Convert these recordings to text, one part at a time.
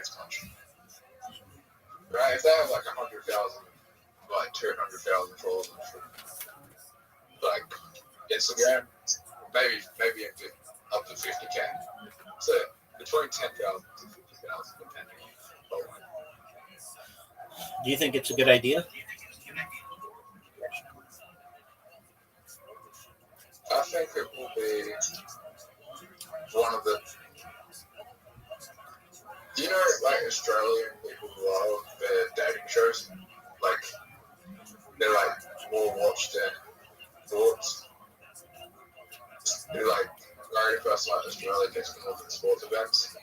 takes much. Right? If they have like 100,000, like 200,000 followers on like Instagram, maybe up to 50K. So between 10,000 to 50,000, depending on following. Do you think it's a good idea? I think it will be one of the, like Australian people love their dating shows. Like, they're like more watched than thoughts. They're like, very first night Australia gets more than sports events.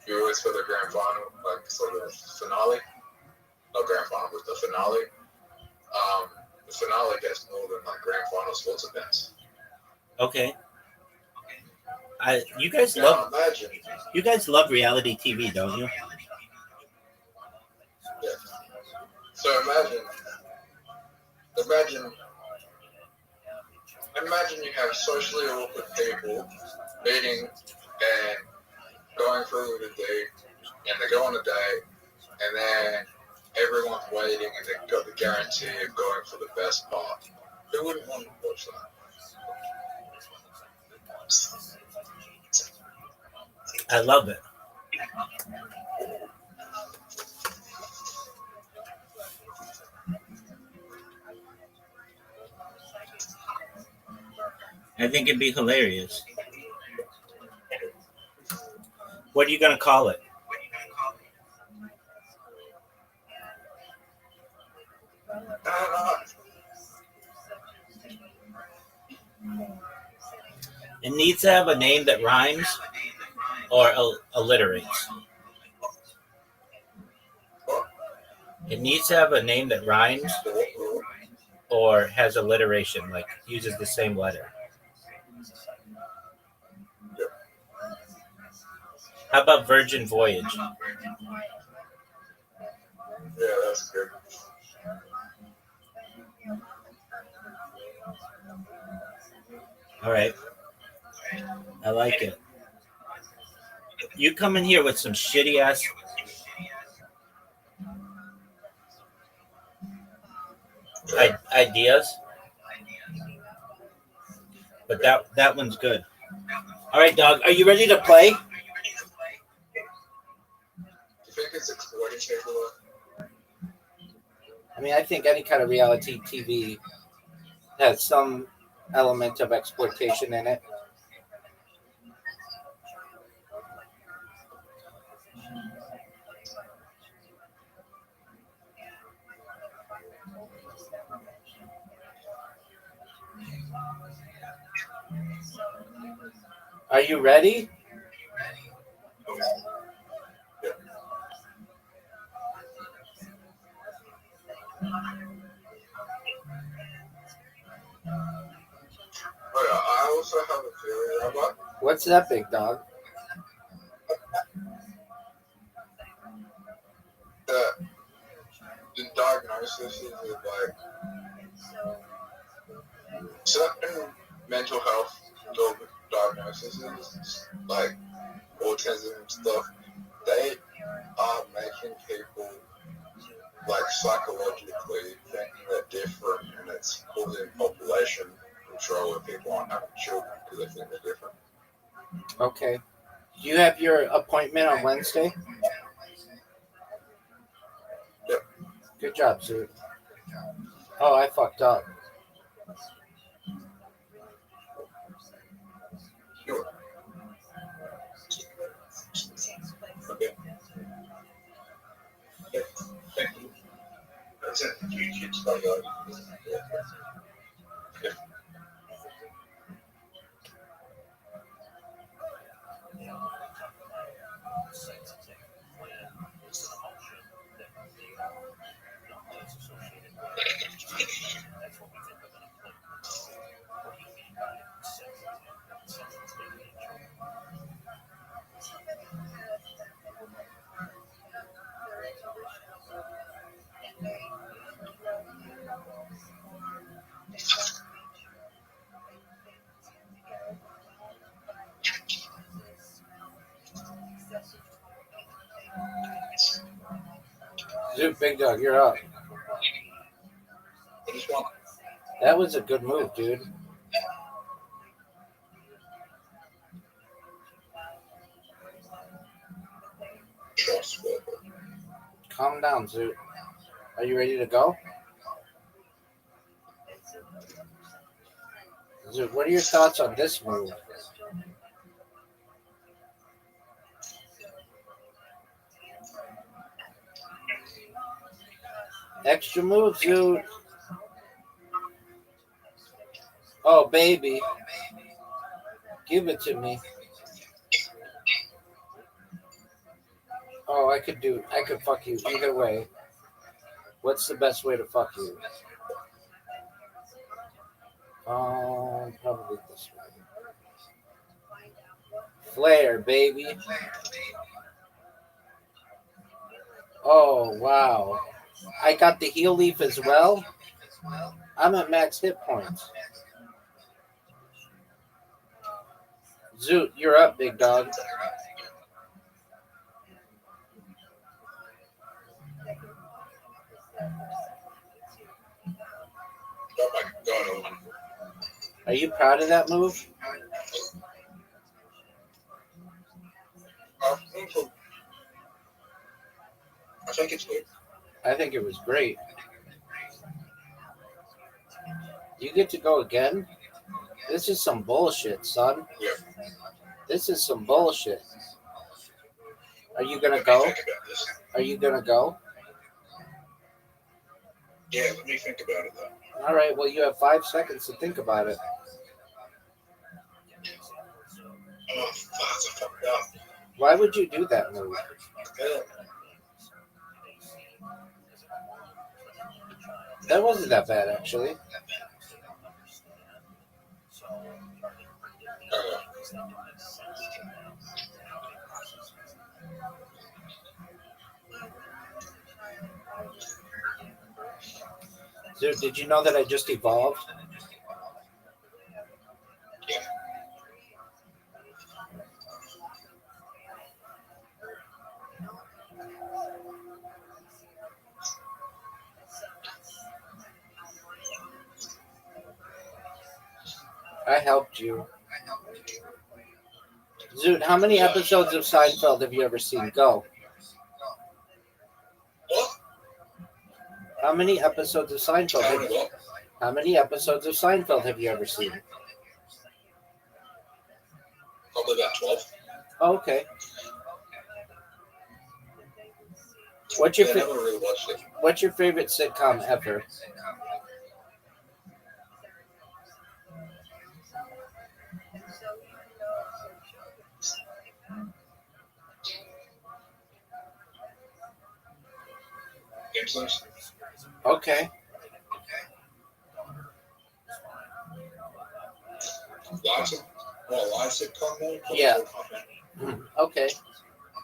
You always for the grand final, like sort of finale. Not grand final, but the finale. The finale gets more than like grand final sports events. Okay. You guys love reality TV, don't you? Yeah. So imagine you have socially awkward people meeting and going through the date, and they go on a date, and then everyone's waiting, and they've got the guarantee of going for the best part. Who wouldn't want to watch that? I love it. I think it'd be hilarious. What are you going to call it? It needs to have a name that rhymes or alliterates. It needs to have a name that rhymes or has alliteration, like uses the same letter. How about Virgin Voyage? Yeah, that's good. All right. I like it. You come in here with some shitty ass ideas, but that one's good. All right, dog. Are you ready to play? Do you think it's exploitative? I mean, I think any kind of reality TV has some element of exploitation in it. Are you ready? Oh, yeah, I also have a theory, Robert. What's that, big dog? The diagnosis is like certain mental health diagnoses, like autism and stuff, they are making people like psychologically thinking they're different, and it's causing population control where people aren't having children because they think they're different. Okay. Do you have your appointment on Wednesday? Yep. Good job, Sue. Oh, I fucked up. Sure. Okay. Thank you. That's it. YouTube stuff. Yeah. Zoot, big dog, you're up. I just want That was a good move, dude. trust with it. Calm down, Zoot. Are you ready to go? Zoot, what are your thoughts on this move? Extra move, Zoot. Oh, baby. Give it to me. Oh, I could fuck you either way. What's the best way to fuck you? Probably this way. Flare, baby. Oh, wow. I got the heel leaf as well. I'm at max hit points. Zoot, you're up, big dog. Oh my god, Are you proud of that move? I think it's good. I think it was great. You get to go again? This is some bullshit, son. Yeah. This is some bullshit. Are you gonna Let me go? think about this. Are you gonna go? Yeah, let me think about it though. All right, well, you have 5 seconds to think about it. Oh, fuck, I fucked up. Why would you do that move? Yeah. That wasn't that bad, actually. Dude, did you know that I just evolved? Yeah. I helped you. Zoot, how many episodes of Seinfeld have you ever seen? Go. What? How many episodes of Seinfeld Tell have me you, what? how many episodes of Seinfeld have you ever seen? Probably about 12. Oh, okay. What's your I never really watched it. What's your favorite sitcom ever? Gameslims? Okay. Live sitcom mode? Yeah. Okay.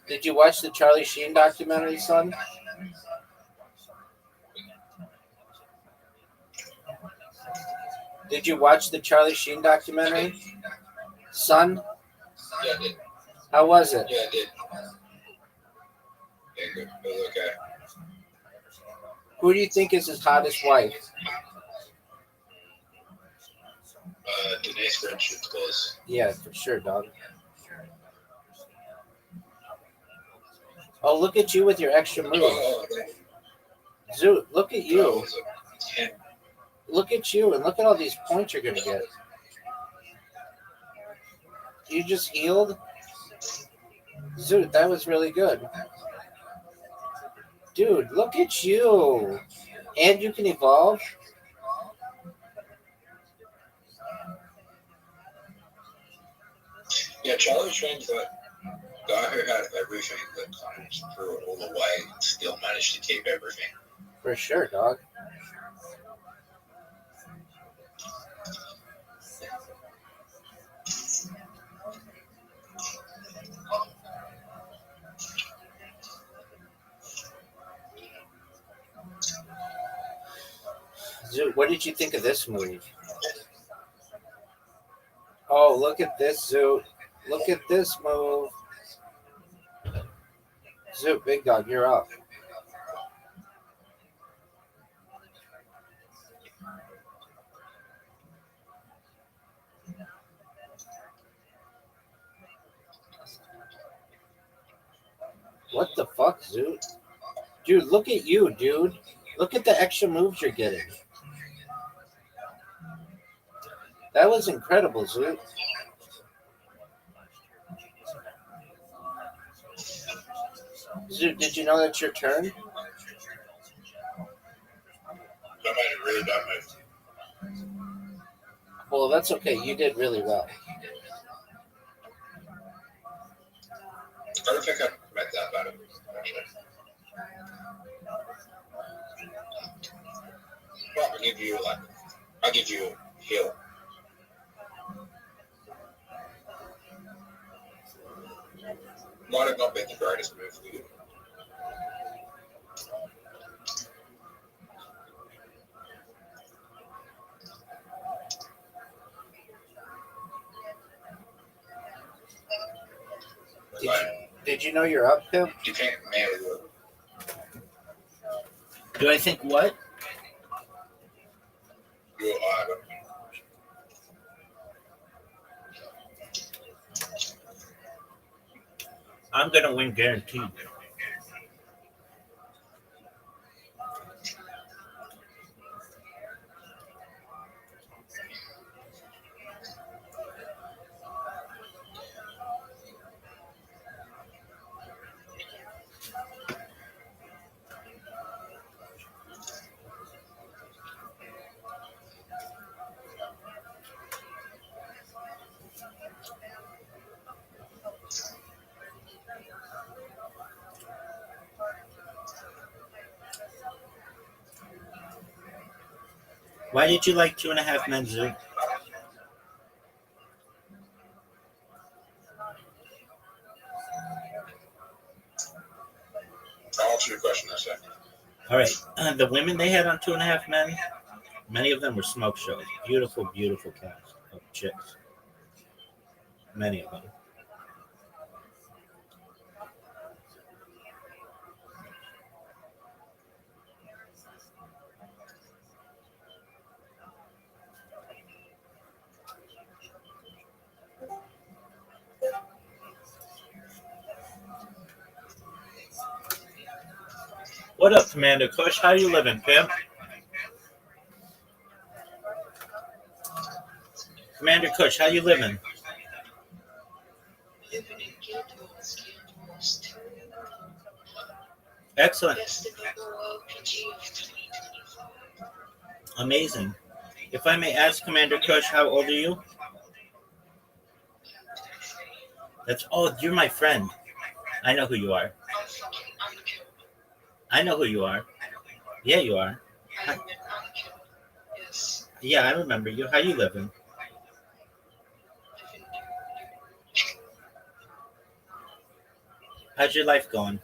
Did you watch the Charlie Sheen documentary, son? Did you watch the Charlie Sheen documentary, son? Yeah, I did. How was it? Yeah, I did. Yeah, good. It was okay. Who do you think is his hottest wife? Denise Friendship's close. Yeah, for sure, dog. Oh, look at you with your extra moves. Oh, Zoot, look at that you. was a 10. Look at you, and look at all these points you're going to get. You just healed? Zoot, that was really good. Dude, look at you. And you can evolve? Yeah, Charlie Sheen's that guy who had everything that comes through all the way and still managed to keep everything. For sure, dog. Zoot, what did you think of this move? Oh, look at this, Zoot. Look at this move. Zoot, big dog, you're up. What the fuck, Zoot? Dude, look at you, dude. Look at the extra moves you're getting. That was incredible, Zoot. Zoot, did you know that's your turn? I made a really bad move. Well, that's okay. You did really well. I don't think I made that bad, actually. But I'll give you a heal. Might have not been the greatest move for you. Did you know you're up, Pimp? You can't marry her. Do I think what? You're either. I'm gonna win guaranteed. Why did you like 2.5 Men, Zoo? I'll answer your question in a second. All right. The women they had on 2.5 Men, many of them were smoke shows. Beautiful, beautiful cast of chicks. Many of them. What up, Commander Kush? How you living, Pimp? Commander Kush, how you living? Excellent. Amazing. If I may ask, Commander Kush, how old are you? You're my friend. I know who you are. I know who you are. Yeah, you are. Yeah, I remember you. How you living? How's your life going?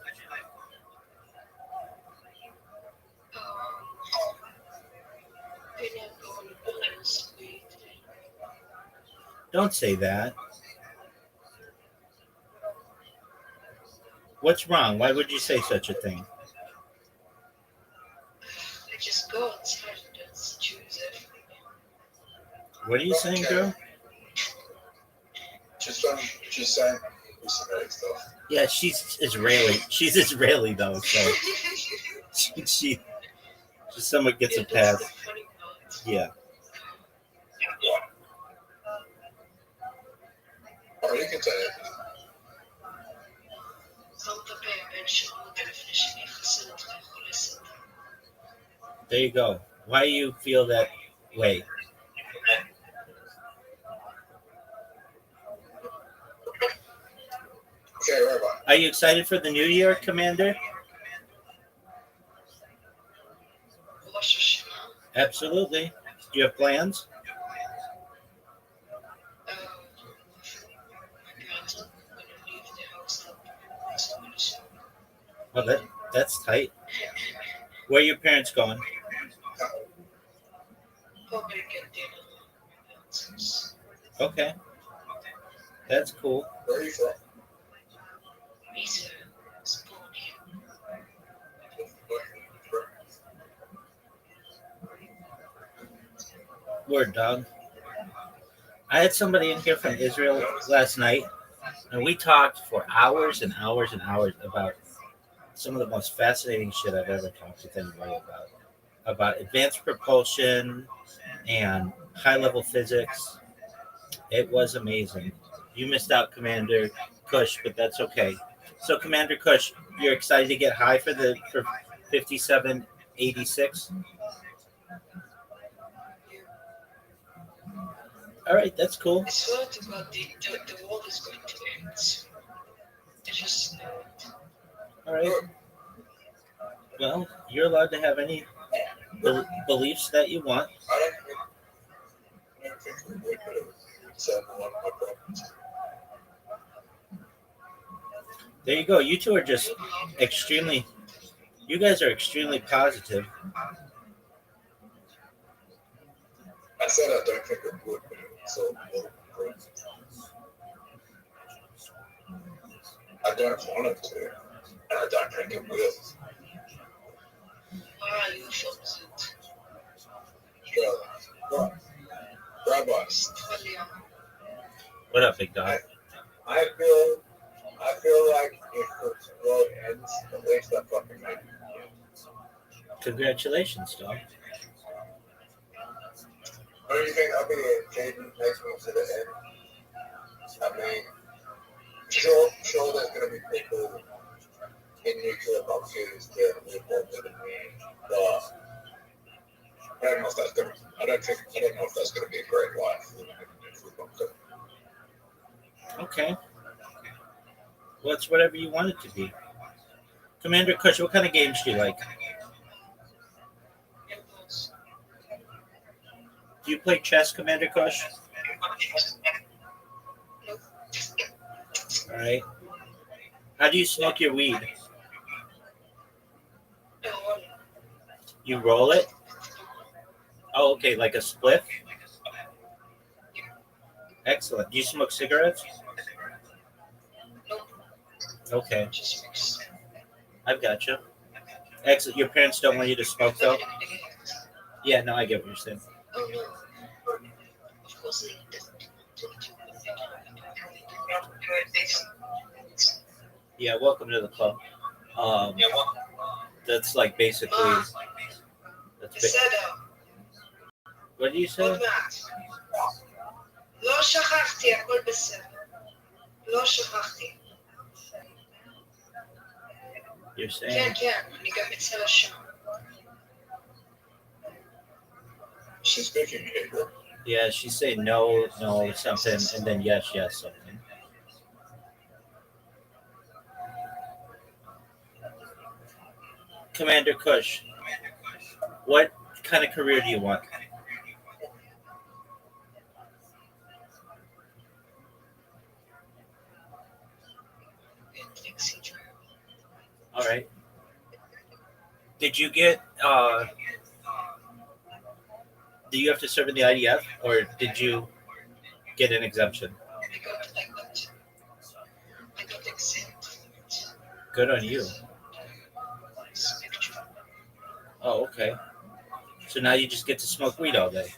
Don't say that. What's wrong? Why would you say such a thing? What are you saying, girl? She's saying Israeli stuff. Yeah, she's Israeli. She's Israeli though, so she somewhat gets a pass. Yeah. Oh, you can say it. There you go. Why do you feel that way? Okay, right on. Are you excited for the new year, Commander? Absolutely. Do you have plans? Well, that's tight. Where are your parents going? Okay, that's cool. Where are you from? Word, dog. I had somebody in here from Israel last night, and we talked for hours and hours and hours about some of the most fascinating shit I've ever talked with anybody about advanced propulsion and high level physics. It was amazing. You missed out, Commander Kush, but that's okay. So, Commander Kush, you're excited to get high for 5786. All right, that's cool. I swear to God, the world is going to end. I just know it. All right. Well, you're allowed to have any beliefs that you want. I don't think we would, but it would solve a lot of my problems. There you go. You two are just extremely. You guys are extremely positive. I said I don't think it would, but it would solve a lot of my problems. I don't want it to, and I don't think it will. Why are you focused? Right. Rabbis. What up, big dog? I feel like if the world ends, at least I fucking made it. Congratulations, dog. Don't you think I'll be a Jaden next one to the end? I mean, sure, there's gonna be people in nuclear bunkers that live longer than me, but I don't know if that's gonna. I don't know if that's gonna be a great life living in a nuclear bunker. Okay. Well, it's whatever you want it to be. Commander Kush, what kind of games do you like? Do you play chess, Commander Kush? All right. How do you smoke your weed? You roll it? Oh, okay, like a spliff? Excellent. Do you smoke cigarettes? Okay, I've got you. Excellent. Your parents don't want you to smoke, though? Yeah, no, I get what you're saying. Oh no. Of course they don't. Yeah, welcome to the club. That's like basically. That's what do you say? עוד מעט. לא שכחתי, הכל בסדר. לא שכחתי. You're saying? כן, כן, אני גם אצל השם. She's speaking Hebrew. Yeah, she's saying no, something, and then yes, something. Commander Kush, what kind of career do you want? All right. Did you get? Do you have to serve in the IDF, or did you get an exemption? I got exempt. Good on you. Oh, okay. So now you just get to smoke weed all day.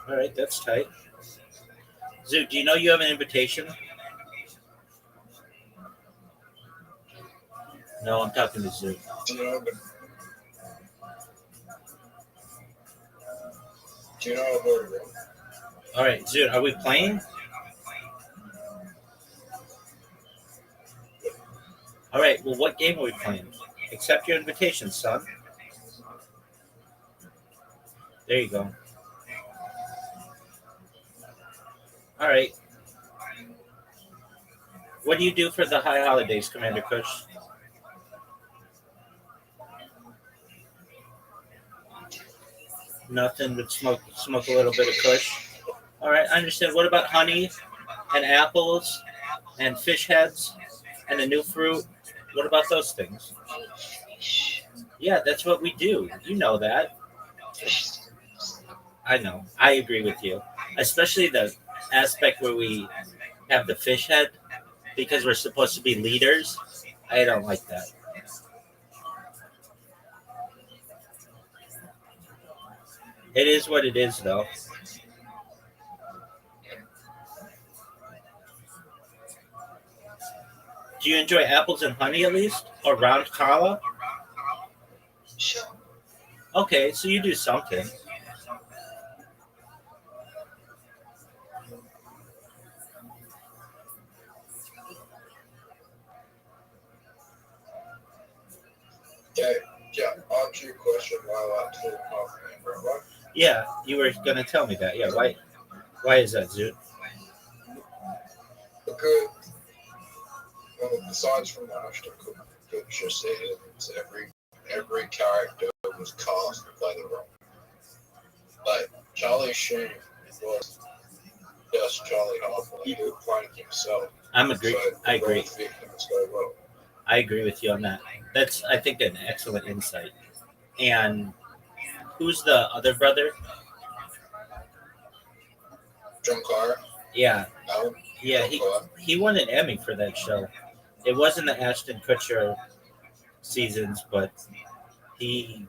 All right, that's tight. Zoo, do you know you have an invitation? No, I'm talking to Zoo. Do you know I've already won? All right, Zoo, are we playing? All right, well, what game are we playing? Accept your invitation, son. There you go. All right. What do you do for the high holidays, Commander Kush? Nothing but smoke a little bit of Kush. All right, I understand. What about honey and apples and fish heads and a new fruit? What about those things? Yeah, that's what we do. You know that. I know. I agree with you. Especially the aspect where we have the fish head because we're supposed to be leaders. I don't like that. It is what it is, though. Do you enjoy apples and honey at least, or round challah? Sure. Okay, so you do something. Okay, yeah, answer your question while I talk off man, bro. Yeah, you were gonna tell me that. Yeah, why? Why is that, Zoot? Because, well, besides from the Ashton Kutcher scenes, every character was cast to play the role. Like, Charlie Sheen was just Charlie Harper. He was playing himself. I'm agree. So I agree. fit him so well. I agree with you on that. That's, I think, an excellent insight. And who's the other brother? John Carter, Yeah, Alan, yeah. John Carter. He won an Emmy for that show. It wasn't the Ashton Kutcher seasons, but he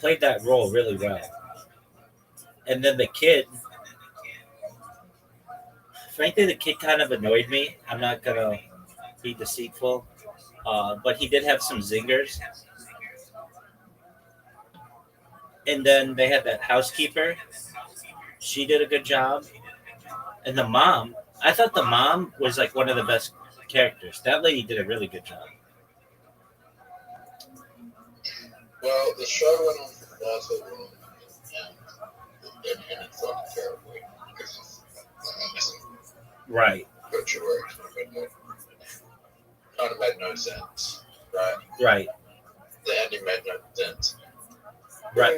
played that role really well. And then the kid, frankly, the kid kind of annoyed me. I'm not gonna be deceitful, but he did have some zingers. And then they had that housekeeper. She did a good job. And the mom, I thought the mom was like one of the best characters. That lady did a really good job. Well, the show went on for far too long, and it ended fucking terribly because Right, Butcher works kind of made no sense, right? right, The ending made no sense. right.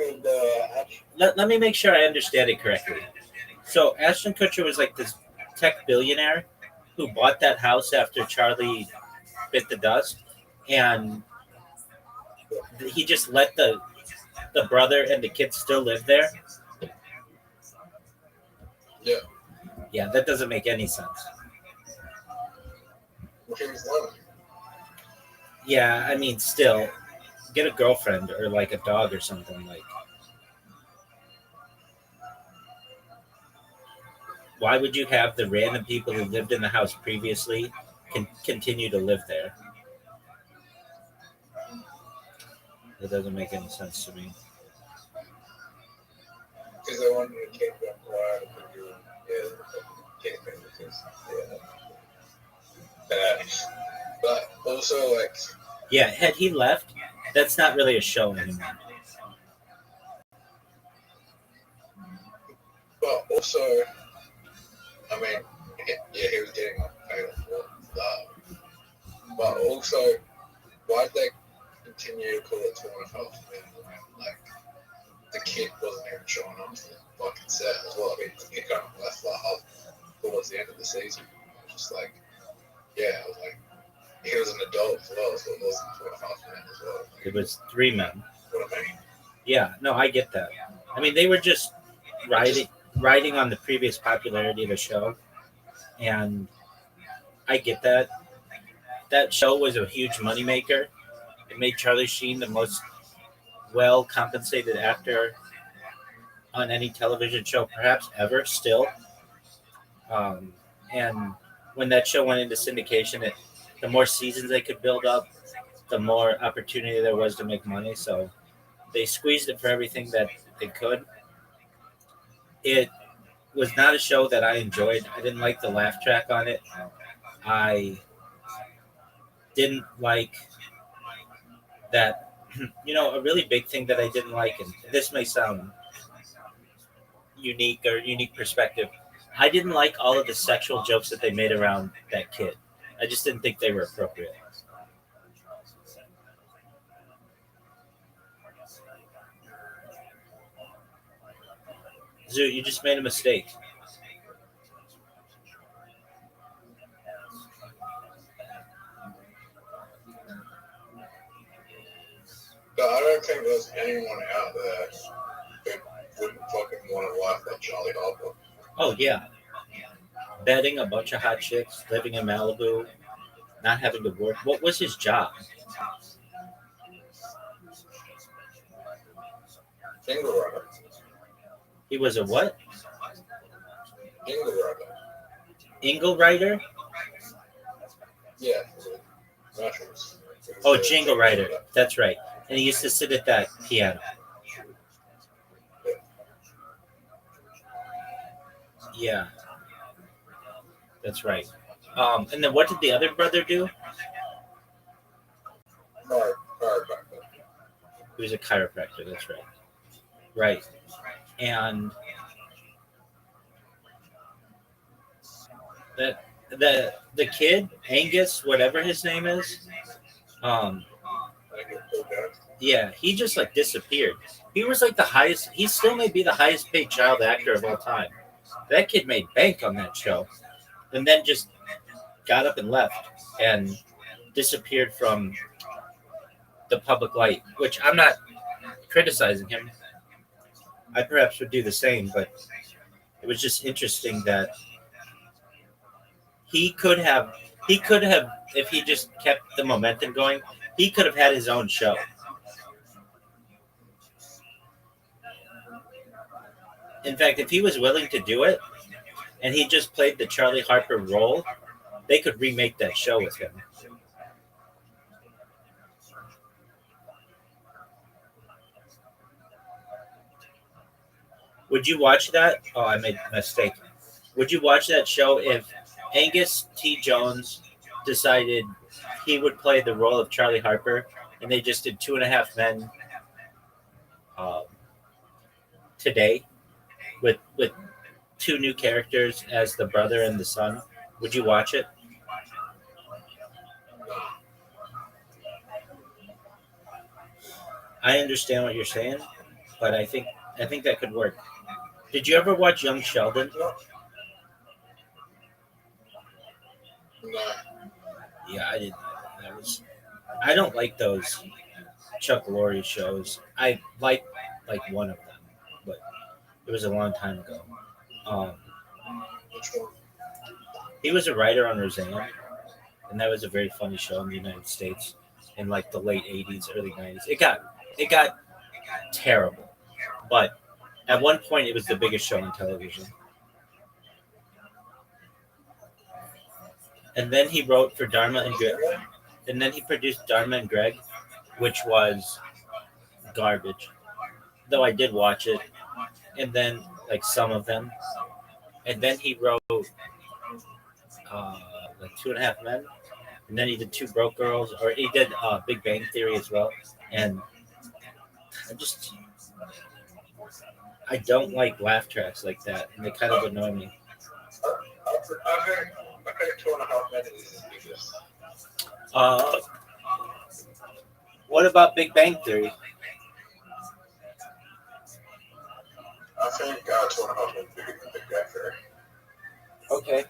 And, Let me make sure I understand it correctly. So Ashton Kutcher was like this tech billionaire who bought that house after Charlie bit the dust, and he just let the brother and the kids still live there. yeah, Yeah, that doesn't make any sense. he was loving it. Yeah, I mean, still, get a girlfriend or like a dog or something. Like, why would you have the random people who lived in the house previously continue to live there? That doesn't make any sense to me. Because I wanted to keep them quiet and do, yeah, keep them because, yeah. But also, like, Yeah, had he left, that's not really a show anymore. but also, I mean, yeah, he was getting paid for that. But also, why'd they continue to call it 2.5 minutes? Like, the kid wasn't even showing up to the fucking set as well. He kind of left like half towards the end of the season. Just like, yeah, I was like, he was an adult as well, so it wasn't 2.5 minutes as well. It was 3 men. What I mean? Yeah, no, I get that. I mean, they were just riding on the previous popularity of the show, and I get that. That show was a huge moneymaker. It made Charlie Sheen the most well compensated actor on any television show, perhaps ever. Still, and when that show went into syndication, the more seasons they could build up, the more opportunity there was to make money. So they squeezed it for everything that they could. It was not a show that I enjoyed. I didn't like the laugh track on it. I didn't like that. A really big thing that I didn't like, and this may sound unique perspective. I didn't like all of the sexual jokes that they made around that kid. I just didn't think they were appropriate. Zoo, you just made a mistake. But I don't think there's anyone out there who wouldn't fucking want a life like Charlie Harper. Oh yeah, betting a bunch of hot chicks, living in Malibu, not having to work. What was his job? Jingle Rubber. He was a what? Jingle Rubber. Ingle writer? Yeah, commercials. Oh, Jingle Rider. That's right. And he used to sit at that piano. Yeah, that's right. And then what did the other brother do? Chiropractor. He was a chiropractor. That's right. Right. And that the kid Angus, whatever his name is, um, I get so bad. yeah, he just like disappeared. He was like the highest. He still may be the highest paid child actor of all time. That kid made bank on that show, and then just got up and left and disappeared from the public light. Which I'm not criticizing him. I perhaps would do the same, but it was just interesting that he could have he could have if he just kept the momentum going, he could have had his own show. In fact, if he was willing to do it and he just played the Charlie Harper role, they could remake that show with him. Would you watch that? Oh, I made a mistake. Would you watch that show if Angus T. Jones decided he would play the role of Charlie Harper and they just did Two and a Half Men um, today with two new characters as the brother and the son? Would you watch it? I understand what you're saying, but I think that could work. Did you ever watch Young Sheldon? No, no. Yeah, I did. I don't like those Chuck Lorre shows. I like one of them, but it was a long time ago. Um, Which one? he was a writer on Roseanne, and that was a very funny show in the United States in like the late '80s, early '90s. It got terrible, but at one point it was the biggest show on television. And then he wrote for Dharma and Greg, and then he produced Dharma and Greg, which was garbage. Though I did watch it, and then like some of them, and then he wrote uh, like Two and a Half Men, and then he did Two Broke Girls, or he did Big Bang Theory as well. And I just I don't like laugh tracks like that, and they kind of annoy me. I heard 2.5 minutes is the biggest. Uh, what about Big Bang Theory? I think 2.5 minutes bigger than Big Bang Theory. Okay.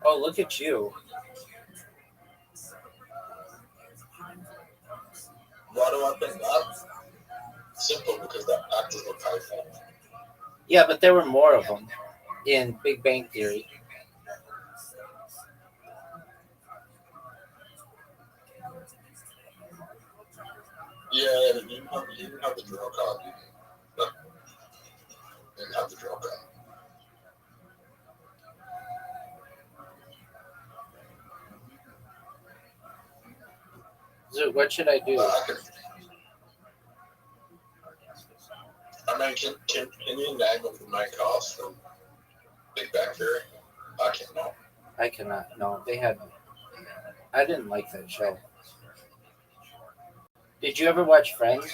Oh, look at you. Why do I think that? Simple, because the actors look powerful. Yeah, but there were more of them in Big Bang Theory. Yeah, you didn't have the draw card. You didn't have the draw card. So what should I do? I mean, can you name of the main cast from Big Bang Theory? I cannot. I cannot. No, they had. I didn't like that show. Did you ever watch Friends?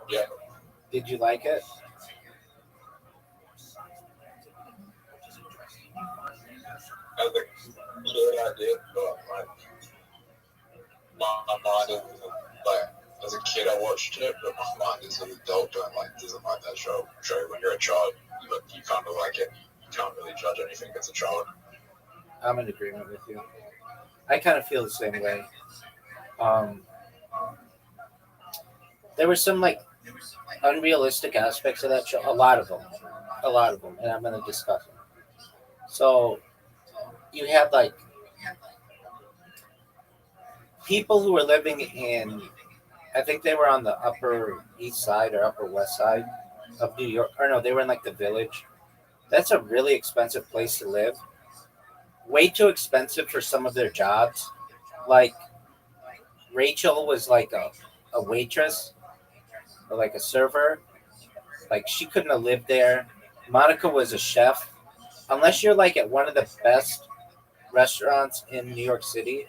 Yeah. Did you like it? I think good idea, but like my mind is like as a kid I watched it, but my mind as an adult doesn't like that show. When you're a child, you kind of like it. You can't really judge anything as a child. I'm in agreement with you. I kind of feel the same way. Um, there were some like unrealistic aspects of that show. A lot of them, and I'm going to discuss them. So you had like people who were living in, I think they were on the Upper East Side or Upper West Side, of New York. Or no, they were in like the Village. That's a really expensive place to live. Way too expensive for some of their jobs. Like Rachel was like a waitress or like a server. Like she couldn't have lived there. Monica was a chef. Unless you're like at one of the best restaurants in New York City,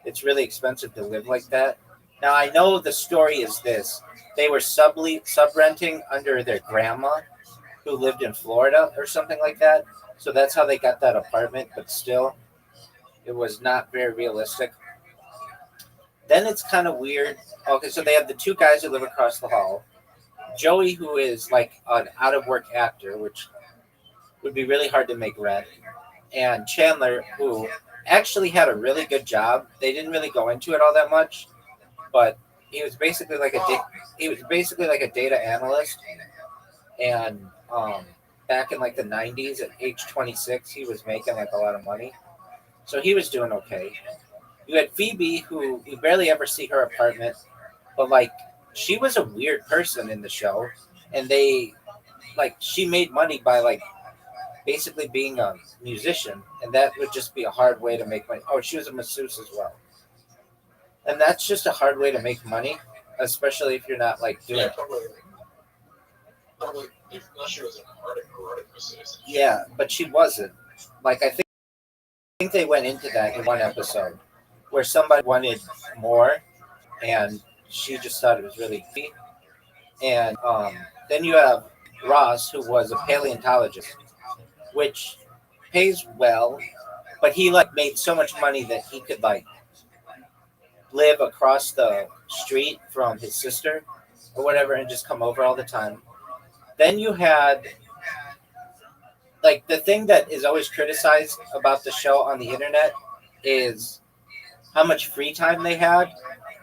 it's really expensive to live like that. Now I know the story is this: they were sub renting under their grandma who lived in Florida or something like that. So that's how they got that apartment. But still, it was not very realistic. Then it's kind of weird. Okay, so they have the two guys who live across the hall. Joey, who is like an out of work actor, which would be really hard to make rent, and Chandler, who actually had a really good job. They didn't really go into it all that much, but he was basically like he was basically like a data analyst, and back in like the '90s, at age 26, he was making like a lot of money, so he was doing okay. You had Phoebe, who you barely ever see her apartment, but like she was a weird person in the show, and they like she made money by like basically being a musician, and that would just be a hard way to make money. Oh, she was a masseuse as well, and that's just a hard way to make money, especially if you're not like doing. Yeah, probably unless she was an erotic masseuse. Yeah, but she wasn't. Like I think they went into that in one episode where somebody wanted more, and she just thought it was really creepy. And then you have Ross, who was a paleontologist, which pays well, but he like made so much money that he could like live across the street from his sister or whatever and just come over all the time. Then you had like the thing that is always criticized about the show on the internet is how much free time they had.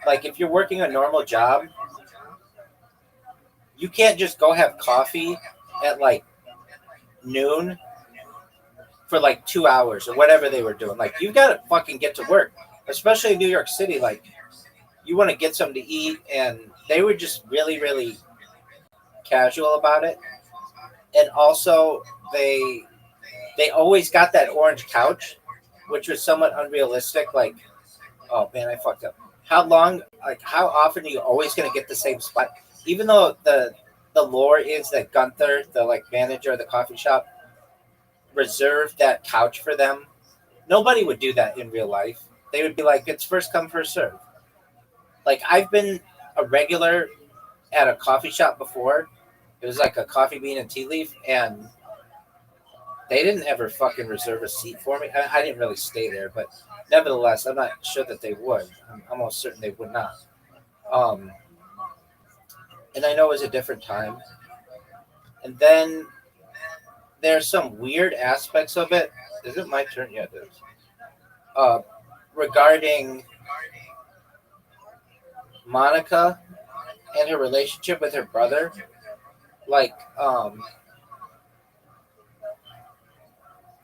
Like if you're working a normal job, you can't just go have coffee at like noon for like 2 hours or whatever they were doing. Like you've got to fucking get to work, especially in New York City. Like you want to get something to eat, and they were just really, really casual about it. And also, they always got that orange couch, which was somewhat unrealistic. Like, oh man, I fucked up. How long? Like, how often are you always gonna get the same spot? Even though the lore is that Gunther, the like manager of the coffee shop, reserved that couch for them. Nobody would do that in real life. They would be like, it's first come, first serve. Like I've been a regular at a coffee shop before. It was like a coffee bean and tea leaf, and they didn't ever fucking reserve a seat for me. I didn't really stay there, but nevertheless, I'm not sure that they would. I'm almost certain they would not. Um, and I know it was a different time. And then there's some weird aspects of it. Is it my turn? Yeah, it is. Uh, regarding Monica and her relationship with her brother, like,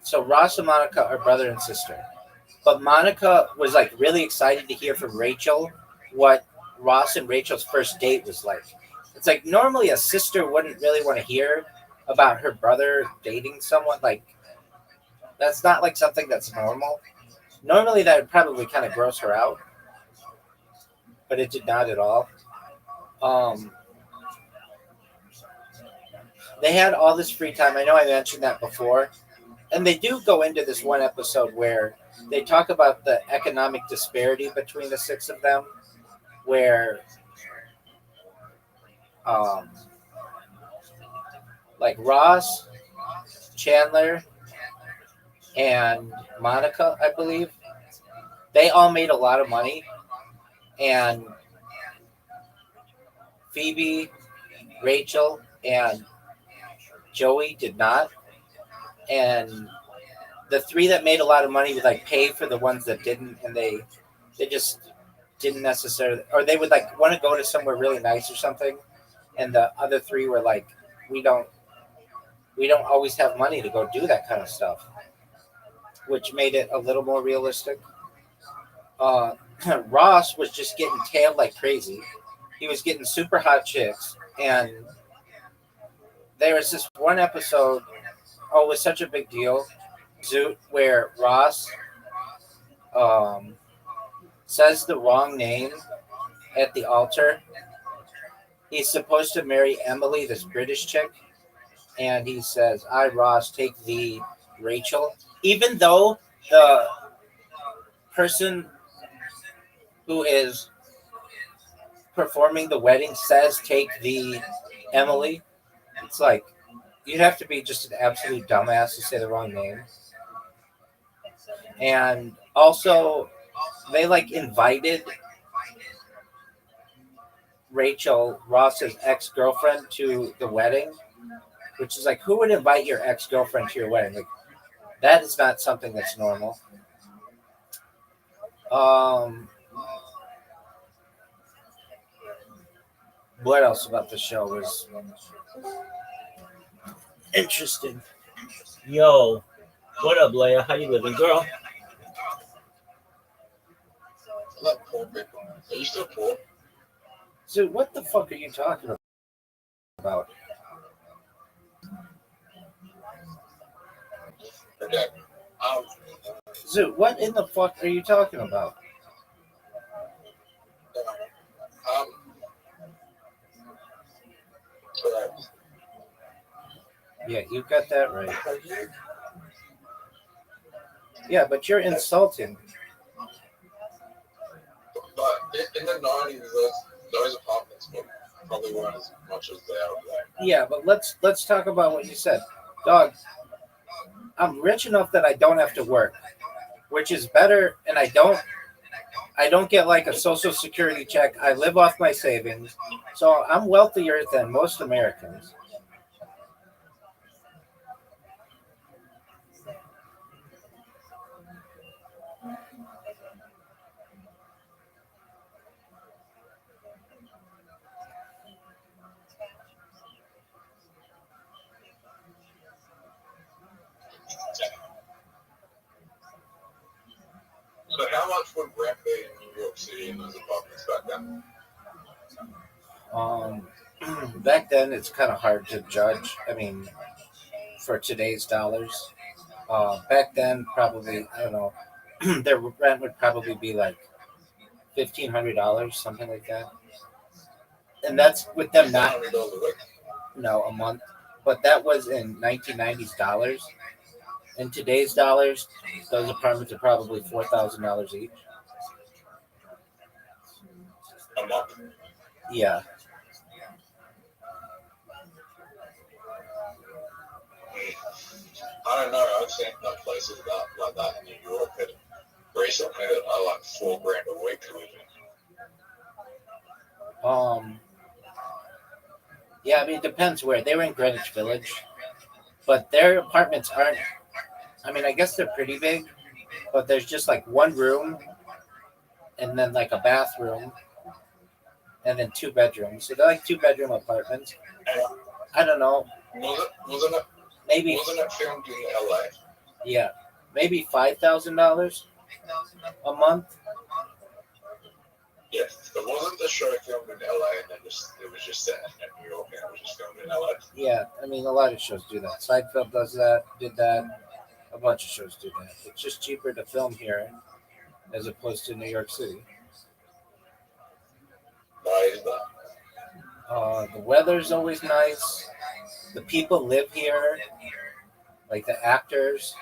so Ross and Monica are brother and sister. But Monica was like really excited to hear from Rachel what Ross and Rachel's first date was like. It's like normally a sister wouldn't really want to hear about her brother dating someone. Like that's not like something that's normal. Normally that would probably kind of gross her out, but it did not at all. Um, they had all this free time. I know I mentioned that before. And they do go into this one episode where they talk about the economic disparity between the six of them, where um, like Ross, Chandler, and Monica, I believe, they all made a lot of money, and Phoebe, Rachel, and Joey did not. And the three that made a lot of money would like pay for the ones that didn't, and they just didn't necessarily, or they would like want to go to somewhere really nice or something, and the other three were like, we don't always have money to go do that kind of stuff, which made it a little more realistic. uh Ross was just getting tailed like crazy. He was getting super hot chicks, and there was this one episode. Oh, it was such a big deal, Zoot, where Ross um, says the wrong name at the altar. He's supposed to marry Emily, this British chick, and he says, "I, Ross, take thee, Rachel." Even though the person who is performing the wedding says, "Take thee, Emily," it's like you'd have to be just an absolute dumbass to say the wrong name. And also, they like invited Rachel, Ross's ex girlfriend, to the wedding, which is like, who would invite your ex girlfriend to your wedding? Like, that is not something that's normal. Um, what else about the show was interesting? Yo, what up, Leia? How you living, girl? I like poor people. Are you still poor? So, what the fuck are you talking about? Okay. Um, Zoo, what in the fuck are you talking about? um, correct. Yeah, you got that right. Are you? Yeah, but you're insulting. But in the 90s, those apartments probably weren't as much as they are today. Yeah, but let's talk about what you said, dog. I'm rich enough that I don't have to work, which is better, and I don't get like a social security check. I live off my savings, so I'm wealthier than most Americans. So how much would rent be in New York City in those apartments back then? Um, Back then, it's kind of hard to judge. I mean, for today's dollars, back then probably I don't know. Their rent would probably be like $1,500, something like that, and that's with them not $1,500 a week. no a month. But that was in 1990s dollars. In today's dollars, those apartments are probably $4,000 each. A month. Yeah, I don't know. I've seen places like that in New York that recently that are like $4,000 a week to live in. um, yeah. I mean, it depends where they were in Greenwich Village, but their apartments aren't. I mean, I guess they're pretty big, but there's just like one room and then like a bathroom and then two bedrooms. So they're like two-bedroom apartments. And I don't know, maybe maybe wasn't it filmed in LA? yeah, maybe $5,000 a month. Yes, but wasn't the show filmed in LA and then it was just set in New York and it was just filmed in LA? Yeah, I mean, a lot of shows do that. Seinfeld does that, did that. A bunch of shows do that. It's just cheaper to film here as opposed to New York City. Why is that? The weather's always nice. The people live here, like the actors,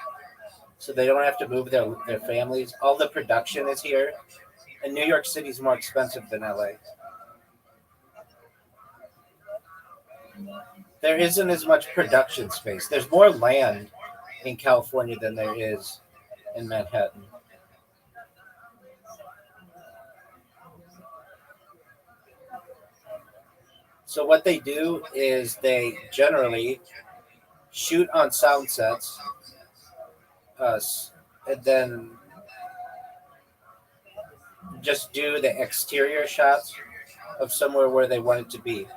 so they don't have to move their families. All the production is here. And New York City's more expensive than LA. There isn't as much production space. There's more land in California than there is in Manhattan. So what they do is they generally shoot on sound sets, uh, and then just do the exterior shots of somewhere where they want it to be.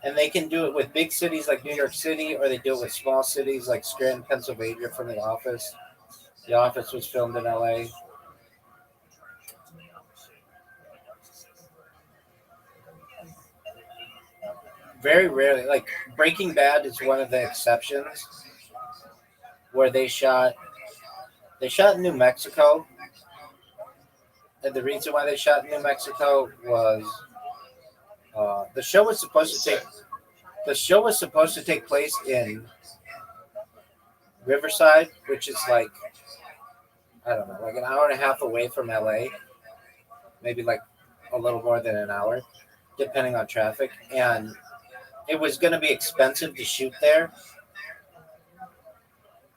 And they can do it with big cities like New York City, or they do it with small cities like Scranton, Pennsylvania, from The Office. The Office was filmed in LA. very rarely. Like Breaking Bad is one of the exceptions where they shot in New Mexico, and the reason why they shot in New Mexico was the show was supposed to take place in Riverside, which is like I don't know, like an hour and a half away from LA, maybe like a little more than an hour, depending on traffic. And it was going to be expensive to shoot there,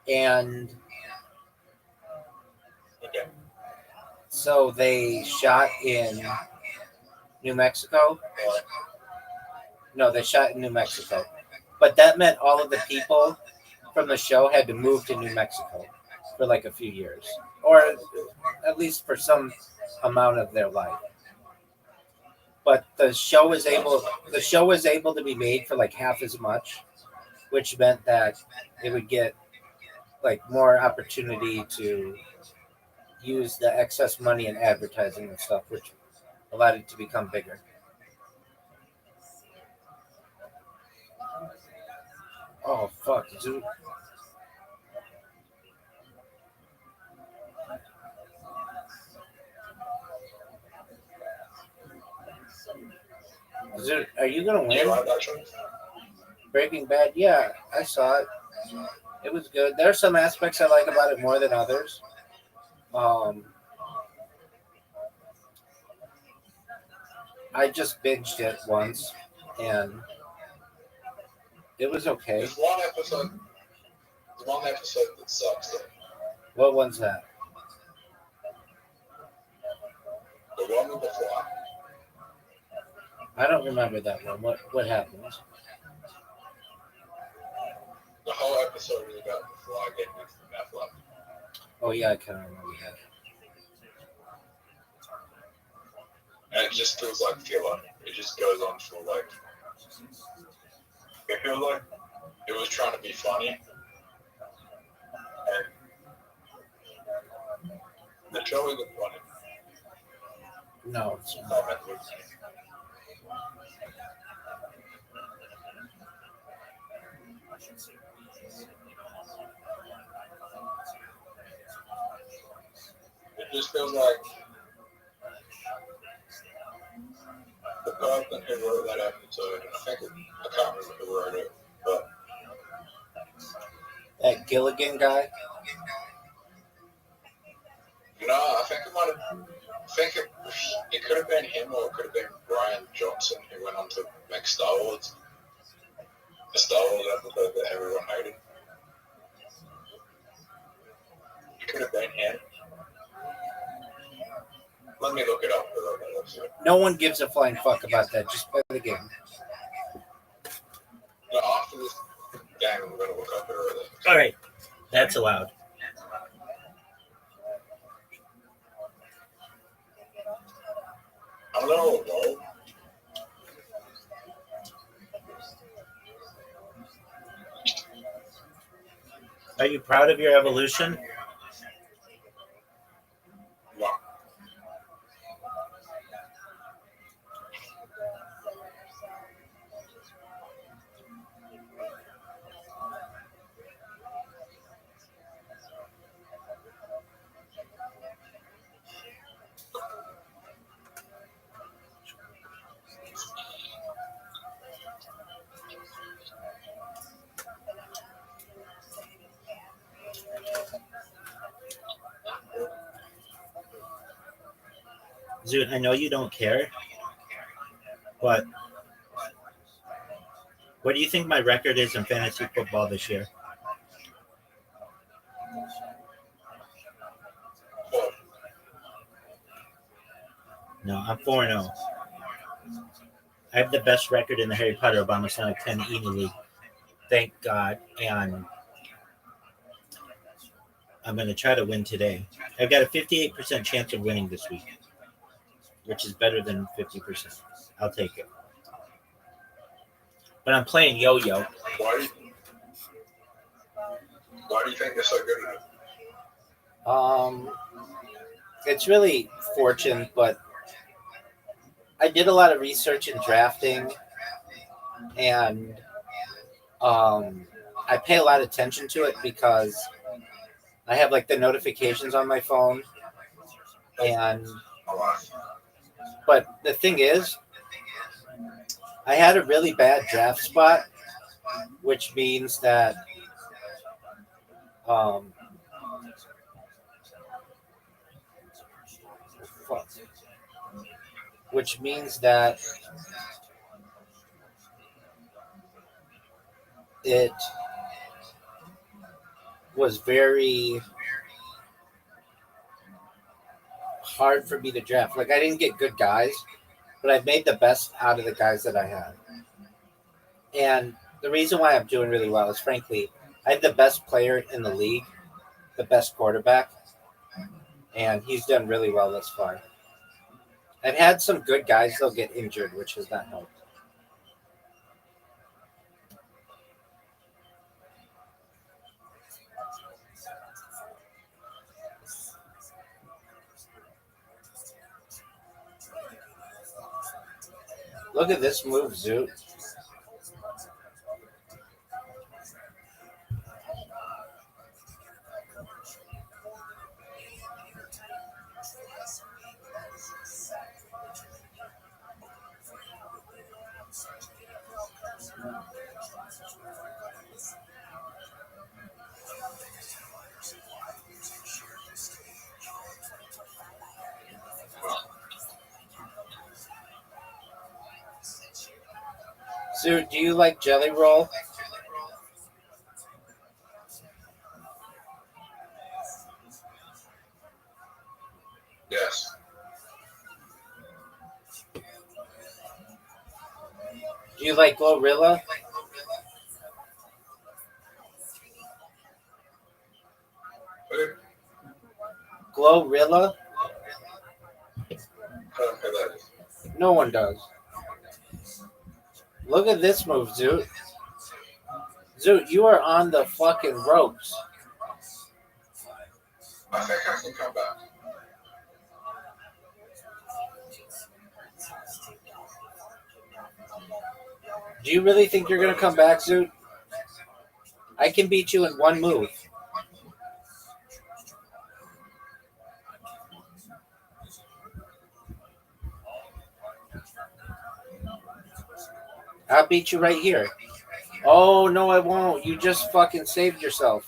and Okay. so they shot in New Mexico. Well, No, they shot in New Mexico, but that meant all of the people from the show had to move to New Mexico for like a few years, or at least for some amount of their life. But the show was able to be made for like half as much, which meant that it would get like more opportunity to use the excess money in advertising and stuff, which allowed it to become bigger. Oh fuck, dude. Dude, are you gonna do you win? like that show? Breaking Bad, yeah, I saw it. It was good. There are some aspects I like about it more than others. Um, I just binged it once, and it was okay. There's one episode. There's one episode that sucks. Though. What one's that? The one with the fly. I don't remember that one. What happens? The whole episode is about the fly getting into the meth lab. Oh yeah, I kind of remember that. And it just feels like filler. It just goes on for like. I feel like it was trying to be funny. And the show isn't funny. No, it's It's not. not meant to be funny. It just feels like the person who wrote that episode, and I can't remember who wrote it, but That Gilligan guy. you know, I think it could have been him or it could have been Brian Johnson who went on to make Star Wars. The Star Wars episode that everyone hated. It could have been him. Let me look it up for that episode. No one gives a flying fuck about that. Just play the game. But after this game, we're going to look up it earlier. All right, that's allowed. I'm going to roll. Are you proud of your evolution? No. Dude, I know you don't care, but what do you think my record is in fantasy football this year? Well, No, I'm 4-0. I have the best record in the Harry Potter Obama Sonic 10 Eni League. Thank God. And I'm going to try to win today. I've got a 58% chance of winning this week, which is better than 50%. I'll take it. But I'm playing yo-yo. why do you think they're so good at it? It's really fortune, but I did a lot of research in drafting, and I pay a lot of attention to it because I have like the notifications on my phone, and but the thing is, I had a really bad draft spot, which means that um, fuck. Which means that it was very hard for me to draft. Like I didn't get good guys, but I made the best out of the guys that I had. And the reason why I'm doing really well is frankly, I have the best player in the league, the best quarterback, and he's done really well thus far. I've had some good guys though get injured, which has not helped. Look at this move, Zoot. Zoot, do you like Jelly Roll? Yes. Do you like Glorilla? Glorilla? I don't know who that is. No one does. Look at this move, Zoot. Zoot, you are on the fucking ropes. I think I can come back. Do you really think you're going to come back, Zoot? I can beat you in one move. I'll beat you right here. Oh, no, I won't. You just fucking saved yourself.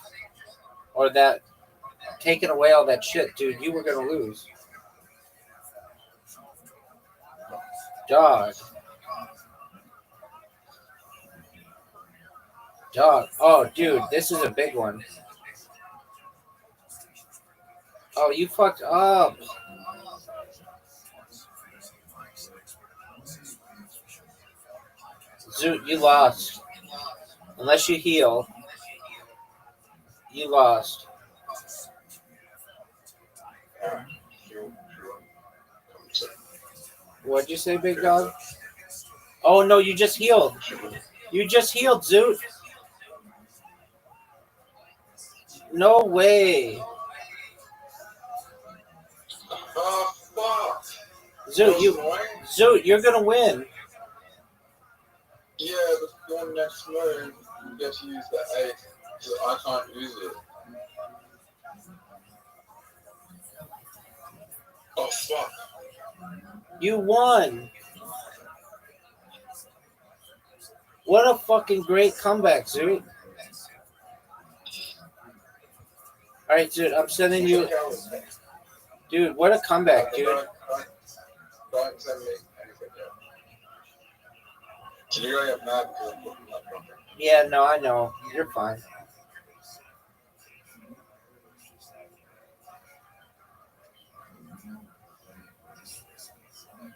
Or that, taking away all that shit, dude. You were going to lose. Dog. Dog. Oh, dude, this is a big one. Oh, you fucked up. Zoot, you lost. Unless you heal, you lost. What'd you say, big dog? Oh, no, you just healed. You just healed, Zoot. No way. Oh, fuck. Zoot, you're gonna win. Yeah, the one next move, you get to use the 8, so I can't use it. Oh, fuck. You won. What a fucking great comeback, Zoot. All right, Zoot, I'm sending you. Dude, what a comeback, dude. Don't send me anything yet. Can you go get mad because I'm looking like nothing? Yeah, no, I know. You're fine.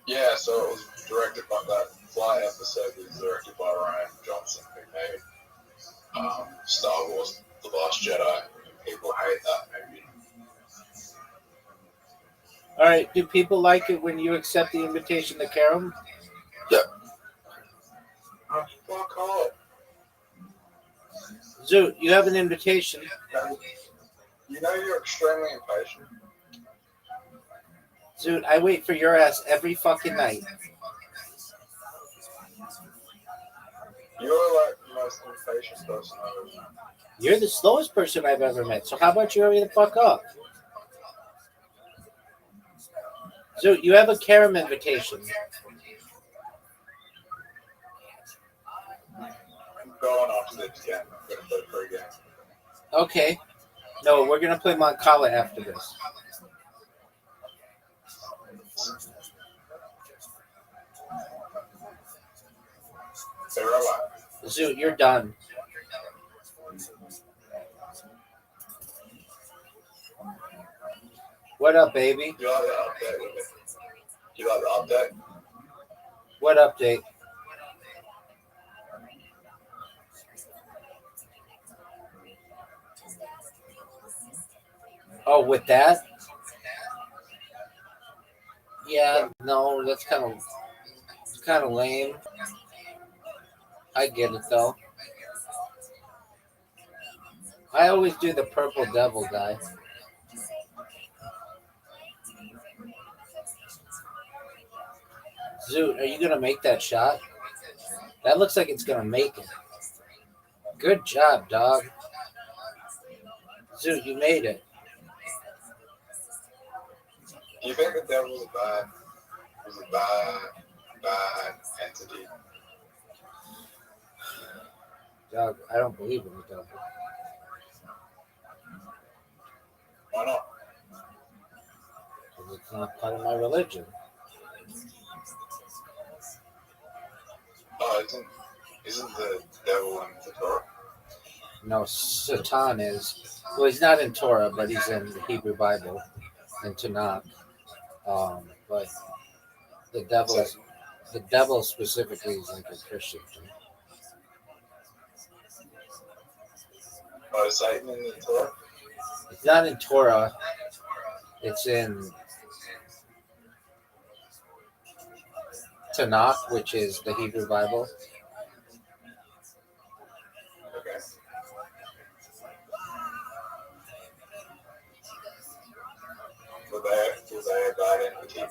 Yeah, so it was directed by that Fly episode was directed by Ryan Johnson, who made Star Wars The Last Jedi. People hate that movie. All right, do people like it when you accept the invitation to Karam? Yeah. Fuck off. Zoot, you have an invitation. You know you're extremely impatient. Zoot, I wait for your ass every fucking night. You're like the most impatient person I've ever met. You're the slowest person I've ever met. So how about you hurry the fuck up? So you have a Karam invitation. I'm going after this game. I'm going to play for a game. Okay. No, we're gonna play Moncala after this. They're alive. Zoot, you're done. What up, baby? You like the update with it? You like the update? What update? Oh, with that? Yeah, no, that's kind of lame. I get it though. I always do the purple devil guy. Zoot, are you gonna make that shot? That looks like it's gonna make it. Good job, dog. Zoot, you made it. You think the devil was a bad entity? Dog, I don't believe in the devil. Why not? Because it's not part of my religion. Oh, isn't the devil in the Torah? No, Satan is. Well, he's not in Torah, but he's in the Hebrew Bible, in Tanakh. But the devil specifically is like a Christian thing. Oh, is Satan in the Torah? It's not in Torah. It's in Tanakh, which is the Hebrew Bible. Okay. Was they a bad entity?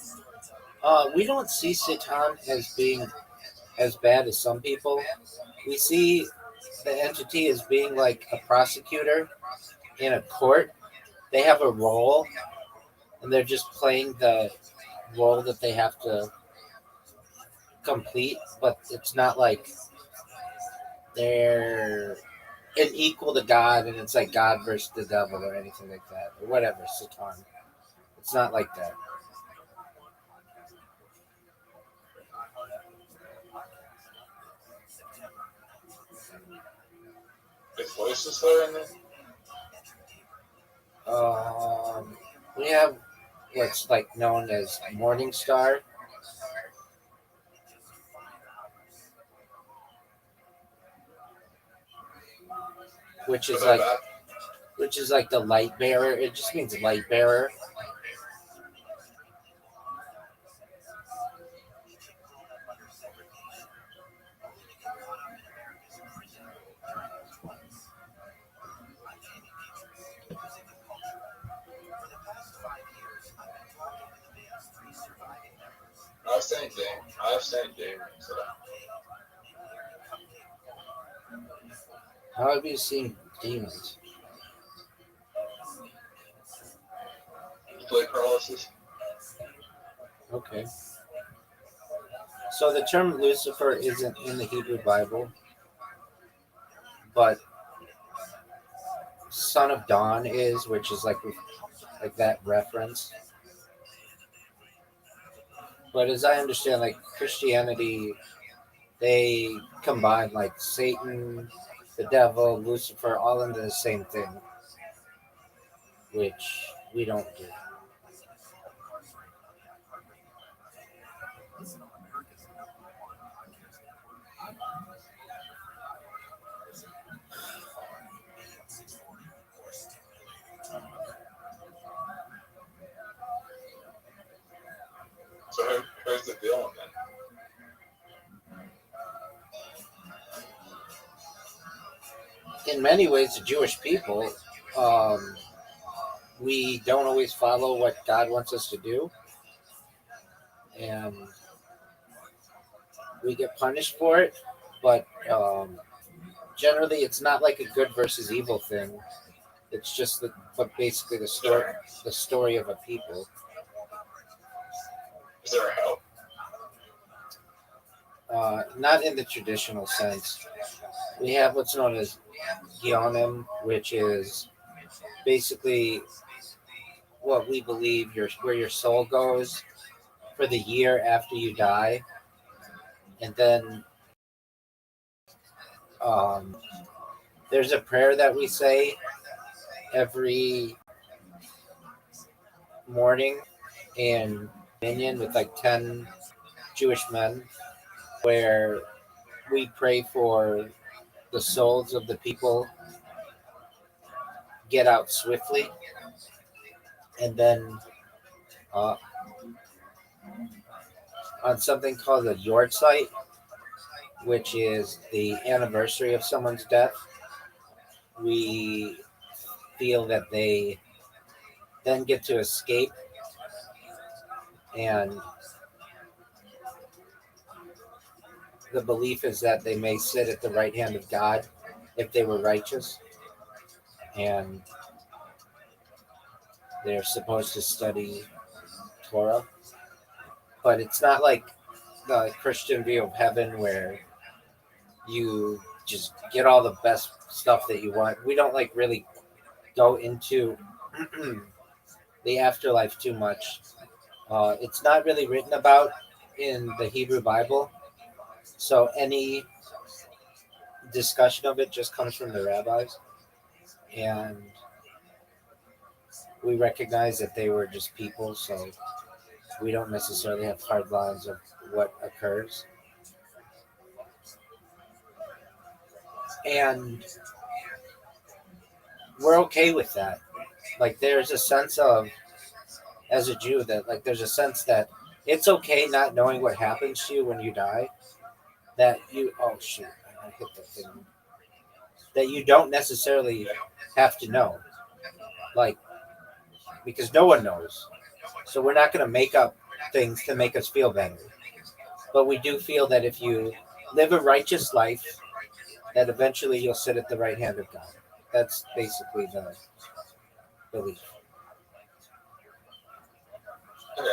We don't see Satan as being as bad as some people. We see the entity as being like a prosecutor in a court. They have a role, and they're just playing the role that they have to complete. But it's not like they're an equal to God, and it's like God versus the devil or anything like that, or whatever. Satan. It's not like that. Is Lucifer in there? We have what's like known as Morning Star. Which is like the light bearer. It just means light bearer. I've seen demons. So. How have you seen demons? Sleep paralysis. Okay. So the term Lucifer isn't in the Hebrew Bible, but Son of Dawn is, which is like that reference. But as I understand, like Christianity, they combine like Satan, the devil, Lucifer, all into the same thing, which we don't do. So who's the villain then? In many ways, the Jewish people, we don't always follow what God wants us to do, and we get punished for it. but generally it's not like a good versus evil thing. It's just but basically the story of a people. Is there a hell? Not in the traditional sense. We have what's known as Gyeonim, which is basically what we believe where your soul goes for the year after you die, and then um, there's a prayer that we say every morning in Minion with like 10 Jewish men, where we pray for the souls of the people get out swiftly, and then uh, on something called a Yard site, which is the anniversary of someone's death, we feel that they then get to escape, and the belief is that they may sit at the right hand of God if they were righteous, and they're supposed to study Torah. But it's not like the Christian view of heaven where you just get all the best stuff that you want. We don't like really go into the afterlife too much. It's not really written about in the Hebrew Bible, so any discussion of it just comes from the rabbis, and we recognize that they were just people, so we don't necessarily have hard lines of what occurs. And we're okay with that. Like, there's a sense of, as a Jew, that like there's a sense that it's okay not knowing what happens to you when you die. That you, oh shoot, I hit the thing. That you don't necessarily have to know, like, because no one knows. So we're not going to make up things to make us feel better. But we do feel that if you live a righteous life, that eventually you'll sit at the right hand of God. That's basically the belief. Okay.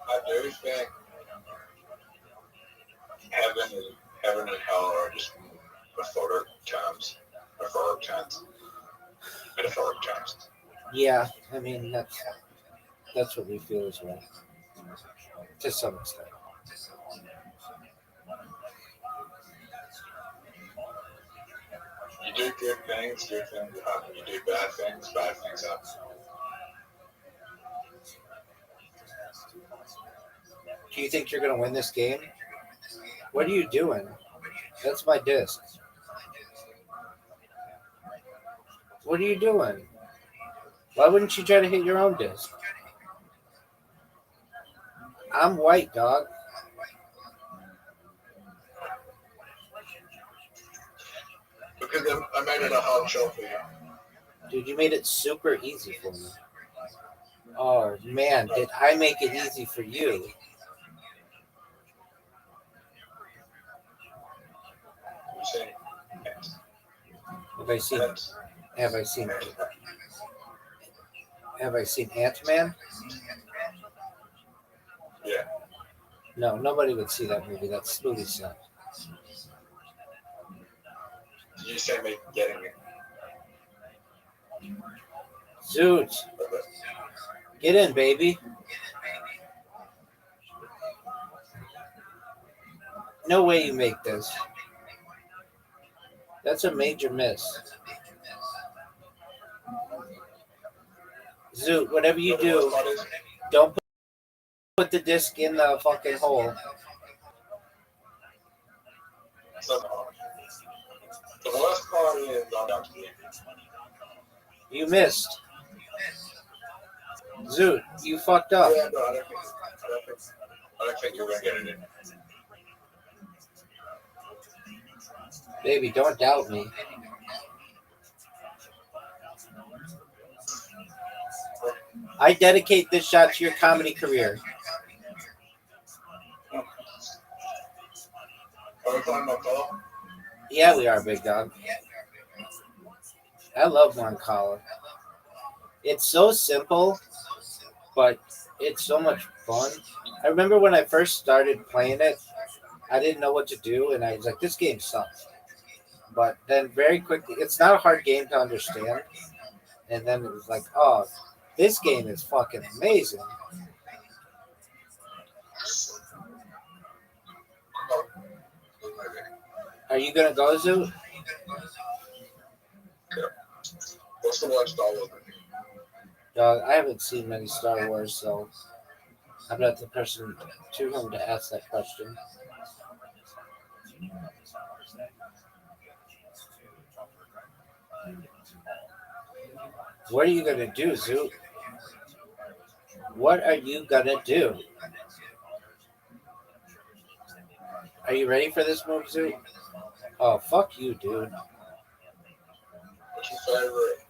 I do think heaven and hell are just metaphoric terms. Metaphoric terms. Yeah, I mean that's what we feel as well, to some extent. You do good things happen. You do bad things happen. Do you think you're going to win this game? What are you doing? That's my disc. What are you doing? Why wouldn't you try to hit your own disc? I'm white, dog. Because I made it a hard shot for you. Dude, you made it super easy for me. Oh, man, did I make it easy for you? Have I seen Ant-Man? Yeah. No, nobody would see that movie. That movie sucked. Did you say me getting it? Zoot. Get in, baby. No way you make this. That's a major miss. Zoot, whatever you do, don't put the disc in the fucking hole. The worst part is I'm not to You missed. Zoot, you fucked up. Yeah, no, I don't think you're going to get it in. Baby, don't doubt me. I dedicate this shot to your comedy career. Are we playing my call? Yeah, we are, big dog. I love One Collar. It's so simple, but it's so much fun. I remember when I first started playing it, I didn't know what to do, and I was like, "This game sucks." But then very quickly, it's not a hard game to understand. And then it was like, "Oh, this game is fucking amazing." Oh, maybe. Are you gonna go, Zoo? What's the worst Star Wars movie? Dog, I haven't seen many Star Wars, so I'm not the person to whom to ask that question. What are you gonna do, Zoo? What are you gonna do? Are you ready for this move, Zoo? Oh, fuck you, dude. What's your favorite?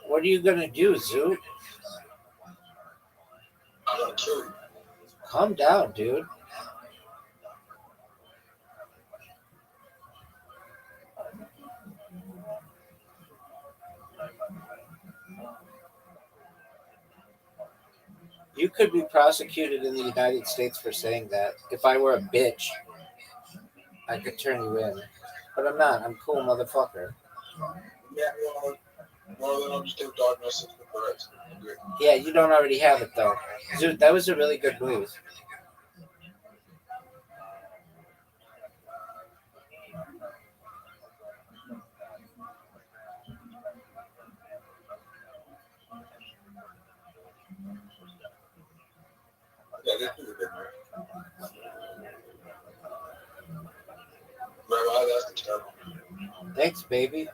What are you gonna do, Zoo? I'm gonna kill you. Calm down, dude. You could be prosecuted in the United States for saying that. If I were a bitch, I could turn you in. But I'm not. I'm a cool motherfucker. Yeah, well, then I'm just gonna diagnose it with correct. Agree. Yeah, you don't already have it though. Dude, that was a really good move. Yeah, this is a good move. Remember, that's terrible. Thanks, baby.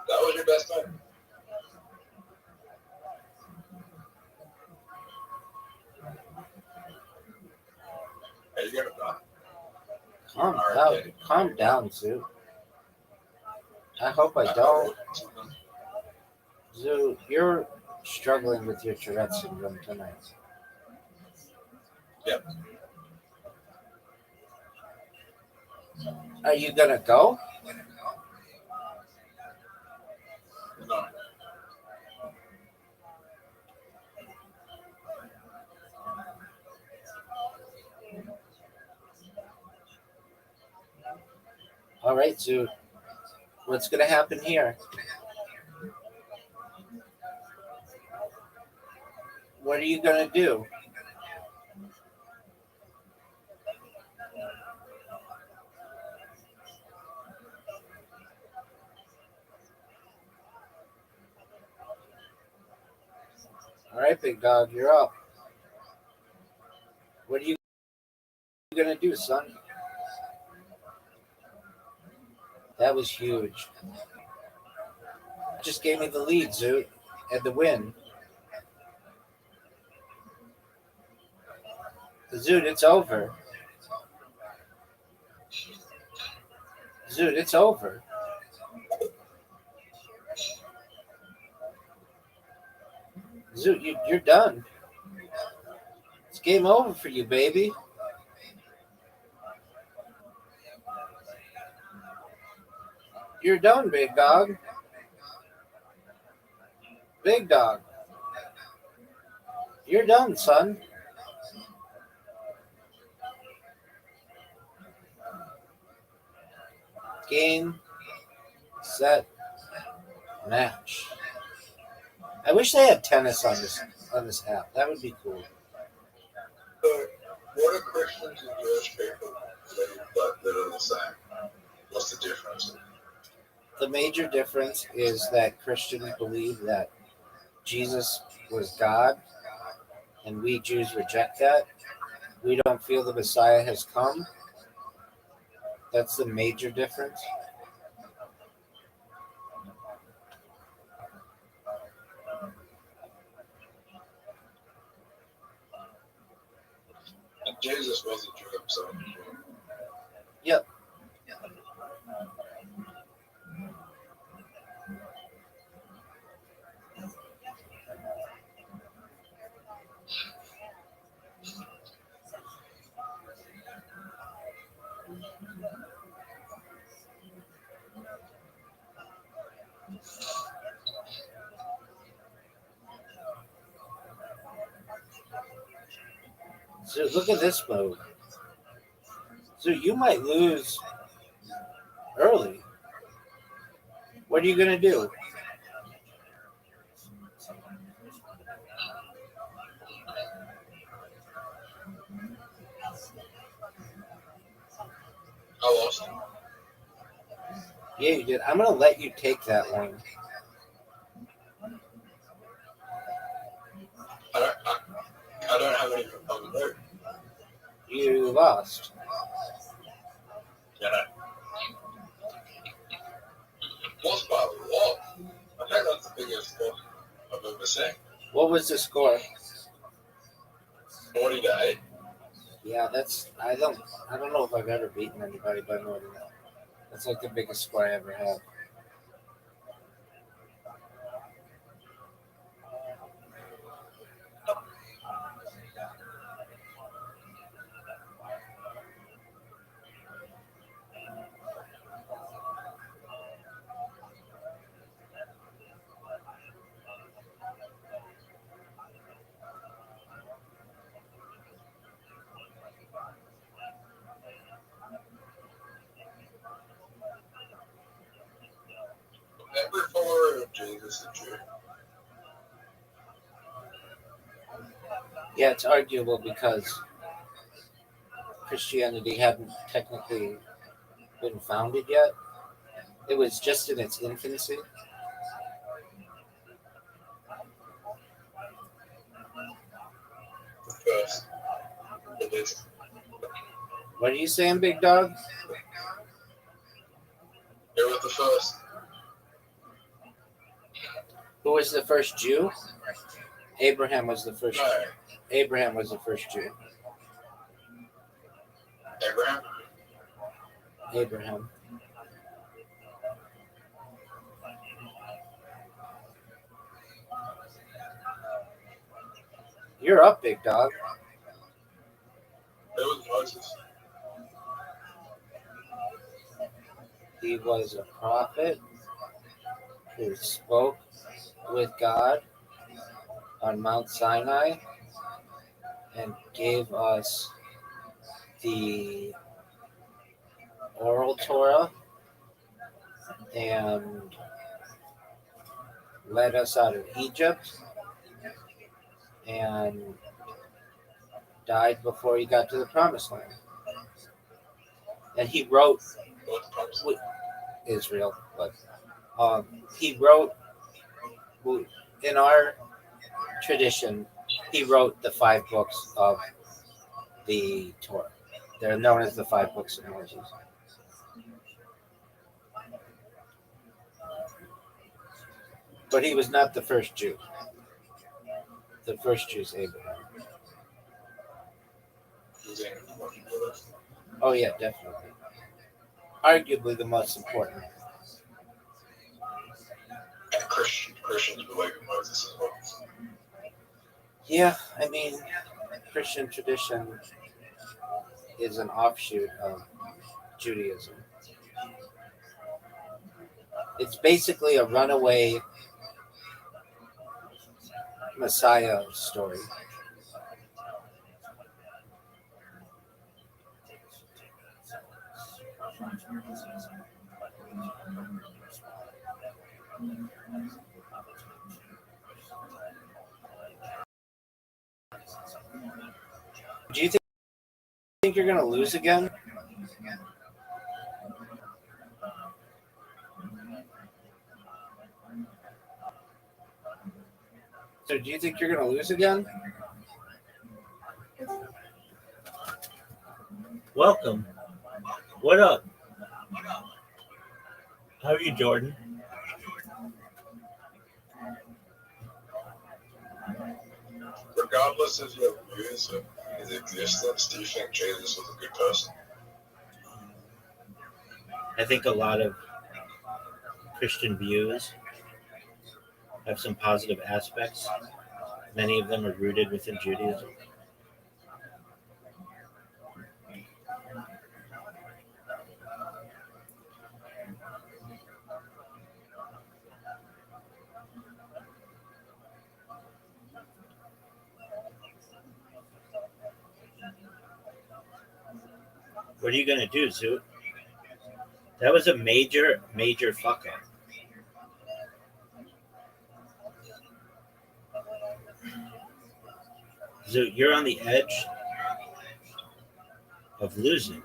That was your best move. Are you gonna die? Calm down. Calm down, Zoo. I hope I don't. Zoo, you're struggling with your Tourette syndrome tonight. Yep. Are you gonna go? No. All right, Zoo. What's gonna happen here? What are you gonna do? All right, big dog, you're up. What are you gonna do, son? That was huge. Just gave me the lead, Zoo, and the win. Zoot, it's over. Zoot, it's over. Zoot, you're done. It's game over for you, baby. You're done, big dog. Big dog. You're done, son. Game, set, match. I wish they had tennis on this app. That would be cool. So, what are Christians and Jewish people believe that are the same? What's the difference? The major difference is that Christians believe that Jesus was God, and we Jews reject that. We don't feel the Messiah has come. That's the major difference. Jesus was a Jew himself. Yep. So look at this move. So you might lose early. What are you gonna do? I lost. Yeah, you did. I'm gonna let you take that one. I don't have any on the boat. You lost. You know. Lost by a lot. I think that's the biggest one I've ever seen. What was the score? 40 to 8. Yeah, that's I don't know if I've ever beaten anybody by more than that. That's like the biggest score I ever had. Every follower of Jesus is a Jew. Yeah, it's arguable because Christianity hadn't technically been founded yet. It was just in its infancy. The first. At least. What are you saying, big dog? It was the first. Who was the first Jew? Abraham was the first. No. Abraham was the first Jew. Abraham? Abraham. You're up, big dog. It was Moses. He was a prophet who spoke with God on Mount Sinai and gave us the oral Torah and led us out of Egypt and died before he got to the promised land. And he wrote What promised? Israel, but he wrote in our tradition. He wrote the 5 books of the Torah. They're known as the 5 books of Moses. But he was not the first Jew. The first Jew is Abraham. He's in working with us. Oh yeah, definitely. Arguably the most important. And Christians believe in Moses as well. Yeah, I mean, Christian tradition is an offshoot of Judaism. It's basically a runaway Messiah story. Do you think you're going to lose again? So do you think you're going to lose again? Welcome. What up? How are you, Jordan? Regardless of your views of his existence, do you think Jesus was a good person? I think a lot of Christian views have some positive aspects. Many of them are rooted within Judaism. What are you gonna do, Zoot? That was a major, major fuck up. Zoot, you're on the edge of losing.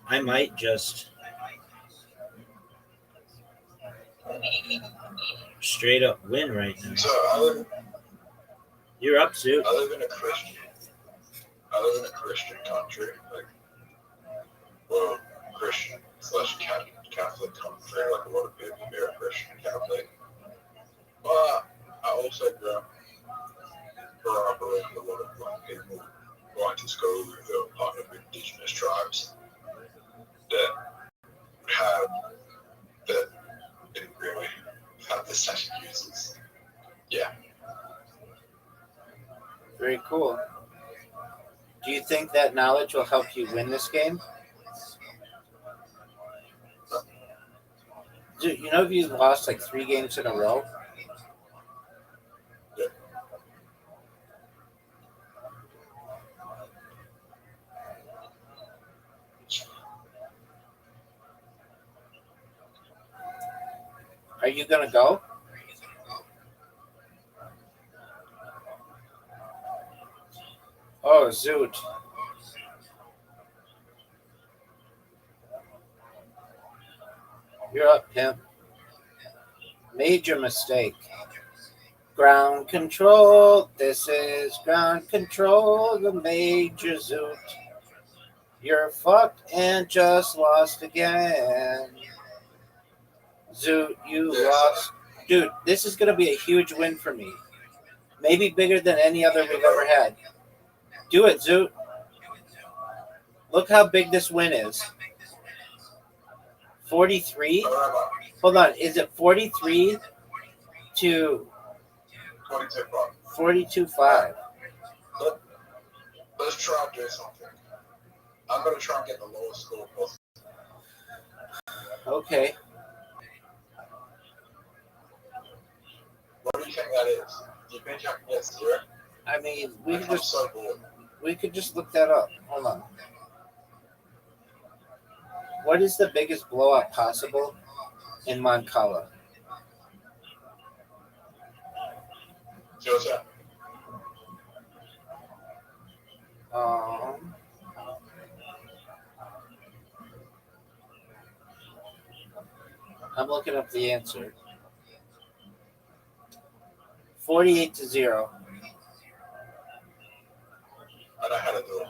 I might just straight up win right now. So You're up, Zoot. I live in a Christian country, like, well, Christian / Catholic country, like a lot of people here are Christian Catholic. But I also grew up around a lot of black people going to school who are part of indigenous tribes that didn't really have the same uses. Yeah. Very cool. Do you think that knowledge will help you win this game? Dude, you know if you've lost like 3 games in a row? Yeah. Are you gonna go? Oh, Zoot. You're up, pimp. Major mistake. Ground control. This is ground control. The major Zoot. You're fucked and just lost again. Zoot, you lost. Dude, this is going to be a huge win for me. Maybe bigger than any other we've ever had. Do it, Zoot. Look how big this win is. 43? Hold on. Is it 43 to 42.5? Let's try and do something. I'm going to try and get the lowest score possible. Okay. What do you think that is? Do you think I can get 0? I mean, I'm so bored. we could just look that up. Hold on. What is the biggest blowout possible in Moncala? See what's that? I'm looking up the answer. 48-0. I know how to do it.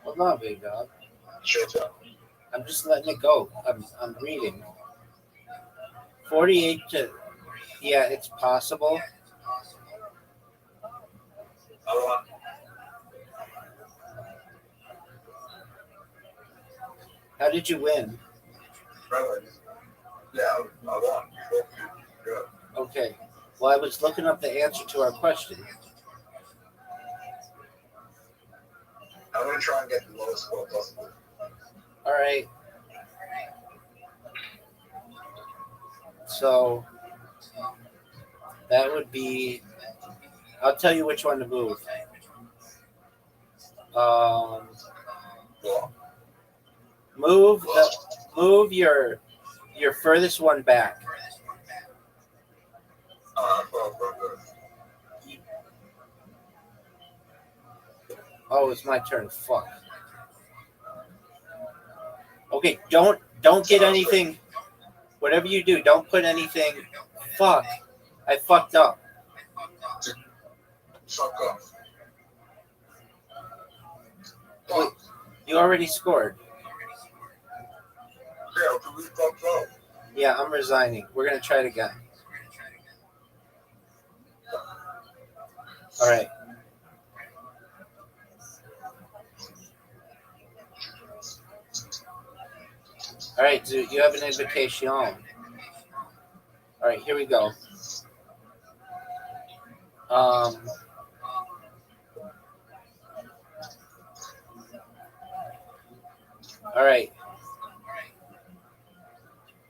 Hold on, big dog. Sure. I'm just letting it go. I'm reading. 48 to, yeah, it's possible. How did you win? Yeah, I won. Good. Okay. Well, I was looking up the answer to our question. I'm going to try and get the lowest score possible. All right. So that would be. I'll tell you which one to move. Move your furthest one back. Oh, it's my turn. Fuck. Okay, don't get anything. Whatever you do, don't put anything. Fuck. I fucked up. Fuck off. Wait, Fuck. you already scored. Yeah, do we fuck up? Yeah, I'm resigning. We're gonna try it again. All right. All right, dude. You have an invitation. All right, here we go. All right.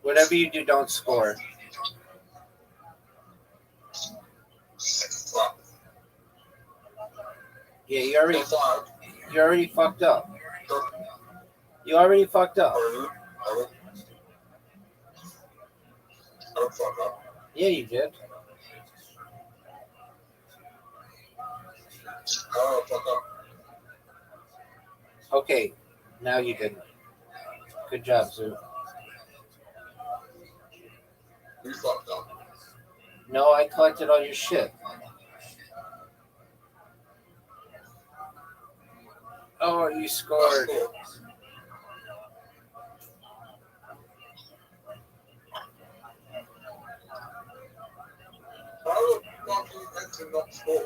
Whatever you do, don't score. Fuck. Yeah, Fuck. you already fucked up. Fuck. You already fucked up. I don't fuck up. Yeah, you did. I don't fuck up. Okay, now you didn't. Good job, Zoo. We fucked up. No, I collected all your shit. Oh, you scored. That's cool. How the fuck are you meant to not score?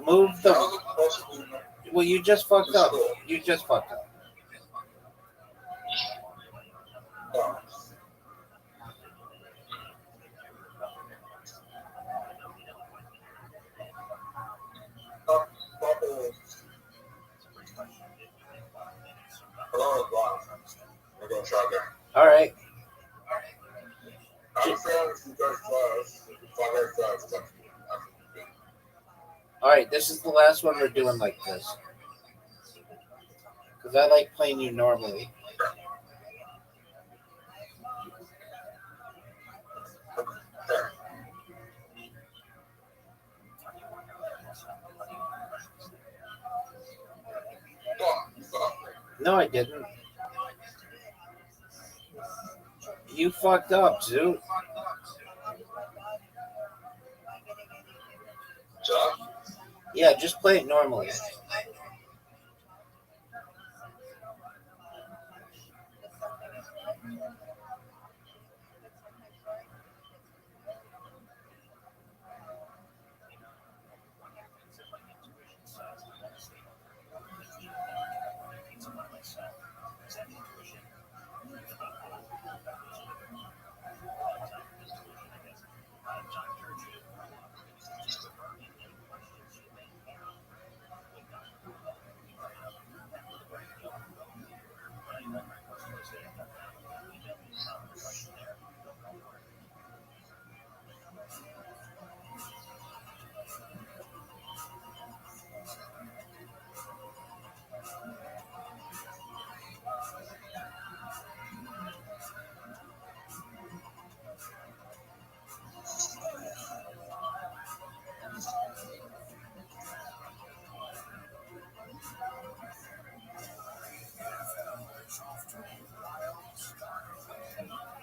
Move How the. is it possible not Well, you just fucked to up. score? You just fucked up. Oh. Fuck off. Hello, bye. We're gonna try again. All right. I'm fair if you go first. If I go first, then I can be. All right. This is the last one we're doing like this. Because I like playing you normally. Fair. Fuck. No, I didn't. You fucked up, Zoo. Jack? Yeah, just play it normally.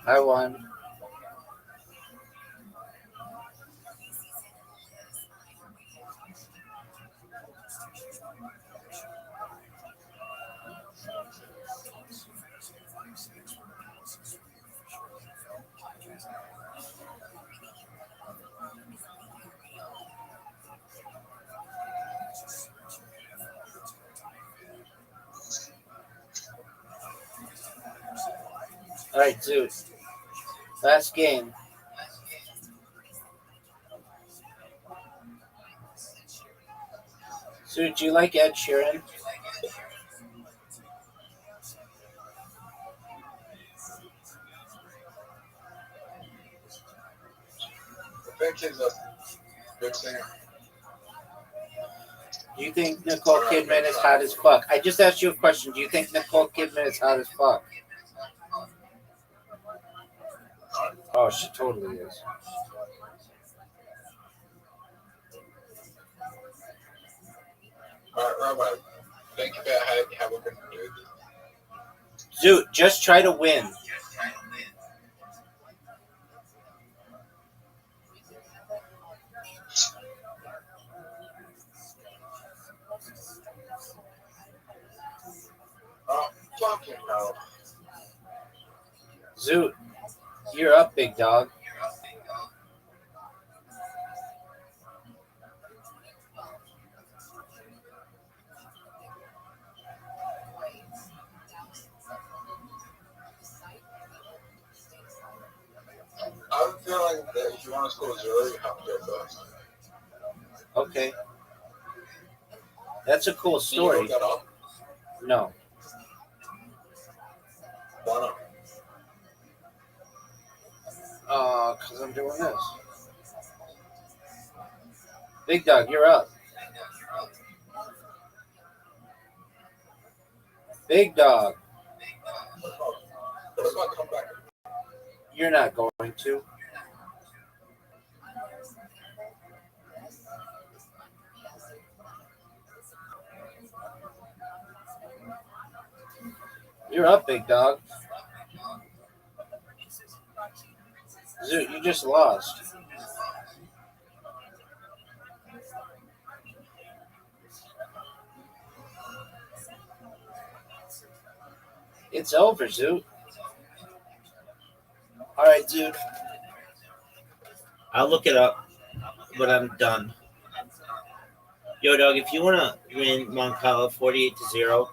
I won. All right, Zoo. Last game. Zoo, do you like Ed Sheeran? I think he's a good singer. Do you think Nicole Kidman is hot as fuck? I just asked you a question. Do you think Nicole Kidman is hot as fuck? Oh, she totally is. Alright, Rabbi, think about how we're going to do this. Zoot, just try to win. Oh, fucking hell. Zoot, you're up, big dog. I'm feeling that if you want to score zero, you have to go first. Okay. That's a cool Can you look story. that up? No. Why not? Because I'm doing this. Big dog, you're up. Big dog, What if I come back? you're not going to. You're up, big dog. Zoot, you just lost. It's over, Zoot. All right, Zoot. I'll look it up, but I'm done. Yo, dog, if you want to win Moncala 48-0,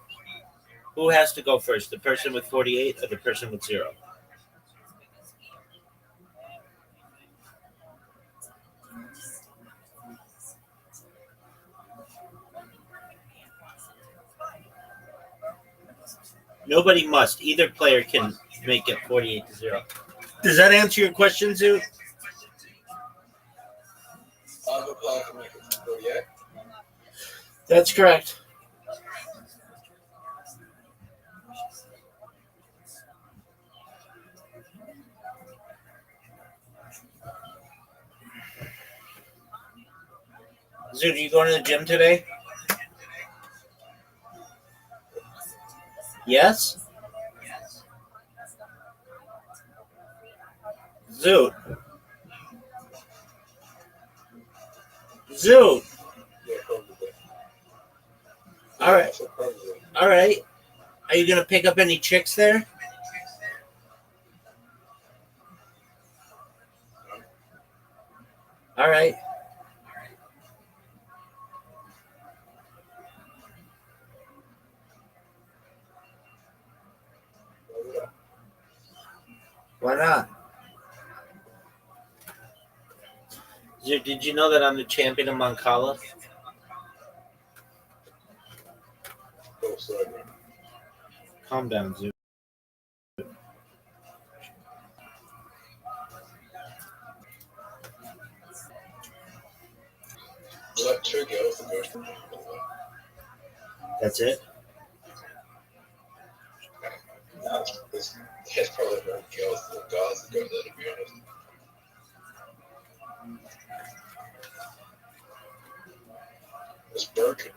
who has to go first? The person with 48 or the person with 0? Nobody must. Either player can make it 48-0. Does that answer your question, Zoo? I've applied for make it 48. That's correct. Zoo, do you going to the gym today? Yes? Zoo. Zoo. Yeah, probably. All right. I said probably. All right. Are you going to pick up any chicks there? All right. Why not? Zoo, did you know that I'm the champion of Moncala? Oh, sorry, bro. Calm down, Zoo. There's like 2 girls that go to the gym. That's it? There's probably more girls than guys that go there, to be honest. It's broken.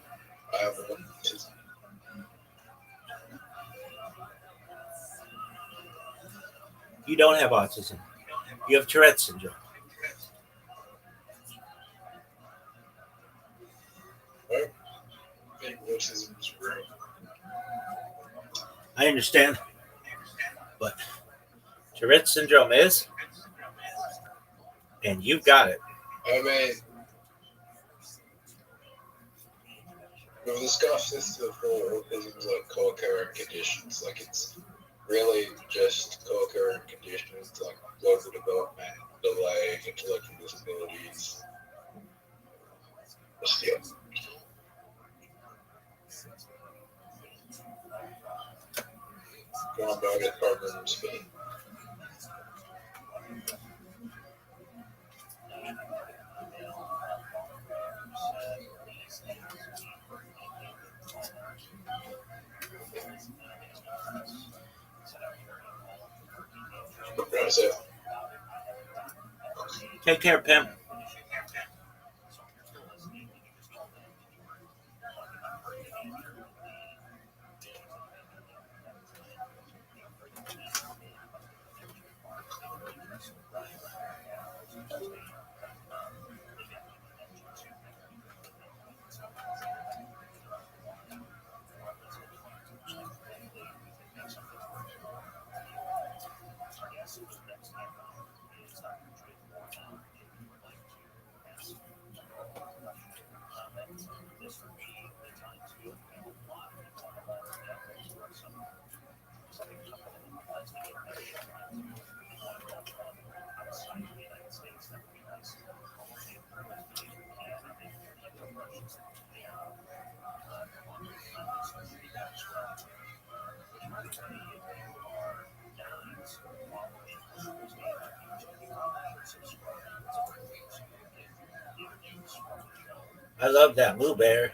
I have one. You don't have autism. You have Tourette's syndrome. I think autism is real. I understand. But Tourette's syndrome is, and you've got it. I mean, we've discussed this before. Autism's like co-occurring conditions. Like, it's really just co-occurring conditions like global development, delay, intellectual disabilities. Yeah. Going about it, program speed. That's it. Take care, pimp. I love that Moo Bear.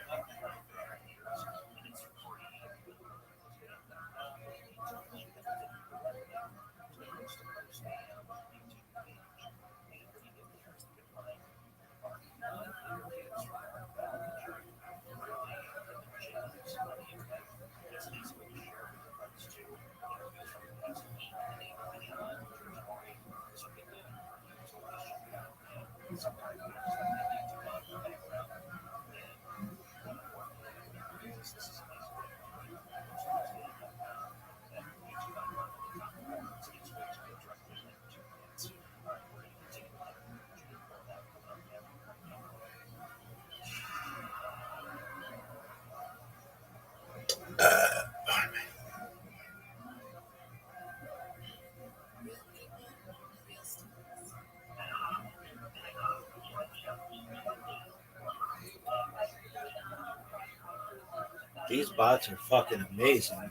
These bots are fucking amazing.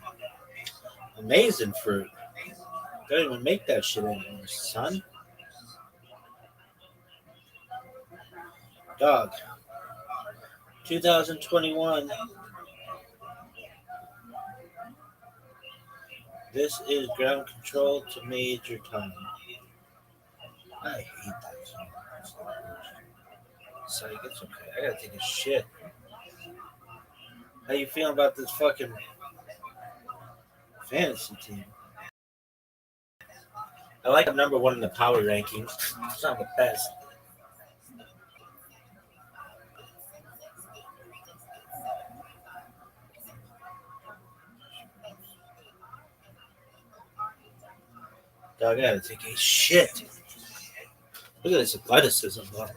Amazing fruit. Don't even make that shit anymore, son. Dog. 2021. This is ground control to Major Tom. I hate that song. Psych, it's okay. I gotta take a shit. How you feeling about this fucking fantasy team? I like I'm number one in the power rankings. It's not the best. Dog, I gotta take a shit. Look at this athleticism, though.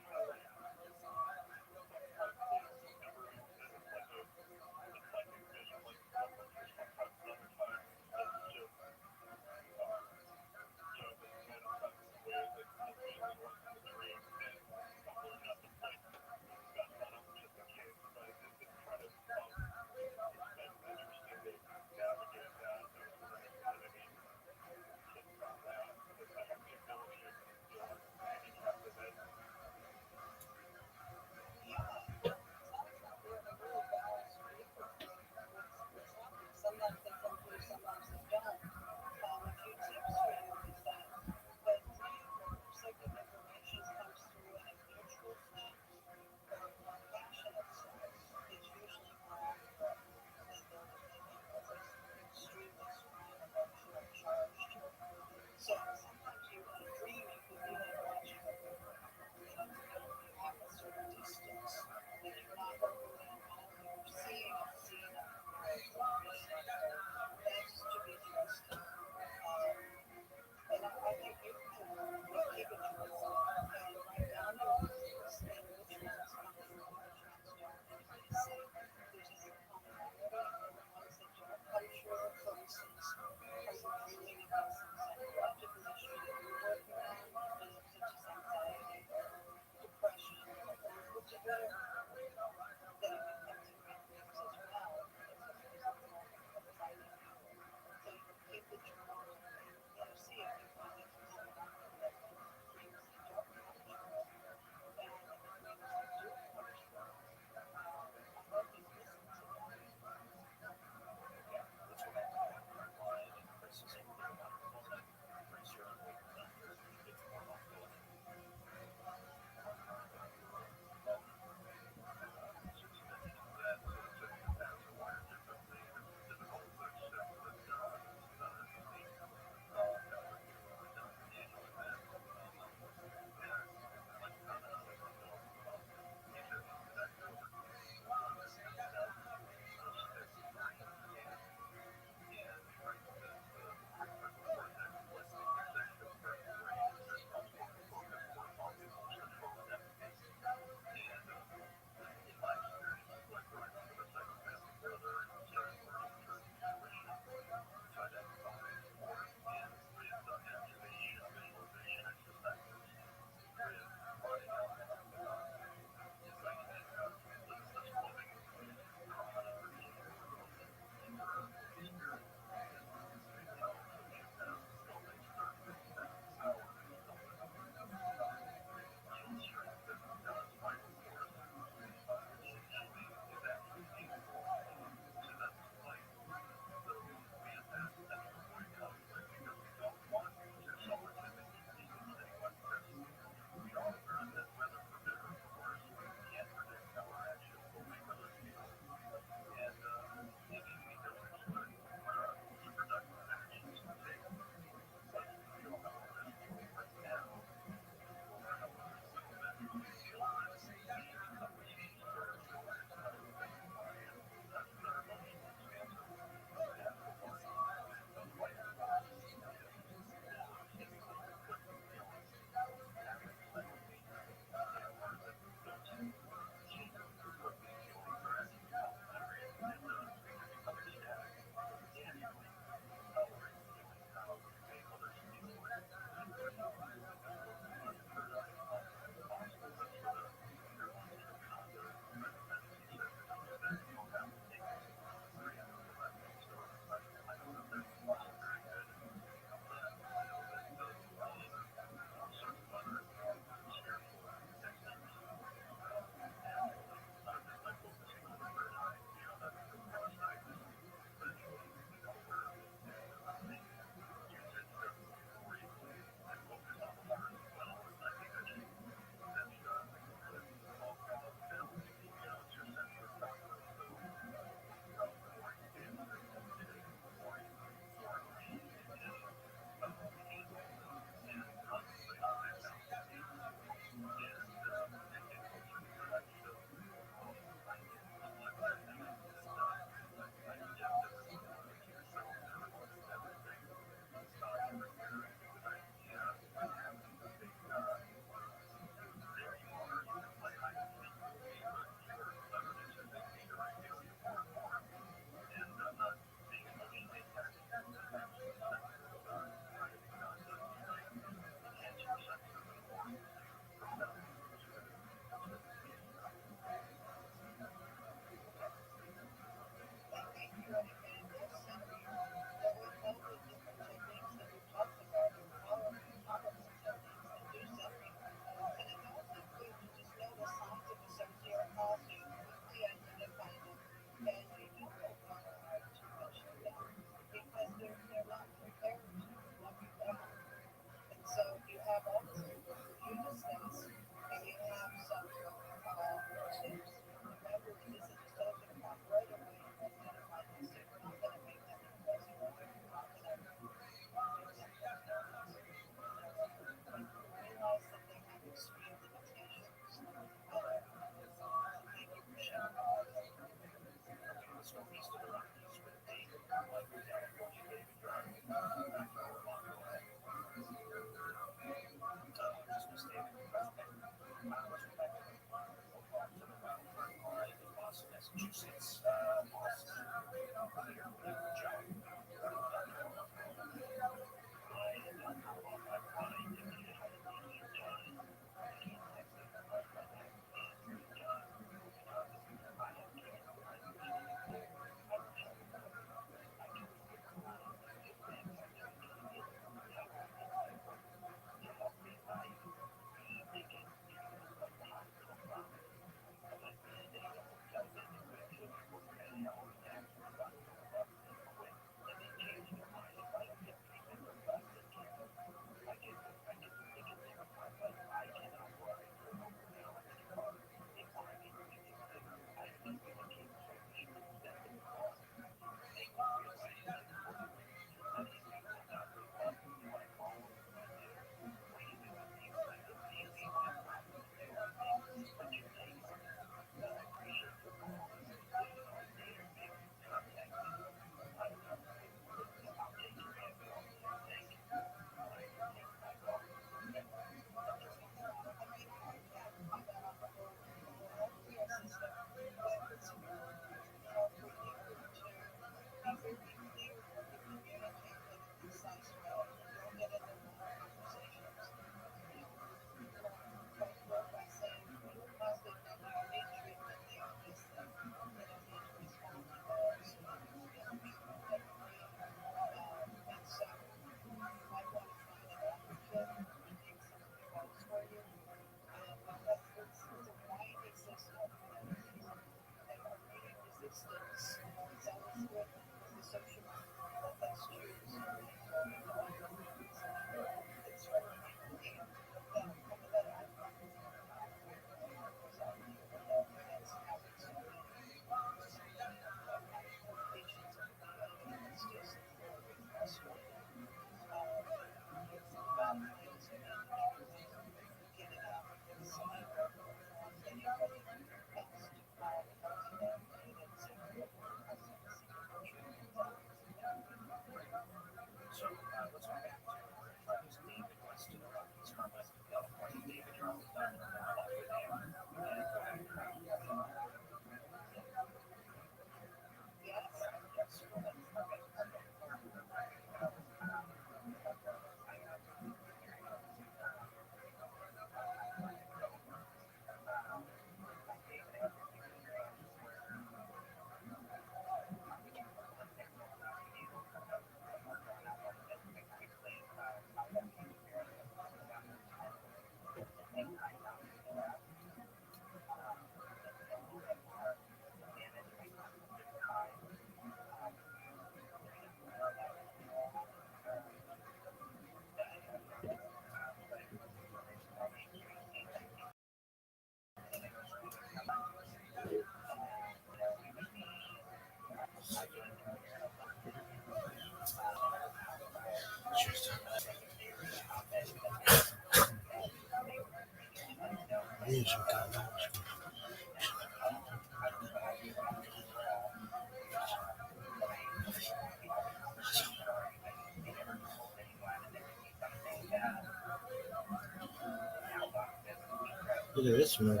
Look at this move.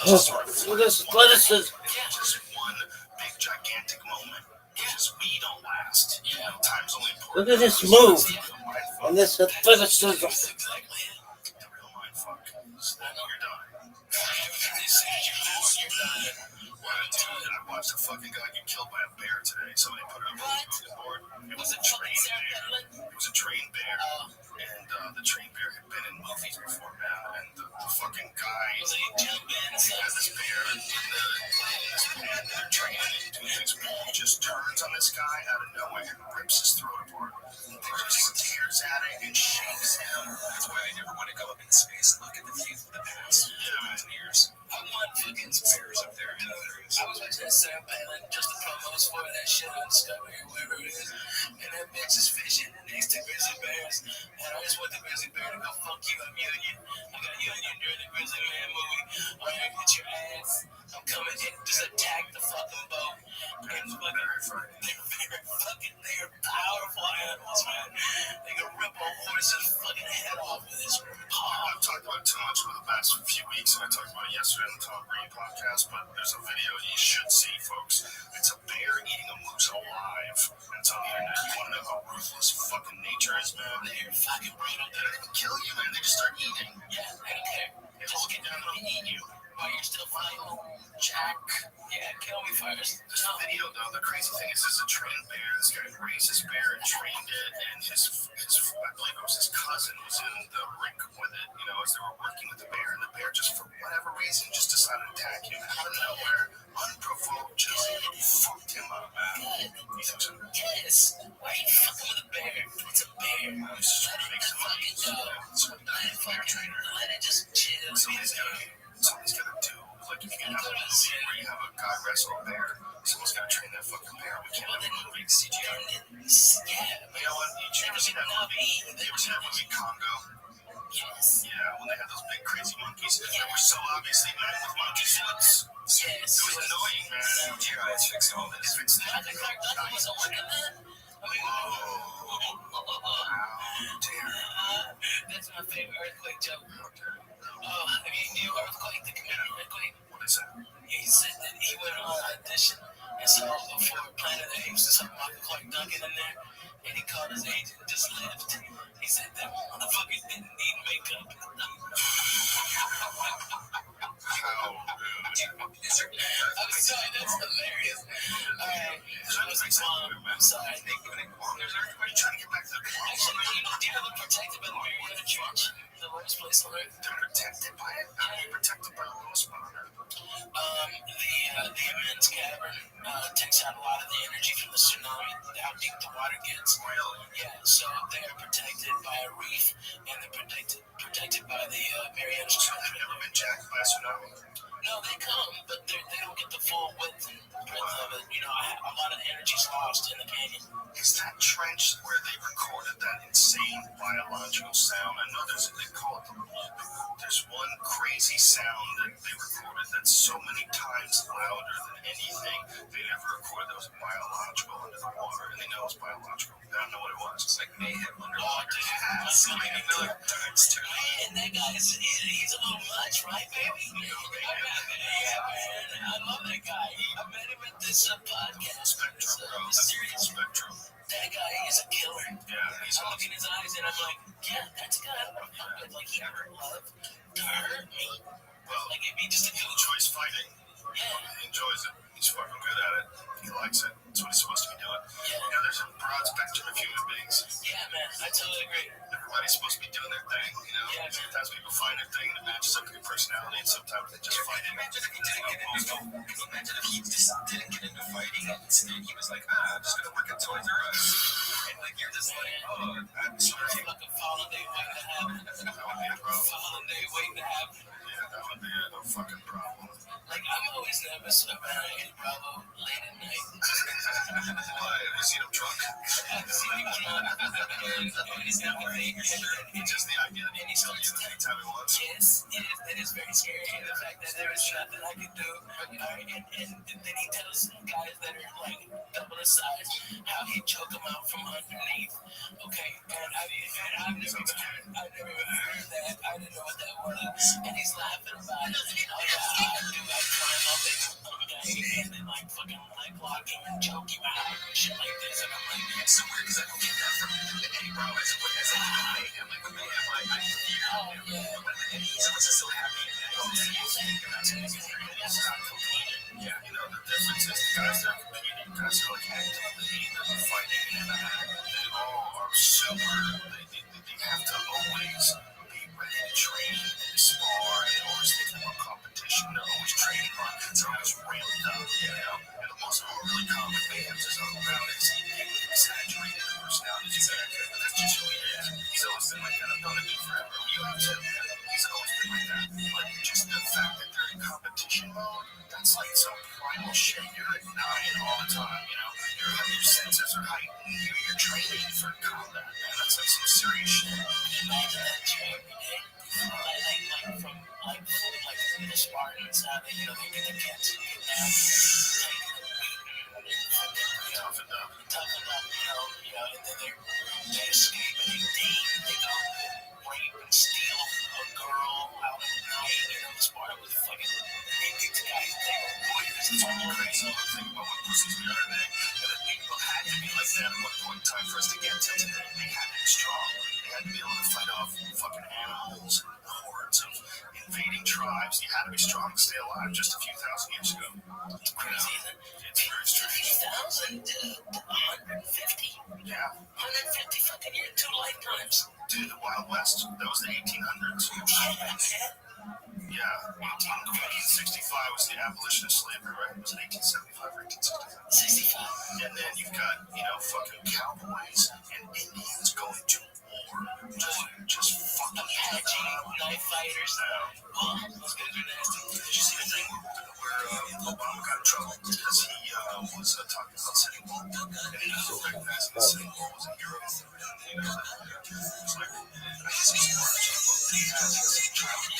Just Let us just just one big gigantic moment. Because we don't last. You know, time's only important. look at this move. Mindfuck. And this athleticism. Exactly. The real mindfuck. So then you're done. They say you're done. Dude, I watched a fucking guy get killed by a bear today. Somebody put it up on the bulletin board. It was a trained bear. It was a trained bear. And the trained bear had been in movies before, man. And the fucking guy Was he jumping? he had this bear in this pen, and they're training it, doing things. He just turns on this guy out of nowhere and rips his throat apart. The bear just stares at it and shakes him. That's why I never want to go up in space and look at the view of the past. Years. I want fucking bears up there. I was watching Sarah Palin, just the promos for that shit on Discovery or wherever it is. And that bitch is fishing next to grizzly bears. And I just want the grizzly bear to go, fuck you, I'm Union. I got Union during the Grizzly Man movie. I'm gonna get your ass. I'm coming in, just attack the fucking boat. And they're powerful animals, man. They can rip a horse's fucking head off with his paw. I've talked about it too much for the past few weeks, and I talked about it yesterday on the Tom Green podcast, but there's a video you should see, folks. It's a bear eating a moose alive. And it's on the internet. You want to know how ruthless fucking nature is, man? They're fucking brutal. They don't even kill you, man. They just start eating. Yeah, I don't care. They hold you down and eat you. While you're still fighting, Jack. Yeah, kill me first. This video, though, the crazy thing is, this is a trained bear. This guy raised his bear and trained it, and his I believe it was his cousin was in the rink with it, you know, as they were working with the bear, and the bear just, for whatever reason, just decided to attack him out of nowhere, unprovoked, just fucked him up, man. You think so? Yes. Why are you fucking with a bear? It's a bear. It's just Let it makes him fucking go. That's what the bear trainer. Let it just chill. Somebody's gotta do. Like, if you can have a movie where you have a guy wrestle a bear, someone's gotta train that fucking bear. We can't have a movie CGI. Yeah. You know what? You ever seen that movie? You ever seen that movie Congo? Yes. Yeah, when they had those big crazy monkeys that were so obviously men with monkey suits. Yes. It was annoying, man. CGI is fixing all this. If it's not Michael Clark Duncan wasn't working then. I mean, that's my favorite earthquake joke. Oh, have you knew Earthquake, the comedian Earthquake? What is that? He said that he went on an audition and saw before Planet of the Apes, there's something Michael Clark Duncan in there, and he called his agent and just left. He said that motherfucker didn't need makeup. How I'm sorry, that's hilarious. Alright, that was a bomb. I'm sorry. There's everybody trying to get back to the club. Actually, do you know they're protected by the Mariana Trench? The lowest place on Earth? They're protected by it? How are you protected by the lowest spot on Earth? The immense cavern takes out a lot of the energy from the tsunami, how deep the water gets. Really? Yeah, so they are protected by a reef, and they're protected by the Mariana So Trench. they've never been jacked by a tsunami? No, they come, but they don't get the full width and breadth of it. You know, a lot of energy's lost in the canyon. Is that trench where they recorded that insane biological sound? I know they call it the loop. There's one crazy sound that they recorded that's so many times louder than anything they ever recorded that was biological under the water, and they know it's biological. They don't know what it was. It's like mayhem underwater. Oh, dude, It's man, that guy he's a little much, right, baby? Yeah, man, I love that guy. I met him at this podcast. Mysterious. Spectrum. That guy is a killer. Yeah, he's I look in his eyes and I'm like, yeah, that's a guy I want to fuck with. Like, he never loved to hurt me. well, Like, it'd be just a he good enjoys fighting. Yeah. He enjoys it. He's fucking good at it. He likes it. That's what he's supposed to be doing. Yeah. You know, there's a broad spectrum of human beings. Yeah, man, I totally agree. Everybody's supposed to be doing their thing, you know? Yeah, man. Sometimes people find their thing that matches up to their personality, and sometimes they just find it. Imagine if he just didn't get into fighting and instead he was like, I'm just gonna work at Toys R Us. And like you're just like, oh, I'm sorry. Like a fallen day waiting to happen. That would be a problem. Fallen day waiting to happen. Yeah, that would be a fucking problem. Like like, I'm always nervous around Eddie Bravo late at night. Why? Was he drunk? I've seen him drunk, and he's not wearing a shirt. Just the idea that And he starts anytime he wants. yes, it is very scary. And the fact that there is nothing I can do. And then he tells guys that are like double his size how he choke them out from underneath. Okay, and I've never even heard that. I didn't know what that was. And he's laughing about it. Oh yeah, I do. I climb up it. Okay, and then like fucking leg locking and choke you out and shit like this. And I'm like, It's so weird because I don't get that from Eddie Bravo. As a guy, I'm like, okay, I fear. oh yeah. And he's always so happy. Yeah, you know, the difference is the guys that are competing, guys who are like actively fighting and they all are super. They have to always be ready to train and spar and always thinking about competition. They're always training hard. They're always ramped up, you know. And the most really common bands is around is exaggerated personalities. That's just who he is. He's always been like that. I've known him forever. You have too. He's always been like that. But just the fact that they're in competition mode, that's like some primal shit. You're at 9 all the time, you know. Your senses are heightened. You're training for combat, man. That's like some serious shit. Imagine that chair every day. Like the Spartans, how they, they get the cats and get down, Toughened up. And then they escape and they go rape and steal a girl out at night. The Spartan was fucking, these guys, they were warriors. It's all crazy to think about what pussies we are today. And that people had to be like that at one point in time for us to get to today. They had to be strong. They had to be able to fight off fucking animals and hordes of invading tribes. You had to be strong to stay alive just a few thousand years ago. It's crazy, isn't it? It's very strange. 3,000 to 150. Yeah. 150 fucking years, 2 lifetimes. Dude, the Wild West, that was the 1800s. Yeah, 1865 was the abolition of slavery, right? Was it 1875 or 1865? 65. And then you've got, fucking cowboys and Indians going to war. Just fucking Apache knife fighters. Oh, those guys are nasty. Did you see the thing where Obama got in trouble because he was talking about setting wall? And he was recognizing that setting wall was in Europe. It's like, I guess he's smart. He has some child.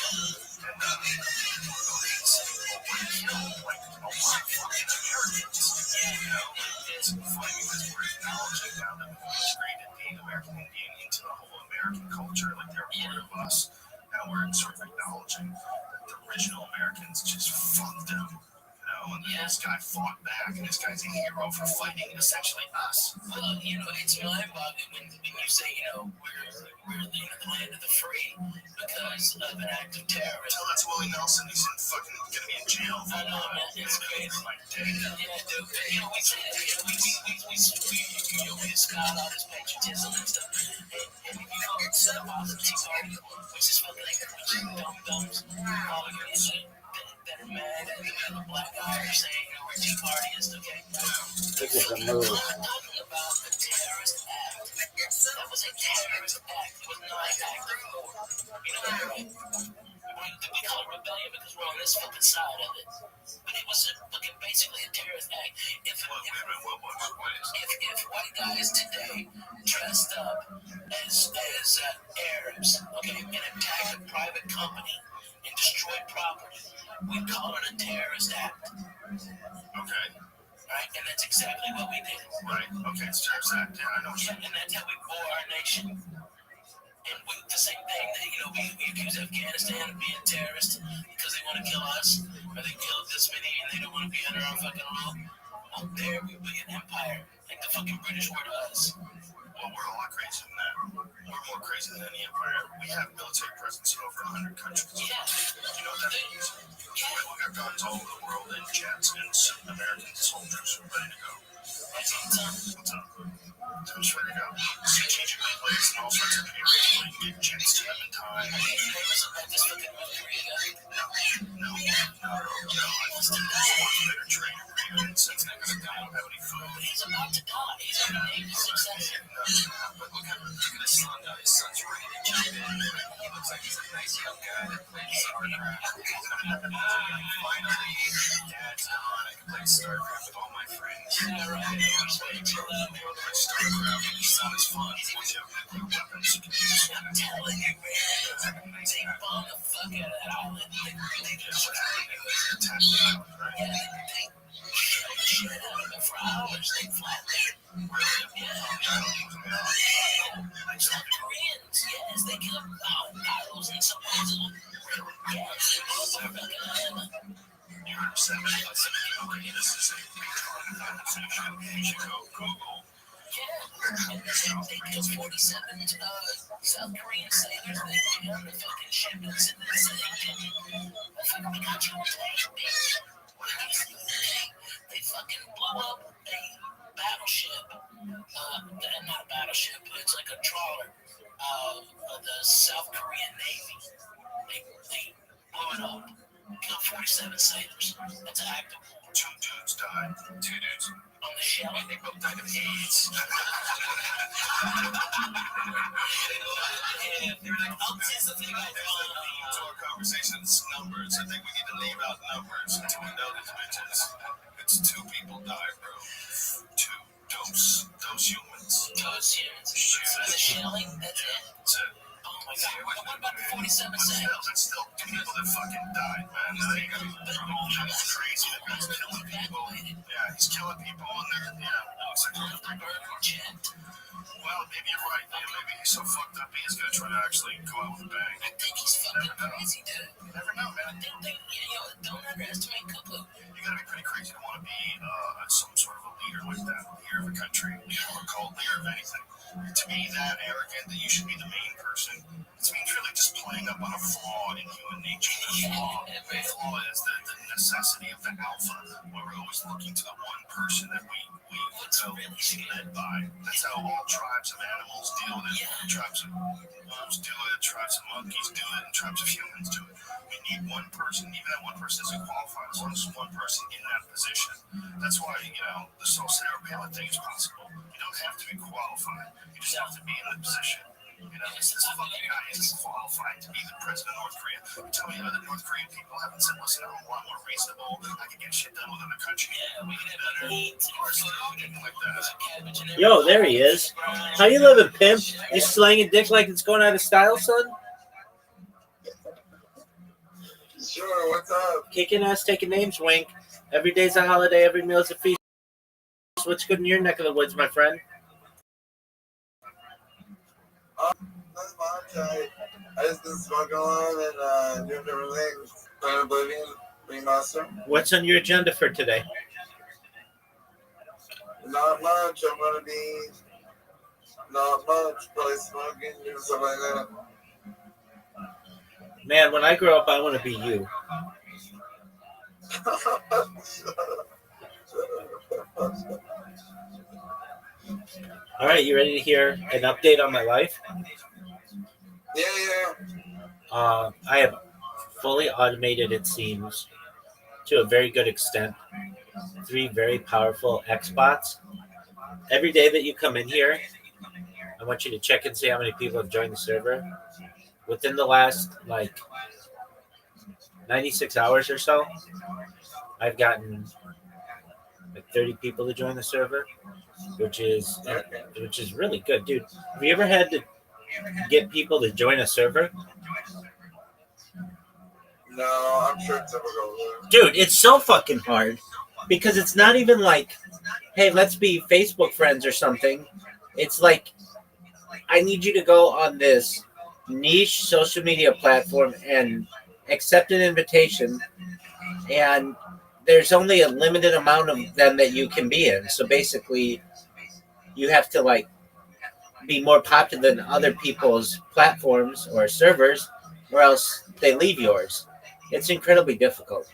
And he's like a lot of fucking Americans. It's funny because we're acknowledging now that we've integrated being American Indian into the whole American culture, like they're part of us. Now we're sort of acknowledging that the original Americans just fucked them. And this guy fought back, and this guy's a hero for fighting essentially us. Well, it's mind-boggling when you say, we're the land of the free because of an act of terrorism. Tell that to Willie Nelson. He's fucking gonna be in jail. I know, man. It's crazy. Yeah, dude. We discard all this patriotism and stuff. And if you go to the Washington Party, which is fucking like a bunch of dum-dums, all the kids that are mad at the black guy are saying, we're Tea Partyist, okay? It's just a move. I'm not talking about the terrorist act. That was a terrorist act. It was not an act of war. You know that, right? We call it rebellion because we're on this fucking side of it. But it was basically a terrorist act. If white guys today dressed up as Arabs, okay, and attacked a private company and destroyed property, we call it a terrorist act. Okay. Right? And that's exactly what we did. Right. Okay, it's terrorist act. Yeah, I know. And that's how we bore our nation. And the same thing, we accuse Afghanistan of being terrorists because they want to kill us, or they killed this many and they don't want to be under our fucking law. Out there, we be an empire, like the fucking British were to us. Well, we're a lot crazier than that. We're more crazy than any empire. We have military presence in over 100 countries. Yeah. You know what that means? We got guns all over the world and jets and American soldiers ready to go. What's up? Who's ready to go? Strategically placed in all sorts of areas where you can get jets to them in time. No. It's better trained and proven since they don't have any food. He's about to die. He's already successful. But look at his son. His son's ready to jump in. looks like he's a nice young guy that plays StarCraft. Finally, Dad's gone. I can play StarCraft with all my friends. Yeah, right. StarCraft, it sounds fun. Once you have nuclear weapons, you can use them. I'm telling you, man. They bomb the fuck out of that island. They just attack the island, right? Yeah, they shell the shit out of it for hours. They flatten it. South Koreans, yes, they kill idols and suppose yes, You heard 7 okay, this is a big conversation. You should go Google. and they killed 47 South Korean sailors. They jammed the fucking shipments in this thing. We got you on tape, bitch. They fucking blew up a battleship. Not a battleship, it's like a trawler of the South Korean Navy. They blew it up. Killed 47 sailors. That's an act of war. 2 dudes died. 2 dudes On the shell, they both died of AIDS. Here's the thing to our conversations, numbers. I think we need to leave out numbers until we know these bitches. It's 2 people died, bro. 2. Those humans. Those humans. The shelling, that's it. That's it. Oh my god, what about the 47 But still, sailors? that's still 2 people that fucking died, man. That's crazy that he's killing people. Yeah, he's killing people and they're, it looks like The burger checked. well, maybe you're right. Maybe he's so fucked up he is going to try to actually go out with a bang. I think he's fucking crazy, dude. You never know, man. Don't underestimate Cuckoo. You gotta be pretty crazy to want to be some sort of a leader like that, leader of a country, or called leader of anything. To be that arrogant that you should be the main person, it's means really just playing up on a flaw in human nature. The flaw is the necessity of the alpha, where we're always looking to the one person that we led by. That's how all tribes of animals deal with it. Tribes of wolves do it, tribes of monkeys do it, and tribes of humans do it. We need one person, even that one person isn't qualified, as long as there's one person in that position. That's why, the soul cerebral thing is possible. You don't have to be qualified, you just have to be in the position. This fucking guy isn't qualified to be the president of North Korea. You tell me other North Korean people haven't said, listen, I'm a lot more reasonable, I can get shit done with other country. Yeah, we can get better. Like that. Yo, there he is. How you living, pimp? You slanging dick like it's going out of style, son? Sure, what's up? Kicking ass, taking names, wink. Every day's a holiday, every meal's a feast. What's good in your neck of the woods, my friend? That's my I just been smoking on and doing different things. Playing Oblivion, remaster. What's on your agenda for today? Not much. I'm gonna be not much. Probably smoking, doing stuff like that. Man, when I grow up, I want to be you. All right, you ready to hear an update on my life? Yeah. I have fully automated, it seems, to a very good extent, 3 very powerful Xbots. Every day that you come in here, I want you to check and see how many people have joined the server. Within the last, 96 hours or so, I've gotten 30 people to join the server, which is really good, dude. Have you ever had to get people to join a server? No, I'm sure it's difficult. Dude, it's so fucking hard because it's not even like, hey, let's be Facebook friends or something. It's like, I need you to go on this niche social media platform and accept an invitation, and there's only a limited amount of them that you can be in. So basically, you have to be more popular than other people's platforms or servers, or else they leave yours. It's incredibly difficult.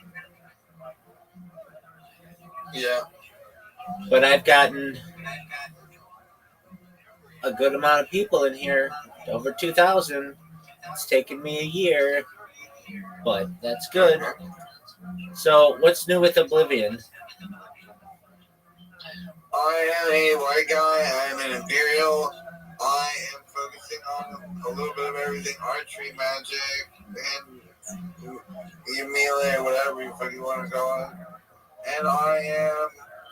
Yeah. But I've gotten a good amount of people in here, over 2,000. It's taken me a year, but that's good. So what's new with Oblivion? I am a white guy. I am an Imperial. I am focusing on a little bit of everything: archery, magic, and your melee, whatever you fucking want to go on. And I am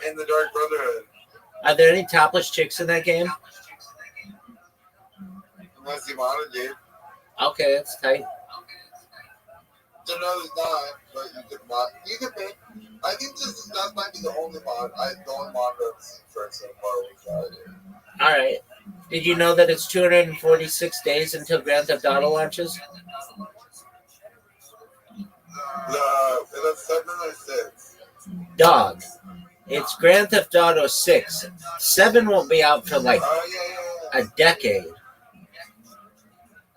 in the Dark Brotherhood. Are there any topless chicks in that game? Unless you want to, dude. Okay, that's tight. So no, there's not, but you could mod. You could pick. I think that might be the only mod. The only mod I've seen for it so far was that. All right. Did you know that it's 246 days until Grand Theft Auto launches? That's 7 or 6. Dog. It's Grand Theft Auto 6. 7 won't be out for like Yeah. a decade.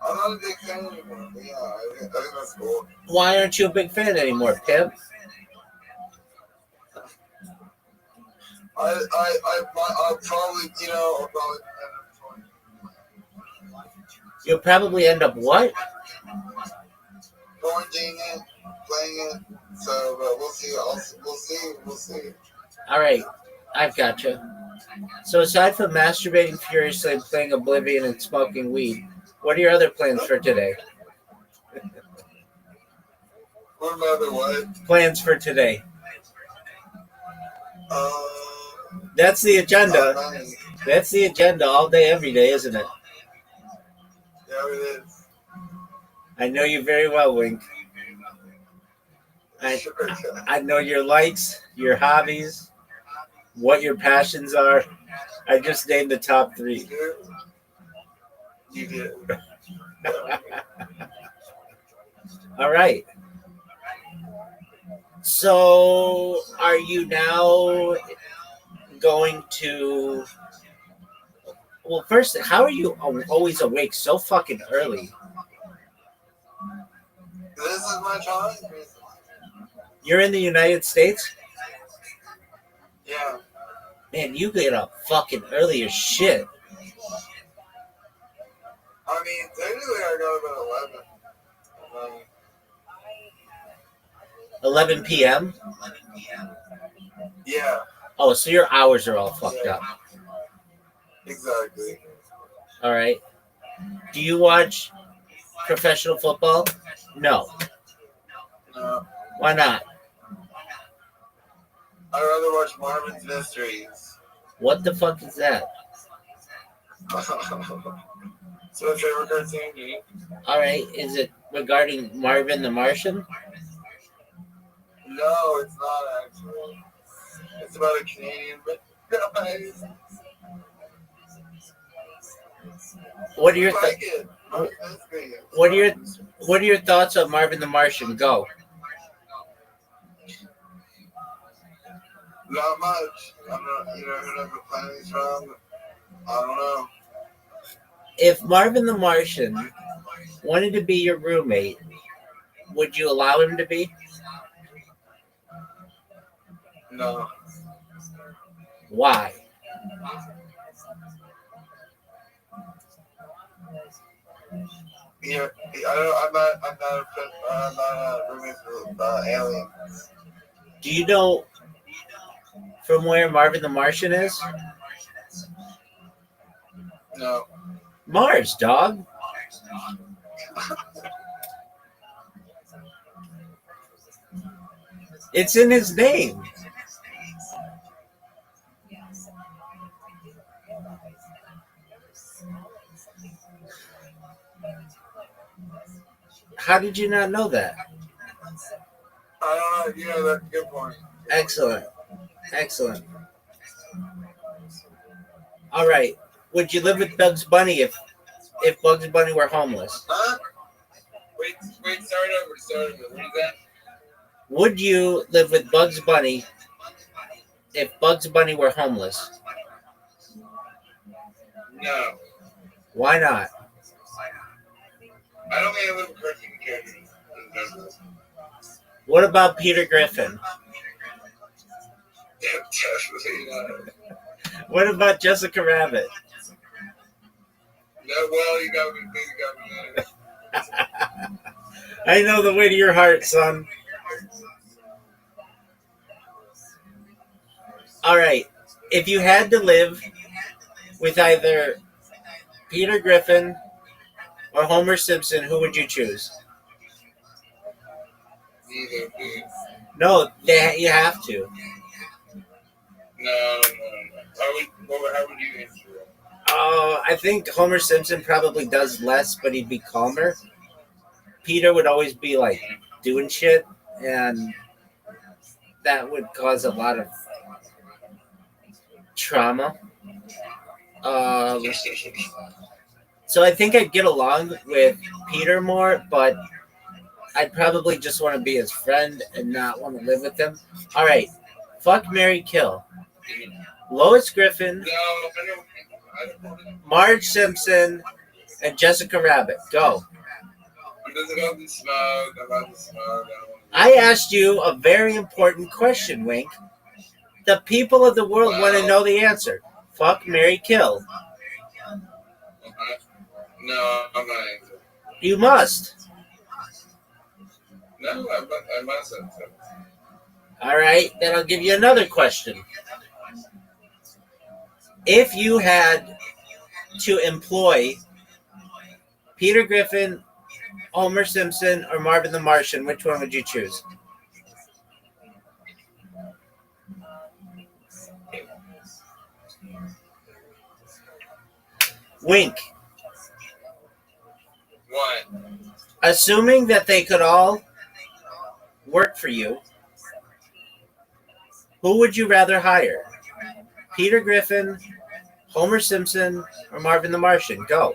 I'm not a big fan anymore. But yeah, I think that's cool. Why aren't you a big fan anymore, Pimp? I'll probably, You'll probably end up what? quarantining it, playing it. So, but we'll see. We'll see. All right, I've got you. So aside from masturbating furiously, playing Oblivion, and smoking weed, what are your other plans for today? What about what? Plans for today. Uh, That's the agenda. That's the agenda all day, every day, isn't it? Yeah, it is. I know you very well, Wink. I know your likes, your hobbies, what your passions are. I just named the top 3. You did. All right. So, are you now going to... Well, first, how are you always awake so fucking early? This is my time. You're in the United States? Yeah. Man, you get up fucking early as shit. I mean, technically I got about 11. 11 p.m.? Yeah, Oh, so your hours are all fucked up. exactly. All right. Do you watch professional football? No. No. Why not? I'd rather watch Marvin's Mysteries. What the fuck is that? It's my favorite cartoon, dude. All right. Is it regarding Marvin the Martian? No, it's not actually. It's about a Canadian guy. What are your like it. What are your thoughts on Marvin the Martian? Go. Not much. I'm not. Who knows what planet he's from? I don't know. If Marvin the Martian wanted to be your roommate, would you allow him to be? No. Why? Yeah, I'm not a roommate with aliens. Do you know from where Marvin the Martian is? No. Mars, dog. It's in his name. How did you not know that? I don't know. Yeah, that's a good point. Excellent. Excellent. All right. Would you live with Bugs Bunny if Bugs Bunny were homeless? Huh? Wait, start over. What is that? Would you live with Bugs Bunny if Bugs Bunny were homeless? No. Why not? I don't think I live with cartoon characters. What about Peter Griffin? Definitely not. What about Jessica Rabbit? No, well, you got me there. I know the way to your heart, son. All right. If you had to live with either Peter Griffin or Homer Simpson, who would you choose? Neither, dude. No, you have to. No. How would you answer it? I think Homer Simpson probably does less, but he'd be calmer. Peter would always be like doing shit, and that would cause a lot of trauma. So I think I'd get along with Peter more, but I'd probably just want to be his friend and not want to live with him. All right, fuck, marry, kill. Lois Griffin, No, I don't. Marge Simpson, and Jessica Rabbit. Go. Because about the smog. I asked you a very important question, Wink. The people of the world want to know the answer. Fuck, marry, kill. No, I'm not answering. You must. No, I mustn't. All right, then I'll give you another question. If you had to employ Peter Griffin, Homer Simpson, or Marvin the Martian, which one would you choose? Wink. What? Assuming that they could all work for you, who would you rather hire? Peter Griffin, Homer Simpson, or Marvin the Martian? Go.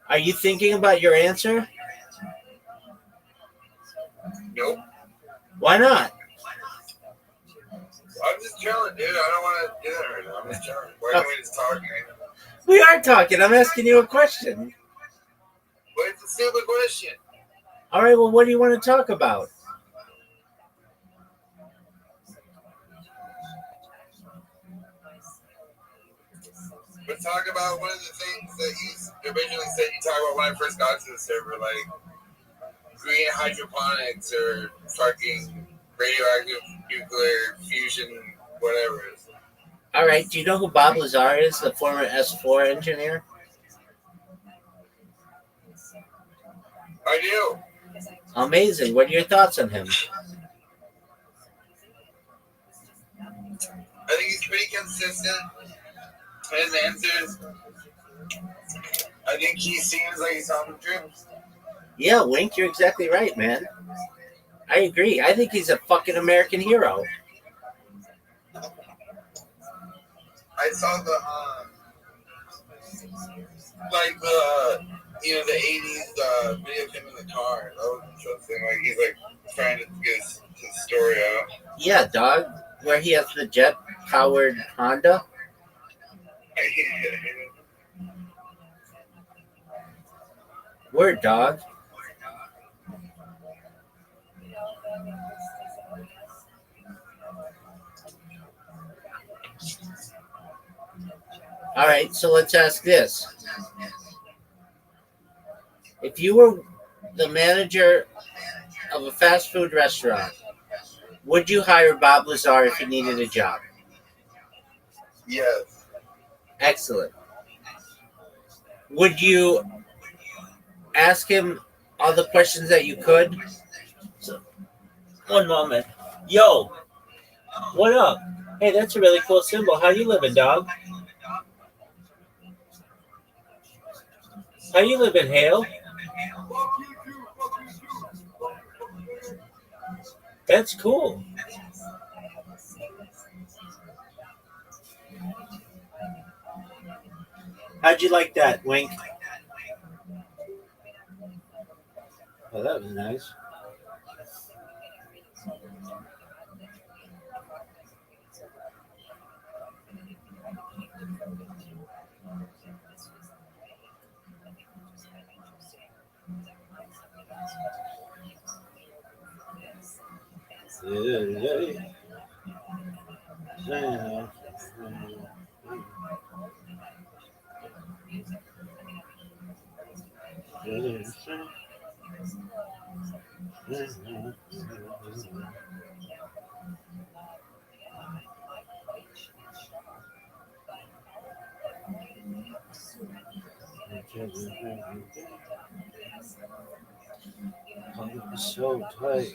Are you thinking about your answer? Nope. Why not? I'm just chilling, dude. I don't want to do that right now. I'm just chilling. Why can't we just talk? We are talking. I'm asking you a question. But it's a stupid question. All right, well, what do you want to talk about? Let's talk about one of the things that you originally said you talked about when I first got to the server, like green hydroponics or fucking radioactive nuclear fusion, whatever. All right, do you know who Bob Lazar is, the former S4 engineer? I do. Amazing. What are your thoughts on him? I think he's pretty consistent in his answers. I think he seems like he's telling the truth. Yeah, Wink, you're exactly right, man. I agree. I think he's a fucking American hero. I saw the like the the 80s video of him in the car. That was interesting. Like he's like trying to get his story out. Yeah, dog. Where he has the jet-powered Honda. Word, dog. All right, so let's ask this. If you were the manager of a fast food restaurant, would you hire Bob Lazar if you needed a job? Yes. Excellent. Would you ask him all the questions that you could? So, one moment. Yo, what up? Hey, that's a really cool symbol. How you living, dog? How you living, Hale? That's cool. How'd you like that, Wink? Oh, that was nice. So tight.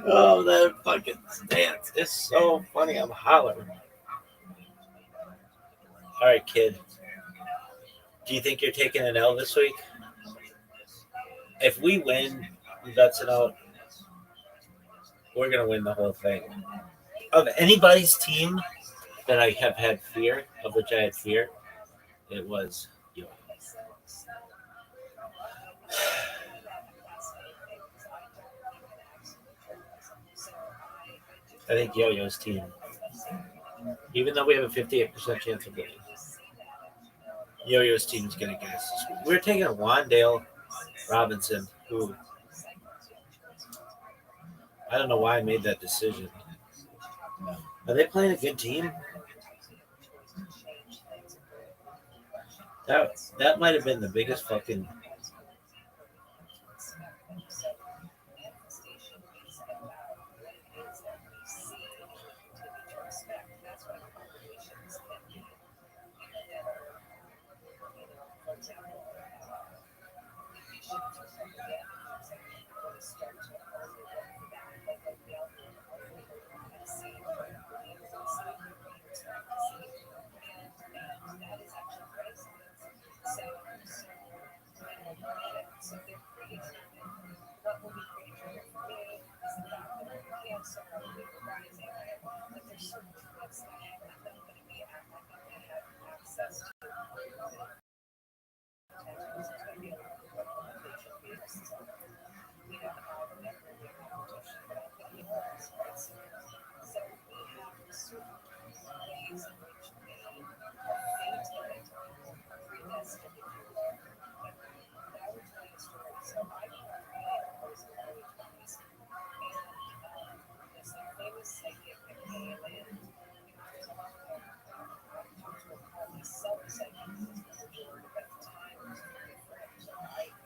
Oh, that fucking stance is so funny. I'm hollering. All right, kid. Do you think you're taking an L this week? If we win, that's it out. We're gonna win the whole thing. Of anybody's team that I have had fear, of which I had fear, it was you. I think Yo-Yo's team, even though we have a 58% chance of winning, Yo-Yo's team is going to get us. We're taking a Wandale Robinson, who I don't know why I made that decision. Are they playing a good team? That might have been the biggest fucking.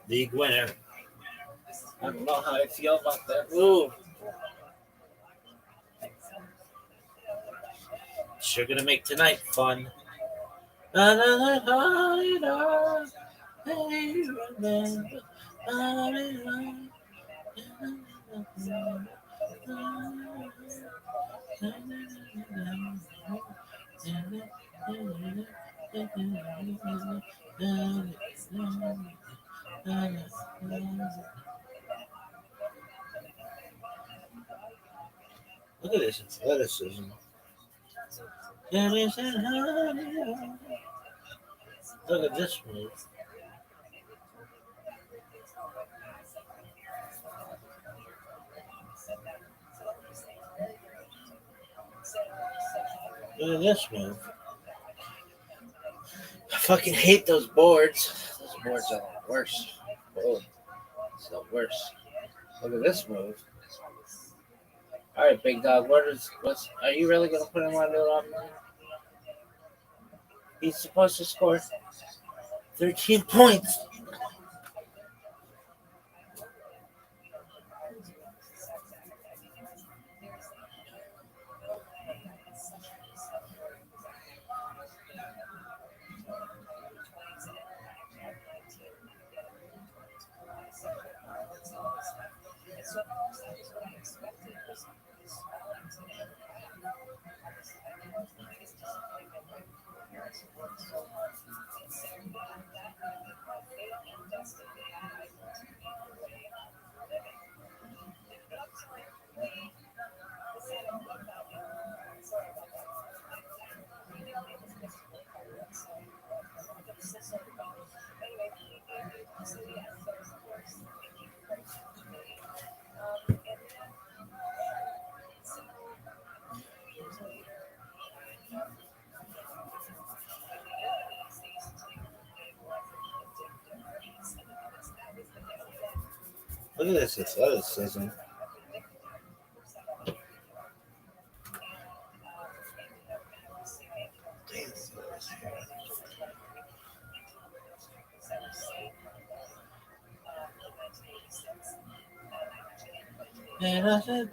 League winner. I don't know how I feel about that move. Sure gonna make tonight fun. Look at this athleticism. Look at this move. Look at this move. I fucking hate those boards. Those boards are the worst. Oh, it's the worst. Look at this move. All right, big dog. What's? Are you really gonna put him on the line? He's supposed to score 13 points. Look at this athleticism. And I said,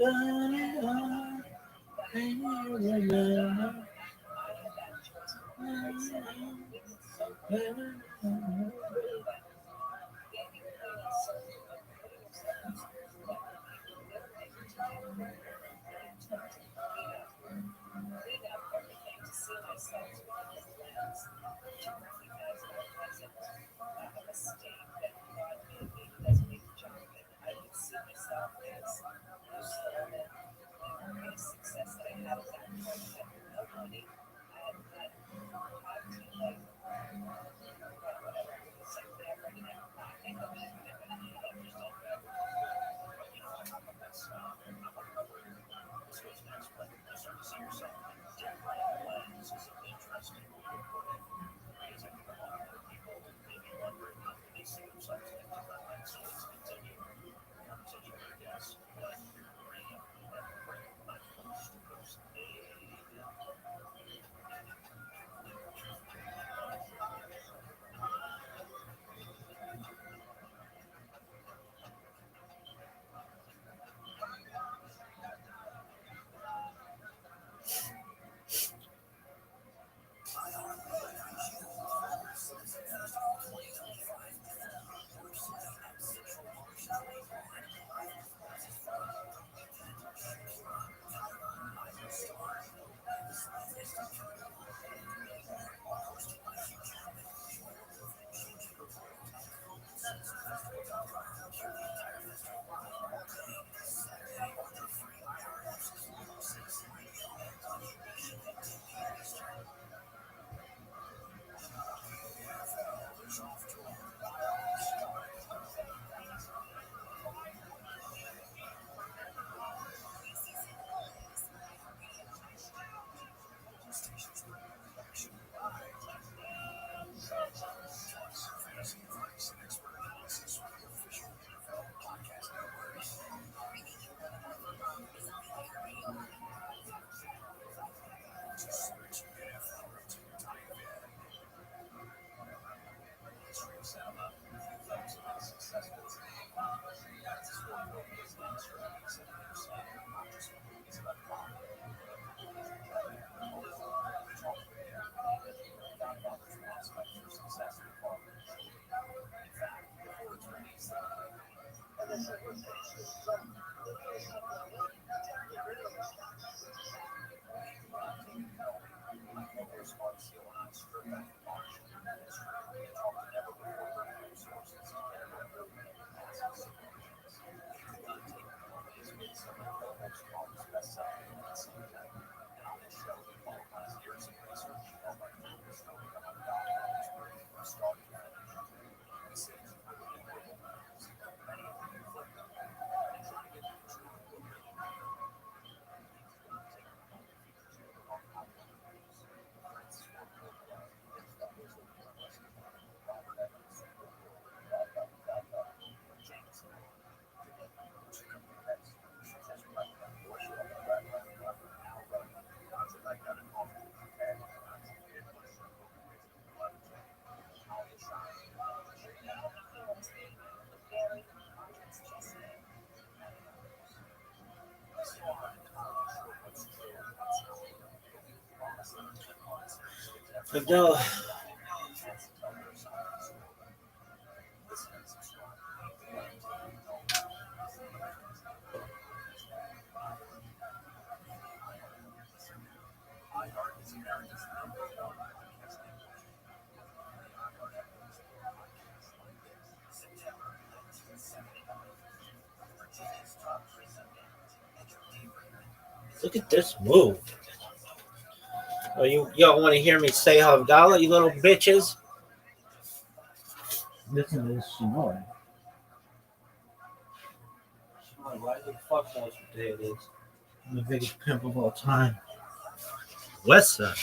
No. Look at this move. Oh, y'all want to hear me say Havdalah, you little bitches? Listen to this Shimon. Why the fuck knows what day it is? I'm the biggest pimp of all time. West Side.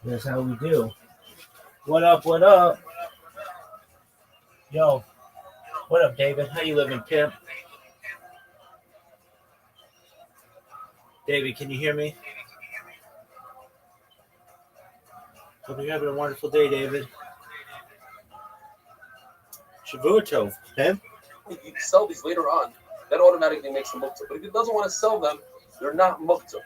That's how we do. What up? What up? Yo, what up, David? How you living, pimp? David, can you hear me? Hope you're having a wonderful day, David. Shavuot, man. If you sell these later on, that automatically makes them muktzah. But if he doesn't want to sell them, they're not muktzah.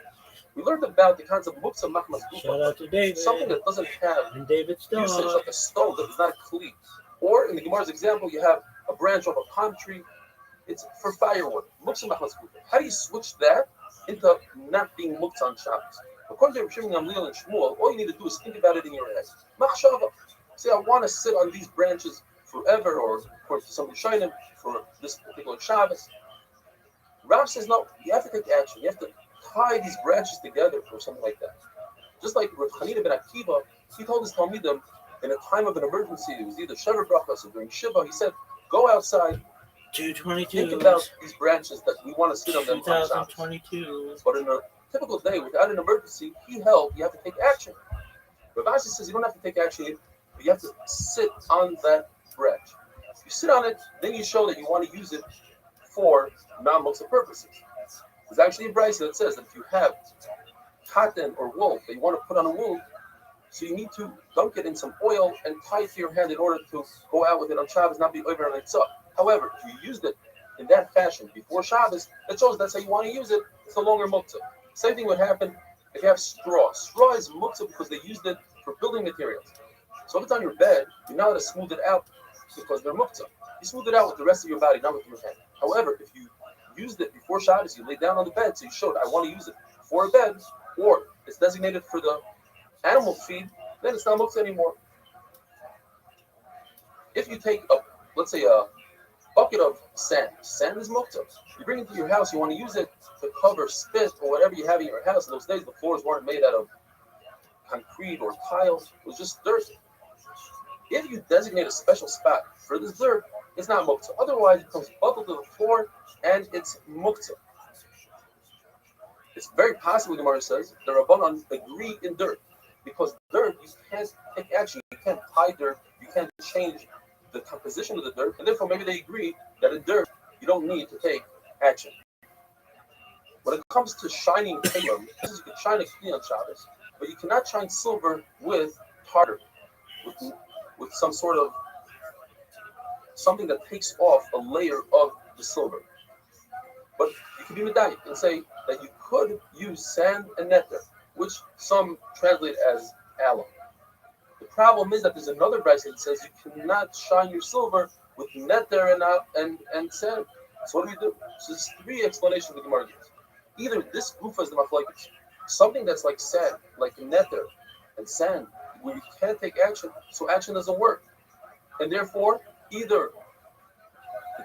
We learned about the concept of muktzah machmas Shout out to David. something that doesn't have And David's usage, dog. like a stone that is not a kli. Or in the Gemara's example, you have a branch of a palm tree. It's for firewood. Muktzah machmas kufa. How do you switch that into not being muktzah on Shabbos? According to Rav Shimon Gamliel and Shmuel, all you need to do is think about it in your head. Machshava. Say, I want to sit on these branches forever, or according to some Rishonim, for this particular Shabbos. Rav says, no, you have to take action. You have to tie these branches together or something like that. Just like Rav Chanina ben Akiva, he told his Talmidim in a time of an emergency, it was either Shever Brachas or during Shiva, he said, go outside, 222. think about these branches that we want to sit on them on Shabbos. 2022. But in a typical day, without an emergency, he held, you have to take action. Rav Ashi says you don't have to take action, but you have to sit on that branch. If you sit on it, then you show that you want to use it for non-muktzah purposes. There's actually a brisa that says that if you have cotton or wool that you want to put on a wound, so you need to dunk it in some oil and tie it to your hand in order to go out with it on Shabbos, not be over on its up. However, if you used it in that fashion before Shabbos, that shows that's how you want to use it. It's no longer muktzah. Same thing would happen if you have straw. Straw is muktzah because they used it for building materials. So if it's on your bed, you're not allowed to smooth it out because they're muktzah. You smooth it out with the rest of your body, not with your hand. However, if you used it before Shabbos, you lay down on the bed, so you showed, I want to use it for a bed, or it's designated for the animal feed, then it's not muktzah anymore. If you take let's say a bucket of sand. Sand is muktzah. You bring it to your house, you want to use it to cover spit or whatever you have in your house. In those days, the floors weren't made out of concrete or tiles. It was just dirt. If you designate a special spot for this dirt, it's not muktzah. Otherwise, it becomes bubbled to the floor and it's muktzah. It's very possible, the Gemara says, the Rabbanan agree in dirt. Because dirt, you can't take action. You can't tie dirt. You can't change the composition of the dirt. And therefore, maybe they agree that in dirt, you don't need to take action. When it comes to shining kalim, you can shine a kli on Shabbos, but you cannot shine silver with tartar, with some sort of something that takes off a layer of the silver. But you can be medayik and say that you could use sand and nectar, which some translate as alum. The problem is that there's another brisa that says you cannot shine your silver with nectar and sand. So what do we do? So there's three explanations the Gemara gives. Either this gufa is the machlokes, something that's like sand, like nectar and sand, where you can't take action, so action doesn't work. And therefore, either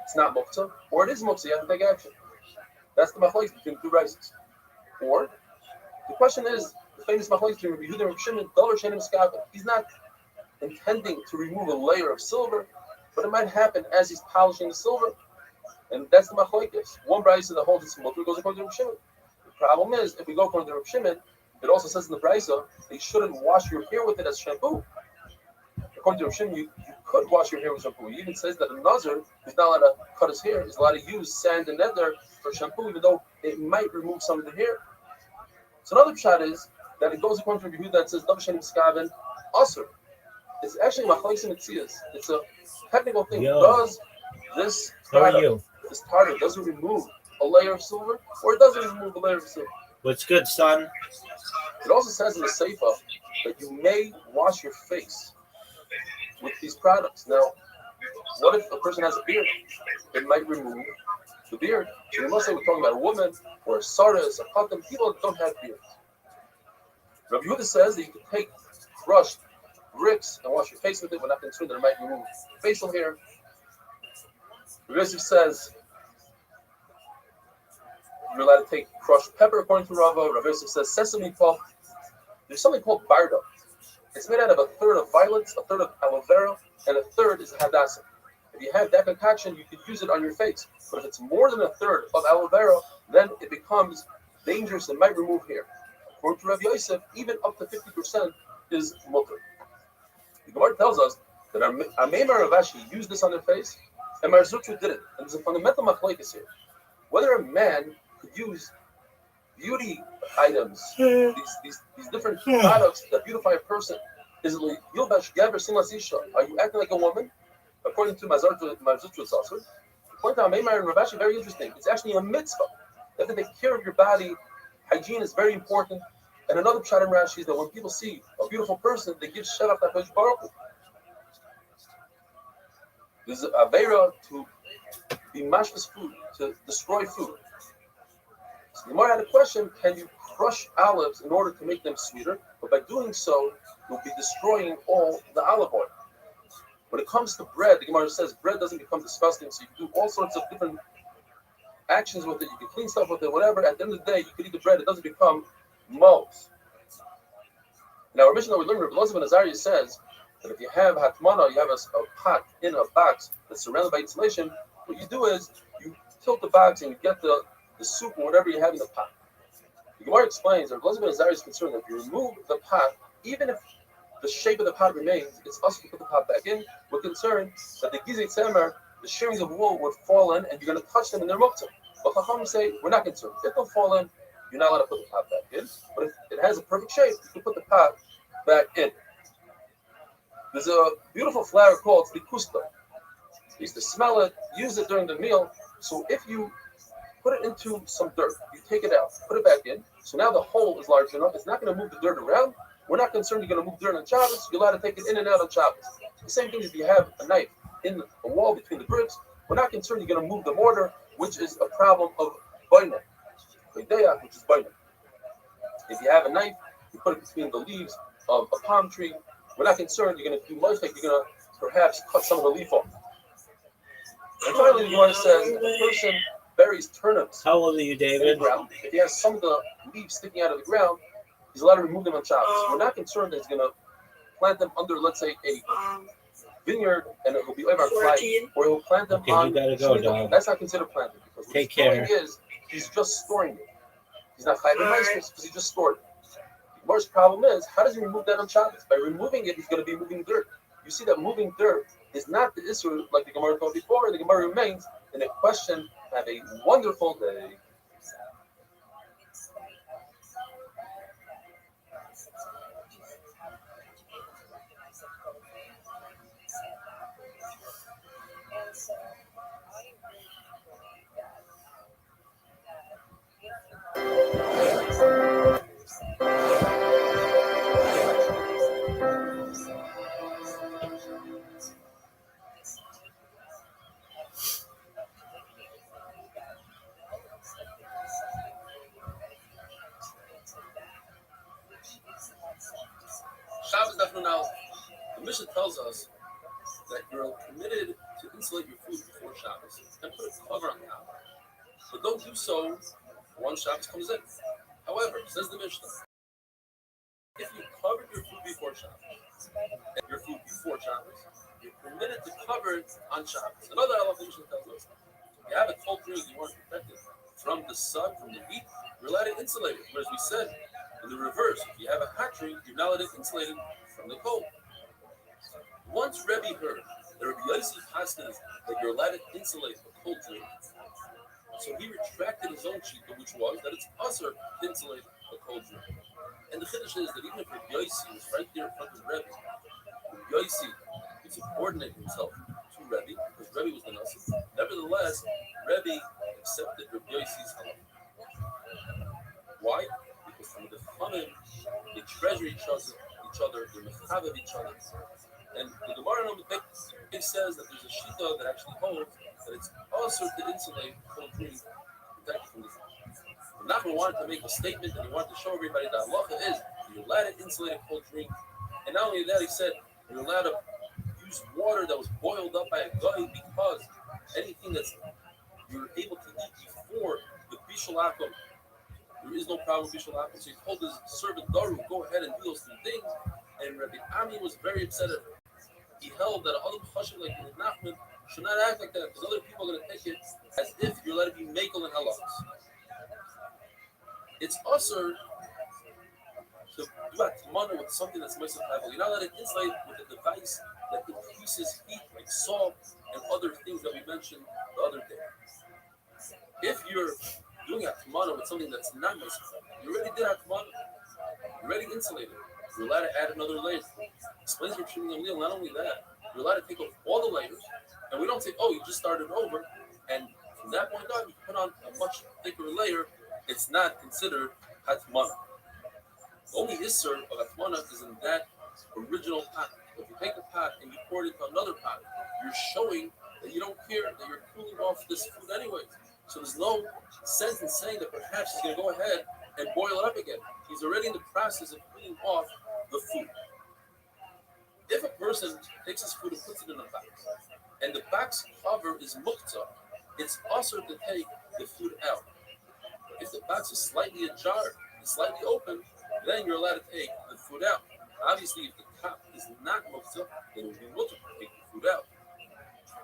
it's not muktzah, or it is muktzah, you have to take action. That's the machlokes between two rices. Or the question is, the famous machlokes between Rabbi Yehuda and Rabbi Shimon, dollar shenim skava. He's not intending to remove a layer of silver, but it might happen as he's polishing the silver. And that's the machlokes. One brisa that holds it's mutter goes according to Rabbi Shimon. The problem is, if we go according to Rabbi Shimon, it also says in the brisa that you shouldn't wash your hair with it as shampoo. According to Rabbi Shimon, you could wash your hair with shampoo. He even says that a nazir is not allowed to cut his hair. He's allowed to use sand and nether for shampoo, even though it might remove some of the hair. So another shot is that it goes according to Rabbi Yehuda that says Dav Shenim Skaven Asur. It's actually machlokes mitzias. It's a technical thing. Yo. Does this How are product, you? this tartar, does it remove a layer of silver, or it doesn't remove a layer of silver? What's good, son? It also says in the Seifa that you may wash your face with these products. Now, what if a person has a beard? It might remove the beard. So we must say we're talking about a woman or a saras, a katan, people that don't have beards. Rabbi Yehuda says that you can take crushed bricks and wash your face with it. We're not concerned that it might remove facial hair. Rabbi Yosef says you're allowed to take crushed pepper according to Rava. Rabbi Yosef says sesame pulp. There's something called barda. It's made out of a third of violets, a third of aloe vera, and a third is hadassah. If you have that concoction, you can use it on your face. But if it's more than a third of aloe vera, then it becomes dangerous and might remove hair. According to Rabbi Yosef, even up to 50% is mutter. The Gemara tells us that Amemar Rav Ashi used this on their face, and Mar Zutra didn't. And there's a fundamental machlokes here. Whether a man could use beauty items, these different products that beautify a person, is it yilbash gaber silas isha? Are you acting like a woman? according to Mazurtu Sasur, point out Maimar and Ravashi, very interesting. It's actually a mitzvah. You have to take care of your body. Hygiene is very important. And another pshat in Rashi is that when people see a beautiful person, they give shevach to Baruch Hu. There's a vera to be mashmas food, to destroy food. So you might have a question, can you crush olives in order to make them sweeter? But by doing so, you'll be destroying all the olive oil. When it comes to bread, the Gemara says bread doesn't become disgusting, so you can do all sorts of different actions with it. You can clean stuff with it, whatever. At the end of the day, you can eat the bread. It doesn't become moles. Now, our Mishnah we learned, Rabbi Elazar ben Azariah says that if you have hatmana, you have a pot in a box that's surrounded by insulation, what you do is you tilt the box and you get the soup or whatever you have in the pot. The Gemara explains that Rabbi Elazar ben Azariah is concerned that if you remove the pot, even if the shape of the pot remains, it's us to put the pot back in. We're concerned that the gizit semer, the shearings of wool, would fall in and you're going to touch them in their muktzah. But Chacham say, we're not concerned. If they'll fall in, you're not allowed to put the pot back in. But if it has a perfect shape, you can put the pot back in. There's a beautiful flower called likusta. You used to smell it, use it during the meal. So if you put it into some dirt, you take it out, put it back in. So now the hole is large enough. It's not going to move the dirt around. We're not concerned you're going to move dirt on Shabbos. You're allowed to take it in and out on Shabbos. The same thing if you have a knife in a wall between the bricks. We're not concerned you're going to move the mortar, which is a problem of boina, which is boina. If you have a knife, you put it between the leaves of a palm tree. We're not concerned you're going to do much, like you're going to perhaps cut some of the leaf off. And finally, the Gemara says if a person buries turnips How old are you, in the David? ground, if he has some of the leaves sticking out of the ground, he's allowed to remove them on Shabbos. We're not concerned that he's going to plant them under, let's say, a vineyard and it will be over fly, or he'll plant them Okay, on. you gotta go, dog. That's not considered planting because what Take he's doing care. is he's just storing it. He's not chayav b'maasros because he just stored it. The worst problem is how does he remove that on Shabbos? By removing it, he's going to be moving dirt. You see that moving dirt is not the issue like the Gemara told before. The Gemara remains in a question. Have a wonderful day. Shabbos Dafnun Aleph. The Mishnah tells us that you're permitted to insulate your food before Shabbos and put a cover on top. But don't do so once Shabbos comes in. However, says the Mishnah, if you covered your food before Shabbos, you're permitted to cover it on Shabbos. Another Aleph the Mishnah tells us, if you have a cold drink you want to protect it from the sun, from the heat, you're allowed to insulate it. Whereas we said, in the reverse, if you have a hot drink, you're not allowed to insulate it from the cold. Once Rebbe heard that Rabbi Yossi passes that you're allowed to insulate a cold drink, so he retracted his own sheet, which was that it's usher to insulate a cold drink. And the chiddush is that even if Rabbi Yossi was right there in front of Rebbe, Rabbi Yossi would subordinate himself to Rebbe because Rebbe was the Nasi. Nevertheless, Rebbe accepted Rabbi Yossi's halakha. Why? Because from the Chanim, they treasure each other, they mechav each other. And the Gemara on the Bek says that there's a shita that actually holds that it's also to insulate cold drink, protect from the sun. Nachman wanted to make a statement and he wanted to show everybody that halacha is you're allowed to insulate a cold drink. And not only that, he said you're allowed to use water that was boiled up by a guy because anything that's you're able to eat before the bishul akum, there is no problem with bishul akum. So he told his servant Daru, go ahead and do those three things. And Rabbi Ami was very upset at him. He held that other chashuv like Nachman should not act like that because other people are going to take it as if you're allowed to be makel and halachas. It's also to do a tamana with something that's most valuable. You're not allowed to insulate with a device that increases heat, like salt and other things that we mentioned the other day. If you're doing a tamana with something that's not most valuable, you already did a tamana. You're already insulated. You're allowed to add another layer. Explains Restream. Not only that, you're allowed to take off all the layers And we don't say, oh, you just started over, and from that point on, you put on a much thicker layer. It's not considered hatmana. The only isser of hatmana is in that original pot. If you take a pot and you pour it into another pot, you're showing that you don't care, that you're cooling off this food anyways. So there's no sense in saying that perhaps he's going to go ahead and boil it up again. He's already in the process of cooling off the food. If a person takes his food and puts it in a box, and the box cover is mukta, it's also to take the food out. If the box is slightly ajar, it's slightly open, then you're allowed to take the food out. Obviously, if the top is not mukta, then it would be mutter to take the food out.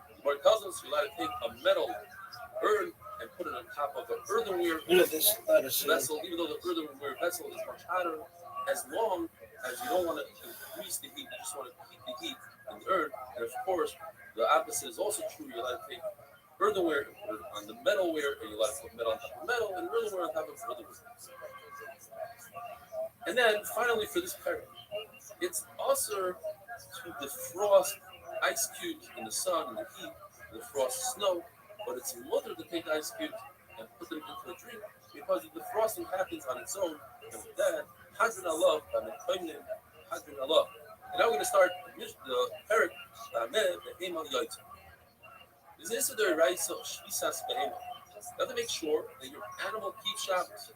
The Gemara tells us you're allowed to take a metal urn and put it on top of an earthenware vessel, even though the earthenware vessel is much hotter, as long as you don't want to increase the heat, you just want to keep the heat in the urn. And of course, the opposite is also true. You're allowed to take earthenware and put it on the metalware, and you're allowed to put metal on top of metal, and earthenware on top of earthenware. And then finally, for this pair, it's also to defrost ice cubes in the sun, in the heat, defrost snow, but it's mutter to take ice cubes and put them into a drink because the defrosting happens on its own, and with that, Hadrin Allah, Hadrin Allah. And now we're going to start the parak, Behema Yaitz. This is the Raisa of Shvisas Behema. You have to make sure that your animal keeps Shabbos.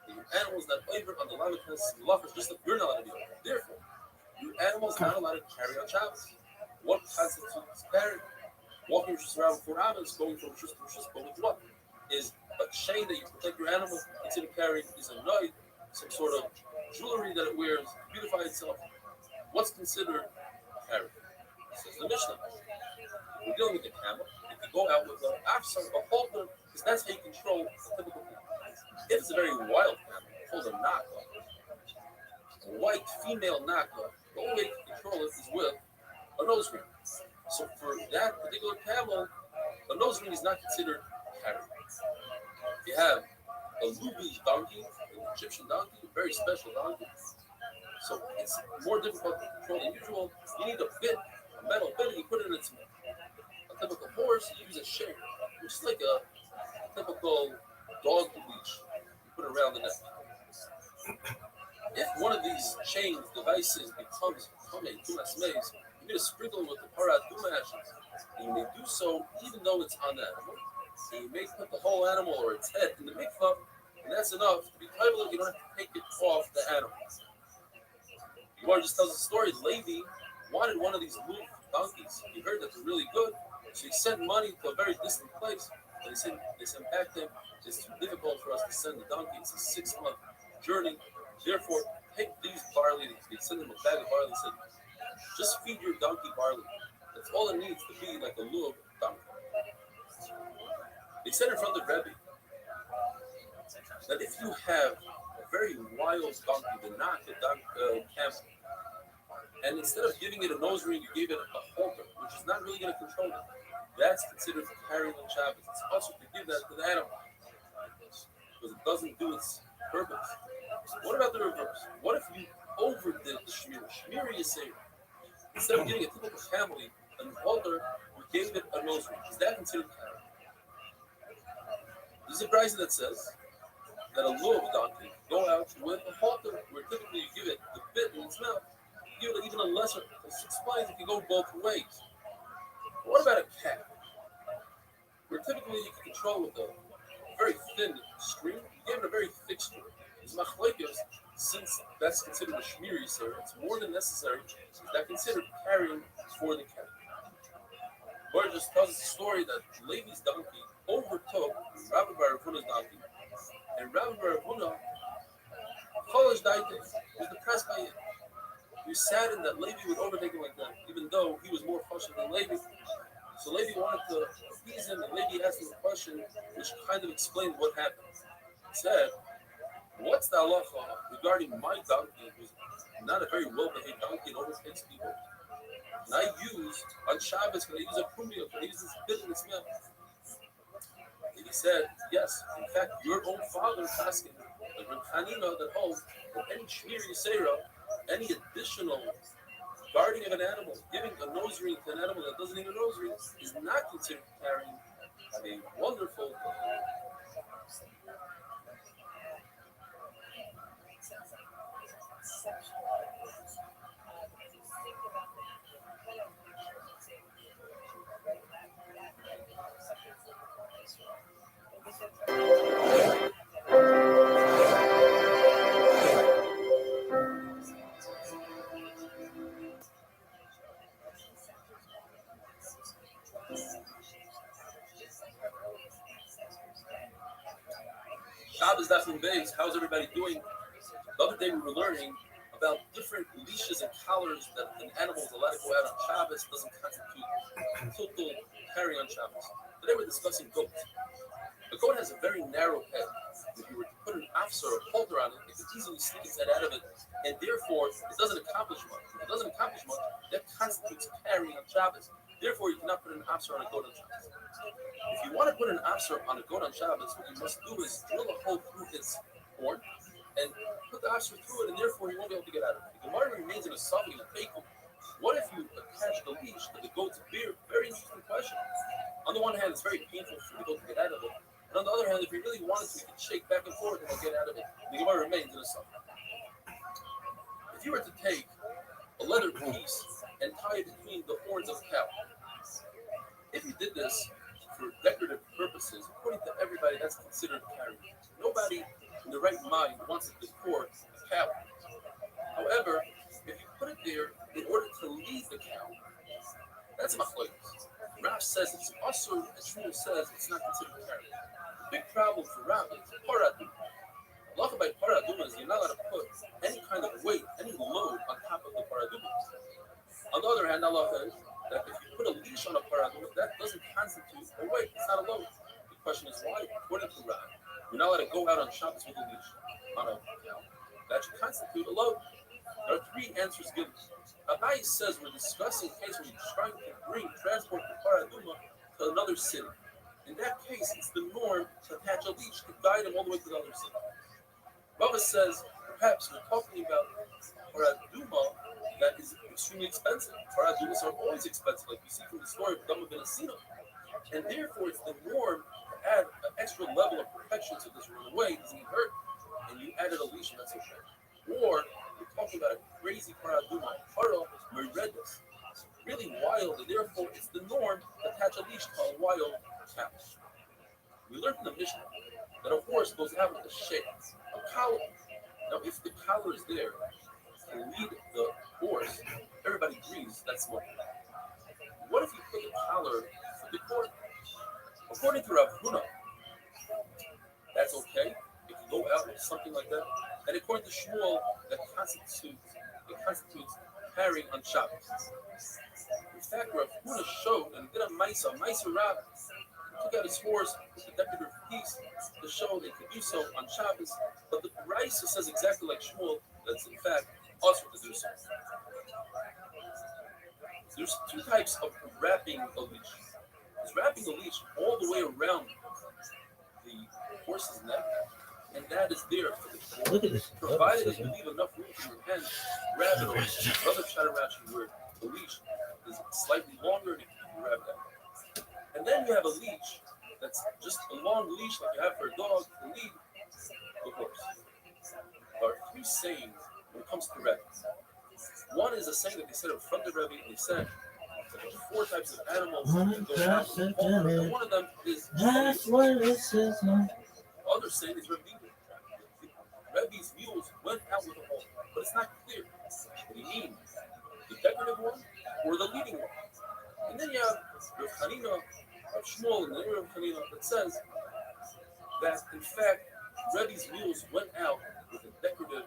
That your animal is not over on the Lamakas Malachas, just like you're not allowed to be over. Therefore, your animal is not allowed to carry on Shabbos. What constitutes carrying? Walking just around 4 hours, going from shus to shus, but with what? Is a chain that you protect your animal instead of carrying, is a knife, some sort of jewelry that it wears, beautify itself. What's considered carrying? Says the Mishnah. We're dealing with a camel. If you go out with an afsar, a halter, because that's how you control a typical camel. If it's a very wild camel, called a naka, a white female naka, the only way to control it is with a nose ring. So for that particular camel, a nose ring is not considered carrying. If you have a lubi donkey, an Egyptian donkey, a very special donkey, so it's more difficult to control than usual. You need a bit, a metal bit, and you put it in a typical horse, you use a shake, which is like a typical dog leash. You put it around the neck. If one of these chain devices becomes a tumas maze, you need to sprinkle it with the parat duma ashes. And you may do so even though it's on the animal. And you may put the whole animal or its head in the mikvah, and that's enough to be covered. You don't have to take it off the animal. The Gemara just tells a story. Levi wanted one of these move donkeys. He heard that they're really good, so he sent money to a very distant place. And they sent back to him. It's too difficult for us to send the donkey. It's a 6-month journey. Therefore, take these barley. They sent him a bag of barley. They said, just feed your donkey barley. That's all it needs to be like a lulav donkey. They said in front of the Rebbe that if you have a very wild donkey, the camel, and instead of giving it a nose ring, you gave it a halter, which is not really going to control it, that's considered carrying on Shabbos. It's also to give that to the animal because it doesn't do its purpose. What about the reverse? What if you overdid the shmiri? Shmiri is saying, instead of giving a typical family an halter, you gave it a nose ring. Is that considered carrying? There's a brisa that says that a lulav donkey go out with a halter, where typically you give it the bit in its mouth, you give it even a lesser. This explains it can go both ways. But what about a cat? Where typically you can control with a very thin string, you give it a very thick string. It's machlokes, since that's considered a shmiri, so it's more than necessary. Is that considered carrying for the cat? Or just tells us a story that Levi's donkey overtook Rabbi Bar Huna's donkey, and Rabbi Bar Huna, college died, was depressed by it. He was saddened that Levi would overtake him like that, even though he was more fussy than Levi. So Levi wanted to appease him, and Levi asked him a question which kind of explained what happened. He said, what's the halacha regarding my donkey, who's not a very well-behaved donkey and overtakes people? And I use, on Shabbos, when I use a kumiyah, when I use this bit in its mouth. And he said, yes, in fact, your own father is asking, the Reb Hanina that holds that any shmir yisera, any additional guarding of an animal, giving a nose ring to an animal that doesn't need a nose ring is not considered carrying. Have a wonderful day. Shabbos Dafim Beis, how's everybody doing? The other day we were learning about different leashes and collars that an animal is allowed to go out on Shabbos doesn't constitute total carry on Shabbos. Today we're discussing goats. The goat has a very narrow head. If you were to put an afser or halter on it, it could easily sneak its head out of it, and therefore it doesn't accomplish much. If it doesn't accomplish much, that constitutes carrying on Shabbos. Therefore, you cannot put an afser on a goat on Shabbos. If you want to put an afser on a goat on Shabbos, what you must do is drill a hole through its horn and put the afser through it, and therefore he won't be able to get out of it. The Gemara remains in a suffix and faithful. What if you attach the leash to the goat's beard? Very interesting question. On the one hand, it's very painful for the goat to get out of it. And on the other hand, if you really wanted to, you could shake back and forth and he'll get out of it. The Gemara remains in a suffix. If you were to take a leather piece and tie it between the horns of a cow, if you did this for decorative purposes, according to everybody, that's considered carrying. Nobody in the right mind wants to decor a cow. However, if you put it there in order to lead the cow, that's machlokes. Rav says it's also, as Shmuel says, it's not considered carrying. The big problem for Rav is paraduma. Halacha by paraduma is you're not allowed to put any kind of weight, any load on top of the paraduma. On the other hand, halacha is that if you put a leash on a paraduma, that doesn't constitute a weight. It's not a load. The question is why? According to Rav, you're not allowed to go out on Shabbos with a leash on a cow. That should constitute a load. There are three answers given. Abai says we're discussing a case where you're trying to transport the paraduma to another city. In that case, it's the norm to attach a leash to guide him all the way to the other city. Rava says perhaps we're talking about paraduma that is extremely expensive. Paradumas are always expensive, like we see from the story of Dama ben Asina. And therefore, it's the norm to add an extra level of protection so it doesn't run away, it doesn't get hurt, and you added a leash, and that's okay. Or we're talking about a crazy paraduma, para meredas, really wild, and therefore it's the norm to attach a leash to a wild cow. We learned in the Mishnah that a horse goes out with a shade, a collar. Now, if the collar is there to lead the horse, everybody agrees that's what. What if you put the collar for the court? According to Rav Huna, that's okay. If you go out with something like that, and according to Shmuel, that constitutes carrying on Shabbos. In fact, Rav Huna showed and did a Maisa Rav, took out his horse with a decorative piece to show they could do so on Shabbos, but the Raisa says exactly like Shmuel, that's in fact also to do so. There's two types of wrapping a leash. There's wrapping a leash all the way around the horse's neck, and that is there for the Look at this. provided that you leave enough room for your hand, grab it, or other chatteraching where the leash is slightly longer and it can be grabbed out. And then you have a leash that's just a long leash like you have for a dog to lead the horse. There are three sayings when it comes to rabbits. One is a saying that they said in front of Rebbe, and they said that there are four types of animals that go around with the halter, and one of them is That's what it says. the other saying is Rebbe. Rebbe's mules went out with a halter, but it's not clear. What do you mean? The decorative one or the leading one? And then you have Rav Chanina, Rav Shmuel, and then Rav Chanina that says that in fact Rebbe's mules went out with a decorative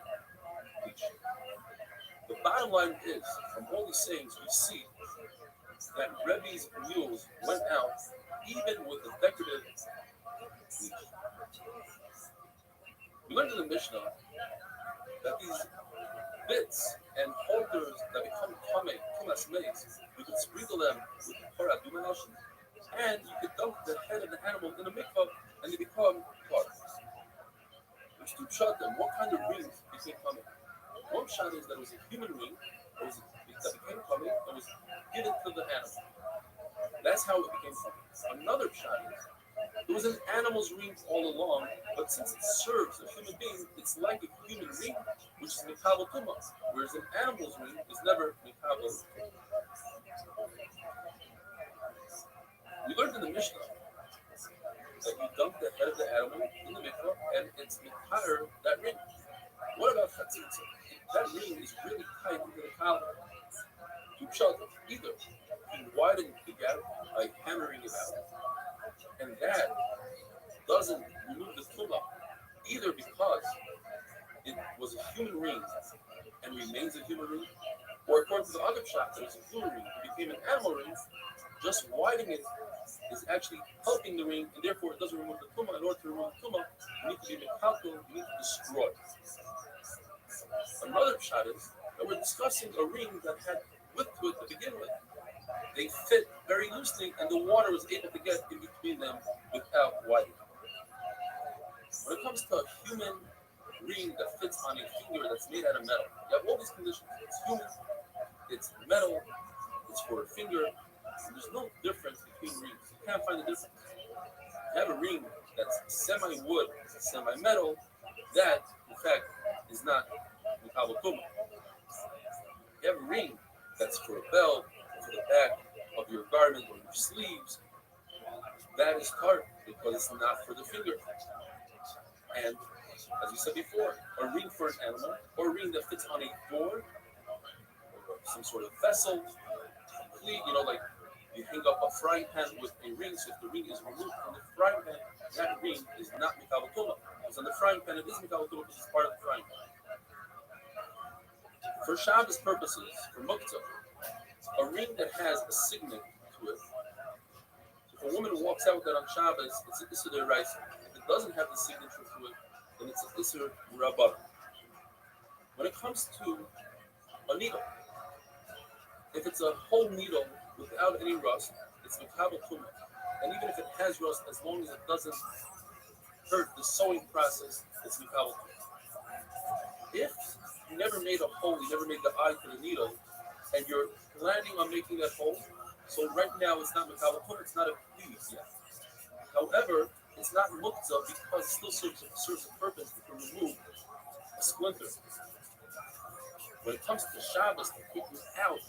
leash. The bottom line is, from all these sayings, we see that Rebbe's mules went out even with a decorative leash. We learned in the Mishnah that these bits and halters that become tumas meis, you can sprinkle them with paraduma nashim, and you can dunk the head of the animal in a mikvah, and they become tar. There's two pshatim. What kind of rings became coming? One pshat is that it was a human ring, or was it that became tummy and was given to the animal. That's how it became tummy. Another pshat is it was an animal's ring all along, but since it serves a human being, it's like a human ring, which is mikabel tumah, whereas an animal's ring is never mikabel. We learned in the Mishnah that you dunk the head of the animal in the mikvah, and it's mikar that ring. What about chatzitza? That ring is really tight into the collar. Two pshat, either you widen the gap by hammering it out, and that doesn't remove the tumah, either because it was a human ring and remains a human ring, or according to the other pshat, that it's a human ring, it became an animal ring. Just widening it is actually helping the ring, and therefore it doesn't remove the tumah. In order to remove the tumah, you need to be mekalkel, you need to destroy. Another pshat is that we're discussing a ring that had width to it to begin with. They fit very loosely, and the water was able to get in between them without widening. When it comes to a human ring that fits on a finger that's made out of metal, you have all these conditions. It's human, it's metal, it's for a finger. And there's no difference between rings. You can't find the difference. You have a ring that's semi-wood, semi-metal, that, in fact, is not mikabel tumah. You have a ring that's for a belt, for the back of your garment or your sleeves, that is tart because it's not for the finger. And as we said before, a ring for an animal or a ring that fits on a board or some sort of vessel, complete, like you hang up a frying pan with a ring, so if the ring is removed from the frying pan, that ring is not mikabel tumah. Because on the frying pan, it is mikabel tumah because it's part of the frying pan. For Shabbos purposes, for muktzah, a ring that has a signet to it. So if a woman walks out with that on Shabbos, it's an issur d'oraisa. If it doesn't have the signature to it, then it's an issur d'rabbanan. When it comes to a needle, if it's a whole needle without any rust, it's mikabel tumah. And even if it has rust, as long as it doesn't hurt the sewing process, it's mikabel tumah. If you never made a hole, you never made the eye to the needle, and you're planning on making that hole, so right now it's not mikabel tumah, it's not a please yet. However, it's not muktzah because it still serves a purpose to remove a splinter. When it comes to Shabbos, to take it out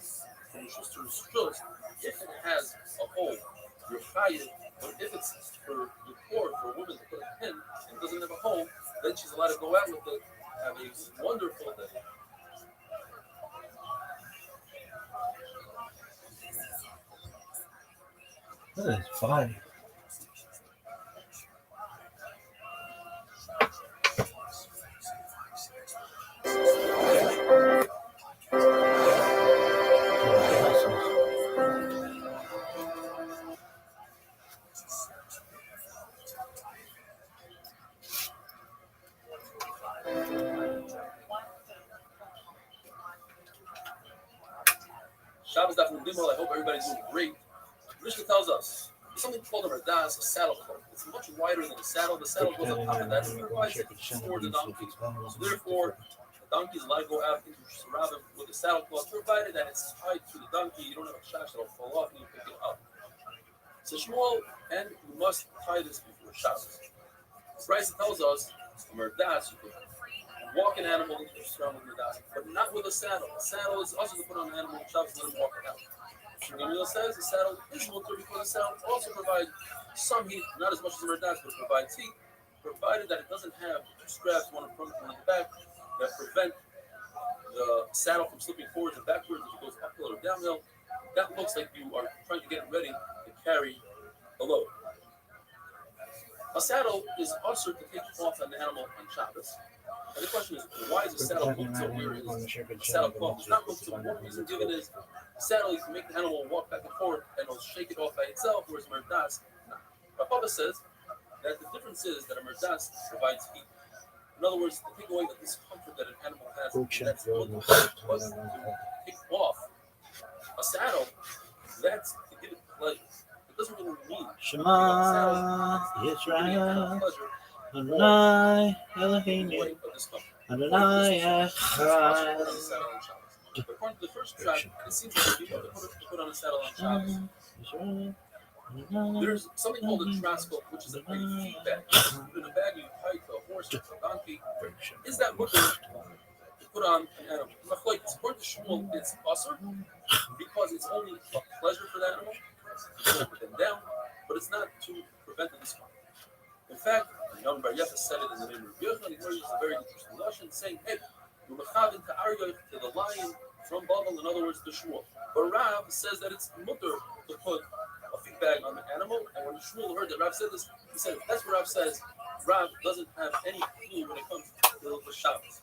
from shus to shus, if it has a hole, you're chayiv. But if it's for decor, for a woman to put a pin and doesn't have a hole, then she's allowed to go out with it, have a wonderful day. That is fine. Shabbos Daf Gimel. I hope everybody's doing great. Mishnah tells us there's something called a merdas, a saddle cloth. It's much wider than a saddle. The saddle goes on top of that and provides it for the donkey. So therefore, the donkey is allowed to go out into Sharabim with a saddle cloth, provided that it's tied to the donkey. You don't have a shash that'll fall off and you pick it up. So Shmuel, and you must tie this before Shabbos. Bryce tells us a merdas, you can walk an animal into Sharabim with merdas, but not with a saddle. A saddle is also to put on an animal in Shabbos and let him walk it out. Shmuel says the saddle is mutter because the saddle also provides some heat, not as much as the merdas, but provides heat, provided that it doesn't have two straps, one in front and one in the back, that prevent the saddle from slipping forwards and backwards as it goes uphill or downhill. That looks like you are trying to get ready to carry a load. A saddle is also to take off an animal on Shabbos. And the question is, why is a saddle muktzah? Where is a saddle cloth? It's not muktzah. One reason given is the saddle you can make the animal walk back and forth and it'll shake it off by itself, whereas merdas, no. But Papa says that the difference is that a merdas provides heat. In other words, to take away the discomfort that an animal has, that's muktzah, was to take off a saddle, that's to give it pleasure. It doesn't really mean Shema Yisrael Adonai Eloheinu Adonai Echad. According to the first track, it seems like if you look to put on a saddle on Shabbos, there's something called a traskell, which is a feed bag. You put in a bag, you tie it to a horse or to a donkey. Is that mutter to put on an animal? According to Shmuel, it's usher because it's only a pleasure for the animal to put them down, but it's not to prevent the discomfort. In fact, Young Bar Yefa said it in the name of Yochanan, he uses a very interesting lesson, saying, hey, you're mechavin to Aryoch, to the lion from Babel, in other words, the Shmuel. But Rav says that it's mutter to put a feed bag on the animal, and when Shmuel heard that Rav said this, he said, that's what Rav says. Rav doesn't have any clue when it comes to the Shabbos.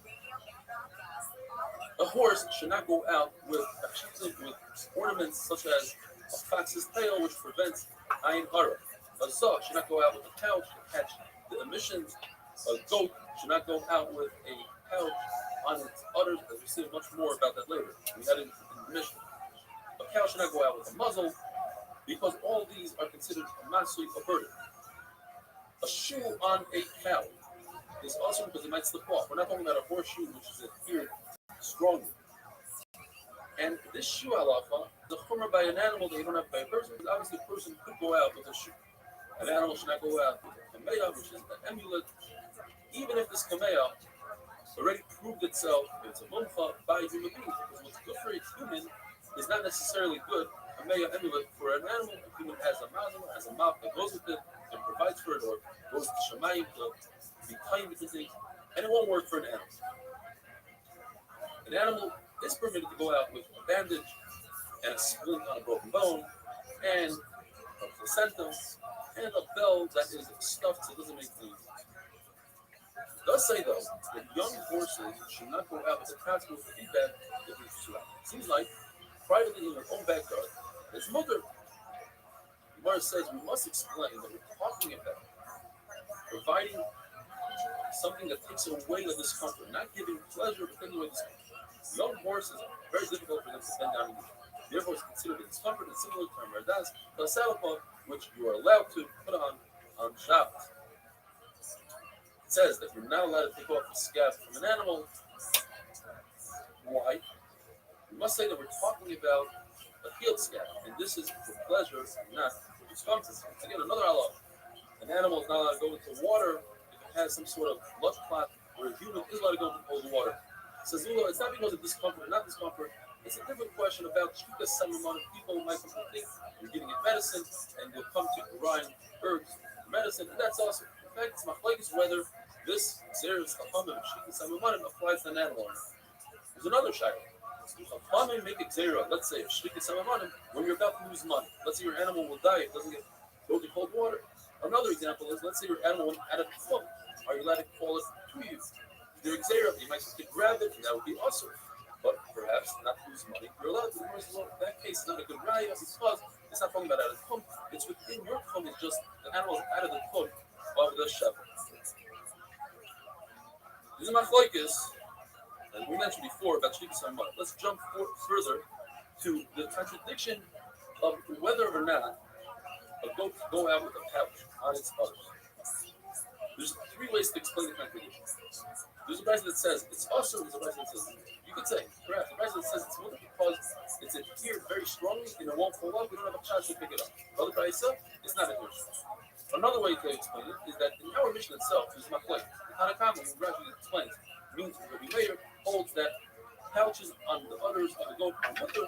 A horse should not go out with ornaments such as a fox's tail, which prevents ayin hara. A zah should not go out with a pouch to catch the emissions. A goat should not go out with a pouch on its udders, as we see much more about that later. We had it in the mission. A cow should not go out with a muzzle, because all these are considered massively a burden. A shoe on a cow is also because it might slip off. We're not talking about a horseshoe, which is adhered strongly. And this shoe halacha is a chumrah by an animal that you don't have by a person, because obviously a person could go out with a shoe. An animal should not go out with a kameya, which is an amulet, even if this kameya already proved itself it's a muncha by a human being, because what's good for a human is not necessarily good. Kameya amulet for an animal, a human has a mazal, has a mouth that goes with it and provides for it, or goes to shemayim to be kind with the thing, and it won't work for an animal. An animal is permitted to go out with a bandage and a splint on a broken bone and a placenta and a bell that is stuffed so it doesn't make noise. It does say, though, that young horses should not go out with a transport feedback if it's too loud. It seems like privately in their own backyard, his mother, Gemara says, we must explain that we're talking about providing something that takes away the discomfort, not giving pleasure, but taking away discomfort. Young horses are very difficult for them to bend down and eat. Therefore, it's considered a discomfort and similar to Radas, the saddle, which you are allowed to put on Shabbos. It says that you're not allowed to take off the scab from an animal. Why? We must say that we're talking about a field scab, and this is for pleasure, not for discomfort. Once again, another halacha. An animal is not allowed to go into water if it has some sort of blood clot, where a human is allowed to go into cold water. Says Zula, it's not because of discomfort or not discomfort. It's a different question about shika. Some amount of people might think you're giving it medicine, and they'll come to grind herbs medicine, and that's awesome. In fact, it's machlekes whether this serious chachamim shika samamanim applies to an animal or not. There's another shayla. Chachamim make it zera. Let's say shika samamanim when you're about to lose money. Let's say your animal will die. It doesn't go to cold water. Another example is, let's say your animal went out of the foot. Are you allowed to call it to you? They're exera, you might have to grab it, and that would be awesome. But perhaps not to lose money. You're allowed to. Well, in that case, it's not a good raya because it's not talking about out of the kum. It's within your kum. It's just the animal is out of the kum of the shepherd. This is machlokes, as we mentioned before about shlichus hamad. Let's jump further to the contradiction of whether or not a goat can go out with a pouch on its udders. There's three ways to explain the contradiction. There's a person that says it's also. There's a person that says you could say perhaps the person that says it's mutter because it's adhered very strongly and it won't fall off. We don't have a chance to pick it up. Other Brisa, it's not adhered. Another way to explain it is that in our mission itself, there's machlekes. The Tanakh, who gradually explains, means Rabbi Meir holds that pouches on the udders of the goat are mutter.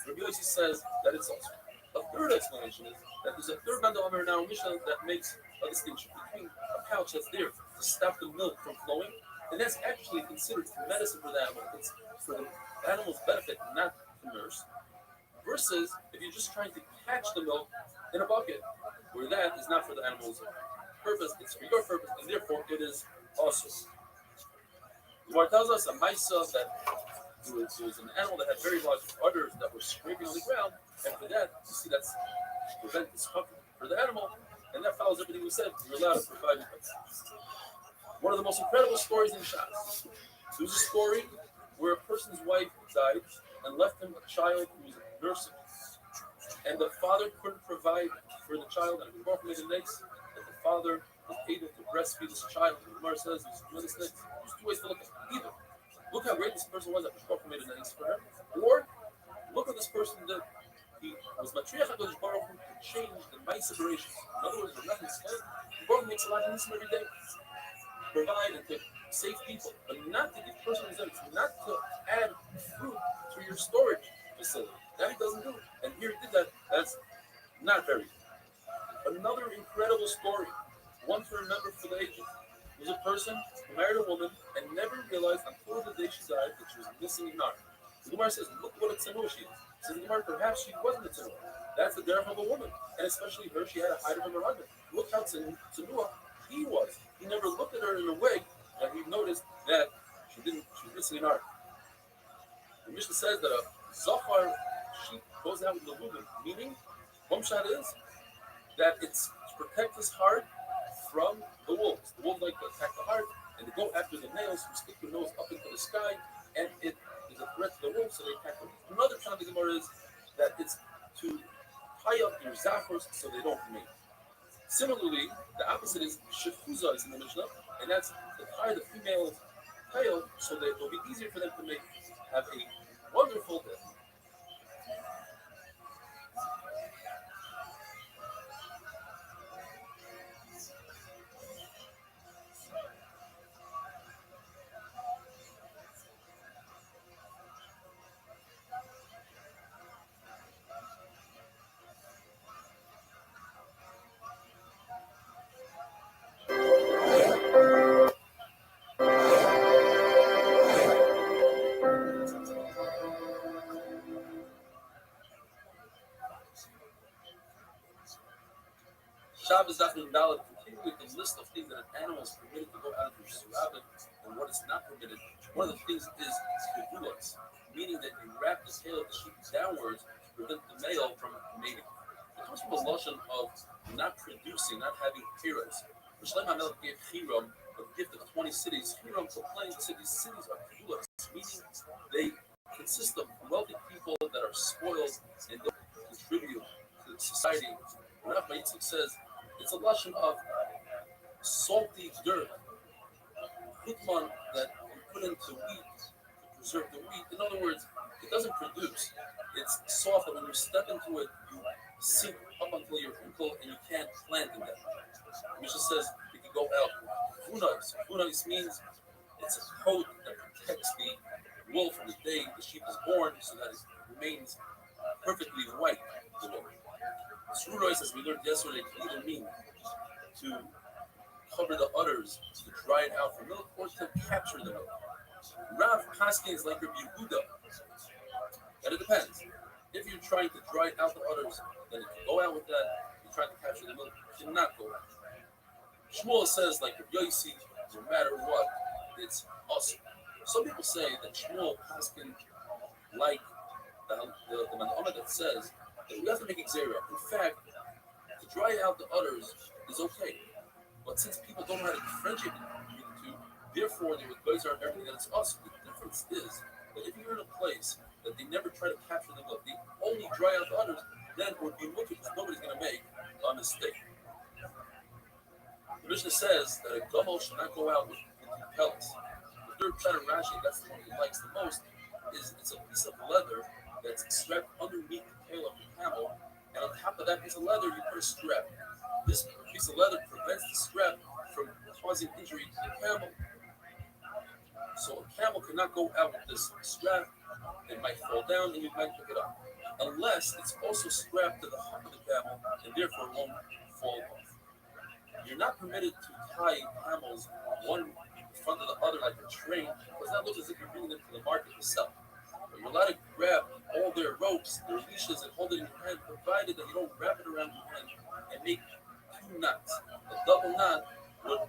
Rabbi Yossi says that it's also. A third explanation is that there's a third band of in our mission that makes a distinction between a pouch that's there to stop the milk from flowing. And that's actually considered medicine for the animal. It's for the animal's benefit, not to nurse. Versus if you're just trying to catch the milk in a bucket, where that is not for the animal's purpose, it's for your purpose, and therefore it is also. The Gemara tells us a maisa that there was an animal that had very large udders that were scraping on the ground, and for that, you see that's to prevent discomfort for the animal, and that follows everything we said. You're allowed to provide it. One of the most incredible stories in Shas. There's a story where a person's wife died and left him a child who was nursing. And the father couldn't provide for the child, and the Gemara made a next that the father was able to breastfeed his child. The Gemara says there's two ways to look at it. Either Look how great this person was that Baruch Hu made a nice for him. Or look at this person that he was Matriach HaKadosh Baruch Hu to change the mice separation. In other words, Rav said, Baruch Hu makes a lot of nisim every day. Provide and to save people, but not to give personal results, not to add fruit to your storage facility. That he doesn't do. And here he did that. That's not very good. Another incredible story, one to remember for the ages, was a person who married a woman and never realized until the day she died that she was missing an arm. The Gemara says, look what a tzanua she is. Says the Gemara, perhaps she wasn't a tzanua. That's the derech of a woman. And especially her, she had to hide it from her husband. Look how tzanua he was. He never looked at her in a way that he noticed that she was missing an arm. The Mishnah says that a zachar sheep goes out with the woman, meaning, one shot is that it's to protect his heart from the wolves. The wolves like to attack the heart and they go after the nails who stick their nose up into the sky, and it is a threat to the wolves, so they attack them. Another kind of the Gemara is that it's to tie up your zachors so they don't mate. Similarly, the opposite is shefuza is in the Mishnah, and that's to tie the female's tail so that it will be easier for them to have a wonderful death. Shabbos Dafnun Dalet continue with the list of things that an animal is permitted to go out of your surabit and what is not permitted. One of the things is kevulas, meaning that you wrap the tail of the sheep downwards to prevent the male from mating. It comes from a lotion of not producing, not having heroes. Shlomo HaMelech gave Hiram a gift of 20 cities. Hiram proclaimed that these cities are kevulas, meaning they consist of wealthy people that are spoiled and don't contribute to society. Rav Yitzchak says it's a lesson of salty dirt, hutman that you put into wheat to preserve the wheat. In other words, it doesn't produce. It's soft, and when you step into it, you sink up until your ankle, and you can't plant in that. Mishnah says you can go out. Funais. Funais means it's a coat that protects the wool from the day the sheep is born, so that it remains perfectly white. Srurois, as we learned yesterday, can either mean to cover the udders, to dry it out for milk, or to capture the milk. Rav Paskin is like Rabbi Yehuda. And it depends. If you're trying to dry out the udders, then you can go out with that. If you're trying to capture the milk, you cannot go out. Shmuel says, like Rabbi Yossi, no matter what, it's awesome. Some people say that Shmuel Paskin, like the Man'ama that says that we have to make Xera. In fact, to dry out the udders is okay. But since people don't know how to differentiate between the two, therefore they would glaze out everything that it's us. The difference is that if you're in a place that they never try to capture the milk, they only dry out the udders, then it would be wicked because nobody's going to make a mistake. The Mishnah says that a gomel should not go out with pellets. The third Pshat of Rashi, that's the one he likes the most, is it's a piece of leather that's strapped underneath the tail of the camel, and on top of that piece of leather, you put a strap. This piece of leather prevents the strap from causing injury to the camel. So a camel cannot go out with this strap. It might fall down and you might pick it up. Unless it's also strapped to the hump of the camel and therefore won't fall off. You're not permitted to tie camels one in front of the other like a train, because that looks as if you're bringing them to the market yourself. But you're allowed to grab all their ropes, their leashes, and hold it in your hand, provided that you don't wrap it around your hand and make two knots. A double knot would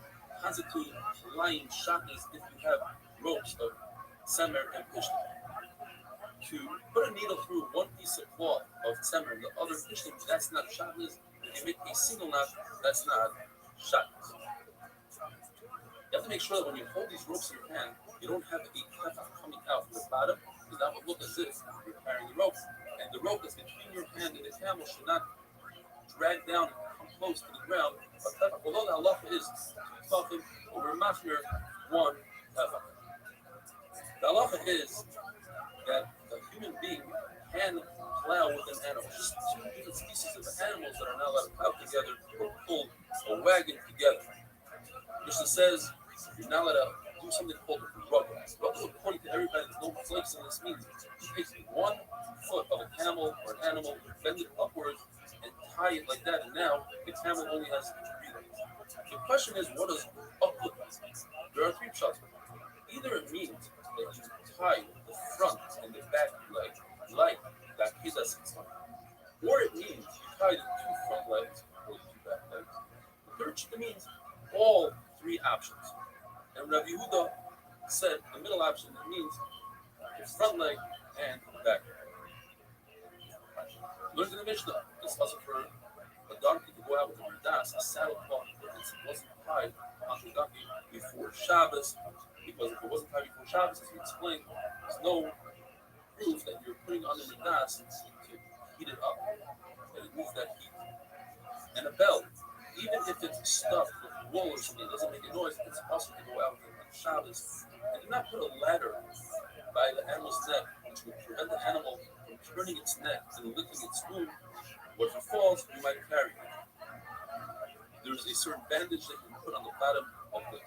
constitute lying shatnez if you have ropes of semer and pishtim. To put a needle through one piece of cloth of semer and the other pishtim, that's not shatnez. If you make a single knot, that's not shatnez. You have to make sure that when you hold these ropes in your hand, you don't have a kefach coming out from the bottom, because that would look as if you're carrying the rope. And the rope that's between your hand and the camel should not drag down and come close to the ground. But although the halacha is talking over machmir one kefach. The halacha is that a human being can plow with an animal. Just two different species of animals that are not allowed to plow together or pull a wagon together. Mishnah says you're not allowed to do something called rubber. Rubber, according to everybody, there's no flakes in this means you take one foot of a camel or an animal, bend it upwards, and tie it like that, and now the camel only has three legs. The question is, what does uplook mean? There are three shots. Either it means that you tie the front and the back leg like that or it means you tie the two front legs or the two back legs. The third shita means all three options. And Rabbi Yehuda said the middle option it means the front leg and the back leg. Learned in the Mishnah, it's also for a donkey to go out with a merdas, a saddle cloth, if it wasn't tied onto the donkey before Shabbos, because if it wasn't tied before Shabbos, as we explained, there's no proof that you're putting on the merdas to heat it up, and it moves that heat. And a bell, even if it's stuffed with wool or something, it doesn't make a noise, it's possible to go out with it on Shabbos. And do not put a ladder by the animal's neck, which would prevent the animal from turning its neck and licking its wound. Or if it falls, you might carry it. There's a certain bandage that you can put on the bottom of the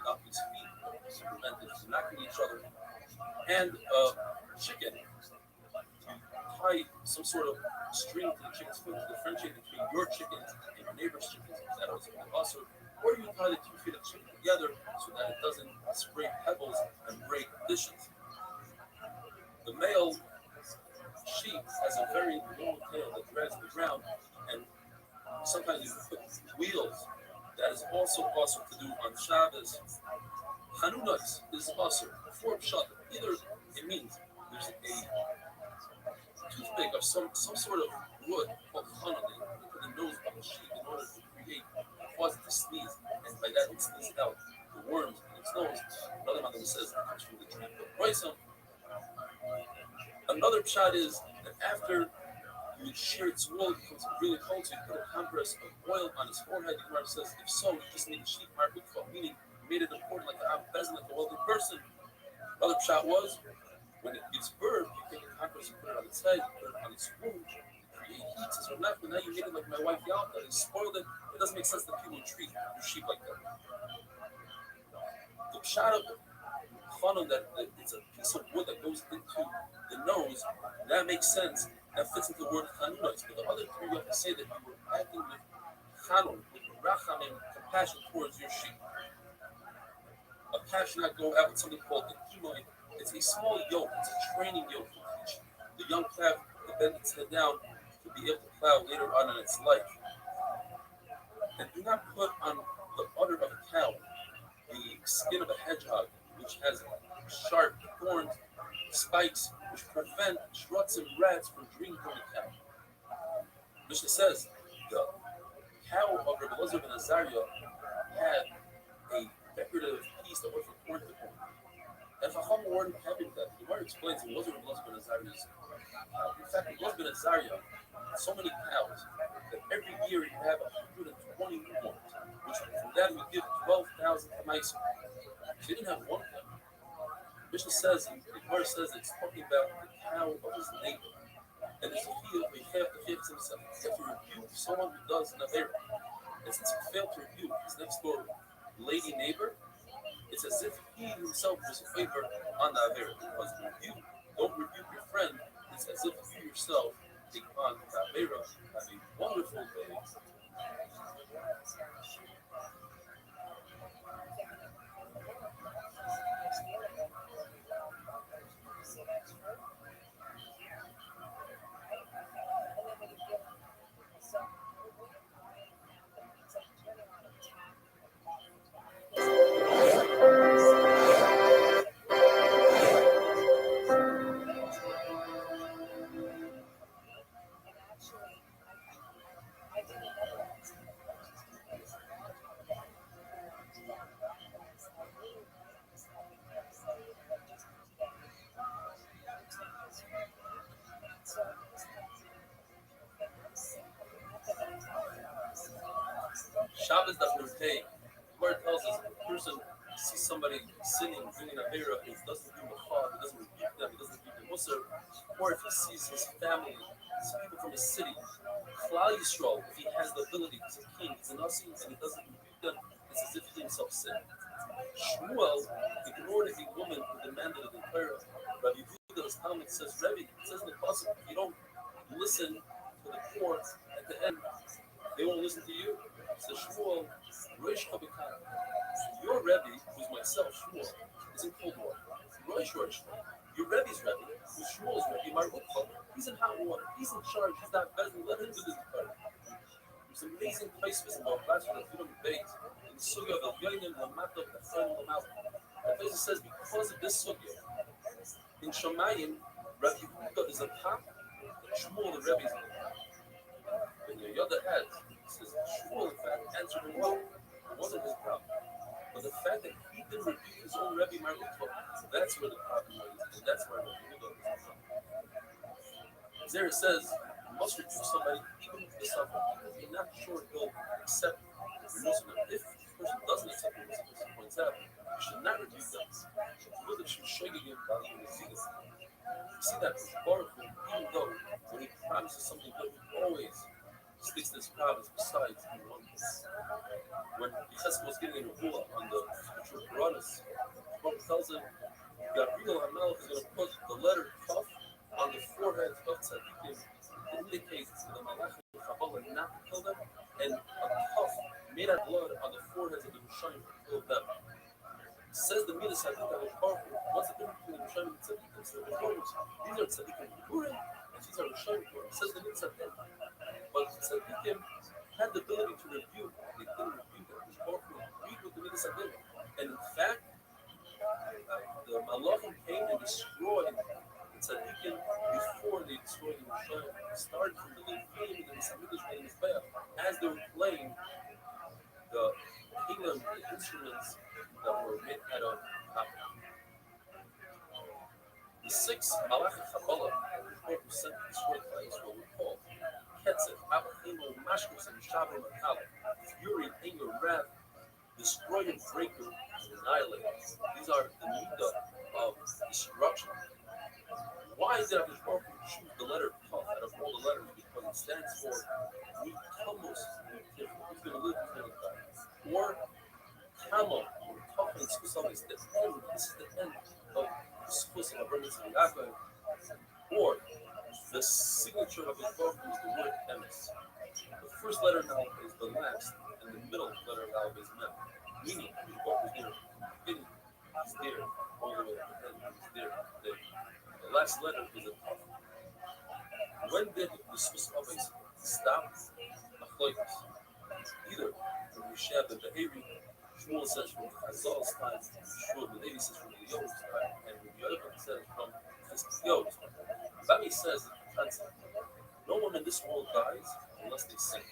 donkey's feet to prevent it from knocking each other. And chicken, tie some sort of string to the chicken's foot to differentiate between your chickens and your neighbor's chickens. That also or you tie the 2 feet of chicken together so that it doesn't spray pebbles and break dishes. The male sheep has a very long tail that drags the ground, and sometimes you put wheels. That is also awesome to do on Shabbos. Hanunas is also for Pshat. Either it means there's a toothpick of some sort of wood called hanun into the nose of the sheep in order to cause it to sneeze, and by that it sneezes out the worms in its nose. Another man says it comes from the tree of Roisam. Another pshat is that after you shear its wool, it becomes really cold, so you put a compress of oil on his forehead. The Gemara says, if so, you just made the sheep mark with felt, meaning you made it important like I'm bezin, like a wealthy person. Another pshat was, when it gets burned, you take a compress, you put it on its head, you put it on its wound, you create heat. So now you made it like my wife Yalta, they spoiled it. It doesn't make sense that people treat your sheep like that. The pshat of hanun, that it's a piece of wood that goes into the nose, that makes sense. That fits into the word chanunos. But the other three, you have to say that you were acting with chanun, with rachamim, compassion towards your sheep. A calf should not go out with something called the kimoi. It's a small yoke. It's a training yoke to teach the young calf to bend its head down to be able to plow later on in its life. And do not put on the udder of a cow the skin of a hedgehog, which has sharp thorns, spikes, which prevent struts and rats from drinking from the cow. Mishnah says the cow of Rabbi Elazar ben Azariah had a decorative piece that went from horn to horn. And Chacham weren't having that. The Gemara explains it wasn't Rabbi Elazar ben Azariah's cow. In fact, Rabbi Elazar ben Azariah had so many cows that every year he had 120 newborns, which from that would give 12,000 tamais. He didn't have one cow. Mishnah says, the Gemara says it's talking about the cow of his neighbor. And there's a feel of himself. He has to rebuke someone who does an avera. And since he failed to rebuke his next door lady neighbor, it's as if he himself was a favor on the avera. Because when you don't rebuke your friend, it's as if you yourself take on the avera. Have a wonderful day. Shabbos Daf Nurtei, where it tells us a person see somebody sinning, doing a era, he doesn't do machal, he doesn't rebuke them, he doesn't rebuke the Musar, or if he sees his family, his people from his city, Klal Yisrael, if he has the ability, he's a king, he's a Nasi, and he doesn't rebuke them, it's as if he himself sinned. Shmuel ignored a woman who demanded a Torah. Rabbi Yehuda's Talmud says, Rebbe, it says in the Pasuk, if you don't listen to the poor, at the end, they won't listen to you. Says Shmuel, Rosh Kabbalah, your Rebbe, who's myself, Shmuel, is in Cold War. Rosh. Your Rebbe's Rebbe, who's Shmuel's Rebbe, Mar Ukva, he's in hot water. He's in charge. He's not better. Let him do the Torah. There's amazing places about last week that we don't debate. In the Sugya of Yonim, Lamata, Kafan, Lamata. That place says, because of this Sugya, in Shemayim, Rabbi Yehuda is a top, Shmuel, the Rebbe, is a top. When your other head says, Shmuel, in fact, answered him well. It wasn't his problem. But the fact that he didn't repeat his own Rebbe Mar Ukva, that's where the problem is, and that's where Rabbi Yehuda is a top. There it says, you must rebuke somebody even if they suffer. You're not sure he'll accept your Muslim. If the person doesn't accept your Muslim, as he points out, you should not rebuke them. You know that you should give value when you see this. You see that Baruch Hu, even though when he promises something good, he always sticks to his promise besides in one place. When Yecheskel was giving a rule on the future Uranus, Baruch tells him, Gabriel Hamelech is going to put the letter Kaf on the forehead of tzaddikim to indicate to the malach and Kabbalah not to kill them, and a cuff made out of blood on the foreheads of the Rishayim to kill them. Says the Midas Hadith of Baruch, what's the difference between the Rishayim and tzaddikim? So the Reformers, these are tzaddikim Purim, and these are Rishayim Purim. Says the Midas Hadith. But tzaddikim had the ability to rebuke, they didn't rebuke them. Baruch agreed with the Midas Hadith. And in fact, the malachim came and destroyed the tzaddikim before they destroyed the Rishayim. It started from the Levim and the Samidish and the Mizbeach as they were playing the kingdom, the instruments that were made out of copper. The six malachim Kabbalah who sent to destroy the place were called Ketzer, Abachimo, Mashkos, and Shabbat Makala, fury, anger, wrath, destroyer, breaker, and annihilator. These are the midah of destruction. Why did Abishai Baruch choose the letter Kaf out of all the letters? Because it stands for Nikamos. He's going to live, he's going to die. Or Kamo, Kaf and Skusam is the end. This is the end of the Skusam of Rabbi Yaakov. Or the signature of his Baruch is the word Emes. The first letter now is the last, and the middle letter now is Mem. Meaning, his Baruch is there. He's there. All the way to the end, he's there. The last letter is a Kaf. When did the Swiss always stop? Achloikos. Either from Rishab and Beheri, Shmuel says from Chazal's time, Shmuel ben Levi says from Eliyahu's time, and Rabbi says from Chizkiyahu's time. Bami says that the concept, no one in this world dies unless they sin.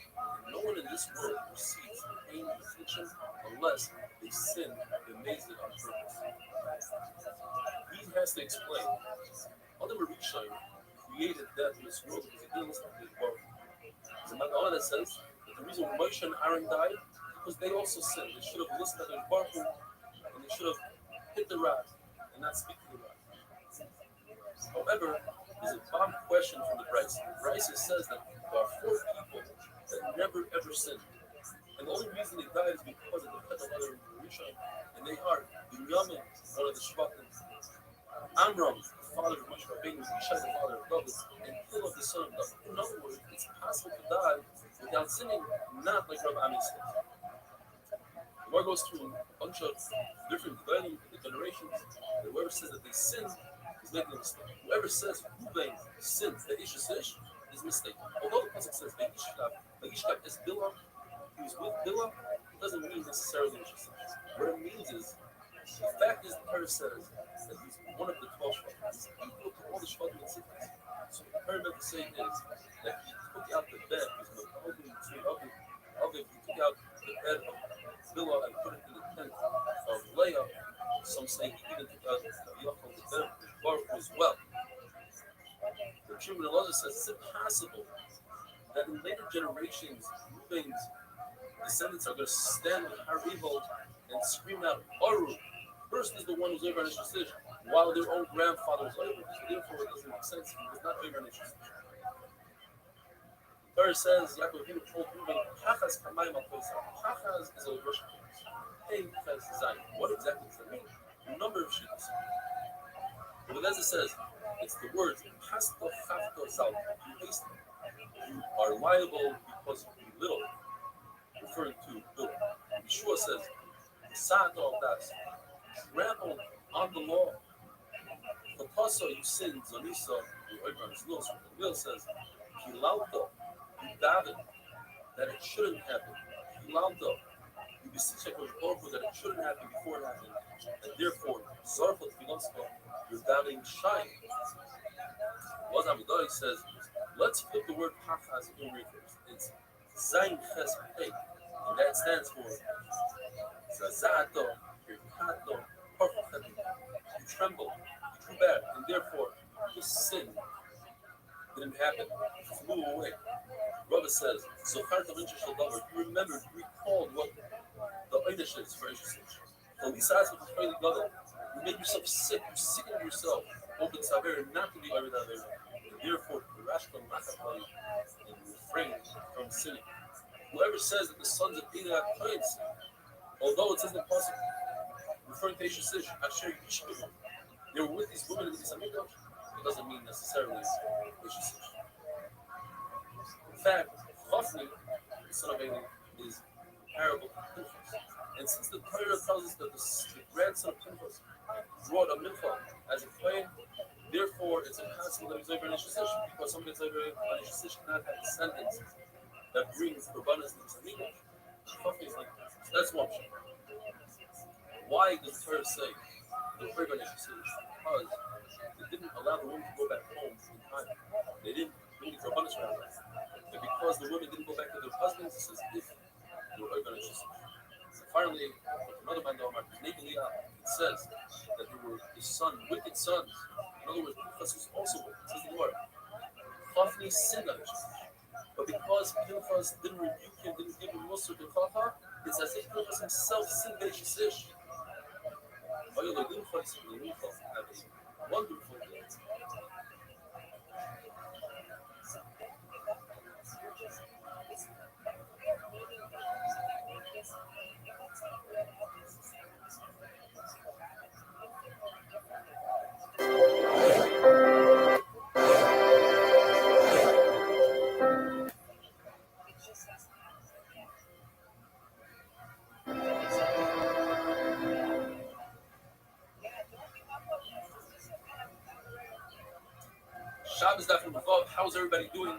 And no one in this world receives the pain and affliction unless they sin and makes it on purpose. He has to explain. Other Marishayim created death in this world because he didn't listen to his Baruch. There's a Maggala that says that the reason Moshe and Aaron died because they also sinned. They should have listened to their Baruch and they should have hit the rod and not speak to the rod. However, there's a bomb question from the Bryce. Bryce says that there are 4 people that never ever sinned. And the only reason they died is because of the pet of other Marishayim. And they are Binyamin, one of the Shvatim, Amram, the father of Moshe Rabbeinu, Yishai, the father of David, and Hillel, the son of David. In other words, it's possible to die without sinning, not like Rabbi Ami says. The Gemara goes through a bunch of different generations. And whoever says that they sin is making a mistake. Whoever says Ruben sins, the Ish is mistaken. Although the pasuk says Vayishkav is Bilam, he was with Bilam, it doesn't mean necessarily Ish. What it means is, the fact is, the Torah says that he's one of the 12 Shvatim. He's equal to all the Shvatim and Sittas. So the Torah meant to say is that he took out the bed, he took out the bed of Bilah and put it in the tent of Leah. Some say he even took out Yaakov, the bed of Baruch as well. The Truman Elazar says it's impossible that in later generations, Reuben's descendants are going to stand with Haribol and scream out, Aru. First is the one who's over on his decision, while their own grandfather was over. So therefore, it doesn't make sense. He was not over on his decision. Torah says, Yaakov Avinu told Reuben, Chachas kamayim al Pesach. Chachas is a Russian word. Hey, Ches Zayin. What exactly does that mean? A number of shittas. But as it says, it's the words Pasto Chafto Zal. You hasten. You are liable because you belittle, referring to little. Yeshua says, Sa'ato al Das. Trampled on the law. Papaso, you sinned. Zonisa, you over on his nose. The will says, Kilalto. You davened that it shouldn't happen. Kilalto. You beseech HaKadosh that it shouldn't happen before it happened. And therefore, Zorfot Filosko, your doubting shine. Wazam Midori says, let's put the word Pachas in reverse. It's Zayin Ches Pei. And that stands for Zazato, Pirkato, Parfachati. You tremble, you do bad, and therefore, the sin didn't happen. It flew away. Rabbi says, Zochar Tavincha Shaldavar, you remembered, you recalled what the Einish is for Einish. The Lisa has with the Holy God. You make yourself sick, you sicken yourself. Open Saver, not to be Ayrid Aver. And therefore, the Rashkal Machapali, and refrain from sinning. Whoever says that the sons of Eli couldn't sin, although it says in the Pasuk, referring to Einish, Asher Yishkevim, they were with these women in the Mikdash, it doesn't mean necessarily Einish. In fact, Chofni, the son of Eli, is parable of Pinchas. And since the Torah tells us that the grandson of Pinchas brought a mincha as a claim, therefore it's impossible that he's over an initiation, because somebody that's over an initiation cannot have descendants that brings Rabbanas to the Tzaddikim. Chofni is like that. So that's one option. Why does the Torah say the Torah initiation? Because they didn't allow the woman to go back home in time. They didn't bring the Rabbanas around that. And because the women didn't go back to their husbands, it says if they were over an initiation. Finally, another man, it says that there were his son, wicked sons. In other words, Pinchas was also wicked. It says the Lord. Chofni sinned on Pinchas. But because Pinchas didn't rebuke him, didn't give him Musar to Chacha, it's as if Pinchas himself sinned Beishis Ish. Have a wonderful day. Shabbos definitely involved. How's everybody doing?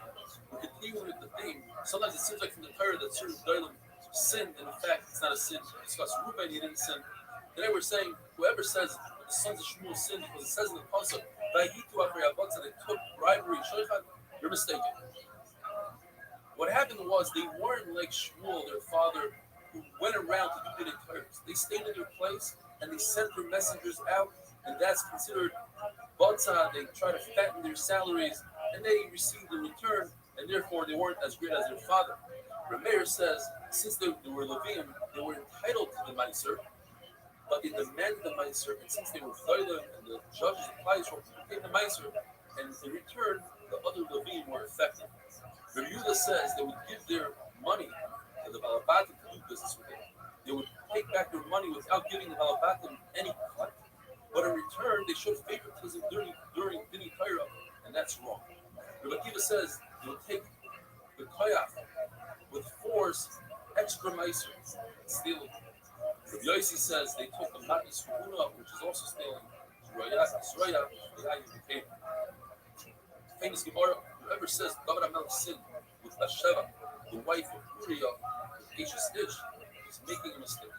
We're continuing with the theme. Sometimes it seems like from the Torah that certain Doilim sinned, and in fact, it's not a sin. We discussed Reuben, he didn't sin. Today we're saying whoever says the sons of Shmuel sinned because it says in the Pasuk, "Vayitu achrei avotza," they took bribery, shochet, you're mistaken. What happened was they weren't like Shmuel, their father, who went around to do bidding Torahs. They stayed in their place and they sent their messengers out, and that's considered Botza. They try to fatten their salaries, and they received the return, and therefore they weren't as great as their father. Rameir says, since they were Levim, they were entitled to the Meiser, but they demanded the Meiser, and since they were Doilim, and the judges applied for paid the Meiser, and in return, the other Levim were affected. Rabbi Yehuda says they would give their money to the Balabatim to do business with them. They would take back their money without giving the Balabatim any cut. But in return, they showed favoritism during Dini Torah, and that's wrong. Rabbi Akiva says they would take the koyach with force, extra meiser, stealing. Rabbi Yossi says they took the matis huna, which is also stealing. Famous Gemara, whoever says David HaMelech sinned with Bathsheba, the wife of Uriah, with Ashes Ish, is making a mistake.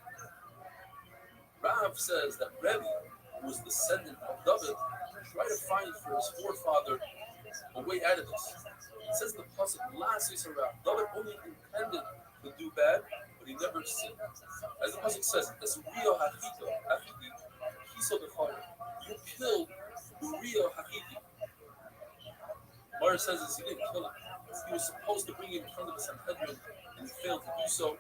Rav says that Rebbe, who was descendant of David, tried to find for his forefather a way out of this. It says in the Pasuk, last Yisrael, David only intended to do bad, but he never sinned. As the Pasuk says, Uriah Hachiti, Kiso the fire. You killed Uriah Hachiti. Mara says this, he didn't kill him. He was supposed to bring him in front of the Sanhedrin, and he failed to do so.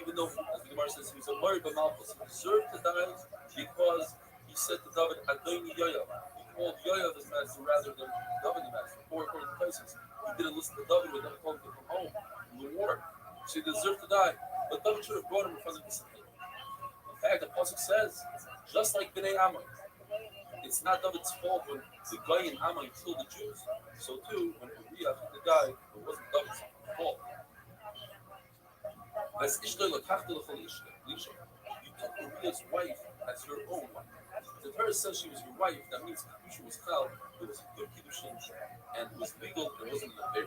even though, as the Gemara says, he was a Mori B'Malchus, he deserved to die because he said to David, Adoni Yoav. He called Yoav his master rather than David the master. Or according to Tysus, he didn't listen to David when David told him to come home from the war. So he deserved to die. But David should have brought him in front of the Satan. In fact, the Pasuk says, just like Bnei Ammon, it's not David's fault when the guy in Ammon killed the Jews. So too, when Uriah hit the guy, it wasn't David's fault. As Ishtai Lakachta L'Chalisha, you took Uriah's wife as your own. The Torah says she was your wife, that means Kiddushin was chal, it was a good Kiddushin, and it was legal, it wasn't an affair.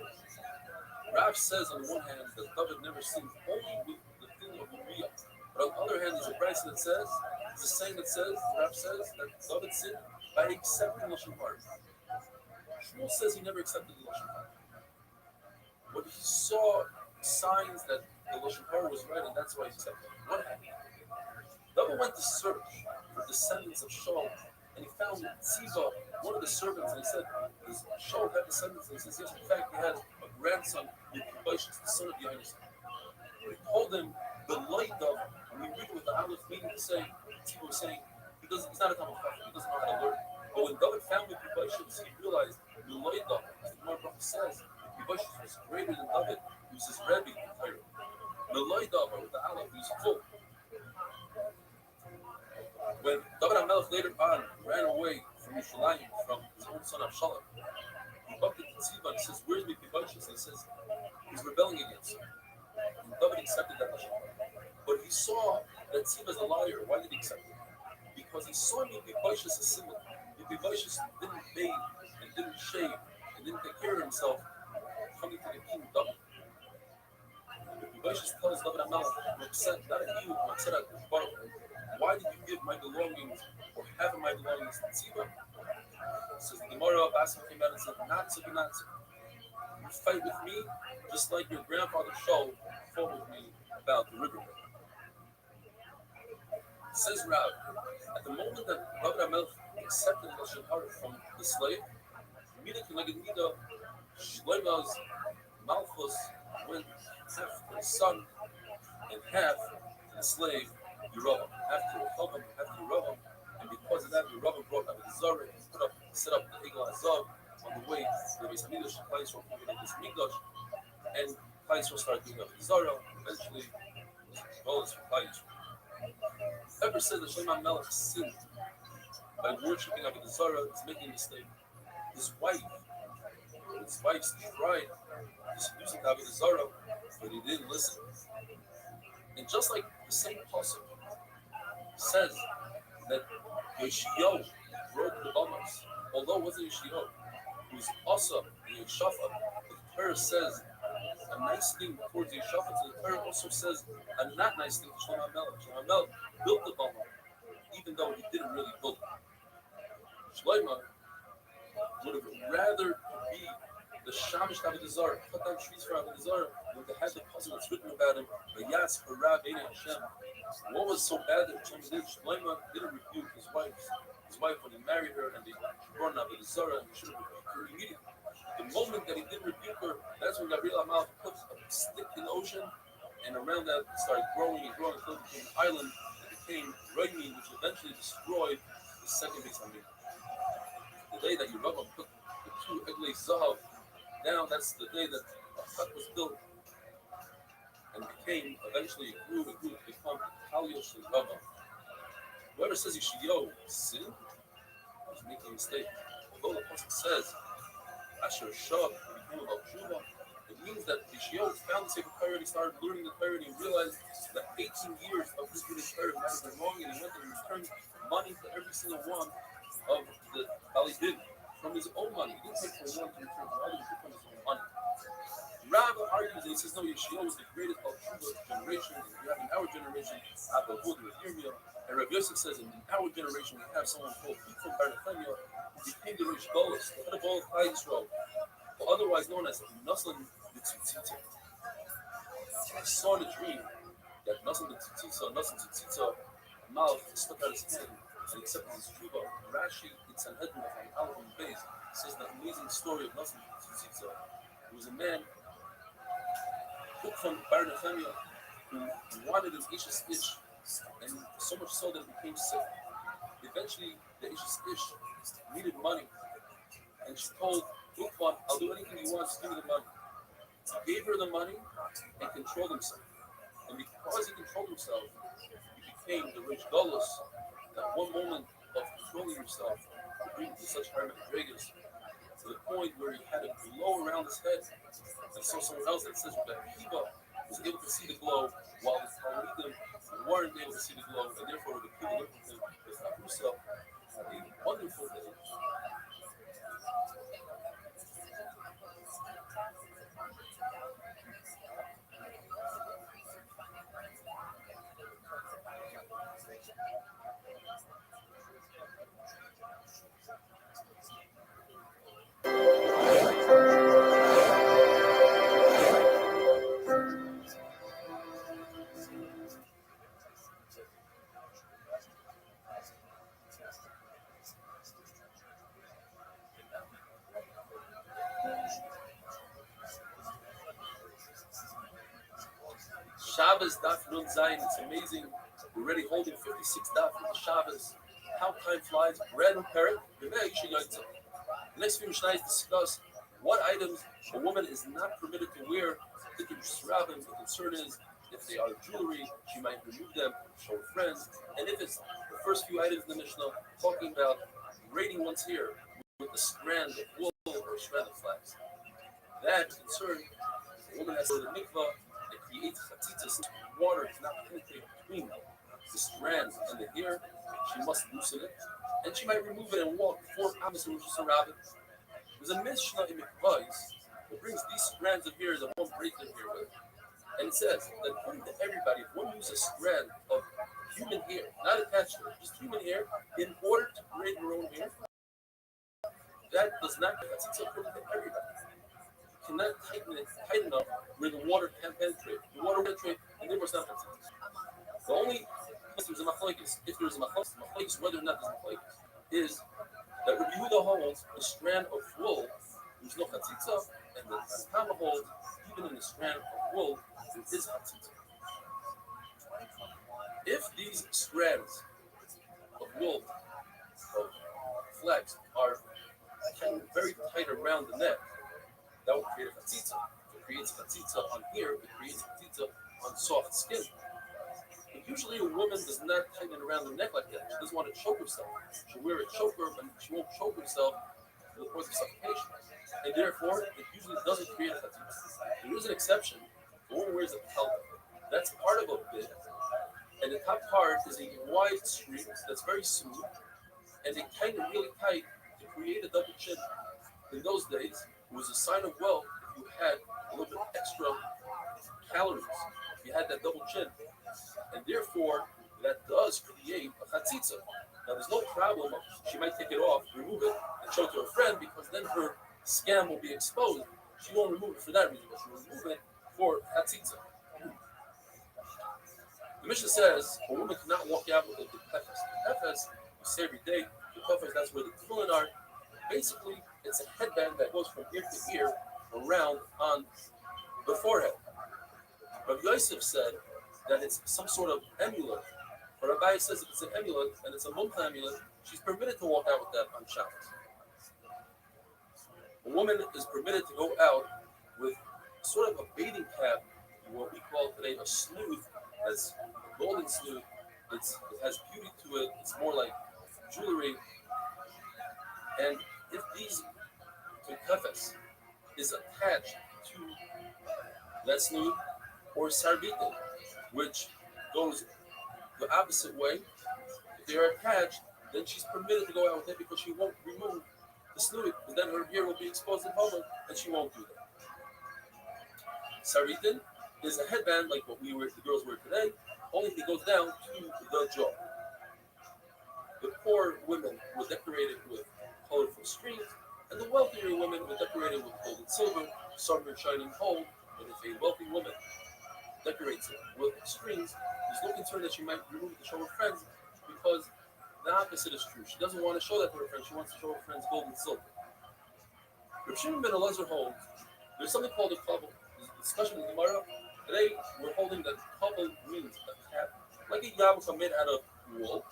Rav says on the one hand that David never sinned only with the thing of Uriah. But on the other hand, there's a price that says, there's a saying that says, Rav says, that David sinned by accepting Lashon Hara. Shmuel says he never accepted the Lashon Hara. But he saw signs that the Lashon Hara was right, and that's why he accepted it. What happened? David went to search for descendants of Shaul, and he found Ziba, one of the servants, and he said, does Shaul have descendants? And he says, yes, in fact, he has a grandson, Yekubashis, the son of Yohanan. He told him the light of, and we read it with the Aleph, meaning to say, Ziba was saying, he's not a Talmud Chacham, he doesn't know how to learn. But when David found Yekubashis, he realized the light of, as the Gemara Baruch says, Yekubashis was greater than David, he was his Rebbe in Torah. The light of, with the Aleph, he was full. When David HaMelech later on ran away from Yerushalayim, from his own son Absalom, he bumped into Ziba and he says, where's Mephibosheth? And he says, he's rebelling against you. And David accepted that Lashon. But he saw that Ziba's a liar. Why did he accept it? Because he saw Mephibosheth as similar. Mephibosheth didn't bathe and didn't shave and didn't take care of himself coming to the king David. Mephibosheth tells David HaMelech, I'm upset, not at you, I'm upset at Baruch. Why did you give my belongings or half of my belongings to Ziba? Says the Gemara of Asim came out and said, not so, not so. You fight with me just like your grandfather Shaul fought with me about the river. Says Rav, at the moment that David HaMelech accepted Lashon Hara from the slave, Mida Keneged Mida, Shlomo's Malchus went half to the son and half to the slave, Yerovam. Half to Rehoboam, half to Yerovam. And because of that, Yerovam brought Avodah and set up the Egel Hazav on the way to the Beis Hamikdash. Klal Yisrael came into this Mikdash, and Klal Yisrael started doing Avodah. Eventually, it was well for Klal Yisrael. Whoever says that Shlomo HaMelech sinned by worshiping Avodah is making a mistake. His wife tried to seduce him to Avodah, but he didn't listen. And just like the same pasuk says that Yoshiyahu broke the Bamos, although it wasn't Yoshiyahu, it was also the Yeshaphat. The Torah says a nice thing towards the Yeshaphat, so the Torah also says a not nice thing to Shlomo HaMelech. Shlomo HaMelech built the Bama, even though he didn't really build it. Shlomo would have rather be the Shamish Avodah Zarah, cut down trees for Avodah Zarah, than to have the pasuk that's written about him, the Yas Hara B'nei Hashem. What was so bad that Hashem did? Shlomo didn't rebuke his wife when he married her, and they brought an Avodah Zarah, and he should have rebuked her immediately. The moment that he didn't rebuke her, that's when Gabriel Amal put a stick in the ocean, and around that it started growing and growing until it became an island that became Raimi, which eventually destroyed the second Beis Hamikdash. The day that Yerovam put the two Eglei Zahav down, that's the day that a hut was built and became, eventually it grew to become Kalyosh and Yerovam. Whoever says Yoshiyahu sinned is making a mistake. Although the pasuk says Asher Shah became about Tshuva, it means that Yoshiyahu found the sacred Torah and he started learning the Torah and he realized that 18 years of his reading Torah might have been wrong, and he went and returned money to every single one of the Ali did from his own money. He didn't take from one to return to another, he took from his own money. Rabbi argues and he says, no, Yoshiyahu was the greatest of Tshuva generation, and we have in our generation Abba Hud with Yirmiyah. And Rabbi Yosef says, in our generation, we have someone called Yitzchak Bar Nechemia, who became the Rish Golos, the head of all of Klal Yisrael, otherwise known as Nasan B'Tzitzita. He saw in a dream that Nasan B'Tzitzita, mouth stuck out his hand and accepted his Tshuva. Rashi, it's an Hedron of an Aleph and Beis, says the amazing story of Nasan B'Tzitzita. He was a man, took from Bar Nechemia, who wanted an Isha's Ish, and so much so that it became sick. Eventually, the Isha's Ish needed money, and she told Ukvan, I'll do anything you want, just give me the money. He gave her the money and controlled himself. And because he controlled himself, he became the rich Golos. That one moment of controlling yourself would bring you to such high madrigas, to the point where he had a glow around his head. And so someone else that says that Kiva was able to see the glow while the Talmudim weren't able to see the glow, and therefore the people looked at him as Ahusa had a wonderful day. Shabbos Daf Nun Zayin, it's amazing. We're already holding 56 Daf for the Shabbos. How time flies. Bread and parrot. The next few Mishnayos discuss what items a woman is not permitted to wear. The concern is if they are jewelry, she might remove them, show her friends. And if it's the first few items in the Mishnah, talking about braiding one's hair with a strand of wool or a strand of flax. That concern, a woman has to go to the mikvah. It creates chatzitzas. Water cannot penetrate between the strand and the hair. She must loosen it, and she might remove it and walk before Amos and Rosh Hashanah. There's a Mishnah in Mikvahs that brings these strands of hair that one break their hair with, and it says that according to everybody, if one uses a strand of human hair, not attached to it, just human hair, in order to braid her own hair, that does not get chatzitzah according to everybody. Cannot tighten it tight enough where the water can penetrate. The water will penetrate, and therefore it's not chatzitzah. The only if there's a machlokes, whether or not there's a machlokes, is that Rabbi Yehuda holds a strand of wool, there's no chatzitza, and the Tama holds even in the strand of wool, there is chatzitza. If these strands of wool, of flax, are very tight around the neck, that will create a chatzitza. If it creates chatzitza on here, it creates chatzitza on soft skin. Usually a woman does not tighten it around the neck like that. She doesn't want to choke herself. She'll wear a choker, but she won't choke herself for the cause of suffocation. And therefore, it usually doesn't create a chatzitza. There is an exception. The woman wears a pelta. That's part of a bit. And the top part is a wide streak that's very smooth. And they tighten it really tight to create a double chin. In those days, it was a sign of wealth if you had a little bit extra calories. If you had that double chin. And therefore, that does create a chatzitza. Now, there's no problem. She might take it off, remove it, and show it to her friend because then her scam will be exposed. She won't remove it for that reason, but she'll remove it for chatzitza. The Mishnah says a woman cannot walk out with a tefes. The tefes, you say every day, the tefes, that's where the tefillin are. Basically, it's a headband that goes from ear to ear around on the forehead. Rabbi Yosef said that it's some sort of amulet. But Rabbi says if it's an amulet and it's a mumcha amulet, she's permitted to walk out with that on Shabbos. A woman is permitted to go out with sort of a bathing cap, what we call today a snood, that's a golden snood. It has beauty to it. It's more like jewelry. And if these kefes is attached to that snood or sarbitin, which goes the opposite way. If they are attached, then she's permitted to go out with it because she won't remove the snood, but then her hair will be exposed in public, and she won't do that. Saritin is a headband like what the girls wear today, only it goes down to the jaw. The poor women were decorated with colorful strings, and the wealthier women were decorated with gold and silver, summer shining gold. But if a wealthy woman decorates it with strings, there's no concern that she might remove it to show her friends, because the opposite is true. She doesn't want to show that to her friends. She wants to show her friends gold and silver. Rav Shimon ben Elazar holds there's something called a kabbalah. There's a discussion in the Gemara Today, we're holding that couple means a cap, like a yarmulke made out of wool.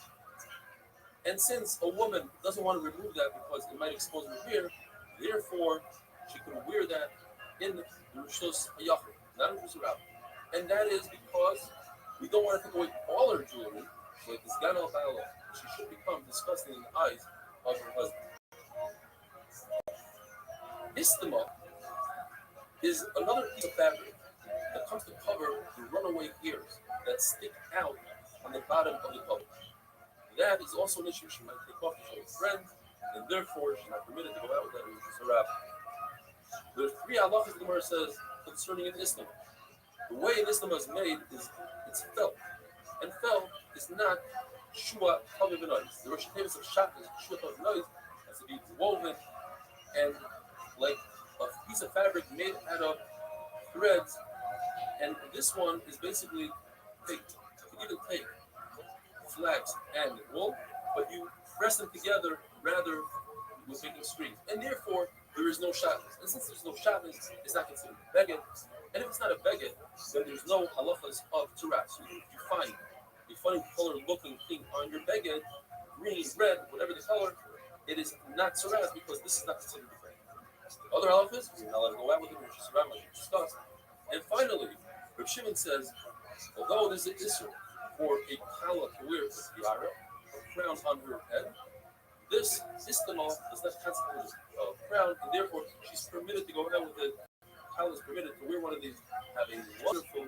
And since a woman doesn't want to remove that because it might expose her hair, therefore, she could wear that in the Rishos Hayachim, not in Rishos Rabbah. And that is because we don't want to take away all her jewelry, like this Gana Bala. She should become disgusting in the eyes of her husband. Istima is another piece of fabric that comes to cover the runaway hairs that stick out on the bottom of the cover. That is also an issue she might take off to show a friend, and therefore she's not permitted to go out with that which is a rabbi. There are three halachas the Gemara says concerning an islam. The way an islam is made is it's felt, and felt is not shua taviv v'nois. The Rosh Hashanah of Shabbos, shua taviv v'nois, has to be woven and like a piece of fabric made out of threads, and this one is basically baked. You can even take flax and wool, but you press them together rather with making strings. And therefore, there is no Shabbos. And since there's no Shabbos, it's not considered a beged. And if it's not a beged, then there's no halachas of Torah. So even if you find a funny color looking thing on your beged, green, red, whatever the color, it is not Torah because this is not considered a beged. Other halachas, you're not allowed to go out with it, which is Torah, like we discussed. And finally, Rav Shimon says, although there's an issue for a kala to wear a tiara, a crown on her head, this istima does not constitute a crown, and therefore she's permitted to go out with it. Kala is permitted to wear one of these, have a wonderful.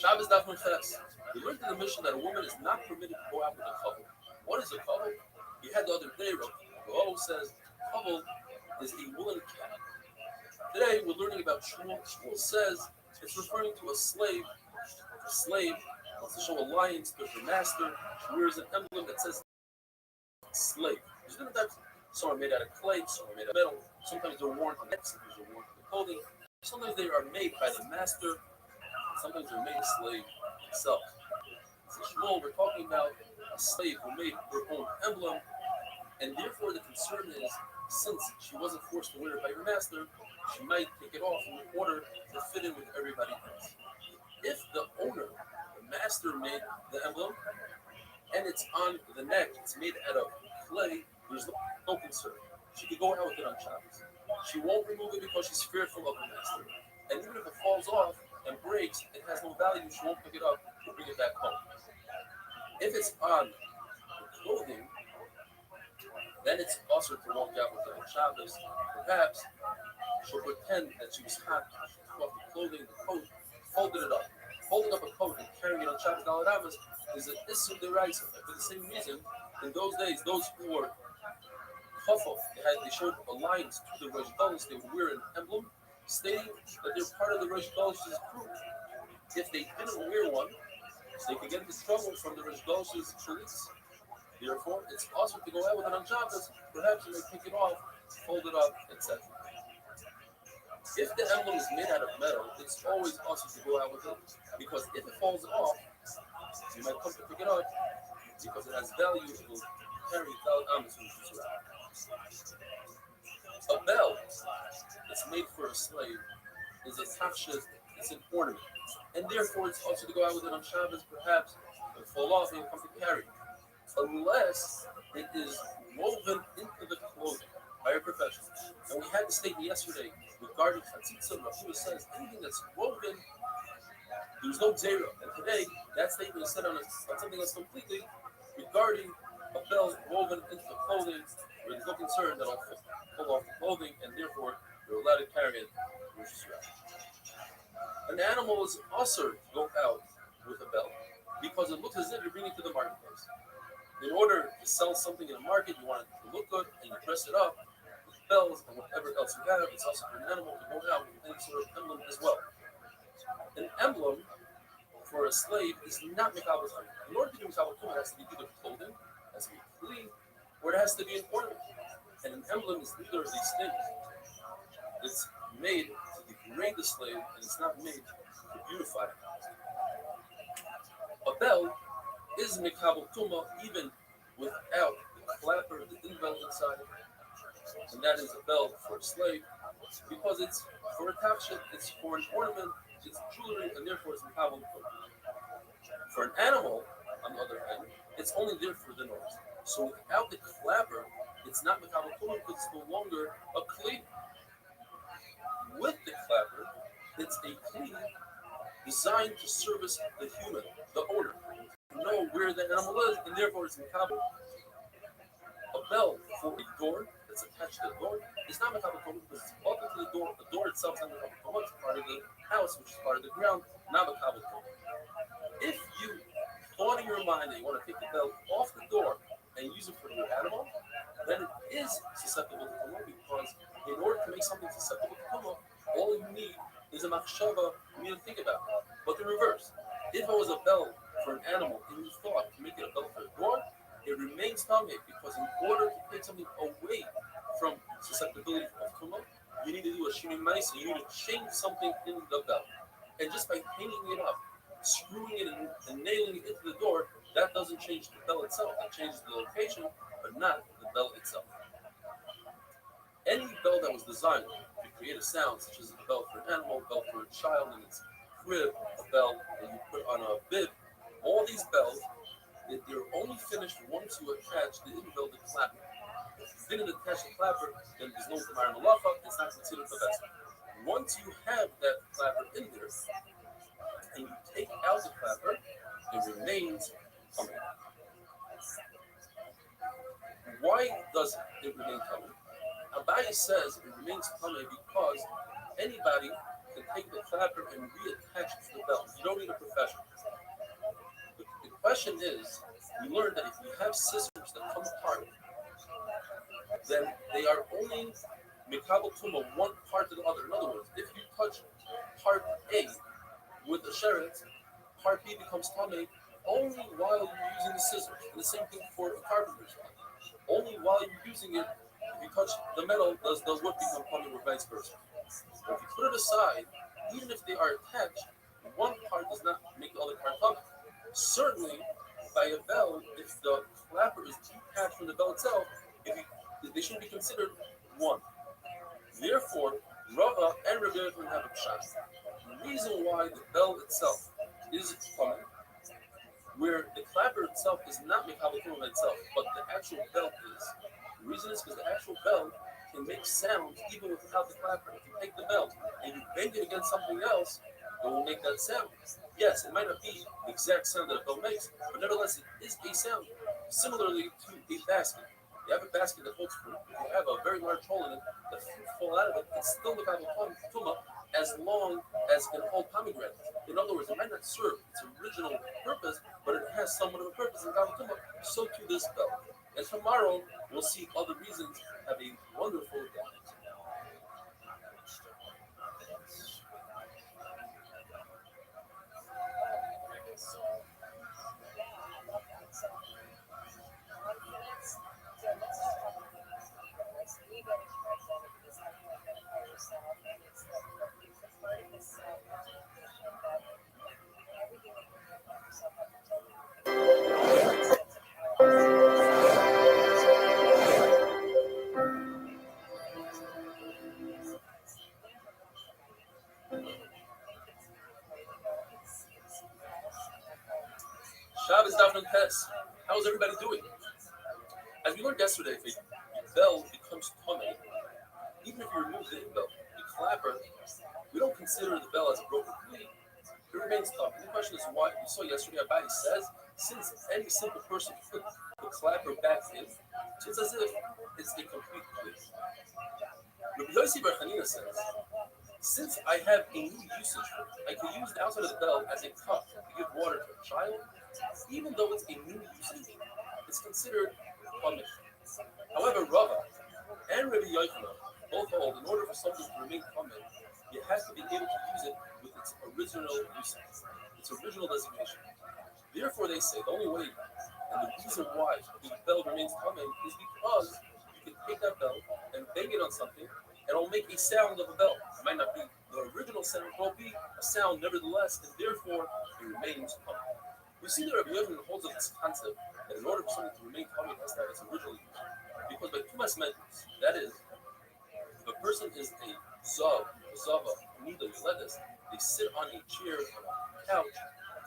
Shabbos Daf Mefes. We learned in the mission that a woman is not permitted to go out with a couple. What is a couple? We had the other day, Rav says couple is a woolen cap. Today we're learning about Shmuel. Shmuel says it's referring to a slave. A slave wants to show alliance with her master. She wears an emblem that says slave. There's different types. Some are made out of clay, some are made out of metal. Sometimes they're worn on the neck, sometimes they're worn on the clothing. Sometimes they are made by the master. Sometimes they're made a slave himself. So Shmuel, we're talking about a slave who made her own emblem, and therefore the concern is, since she wasn't forced to wear it by her master, she might take it off in order to fit in with everybody else. If the owner, the master, made the emblem, and it's on the neck, it's made out of clay, there's no concern. She could go out with it on Shabbos. She won't remove it because she's fearful of her master. And even if it falls off and breaks, it has no value, she won't pick it up and bring it back home. If it's on the clothing, then it's also to walk out with it on Shabbos. Perhaps she'll pretend that she was hot, she took off the clothing, the coat, folded it up. Folding up a coat and carrying it on Shabbos Dalad is an issue deraisa. For the same reason, in those days, those who were kafaf, they showed alliance to the Rosh Hashanah, they would wear an emblem stating that they're part of the Rosh Hashanah's crew. If they didn't wear one, they could get into trouble from the Rosh Hashanah's police. Therefore, it's also to go out with it on Shabbos. Perhaps you may pick it off, fold it up, etc. If the emblem is made out of metal, it's always also to go out with it, because if it falls off, you might come to pick it up because it has value. It will carry value. A bell that's made for a slave is a tafshes, it's an ornament, and therefore it's also to go out with it on Shabbos. Perhaps it will fall off and you come to carry. unless it is woven into the clothing by a professional. And we had the statement yesterday regarding chatzitza. Rav says anything that's woven, there's no zera. And today, that statement is said on something else completely regarding a belt woven into the clothing, where there's no concern that it'll pull off the clothing, and therefore you're allowed to carry it. An animal is also to go out with a belt because it looks as if you're bringing it to the marketplace. In order to sell something in a market, you want it to look good and you dress it up with bells and whatever else you have. It's also for an animal to go out with any sort of emblem as well. An emblem for a slave is not mikabel tumah. In order to do mikabel tumah, it has to be either clothing, it has to be clean, or it has to be an ornament. And an emblem is neither of these things. It's made to degrade the slave, and it's not made to beautify it. A bell is mikabel tumah even without the clapper, the inbel inside, and that is a bell for a slave, because it's for a tafshit, it's for an ornament, it's jewelry, and therefore it's mikabel tumah. For an animal, on the other hand, it's only there for the noise. So without the clapper, it's not mikabel tumah because it's no longer a kli. With the clapper, it's a kli designed to service the human, the owner, to know where the animal is, and therefore it's mikabel. A bell for a door that's attached to the door is not mikabel tumah because it's up into the door. The door itself is not mikabel tumah; it's part of the house, which is part of the ground, not mikabel tumah. If you thought in your mind that you want to take the bell off the door and use it for your animal, then it is susceptible to tumah because in order to make something susceptible to tumah, all you need is a machshava you need to think about. But the reverse, if it was a bell for an animal and you thought to make it a bell for a door, it remains tameh because in order to take something away from susceptibility of tumah, you need to do a shinui ma'aseh. You need to change something in the bell, and just by hanging it up, screwing it and nailing it into the door, that doesn't change the bell itself. That changes the location, but not the bell itself. Any bell that was designed to create a sound, such as a bell for an animal, a bell for a child in its crib, a bell that you put on a bib, all these bells, they're only finished once you attach the in-bell to the clapper. If you didn't attach the clapper, then there's no Gemara Malacha, it's not considered the best. Once you have that clapper in there, and you take out the clapper, it remains coming. Why does it remain coming? Abaye says it remains coming because anybody can take the clapper and reattach it to the bell. You don't need a professional. The question is, we learned that if you have scissors that come apart, then they are only mikabel tumah one part to the other. In other words, if you touch part A with the sheret, part B becomes tameh only while you're using the scissors. And the same thing for a carpenter's one. Only while you're using it, if you touch the metal, does the wood become tameh or vice versa. But if you put it aside, even if they are attached, one part does not make the other part tameh. Certainly, by a bell, if the clapper is detached from the bell itself, they should be considered one. Therefore, Rava and Rabbi Yochanan have a pshat. The reason why the bell itself is tameh, where the clapper itself is not mikabel tumah itself, but the actual bell is. The reason is because the actual bell can make sounds even without the clapper. If you take the bell and you bang it against something else, it will make that sound. Yes, it might not be the exact sound that a bell makes, but nevertheless, it is a sound. Similarly to a basket. You have a basket that holds fruit. If you have a very large hole in it, the fruit fall out of it, it's still mikabel tumah as long as it can hold pomegranate. In other words, it might not serve its original purpose, but it has somewhat of a purpose in mikabel tumah. So to this bell. And tomorrow, we'll see other reasons. Have a wonderful day. Shabbos Daf Tes. How's everybody doing? As we learned yesterday, if a bell becomes tummy, even if you remove the bell, the clapper, we don't consider the bell as a broken plate. It remains tummy. The question is why. We saw yesterday, Abai says, since any simple person put the clapper back in, so it's as if it's a complete plate. Rabbi Yossi Bar Chanina says, since I have a new usage for it, I can use the outside of the bell as a cup to give water to a child, even though it's a new usage, it's considered tummy. However, Rava and Rabbi Yochanan both hold in order for something to remain tummy, you have to be able to use it with its original usage, its original designation. Therefore, they say the only way and the reason why the bell remains tummy is because you can take that bell and bang it on something, and it'll make a sound of a bell. It might not be the original sound, but it'll be a sound nevertheless, and therefore it remains tummy. We see that Rabbi Yochanan holds of this concept that in order for something to remain tummy, it has to have its original use. Because by tumas medus, that is, if a person is a zav, a zava, neither lettuce, they sit on a chair, on a couch,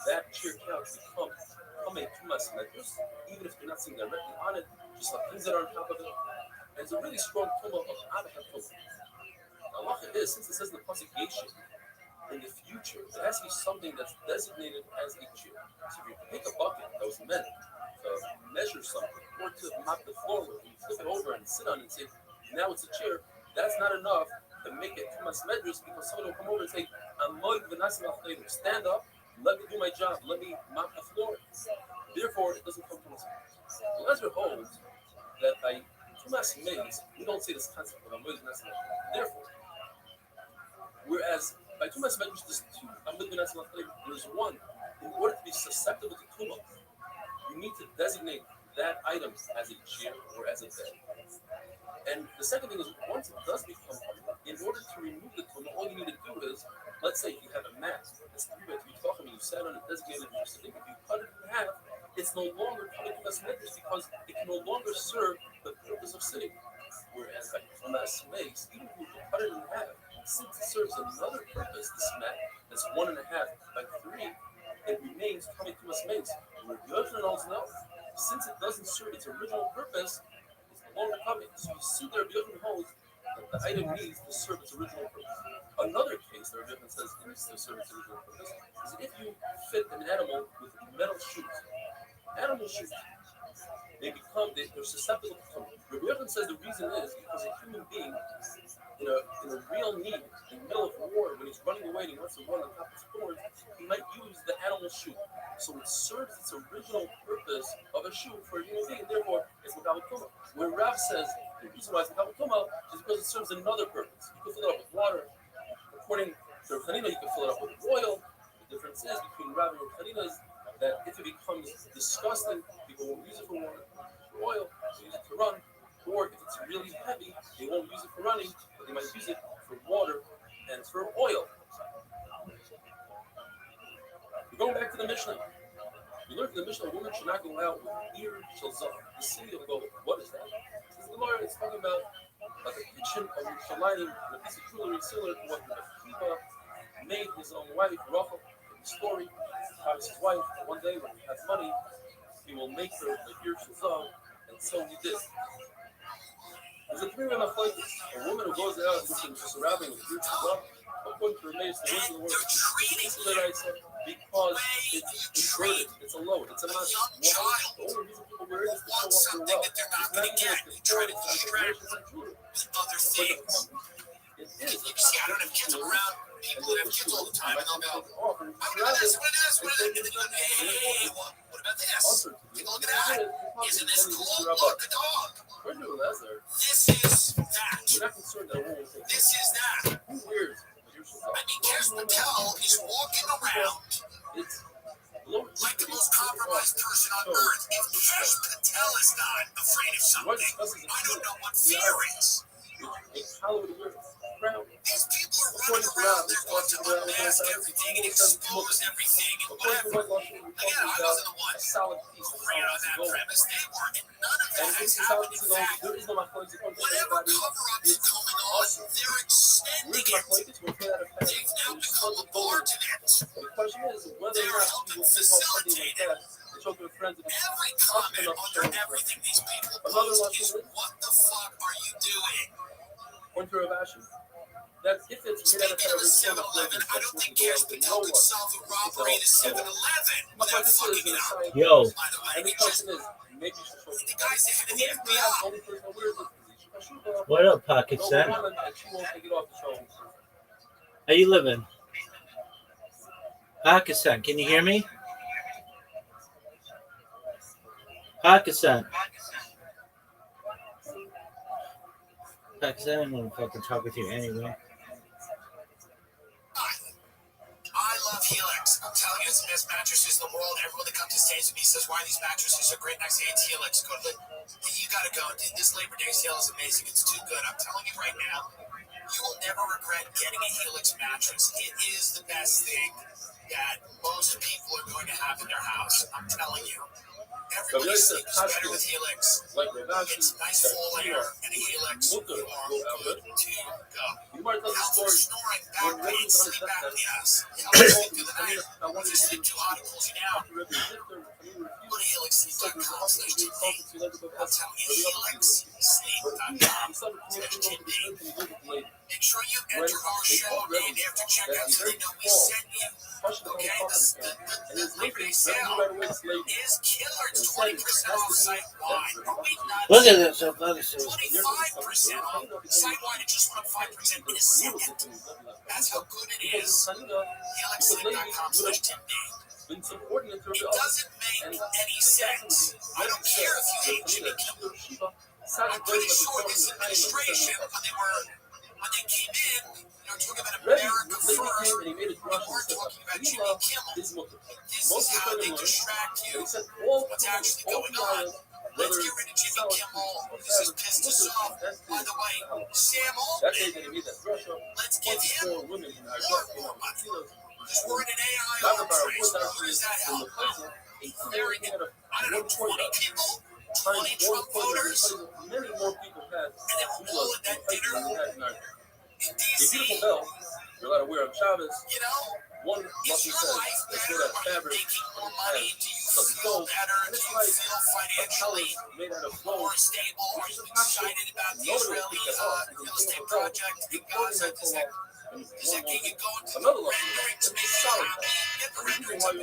that chair couch becomes a tumas medus, even if they're not sitting directly on it, just like things that are on top of it. And it's a really strong tumah of avah tumah. The halacha is, since it says in the pasuk yeshiv, in the future, it has to be something that's designated as a chair. So if you take a bucket that was meant to measure something or to mop the floor with, and you flip it over and sit on it and say, now it's a chair, that's not enough to make it tumas medrus, because someone will come over and say, stand up, let me do my job, let me mop the floor. Therefore, it doesn't come tumas medrus. Lezer holds that by tumas medrus, we don't say this concept of amoid v'nasim. Therefore, whereas by tumas medrus, there's two amoid v'nasim. There's one, in order to be susceptible to tumah, you need to designate that item as a chair or as a bed. And the second thing is, once it does become tumah, in order to remove the tumah, all you need to do is, let's say you have a mat that's 3 by 3 tefachim, and you sat on a designated sitting. If you cut it in half, it's no longer coming to tumas medrus because it can no longer serve the purpose of sitting. Whereas by tumas makes, even if you cut it in half, since it serves another purpose, this mat that's 1.5 by 3, it remains coming to us mates. Where the other also know, since it doesn't serve its original purpose, it's no longer coming. So you see there, the other holds that the item needs to serve its original purpose. Another case that Rabbi says it needs to serve its original purpose is if you fit an animal with metal shoes. Animal shoes, they're susceptible to tumah. Rabbi says the reason is because a human being in a real need, in the middle of war, when he's running away and he wants to run on top of thorns, he might use the animal shoe. So it serves its original purpose of a shoe for a human being, and therefore it's without tumah. Where Rav says the reason why it's without tumah is because it serves another purpose. You can fill it up with water. According to Rav Chanina, you can fill it up with oil. The difference is between Rav and Rav Chanina is that if it becomes disgusting, people won't use it for water, for oil, they use it to run. Or if it's really heavy, they won't use it for running, but they might use it for water and for oil. We're going back to the Mishnah. We learned from the Mishnah, a woman should not go out with ear shel the city of gold. What is that? Because the Gemara is talking about the kitchen of Yerushalayim, a piece of jewelry similar to what Akiva made his own wife, Rachel, in the story. His wife, one day when he has money, he will make her a ear shel, and so he did. There's a three-way machlokes. A woman who goes out looking surrounding with ear shel, according to Ramesh, the rest of the world, this is what I said, because it's inverted, it's a load, it's a mass. The only reason people wear it is to show off their wealth. It's not even to try to distract other things. It is. See, I don't have kids around. People that have kids all the time, and they'll go, "Oh, what is this? What is this?" Hey, what about this? Take a look at that. Isn't this cool? Look, the dog. This is that. This is that. Who wears? I mean, Kes Patel is walking around like the most compromised person on earth. If Kes Patel is not afraid of something, I don't know what fear is. These people are running around, they want to unmask everything and expose everything and whatever. Again, I wasn't the one who ran on that premise. They were, and none of that has happened. In fact, whatever cover-up is going on, they're extending it. They've now become a part of it. The question is whether or They're not helping you will facilitate it. every comment pointer of action. That if it's made out of Speaking of a original 7-Eleven, I don't think flavors, Cash Patel could solve a robbery at a 7-Eleven without fucking it up. Yo, By the way, And the it just question is, maybe you should show the guy's the head of maybe the perhaps the FBI. only person that wears this position, Kashuba, what up, Pocket no Set? woman, and she won't take it off the show. How you living? Pocket Set, can you hear me? Pocket Set. Pocket Set, I don't want to fucking talk with you anyway. I love Helix. I'm telling you, it's the best mattresses in the world. Everyone that comes to stays with me says why these mattresses are great. And I say it's Helix. Go to you gotta go. This Labor Day sale is amazing. It's too good. I'm telling you right now. You will never regret getting a Helix mattress. It is the best thing that most people are going to have in their house. I'm telling you. Everybody sleeps better with Helix. It's nice full air and a Helix. You are good to go. You might tell the Helps with story. snoring, back pain, sleep apneas. It helps you sleep through the night. If you sleep too hot, it cools you down. Go to helixsleep.com/today. I'm telling you, helixsleep.com/today. Make sure you enter our show name after checkout so they know we sent you. Okay, the Labor Day sale is killer. It's 20% off site-wide. Are we nuts? Look at this. 25% off site-wide. It just went up 5% in a second. That's how good it is. helixsleep.com/today. It's important in terms It of doesn't make any sense. I don't care if you hate Jimmy Kimmel. I'm pretty sure this administration, when they came in, they were talking about America first. They weren't talking about Jimmy Kimmel. This is how they distract you from what's actually going on. Let's get rid of Jimmy Kimmel. This has pissed us off. By the way, Sam Altman, let's give him more money. Because we're in an AI arms race. Who does that help? Very, I don't know, 20 people? 20 Trump voters? And then we'll blow at that dinner in D.C. You're allowed to wear a Chavez. You know? One Is your life better? Are you making more money? Do you feel better? Do you feel financially more stable? Are you excited about the Israeli real estate project in Gaza? Does that get you going to the rendering to make you happy? Get the rendering to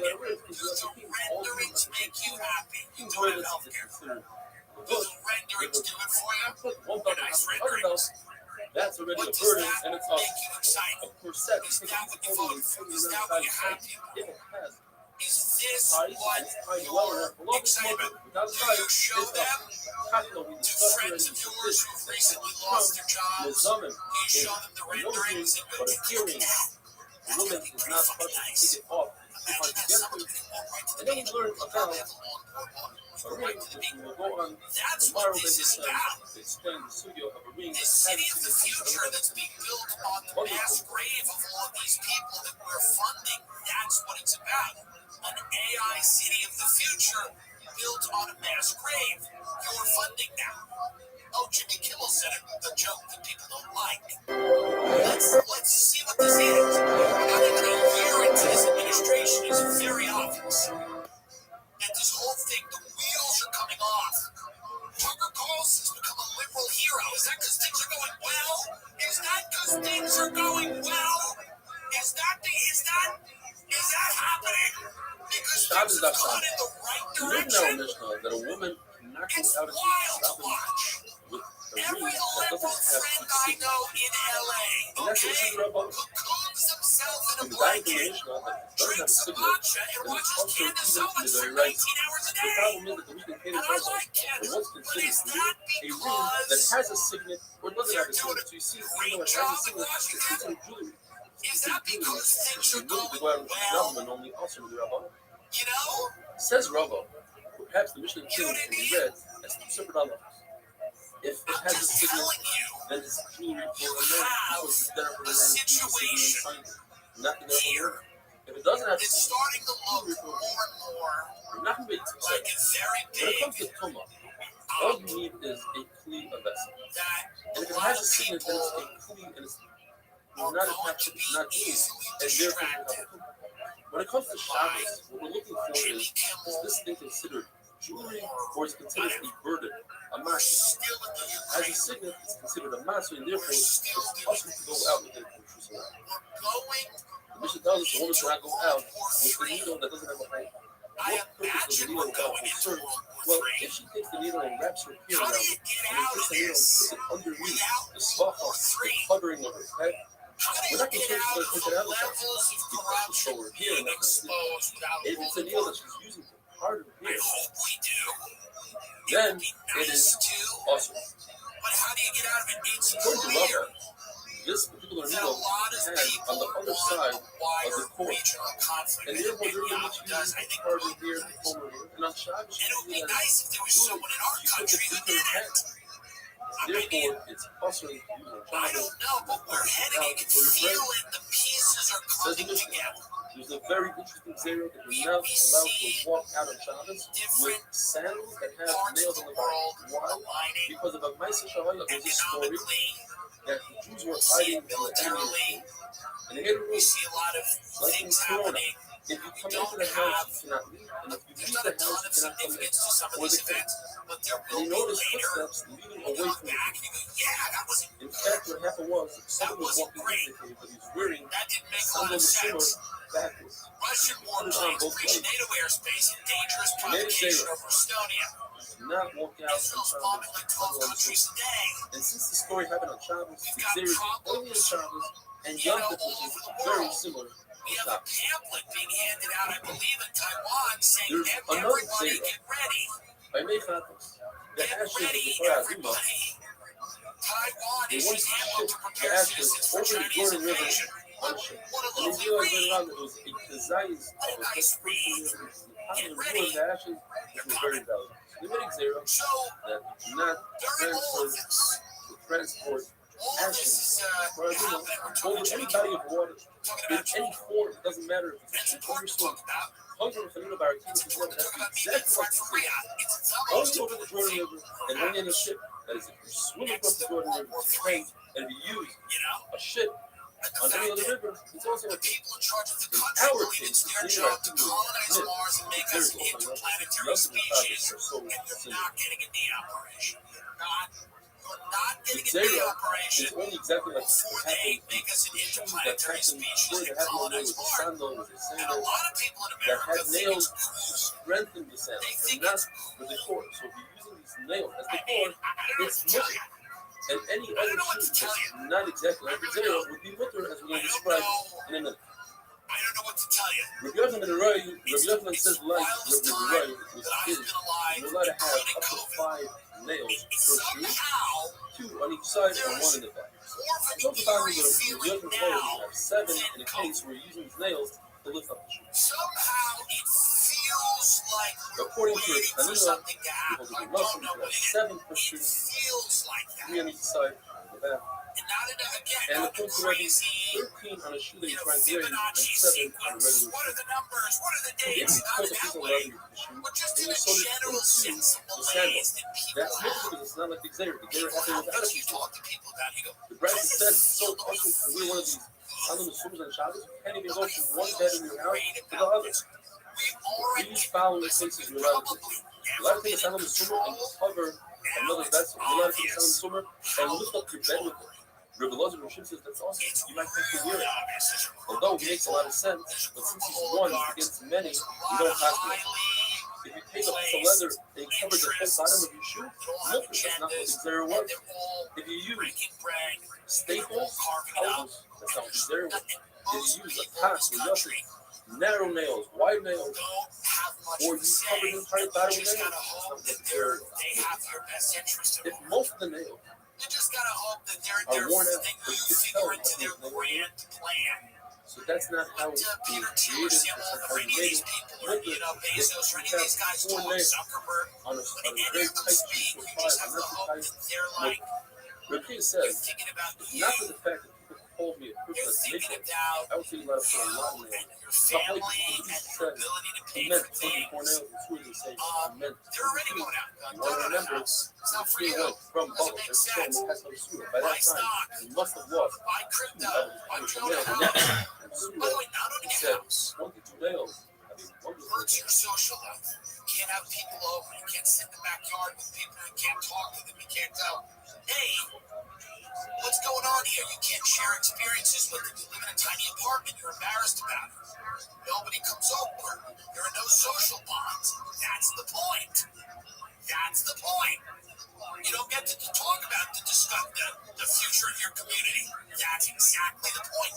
make you happy. You don't have healthcare. Do the renderings do it for you? They're nice renderings. That's already What a does burden, that and it's make you excited? a percent. Is that what you voted for? Is that what you're happy about? Is this what you're excited about? Do you show them to friends of yours who have recently lost their jobs? Do you show them the renderings and go, look at that? That's going to be pretty fucking nice. Imagine that someone could walk right to the beach. They'll probably have a long boardwalk. You go right to the beach. That's what this is about. This city of the future that's being built on the mass grave of all of these people that we're funding. That's what it's about. An AI city of the future built on a mass grave. You're funding now. Oh, Jimmy Kimmel said a joke that people don't like. Let's see what this is. Not even a year into this administration is very obvious that this whole thing, the wheels are coming off. Tucker Carlson's become a liberal hero. Is that because things are going well? Is that because things are going well? Is that happening? Because things have gone in the right direction. That a woman knocking It's out wild to watch. Every liberal friend I know in LA, okay, cocoons themselves in a blanket, drinks some matcha, and watches Candace Owens for 19 hours a day. And I like Candace, but is that because they're doing a great job in Washington? Is that because things are going well? You know? Says Robo, perhaps the Michelin Key can be read as two separate elements. If it has a signal, then it's jewelry for a situation here. If it doesn't have It's starting to look more and more you're not going to be like a very When it comes big to Tuma, all you need is a clean vessel. that And if a it lot has of a signal, then people it's a clean and it's are not going attached, to be not used, easily and therefore you have distracted. a Tuma. When it comes to Shabbos, what we're looking for Jimmy is Kimmel this thing considered jewelry, or is it considered a burden, a master? As a signet, it's considered a master, and therefore it's possible to go out with it in true salah. The mission tells us the woman should not go out with the needle that doesn't have a hole. What purpose does the needle without a hole serve? Well, if she takes the needle and wraps her hair around it, and then takes the needle and puts it underneath the swafa, the covering of her head, we're not concerned she's going to take it out of the shop because she'll show her hair and that kind of thing. If it's a needle that she's using to part her hair, then it is awesome. According to Rabbi, this particular needle has on the other side of the cord, and therefore during the week she uses it to part her hair, to comb her hair, and on Shabbos she uses it as jewelry. She puts it into her head. Therefore, it's also used on Shabbos. Says the Mishnah, there's a very interesting zero that you're not allowed to walk out on Shabbos with sandals that have nails on the bottom. Why? Because of a Maisa Shahaya, there's a story that the Jews were hiding from the enemy, and they had a rule, like in Corona, if you come into the house, you cannot leave, and if you leave the house, you cannot come in, or the tent. And he noticed footsteps leading away from the cave. In fact, what happened was, someone was walking into the cave, but he was wearing sandal Meshumar backwards. He put it on both legs. Made it zero. Do not walk out on Shabbos. And since the story happened on Shabbos, the Xer is only on Shabbos, and Yom Tov, which is very similar to Shabbos. There's another Xer by Mechatos. The ashes of the Torah Azuma, they wanted to ship the ashes over the Jordan River on a ship. And they realized later on that it was a kazayas of a best person in the ashes, which was very valuable. They made a zero that do not transport ashes for Azuma over any body of water in any form. It doesn't matter if it's a overswim. Hunger and Fanina Barakina is one that has to be exactly like the sea. Only over the Jordan River and only in a ship. That is, if you swim across the Jordan River, it's paid, and if you use a ship on any other river, it's also a thing. In our case, the Fanina Barakina is there's also another. Lots of the topics are so similar. The Zera is only exactly like what happened. The shoes that happened before they had no nails, the sandal was a sandal that had nails to strengthen the sandal, and not the decor. So if you're using these nails as decor, it's mutter. And any other shoe that's not exactly like the Zera would be mutter, as we're going to describe in a minute. I don't know what to tell you. Rabbi Yochanan says like Rabbi Rai was kid, you're allowed to have up to 5 nails per shoe, 2 on each side and 1 in the back. So sometimes Rabbi Yochanan you have 7 in a case where you're using these nails to lift up the shoe. Somehow it feels like according to it, Hanina, because of the muscle, you have 7 per shoe, 3 on each side and the back. And the point to Rabbi 13 on a shoe that you're trying to wear, and 7 on a regular shoe. If you put a piece of leather with the shoe, then you sewed it into the sandal. That's not because it's not like the Xer. The Xer happened without a piece of leather. The Brad says it's so awesome to wear one of these sandal Meshumars on Shabbos, you can't even go from one bed in your house to the other. These following cases you're allowed to take. You're allowed to take a sandal Meshumar and cover another vessel. You're allowed to take a sandal Meshumar and lift up your bed with it. Rabbi Lozer Rishim says that's awesome. You might think you're weird. Although it makes a lot of sense, but since he's one against many, you don't have to. If you take a piece of leather and cover the whole bottom of your shoe, look, that's not what the Xer was. If you use staples, houses, that's not what the Xer was. If you use a task or nothing, narrow nails, wide nails, or you cover the entire bottom with nails, that's not what the Xer was. If most of the nails you just gotta hope that are worn out, they but you can figure tell into their grand plan. so that's not how it was Peter created. Thiel, That's not or how any it of these made people, or Bezos, or any of these guys, four Mark nails Zuckerberg, on a when any very of them tight speak, piece of you just have to not hope tight. that they're like, Rabbi you're says, thinking about it's you, not for the fact that people called me a person you're that's thinking making. about I would say you let us put a lot in you there. and your The whole family thing and says your ability to he pay meant for 24 things. nails, and 2 of them say he meant They're already 22. going out. You want to remember, It's not for he you. went from Doesn't Bubble make and shown sense. the Tesla Surah. By that time, he must have lost Buy 2 crypto. levels Buy of drone nails. house. By the way, not He owning a said house 22 nails. I mean, wonderful. hurts your social life. can't have people over. You can't sit in the backyard with people. You can't talk to them. You can't tell, hey, what's going on here? You can't share experiences with them. You live in a tiny apartment. You're embarrassed about it. Nobody comes over. There are no social bonds. That's the point. That's the point. You don't get to talk about discuss the future of your community. That's exactly the point.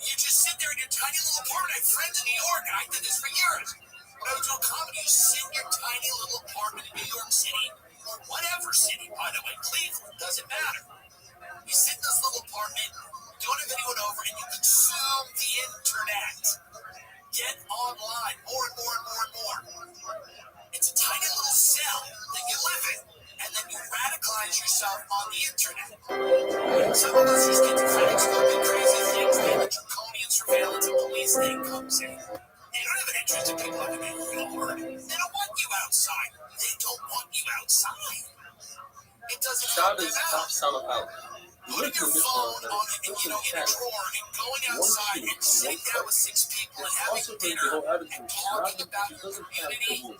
You just sit there in your tiny little apartment. I have friends in New York, and I did this for years. When I was doing comedy, you sit in your tiny little apartment in New York City, or whatever city, by the way, Cleveland, doesn't matter. You sit in this little apartment, don't have anyone over, and you consume the internet. Get online more and more and more and more. It's a tiny little cell that you live in, and then you radicalize yourself on the internet. Some of us just get to find stupid, crazy things. Then the draconian surveillance and police thing comes in. They don't have an interest in people living in your yard. They don't want you outside. They don't want you outside. It doesn't help them out. Sound out. Putting your phone on, in a drawer and going outside and sitting down with 6 people and having dinner and talking about your community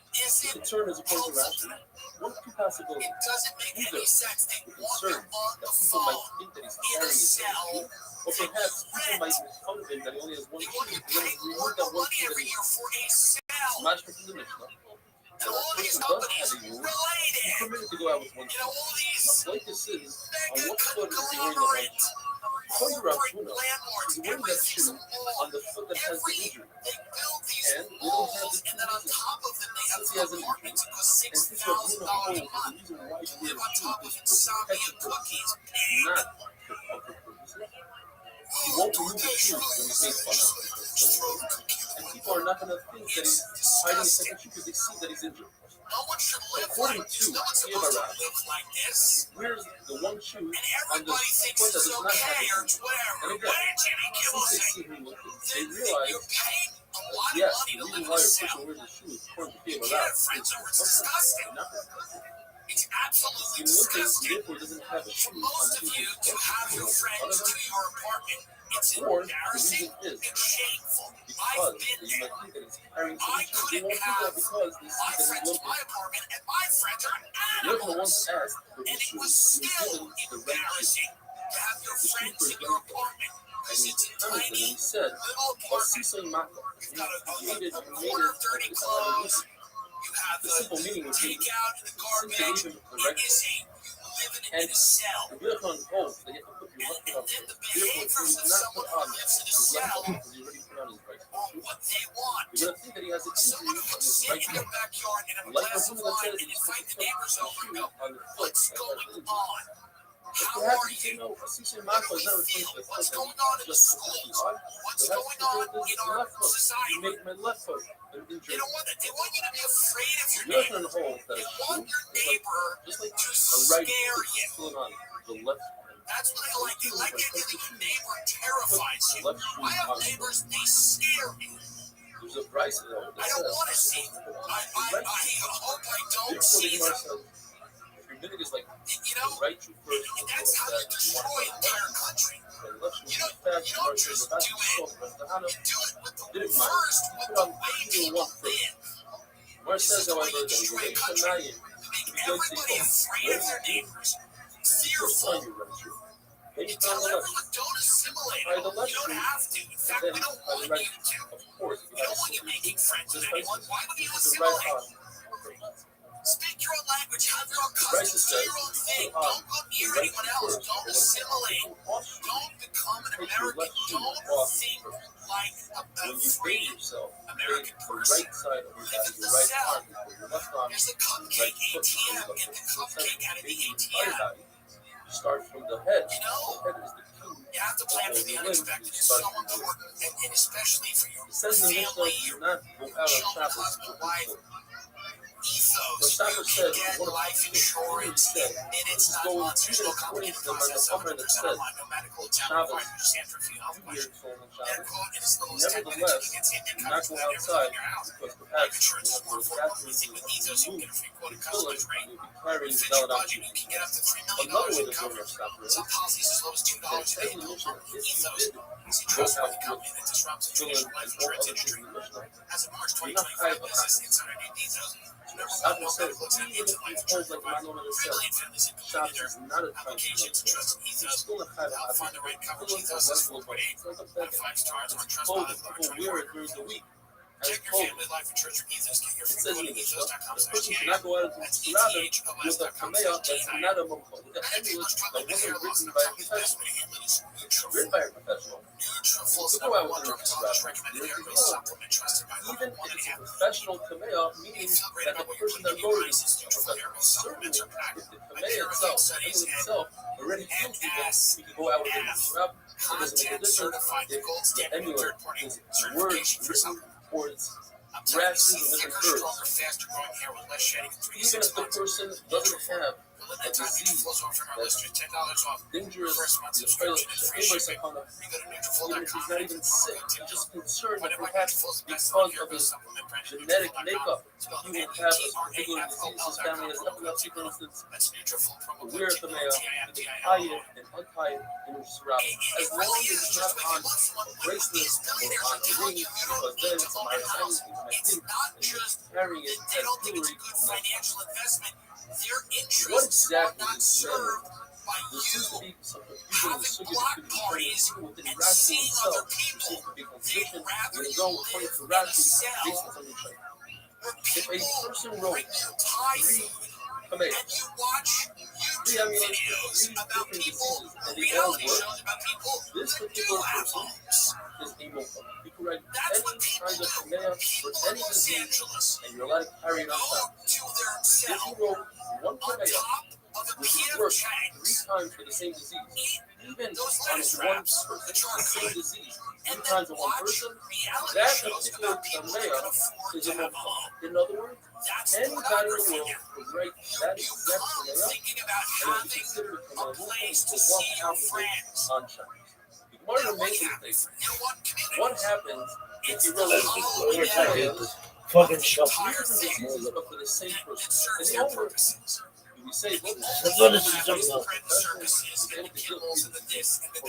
isn't helpful to them. It doesn't make any sense. They want you on the phone in a cell that you rent. They want you to pay more money every year for a cell. And all these companies related. All these mega conglomerate corporate landlords, everything's a mall. They build these malls, and then on top of them, they have apartments that cost $6,000 a month to live on top of insomnia cookies. He won't remove the shoes when he's made fun of. And people are not going to think that he's hiding his second shoe because they see that he's injured. No one should live like this. No one's supposed to live like this. Where's the one shoe and on the everybody thinks foot that it's does not okay or have it's whatever. And What did Jimmy Kimmel since say? they see him with it, they realize, You're paying a lot of yes, money the to live reason in why a a cell. person wears a shoe is according to You David can't have friends over. It's disgusting. It's absolutely disgusting. Therefore, doesn't have a For shoe most of you to have your friends to your apartment, it's embarrassing and shameful. I've been there. I couldn't have my friends in my apartment, and my friends are animals. And it was still embarrassing to have your friends in your apartment because it's a tiny little apartment. You've got a quarter of dirty clothes. You have the takeout and the garbage. It is you live in a cell. And then the behaviors of someone who lives in a cell are what they want. Someone who can sit in their backyard and have a glass of wine and invite the neighbors over and go, what's going on? How are you? What do we feel? What's going on in the schools? What's going on in our society? They don't want that. They want you to be afraid of your neighbor. They want your neighbor to scare you. That's what they like. They like the idea that your neighbor terrifies you. I have neighbors, they scare me. I don't want to see them. I hope I don't see them. You know, that's how you destroy an entire country. You don't just do it. You do it with the way people live. This is the way you destroy a country. You make everybody afraid of their neighbors, fearful. You tell everyone, don't assimilate. You don't have to. In fact, we don't want you to. We don't want you making friends with anyone. Why would you assimilate? Speak your own language, have your own customs, do your own thing. Don't go near anyone else. Don't assimilate. Don't become an American. Don't think like a free American person. Live in the cell. There's a cupcake ATM. Get the cupcake out of the ATM. Start from the head. You know, you have to plan for the unexpected. It's so important, and especially for your family, your children, husband, wife. The Shabbos said, Get one of life the insurance said, and this it's is not going months. There's even no according complicated to the process. Amr that 100% said, online, no medical exam Shabbos, required. You just answer a few health 2 years questions. full on They're Shabbos. quote in as little as 10 minutes. You Nevertheless, can get same do day not coverage go for everything outside in your house. because Life perhaps insurance is more the affordable. bathroom You think with is Ethos you can removed. get a free quote and Fill it, customized rate. you'll be carrying Fit your valid budget, you can get up to $3 million Another way in to do coverage. your stuff Some policies as low as $2 that a day. says in the Mishnah, if you Ethos did is a go trustworthy out company that disrupts the filling traditional life and all insurance other things industry. in the Mishnah, As of March you're not 2025, chayav business b'chatas. insider named Ethos never Shabbos found no says, medical exam even into if life you insurance hold like provider. Manon said, Freely and fairly completed Shabbos their is not a time to applications. trust. Trust You're Ethos. still a chayav Help find the b'chatas. right coverage. Still Ethos a is rental 4.8 It's like out of 5 stars on clothing. Trustpilot for People wear it during the week. As Check your clothing. family life insurance for Ethos. Get your It free says in quote the at Mishnah, the person should ethos.com/TIA. not go out into That's the Shabbat with a ethos.com/TIA. kamea that's not a mumcha, with an amulet that wasn't written by a professional. Written by a professional. To go out with a Shabbat, even if it's a professional kamea, meaning that the person that wrote it is a professional. Certainly, if the kamea itself, the amulet itself, already kills people, we can go out with a Shabbat. It doesn't make a difference if the amulet is words written or it's grasses and different herbs. Even if the person doesn't have a disease that's dangerous, even if he's not even sick, he's just concerned that perhaps because of his genetic makeup, he will have a particular disease. His family has epilepsy, for instance. Wear the male, you can tie it and untie it in your surround. As long as it's not on a bracelet or on a ring, because then it's my assignment, it's my thing, and carrying it as jewelry. What exactly is served? There seems to be some confusion in the subject within Rashi himself. There seems to be confusion in his own according to Rashi based on something like if a person wrote 3 commands, 3 amulets for 3 different diseases, and they all work, this particular person is a mukha. You can write any kind of command for any disease, and you're allowed to carry it on top. If you wrote 1 command, which works 3 times for the same disease, even on one person, the same disease, 3 times on one person, that particular command is a mukha. In other words, anybody in the world can write that exact command, and if you consider it command mukha, will walk out with it on Shabbos. One amazing thing. What happens if you wrote Fucking shut diseases but for the same person? And they all work. We say, well, That's what this is about. Well,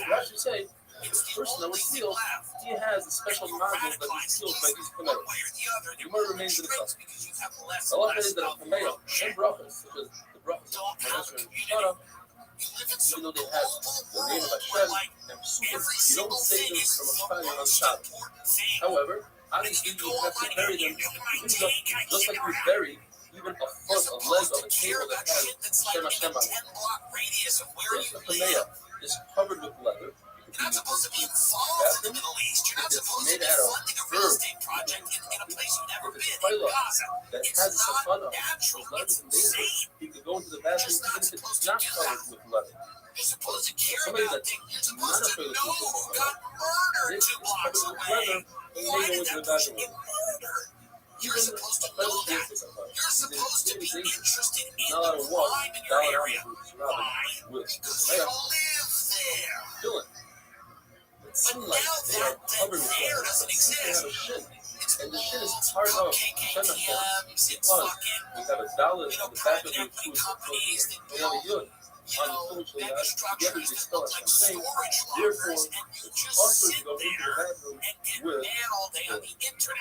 Rashi say, the person that was healed, he has a special module that is healed by these commands. The Gemara remains in itself. The law is that a command and brachas, such as the brachas of Manesher and Shana, even though they have the name of Hashem and Psukim, you don't say them from a fire on Shabbos. However, obviously you have to bury them just like you bury even a foot, a leg of a table that has Hashem Hashem on it. If the kamea is covered with leather, it can be used in bathroom. If it's made out of herb, if it's a pila that has a sakana, those letters and danger, you can go into the bathroom even if it's not covered with leather. Somebody that's not afraid of people, if it's covered with leather, they may go into the bathroom. Even a fellow dancer sometimes, he's in danger. Not allowed to walk down with chilling. It seems like they are covered with leather. It seems they have a shin. And the shin is part of Hashem Hashem because we have a dollar in the back of your shoes. We have a yud. Unfortunately, together they spell Hashem. Therefore, it's also to go into the bathroom with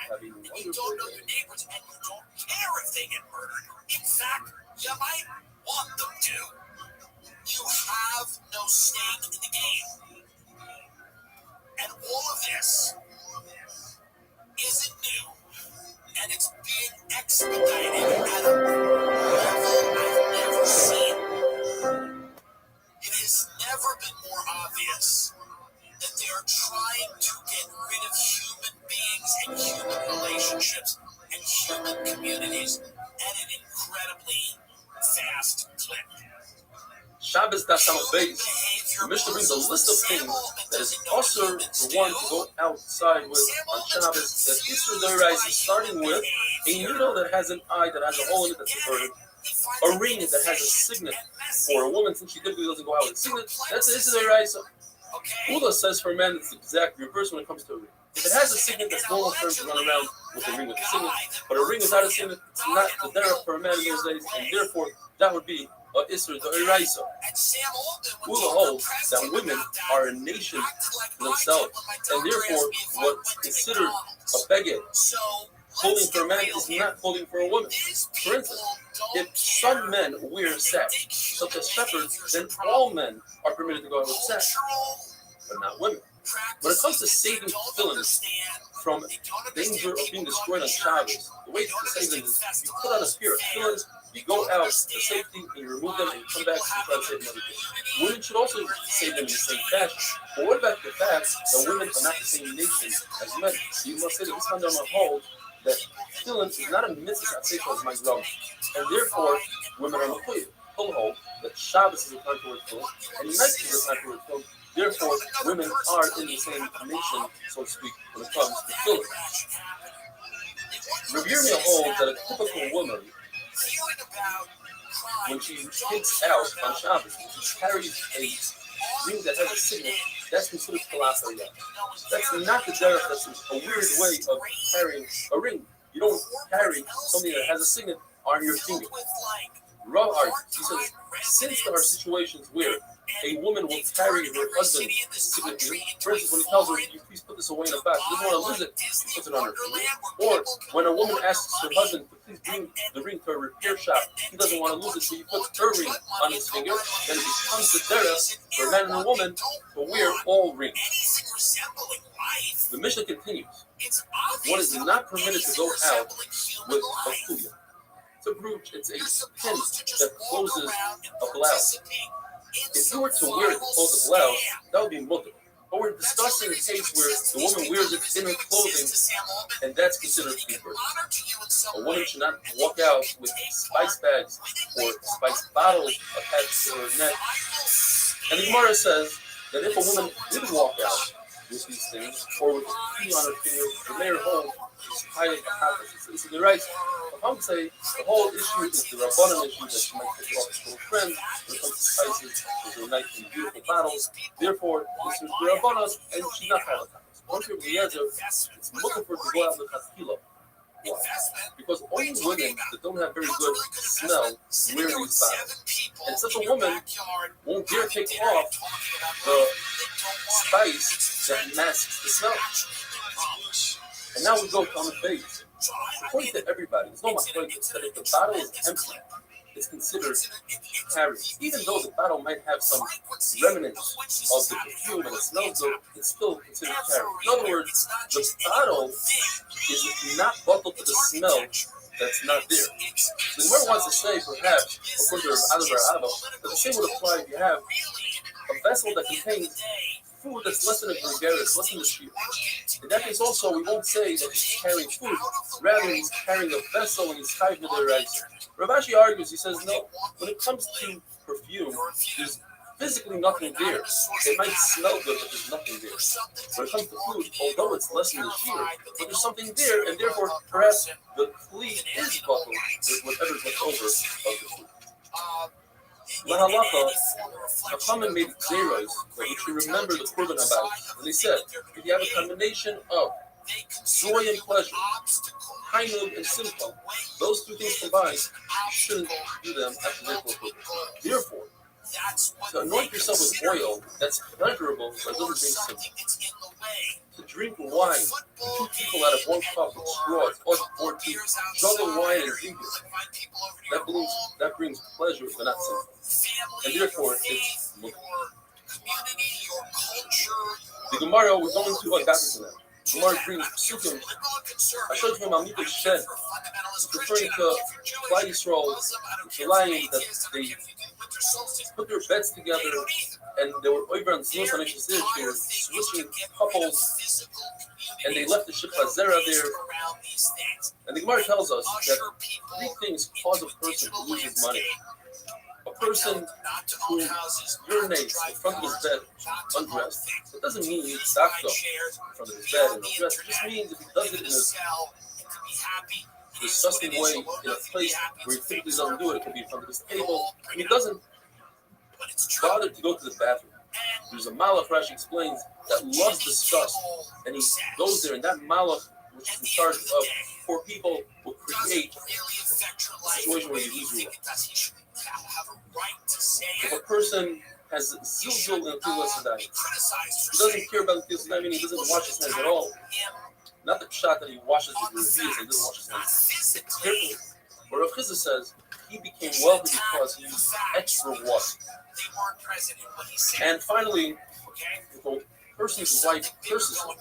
having a wonderful day. In fact, you might want them to. You have no stake in the game. And all of this isn't new. And it's being expedited at a level I've never seen. It has never been more obvious that they are trying to get rid of human beings and human relationships and human communities at an incredibly fast clip. Shabbos Dasham Beis. The Mishnah brings a list of things that is also for one to go outside with on Shabbos. That Isur Dorais is starting with a needle that has an eye that has a hole in it that's inverted, a ring that has a signet for a woman since she typically doesn't go out with a signet. That's the right. So Ula says for men it's the exact reverse when it comes to a ring. If it has a signet, that's normal term to run around with a ring with a signet. But a ring without a signet, it's not the derech for a man in those days, and therefore that would be a isser the eraisa. Ula holds that women are a nation themselves, and therefore what's considered a beged clothing for a man is not clothing for a woman. For instance, if some men wear sash, such as shepherds, then all men are permitted to go out with sash, but not women. When it comes to saving tefillin from danger of being destroyed on Shabbos, the way to save them is you put on a pair of tefillin, you go out for safety, and you remove them, and you come back and try to save them everything. Women should also save them in the same fashion. But what about the fact that women are not the same nation as men? You must say that this Mandama holds that tefillin is not a mitzvah as my grandma, and therefore women are mechuyev. He'll hold that Shabbos is a time to wear tefillin, and night is a time to wear tefillin. Therefore, women are in the same nation, so to speak, when it comes to tefillin. Rabbi Yirmiyah holds that a typical woman, when she takes out on Shabbos, she carries a ring that has a signet, that's considered kalafaya. That's not the derech, that's a weird way of carrying a ring. You don't carry something that has a signet on your finger. Rav argues, he says, since there are situations where a woman will carry her husband's signature, for instance, when he tells her, you please put this away in a bag, she doesn't want to lose it, she puts it on her finger. Or when a woman asks her husband to please bring the ring to a repair shop, he doesn't want to lose it, so he puts her ring on his finger, then it becomes the derech for a man and a woman to wear all rings. The Mishnah continues, one is not permitted to go out with a kuya. It's a pin that closes a blouse. If you were to wear it to close a blouse, that would be mutter. But we're discussing a case where the woman wears it in her clothing, and that's considered cheaper. A woman should not walk out with spice bags or spice bottles attached to her neck. And the Gemara says that if a woman did walk out with these things, or with a key on her finger, the mayor holds is highly happens. It's in the right. I would say the whole issue is the Rabbanan issue that she might pick off her friend when it comes to spices, with her nice and beautiful bottles. Therefore, this is the Rabbanan, and she's not highly happens. Once you're it's looking for her to go out with Haskila. Why? Because only women that don't have very good smell wear these bottles. And such a woman won't dare take off the spice that masks the smell. And now we go on the base. According to everybody, it's no mistake that if the bottle is empty, it's considered carried. Even though the bottle might have some remnants of the perfume and it smells good, it's still considered carried. In other words, the bottle is not bottled to the smell that's not there. The Gemara wants to say, perhaps, according to Abba, that the same would apply if you have a vessel that contains food that's less than a gregaris, less than a sheep. In that case also, we won't say that he's carrying food. Rather, he's carrying a vessel and he's hiding the rice. Rav Ashi argues, he says, no, when it comes to perfume, there's physically nothing there. It might smell good, but there's nothing there. When it comes to food, although it's less than the shear, but there's something there, and therefore, perhaps the flea is buckled with whatever's left over of the food. Lahalacha, Chachamim made zeros that we should remember the Korban about. And they said, if you have a combination of joy and pleasure, Hainug and simcha, those two things combined, you shouldn't do them after their Korban. Therefore, to anoint yourself with oil that's pleasurable but doesn't bring simcha. To drink wine, two people out of one cup with straws, or to juggle wine and drink it, that brings pleasure but not simcha. And therefore, it's mukha. The Gemara, we're going to back into that. The Gemara brings psukim. I showed you from Amita Shed. It's referring to Klal Yisrael, the lion that they put their beds together, and they were over on Znos on Ishis. They were switching couples, and they left the ship Hazera there. And the Gemara tells us that three things cause a person to lose his money. A person who urinates in front of his bed undressed. It doesn't mean he stops up in front of his bed and undressed. It just means if he does it in his disgusting way in a place where he typically doesn't do it. It could be in front of his table. And he doesn't bother to go to the bathroom. There's a malach, Rashi explains, that loves disgust. And he goes there, and that malach, which is in charge of poor people, will create a situation where you lose your life. If a person has zilzul in Tefillah Sadai, he doesn't care about the Tefillah Sadai, meaning he doesn't wash his hands at all. Not the pshat that he washes his reveals and doesn't wash his hands. Carefully. But Rav Chizah says he became wealthy because he used extra water. And finally, if a person's wife curses him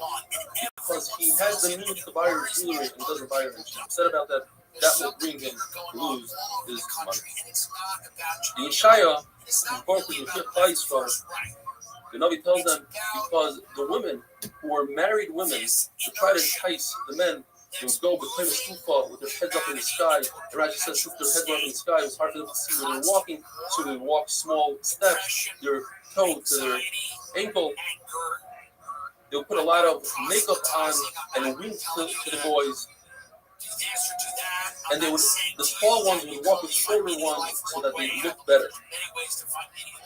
because he has the means to buy her jewelry and doesn't buy her, and she upset about that, that will bring him to lose his money. The Yeshaya, who both the Yeshaya from, the Navi tells them because the women who are married women to try to entice the men, they would go between the stufa with their heads up in the sky. And Rashi says since their heads were up in the sky, it was hard for them to see where they were walking, so they would walk small steps, their toe to their ankle. They would put a lot of makeup on and wink to the boys. And they would, the tall ones would walk with shorter ones so that they looked better.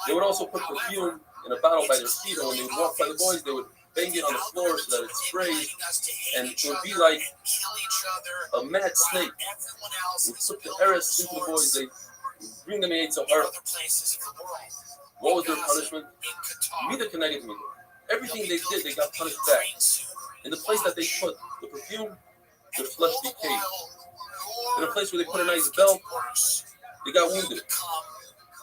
They would also put perfume in a bottle by their feet, and when they would walk by the boys, they would bang it on the floor so that it sprays, and it would be like a mad snake. Would put the eris into the boys, they bring them in to her. What was their punishment? Mida connected me. Everything they did, they got punished back. In the place that they put the perfume, their flesh decayed. In a place where they put a nice belt, they got wounded.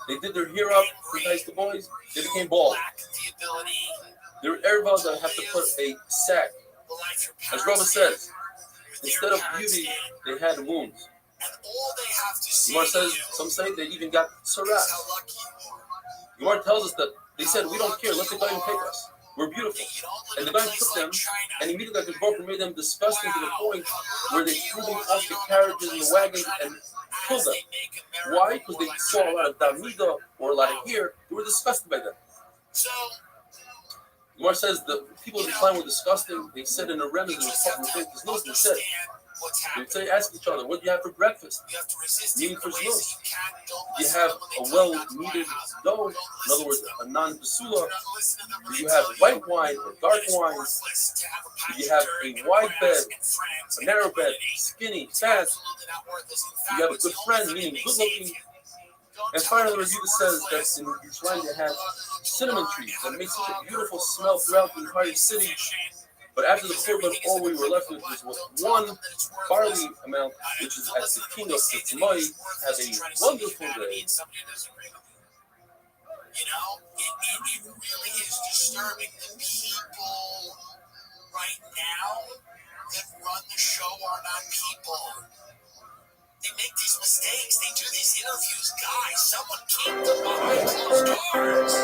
They did their hair up to entice the boys, they became bald. There were ervas that have to put a sack. As Rava says, instead of beauty, they had wounds. Gemara says, some say they even got sarat. Gemara tells us that they said, we don't care, let the guy take us. We're beautiful. And the guy took them, and immediately the Baruch made them disgusting to the point where they threw them off the carriages and the wagons and killed them. Why? Because they saw a lot of damida or a lot of hair. They were disgusted by them. Gemara says the people at the time were disgusting. They said in a remnant in the public place, no, they said, they would say, ask each other, what do you have for breakfast? Meaning for znus. Do you have a well-kneaded dough? In other words, a non-basula? Do you have white wine or dark wine? Do you have a wide bed, a narrow bed, skinny, fat? Do you have a good friend, meaning good-looking? And finally, Rebbe says that in Yerushalayim they had cinnamon trees that make such a beautiful smell throughout the entire city. But after the korban, all we were left with was one barley amount, which is at the king of Tzimai. Have a wonderful day. You know, it really is disturbing. The people right now that run the show are not people. They make these mistakes. They do these interviews. Guys, someone keep them behind closed doors.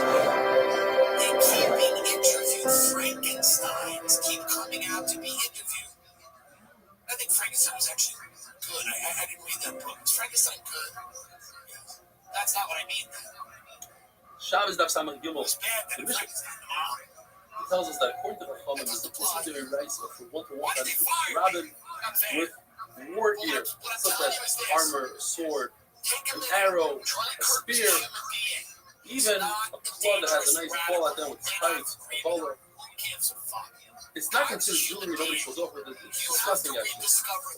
They keep being interviewed. Frankensteins keep coming out to be interviewed. I think Frankenstein was actually good. I didn't read that book. Was Frankenstein good? Yes. That's not what I mean. Shabbos Daf Samach Gimel. It's bad that The Mishnah Frankenstein. tells us that according to the Chachamim, there's a secondary rights of one to walk out into Rabbin with war gear, such as armor, a sword, an arrow, a spear, even a claw that has a nice ball at them with spikes, a bowler. It's not considered jewelry, nobody shows off with it. It's disgusting, actually.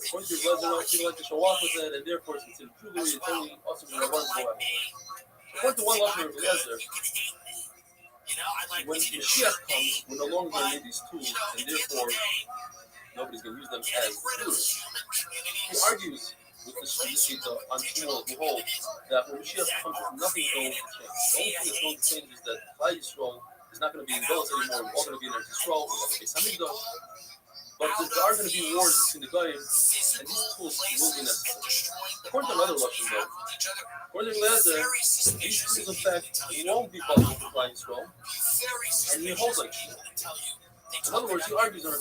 According to Lezer, people like to show off with it, and therefore it's considered jewelry. It's only also when the ones go out. According to one lesson of Lezer, when Mashiach comes, we're no longer going to need these tools, and therefore nobody's going to use them as jewelry. He argues with the Shita on Shmuel, who holds that when Mashiach comes, nothing's going to change. The only thing that's going to change is that Klal Yisrael is not going to be in Golos anymore. We're all going to be in Eretz Yisrael. We're going to be Hamikdash. But there are going to be wars between the Goyim, and these tools will be necessary. According to another lesson, though, according to Lezer, these tools, in fact, won't be possible for Klal Yisrael, and he holds like that. In other words, he argues on it.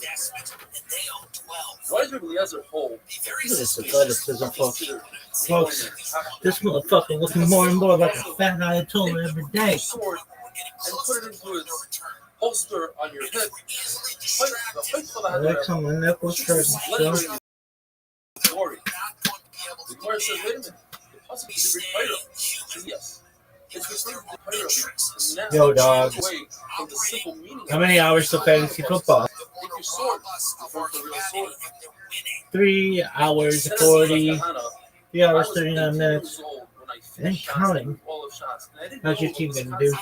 Why does Rabbi Eliezer hold? Look at this athleticism, folks. Folks, this motherfucker looking more and more like a fat Ayatollah every day. Sword and put it into its holster on your hip. I like some of the knuckle shirts, so. Glory. Gemara says, wait a minute. The pasuk is the Torah. Says yes. It's referring to the Torah. Yo, dog. Away from the simple meaning. How many hours till fantasy football? Take your sword. Refer to a real sword. 3 hours 40. 3 hours 39 minutes. And counting. How's your team gonna do?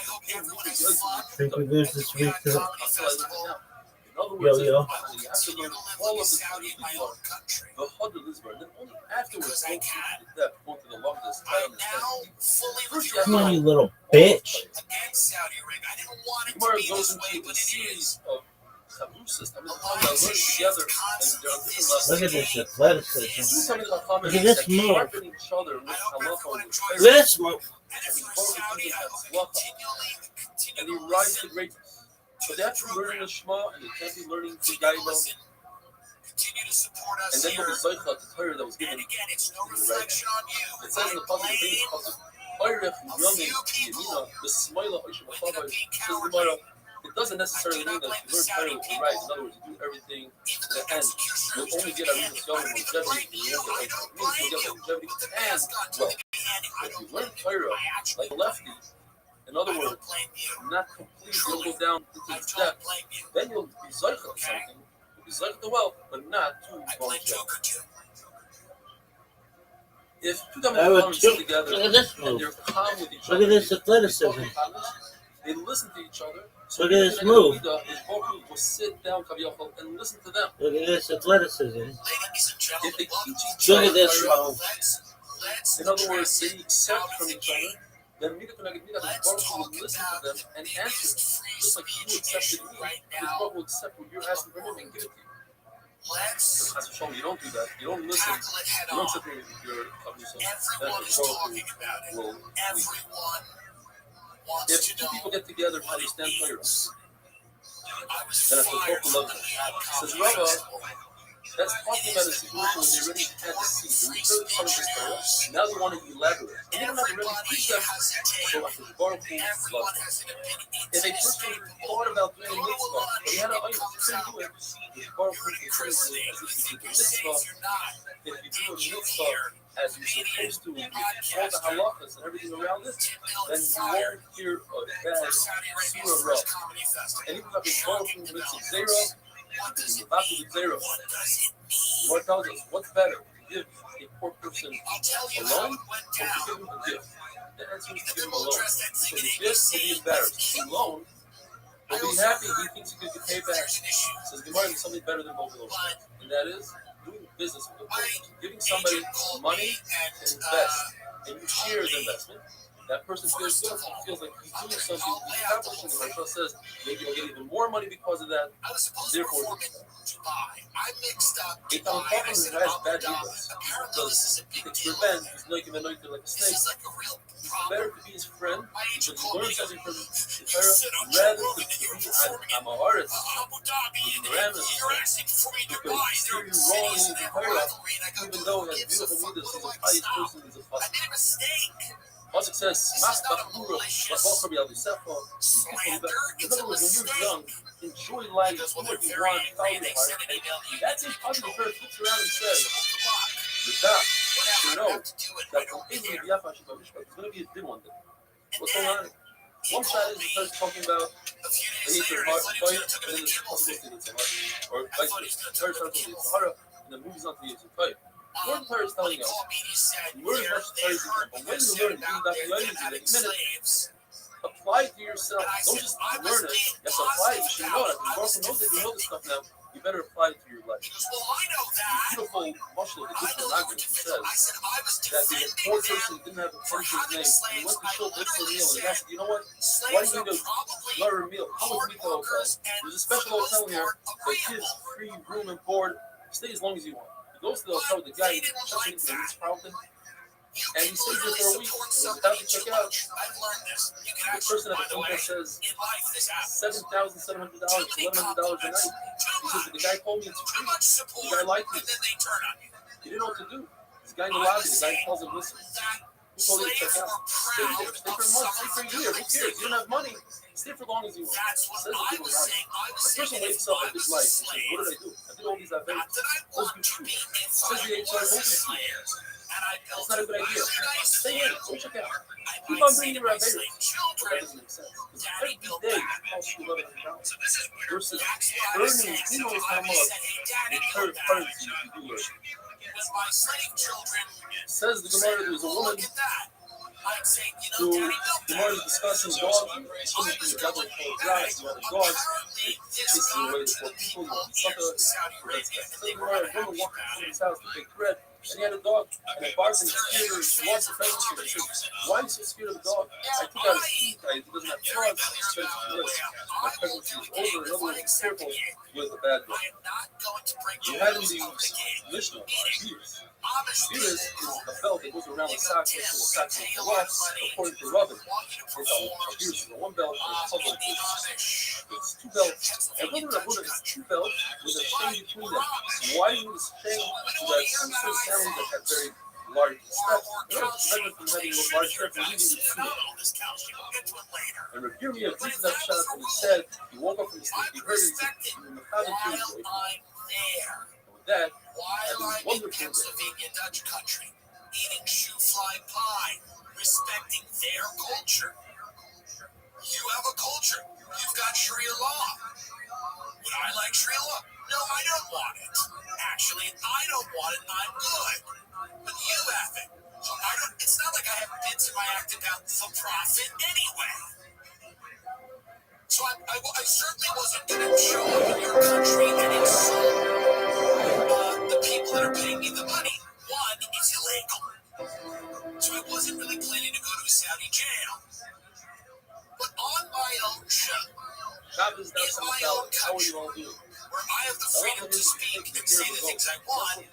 Think we lose this week? Yo, yo. You have to learn all of the then only afterwards go to the longest. Come on, you little bitch. Gemara goes into a series of taboo systems that learn together and they're on different levels. Look at this athleticism. Look at this move. Look at this move. And they rise to greatness. But they have to be learning the Shema and they can't be learning the Gailo. And then there'll be Zoicha, the Torah that was given. It says in the Pasuk, it doesn't necessarily mean that you learn Torah to write. In other words, you do everything to the end. You'll only get a longevity. You won't get longevity and wealth. If you learn Torah like a lefty, in other words, not completely, you'll go down into the depth, then you'll be Zoicha to something. You'll be Zoicha to wealth, but not too longevity. If two diamonds come together and they're calm with each other, Look at this athleticism. they listen to each other. So Look at this move. Will sit down and listen to them. Look at this athleticism. If they teach each Look other, at this move. in other words, they accept from each other, then Baruch will listen to them and answer. Just like you accepted me, Baruch will accept what you're asking from him and give it to you. You don't do that. You don't listen. You don't sit there with your will leave. If two people get together to understand Torah, then at the local level, says Rava, that's talking about a situation where they already had the seed. They heard some of this Torah. Now they want to elaborate. And they don't have to really teach them. So like the Baruch Hu loves them. If a person thought about doing a mitzvah, but he had an item, he couldn't do it. The Baruch Hu considers it as if you did a mitzvah. If you do a mitzvah as you're supposed to, with all the halachas and everything around it, then you won't hear a bad surah rough. And even if the Baruch Hu makes a zera, what tells us what's better? To give a poor person alone or to give him a gift? The answer is to give him alone. Because the gift will be embarrassed. Alone, he'll be happy. He thinks he could get paid back. Says Gemara is something better than both of those things. And that is doing business with the person. Giving somebody money to invest and you share the investment. That person feels good. He feels like he's doing something, he's accomplishing. The Rachel says maybe he'll get even more money because of that. Therefore, if I'm talking has bad dealers, because he takes revenge, he's like a snake. It's better to be his friend because he learns something from the Torah rather than to be I'm a artist with parameters. Because here you're wrong in the Torah, even though he has beautiful midas, he's a pious person, he's a pasuk. Pasuk says, "Mas bachura, bachor b'yaldisecha." In other words, when you're young, enjoy life, do what you want, follow your heart. That's a positive verse. Looks around and says, "L'dah, to know that from Israel Yafa Sheba Mishpat, it's going to be a big one day." What's going on? One side is the first talking about the nature of fire, and then there's the possibility of Sahara, or vice versa. The third starts with the Sahara, and then moves on to the fire. One Torah is telling us, learn as much Torah as you can, but when you learn, apply it to yourself. Don't just learn it, you have to apply it. You should know it. If you knows that you know this stuff now, you better apply it to your life. The beautiful Mashal, the Gishma Nagin, says that the poor person didn't have a person's name. He went to show this for a meal, and he asked, you know what? Why do you need a larger meal? Come with me to the hotel. There's a special hotel here that gives free room and board. Stay as long as you want. He goes to the hotel with the guy, checks into the Ritz-Carlton, and he stays there for a week. He's about to check out. The person at the hotel says $7,700, $1,100 a night. He says, the guy told me it's free. The guy liked me. He didn't know what to do. This guy in the lobby, the guy tells him, listen, who told you to check out? Stay there. Stay for a month. Stay for a year. Who cares? You don't have money. Stay for as long as you want. Says the people right. A person wakes up at his life and says, what did I do? I did all these events. Let's do truth. Says the HR I built It's not a good idea. really nice Stay in. family. Go check it out. I Keep might on say bringing to your my Vegas. slave That children, doesn't make sense. Because Daddy every built day that. costs you $1,100 So this is where versus that's why I burning said, who so knows I how would much say, hey, Daddy in built that. currency if you do it. With my slave children, Says the Gemara, there's a oh, woman look at that. I'd say, who Daddy built the that. Gemara is discussing dogs and I putting was the devil going full of back. grass and other dogs. Apparently, this Chasing got away to the poor the people. people in Something Saudi like Arabia, that. and So they the were Gemara, a unhappy woman walked about into it. his house to bake bread, and he had a dog, and it barked and scared her. She lost her pregnancy. And she said, "Why are you so scared of the dog? I took out his teeth. He doesn't have claws. He said, my pregnancy is over. In other words, be careful with a bad dog." I am not going to break the We had in rules the of the game. Mishnah, beers. Honestly, Beers is a belt that goes around the sock next to the sock of the loss, according to Robin. It's a beers is one belt and a puzzle. It's two belts. And whether it's two belts with a chain between them. Why do you use a chain so that some families that have very large steps, in order to prevent them from having a large step, you need to two. And Rabbi Yirmiyah beats that shot and he said, he woke up from his sleep, he heard it, he was while I'm there. with that, While I'm in Pennsylvania, Dutch country, eating shoe fly pie, respecting their culture. You have a culture. You've got Sharia law. Would I like Sharia law? No, I don't want it. Actually, I don't want it, and I'm good. But you have it. So I don't. It's not like I have bits in my act about for profit anyway. So I certainly wasn't going to show up in your country and insult the people that are paying me the money. One, it's illegal. So I wasn't really planning to go to a Saudi jail. But on my own show, in my own country, where I have the freedom to speak and say the things I want,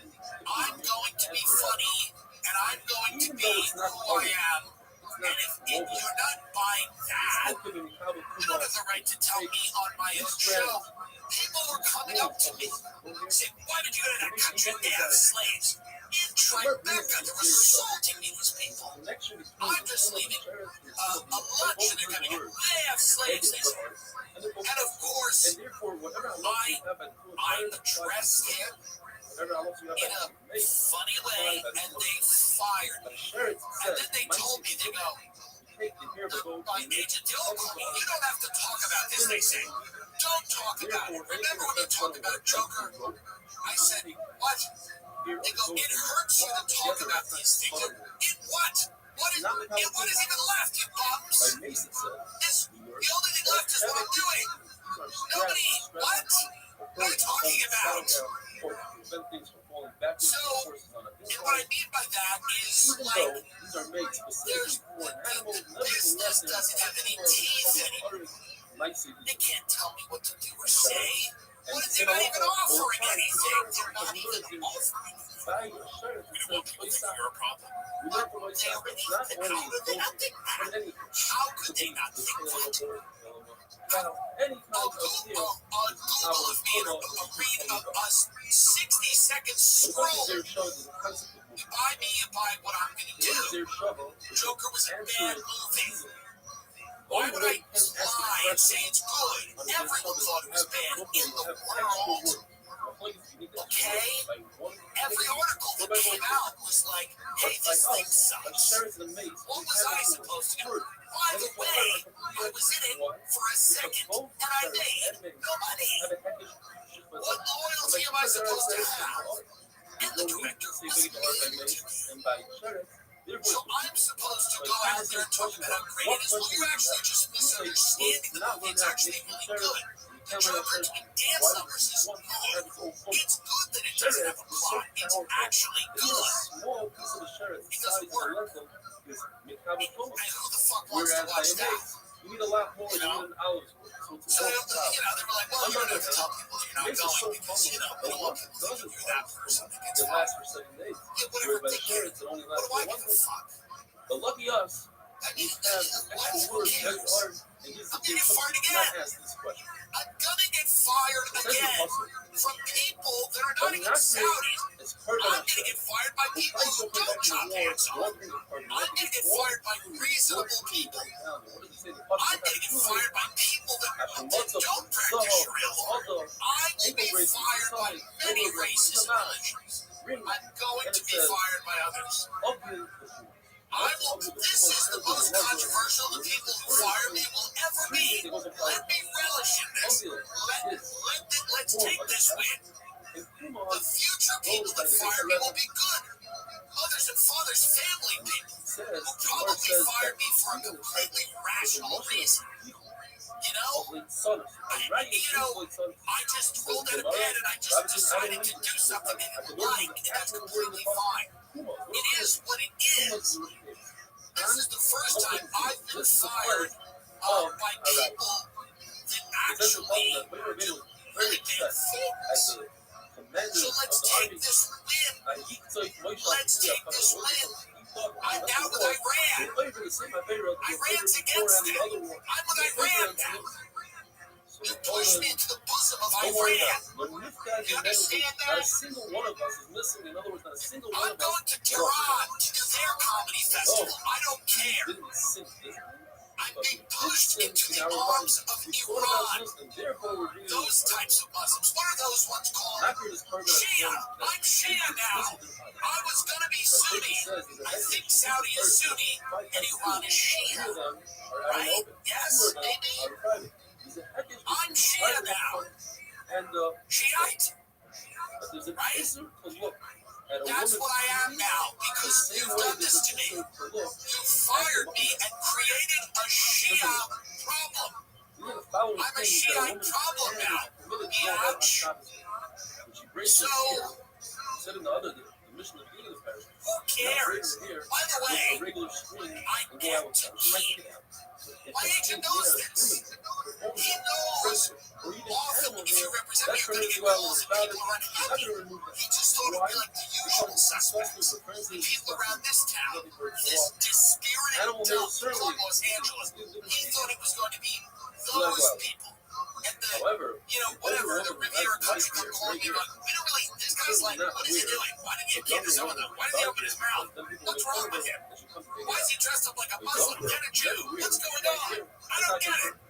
I'm going to be funny and I'm going to be who I am. And if you're not buying that, you don't have the right to tell me on my own show. People were coming up to me saying, "Why did you go to that country? They have slaves." In Tribeca, they're assaulting me, these people. I'm just leaving a lunch and they're coming in. They have slaves, they say. And of course, I'm addressed him in a funny way, and they fired me. And then they told me, they go, my agent, don't call me. You don't have to talk about this, they say. Don't talk about it. Remember when you talked about Joker? I said, what? They go, it hurts you to talk about these things. In what? What is even left, you bums? The only thing left is what I'm doing. Nobody, what? What are you talking about? So, and what I mean by that is, like, this doesn't have any teeth anymore. They can't tell me what to do or say. What is they're not even offering anything? They're not even offering anything. We don't think you're a problem. But they already, how could they not think that? How could they not think that? Google of me a read of us 60-second scroll. You buy me, you buy what I'm going to do. Joker was a bad movie. Why would I lie and say it's good? Everyone thought it was bad in the world. Okay? Every article that came out was like, hey, this thing sucks. What was I supposed to do? By the way, I was in it for a second, and I made no money. What loyalty am I supposed to have? And the director was mean to me. So I'm supposed to go out there and talk about how great it is. Well, you're actually just misunderstanding the movie. It's actually really good. The Joker doing dance numbers is good. It's good that it doesn't have a plot. It's actually good. It doesn't work. And who the fuck wants to watch that? You need a lot more than an hour's worth. So, they were like, well, you don't have to tell people you're not going because, we don't want people to think you're that person that gets fired. For 7 days. Yeah, whatever, what do I give a fuck? But lucky us, I we mean, have extra words, extra art, and he's I'm getting fired not again. ask this question. I'm gonna get fired again from people that are not even Saudi. I'm gonna get fired by people who don't chop hands off. I'm gonna get fired by reasonable people. I'm gonna get fired by people that don't practice Sharia law. I will be fired by many races and religions. green, I'm going and to it be says, fired by others. obvious. I will. This is the most controversial the people who fire me will ever be. Let me relish in this. Let's take this win. The future people that fire me will be good. Mothers and fathers, family people who probably fired me for a completely rational reason. You know, I just rolled out of bed and I just decided to do something I didn't like, and that's completely fine. It is what it is. This is the first time I've been fired by people that actually do really bad things. So let's take this win. Let's take this win. I'm now with Iran. Iran's against it. I'm with Iran now. You pushed me into the bosom of Iran. You understand that? I'm going to Tehran to do their comedy festival. I don't care. I'm being pushed into the arms of Iran. Those types of Muslims. What are those ones called? Shia. I'm Shia now. I was going to be Sunni. I think Saudi is Sunni and Iran is Shia. Right? Yes, maybe. I'm Shia now. Shiite. Right? That's what I am now because you've done this to me. You fired me and created a Shia problem. I'm a Shiite problem now. Ouch. So, who cares? By the way, I get to keep. My agent knows this. He knows often if you represent me, you're going to get calls and people are unhappy. He just thought it'd be like the usual suspects. People around this town, this dispirited dump called Los Angeles, he thought it was going to be those people. And the, whatever, the Riviera Country Club called me, like, we don't really, this guy's like, what is he doing? Why did he accuse some of them? Why did he open his mouth? What's wrong with him? Why is he dressed up like a Muslim? Get a Jew? What's going on? I don't get it.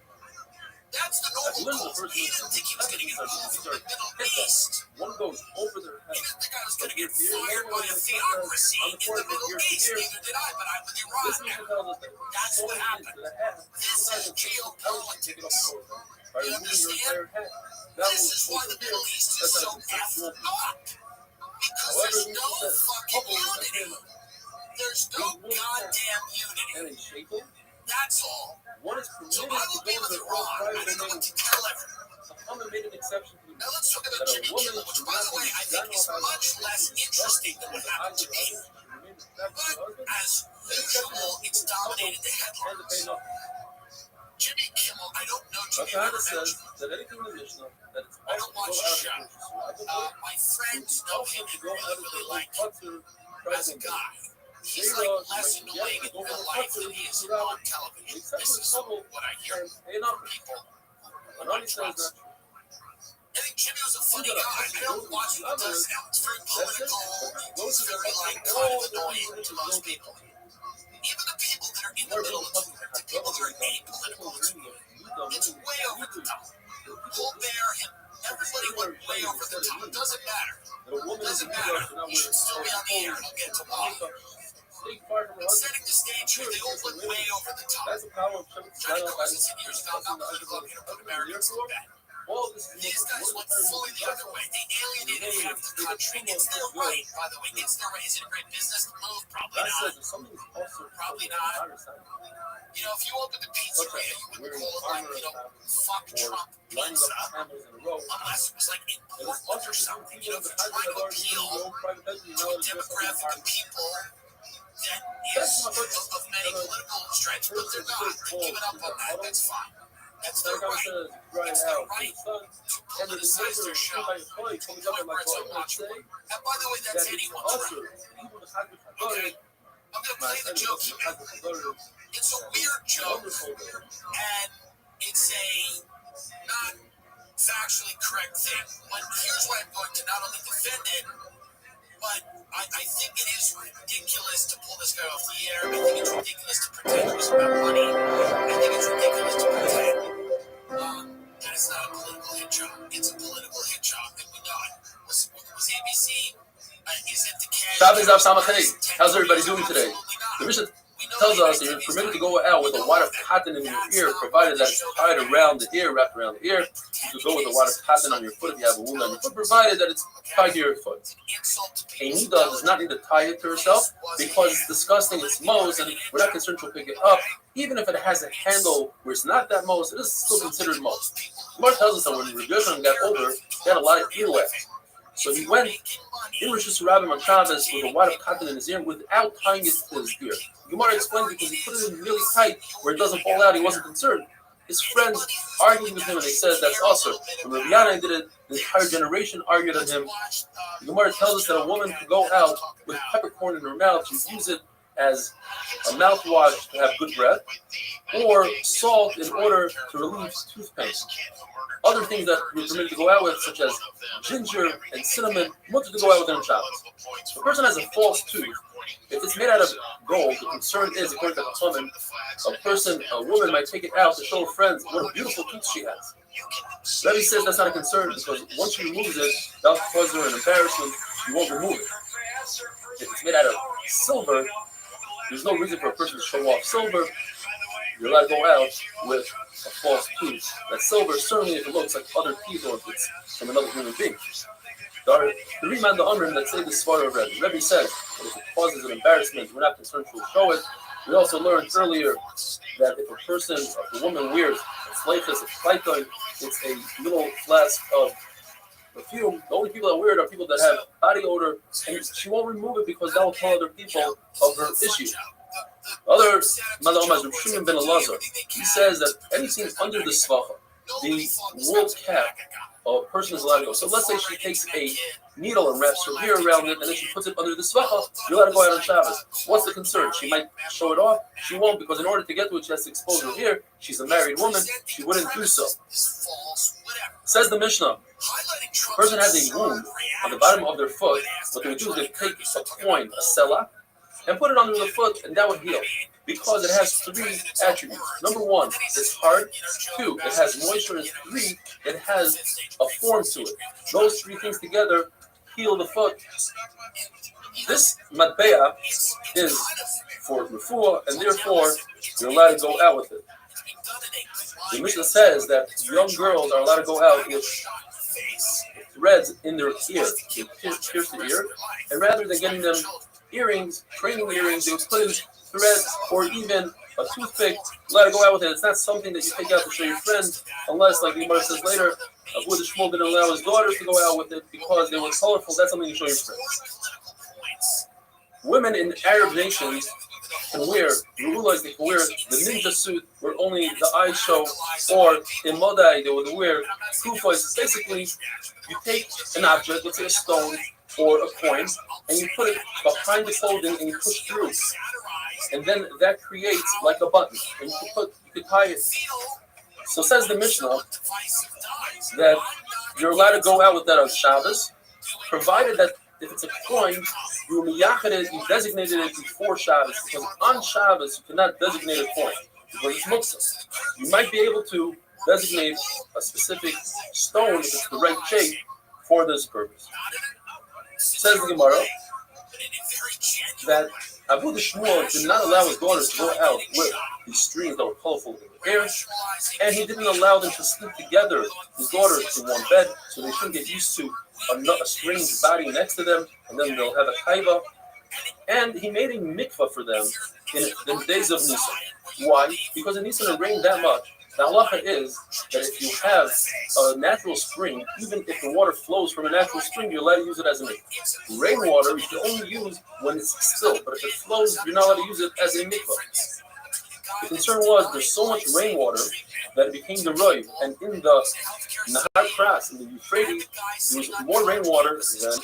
That's the normal course. He didn't think he was going to get involved in the Middle East. He didn't think I was going to get fired by a theocracy in the Middle East. Neither did I, but I'm with Iran now. That's what happened. This is geopolitics. You understand? This is why the Middle East is so effed up. Because there's no fucking unity. There's no goddamn unity. That's all. So I will be with Iran. I don't know what to tell everyone. Now let's talk about Jimmy Kimmel, which, by the way, I think is much less interesting than what happened to me. But as usual, it's dominated the headlines. Jimmy Kimmel, I don't know Jimmy. I don't watch his show. My friends know him and really like him as a guy. He's like less annoying in real life than he is on television. This is what I hear from people on my trust. I think Jimmy was a funny guy. I don't watch what he does now. It's very political. It's very kind of annoying to most people. Even the people that are in the middle of it, the people that are apolitical, it's way over the top. Colbert, him, everybody went way over the top. It doesn't matter. It doesn't matter. He should still be on the air, and I'll get to why. In setting the stage here, they all went way over the top. Johnny Carson said years ago, I'm not political, I'm going to put Americans to bed. These guys went fully the other way. They alienated half the country. It's their right, by the way. It's their right. Is it a great business move? Probably not. Probably not. You know, if you opened a pizzeria, you wouldn't call it like, fuck Trump pizza. Unless it was like in Portland or something. You know, if you're trying to appeal to a demographic of people that is of many political stripes, but they're not. They're giving up on that. That's fine. That's their right. It's their right to politicize their show to the point where it's unwatchable. And by the way, that's anyone's right. Okay, I'm going to play the joke he made. It's a weird joke, and it's a not factually correct thing. But here's why I'm going to not only defend it, but I think it is ridiculous to pull this guy off the air. I think it's ridiculous to pretend it was about money. I think it's ridiculous to pretend that it's not a political hit job. It's a political hit job, and we know it. Was ABC Shabbos Av Samachay. How's everybody doing today? The Mishnah tells us that you're permitted to go out with a wad of cotton in your ear, provided that it's tied around the ear, wrapped around the ear. You could go with a wad of cotton on your foot if you have a wound on your foot, provided that it's tied to your foot. A nida does not need to tie it to herself because it's disgusting, it's mose, and we're not concerned she'll pick it up. Even if it has a handle where it's not that mose, it is still considered mose. Gemara tells us that when Rabbi Yochanan got older, he had a lot of earwax. So he went in Rosh Hashanah on Shabbos with a wad of cotton in his ear without tying it to his ear. Gemara explains because he put it in really tight where it doesn't fall out, he wasn't concerned. His friends argued with him and they said that's awesome. When Rabbi Yana did it, the entire generation argued on him. The Gemara tells us that a woman could go out with peppercorn in her mouth, she'd use it as a mouthwash to have good breath, or salt in order to relieve tooth pain. Other things that we're permitted to go out with, such as ginger and cinnamon, much to go out with on Shabbos. If a person has a false tooth, if it's made out of gold, the concern is, according to the Chachamim, a woman might take it out to show her friends what a beautiful tooth she has. Rebbe says that's not a concern because once she removes it, that'll cause her an embarrassment. You won't remove it. If it's made out of silver, there's no reason for a person to show off silver. You're allowed to go out with a false tooth. That's silver, certainly if it looks like other teeth or if it's from another human being. The Riemann the Amrim that say this far already. Rebbe says that if it causes an embarrassment, we're not concerned she'll show it. We also learned earlier that if a woman wears a fleitas, a fleiton, it's a little flask of perfume. The only people that wear it are people that have body odor, and she won't remove it because that will tell other people of her issue. Other Malama is Restream ben Elazar. He says that anything under the svacha, the wool cap, a person is allowed to go. So let's say she takes a needle and wraps her hair around it, and then she puts it under the svacha. You're allowed to go out on Shabbos. What's the concern? She might show it off. She won't, because in order to get to it, she has to expose her hair. She's a married woman. She wouldn't do so. Says the Mishnah, a person has a wound on the bottom of their foot. What they would do is they take a coin, a selah, and put it under the foot, and that would heal. Because it has three attributes. Number one, it's hard. Two, it has moisture. And three, it has a form to it. Those three things together heal the foot. This matbea is for refuah, and therefore you're allowed to go out with it. The Mishnah says that young girls are allowed to go out with threads in their ear. They pierce the ear, and rather than getting them earrings, training earrings, they would put in threads or even a toothpick. Allowed to go out with it. It's not something that you take out to show your friends, unless, like the Gemara says later, Abu the Shmuel didn't allow his daughters to go out with it because they were colorful. That's something you show your friends. Women in Arab nations can wear, you realize they can wear the ninja suit where only the eyes show, or in Modai they would wear kufas. Basically, you take an object, let's say a stone or a coin, and you put it behind the clothing and you push through. And then that creates like a button. And you could tie it. So says the Mishnah that you're allowed to go out with that on Shabbos, provided that if it's a coin, you designated it before Shabbos, because on Shabbos you cannot designate a coin because it's muktzah. You might be able to designate a specific stone if it's the right shape for this purpose. Says the Gemara that Abu the Shmuel did not allow his daughters to go out with these strings that were colorful in their hair, and he didn't allow them to sleep together, his daughters, in one bed, so they shouldn't get used to a strange body next to them, and then they'll have a kaiva. And he made a mikvah for them in the days of Nisan. Why? Because in Nisan it rained that much. The halacha is that if you have a natural spring, even if the water flows from a natural spring, you're allowed to use it as a mikvah. Rainwater you can only use when it's still, but if it flows, you're not allowed to use it as a mikvah. The concern was there's so much rainwater that it became the roiv, and in the Nahar Kras, in the Euphrates, there was more rainwater than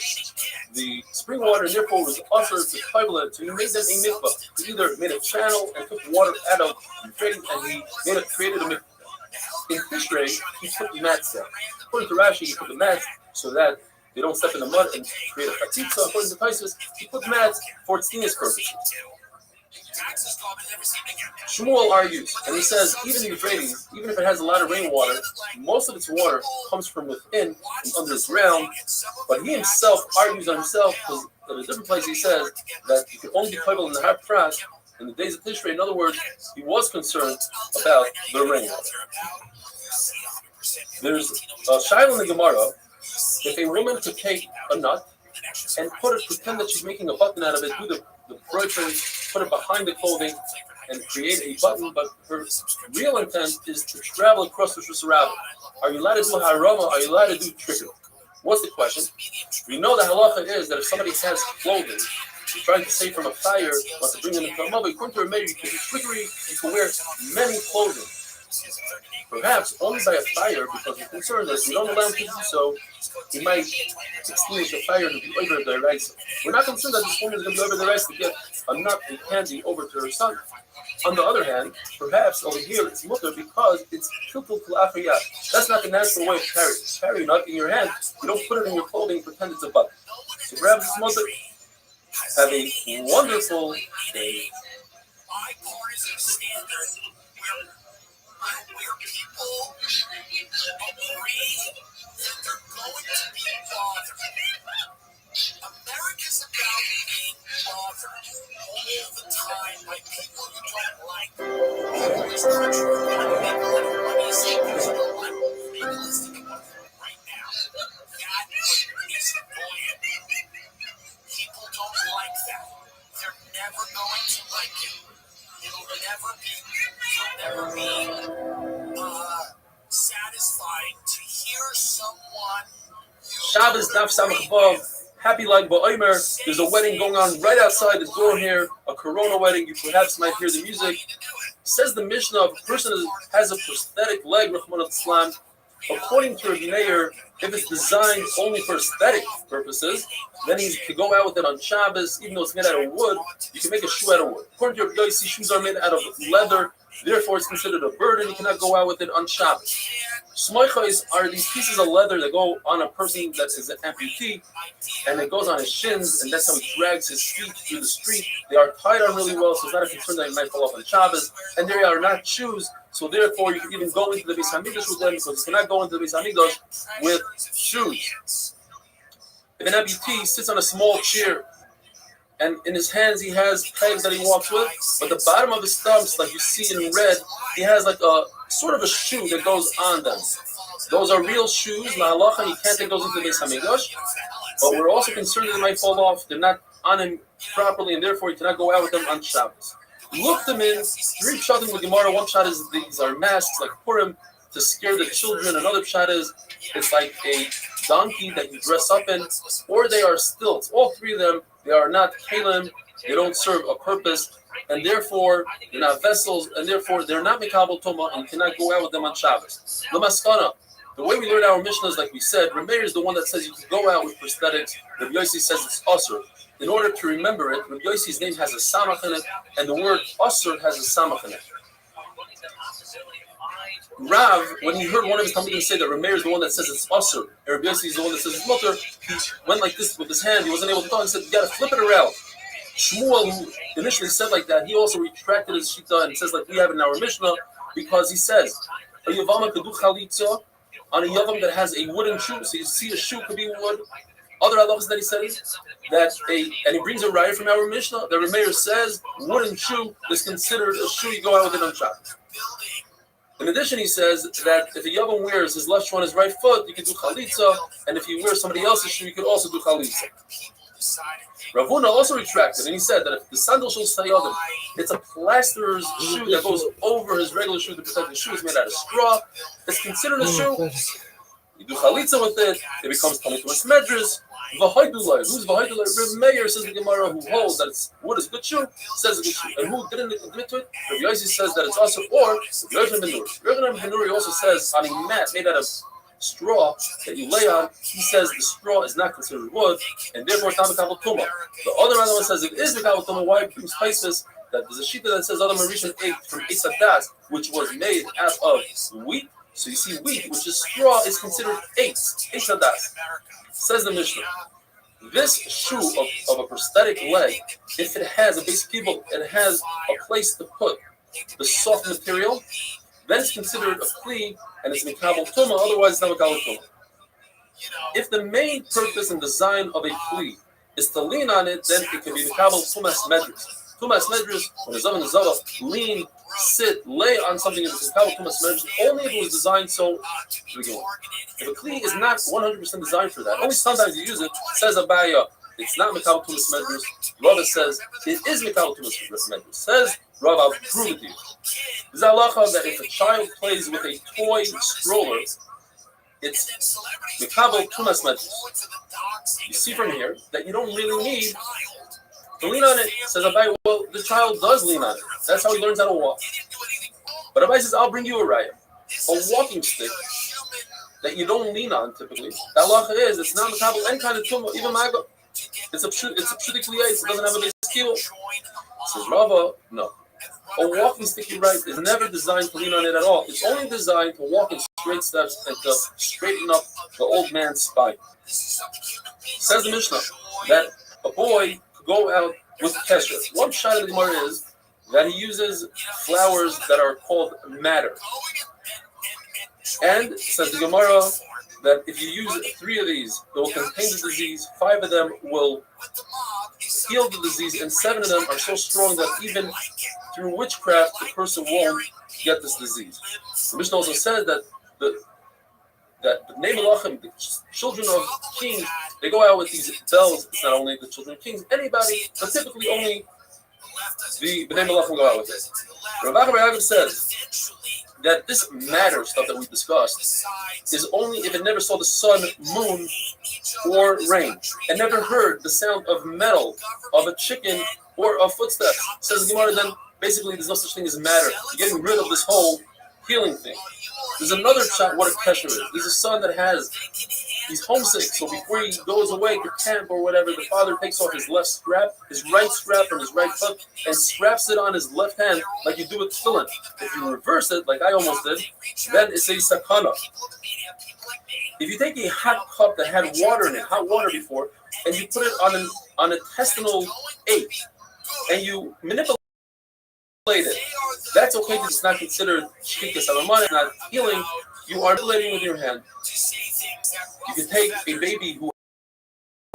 the spring water, and therefore it was usher to Kaibalet. So he made them a mikvah. He either made a channel and took water out of Euphrates, and he created a mikvah. In Tishrei, he put the mats down. According to Rashi, he put the mats so that they don't step in the mud and create a chatzitza. According to Taisus, he put mats for tznius purposes. Shmuel argues, and he says, even the Euphrates, even if it has a lot of rainwater, most of its water comes from within, from underground. But he himself argues on himself, because in a different place he says that you can only be kovel in the Har Prat in the days of Tishrei. In other words, he was concerned about the rainwater. There's a shaila in the Gemara. If a woman could take a nut and pretend that she's making a button out of it, do the broidery, put it behind the clothing, and create a button, but her real intent is to travel across the Shusarabah. Are you allowed to do harama? Are you allowed to do trickery? What's the question? We know the halacha is that if somebody has clothing, he's trying to save from a fire, wants to bring them into a mother, according to her maid, you can do trickery, you can wear many clothing. Perhaps only by a fire, because we're concerned that if we don't allow him to do so, he might extinguish the fire and be over the rice. We're not concerned that this woman is going to be over the rice to get a nut and candy over to her son. On the other hand, perhaps over here it's mutter because it's kiltul to afiyah. That's not the natural way of carrying. Carry a nut in your hand. You don't put it in your clothing and pretend it's a button. So perhaps this mutter. Have a wonderful day. Where people agree that they're going to be bothered. America's about being bothered all the time by people you don't like. This country, everybody is realistic about it right now. That is annoying. People don't like that. They're never going to like it. It'll never be satisfying to hear someone. Shabbos Daf Samach Vav. Happy Lag BaOmer. There's a wedding going on right outside the door here, a Corona wedding. You perhaps might hear the music. Says the Mishnah, if a person has a prosthetic leg, Rahman al-Islam, according to Rabbi Meir, if it's designed only for aesthetic purposes, then he can go out with it on Shabbos, even though it's made out of wood. You can make a shoe out of wood. According to Rabbi Yossi, shoes are made out of leather, therefore it's considered a burden. You cannot go out with it on Shabbos. Smoichos are these pieces of leather that go on a person that is an amputee, and it goes on his shins, and that's how he drags his feet through the street. They are tied on really well, so it's not a concern that he might fall off on Shabbos. And they are not shoes, so therefore you can even go into the Beis Hamikdash with them, because you cannot go into the Beis Hamikdash with shoes. If an amputee sits on a small chair, and in his hands he has pegs that he walks with, but the bottom of his stumps, like you see in red, he has like a sort of a shoe that goes on them. Those are real shoes, la halacha, you can't take those into the Beis Hamikdash, but we're also concerned that they might fall off. They're not on him properly, and therefore you cannot go out with them on Shabbos. Look them in, 3 pshat in the Gemara. One shot is these are masks like Purim to scare the children. Another shot is it's like a donkey that you dress up in, or they are stilts. All 3 of them, they are not kalim, they don't serve a purpose, and therefore they're not vessels, and therefore they're not mikabel toma, and cannot go out with them on Shabbos. Lamaskana, the way we learn our Mishnah is like we said. Rameir is the one that says you can go out with prosthetics. Rabbi Yossi says it's usur. In order to remember it, Rabbi Yossi's name has a samach in it, and the word usur has a samach in it. Rav, when he heard one of his talmidim say that Rameir is the one that says it's usur, and Rabbi Yossi is the one that says it's mutter, he went like this with his hand. He wasn't able to talk. He said, "You got to flip it around." Shmuel, who initially said like that, he also retracted his shita and says like we have in our Mishnah, because he says a yavama could do chalitza on a yavam that has a wooden shoe. So you see, a shoe could be wood. Other halachas that he says that and he brings a raya from our Mishnah that Rameir says wooden shoe is considered a shoe you go out with it on Shabbos. In addition, he says that if a yavam wears his left shoe on his right foot, you can do chalitza, and if he wears somebody else's shoe, you can also do chalitza. Rav Huna also retracted, and he said that if the sandal shel sayadim, it's a plasterer's shoe that goes over his regular shoe to protect the shoe, is made out of straw, it's considered a shoe. You do chalitza with it, it becomes coming to a smedris. V'haidulai, who's v'haidulai? Reb Meir says the Gemara, who holds that it's wood is a good shoe, says it's a good shoe. And who didn't admit to it? Rabbi Yossi says that it's also, or Rabbi Yochanan ben Nuri. Rabbi Yochanan ben Nuri also says on a mat made out of straw that you lay on, he says the straw is not considered wood, and therefore it's not mikabel tuma. The other one says it is mikabel tuma. Why it brings spices? That there's a shita that says Adam Marishan ate from Esadas, which was made out of wheat. So you see, wheat, which is straw, is considered Esadas. Says the Mishnah. This shoe of a prosthetic leg, if it has a base kibble, it has a place to put the soft material, then it's considered a kli and it's mikabel tuma. Otherwise, it's not mikabel tuma. If the main purpose and design of a kli is to lean on it, then it can be mikabel tumas medrus. Tumas medrus, when a zav and a zava lean, sit, lay on something in the mikabel tumas medrus, only if it was designed so to begin with. If a kli is not 100% designed for that, only sometimes you use it, says Abaya, it's not mikabel tumas medrus. Rava says it is mikabel tumas medrus. Says Rava, I'll prove it to you. There's a halacha that if a child plays with a toy stroller, it's mikabel tumas medrus. You see from here that you don't really need to lean on it. Says Abai, well, the child does lean on it. That's how he learns how to walk. But Abai says, I'll bring you a raya. A walking stick that you don't lean on typically. The halacha is, it's not mikabel any kind of tumah, even maga. It's a pshudik liyais, it doesn't have a base kibble. Says Rava, no. A walking stick, you're right, is never designed to lean on it at all. It's only designed to walk in straight steps and to straighten up the old man's spine. Says the Mishnah that a boy could go out with kesher. One shot of the Gemara is that he uses flowers that are called madder. And says the Gemara that if you use 3 of these, they will contain the disease. 5 of them will heal the disease, and 7 of them are so strong that even through witchcraft, the person won't get this disease. The Mishnah also said that the Bnei Melachim, the children of kings, they go out with these bells. It's not only the children of kings, anybody, but typically only the Bnei Melachim go out with it. Rav Achabar says that this matter stuff that we discussed is only if it never saw the sun, moon, or rain, and never heard the sound of metal, of a chicken, or of footsteps. Says the Gemara, then basically there's no such thing as matter. You're getting rid of this whole healing thing. There's another shot what a kesher is. There's a son that he's homesick, so before he goes away to camp or whatever, the father takes off his left strap, his right strap from his right foot, and straps it on his left hand like you do with tefillin. If you reverse it, like I almost did, then it's a sakana. If you take a hot cup that had water in it, hot water before, and you put it on a intestinal ache, and you manipulate it, that's okay because it's not considered shkikas alamana, it's not healing. You are manipulating with your hand. You can take a baby who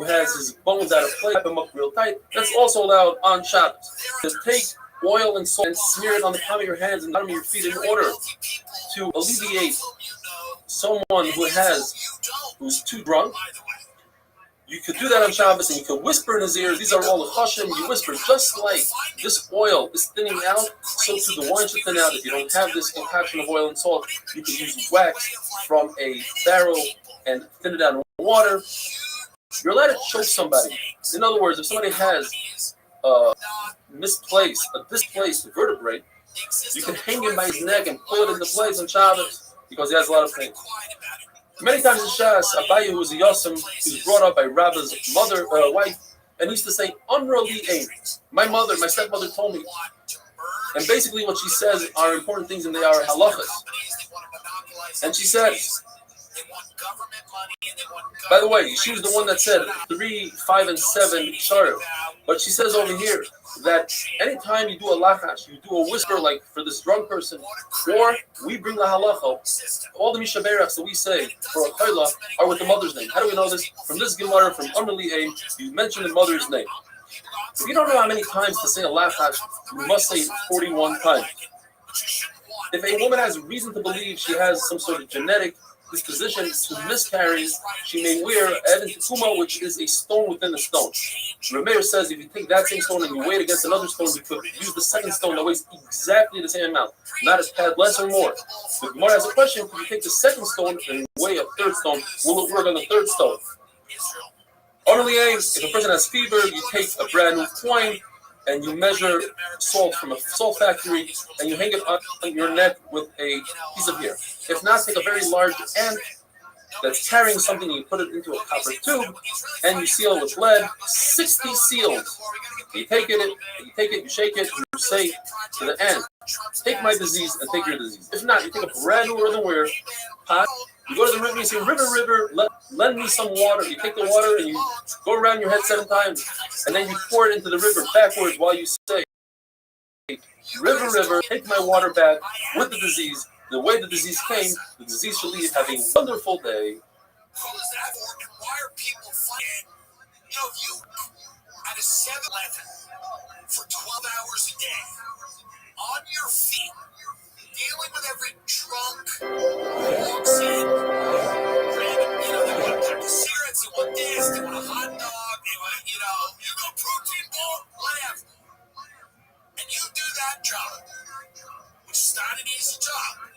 has his bones out of place, wrap him up real tight. That's also allowed on Shabbos. Just take oil and salt and smear it on the palm of your hands and bottom of your feet in order to alleviate someone who's too drunk. You could do that on Shabbos, and you could whisper in his ears. These are all the chashim. You whisper, just like this oil is thinning out, so too the wine should thin out. If you don't have this concoction of oil and salt, you could use wax from a barrel and thin it out in water. You're allowed to choke somebody. In other words, if somebody has a displaced vertebrae, you can hang him by his neck and pull it into place on Shabbos because he has a lot of pain. Many times in Shas, Abaye, who was a Yosem, he was brought up by Rabba's wife, and he used to say, Unroli aim. My stepmother told me. And basically what she says are important things, and they are halachas. And she says, by the way, she was the one that said 3, 5, and 7 sharim. But she says over here that anytime you do a lachash, you do a whisper like for this drunk person, or we bring la halacha, all the mishaberachs that we say for a chayla are with the mother's name. How do we know this? From this Gemara, from Amrli Aim, you mention the mother's name. If you don't know how many times to say a lachash, you must say it 41 times. If a woman has reason to believe she has some sort of genetic disposition to miscarry, she may wear Evan Tikuma, which is a stone within a stone. Rameir says if you take that same stone and you weigh it against another stone, you could use the second stone that weighs exactly the same amount, not a tad less or more. The Gemara has a question: if you take the second stone and weigh a third stone, will it work on the third stone? If a person has fever, you take a brand new coin and you measure salt from a salt factory, and you hang it on your neck with a piece of hair. If not, take a very large ant that's carrying something, and you put it into a copper tube, and you seal it with lead. 60 seals. You take it, you shake it, and you say to the ant, take my disease and take your disease. If not, you take a brand new earthenware pot, You go to the river, you say, river, lend me some water. You take the water and you go around your head 7 times, and then you pour it into the river backwards while you say, river, take my water back with the disease. The way the disease came, the disease shall leave. Have a wonderful day. Who is that for? And why are people fighting? You know, if you at a 7-Eleven for 12 hours a day, on your feet, dealing with every drunk who walks in, random, you know, they want a pack of cigarettes, they want this, they want a hot dog, they want, you know, you go protein bar, whatever. And you do that job, which is not an easy job.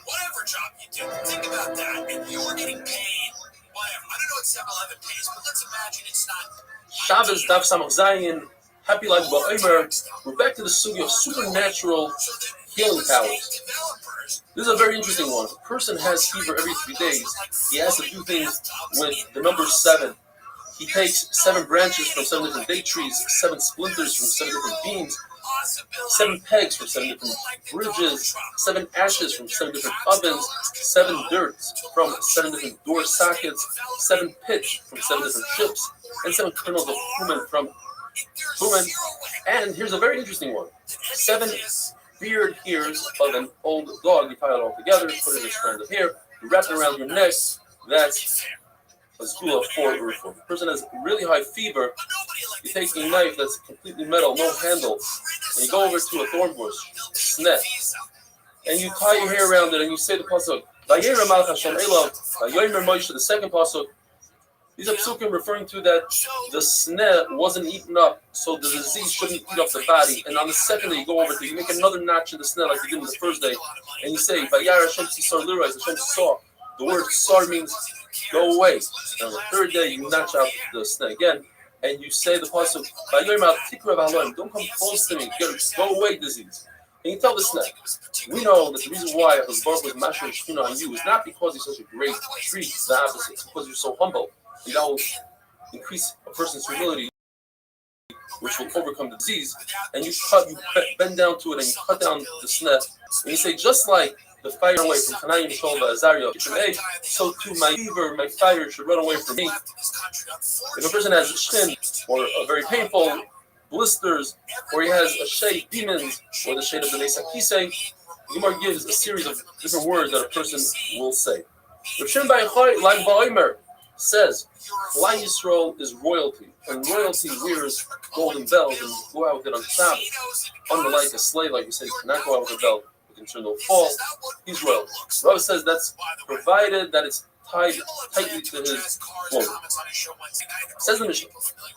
Whatever job you do, think about that, and you're getting paid, whatever. I don't know what 7-Eleven pays, but let's imagine it's not. Shabbos, Daf Samach Zayin, happy life, Ba'omer. We're back to the study of supernatural healing powers. This is a very interesting one. If a person has fever every 3 days, he has to do things with the number 7. He takes 7 branches from 7 different date trees, 7 splinters from 7 different beams, 7 pegs from 7 different bridges, 7 ashes from 7 different ovens, 7 dirts from 7 different door sockets, 7 pitch from 7 different ships, and 7 kernels of cumin from cumin. And here's a very interesting one. 7 beard hairs of an old dog. You pile it all together, put it in a strand of hair, you wrap it around your neck. That's a school of 4 or 4. The person has really high fever. You take a knife that's completely metal, no handle, and you go over to a thorn bush, sneh, and you tie your hair around it, and you say the pasuk, Vayeira Malach Hashem Elav, Vayomer Moshe, the second pasuk. These are psukim referring to that the sneh wasn't eaten up, so the disease shouldn't eat up the body. And on the second day, you go over to, you make another notch in the sneh like you did on the first day, and you say, Vayar Hashem Sisar Lirais, Hashem saw. The word sar means go away. And on the third day, you notch out the sneh again, and you say the pasuk, don't come close to me, go away, disease. And you tell the sneh, we know that the reason why the Baruch was mashing Shekhinah on you is not because you're such a great treat, the opposite. It's because you're so humble. And that will increase a person's humility, which will overcome the disease. And you bend down to it, and you cut down the sneh, and you say, just like the fire away from Tanayim Sholva Azariah, so too my fever, my fire should run away from me. If a person has a shin or a very painful blisters, or he has a shade demons, or the shade of the Nesakise, Gemara gives a series of different words that a person will say. Rav Shimon Bar Yochai says, Klal Yisrael is royalty, and royalty wears golden bells and go out with it on Shabbat. Unlike a slave, like you said, you cannot go out with a bell. Will fall. He's royal. Rav says that's provided that it's tied tightly to his clothing. Says the Mishnah,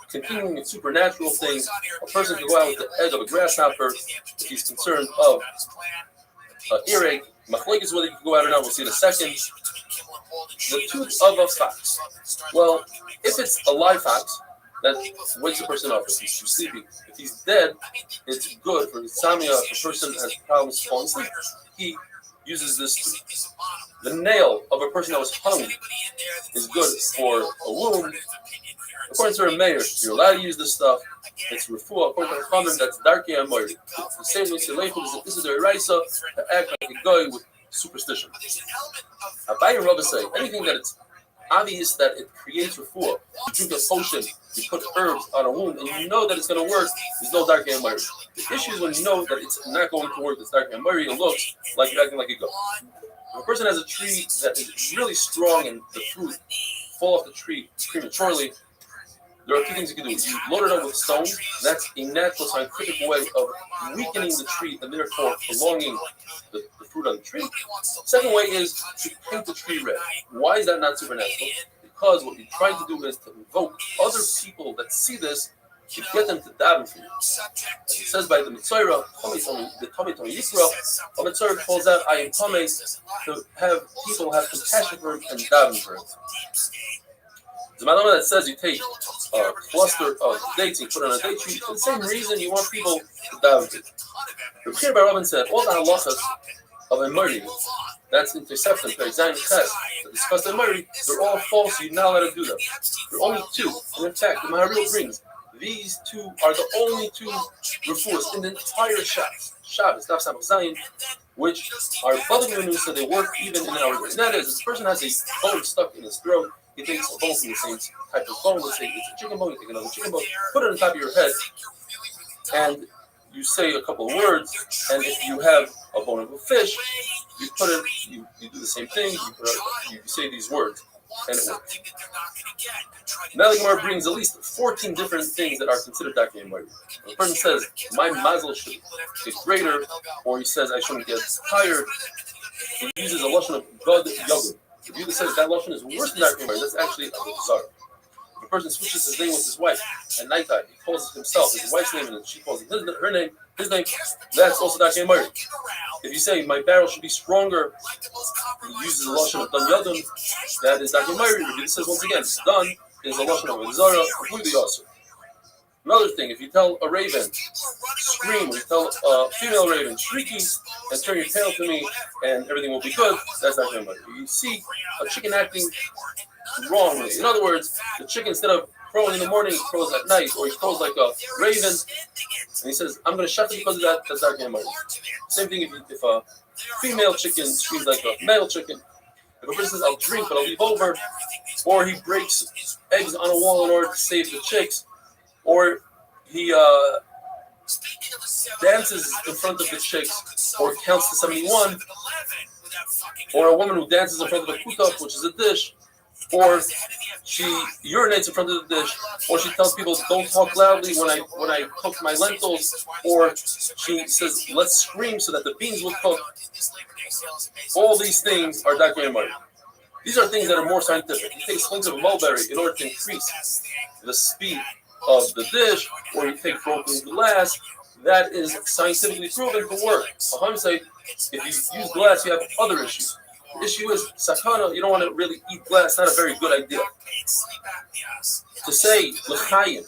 continuing with supernatural things, a person can go out with the egg of a grasshopper if he's concerned of earache. Machlokes is whether you can go out or not. We'll see in a second. The tooth of a fox. Well, if it's a live fox, that wakes a person up if he's too sleepy. If he's dead, it's good for insomnia. If a person has problems falling asleep, he uses this tooth. The nail of a person that was hung is good for a wound. According to a mayor, you're allowed to use this stuff. It's refuah. According to the common, that's darkei amoyri. The same way Sileichum is a deraisa to act like a guy with superstition. Abaye and Rabbi say anything that it's obvious that it creates refuah. You drink a potion, you put herbs on a wound, and you know that it's going to work. There's no darkei amoyri. The issue is when you know that it's not going to work. It's darkei amoyri. It looks like you're acting like a goat. If a person has a tree that is really strong and the fruit fall off the tree prematurely, there are 2 things you can do. You load it up with stone. That's a natural scientific way of weakening the tree and therefore prolonging the fruit on the tree. Second way is to paint the tree red. Why is that not supernatural? Because what you're trying to do is to invoke other people that see this to get them to daven for you. As it says by the Mitzorah, the Tomei Yisrael, a Mitzorah calls out, I am Tomei, to have people have compassion for him and daven for him. There's a Malama that says you take a cluster of dates and put it on a date tree for the same reason you want people to daven for you. Rav Shir Bar Rabban said, all the halachas of a murder, that's intercepted, Zayin Ches, that discuss the murder, they're all false, you're not allowed to do them. There are only 2. And in fact, the Maharil brings, these 2 are the only 2 refuahs in the entire Shabbos. Shabbos, Daf Samach Zayin, which are bubbling in the news, so they work even in our way. And that is, if the person has a bone stuck in his throat, he takes a bone from the same type of bone. Let's say it's a chicken bone, you take another chicken bone, put it on top of your head, and you say a couple of words. And if you have a bone of a fish, you put it, you do the same thing, you say these words, and it works. Now the Gemara brings at least 14 different things that are considered Daki Moira. The person says, my mazel should get greater, or he says, I shouldn't get tired. He uses a lashon of God Yagud. If you says that lashon is worse than Daki Moira, that's actually a bizarre. If a person switches his name with his wife at nighttime, he calls himself his wife's name, and she calls him her name, his name, that's also Daki Moira. If you say, my barrel should be stronger, he uses the lashon of Dan Yadun, that is Daki Moira. If he says once again, Dan is a lashon of Zara, completely also. Another thing, if you tell a raven, scream, or you tell a female raven, shrieking, and turn your tail to me, and everything will be good, that's not going to matter. You see a chicken acting wrongly. In other words, the chicken, instead of crowing in the morning, crows at night, or he crows like a raven, and he says, I'm going to shut it because of that, that's not going to matter. Same thing if a female chicken screams like a male chicken. If a person says, I'll drink, but I'll leave over, or he breaks eggs on a wall in order to save the chicks, or he dances in front of the chicks, or counts to 71, or a woman who dances in front of a kutaf, which is a dish, or she urinates in front of the dish, or she tells people don't talk loudly when I cook my lentils, or she says let's scream so that the beans will cook. All these things are Daki. These are things that are more scientific. You take splings of mulberry in order to increase the speed of the dish, or you take broken glass, that is scientifically proven to work. I'll say, if you use glass, you have other issues. The issue is, sakana, you don't want to really eat glass, not a very good idea. To say, l'chaim,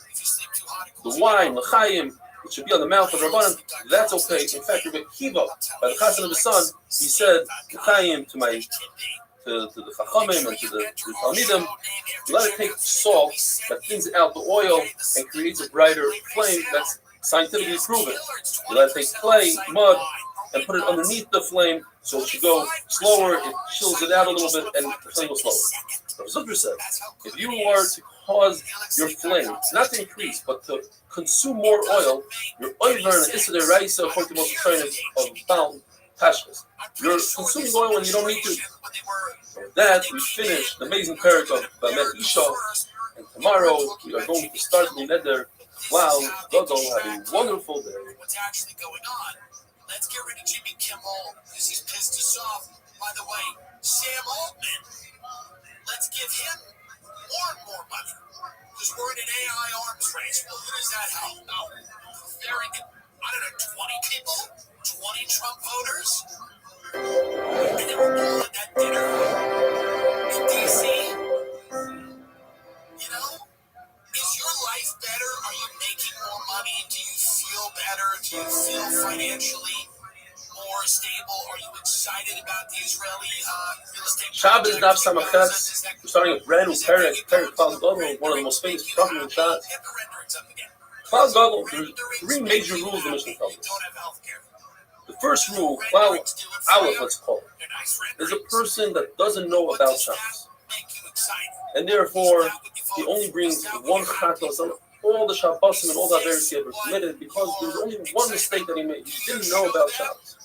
the wine, l'chaim, it should be on the mouth of Rabbanan, that's okay. In fact, Rabbi Kiva, by the Chassan of his son, he said, l'chaim to the Chachamim and to the Talmidim, you let it take salt that thins out the oil and creates a brighter flame. That's scientifically proven. You let it take clay, mud, and put it underneath the flame so it should go slower, it chills it out a little bit, and the flame will slower. Rav Zucker said, if you are to cause your flame not to increase, but to consume more oil, your oiver and issa deraisa, according to most Chinese of Baal Tashkas, you're consuming oil when you don't need to. With that, we finish the amazing parak of Bamet Isha, and tomorrow we are going to start the Neder. Wow, Gogo, have a wonderful day. What's actually going on? Let's get rid of Jimmy Kimmel because he's pissed us off. By the way, Sam Altman, let's give him more and more money because we're in an AI arms race. Well, who does that help? No, very good. I don't know, 20 people, 20 Trump voters, and they were all at that dinner in D.C. You know, is your life better? Are you making more money? Do you feel better? Do you feel financially more stable? Are you excited about the Israeli real estate? Shabbos Daf Samachetz. We're starting a brand new parak, Klal Gadol, one of the most famous prophets in Shabbos. Klal Gadol, there are three major rules in Mishnah tells us. The first rule, Klal Aleph, let's call it, is a person that doesn't know about Shabbos, and therefore he only brings one chatos on all the Shabbosim and all the Averos he ever committed because there was only one mistake that he made. He didn't know about Shabbos.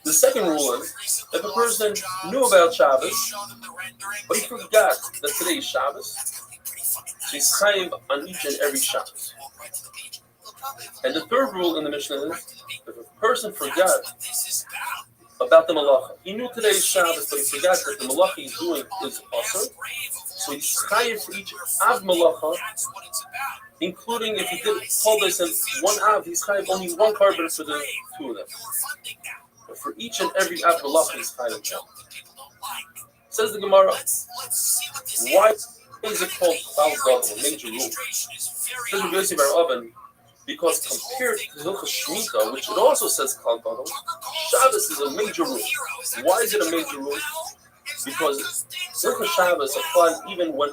The second rule is, if a person knew about Shabbos, but he forgot that today is Shabbos, he's chayiv on each and every Shabbos. And the third rule in the Mishnah is, if a person forgot about the malacha, he knew today is Shabbos, but he forgot that the malacha he's doing is asur, so he's chayiv for each av malacha, including if he did hold this in one av, he's chayiv only one carbon for the two of them. But for each and every av malacha, he's chayiv one. Says the Gemara, why is it called Klal Gadol, a major rule? Says Rabbi Yossi Bar Oven, because compared to Hilchos Shemitah, which it also says Klal Gadol, Shabbos is a major rule. Why is it a major rule? Because Hilchos Shabbos applies even when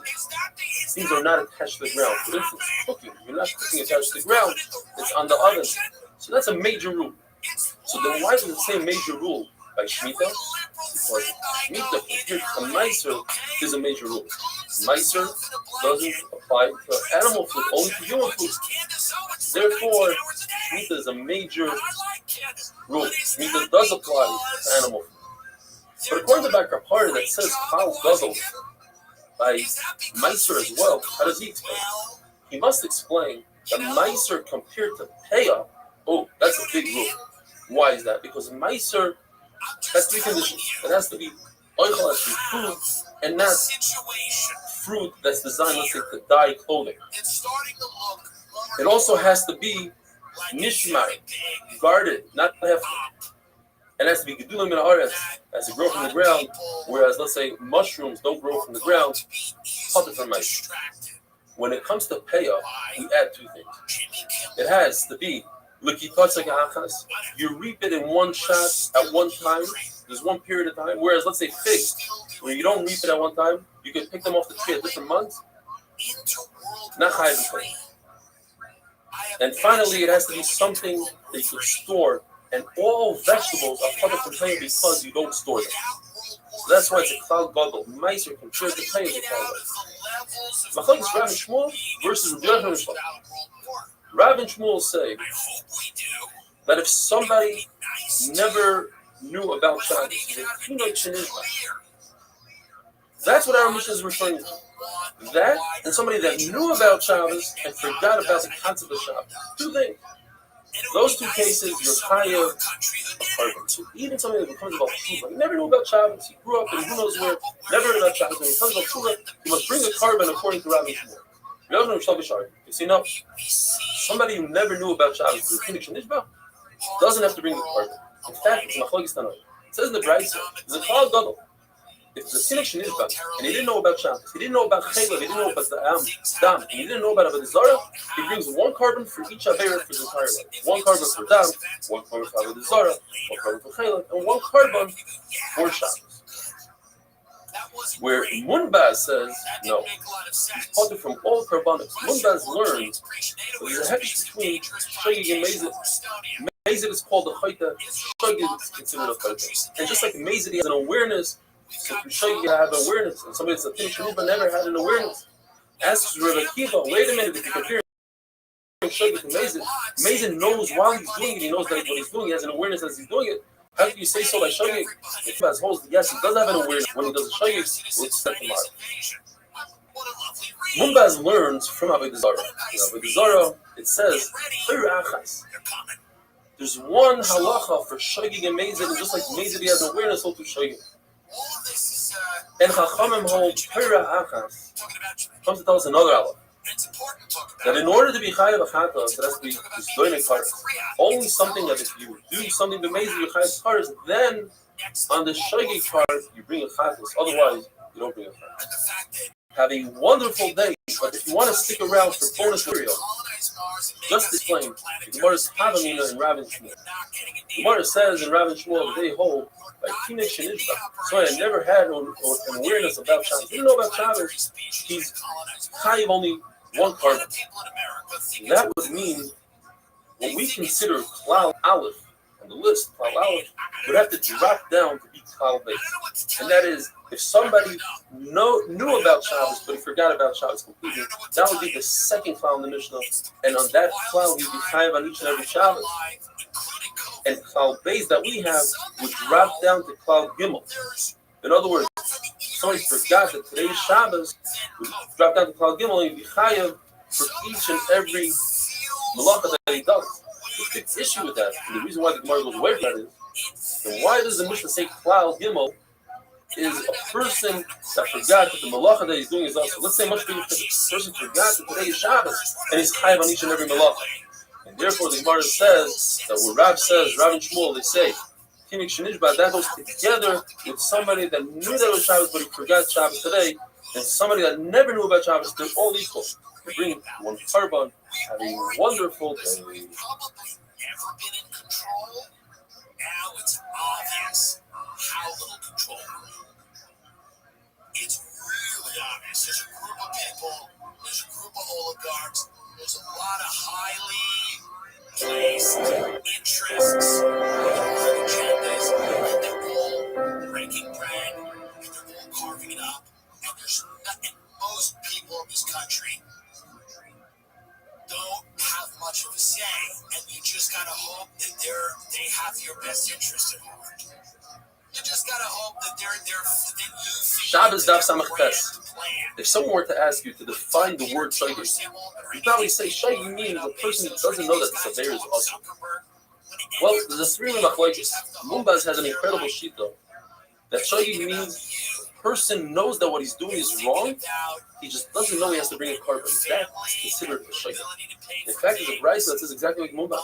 things are not attached to the ground. For instance, cooking. You're not cooking attached to the ground. It's on the oven. So that's a major rule. So then why does it say major rule by Shemitah? Because Shemitah compared to Meiser is a major rule. Meiser doesn't apply to animal food, only to human food. Therefore, Shemitah is a major rule. Shemitah does apply to animal food. But according to Dr. Party, that says Kal Gadol by Meiser as well, how does he explain? He must explain that Meiser compared to Peah, oh, that's a big rule. Why is that? Because Meiser has three conditions. It has to be oichel, has to be food, and not fruit that's designed, let's say, to dye clothing. It also has to be nishmar, guarded, not hefker. And it has to be gedulim min haaretz, has to grow from the ground, whereas, let's say, mushrooms don't grow from the ground, potter from Meiser. When it comes to Peah, we add two things. It has to be you reap it in one shot at one time. There's one period of time. Whereas, let's say figs, where you don't reap it at one time, you can pick them off the tree at different months. Not chayav. And finally, it has to be something that you can store. And all vegetables are part of the plant because you don't store them. So that's why it's a cloud bubble. Meiser compared to plant is a cloud bubble. Machlokes Rav and Shmuel versus Rabbi Yochanan and Shmuel. Rav and Shmuel say that if somebody never knew about Shabbos, that's what our mission is referring to. That and somebody that knew about Shabbos and forgot about the concept of Shabbos. Two things. Those two cases, you're chayav a carbon. So even somebody that becomes about tshuva, he never knew about Shabbos, he grew up in who knows where, never heard about Shabbos, when he comes about tshuva, he must bring a carbon according to Rabbi Shmuel. You see, no, somebody who never knew about Shabbos, doesn't have to bring the carbon. In fact, it's machlokes tanoim. It says in the Brayso, there's a cloud gadol. If the Tzinik Shenizbah, and he didn't know about Shabbos, he didn't know about Chayla, he didn't know about Dam, and he didn't know about Avodah Zarah, he brings one carbon for each Avera for his entire life. One carbon for Dam, one carbon for Avodah Zarah, one carbon for Chayla, and one carbon for Shabbos. Where Munbaz says, no, he's parted from all carbonates. Munbaz learns that there's a hex between Shagig and Mezid. Mezid is called the Chayta, Shagig is considered a Chayta. And just like Mezid, he has an awareness. So if you have awareness, and somebody that's a Tzinik but never had an awareness, asks Rabbi Akiva, wait a minute, if you compare Shagig to Mezid, Mezid knows while he's doing it, he knows that what he's doing, he has an awareness as he's doing it. How can you say so by Shagig? If as holds, yes, he does have an awareness. When he does a Shagig, we'll accept him out. Munbaz learns from Avodah Zarah. Avodah Zarah, it says, there's one halacha for Shagig and Mezid, and just like Mezid he has awareness, so to Shagig. And Chachamim hold Pira Achas comes to tell us another aleph. That in order to be chayav achata, it has to be doing kares. Only something that if you do something to amazing you chayav kares, then on the shagig part you bring a chatas. Otherwise, you don't bring a chatas. Have a wonderful day. But if you want to stick around for bonus material, just explain. The Gemara is Havamina in Rav and Shmuel. The Gemara says in Rav and Shmuel they hold like Tzinik Shenizbah. So I never had an awareness about Shabbos. He didn't know about Shabbos. He's chayav only one carbon. That would mean what we consider Klal Aleph on the list, Klal Aleph, would have to drop down to be Klal Beis. And that is, if somebody knew about Shabbos, but he forgot about Shabbos completely, that would be the second Klal in the Mishnah. And on that Klal, he'd be chayav on each and every Shabbos. And Klal Beis that we have would drop down to Klal Gimel. In other words, somebody forgot that today's Shabbos would drop down to Klal Gimel and be chayav for each and every malacha that he does. The big issue with that, and the reason why the Gemara goes away from that is, then why does the Mishnah say Klal Gimel is a person that forgot that the malacha that he's doing is also, let's say much bigger, the person forgot that today is Shabbos and he's chayav on each and every malacha. And therefore the Gemara says that what Rav says, Rav and Shmuel, they say, Tzinik Shenizbah, that goes together with somebody that knew that it was Shabbos but he forgot Shabbos today, and somebody that never knew about Shabbos. They're all equal. They bring one carbon, have a wonderful day. Probably never been in control. Now it's obvious how little control we're in. It's really obvious. There's a group of people, there's a group of oligarchs, there's a lot of highly place, interests, agendas, and they're all breaking bread, and they're all carving it up. And there's nothing. Most people in this country don't have much of a say, and you just gotta hope that they have your best interest at heart. You just gotta hope that Shabbos Daf Samach Tes. If someone were to ask you to define the word shogeg, you'd probably say shogeg means a person who doesn't know that this affair is awesome. Well, there's a three-way machlokes. Mumbaz has an incredible sheet though. That shogeg means a person knows that what he's doing is wrong. He just doesn't know he has to bring a carbon. That is considered a shogeg. In fact, there's a brayso that says exactly like Mumbaz.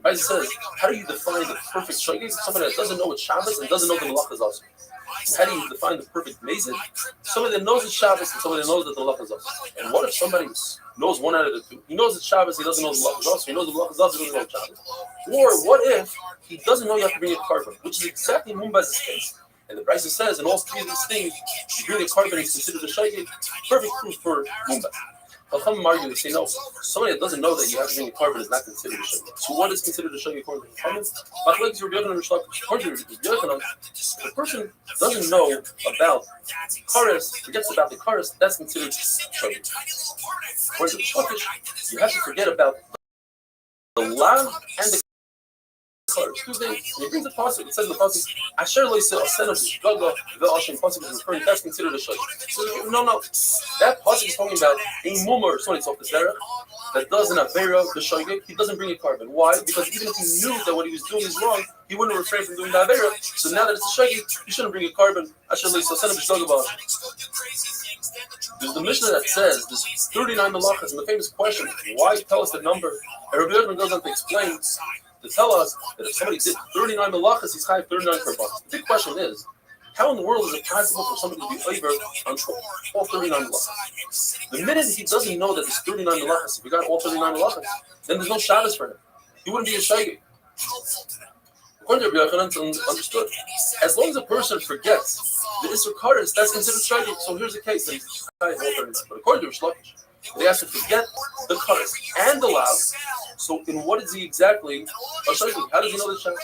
The brayso says, how do you define the perfect shogeg? Somebody that doesn't know what Shabbos and doesn't know the malach is awesome. How do you define the perfect mezid? Somebody that knows it's Shabbos and somebody that knows that the malach is awesome. And what if somebody knows one out of the two? He knows it's Shabbos, he doesn't know the malach is awesome. He knows the malach is awesome, he doesn't know it's Shabbos. Or what if he doesn't know you have to bring a carbon, which is exactly Mumbaz's case. And the brayso says, in all three of these things, you bring a carbon, he's considered a shogeg. Perfect proof for Mumbaz. Chachamim argue, they say no. Somebody that doesn't know that you have to bring a carbon is not considered a shogeg. So what is considered a shogeg according to Chachamim? Machlokes Rabbi Yochanan and Rish Lakish. According to Rabbi Yochanan, if a person doesn't know about kares, forgets about the kares, that's considered shogeg. According to Rish Lakish, you have to forget about the lav and the kares. Two things. He brings a pasuk. It says in the pasuk, "Asher lo yisel asenav gaga ve'ashem." Pasuk is referring. That's considered a shogeg. So no. That pasuk is talking about a mumar, somebody off the zerach that does an avera the shogeg. He doesn't bring a carbon. Why? Because even if he knew that what he was doing is wrong, he wouldn't refrain from doing the avera. So now that it's a shogeg, he shouldn't bring a carbon. Asher lo yisel asenav gaga. There's the Mishnah that says there's 39 malachas, and the famous question: why tell us the number? And Rabbi Yochanan goes on to explain. To tell us that if somebody did 39 malachas, he's chayav 39 korbanos. The big question is, how in the world is it possible for somebody to be over on all 39 malachas? The minute he doesn't know that there's 39 malachas, if he got all 39 malachas, then there's no Shabbos for him. He wouldn't be a shogeg. According to Rabbi Yochanan, understood. As long as a person forgets the Isser Kares, that's considered shogeg. So here's the case. But according to Rish Lakish, they have to forget the kares and the lav. So in what is he exactly? I'll show you. How does he know the Shabbos?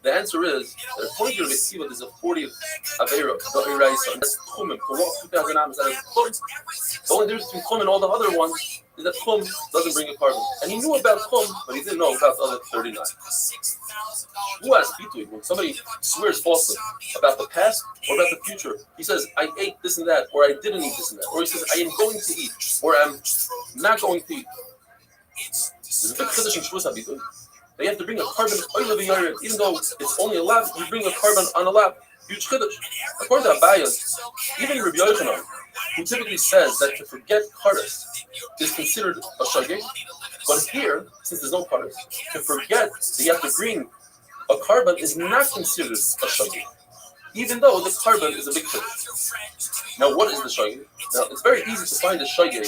The answer is that according to Restream, there's a 40th avera, the Eraisa, and that's Chumim. To walk 2,000 amos, that is Chum. The only difference between Chum and all the other ones is that Chum doesn't bring a carbon. And he knew about Chum, but he didn't know about the other 39. Who has Bituy? When somebody swears falsely about the past or about the future, he says, I ate this and that, or I didn't eat this and that, or he says, I am going to eat, or I'm not going to eat. There's a big chiddush in Shavuos HaBituy. They have to bring a carbon oil of the yard, even though it's only a lab. You bring a carbon on a lab. Huge chiddush. According to Abaya, even Rabbi Yochanan, who typically says that to forget kares is considered a shogeg, but here, since there's no kares, to forget that you have to bring a carbon is not considered a shogeg, even though the carbon is a big chiddush. Now, what is the shogeg? Now, it's very easy to find a shogeg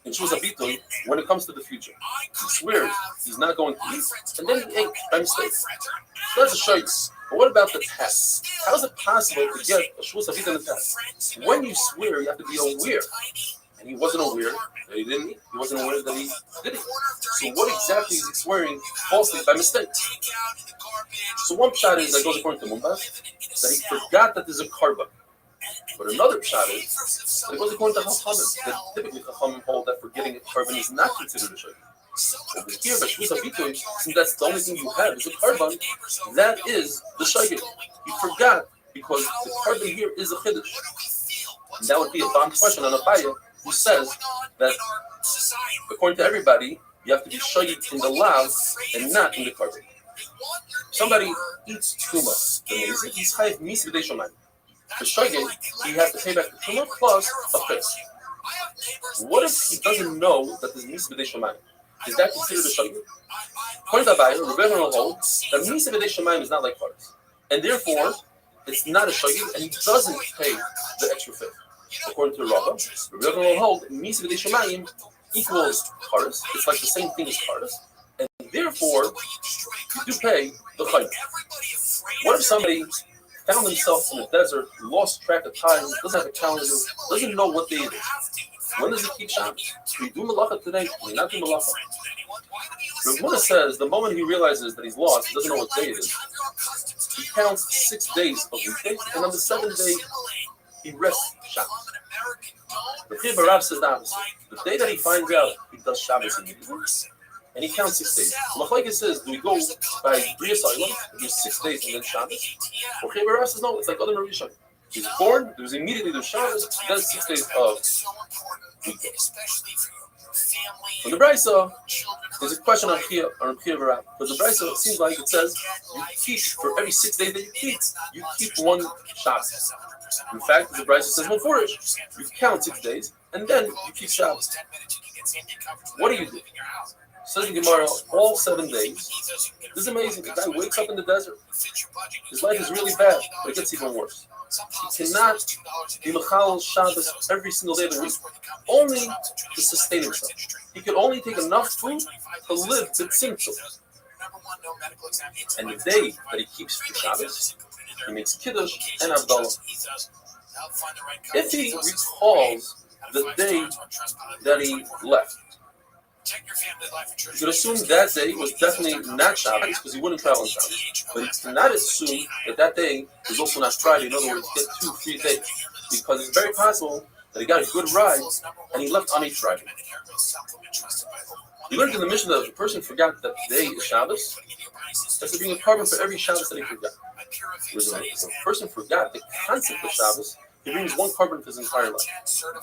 in Shavuos HaBituy when it comes to the future. He swears he's not going to eat, and then he ate by mistake. So that's a shogeg. But what about the past? How is it possible to get a Shavuos HaBituy in the past? When you swear, you have to be aware. And he wasn't aware that he didn't eat. He wasn't aware that he did eat. So what exactly is he swearing falsely by mistake? So one pshat is that goes according to Mumbaz, that he forgot that there's a carbon. But another pshat is that it goes according to Chachamim, that typically Chachamim hold that forgetting a carbon is not considered a shogeg. Over here, by Shavuos HaBituy, since that's the only thing you have is a carbon, that is the shogeg. You forgot because the carbon here is a chiddush. And that would be a bomb question on Abaya, who says that according to everybody, you have to be shogeg in the lav and not in the carbon. Somebody eats truma, he's chayav misa b'dei shomayim. For shogeg, he has to pay back the truma plus a fix. What if he doesn't know that there's misa b'dei shomayim? Is that considered a shogeg? According to Abaya, Rabbi Yochanan holds that misa b'dei shomayim is not like kares, and therefore it's not a shogeg, and he doesn't pay the extra fee. According to Rava, Rabbi Yochanan will hold misa b'dei shomayim equals kares. It's like the same thing as kares, and therefore you do pay the chayim. What if somebody found himself in the desert, lost track of time, doesn't have a calendar, doesn't know what day it is? When does he keep Shabbos? Do you do malacha today? Do you not do malacha? Rav Huna says the moment he realizes that he's lost, he doesn't know what day it is, he counts 6 days of weekdays, and on the 7th day, he rests Shabbos. The Chiv Barav says the opposite. The day that he finds out, he does Shabbos immediately, and he counts 6 days. Machlokes says, do we go by Bria Soilam, do 6 days and then Shabbos? Or Chiv Barav says, no, it's like other Rishon. He's born, there's immediately the Shabbos, then 6 days of weekdays. From the Brisa, there's a question on Chia Barav. Because the Brisa, it seems like it says, you keep, for every 6 days that you keep one Shabbos. In fact, the Brisa says, no, for it, you count 6 days, and then you keep Shabbos. What do you do? Says the Gemara, all 7 days. This is amazing. The guy wakes up in the desert. His life is really bad, but it gets even worse. He cannot be Machal Shabbos every single day of the week, only to sustain himself. He can only take enough food to live the tzimtzum. And the day that he keeps for Shabbos, he makes Kiddush and Havdalah. If he recalls the day that he left, you could assume that day was definitely not Shabbos because he wouldn't travel on Shabbos. But you cannot assume that day was also not Friday. In other words, get 2 free days. Because it's very possible that he got a good ride and he left on a Friday. We learned in the mission that if a person forgot that today is Shabbos, that's to bring a carbon for every Shabbos that he forgot. Whereas if a person forgot the concept of Shabbos, he brings 1 carbon for his entire life.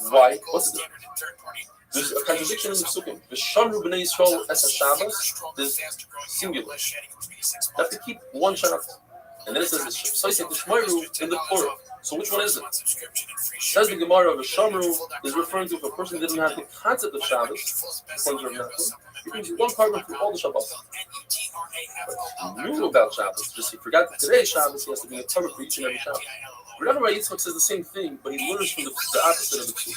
Why? What's the difference? There's a contradiction in the Psukim. The Shamru b'nei Yisrael as a Shabbos is singular. You have to keep 1 Shabbos. And then it says the Shmoiru in the plural. So which one is it? Says the Gemara of a Shamru is referring to if a person didn't have the concept of Shabbos, he brings 1 carbon for all the Shabbos. But he knew about Shabbos, just he forgot that today is Shabbos, he has to be a carbon for each and every Shabbos. Rabbi Yitzchak says the same thing, but he learns from the opposite of the two.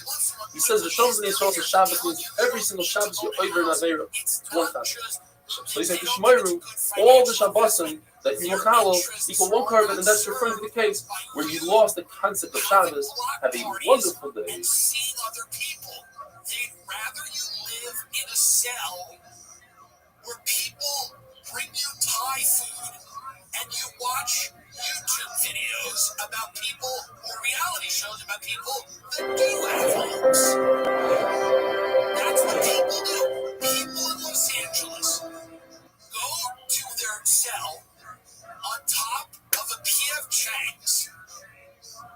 He says the Shalom B'nai Yisrael for Shabbos means every single Shabbos you're over in Aveira. It's 1 time. So he said the Shmoiru, all the Shabbosim that you machalo equal 1 carbon, and that's referring to the case where you lost the concept of Shabbos. Have a wonderful day. Seeing other people, they'd rather you live in a cell where people bring you Thai food and you watch YouTube videos about people or reality shows about people that do have homes. That's what people do. People in Los Angeles go to their cell on top of a P.F. Chang's,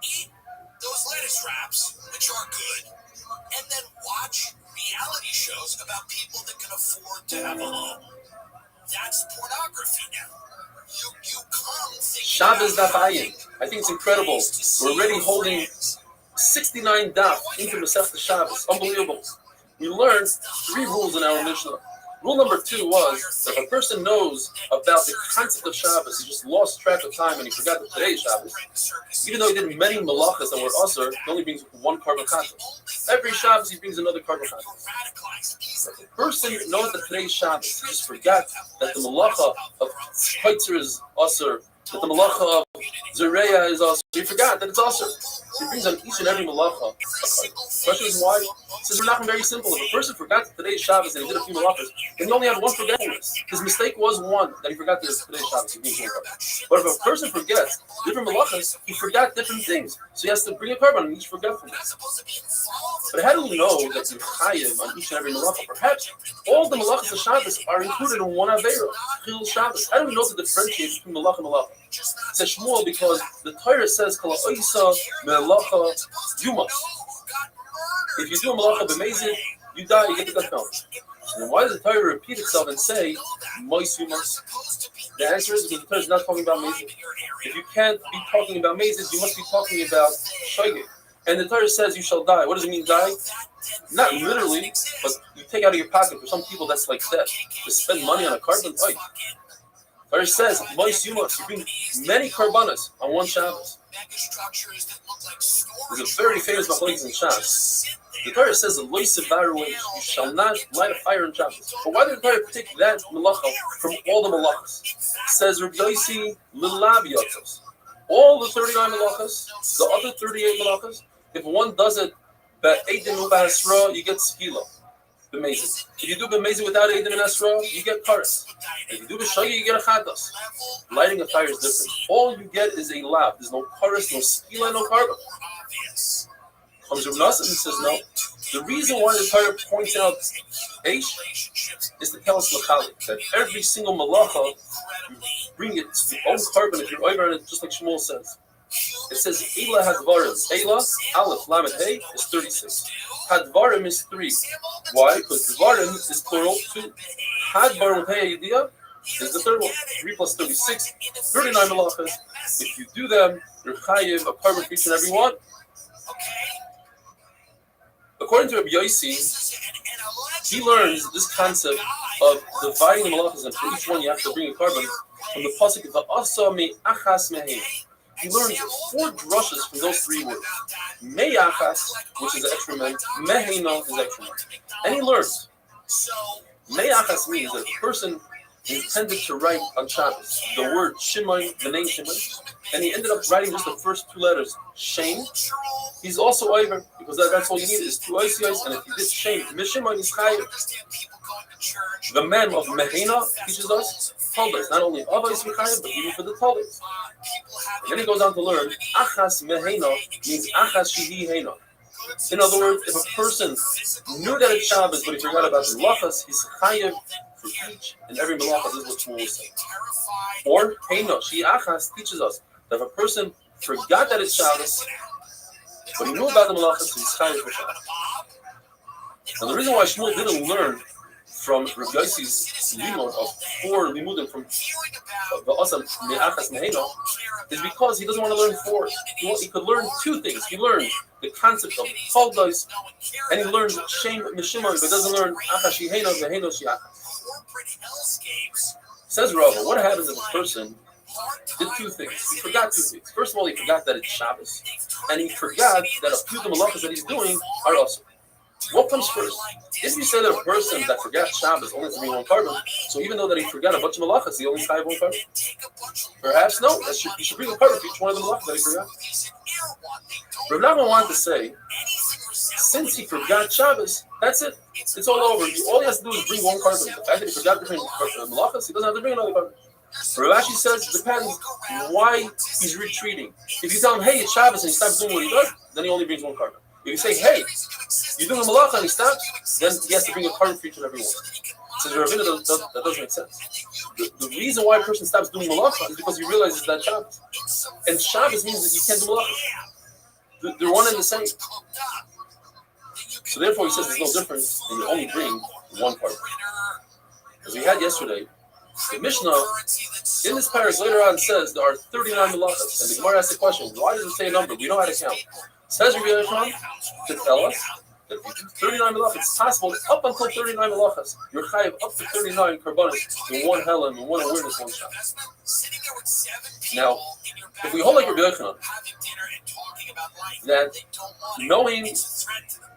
eat those lettuce wraps, which are good, and then watch reality shows about people that can afford to have a home. That's pornography now. You come Shabbos Daf Ayin. I think it's incredible. We're already holding 69 daf into Masechta Shabbos. Unbelievable. We learned 3 rules in our Mishnah. Rule number 2 was that if a person knows about the concept of Shabbos, he just lost track of time and he forgot that today is Shabbos, even though he did many malachas that were usher, he only brings 1 carbon concept. Every Shabbos he brings another carbon concept. If a person knows that today is Shabbos, he just forgot that the malacha of Chaitzer is usher, that the malacha of Zereya is usher. He forgot that it's usher. So he brings on each and every malacha. Question is why? It says we're not very simple. If a person forgot that today is Shabbos and he did a few malachas, then he only had 1 forgetfulness. His mistake was 1 that he forgot that today is Shabbos. He brings 1 carbon. But if a person forgets different malachas, he forgot different things. So he has to bring a carbon on each forgetfulness. But how do we know that you chayiv on each and every malacha? Perhaps all the malachas of Shabbos are included in 1 avera, Chil Shabbos. How do we know to differentiate between malacha and malacha? It says Shmuel because the Torah says Kol ha'oisa me'alacha yumas. If you do a malacha b'mezid, you die, you get the death penalty. So then why does the Torah repeat itself and say mois yumas? The answer is because the Torah is not talking about mezid. If you can't be talking about mezid, you must be talking about shogeg. And the Torah says you shall die. What does it mean, die? Not literally, but you take out of your pocket. For some people, that's like death. To spend money on a carbon. The Torah says, Mois Yumas, you bring many karbanas on 1 Shabbos. There's a very famous machlokes in Shabbos. The Torah says, you shall not light a fire in Shabbos. But why did the Torah pick that malacha from all the malachas? It says, Rabbi Yossi Lilav Yotzos. All the 39 malachas, the other 38 malachas, if one does it But Eidim Ubasra, you get skila. B'mezid. If you do b'mezid without Eidim and Asra, you get karas. If you do b'shagi, you get a chadas. Lighting a fire is different. All you get is a lav. There's no karas, no skila, no carbon. Comes Rav Nassim and says no. The reason why the Torah points out Eish is to tell us lachalik, that every single malacha, you bring it to your own carbon if you're over on it, just like Shmuel says. It says Eila Hadvarim. Eila, Aleph, Lamed, Hey is 36. Hadvarim is 3. Why? Because Dvarim is plural 2. Hadvarim with Hey Yediyah is the third one. 3 plus 36, 39 malachas. If you do them, you're chayiv a carbon for each and every one. According to Rabbi Yossi, he learns this concept of dividing the malachas, and for each one you have to bring a carbon from the pasuk Va'asa me'achas mehem. He learns 4 drushes from those 3 words. Me'achas, which is the extra men, mehena is extra men. And he learns. Me'achas means that a person intended to write on Shabbos the word Shimon, the name Shimon, and he ended up writing just the first 2 letters, Shem. He's also over, because that's all you need is 2 ICIs, and if you did Shem, Mishimon is chayiv. The man of Mehena teaches us Talbot, not only Avos Mechayev, but even for the Talbot. And then he goes on to learn Achas Mehena means Achas Shihi Hena. In other words, if a person knew that it's Shabbos, but he forgot about the malachas, he's chayiv for each and every malacha. This is what Shmuel is saying. Or Hena, Shi Achas teaches us that if a person forgot that it's Shabbos, but he knew about the malachas, he's chayiv for Shabbos. Now the reason why Shmuel didn't learn from Rav Yossi's limud of 4 limudim from the Asam Me'achas Mehena is because he doesn't want to learn 4. He could learn 2 things. He learned the concept of Chaldos, and he learned Shem Mishimon, but doesn't learn Achas Shehena Mehena Shiachas. Says Rava, what happens if a person did 2 things? He forgot 2 things. First of all, he forgot that it's Shabbos, and he forgot that a few of the malachas that he's doing are also. What comes first? If you say that a person that forgot Shabbos only has to bring 1 carbon, so even though that he forgot a bunch of malachas, he only has 1 carbon? Perhaps no. You should bring a carbon for each one of the malachas that he forgot. Rav Nachman wanted to say, since he forgot Shabbos, that's it. It's all over. All he has to do is bring 1 carbon. The fact that he forgot to bring malachas, he doesn't have to bring another carbon. Rav Ashi says it depends why he's retreating. If you tell him, hey, it's Shabbos, and he stops doing what he does, then he only brings 1 carbon. If you say, hey, you're doing a malacha and he stops, then he has to bring a carbon for each and every one. Says Ravina, that doesn't make sense. The reason why a person stops doing malacha is because he realizes that Shabbos. And Shabbos means that you can't do malacha. They're one and the same. So therefore he says there's no difference and you only bring 1 carbon. As we had yesterday, the Mishnah in this paragraph later on says there are 39 malachas. And the Gemara asks the question, why does it say a number? We know how to count. Says Rabbi Yochanan to tell us that if you do 39 malachas, it's possible up until 39 malachas, you're chayiv up to 39 karbanos in 1 helam, in 1 awareness, 1 shot. Now, if we hold like Rabbi Yochanan, that knowing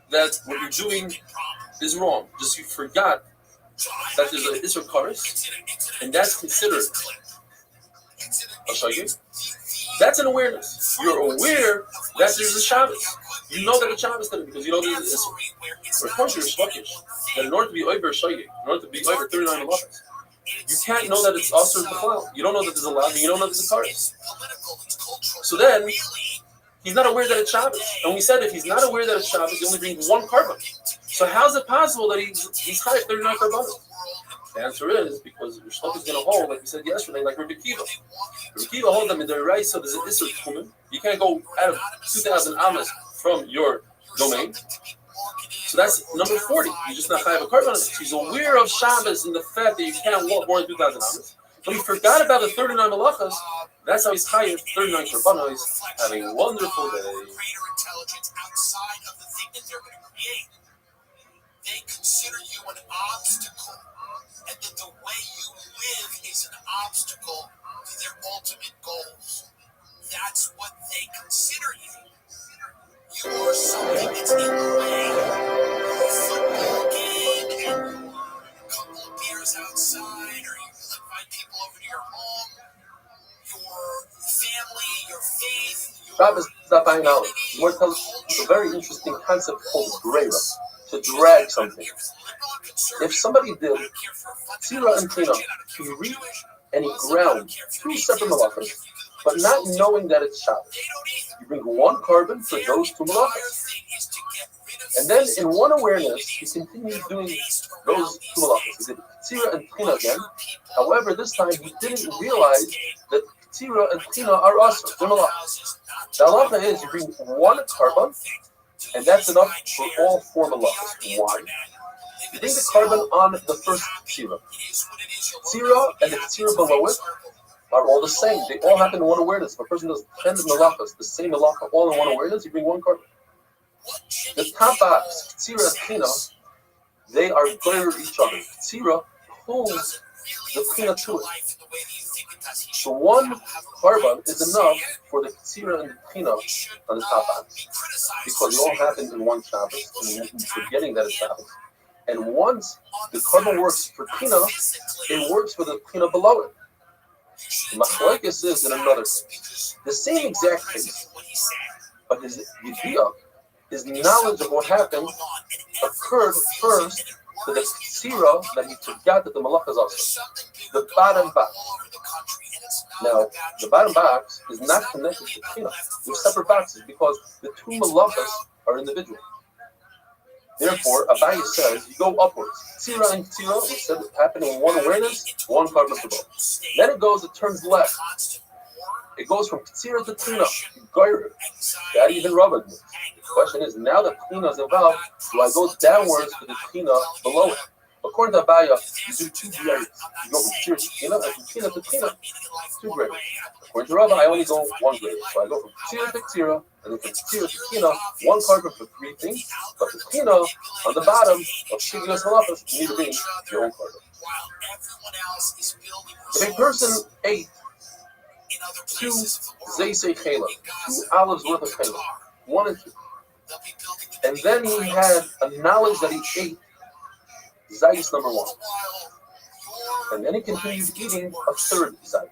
that what you're doing is wrong, just you forgot that there's an Isra Karis, and that's considered a shagig. That's an awareness. You're aware that there's a Shabbos. You know that it's Shabbos today because you know there's an Isra. But of course you're shvakish. That in order to be over shagig, in order to be over 39 malachas, you can't know that it's Asr B'chlal. You don't know that there's a lav, and you don't know that there's a Karis. So then, he's not aware that it's Shabbos. And we said if he's not aware that it's Shabbos, he only brings 1 carbon. So how is it possible that he's chayiv 39 karbanos? The answer is because your shloka is going to hold, like we said yesterday, like Rabbi Kiva. Rabbi Kiva holds them in the right, so there's an Isser Tchumen. You can't go out of 2,000 amas from your domain. So that's number 40. You're just not chayiv a carbon. He's aware of Shabbos and the fact that you can't walk more than 2,000 amas. But he forgot about the 39 malachas. That's how he's chayiv 39 karbanos. Have a wonderful day. They consider you an obstacle, and that the way you live is an obstacle to their ultimate goals. That's what they consider you. You are something that's in the way. A football game and a couple of beers outside, or you invite people over to your home, your family, your faith, your Shabbos Zabayin Aleph. Gemara tells us a very interesting concept called Greira, to drag something. If somebody did Tzira and Tina, he reached and he ground two separate malachas, but not knowing that it's Shabbos. You bring one carbon for those two malachas. And then in one awareness, he continues doing those two malachas. He did Tzira and Tina again. However, this time he didn't realize that Tzira and Tina are also they're malachas. The halacha is you bring one carbon, and that's enough for all four malachas. Why? You bring the carbon on the first tzira. Tzira and the tzira below it are all the same. They all happen in one awareness. If a person does 10 malachas, the same malacha, all in one awareness, you bring one carbon. The top box, tzira and tina, they are greater each other. Tzira pulls the tina to it. So one carbon is enough for the tzira and the tina on the top box, because they all happen in one Shabbos, and forgetting that it's Shabbos. And once the carbon works for tina, it works for the tina below it. The machlokes is in another case. The same exact case, but his idea, his knowledge of what happened, occurred first to the tzira that he forgot that the malach is also. The bottom box. Now, the bottom box is not connected to tina. They're separate boxes because the two malachas are individual. Therefore, Abaye says you go upwards. Tzira and tzira, we said it happened in one awareness, one carbon for both. Then it turns left. It goes from tzira to tina. That even rubbered. The question is, now that tina is involved, do I go downwards to the tina below it? According to Abaye, you do two grades. You go from tzira to tina, and from tina to tina, two grades. According to Rabbi, I only go one grade. So I go from tzira to tzira, and then from tzira to tina, one carbon for three things, but the tina on the bottom of Shigilas Malachas, you need to bring your own carbon. If a person ate two Zeisei Chela, 2 olives worth of Chela, 1 and 2, and then he had a knowledge that he ate Zayis number 1, and then he continued eating a third Zayis.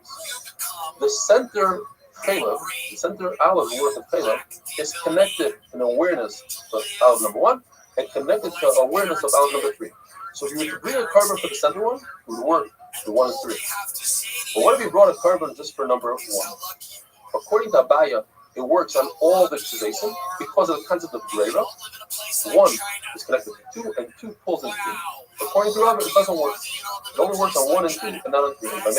The center Chela, the center olive worth of Chela, is connected in awareness of olive number 1 and connected to awareness of olive number 3. So if you were to bring a carbon for the center one, it would work for 1 and 3. But what if you brought a carbon just for number 1? According to Abaye, it works on all the Shizasim because of the concept of Greira. 1 is connected to 2, and 2 pulls in 3. According to Rabbi, it doesn't work. It only works on 1 and 2 and not on 3. If I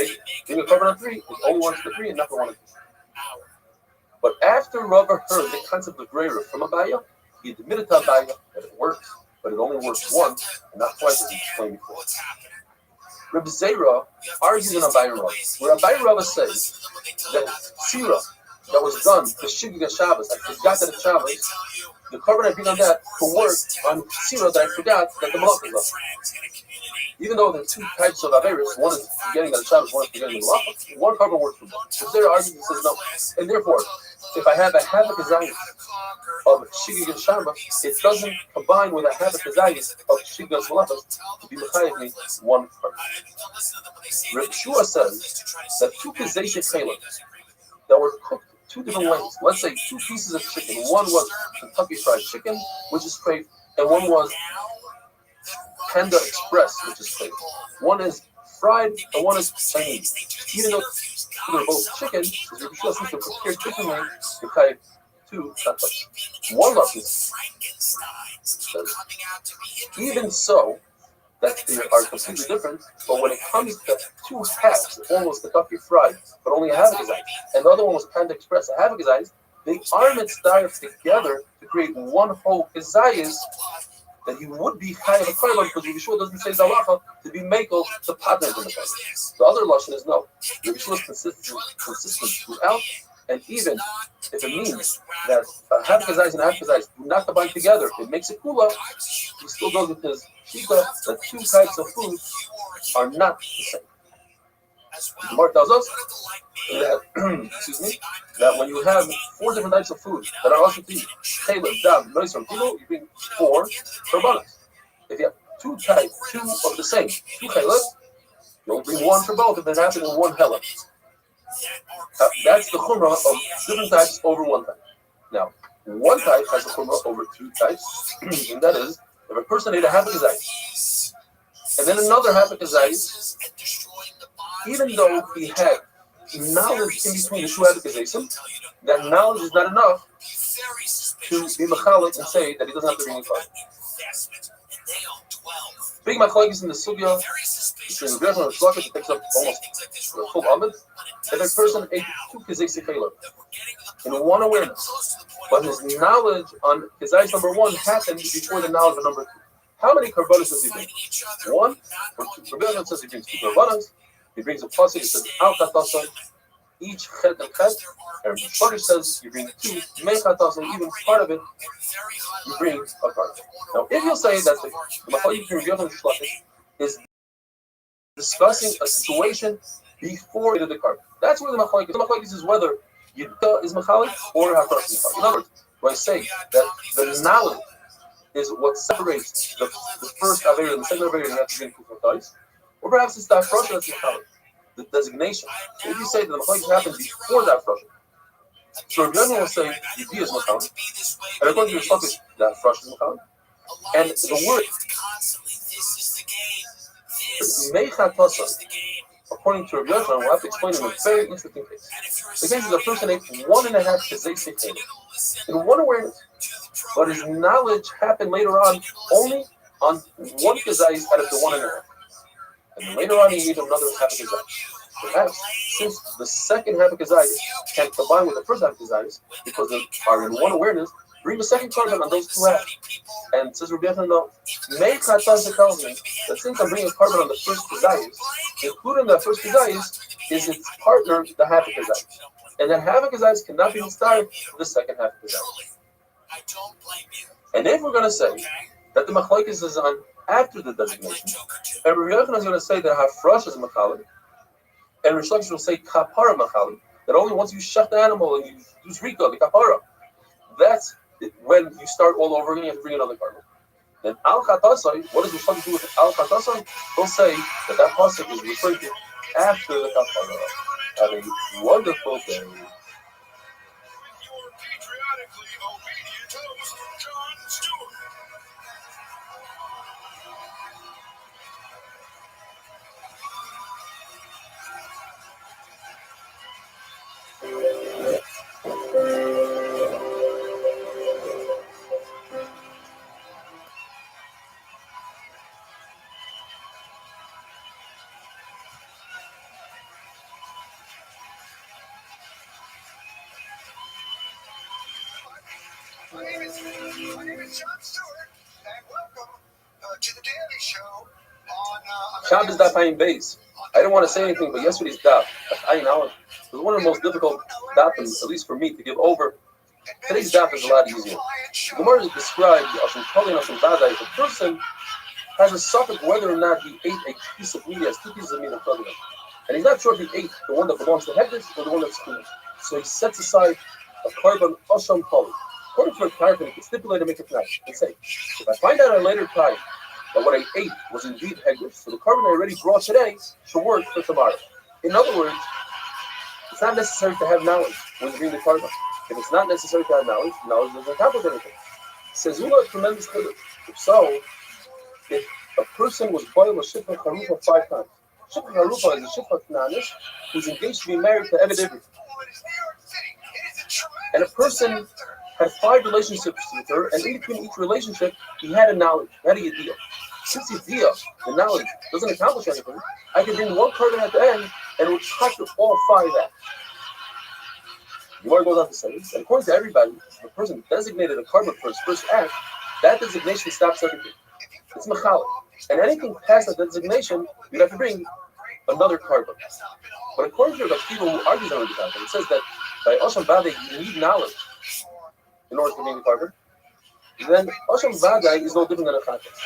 bring a carbon on 3, it only works for 3 and not for 1 and 2. But after Rabbi heard the concept of Greira from Abaye, he admitted to Abaye that it works, but it only works once and not twice as he explained before. Reb Zera argues in Abaye Rav, where Abaye Rav says that Tzira that was done, the Shigig Shabbos, I forgot that it's Shabbos, the carbon I bring on that to work on Tzira that I forgot that the malach is left. Even though there are 2 types of Averis, one is forgetting that it's Shabbos, one is forgetting the malach, one carbon works for both. Reb Zera argues and says no. And therefore, if I have a half a kazayis of Shigig Shabbos, it doesn't combine with a half a kazayis of Shigig Malachas to be mechayiv me 1 carbon. Reb Shua says that 2 kazayis chayla that were cooked 2 different ways. Let's say 2 pieces of chicken. One was Kentucky Fried Chicken, which is craved, and one was Panda Express, which is craved. One is fried, and one is Chinese. Even though they're both chicken, because Reb Shua seems to prepare differently, you kind 2 touch. One lesson says, even so, that they are completely different, but when it comes to 2 halves, one was Kentucky Fried, but only a half a gazais, and the other one was Panda Express, a half a gazais, they are mitzvah together to create one whole gazais that you would be kind of a carbon, because Yeshua doesn't say Zalacha to be makel to partners in the case. The other lesson is no. Yeshua is consistent throughout, and even if it means that a half gazais and a half gazais do not combine together, it makes it kula, he still goes with his shita that 2 types of food are not the same. The Gemara tells us that, that when you have 4 different types of food that are also to eat, chayla, dab, noise from people, you bring 4 korbanos. If you have 2 types, 2 of the same, 2 chaylas, you'll bring 1 for both if it happens in 1 hela. That's the chumrah of different types over one type. Now, one type has a chumrah over two types, and that is if a person ate a half a kazayis, and then another half a kazayis, even though he had knowledge in between the two half a kazayis, that knowledge is not enough to be machalik and say that he doesn't have to bring a card. Big machlokes in the sugya between the Rebbe and the Shlachis, it takes up almost the full amud. If a person ate two kazayis in one awareness, but his knowledge on kazayis number one happened before the knowledge of number two. How many karbanos does he bring? One or two? Rebbe says he brings two karbanos. He brings a pasuk. It says al katasai, each chet and chet. And Restream says you bring two mechatasai, even part of it you bring a card. Now, if you'll say that the machlokes between Rebbe and the Shlachis is discussing a situation before the card, that's where the machlokes is whether Yidda is machalik or Haftarah is machalik. In other words, when I say that the knowledge is what separates the first Aveira and the second Aveira, you have to bring two dice, or perhaps it's the Haftarah that's machalik, the designation. If you say that the machlokes happened before the Haftarah, so Rebbe will say Yidda is machalik, and according to the Shlachis, the Haftarah is machalik, and the word Mechatasai, according to Rabbi Yochanan, we'll have to explain in a very interesting case. The case is a person ate 1.5 kazayis in one awareness, but his knowledge happened later on only on one kazayis out of the 1.5. And then later on he ate another half a kazayis. Perhaps, since the second half a kazayis can combine with the first half a kazayis, because they are in one awareness, bring the second carbon on those two halves. And says Rabbi Yochanan, no, Mechatasai tells me that since I'm bringing a carbon on the first kazayis, including that first kazayis, is its partner, the half a kazayis. And that half a kazayis cannot be inspired for the second half a kazayis. And if we're going to say that the machlokes is on after the designation, and Rabbi Yochanan is going to say that hafresh is machalik, and Rishon will say kapara machalik, that only once you shut the animal and you use rika, the kapara, that's when you start all over again, you have to bring another carbon. Then al chatasai, what does Rishon do with al chatasai? He'll say that pasuk is referring to after the kapara. Have a wonderful day. Your patriotically obedient host, John Stewart. My name is John Stewart, and welcome to the Daily Show on Shabbos Daf Ayin Beis. I didn't want to say anything, but yesterday's Daf Ayin Aleph was one of the most difficult Dafs, at least for me, to give over. Today's Daf is a lot easier. The Gemara described Ashim Kali and Ashim Badai. If a person has a suffix whether or not he ate a piece of meat, he has two pieces of meat in front of him, and he's not sure if he ate the one that belongs to Hegdish or the one that's clean. So he sets aside a carbon Ashim Kali. According to a carbon, he can stipulate and make a plan and say, if I find out at a later time that what I ate was indeed Hegdish, so the carbon I already brought today should work for tomorrow. In other words, it's not necessary to have knowledge when you bring the carbon. If it's not necessary to have knowledge, knowledge doesn't accomplish anything. Says Ula, tremendous chiddush. If so, if a person was boiled with Shifra Charufa 5 times, Shifra Charufa is a Shifra Knanish who's engaged to be married to Eved Ivri. And a person had 5 relationships with her, and in between each relationship, he had a knowledge, he had a yediyah. Since yediyah, the knowledge, doesn't accomplish anything, I can bring one carbon at the end, and it would touch all 5 acts. The Gemara goes on to say that according to everybody, if the person designated a carbon for his first act, that designation stops everything. It's machalik. And anything past that designation, you'd have to bring another carbon. But according to the people who argue on the carbon, it says that by Osham Vadai, you need knowledge in order to bring the carbon. Then Osham Vadai is no different than a chatas.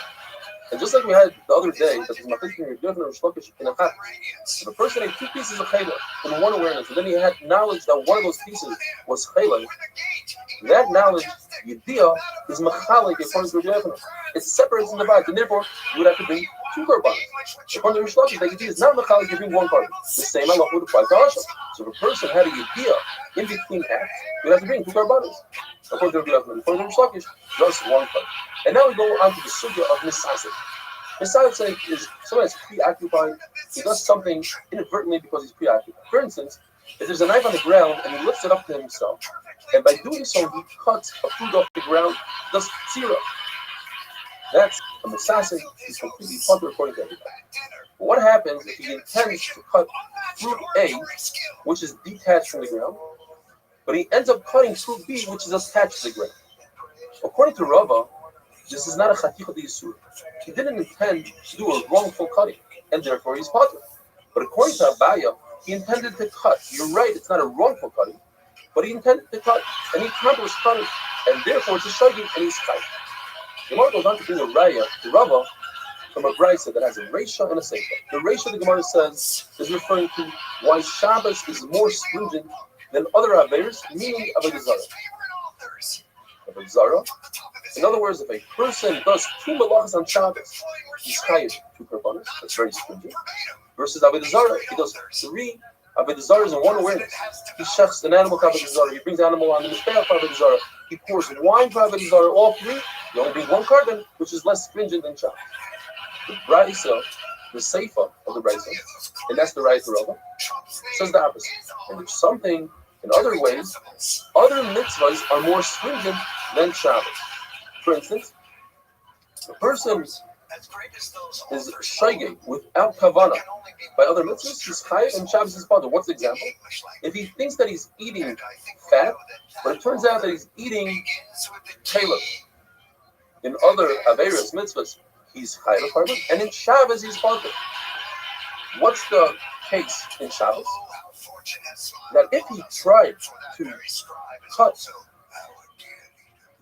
And just like we had the other day, that there's machlokas between Rabbi Yochanan and Rish Lakish in a chat. If a person had two pieces of chayla in one awareness, and then he had knowledge that one of those pieces was chayla, that knowledge, yediyah, is machalik according to Rabbi Yochanan. It separates and divides, and therefore you would have to bring two korbanos. According to Rish Lakish, that yediyah is not machalik, you bring one korban. The same halacha would apply to Hashem. So if a person had a yediyah in between acts, you would have to bring two korbanos. According to Rabbi Yochanan, according to Rish Lakish, just one korban. And now we go on to the sugya of misasik. Misasik is someone that's preoccupied. He does something inadvertently because he's preoccupied. For instance, if there's a knife on the ground and he lifts it up to himself, and by doing so he cuts a fruit off the ground, does tzira. That's a misasik. He's completely putter according to everybody. But what happens if he intends to cut fruit A, which is detached from the ground, but he ends up cutting fruit B, which is attached to the ground? According to Rava, this is not a chaticha d'yisur. He didn't intend to do a wrongful cutting, and therefore he's potter. But according to Abaya, he intended to cut. You're right, it's not a wrongful cutting, but he intended to cut, and he accomplished cutting, and therefore it's a shogeg, and he's chayv. The Gemara goes on to bring a raya to Rava from a brisa that has a reisha and a seifa. The reisha, the Gemara says, is referring to why Shabbos is more stringent than other averos, meaning avodah zarah. Avodah zarah. In other words, if a person does two malachas on Shabbos, he's chayav two korbanos. That's very stringent. Versus avodah zarah, he does three avodah zarahs in one awareness. He shechs an animal for avodah zarah. He brings the animal on the mishpeach for avodah zarah. He pours wine for avodah zarah. All three, you only bring one korban, which is less stringent than Shabbos. The brisa, the seifa of the brisa, and that's the right to Rava, says the opposite. And there's something in other ways, other mitzvahs are more stringent than Shabbos. For instance, a person is shogeg without kavanah by other mitzvahs, he's chayav, and Shabbos is potter. What's the example? If he thinks that he's eating fat, but it turns out that he's eating caleb. In other averos mitzvahs, he's chayav, and in Shabbos he's potter. What's the case in Shabbos? That if he tried to cut,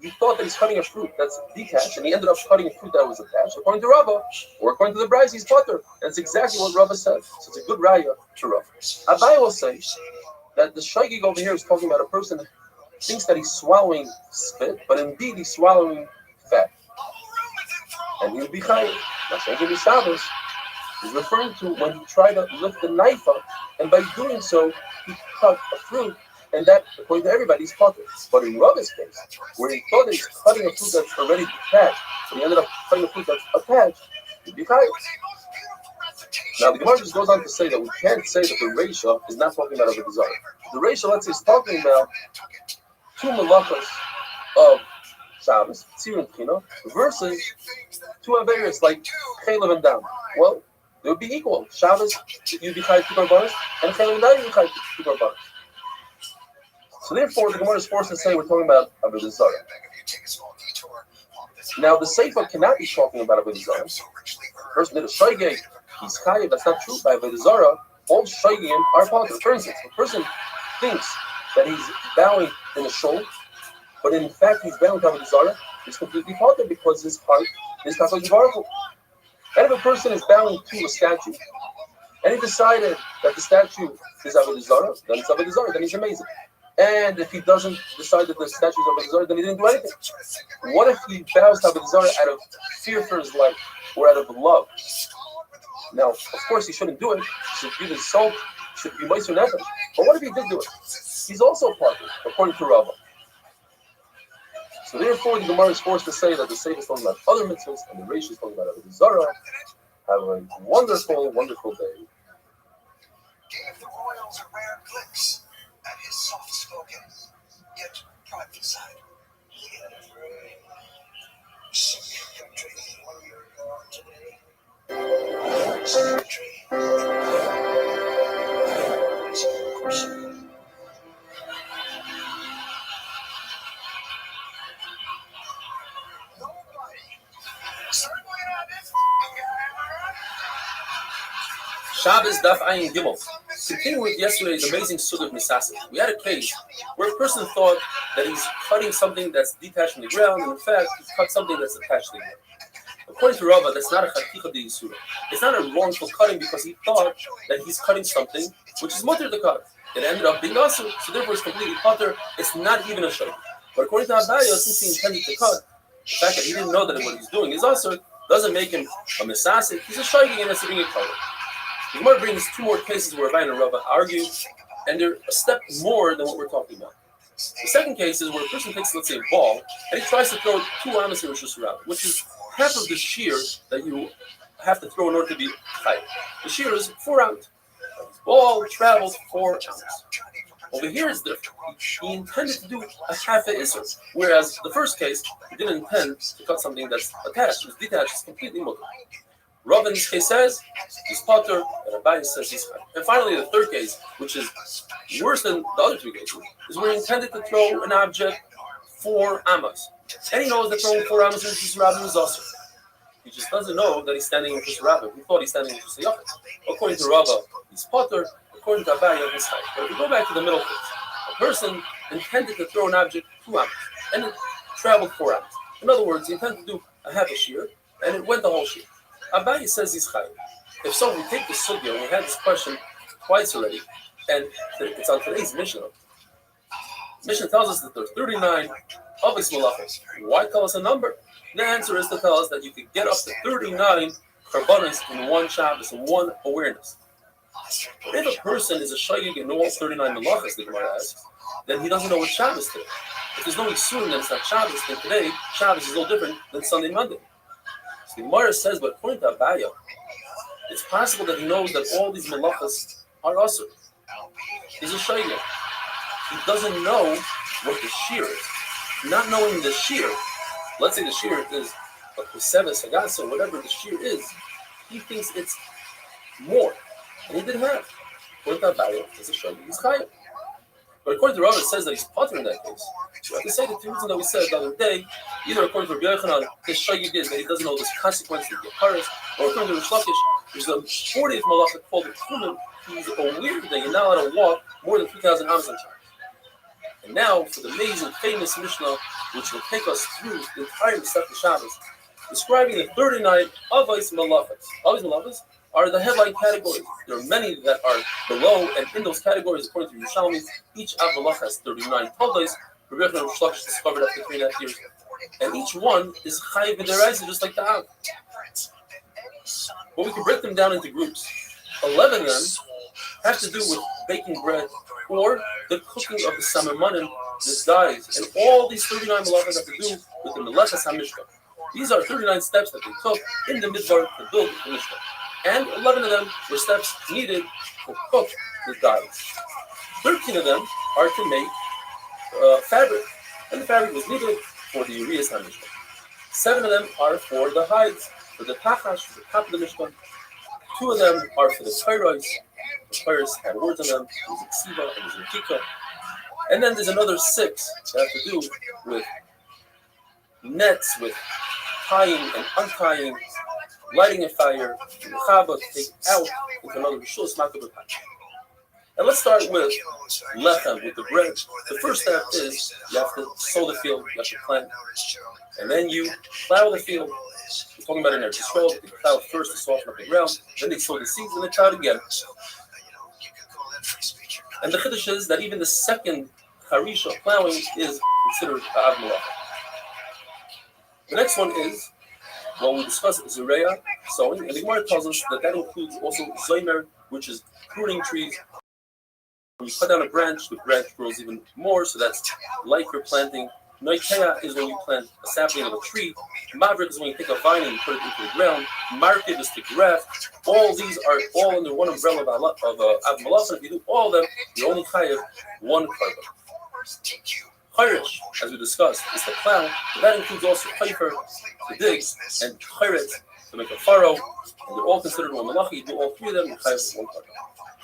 he thought that he's cutting a fruit that's detached, and he ended up cutting a fruit that was attached. According to Rava, or according to the Brisa, he's potter. And it's exactly what Rava said. So it's a good raya to Rava. Abai will say that the shogeg over here is talking about a person who thinks that he's swallowing spit, but indeed he's swallowing fat. And he'll be chayav. Now, shogeg is Shabbos. He's referring to when he tried to lift the knife up, and by doing so, he cut a fruit, and that, according to everybody, he's potter. But in Rava's case, where he thought that he's cutting a fruit that's already detached, but he ended up cutting a fruit that's attached, he'd be chayav. Now, the Gemara just goes on to say that we can't say that the reisha is not talking about avodah zarah. The reisha, let's say, is talking about two malachas of Shabbos, tzir and tchina, versus two averos like chaylev and dam. Well, they would be equal. Shabbos, you'd be chayav two korbanos, and chaylev and dam, you'd be chayav two korbanos. So therefore, the Gemara is forced to say we're talking about avodah zarah. Now, the seifa cannot be talking about avodah zarah. The person did a shogeg, he's chayav. That's not true. By avodah zarah, all shogegim are potter. For instance, if a person thinks that he's bowing in a shul, but in fact he's bowing to avodah zarah, he's completely potter because his heart is kadosh baruch Hu. And if a person is bowing to a statue, and he decided that the statue is avodah zarah, then it's avodah zarah, then he's amazing. And if he doesn't decide that the statue is avodah zarah, then he didn't do anything. What if he bows to avodah zarah out of fear for his life or out of love? Now, of course, he shouldn't do it. He should give his soul, should be moister nefesh. But what if he did do it? He's also part of it, according to Rava. So therefore, the Gemara is forced to say that the Seifa is talking about other mitzvahs and the Reish is talking about avodah zarah. Have a wonderful, wonderful day. Gave the royals a rare glimpse at his soft-spoken, yet prideful side. Shabbos Daf Ayin Gimel. Continuing with yesterday's amazing sugya of Misasik, we had a case where a person thought that he's cutting something that's detached from the ground, and in fact, he cut something that's attached to the ground. According to Rava, that's not a chaticha de yisura. It's not a wrongful cutting because he thought that he's cutting something which is mutter to cut. It ended up being asur, so therefore it's completely putter. It's not even a shayk. But according to Abaya, since he intended to cut, the fact that he didn't know that what he's doing is asur doesn't make him a misasik. He's a shayk and it's being a color. The Gemara brings two more cases where Abaya and Rava argue, and they're a step more than what we're talking about. The second case is where a person takes, let's say, a ball, and he tries to throw 2 amas in Rosh Hashanah, which is half of the shear that you have to throw in order to be high. The shear is 4 ounces. The ball travels 4 ounces. Over here is different. He intended to do a half a isser, whereas the first case, he didn't intend to cut something that's attached. It's detached. It's completely mutter. Rav in this case says he's potter, and Abaye says he's high. And finally, the third case, which is worse than the other 2 cases, is where he intended to throw an object 4 amas. And he knows that throwing 4 amas in Rosh Hashanah is asur. He just doesn't know that he's standing in Rosh Hashanah. He thought he's standing in Rosh Hashanah. According to Rava, he's potter. According to Abaye, he's high. But if we go back to the middle case, a person intended to throw an object 2 amas, and it traveled 4 amas. In other words, he intended to do a half a shear, and it went the whole shear. Abaye says he's high. If so, we take the sugya, and we had this question twice already, and it's on today's Mishnah. Mishnah tells us that there are 39 Avos Malachos. Why tell us a number? The answer is to tell us that you could get up to 39 karbanos in one Shabbos, in one awareness. But if a person is a shaygig and knows 39 malachas, the Gemara asks, then he doesn't know what Shabbos today. If there's no Yisurim, then it's not Shabbos, then today Shabbos is no different than Sunday, Monday. So the Gemara says, but according to Abaya, it's possible that he knows that all these malachas are asur. He's a shaygig. He doesn't know what the shear is. Not knowing the shear, let's say the shear is a kuseves, agasa, whatever the shear is, he thinks it's more. And he didn't have. According to Abaya, it's a shaygig, he's chayav. But according to Rava, it says that he's potter in that case. So I have to say the two reasons that we said the other day, either according to Rabbi Yochanan, his shaygig is that he doesn't know this consequence of the paris, or according to Rish Lakish, there's a 40th malacha called the Kuman. He's aware that you're not allowed to walk more than 3,000 amos on Shabbos. And now, for the amazing, famous Mishnah, which will take us through the entire Masechta Shabbos, describing the 39 Avos Malachos. Avos Malachos are the headline categories. There are many that are below, and in those categories, according to Yerushalmi, each Av Malach has 39 Toldos. Rabbi Yochanan Shlosh discovered after 3.5 years. And each one is Chayiv B'Deraisa, just like the Av. But we can break them down into groups. 11 of them have to do with baking bread or the cooking of the Samamanim, the dyes. And all these 39 malachas have to do with the Melechas HaMishkan. These are 39 steps that they took in the Midbar to build the Mishkan. And 11 of them were steps needed to cook the dyes. 13 of them are to make fabric. And the fabric was needed for the Urias HaMishkan. 7 of them are for the hides, for the Tachash, for the top of the Mishkan. 2 of them are for the Kairos. The Kairos had words on them. There's a Ksiva and there's a Kika. And then there's another 6 that have to do with nets, with tying and untying, lighting a fire, Chaba to take out into another Rishul Smakah. And let's start with lechem, with the bread. The first step is you have to sow the field, you have to plant. And then you plow the field. We're talking about in Eretz Yisrael. They plow first to soften up the ground, then they sow the seeds and they plow it again. And the chiddush is that even the second harisha plowing is considered Av Malacha. The next one is, well, we discussed Zereya, sowing, and the Gemara tells us that that includes also Zomer, which is pruning trees. When you cut down a branch, the branch grows even more, so that's like you're planting. Noitea is when you plant a sapling of a tree. Maverick is when you take a vine and you put it into the ground. Market is to graft. All these are all under one umbrella of Av Malacha. And if you do all of them, you only chayav one carbon. Chayrish, as we discussed, is the plow. That includes also chayfer, to dig, and chayret, to make a furrow. And they're all considered one malacha. You do all 3 of them, you chayav one carbon.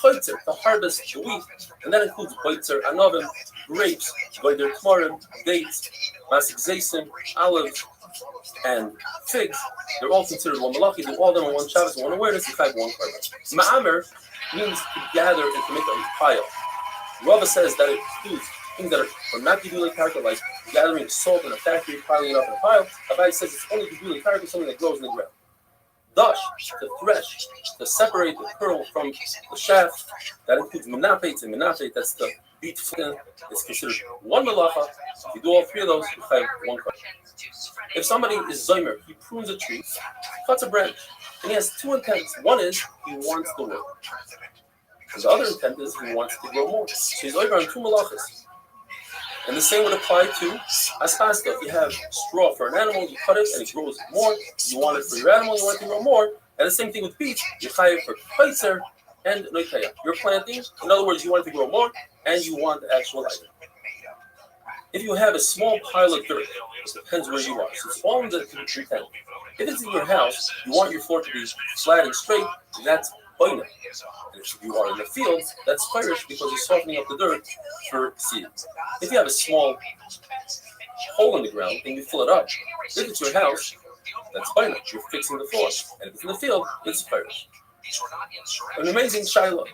Chaytzer, to harvest the wheat, and that includes boitzer, anovim, grapes, goyder tmarim, dates, masik zaysim, olives, and figs. They're all considered one malachi. Do all of them in one Shabbos, one awareness, and chayav one carbon. Ma'amer means to gather and to make a pile. Rava says that it includes things that are not Gedulei Karka, like gathering salt in a factory, piling it up in a pile, Abai says it's only Gedulei Karka, something that grows in the ground. Dash, to thresh, to separate the pearl from the shaft, that includes menapet, and menapet, that's the beat flicken, is considered one malacha. If you do all three of those, you have one cut. If somebody is zomer, he prunes a tree, cuts a branch, and he has two intents. One is he wants the wood. And the other intent is he wants to grow more. So he's over on two malachas. And the same would apply to aspasta. If you have straw for an animal, you cut it and it grows more. You want it for your animal, you want it to grow more. And the same thing with beets. You chayev for kaitzer and noitaya. You're planting. In other words, you want it to grow more and you want the actual item. If you have a small pile of dirt, it depends where you are. So it's all in the intent. If it's in your house, you want your floor to be flat and straight, that's boina. And if you are in the field, that's firish because you're softening up the dirt for seeds. If you have a small hole in the ground and you fill it up, if it's your house, that's boina. You're fixing the floor. And if it's in the field, it's firish. An amazing shiloh.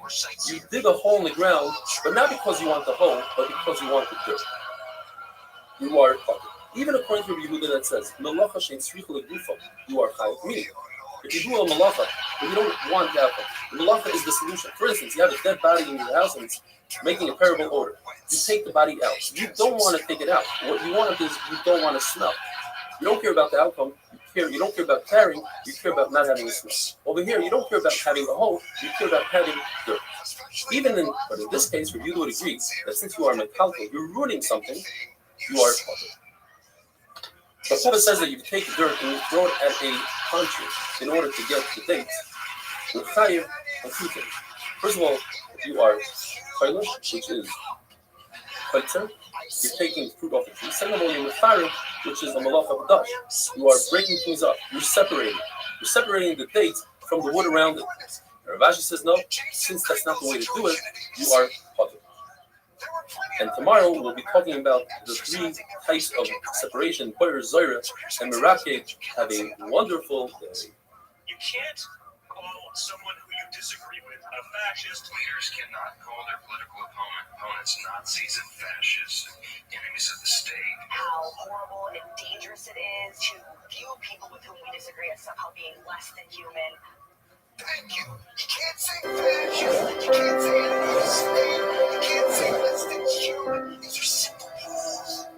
You dig a hole in the ground, but not because you want the hole, but because you want the dirt. You are pocket. Even according to Yehuda that says, Melacha shein tzricha legufa, you are chayav. Meaning, if you do a malacha, but you don't want the outcome, the malacha is the solution. For instance, you have a dead body in your house and it's making a terrible odor. You take the body out. You don't want to take it out. What you want is you don't want to smell. You don't care about the outcome. You don't care about carrying. You care about not having a smell. Over here, you don't care about having a hole. You care about having dirt. But in this case, Yehuda would agree that since you are metaltal, you're ruining something. You are pocket. But Papa says that you take the dirt and you throw it at a country in order to get the dates. You're chayiv on two things. First of all, if you are chaylish, which is chaytzer, you're taking fruit off the tree. Second of all, you're mecharim, which is a malach of dash. You are breaking things up. You're separating. You're separating the dates from the wood around it. And Rav Ashi says no. Since that's not the way to do it, you are pocket. And tomorrow we'll be talking about the three types of separation, Boyer, Zoyra, and Merake. Have a wonderful day. You can't call someone who you disagree with a fascist. Leaders cannot call their political opponents Nazis and fascists, enemies of the state. How horrible and dangerous it is to view people with whom we disagree as somehow being less than human. Thank you. You can't say fascist. You can't say enemy of the state. You can't say less than human. These are simple rules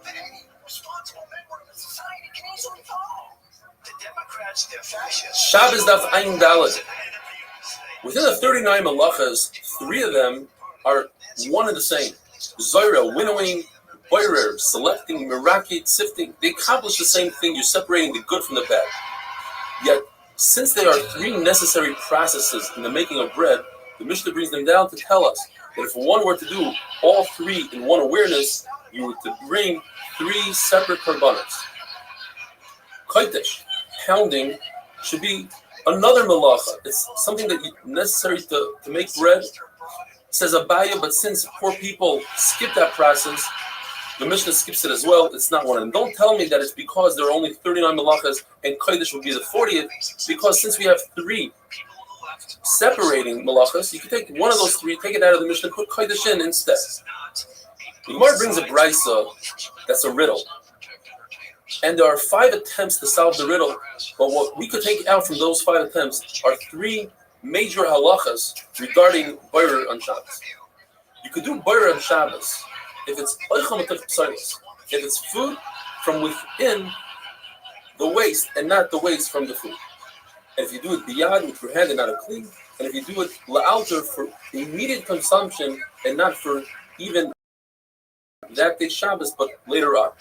that any responsible member of a society can easily follow. The Democrats, they're fascists. Shabbos daf Ayin Dalet. Within the 39 malachas, 3 of them are one and the same. Zoyra, winnowing, boirer, selecting, merake, sifting. They accomplish the same thing. You're separating the good from the bad. Yet, since there are 3 necessary processes in the making of bread, the Mishnah brings them down to tell us that if one were to do all 3 in one awareness, you were to bring 3 separate korbanos. Kodesh, pounding, should be another malacha. It's something that is necessary to make bread. It says Abaya, but since poor people skip that process, the Mishnah skips it as well. It's not one of them. Don't tell me that it's because there are only 39 malachas and Kodesh will be the 40th, because since we have 3 separating malachas, you can take one of those 3, take it out of the Mishnah, put Kodesh in instead. The Gemara brings a brisa that's a riddle. And there are 5 attempts to solve the riddle, but what we could take out from those 5 attempts are 3 major halachas regarding boirer on Shabbos. You could do boirer on Shabbos if it's food from within the waist and not the waist from the food. And if you do it biyad with your hand and not a clean, and if you do it la'alter for immediate consumption and not for even that day Shabbos, but later on.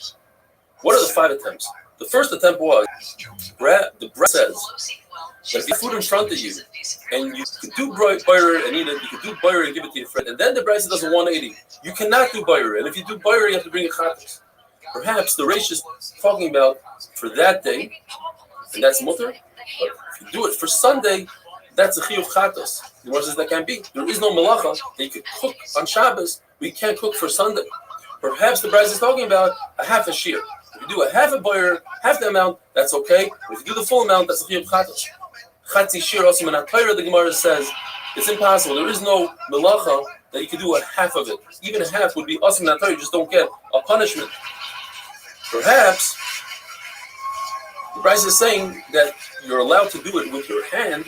What are the 5 attempts? The first attempt was, the bread says, that if you have food in front of you, and you could do boirer and eat it, you could do boirer and give it to your friend, and then the bread does a 180. You cannot do boirer, and if you do boirer, you have to bring a chatas. Perhaps the Reish is talking about for that day, and that's mutter, but if you do it for Sunday, that's a chiyuv chatas. The Gemara says that can't be. There is no malacha that you could cook on Shabbos, we can't cook for Sunday. Perhaps the Bryce is talking about a half a shear. If you do a half a boirer, half the amount, that's okay. But if you do the full amount, that's a chiyuv chatas. Chatzi shir also in Torah, the Gemara says it's impossible. There is no melacha that you can do a half of it. Even half would be awesome. Not you just don't get a punishment. Perhaps the Bryce is saying that you're allowed to do it with your hand,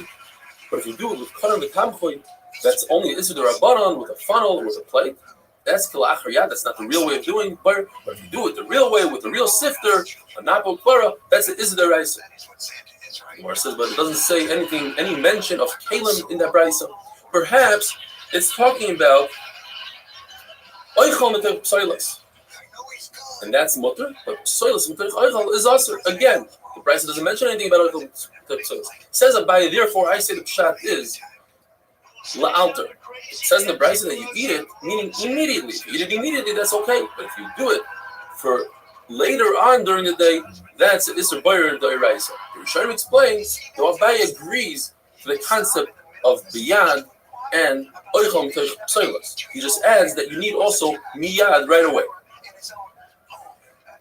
but if you do it with karam v'tamchoy, that's only Issa Rabbanon with a funnel or with a plate. That's kilachar. That's not the real way of doing bar. But if you do it the real way with a real sifter, a napo klara, that's the Issa Raisa. Gemara says, but it doesn't say anything, any mention of kalim in that brisa. Perhaps it's talking about oichal mitach psoilas, and that's mutter. But psoilas mitach oichal is also again. The brisa doesn't mention anything about oichal mitach psoilas. Says Abaye, therefore I say the pshat is la'alter. It says in the brisa that you eat it, meaning immediately. If you eat it immediately, that's okay. But if you do it for later on during the day, that's Isser Boyer Doiraisa. The Restream explains that Abaye agrees to the concept of biyad and oichal mitach psoilas. He just adds that you need also miyad right away.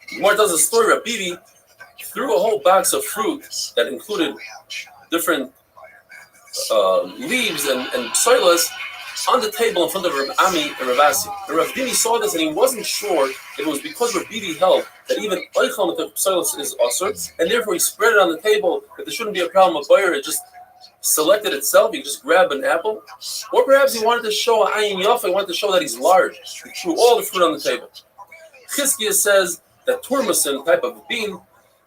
Gemara tells a story. Rabbi threw a whole box of fruit that included different leaves and psoilas on the table in front of Rav Ami and Rav Asi. And Rav Dini saw this and he wasn't sure if it was because Rav Dini held that even oichal mitach psoilas is asur, and therefore he spread it on the table that there shouldn't be a problem with buyer. It just selected itself. He just grabbed an apple, or perhaps he wanted to show ayin yafa. He wanted to show that he's large. He threw all the fruit on the table. Chizkiah says that turmasin type of bean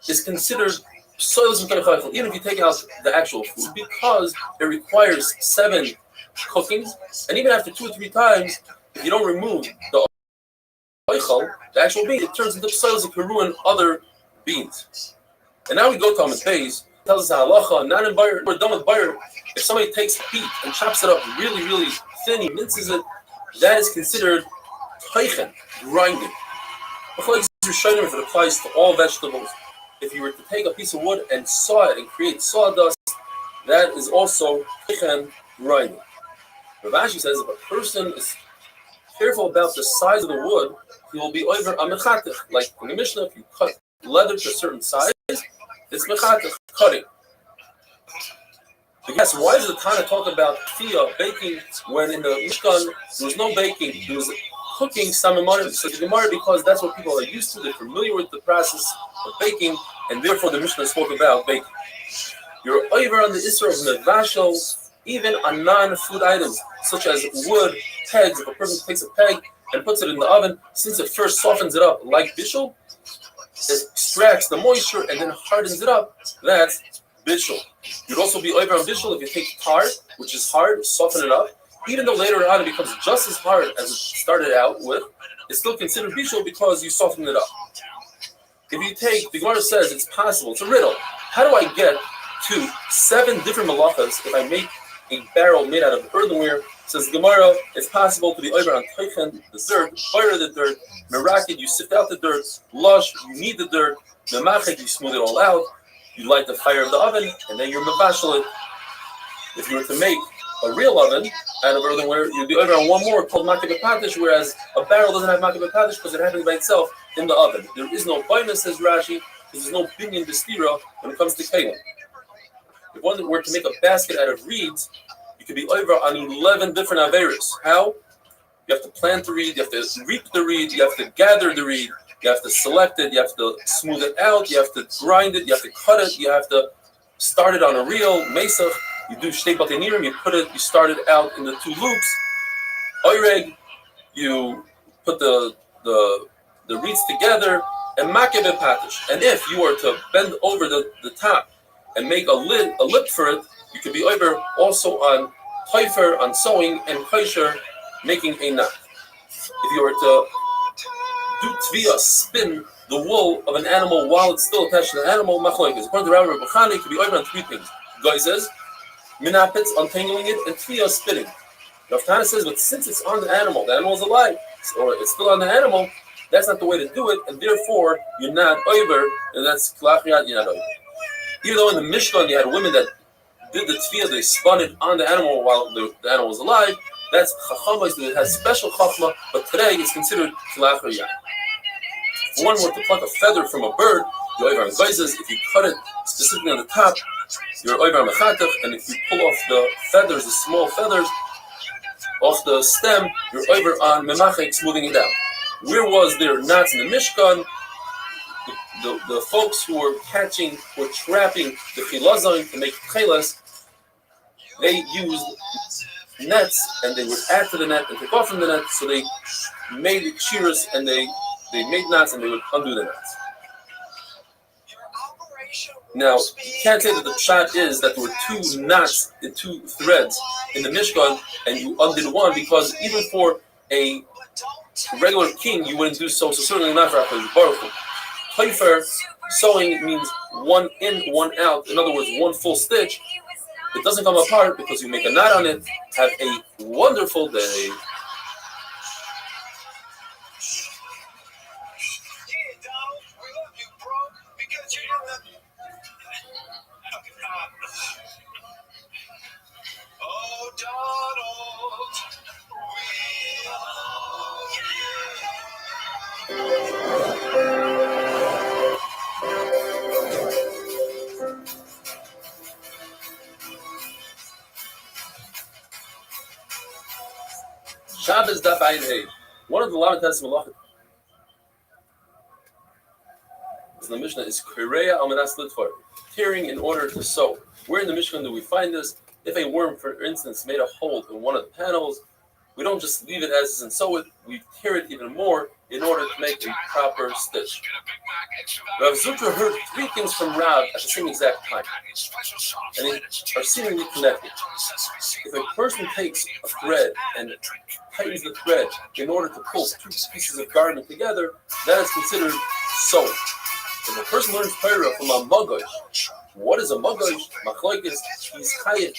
is considered psoilas mitach oichal, even if you take out the actual food, because it requires 7 cookings, and even after 2 or 3 times, if you don't remove the oichal, the actual bean, it turns into psoilas and can ruin other beans. And now we go to Amid Beis. Tells us halacha, not in buyer. We're done with buyer. If somebody takes peat and chops it up really, really thin, he minces it, that is considered teichen, grinding. If it applies to all vegetables, if you were to take a piece of wood and saw it and create sawdust, that is also teichen, grinding. Rav Ashi says if a person is careful about the size of the wood, he will be over a mechatech. Like in the Mishnah, if you cut leather to a certain size, it's mechatech, cutting. But yes, why does the Tana talk about tefillah, baking, when in the Mishkan there was no baking, there was cooking samimon? So the Gemara, because that's what people are used to, they're familiar with the process of baking, and therefore the Mishnah spoke about baking. You're over on the Isra of Nevashel, even on non-food items, such as wood, pegs. If a person takes a peg and puts it in the oven, since it first softens it up like bishul, it extracts the moisture and then hardens it up, that's bishul. You'd also be over on bishul if you take tar, which is hard, soften it up. Even though later on it becomes just as hard as it started out with, it's still considered bishul because you soften it up. If you take, the Gemara says it's possible, it's a riddle. How do I get to 7 different malachas if I make a barrel made out of earthenware? Says Gemara, it's possible to be over on teichen, the dirt, fire the dirt, merakid, you sift out the dirt, lush, you knead the dirt, memachet, you smooth it all out, you light the fire of the oven, and then you're mevashel it. If you were to make a real oven out of earthenware, you'd be over on one more called makeh b'patish, whereas a barrel doesn't have makeh b'patish because it happens by itself in the oven. There is no bainus, says Rashi, because there's no binyan b'stira when it comes to kelim. If one were to make a basket out of reeds, you could be over on 11 different averos. How? You have to plant the reed, you have to reap the reed, you have to gather the reed, you have to select it, you have to smooth it out, you have to grind it, you have to cut it, you have to start it on a reel, mesach, you do shtei batenirim, you start it out in the 2 loops, oireg, you put the reeds together, and makeh b'patish. And if you were to bend over the top and make a lip for it, you could be over also on teifer, on sewing, and kosher, making a knot. If you were to do tviyah, spin the wool of an animal while it's still attached to the animal, machlokes. According to Rabbi Bukhari, it could be over on 3 things. Guy says, minapitz, untangling it, and tviyah, spinning. Rav Tana says, but since it's on the animal is alive, or it's still on the animal, that's not the way to do it, and therefore you're not over, and that's klachiyat, you're not over. Even though in the Mishkan you had women that did the tefillah, they spun it on the animal while the animal was alive. That's chachama, it has special chachma, but today it's considered klachiyat. If one were to pluck a feather from a bird, you're over on geizes. If you cut it specifically on the top, you're over on mechatech, and if you pull off the feathers, the small feathers, off the stem, you're over on memachek, smoothing it down. Where was there knots in the Mishkan? The folks who were trapping the chilazon to make chelas, they used nets and they would add to the net and take off from the net, so they made shears and they made knots and they would undo the knots. Now, you can't say that the shot is that there were two knots and two threads in the Mishkan and you undid one, because even for a regular king, you wouldn't do so. So certainly not for HaKadosh Baruch Hu. Haifer, sewing means one in, one out. In other words, one full stitch. It doesn't come apart because you make a knot on it. Have a wonderful day. Oh, Donald, Shabbos Daf Ayin Hey. One of the Lamites Malachim in the Mishnah is Kireya Almanas Litvar, tearing in order to sew. Where in the Mishnah do we find this? If a worm, for instance, made a hole in one of the panels, we don't just leave it as is and sew it, we tear it even more in order to make a proper stitch. Rav Zutra heard three things from Rav at the same exact time, and they are seemingly connected. If a person takes a thread and tightens the thread in order to pull two pieces of garment together, that is considered sewing. If a person learns Torah from a Magosh, what is a Magosh? Machlokes, he's chayiv.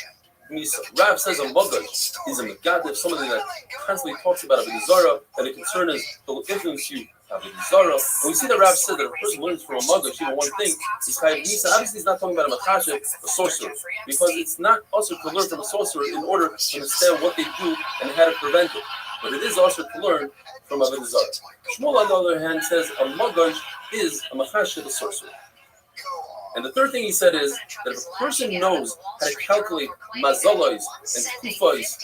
Rav says a Magosh is a Megadev, somebody that constantly talks about Avodah Zarah, and the concern is he'll influence you Avodah Zarah. And we see that Rav said that if a person learns from a Magosh, even one thing, he's chayiv nisa. Obviously, he's not talking about a Makasha, a sorcerer, because it's not also to learn from a sorcerer in order to understand what they do and how to prevent it. But it is also to learn from Avodah Zarah. Shmuel, on the other hand, says a Magosh is a Makasha, the sorcerer. And the third thing he said is that if a person knows how to calculate mazalois and kufais,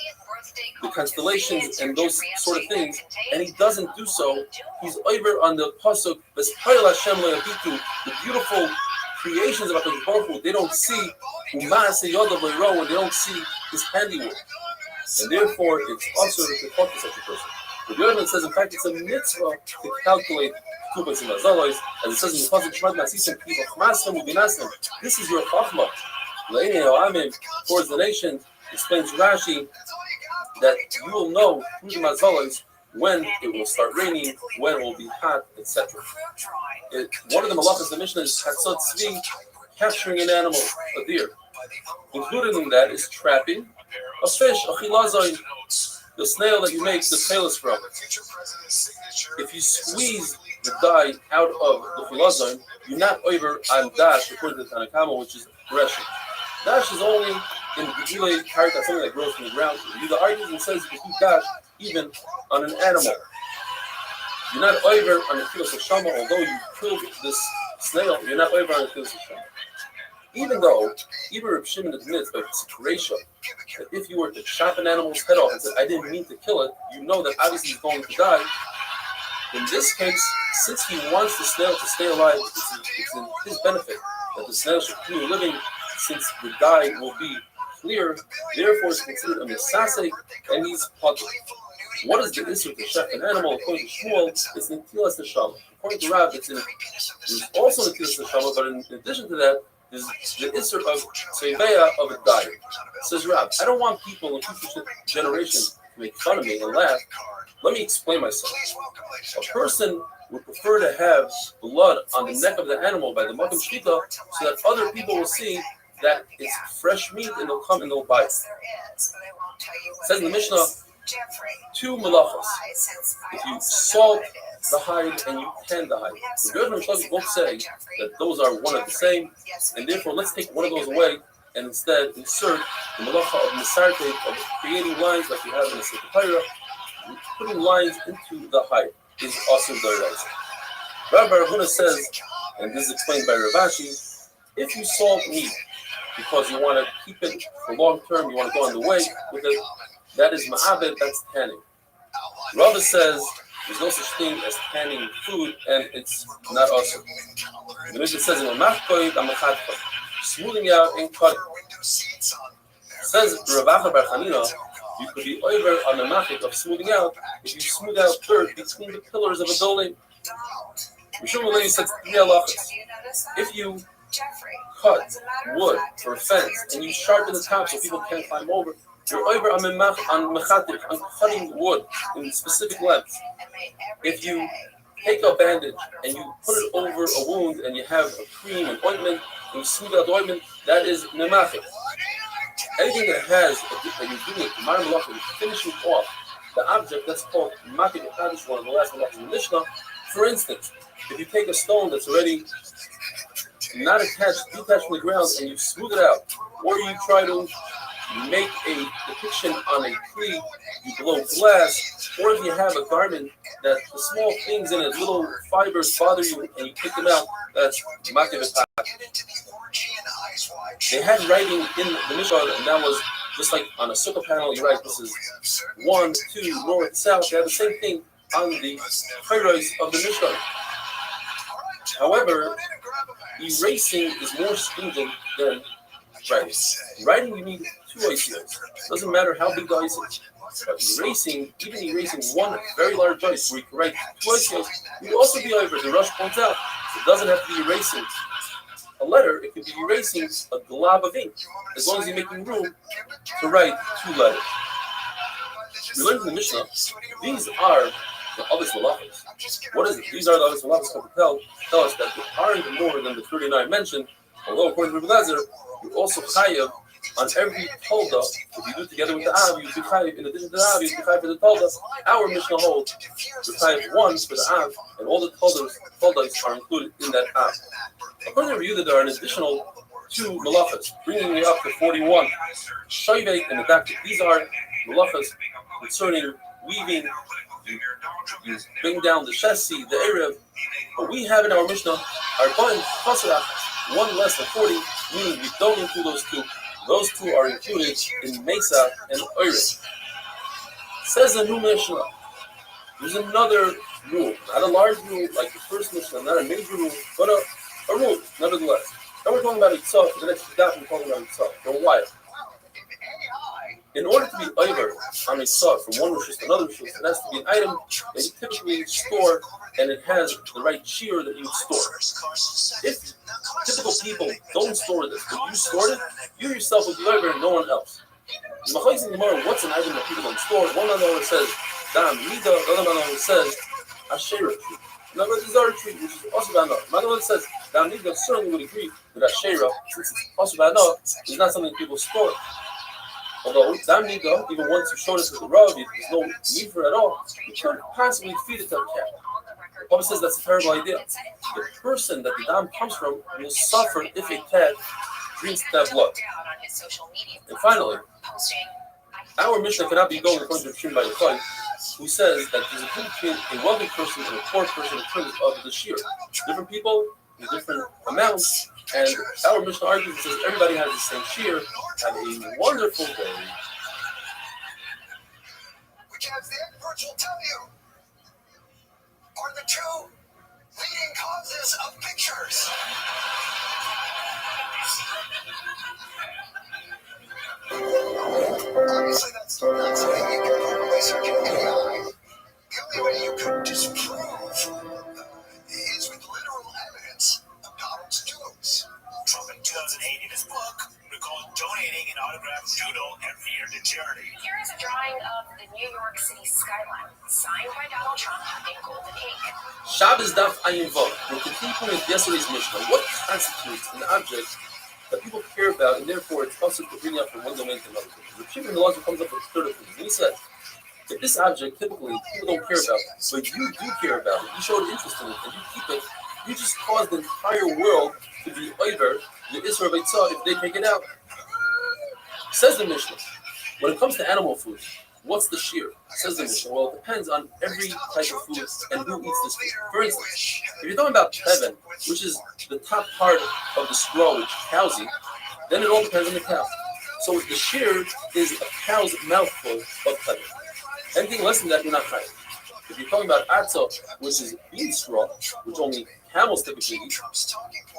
the constellations and those sort of things, and he doesn't do so, he's over on the pasuk, the beautiful creations of HaKadosh Baruch Hu. They don't see when they don't see his handiwork. And therefore, it's also to talk to such a person. The Yohanan says, in fact, it's a mitzvah to calculate Kubas and Mazalois, as it says in the Pasuk, Shmad Nasisim, Kiva Chmasrim, Ubinasim. This is your Chachma. Le'enei Ha'amim, towards the nation, explains Rashi that you will know through the Mazalois when it will start raining, when it will be hot, etc. One of the malachas of the Mishnah is Chatzot Tzvi, capturing an animal, a deer. Included in that is trapping a fish, a chilazon, the snail that you make the tailors from. If you squeeze the dye out of the chilazon, you're not over on dash, according to the Tanakama, which is threshing. Dash is only in the Gilei karka, something that grows from the ground. The argument and says you can do dash even on an animal. You're not over on the kilos of shama, although you killed this snail, you're not over on the kilos of shama. Even though, even Reb Shimon admits by Tzikresha that if you were to chop an animal's head off and said, I didn't mean to kill it, you know that obviously he's going to die. In this case, since he wants the snail to stay alive, it's in his benefit that the snail should continue living, since the dye will be clear, therefore it's considered a misasek, and he's puzzled. What is the issue to chef an animal? According to Shmuel, it's Netilas Neshama. According to Rav, there's also Netilas Neshama, but in addition to that, is the issur of tzeveya of a dye. Says Rav, I don't want people in future generations to make fun of me and laugh. Let me explain myself. A person would prefer to have blood on the neck of the animal by the Makom Shkita so that other people will see that it's fresh meat and they'll come and they'll buy it. It says in the Mishnah, two malachas. If you salt the hide and you tan the hide. The Rebbe and Shlomo both say that those are one and the same, and therefore let's take one of those away and instead insert the malacha of Nisarte, of creating lines like you have in the Sefer Torah, putting lines into the hide is also deraisa. Rabbi Ravuna says, and this is explained by Ravashi, if you salt meat because you want to keep it for long term, you want to go on the way with it, that is ma'abed, that's tanning. Rava says there's no such thing as tanning food, and it's not awesome. The Mishnah says in Machkoid Amachadcha, smoothing out and cutting. Says Rav Acha Bar Chanina, you could be over on the machik of smoothing out if you smooth out dirt between the pillars of a building. Mishum Levi says three halachas. If you cut wood for a fence and you sharpen the top so people can't climb over, you're over on mechatik, on cutting wood in specific lengths. If you take a bandage and you put it over a wound and you have a cream and ointment and you smooth out the ointment, that is nemachik. Anything that has that you're doing it, modern malachim, finishing off the object, that's called makid hadish, one of the last malachim in the Mishnah. For instance, if you take a stone that's already not attached, detached from the ground, and you smooth it out, or you try to make a depiction on a tree, you blow glass, or if you have a garment that the small things in it, little fibers bother you, and you pick them out, that's makid hadish. They had writing in the Mishnah, and that was just like on a sukkah panel, you write this is 1, 2, north, south. They had the same thing on the highrise of the Mishnah. However, erasing is more stringent than writing. Writing, you need 2 ICOs. Doesn't matter how big the ice is. But erasing, even erasing one very large ice where you can write 2 ICOs, you also be over. The Rush points out, it doesn't have to be erasing a letter, it could be erasing a glob of ink, as long as you're making room to write 2 letters. We learned in the Mishnah, these are the Avis Malachos. What is it? These are the Avis Malachos that tell us that there aren't more than the 39 mentioned, although according to Rabbi Lezer, you also chayav on every tolda. If you do together with the Av, you be chayav. In addition to the Av, you be chayav for the tolda. Our Mishnah holds you chayav 1 for the Av, and all the toldas are included in that Av. According to review, that there are an additional 2 malachas, bringing me up to 41. Shoivek and the Daktik. These are malachas concerning weaving. You bring down the chassis, the Erev. But we have in our Mishnah, our Bain Chasarach, 1 less than 40, meaning we don't include those 2. Those 2 are included in Mesa and Erev. Says the new Mishnah. There's another rule, not a large rule like the first Mishnah, not a major rule, but a rule, nevertheless. Now we're talking about Itzah, for the next daf we're talking about Itzah for a while. In order to be over on Itzah from one rishus to another rishus, it has to be an item that you typically store and it has the right shear that you store. If typical people don't store this, but you stored it, you yourself will be over and no one else. In Machais and Gemara, what's an item that people don't store? One another says, Dam Mida, the other another says, Asherah tree. Another is our tree, which is also bad enough. Another one says, Dam Mida certainly would agree that Asherah, since it's also bad enough, is not something people store. Although Dam Mida, even once you showed it to the Rav, there's no need for it at all, you can't possibly feed it to a cat. The Bible says that's a terrible idea. The person that the dam comes from will suffer if a cat drinks that blood. And finally, our Mishnah cannot be going according to Restream by the fight, who says that there's a difference between a wealthy person and a poor person in terms of the shear. Different people, with different amounts, and our Mishnah argues and says everybody has the same shear. Have a wonderful day. Which, as the experts will tell you, are the 2 leading causes of pictures. Obviously, that's the way you can prove by searching AI. The only way you could disprove is with literal evidence of Donald's doings. Trump in 2008 in his book recalled donating an autographed doodle every year to charity. Here is a drawing of the New York City skyline, signed by Donald Trump in golden ink. Shabbos Daf Ayin Vav. We're continuing with yesterday's Mishnah. What constitutes an object that people care about, and therefore it's possible to bring up from one domain to another? The Chief in the law comes up with 30 things. And he says, if this object typically people don't care about, but you do care about it, you showed interest in it, and you keep it, you just cause the entire world to be over the Isra Beitzah if they take it out. Says the Mishnah, when it comes to animal food, what's the shear? Says the Mishnah, well, it depends on every type of food and who eats this food. For instance, if you're talking about teven, which is the top part of the scroll, which cows eat, then it all depends on the cow. So the shear is a cow's mouthful of plenty. Anything less than that, you're not chayiv. If you're talking about atzah, which is bean straw, which only camels typically eat,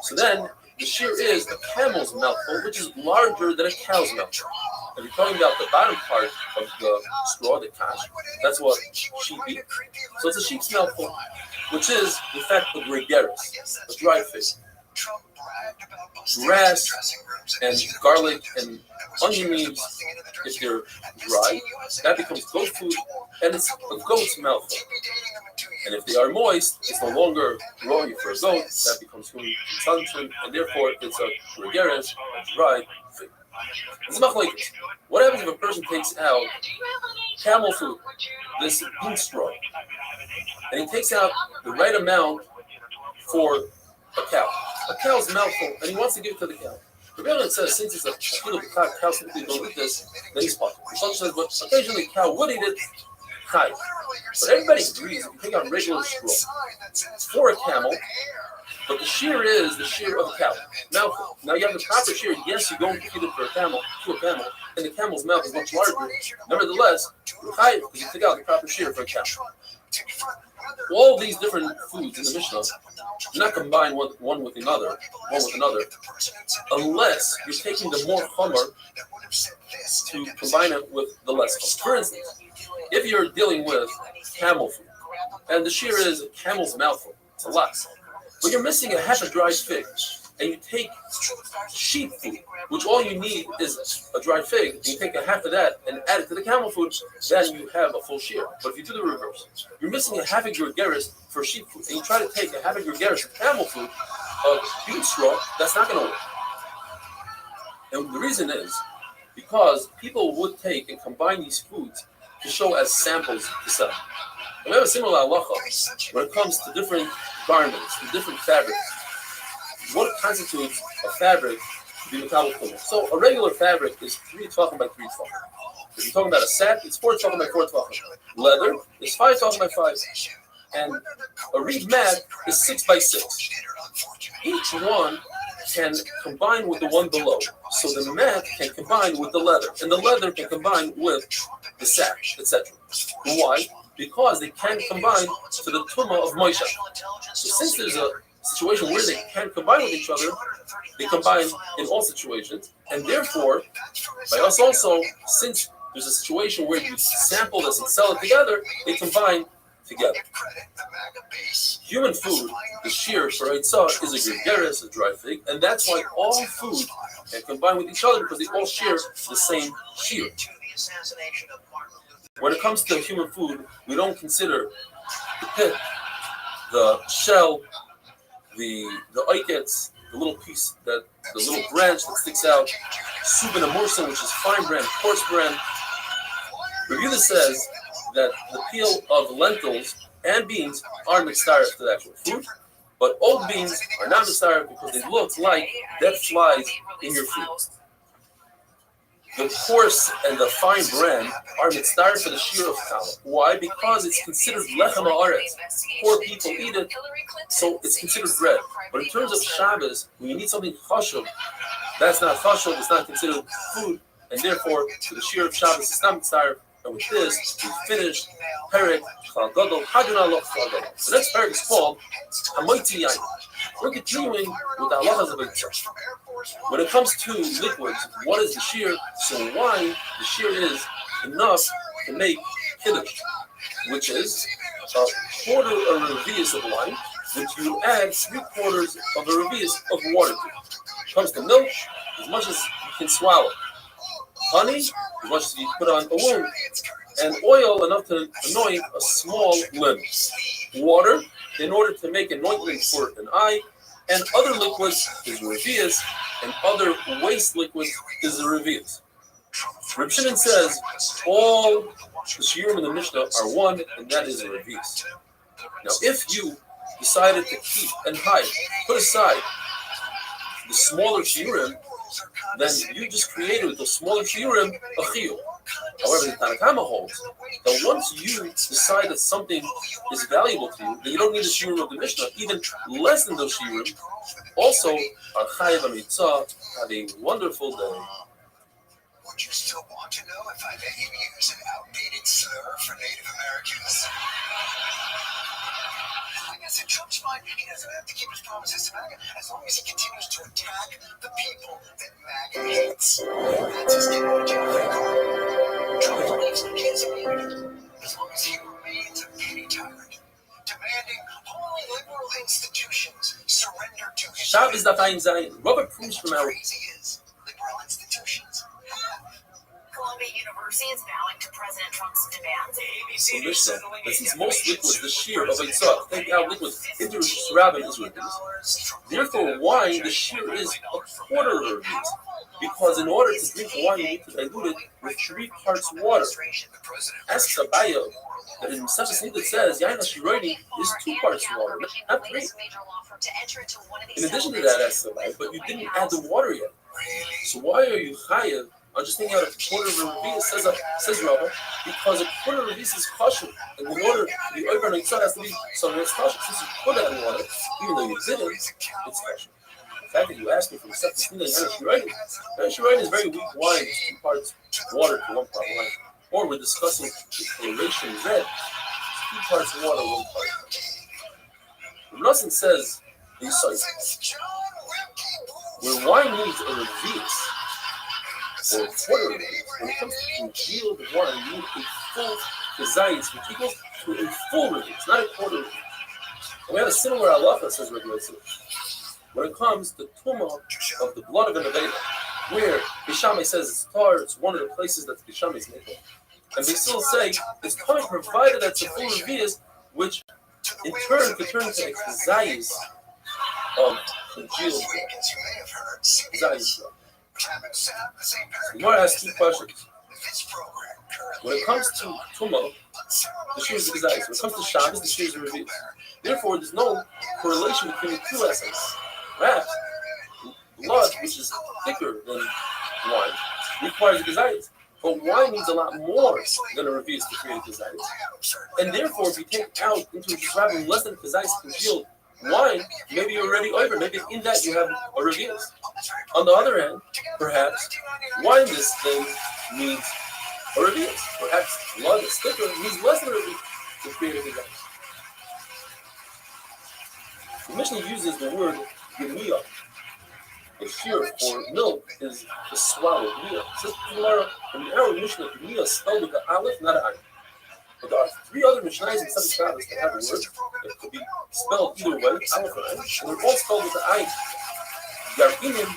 so then the shear is a camel's mouthful, which is larger than a cow's mouthful. If you're talking about the bottom part of the straw, the cash, that's what sheep eat. So it's a sheep's mouthful, which is, in fact, a gregaris, a dry fig. Grass and garlic and onion leaves, if they're dry, that becomes goat food, and it's a goat's mouthful. And if they are moist, it's no longer raw for a goat, that becomes human consumption, and therefore it's a gregaris, a dry fig. It's machlokes. What happens if a person takes out camel food, this bean straw, and he takes out the right amount for a cow? A cow's mouthful, and he wants to give it to the cow. The Rebbe says, since it's a kilo of cow simply don't eat this, then he's potter. The Shach says, but occasionally a cow would eat it, chai. But everybody agrees if you take out regular straw for a camel, but the shear is the shear of a cow. Mouthful. Now you have the proper shear. Yes, you go and feed it for a camel, and the camel's mouth is much larger. Nevertheless, chai, because you take out the proper shear for a cow. All these different foods in the Mishnah do not combine one with another, unless you're taking the more chomer to combine it with the less chomer. For instance, if you're dealing with camel food, and the shear is a camel's mouthful, it's a lot, but you're missing a half a dried fig, and you take sheep food, which all you need is a dried fig, and you take a half of that and add it to the camel food, then you have a full shear. But if you do the reverse, you're missing a half a gregaris for sheep food, and you try to take a half a gregaris of camel food of bean straw, that's not going to work. And the reason is because people would take and combine these foods to show as samples to sell. And we have a similar halacha when it comes to different garments, to different fabrics. What constitutes a fabric to be metabel chumah? So a regular fabric is 3 tefachim by 3 tefachim. If you're talking about a sack, it's 4 tefachim by 4 tefachim. Leather is 5 tefachim by 5. And a reed mat is 6 by 6. Each one can combine with the one below. So the mat can combine with the leather, and the leather can combine with the sack, etc. Why? Because they can combine to the tumah of Moshe. So since there's a situation where they can combine with each other, they combine in all situations, and therefore, by us also, since there's a situation where you sample this and sell it together, they combine together. Human food, the shear for Eitzah, is a gregaris, a dry fig, and that's why all food can combine with each other because they all share the same shear. When it comes to human food, we don't consider the pit, the shell, the oikets, the little piece, the little branch that sticks out, subin amursa, which is fine bran, coarse bran. Revuda says that the peel of lentils and beans are mitzaref to the actual food, but old beans are not mitzaref because they look like dead flies in your food. The coarse and the fine bran are mitzaref for the shear of challah. Why? Because it's considered lechem haaretz. Poor people eat it, so it's considered bread. But in terms of Shabbos, when you need something chashuv, that's not chashuv, it's not considered food, and therefore, for the shear of Shabbos, it's not mitzaref. And with this, we finished Perek Chal Gadol Haduna Loch Chal Gadol. The next Perek is called Hamoitzi Yain. We're continuing with the halachas of Eitzah. When it comes to liquids, what is the shear? So wine, the shear is enough to make kiddush, which is a quarter of a revius of wine, which you add 3/4 of a revius of water to. When it comes to milk, as much as you can swallow. Honey, as much as you put on a wound, and oil enough to anoint a small limb. Water, in order to make anointment for an eye, and other liquids is revius, and other waste liquids is the revius. Reb Shimon says all the shiurim in the Mishnah are one, and that is a revius. Now, if you decided to keep and hide, put aside the smaller shiurim, then you just created with the smaller shiurim a chiyuv. However, the Tanna Kama holds that once you decide that something is valuable to you, then you don't need the shiurim of the Mishnah, even less than those shiurim, also are chayav and mitzvah. Have a wonderful day. still want to know if I let you use an outdated slur for Native Americans? I guess in Trump's mind, he doesn't have to keep his promises to MAGA as long as he continues to attack the people that MAGA hates. That's his get out of jail free card. Trump believes he has immunity as long as he remains a petty tyrant, demanding only liberal institutions surrender to his Chaves da Time Sein, Robert Cruz from our crazy is liberal institutions have. Columbia University is bowing to President Trump's demands. Commission that sees most liquids the shear of a sock. Take out liquids into surrounding Israel. Therefore, wine, the shear is a quarter of a piece. Because in order to drink wine, you need to dilute it with 3 parts water. Asks Abaya that in such a thing that says, Yain Shiroini is 2 parts water, not 3. In addition to that, asks Abaya, but you didn't add the water yet. So why are you chayav on just taking out a quarter of a revis? Says Rabbi, because a quarter of a revis is kosher, and in order to be over on the has to be some it's kosher. Since you put that in water, even though you didn't, it's kosher. The fact that you asked me for the stuff to Shirayin is very weak wine, 2 parts water to 1 part wine. Or we're discussing the coloration red, 2 parts water, 1 part. Russell says in Site, where wine needs a revis, or a quarter of it, when it comes to congealed wine, you need a full kazayis, which equals to a full revis, not a quarter of it. And we have a similar halacha, says Rabbi Yosef, when it comes to tumah of the blood of an aveda, where Bishamay says it's tar, it's one of the places that Bishamay is made. And they still say it's coming provided that it's a full revis, which in turn could turn into a kazayis of congealed kazayis. Gemara has 2 questions. When it comes to tumah, the shear is the kazayis. When it comes to Shabbos, the shear is the revis. Therefore, there's no correlation between the 2 essence. Perhaps blood, which is thicker than wine, requires a kazayis. But wine needs a lot more than a revis to create a kazayis. And therefore, if you take out into just having less than a kazayis congealed wine, maybe you're already over. Maybe in that you have a revis. On the other hand, perhaps wine this thing needs a revis. Perhaps blood is thicker needs less than a revis to create a kazayis. The Mishnah uses the word gemiyah. The shear for milk is the swallow. Gemiyah. Says Gemara in the Arab Mishnah, gemiyah spelled with the aleph, not an ayin. But there are 3 other Mishnahs in some Shabbos that have a word that could be spelled either way, aleph or ayin, and they're all spelled with the ayin. Yarkinim,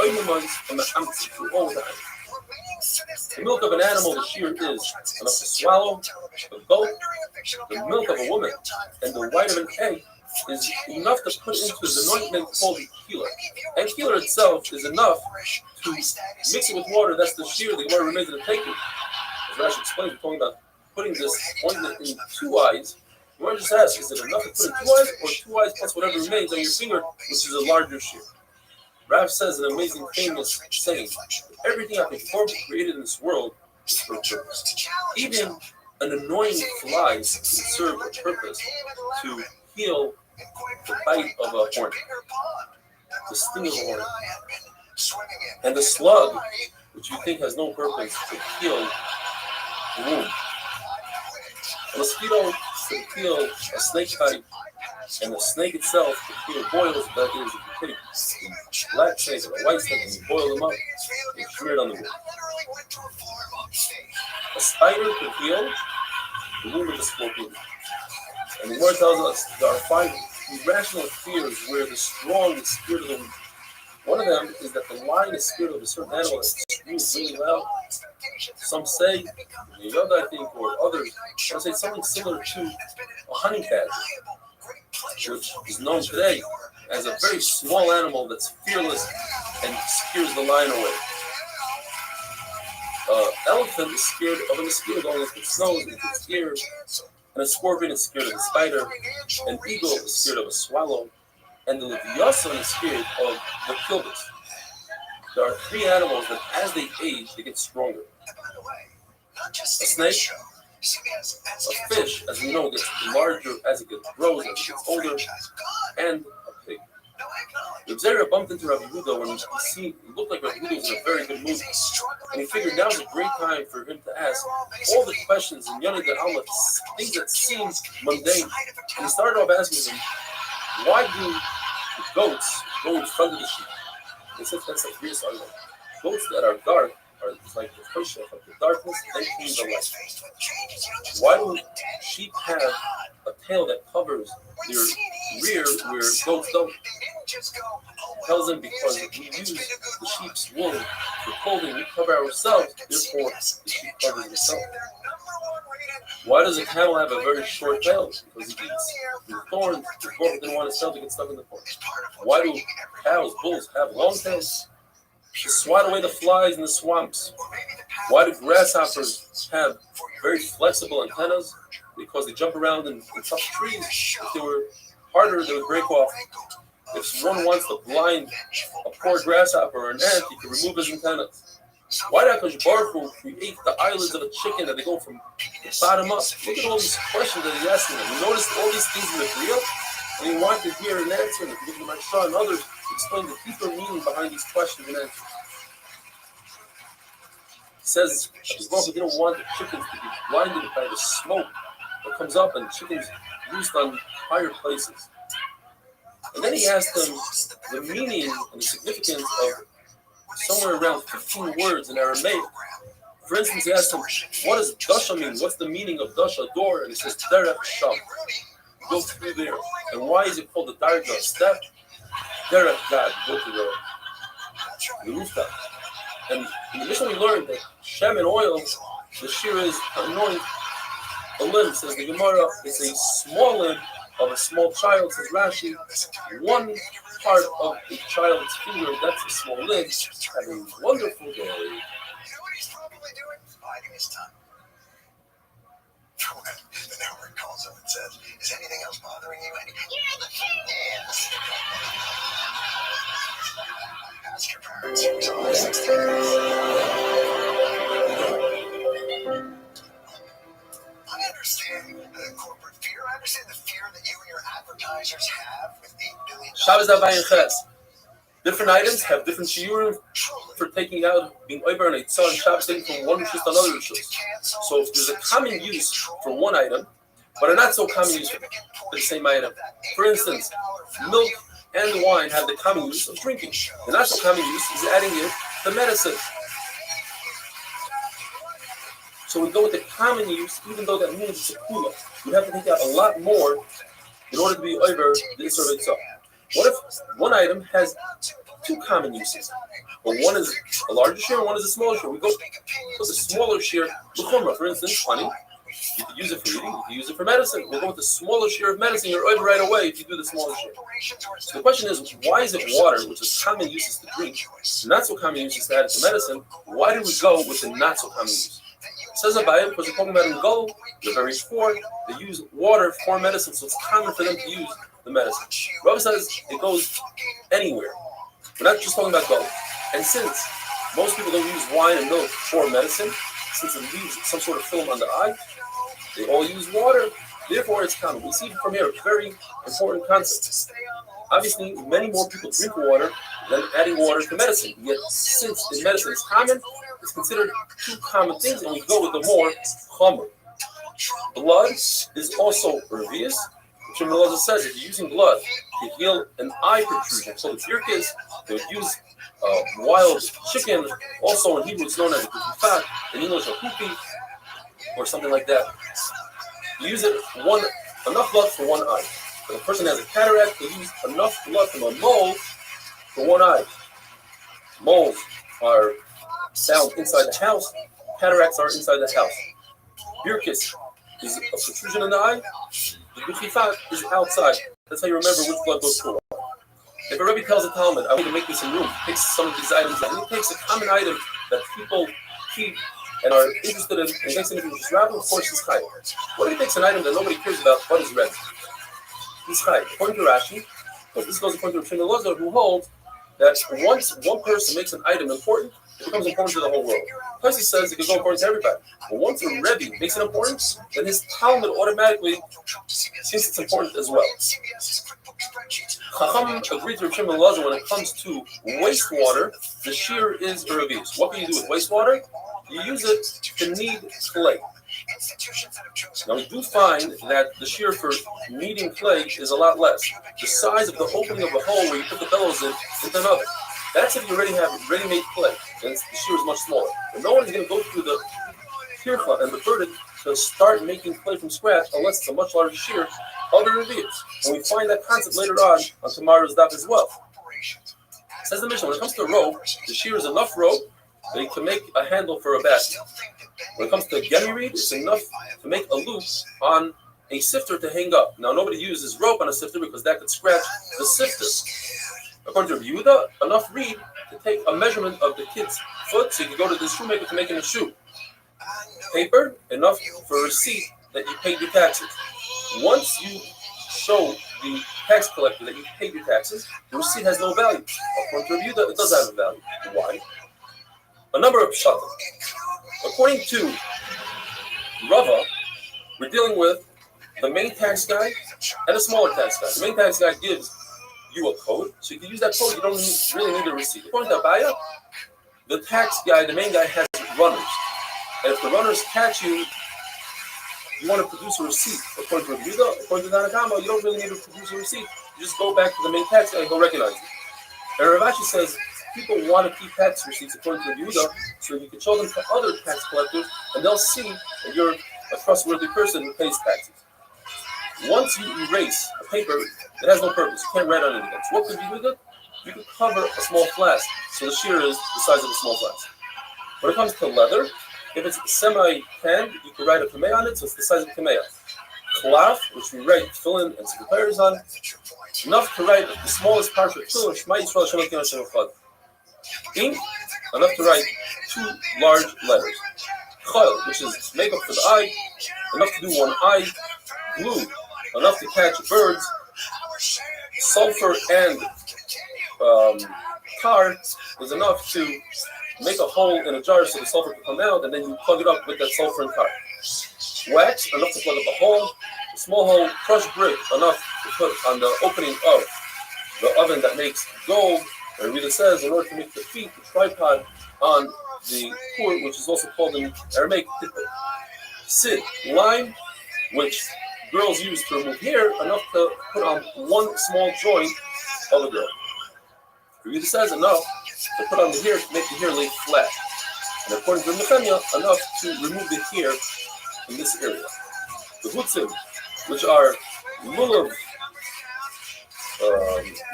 oinimons, and ma'amtzi, they're all with the ayin. The milk of an animal, the shear is enough to swallow, the goat, the milk of a woman, and the white of an egg is enough to put into the anointment called keeler. And keeler itself is enough to mix it with water. That's the shear the Gemara remains in the taking. As Rashi explains, we're talking about putting this ointment in 2 eyes. You want to just ask, is it enough to put in 2 eyes, or 2 eyes plus whatever remains on your finger, which is a larger shear? Rav says an amazing famous saying: everything I think formed created in this world is for a purpose. Even an annoying fly can serve a purpose to heal the bite of a hornet, the sting of a hornet, and the slug, which you think has no purpose, to heal the wound. A mosquito can heal a snake bite, and the snake itself can heal boils. That is, if you take a black snake or a white snake and you boil them up, you smear it on the wound. A spider can heal the wound of a scorpion. And the word tells us there are 5 irrational fears where the strong is scared of the weak. One of them is that the lion is scared of a certain animal that screams really loud. Some say, the other I think, or others, I'll say something similar to a honey badger, which is known today as a very small animal that's fearless and scares the lion away. Elephant is scared of a mosquito going up its nose, and it's scared. And a scorpion is scared of a spider, an eagle is scared of a swallow, and the leviathan is scared of the kilbis. There are 3 animals that as they age, they get stronger. A snake, a fish, as we know, gets larger as it grows, as it gets older, and a pig. The Zera bumped into Rabbi Yehuda when he looked like Rabbi Yehuda was in a very good mood. And he figured now was a great time for him to ask all the questions in Yonah the Aleph, things that seem mundane. And he started off asking him, why do the goats go in front of the sheep? He said that's like weird argument. Goats that are dark are like the first of the darkness, then came the light. Why do sheep have a tail that covers their rear where goats don't? It tells them because we use the sheep's wool for clothing, we cover ourselves, therefore the sheep covers itself. Why does a camel have a very short tail? Because it eats the thorns. The goat didn't want his tail to get stuck in the thorns. Why do cows, bulls have long tails? To swat away the flies in the swamps. Why do grasshoppers have very flexible antennas? Because they jump around in tough trees. If they were harder, they would break off. If one wants to blind a poor grasshopper or an ant, he can remove his antennas. Why did HaKadosh Baruch Hu create the eyelids of a chicken that they go from the bottom up? Look at all these questions that he's asking them. You notice all these things in the Bria, and he wanted to hear an answer. And if you look at Marsha and others, explain the deeper meaning behind these questions and answers. He says HaKadosh Baruch Hu didn't want the chickens to be blinded by the smoke that comes up, and chickens used on higher places. And then he asked them the meaning and the significance of somewhere around 15 words in Aramaic. For instance, he asked him, what does Dasha mean? What's the meaning of Dasha, door? And he says, Derech Sham. Go through there. And why is it called the Darga step? Derech God, go to the rooftop. And in the Mishnah we learned that Shem and oil, the shear is anoint a limb, says the Gemara, it's a small limb of a small child, says Rashi, one part of a child's finger, that's a small limb. Have a wonderful day. You know what he's probably doing? Biding his time. The network calls him and says, is anything else bothering you? And yeah, the thing is. Ask your parents. It was only 16. I understand the corporate fear. I understand the fear that you and your advertisers have with $8 billion. Shabbos Havayin Ches. Different items have different shiurim for taking out, being over and Eitzah and Shabbos, taking from one rishus to another rishus. So if there's a common use for one item, but a not so common use for the same item. For instance, milk and wine have the common use of drinking. The not so common use is adding in the medicine. So we go with the common use, even though that means it's a kula. You have to take out a lot more in order to be over the Isser of Eitzah. What if one item has two common uses? Well, one is a larger share and one is a smaller share. We go with the smaller share, l'chumra. For instance, honey, you could use it for eating, you could use it for medicine. We'll go with the smaller share of medicine. You're over right away if you do the smaller share. So the question is, why is it water, which is common uses to drink, not so common uses to add to medicine? Why do we go with the not so common use? It says about it because they're talking about in Go, they're very poor. They use water for medicine, so it's common for them to use the medicine. Rabbi says it goes anywhere. We're not just talking about gold. And since most people don't use wine and milk for medicine, since it leaves some sort of film on the eye, they all use water. Therefore, it's common. We see from here a very important concept. Obviously, many more people drink water than adding water to medicine. Yet, since in medicine it's common, it's considered two common things, and we go with the more chomer. Blood is also revius. Shmuel says if you're using blood to heal an eye protrusion, so the tirkis, they would use wild chicken, also in Hebrew it's known as a kufat, in English a kupi, or something like that. You use it enough blood for one eye. If a person has a cataract, they use enough blood from a mole for one eye. Moles are found inside the house. Cataracts are inside the house. Birkis is a protrusion in the eye. The B'chifat is outside. That's how you remember which blood goes through. If a Rebbe tells a Talmud, I want to make this in room, takes some of these items, and he takes a common item that people keep and are interested in, and makes it into his rabbi, of course, he's chai. What if he takes an item that nobody cares about, but is red? He's chai. According to Rashi, but this goes according to Restream, who holds that once one person makes an item important, it becomes important to the whole world. Plus, he says it can go important to everybody. But once a Rebbe makes it important, then his Talmud automatically thinks it's important as well. Chacham agreed to Restream and when it comes to wastewater, the shear is a revius. What can you do with wastewater? You use it to knead clay. Now we do find that the shear for kneading clay is a lot less. The size of the opening of the hole where you put the bellows in is another. That's if you already have ready-made clay, and the shear is much smaller. But no one's going to go through the kircha and the burden to start making clay from scratch unless it's a much larger shear. Other reviews. And we find that concept later on tomorrow's daf as well. Says the Mishnah, when it comes to rope, the shear is enough rope that you can make a handle for a basket. When it comes to gemi reed, it's enough to make a loop on a sifter to hang up. Now, nobody uses rope on a sifter because that could scratch the sifter. According to Yehuda, enough reed to take a measurement of the kid's foot so you can go to the shoemaker to make him a shoe. Paper, enough for a receipt that you paid your taxes. Once you show the tax collector that you paid your taxes, the receipt has no value. According to Yehuda, it does have a value. Why? A number of pshatim. According to Rava, we're dealing with the main tax guy and a smaller tax guy. The main tax guy gives you a code, so you can use that code. You don't really need a receipt. According to Abaya, the tax guy, the main guy, has runners. And if the runners catch you, you want to produce a receipt. According to Yehuda, according to Danakama, you don't really need to produce a receipt. You just go back to the main tax guy and he'll recognize you. And Rav Ashi says people want to keep tax receipts according to Yehuda, so you can show them to other tax collectors, and they'll see that you're a trustworthy person who pays taxes. Once you erase a paper, it has no purpose. You can't write on it again. So what could you do with it? You could cover a small flask, so the shear is the size of a small flask. When it comes to leather, if it's semi-tanned, you can write a kameh on it, so it's the size of a kameh. Cloth, which we write tefillin and secretaries on, enough to write the smallest part of tefillin, Shema Yisrael Shem Elokeinu Hashem Echad. Ink, enough to write 2 large letters. Chol, which is makeup for the eye, enough to do one eye. Glue, enough to catch birds. Sulfur and tar is enough to make a hole in a jar so the sulfur can come out, and then you plug it up with that sulfur and tar. Wax, enough to plug up a hole. A small hole. Crushed brick, enough to put on the opening of the oven that makes gold. And Rita says, in order to make the feet, the tripod on the cord, which is also called in Aramaic tipper. Sid, lime, which girls use to remove hair, enough to put on one small joint of a girl. Rita says, enough to put on the hair to make the hair lay flat. And according to Nehemiah, enough to remove the hair in this area. The hutzim, which are lulav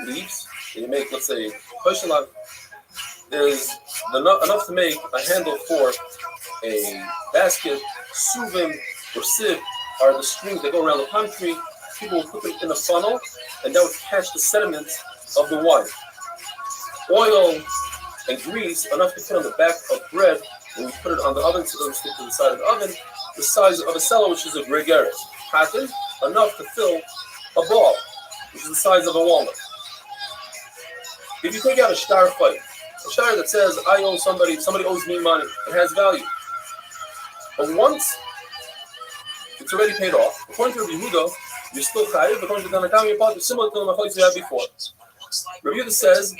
leaves, that you make, let's say, koshelan, is enough to make a handle for a basket. Suvim or sieve are the strings that go around the palm tree. People will put them in a funnel, and that would catch the sediments of the wine. Oil and grease, enough to put on the back of bread when you put it on the oven so it doesn't stick to the side of the oven. The size of a cellar, which is a gregaris. Cotton, enough to fill a ball, which is the size of a walnut. If you take out a star fight, a star that says, I owe somebody owes me money, it has value. But once it's already paid off, according to Rabbi Yehuda, you're still chayiv. According to Tanakam, you're part similar to the machlokes we had before. Rabbi Yehuda says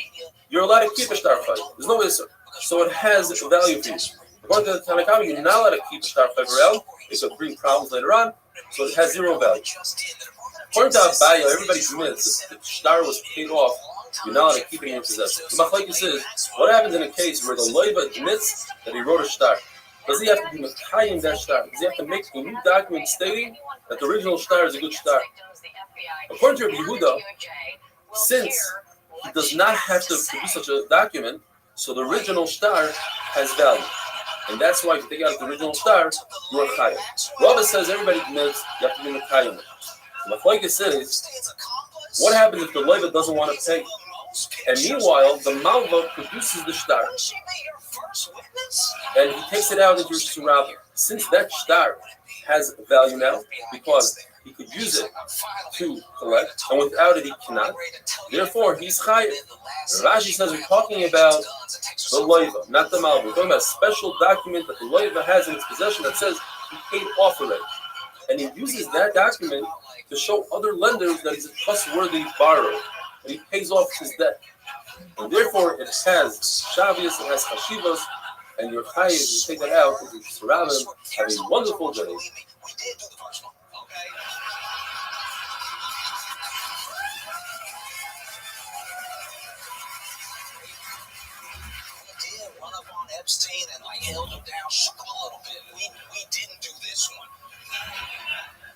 you're allowed to keep a star fight. There's no issur, so it has value for you. According to the Tanakam, you're not allowed to keep a star fight around. It could bring problems later on, so it has zero value. According to Abaya, everybody admits that the star was paid off. You're not allowed to keep it in your possession. The machlokes is, what happens in a case where the loiva admits that he wrote a star? Does he have to be mekayim that star? Does he have to make a new document stating that the original star is a good star? According to Rabbi Yehuda, since he does not have to produce such a document, so the original star has value. And that's why if you take out the original star, you are chayav. Rava says everybody admits you have to be mekayim. The machlokes says, what happens if the loiva doesn't want to pay? And meanwhile, the malva produces the star. And he takes it out into Rishon Rabbah. Since that star has value now, because he could use it to collect, and without it he cannot. Therefore, he's chayiv. Rashi says we're talking about the loiva, not the malva. We're talking about a special document that the loiva has in his possession that says he paid off already. And he uses that document to show other lenders that he's a trustworthy borrower, and he pays off his debt. And therefore, it has shavius, it has chashivos, and your chayiv, you take that out, and you surround him, have a wonderful day. Epstein and held him down, shook him a little bit. We didn't do this one.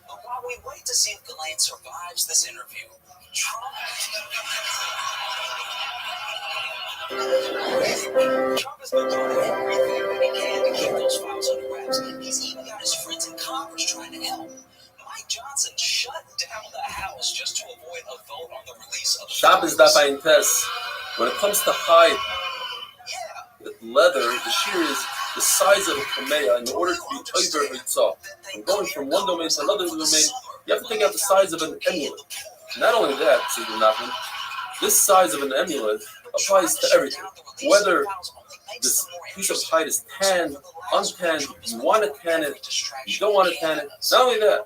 But while we wait to see if Ghislaine survives this interview, Trump has been doing everything that he can to keep those files under wraps. He's even got his friends in Congress trying to help. Mike Johnson shut down the House just to avoid a vote on the release of the Shabbos Daf Ayin Tes. When it comes to hide, the leather, the shear is the size of a kameya in order to be over hitzah. And going from one domain to another domain, you have to take out the size of an amulet. Not only that, this size of an amulet applies to everything. Whether this piece of hide is tanned, untanned, you want to tan it, you don't want to tan it. Not only that,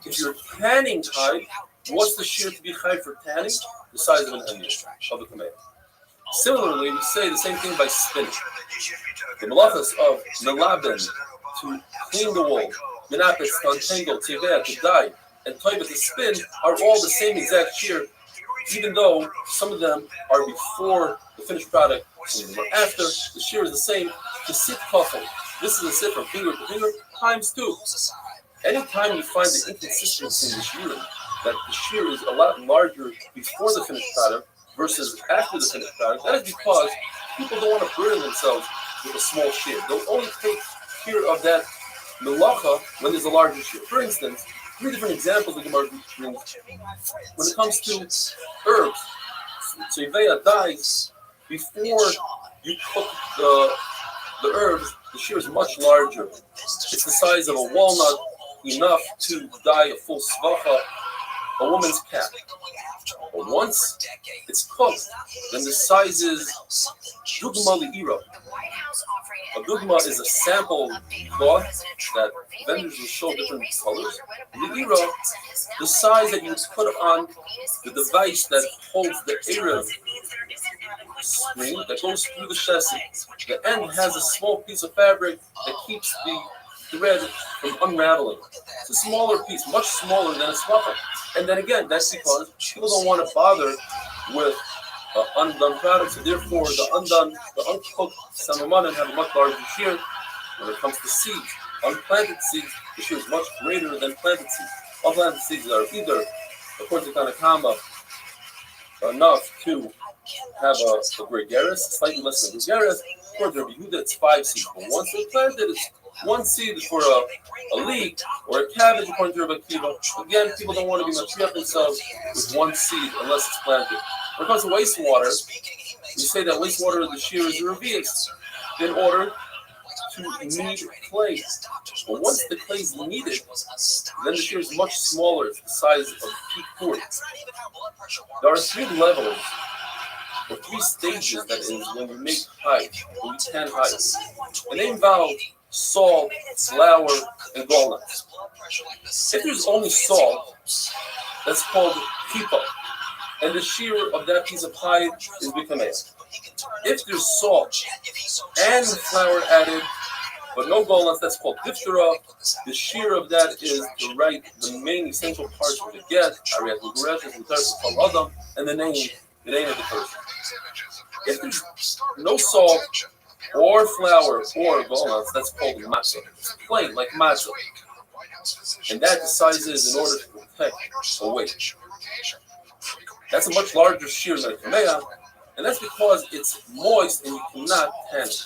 if you're tanning hide, what's the shear to be hide for tanning? The size of an amulet, of a kameya. Similarly, we say the same thing by spinning. The malachas of melaben, to clean the wool, menapis, to untangle, tiveh, to dye, and toiva, to spin, are all the same exact shear, even though some of them are before the finished product, some of them are after. The shear is the same. To sit kafel, this is a sit from finger to finger, times 2. Anytime you find the inconsistency in the shear, that the shear is a lot larger before the finished product, versus after the finished product, that is because people don't want to burden themselves with a small shear. They'll only take care of that melacha when there's a larger shear. For instance, 3 different examples the Gemara brings. When it comes to herbs, tzivea dyes, before you cook the herbs, the shear is much larger. It's the size of a walnut, enough to dye a full svacha, a woman's cap. But once it's cooked, then the size is dugma li'ira. A dugma is a sample cloth that vendors will show different colors. Li'ira, the size that you put on the device that holds the erev string that goes through the chassis. The end has a small piece of fabric that keeps the thread from unraveling. It's a smaller piece, much smaller than a swafa. And then again, that's because people don't want to bother with undone products, so therefore the uncooked samamanim have a much larger shear. When it comes to seeds, unplanted seeds, the shear is much greater than planted seeds. Unplanted seeds are either, according to Tanakama, enough to have a gregaris, slightly less than gregaris. According to Rabbi Yehuda, it's 5 seeds. But once they're planted, it's 1 seed for a leek or a cabbage, according to Rabbi Kiva. Again, people don't want to be matriach themselves with 1 seed unless it's planted. When it comes to wastewater, we say that wastewater, the shear is revealed in order to knead clay. But once the clay is kneaded, then the shear is much smaller. It's the size of peak cord. There are 3 levels or 3 stages that is when we make hide, when we tan hide. And they involve salt, flour, and walnuts. If there's only salt, that's called kippah, and the shear of that piece of hide is bikameh. If there's salt and flour added, but no walnuts, that's called diphthera. The shear of that is to write the main essential parts of the get, and the name of the person. If there's no salt or flour or walnuts, that's called matzah. It's plain, like matzah. And that the size is in order to protect a weight. That's a much larger shear than a kameya, and that's because it's moist and you cannot tan it.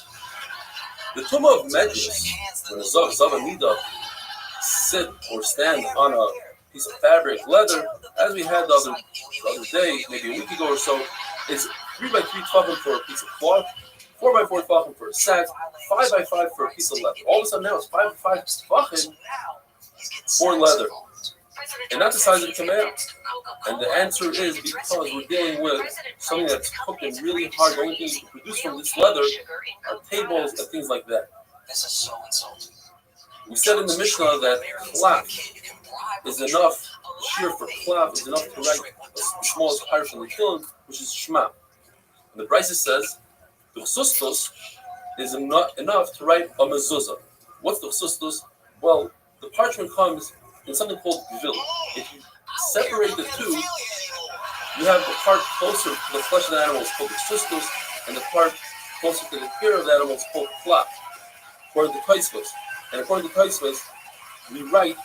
The tumah of medras, when a zavanida sit or stand on a piece of fabric, leather, as we had the other day, maybe a week ago or so, is 3x3 tefachim for a piece of cloth, 4x4 tefachim for a sack, 5x5 for a piece of leather. All of a sudden now it's 5x5 tefachim for leather. and not the size of the tomato? And the answer is because we're dealing with something that's cooked in really hard. The only thing you can produce from this leather are tables and things like that. This is so insulting. We said in the Mishnah that cloth is enough, shear for cloth is enough to write the smallest part from the film, which is Shema. And the Brisa says the chsustos is enough to write a mezuzah. What's the chsustos? Well, the parchment comes in something called gvil. If you separate the two, you have the part closer to the flesh of the animal is called the chsustos, and the part closer to the hair of the animal is called cloth, according to Tosfos. And according to Tosfos, we write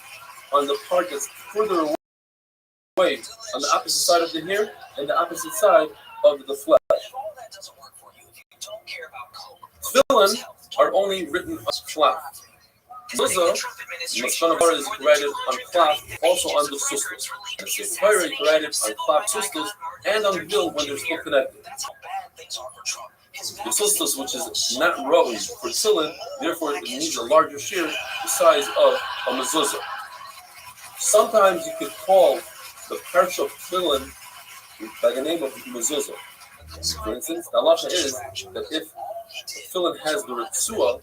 on the part that's further away, on the opposite side of the hair and the opposite side of the flesh. Tefillin are only written on cloth. Mezuzah, Mashkan is written on cloth, also on the chsustos. And Sefer is written on cloth chsustos and on gvil when they're still connected. The chsustos, which is not rotten for tefillin, therefore it needs a larger shear, the size of a mezuzah. Sometimes you could call the parts of tefillin by the name of mezuzah. For instance, the halacha is that if tefillin has the ritzua,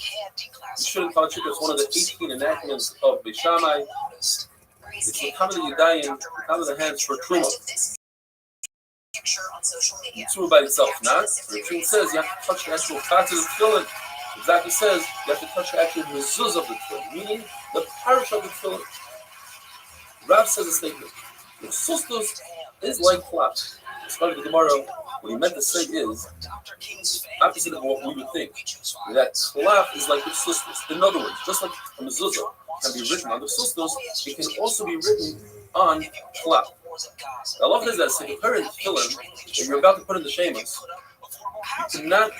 you shouldn't touch it. It's one of the 18 enactments of Beis Shammai. It's the top of the yadayim, the top of the hands for truma. Truma by itself, not. The Restream says you have to touch the actual parts of the tefillin. Exactly says you have to touch the actual mezuzah of the tefillin, meaning the parish of the tefillin. Rav says a statement. The chsustos is like cloth. According to the Gemara, what he meant to say is opposite of what we would think. That cloth is like the chsustos. In other words, just like a mezuzah can be written on the chsustos, it can also be written on cloth. The law is that if you put in tefillin and you're about to put in the shemas, you cannot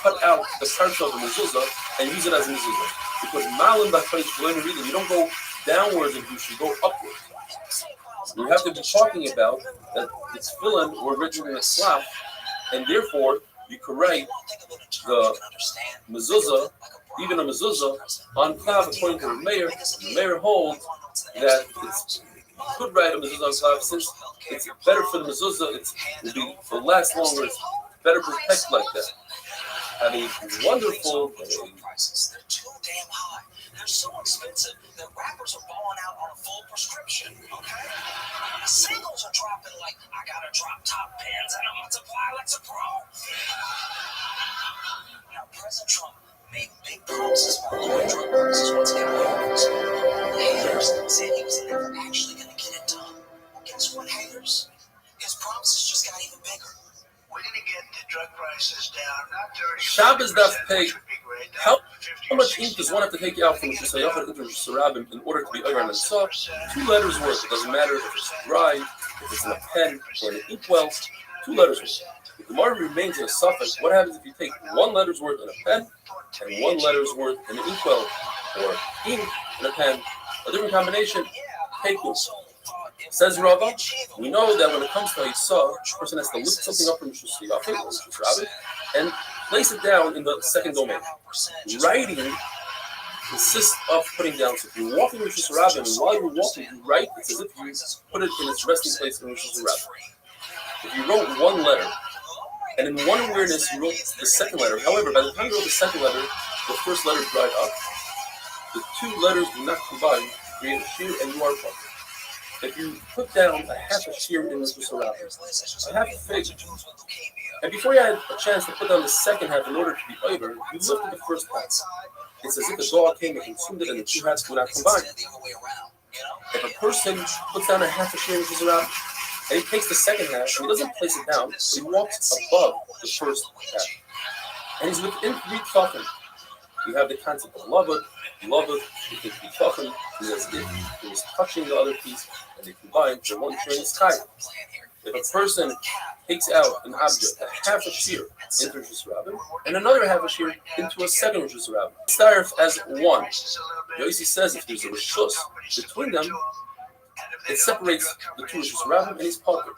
cut out the parts of the mezuzah and use it as a mezuzah. Because malim b'chayis you don't go downwards and you should go upwards. You have to be talking about that the tefillin were written in a cloth, and therefore you can write the mezuzah, even a mezuzah, on cloth according to the mayor. The mayor holds that it's could write a mezuzah on cloth since it's better for the mezuzah. It will last longer. It's better protect like that. Have a wonderful day. They're too damn high. They're so expensive that rappers are balling out on a full prescription. Okay, the singles are dropping like I gotta drop top pins and I'm multiply like a pro. Now President Trump made big promises about doing drug prices once he got in office. The haters said he was never actually gonna get it done. Well, guess what, haters? His promises just got even bigger. We're going to get the drug prices down, not 30. Shabbos daf pay. How much ink does one have to take out from the Shusayachar into Shusarabim in order to be Ayran and Saw? 2 letters worth. It doesn't matter if it's dry, if it's in a pen, or in an inkwell. 2 letters worth. If the Gemara remains in a suffix, what happens if you take 1 letter's worth in a pen and 1 letter's worth in an inkwell or ink in a pen? A different combination. Take those. Says Rava, we know that when it comes to Isa, a person has to lift something up from Shusayachar and place it down in the second domain. Writing consists of putting down. So if you're walking with Rosh Hashanah, and while you're walking, you write, it's as if you put it in its resting place in Rosh Hashanah. If you wrote 1 letter, and in one awareness you wrote the second letter, however, by the time you wrote the second letter, the first letter dried up. The 2 letters do not combine to create a shear, and you are talking. If you put down a half a shear in Rosh Hashanah, a half a fig, and before you had a chance to put down the second half in order to be over, you lifted the first half. It's as if a dog came and consumed it and the 2 halves would not combine. If a person puts down a half a shear in Rosh Hashanah, and he takes the second half, and he doesn't place it down, but he walks above the first half. And he's within 3 tefachim. You have the concept of lavud, you take 3 tefachim, and as if he was touching the other piece, and they combine for 1 turn is tight. If a person takes out an object, a half a shear into Rosh Hashanah, and another half a shear into a second Rosh Hashanah, it starts as 1. Yossi says if there's a rishus between them, it separates the 2 Rosh Hashanah and he's potter.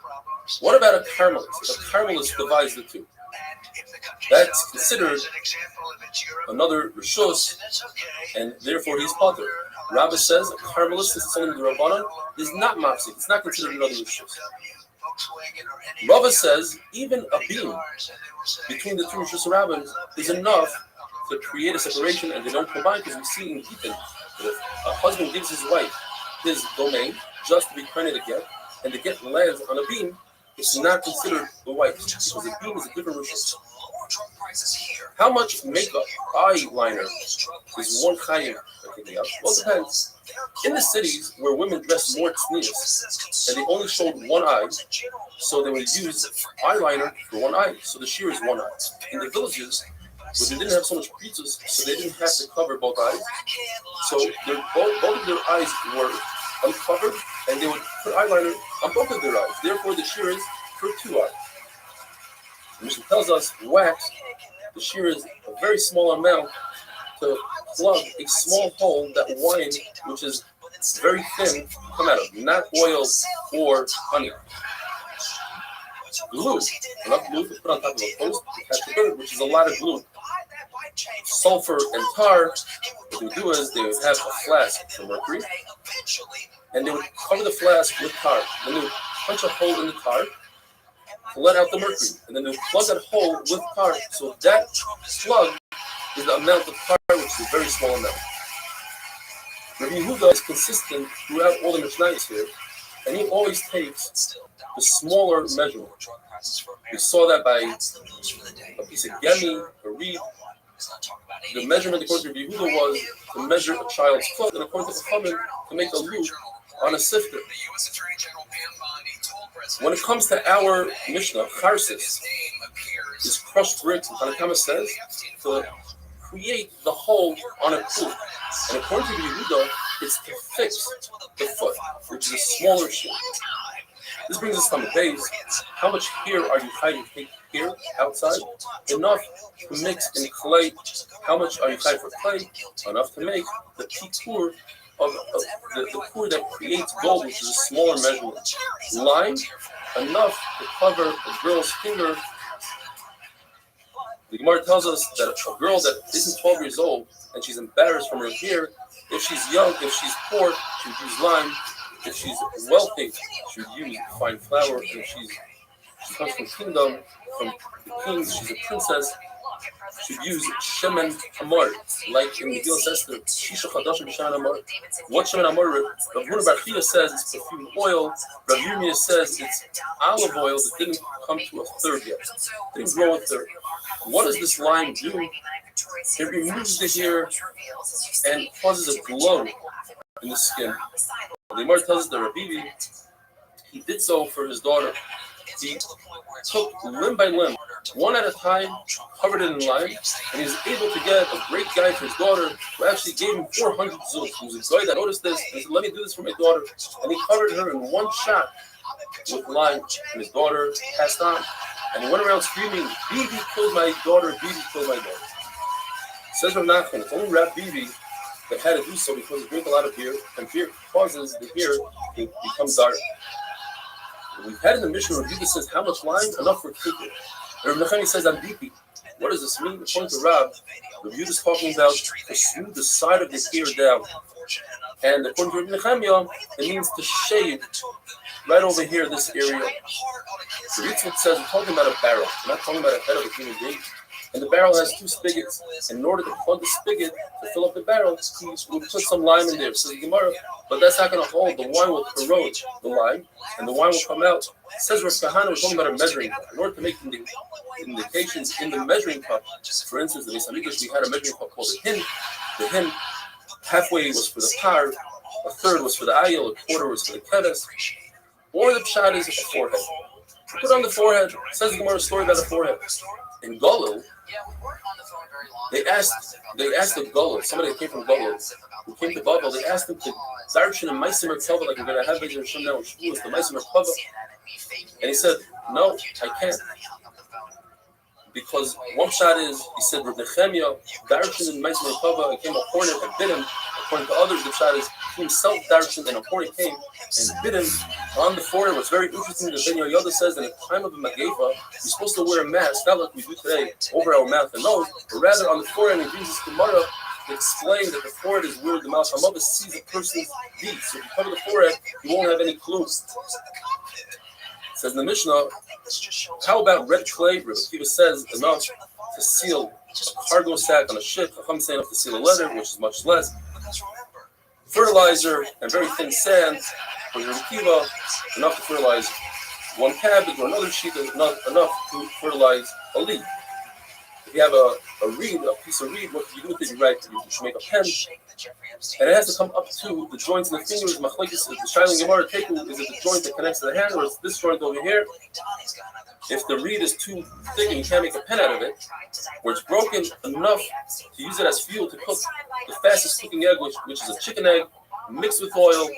What about a caramelist? If a caramelist divides the 2, That's considered another rishus, and therefore he's potter. Rabbi says a Carmelist is telling the Rabbanan is not mafsik. It's not considered another rishus. Rabbi says even a beam between the two rishus rabbis is enough to create a separation, and they don't combine, because we see in Gittin that if a husband gives his wife his domain just to be printed a get, and the get lands on a beam, it's not considered the wife, because the beam is a different rishus. How much makeup, eyeliner, is one chayim? Well, it depends. In the cities where women dress more tznius, and they only showed one eye, so they would use eyeliner for one eye, so the shear is one eye. In the villages, where they didn't have so much pizzas, so they didn't have to cover both eyes, so both of their eyes were uncovered, and they would put eyeliner on both of their eyes. Therefore, the shear is for two eyes. The Mishnah tells us wax, the shear is a very small amount to plug a small hole that wine, which is very thin, come out of, not oil or honey. Glue, enough glue to put on top of a post to catch the bird, which is a lot of glue. Sulfur and tar, what they would do is they would have a flask for mercury, and they would cover the flask with tar. Then they would punch a hole in the tar to let out the mercury, and then they would plug that hole with tar. So that plug is the amount of tar, which is a very small amount. Rabbi Yehuda is consistent throughout all the Mishnayos here, and he always takes the smaller measurement. We saw that by a piece of gemi, a reed. The measurement according to Rabbi Yehuda was to measure a child's foot, and according to Chachamim, to make a loop on a sifter. When it comes to our Mishnah, charsis is crushed bricks, and Tanakama says to create the hole on a pool. And according to Yehuda, it's to fix the foot, which is a smaller shear. This brings us to the base. How much hair are you hiding here outside? Enough to mix in clay. How much are you hiding for clay? Enough to make the tikur of the core that creates gold, which is a smaller measurement. Lime, enough to cover a girl's finger. The Gemara tells us that a girl that isn't 12 years old and she's embarrassed from her hair, if she's young, if she's poor, she would use lime. If she's wealthy, she would use fine flour. If she comes from kingdom, from the kings, she's a princess, she would use shemen amar, like in the Megillah Esther, shisha chadashim b'shemen amar. What shemen amar? Rav Huna Bar Chia says it's perfumed oil. Rav Yirmiyah says it's olive oil that didn't come to a third yet. Didn't grow a third. What does this lime do? It removes the hair and causes a glow in the skin. The Gemara tells us that Rabbi, he did so for his daughter. He took limb by limb, one at a time, covered it in lime, and he was able to get a great guy for his daughter who actually gave him 400 zuz. He was a guy that noticed this, and he said, let me do this for my daughter. And he covered her in one shot with lime, and his daughter passed on. And he went around screaming, Bibi killed my daughter, Bibi killed my daughter. Says Rav Nachman, it's only Rav Bibi that had to do so because he drank a lot of beer, and beer causes the hair to become dark. We've had in the Mishnah, Rav Bibi says, how much lime? Enough for kikkur. Rav Nachman says, I'm Bibi. What does this mean? According to Rav Bibi is talking about to smooth the side of the hair down. And according to Rav Nachman, it means to shave right over here, this area. The Ritzvot says we're talking about a barrel. We're not talking about a head of a human being. And the barrel has two spigots. And in order to plug the spigot to fill up the barrel, we'll put some lime in there. So the Gemara, but that's not going to hold. The wine will corrode the lime, and the wine will come out. It says Rosh Kahana, we're talking about a measuring cup. In order to make indications in the measuring cup, for instance, in the Beis Hamikdash, we had a measuring cup called a hin. The hin, halfway was for the par, a third was for the ayil, a quarter was for the keves, or the pshat is a forehead. Put on the forehead. It says the Gemara story about the forehead. In Golil, they asked the Golil, somebody that came from Golil, who came to Babel, they asked him to darshan and meisim merkava, like we're going to have Beis Hashem now in Shavuos, the meisim merkava. And he said, no, I can't. Because one shot is, he said, Reb Nechemia, darshan and meisim merkava, and came a hornet and bit him. According to others, the shot is he himself darshan and a hornet came and bit him on the forehead. What's very interesting is Ben Yoda says in the time of the Magefa, you're supposed to wear a mask, not like we do today, over our mouth and nose, but rather on the forehead. And he uses Gemara to explain that the forehead is where the mouth Hamada sees a person's deeds. So if you cover the forehead, you won't have any clues. Says in the Mishnah, how about red clay? Rabbi Akiva says enough to seal a cargo sack on a ship. I'm saying enough to seal a letter, which is much less. Fertilizer and very thin sand for Rabbi Akiva, enough to fertilize one cabbage or another sheet, not enough to fertilize a leaf. If you have a reed, a piece of reed, what you do with it? You should make a pen, and it has to come up to the joints in the fingers. Machlekes, the Shiloh Gemara Teku, is it the joint that connects to the hand, or is this joint over here? If the reed is too thick and you can't make a pen out of it, or it's broken enough to use it as fuel to cook the fastest cooking egg, which is a chicken egg mixed with oil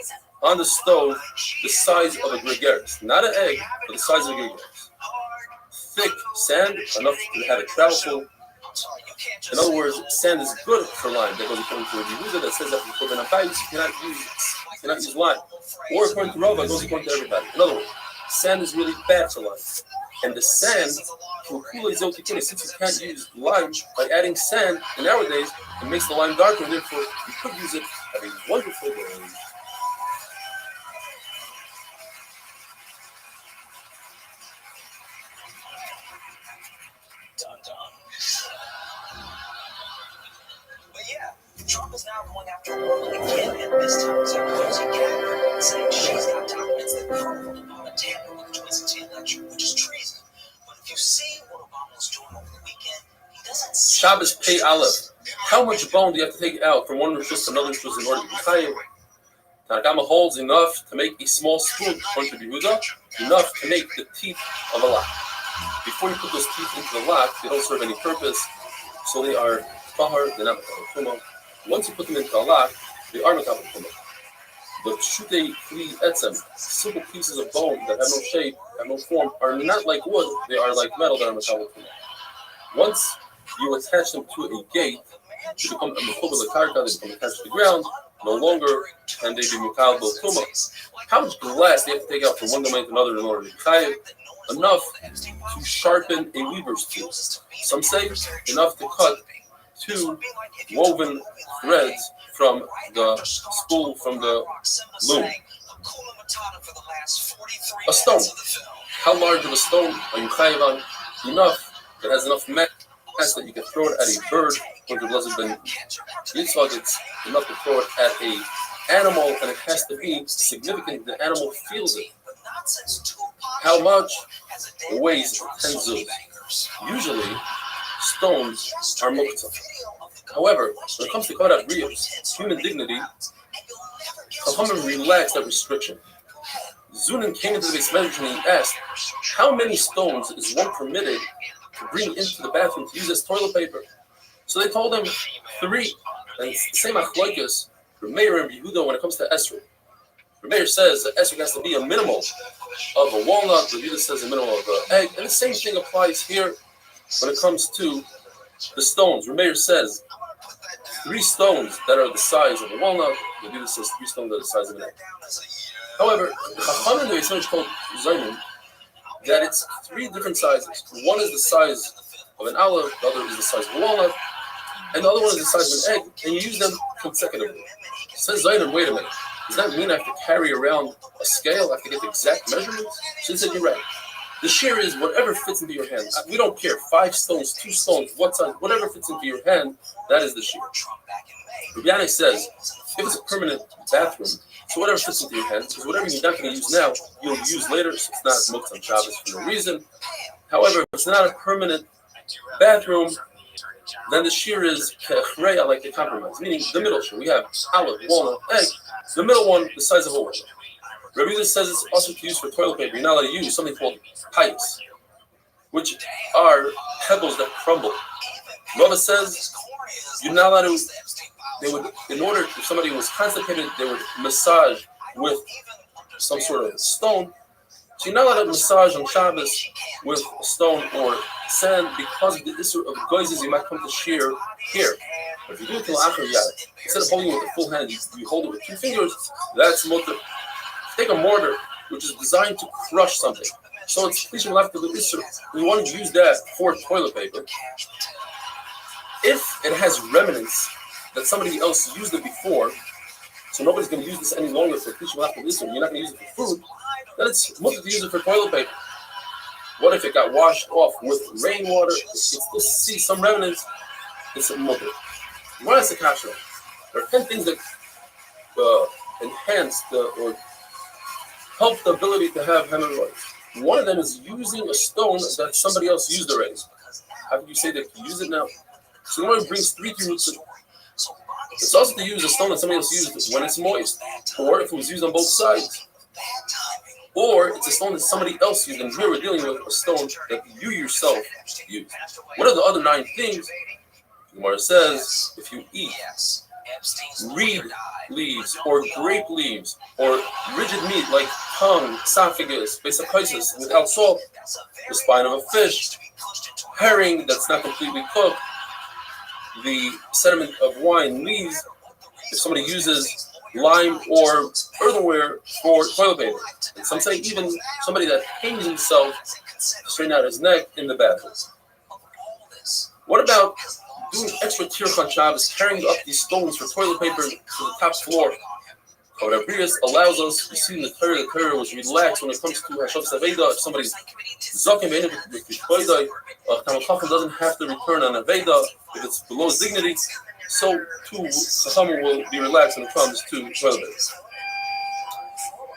on the stove, the size of a gregaris, not an egg, but the size of a gregaris. Thick sand, enough to have it travel full. In other words, sand is good for lime. That goes according to Rabbi Yehuda that says that for Ben Abayis you cannot use lime. Or according to Rava, it goes according to everybody. In other words, sand is really bad for lime. And the sand, since you can't use lime by adding sand, and nowadays it makes the lime darker, and therefore you could use it. Have a wonderful day. Trump is now going after a woman again, and this time it's a crazy cat, saying she's got documents that prove Obama tampered with the 2016 election, which is treason. But if you see what Obama was doing over the weekend, he doesn't see Shabbos Pei Aleph. How much bone do you have to take out from one rishus to another rishus in order to be chayiv? Tanakama holds enough to make a small spoon, according to Yehuda, enough to make the teeth of a lock. Before you put those teeth into the lock, they don't serve any purpose, so they are tahar, they're not tumah. Once you put them into a lock, they are metabel tumah. The shutei kli etzem, simple pieces of bone that have no shape, have no form, are not like wood, they are like metal that are metabel tumah. Once you attach them to a gate, they become a metabel karka, they become attached to the ground, no longer can they be metabel tumah. How much glass do you have to take out from one domain to another in order to be chayiv? Enough to sharpen a weaver's tool. Some say enough to cut 2 woven threads from the spool from the loom. A stone. How large of a stone are you chayiv on? Enough that has enough mass that you can throw it at a bird. When the blessed Ben Yitzhak, it's enough to throw it at a animal, and it has to be significant. The animal feels it. How much? It weighs 10 zuz. Usually, stones are muktzah. However, when it comes to Kodat Riyos, human dignity, Chachamim relaxed that restriction. Zunin came into the base measure and he asked, how many stones is one permitted to bring into the bathroom to use as toilet paper? So they told him 3. And it's the same achloikus for Meir and Yehuda when it comes to esrog. Meir says that esrog has to be a minimal of a walnut. Yehuda says a minimal of an egg. And the same thing applies here when it comes to the stones. Meir says 3 stones that are the size of a walnut. Yehuda says 3 stones that are the size of an egg. However, the Chachamim the Yisrael called Zaynim that it's 3 different sizes. One is the size of an olive, the other is the size of a walnut, and the other one is the size of an egg, and you use them consecutively. Says Zaynim, wait a minute. Does that mean I have to carry around a scale? I have to get the exact measurements? She said, you're right. The shear is whatever fits into your hand. We don't care. 5 stones, 2 stones, what size, whatever fits into your hand, that is the shear. Rabbi says, if it's a permanent bathroom, so whatever fits into your hand, because whatever you're not going to use now, you'll use later, so it's not muktzah on Shabbos for no reason. However, if it's not a permanent bathroom, then the shear is kechreya, like the compromise, meaning the middle shear. We have olive, walnut, egg. The middle one, the size of a walnut. Rabbi Yehuda says it's also to use for toilet paper. You're not allowed to use something called pipes, which are pebbles that crumble. Rava says you're not allowed to. They would, in order, if somebody was constipated, they would massage with some sort of stone. So you're not allowed to massage on Shabbos with a stone or sand because of the issue of goizes you might come to shear here. But if you do it till after yad, instead of holding it with a full hand, you hold it with 2 fingers. That's motor. Take a mortar which is designed to crush something. So it's Klishim left of the Isser. We want to use that for toilet paper. If it has remnants that somebody else used it before, so nobody's going to use this any longer for Klishim left of the Isser, you're not going to use it for food, then it's mutter to use it for toilet paper. What if it got washed off with rainwater? You still see some remnants. It's a mutter. What is the kasha? There are 10 things that enhance or help the ability to have hemorrhoids. One of them is using a stone that somebody else used already. How can you say that you use it now? So one brings 3 roots. It's also to use a stone that somebody else used when it's moist, or if it was used on both sides, or it's a stone that somebody else used. And here we're dealing with a stone that you yourself used. What are the other 9 things? Gemara says, if you eat reed leaves or grape leaves or rigid meat like tongue, esophagus, basophysis without salt, the spine of a fish, herring that's not completely cooked, the sediment of wine, leaves, if somebody uses lime or earthenware for toilet paper. And some say even somebody that hangs himself, straighten out his neck in the bathroom. What about doing extra tirch on Shabbos, carrying up these stones for toilet paper to the top floor? Kodabrius allows us, you see in the Torah was relaxed when it comes to Hashav Saveda. If somebody's Zakim with Yishpoidai, Tamakafim doesn't have to return on Aveda if it's below his dignity. So too, Chachamim will be relaxed when it comes to toilet paper.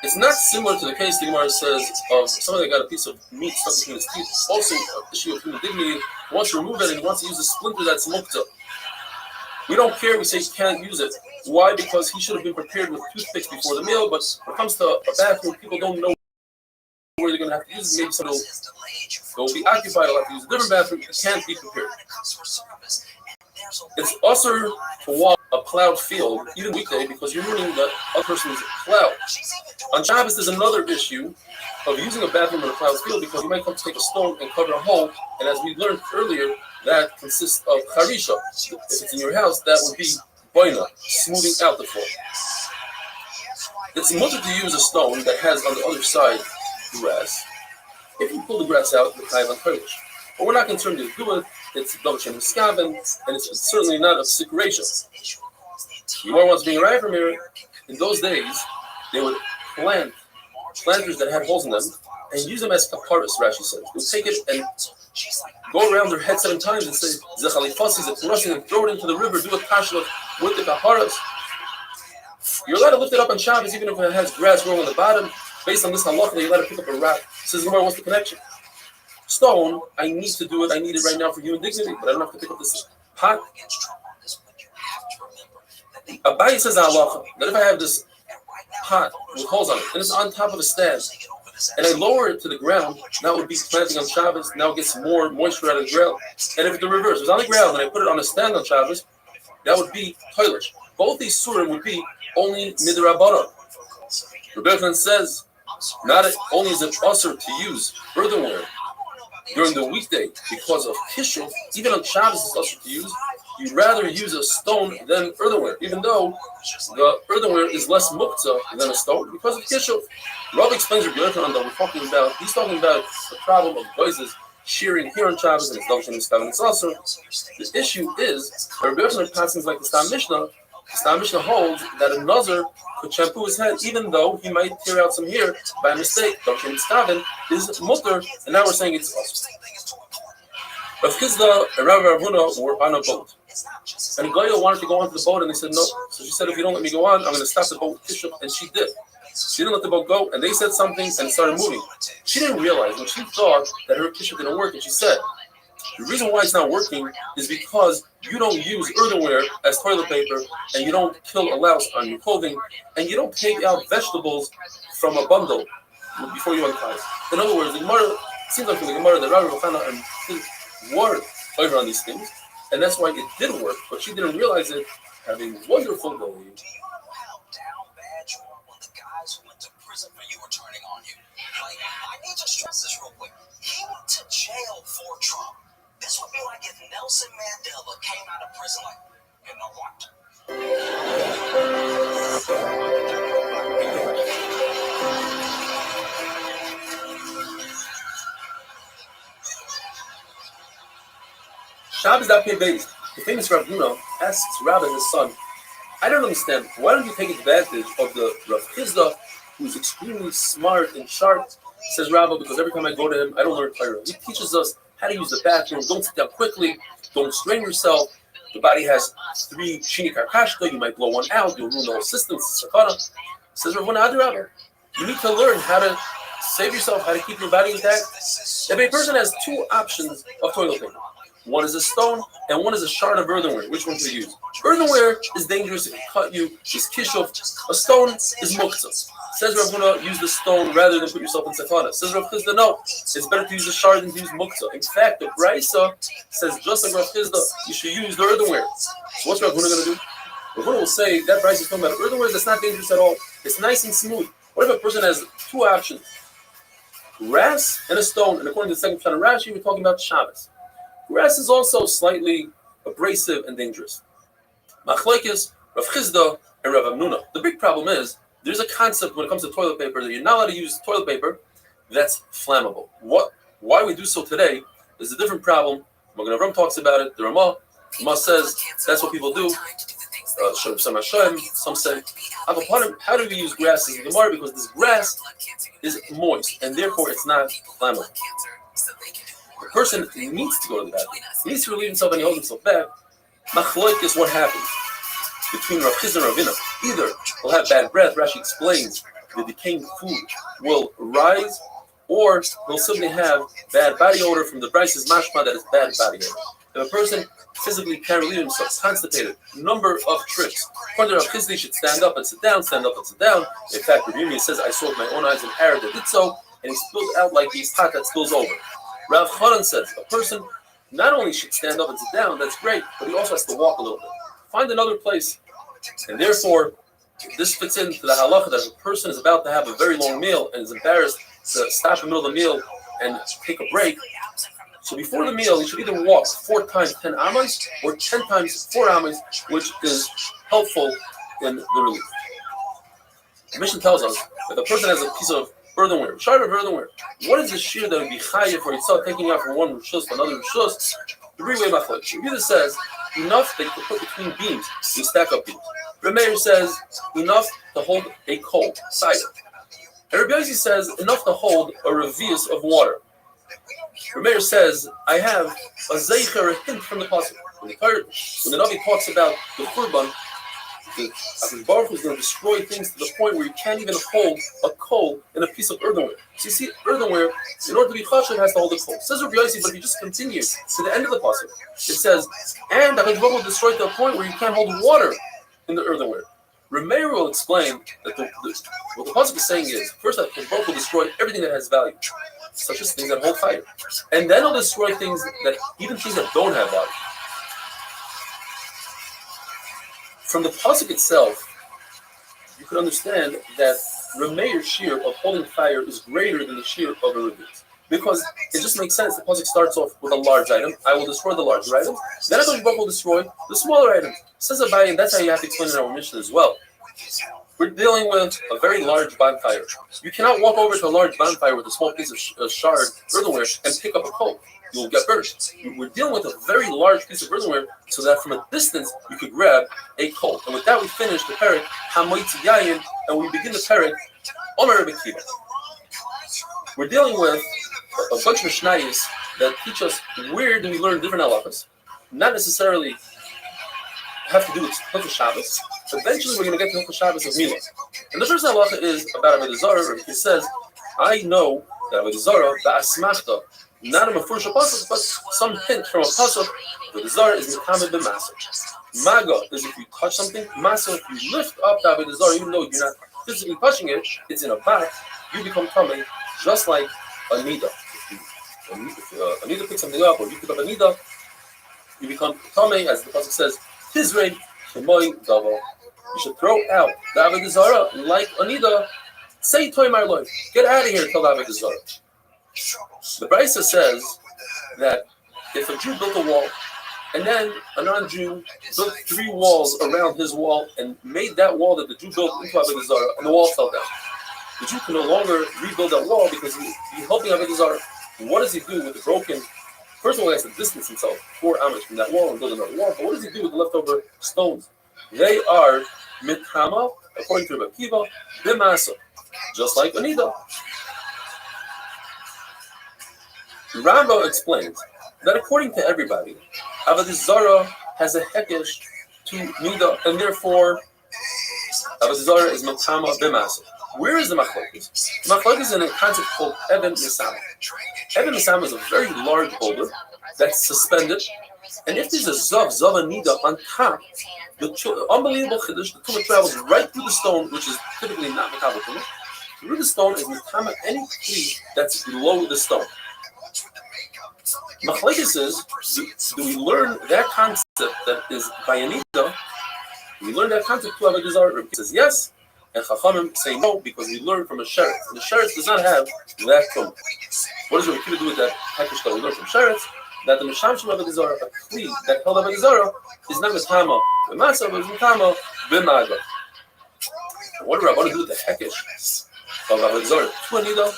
It's not similar to the case the Gemara says of somebody that got a piece of meat stuck between his teeth. Also, an issue of human dignity. He wants to remove it and he wants to use a splinter that's mukta. We don't care. We say he can't use it. Why? Because he should have been prepared with toothpicks before the meal. But when it comes to a bathroom, people don't know where they're going to have to use it. Maybe somebody will be occupied. They'll have to use a different bathroom. He can't be prepared. It's also to walk a plowed field, even weekday, because you're ruining the other person's plow. On Shabbos, there's another issue of using a bathroom in a plowed field because you might come to take a stone and cover a hole. And as we learned earlier, that consists of harisha. If it's in your house, that would be boina, smoothing out the floor. It's mutter to use a stone that has on the other side grass. If you pull the grass out, the kind of courage. But we're not concerned to do it. It's Dovshem Skaven, and it's certainly not of separation. You know what's being right from here? In those days, they would plant planters that had holes in them and use them as kaparas, Rashi says. They would take it and go around their head 7 times and say, Zechalifasis, it's rushing, and throw it into the river, do a tashlah with the kaparas. You're allowed to lift it up on Shabbos, even if it has grass growing on the bottom. Based on this halacha, you're allowed to pick up a rock. Says Gemara, what's the connection? Stone, I need to do it. I need it right now for human dignity, but I don't have to pick up this pot. Abaye says halacha that if I have this pot with holes on it and it's on top of a stand, and I lower it to the ground, that would be planting on Shabbos. Now it gets more moisture out of the ground. And if the reverse was on the ground and I put it on a stand on Shabbos, that would be toilet. Both these surim would be only midrabanan. Rebbe says not only is it usher to use earthenware during the weekday because of kishuf, even on Shabbos it's usher to use. You'd rather use a stone than earthenware, even though the earthenware is less mukta than a stone because of kishuf. Rav explains Rabbi Yochanan that he's talking about the problem of voices shearing here on Shabbos and it's Dovshem Skaven. It's also the issue is Rabbi Yochanan passes like the Stam Mishnah. The Stam Mishnah holds that a nazir could shampoo his head even though he might tear out some hair by mistake. Dovshem Skaven is mutter, and now we're saying it's us. Rav Chizda and Rav Ravuna were on a boat. And Goya wanted to go onto the boat, and they said no. So she said, if you don't let me go on, I'm going to stop the boat with Kishuf. And she did. She didn't let the boat go, and they said something, and it started moving. She didn't realize when she thought that her Kishuf didn't work, and she said, the reason why it's not working is because you don't use earthenware as toilet paper, and you don't kill a louse on your clothing, and you don't take out vegetables from a bundle before you untie. In other words, the Gemara, it seems like the Gemara that Rabbi Yochanan and his were over on these things, and that's why it did work, but she didn't realize it. Having wonderful day. Do you know how down bad you are when the guys who went to prison for you are turning on you? Like, I need to stress this real quick. He went to jail for Trump. This would be like if Nelson Mandela came out of prison like, you know what? Shabbos Daf Pei Beis. The famous Rav Huna asks Rabbi his son, I don't understand. Why don't you take advantage of the Rav Chisda, who's extremely smart and sharp? Says Rabbi, because every time I go to him, I don't learn Torah. He teaches us how to use the bathroom. Don't sit down quickly. Don't strain yourself. The body has 3 shini karkashka. You might blow one out. You'll ruin the whole system. Sakana. Says Rav Huna Rabbi, you need to learn how to save yourself, how to keep your body intact. If a person has 2 options of toilet paper, one is a stone and one is a shard of earthenware, which one to use? Earthenware is dangerous, it can cut you, it's kishuf. A stone is muktzah. Says Rav Huna, use the stone rather than put yourself in sakana. Says Rav Chisda, no, it's better to use the shard than to use muktzah. In fact, the Brisa says just like Rav Chisda, you should use the earthenware. So what's Rav Huna going to do? Rav Huna will say that Brisa is talking about earthenware that's not dangerous at all. It's nice and smooth. What if a person has 2 options? Grass and a stone, and according to the second Pshat of Rashi, we're talking about Shabbos. Grass is also slightly abrasive and dangerous. Machlekes, Rav Chisda, and Rav Amnuna. The big problem is there's a concept when it comes to toilet paper that you're not allowed to use toilet paper that's flammable. Why we do so today is a different problem. Magen Avram talks about it. The Ramah says that's what people do. Some say, how do we use grass as a Gemara? Because this grass is moist and therefore it's not flammable. The person needs to go to the bathroom. He needs to relieve himself and he holds himself back. Machloik is what happens between Rav Chisda and Rav Huna. Either he'll have bad breath, Rashi explains the decaying food will rise, or he'll simply have bad body odor from the Brise's mashma that is bad body odor. If a person physically can't relieve himself, constipated, number of tricks. According to Rav Chisda, he should stand up and sit down, stand up and sit down. In fact, Rav Yirmiyah says, I saw with my own eyes an Arab that did so, and he spilled out like the pot that spills over. Rav Chanan says a person not only should stand up and sit down, that's great, but he also has to walk a little bit. Find another place. And therefore, this fits into the halacha that if a person is about to have a very long meal and is embarrassed to stop in the middle of the meal and take a break, so before the meal, he should either walk 4 times 10 amas or 10 times 4 amas, which is helpful in the relief. The mission tells us that the person has a piece of earthenware, shard of earthenware. What is the shear that would be chayav for itself taking out from one rishus to another rishus? 3-way machlokes. Rabbi says enough that you can put between beams, you stack up beams. Rabbi Meir says enough to hold a coal, cider. And Rabbi Yossi says enough to hold a revius of water. Rabbi Meir says I have a zeicher, a hint from the pasuk. When the Navi talks about the Khurban, the Baruch is going to destroy things to the point where you can't even hold a coal in a piece of earthenware. So you see, earthenware, in order to be chashav, has to hold a coal. Says Rabbi Yossi, but if you just continue to the end of the pasuk, it says, and the Baruch will destroy to a point where you can't hold water in the earthenware. Rabbi Meir will explain that what the pasuk is saying is, first, that the Baruch will destroy everything that has value, such as things that hold fire, and then he'll destroy things that, even things that don't have value. From the pasuk itself, you can understand that Rabbi Meir's shear of holding fire is greater than the shear of a revius. Because it just makes sense. The pasuk starts off with a large item. I will destroy the larger item. Then HaKadosh Baruch will destroy the smaller item. Says Abaye, and that's how you have to explain it in our mission as well. We're dealing with a very large bonfire. You cannot walk over to a large bonfire with a small piece of shard earthenware and pick up a coal. You'll get burnt. We're dealing with a very large piece of earthenware so that from a distance you could grab a coal. And with that we finish the parak Hamoitzi Yayin, and we begin the parak Omer Rebbe Kiva. We're dealing with a bunch of Mishnayos that teach us where do we learn different halachas. Not necessarily have to do with Hilchos Shabbos. Eventually we're going to get to Hilchos Shabbos of Milah. And the first halacha is about Avodah Zarah. It says, I know that Avodah Zarah, ba'asmachta, not a mafurish pasuk, but some hint from a pasuk. Avodah Zarah is mekamed b'maser. Maga is if you touch something. Maser, if you lift up the Avodah Zarah, even though you're not physically touching it, it's in a back, you become tummy, just like a nida. If a nida picks something up, or you pick up a nida, you become tummy, as the pasuk says, Tizrei k'moi davo. You should throw out the Avodah Zarah like a nida. Say toy my Lord, get out of here, tell the Avodah Zarah. The Brisa says that if a Jew built a wall and then a non-Jew built 3 walls around his wall and made that wall that the Jew built into Avodah Zarah, and the wall fell down, the Jew can no longer rebuild that wall because he's helping Avodah Zarah. What does he do with the broken First of all, he has to distance himself 4 amos from that wall and build another wall. But what does he do with the leftover stones? They are mitama, according to Rabbi Akiva, b'masa, just like Anida. Rambam explains that according to everybody, Avodah Zarah has a hekesh to Nida, and therefore Avodah Zarah is mitama b'masa. Where is the machlokes? The machlokes is in a concept called Eben Misama. Eben Misama is a very large boulder that's suspended, and if there's a Zav Anida on top, the unbelievable chiddush, the tumah travels right through the stone, which is typically not Makabel tumah. Through the stone is Mitama any tree that's below the stone. Machlokes is, do we learn that concept that is by Anida? Do we learn that concept to Avodah Zarah? It says yes. And Chachamim say no because we learn from a sheretz. And the sheretz does not have that tumah. What does Rabbi Akiva do with that hekesh that we learn from sheretz? That the Mishamshim of Avodah Zarah, a kli that held Avodah Zarah, is not mitama b'masa, but is mitama b'maga. What do Rabbanan do with the hekesh of Avodah Zarah? To Anida,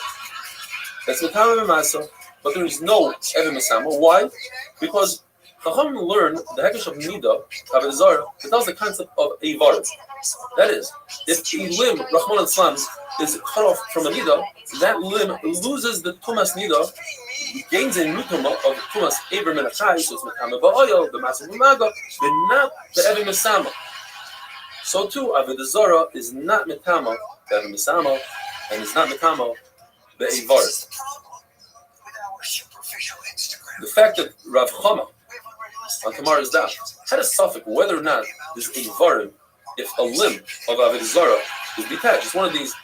that's mitama b'masa, but there is no Eben Misama. Why? Because Chachamim learn the hekesh of Nida, Avodah Zarah, it tells the concept of a varz. That is, if a limb, Rahman al-Islam, is cut off from a nida, that limb loses the tumas nida, gains a new tumah of tumas eber menachai, so it's mekama ba'oyo, the massive umaga, but not the Eben Misama. So too, Avodah Zarah is not mekama the Eben Misama, and is not mekama the Eivar. The fact that Rav Chama on tomorrow's daf had a suffix whether or not this Eivarim, if a limb of Avodah Zarah is detached, it's one of these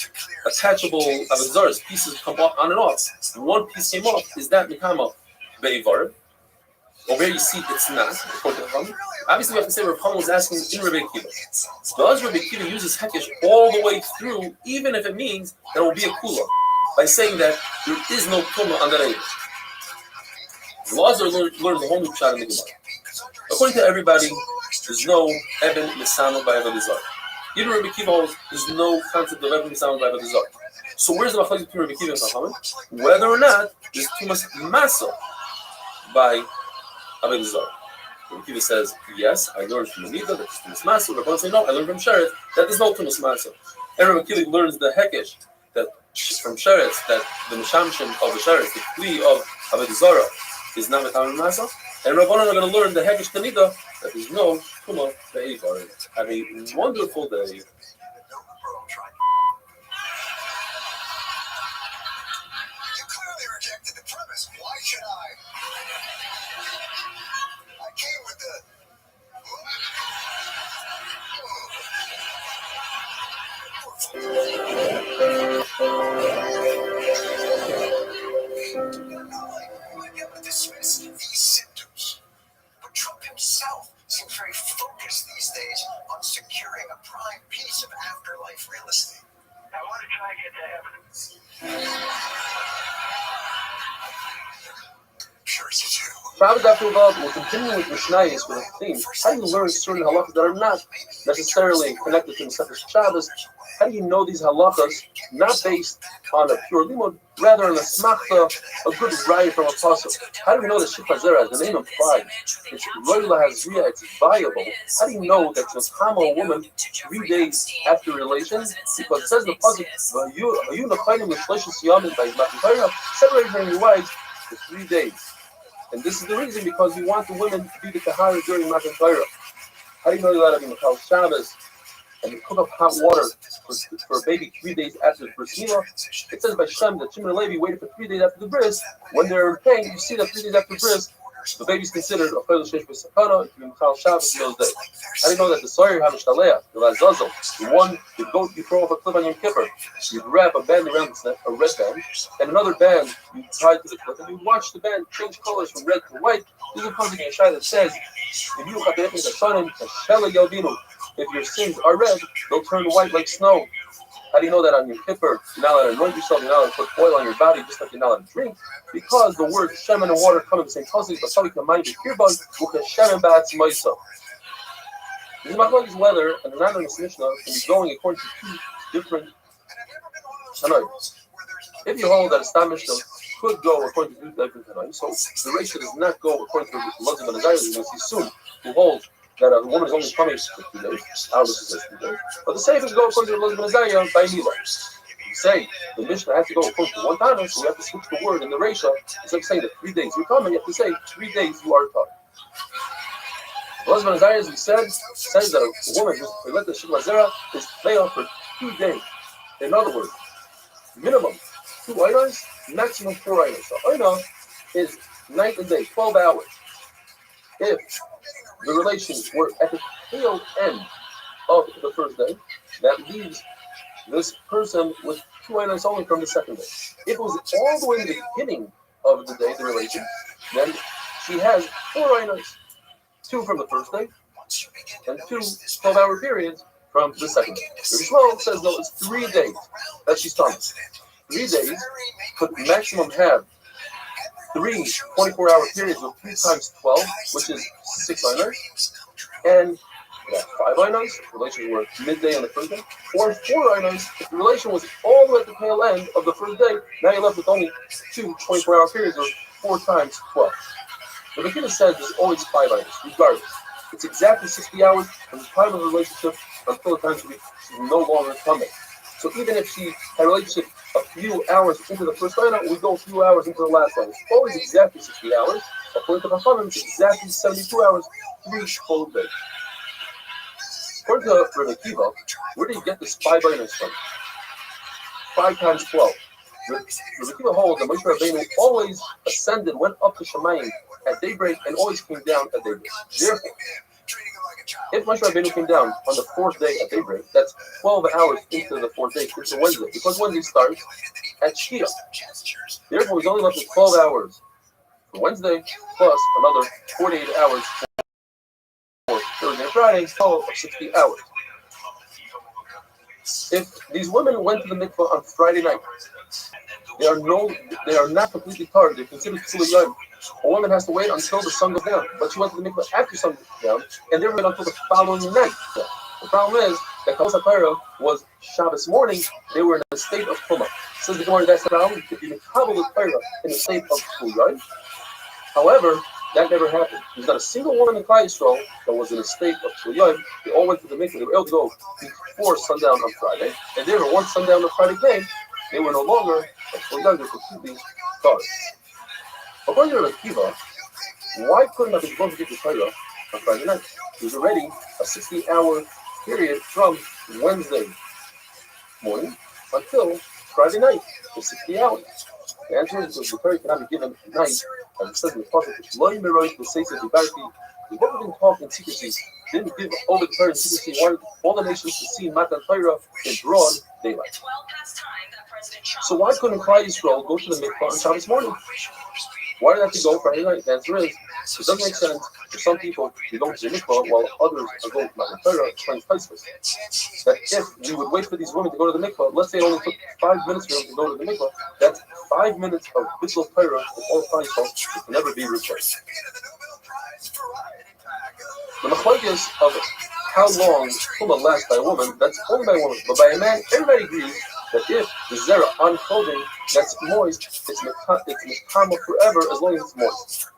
attachable Avodah Zarahs, pieces come off on and off. One piece came off, is that Mikama Be'ivarim? Over here you see it's not, according to Chachamim. Obviously we have to say Rav Chama was asking in Rabbi Akiva. Does Rabbi Akiva uses Hekesh all the way through, even if it means there will be a Kula, by saying that there is no Tumah on that Eiver? Lazar learns a whole new shot in the Gemara. According to everybody, there's no Eben Misama by Avodah Zarah. Even Rabbi Akiva holds there's no concept of Eben Misama by Avodah Zarah. So where's the machlokes between Rabbi Akiva and Chachamim? Whether or not there's too much masa by Avodah Zarah. Rabbi Akiva says, yes, I learned from Anida that there's too much masa. Rabbi say, no, I learned from Sheretz that there's no too much masa. And Rabbi Akiva learns the hekesh that from Sheretz that the mishamshim of the Sheretz, the kli of Avodah Zarah, is not Metam Masa. And Rabbanan are going to learn the Hekesh Kanida that there's no Tumah Be'ivar. Have a wonderful day. You clearly rejected the premise. Why should I? I came with the... dismiss these symptoms. But Trump himself seems very focused these days on securing a prime piece of afterlife real estate. I want to try to get to heaven. Sure as you do. Shabbos after Vav, we'll continue with Mishnayos with a theme. How do you learn certain halachas that are not necessarily connected to the Sefer Shabbos? How do you know these halachas not based on a pure limud, rather on a smachta, a good raya from a pasuk? How do we know that Shifra Zera, as the name implies, it's roila hazriya, it's viable? How do you know that it's a woman 3 days after relations? Because it says in the pasuk, separate her and your wives for 3 days. And this is the reason, because you want the women to be the Tahara during Matan Torah. How do you know you're allowed to be Machal Shabbos and you cook up hot water for a baby 3 days after the bris milah? It says by Shem that Shimon and Levi waited for 3 days after the bris. When they're in pain, you see that 3 days after the bris, the baby's considered a Chayil Shesh B'Sakana, if you're Machal Shabbos in those days. How do you know that the Sawyer HaMishtalea, the Lazazel, the goat you throw off a cliff on Yom Kippur, you wrap a band around its neck, a red band, and another band you tie to the cliff, and you watch the band change colors from red to white? This is a pasuk in Yeshaya that says, if your sins are red, they'll turn white like snow. How do you know that on Yom Kippur, you're not allowed to anoint yourself, you're not allowed to put oil on your body, just like you're not allowed to drink? Because the words Shem and water come in the same pasuk, but so we can mind the kirbon, with Shem and Ba'atz Moisa. This is whether an anonymous Mishnah can be going according to two different scenarios. If you hold that a Stam Mishnah could go according to different times. So the ratio does not go according to the laws of the Nazir, as you see soon, who holds that a woman is only punished for 2 days. Obviously says 2 days. But the safest go according to the laws of the Nazir by Mila. You say the Mishnah has to go according to one time, so we have to switch the word in the ratio. Instead of saying that 3 days you're coming, you have to say 3 days you are coming. The laws of the Nazir, as we said, says that a woman who's let the Shikla Zera is fail for 2 days. In other words, minimum 2 items, maximum 4 items. So Oina is night and day, 12 hours. If the relations were at the tail end of the first day, that leaves this person with 2 items only from the second day. If it was all the way in the beginning of the day, the relation, then she has 4 items, 2 from the first day, and 2 12-hour periods from the second day. The Shmuel says, no, it's 3 days that she's talking. 3 days could maximum have 3 24-hour periods with 3 times 12, which is 6 items, and 5 items, if the relation were midday on the first day, or 4 items, if the relation was all the way at the tail end of the first day, now you're left with only 2 24-hour periods or 4 times 12. The Makina says there's always 5 items, regardless. It's exactly 60 hours from the time of the relationship until the time she's no longer coming. So even if she had a relationship a few hours into the first item, we go a few hours into the last item. It's always exactly 60 hours. According to Chachamim, it's exactly 72 hours, 3 full days. According to Rabbi Akiva, where do you get this 5 items from? 5 times 12. Rabbi Akiva holds that Moshe Rabbeinu always ascended, went up to Shemayim at daybreak, and always came down at daybreak. Therefore, if Moshe Rabbeinu came down on the 4th day at daybreak, that's 12 hours into the 4th day, into Wednesday, because Wednesday starts at Shkia. Therefore, he's only left with 12 hours for Wednesday, plus another 48 hours for Thursday and Friday, total of 60 hours. If these women went to the mikvah on Friday night, they are not completely tired. They're considered Tzuliyim. A woman has to wait until the sun goes down, but she went to the mikvah after sun goes down, and they were until the following night. The problem is that Kavos HaTorah was Shabbos morning. They were in a state of Tumah. Says the Gemara, that's the problem. If you Kavos HaTorah in a state of Tzuliyim, however, that never happened. There's not a single woman in Klal Yisrael that was in a state of Tzuliyim. They all went to the mikvah. They were able to go before sundown on Friday, and they were once sundown on Friday came, they were no longer Tzuliyim. They were completely tired. According to Rabbi Akiva, why couldn't have been going to get the Torah on Friday night? It was already a 60-hour period from Wednesday morning until Friday night. For 60 hours. The answer is because the Torah cannot be given at night, as it says in the Prophet, the Prophet didn't talk in secrecy, didn't give over the Torah in secrecy, wanted all the nations to see Matan Torah in broad daylight. So why couldn't Klal Yisrael go to the mikvah on Shabbos morning? Why did they have to go Friday night? The answer is, it doesn't make sense for some people to go to the mikvah while others are going to Matan Torah. Explains Tosfos that if we would wait for these women to go to the mikvah, let's say it only took 5 minutes for them to go to the mikvah, that's 5 minutes of Bittul Torah for all Klal Yisrael that can never be replaced. The machlokes of how long Tumah lasts by a woman, that's only by a woman, but by a man, everybody agrees that if the zera on clothing that's moist, it's mekama forever as long as it's moist.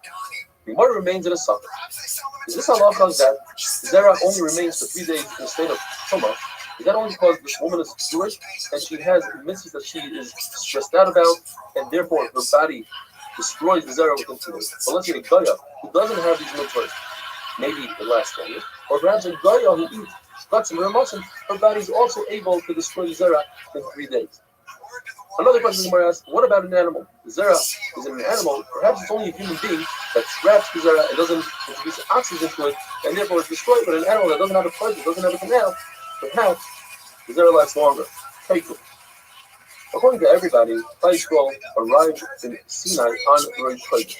The Gemara remains in a suffix. Is this halacha that zera only remains for 3 days in a state of Tumah? Is that only because this woman is Jewish and she has mitzvahs that she is stressed out about, and therefore her body destroys the zera within 2 days? But let's say a Goya who doesn't have these mitzvahs, maybe the last 10 years, or perhaps a Goya who eats Chatzim or Muslim, her body is also able to destroy the zera in 3 days. Another question the Gemara asks, what about an animal? The zera is an animal, perhaps it's only a human being that traps the zera and doesn't introduce oxygen to it, and therefore it's destroyed, but an animal that doesn't have a pleasure, doesn't have a canal, perhaps the zera lasts longer. Faithful. According to everybody, Klal Yisrael arrived in Sinai on Rosh Chodesh.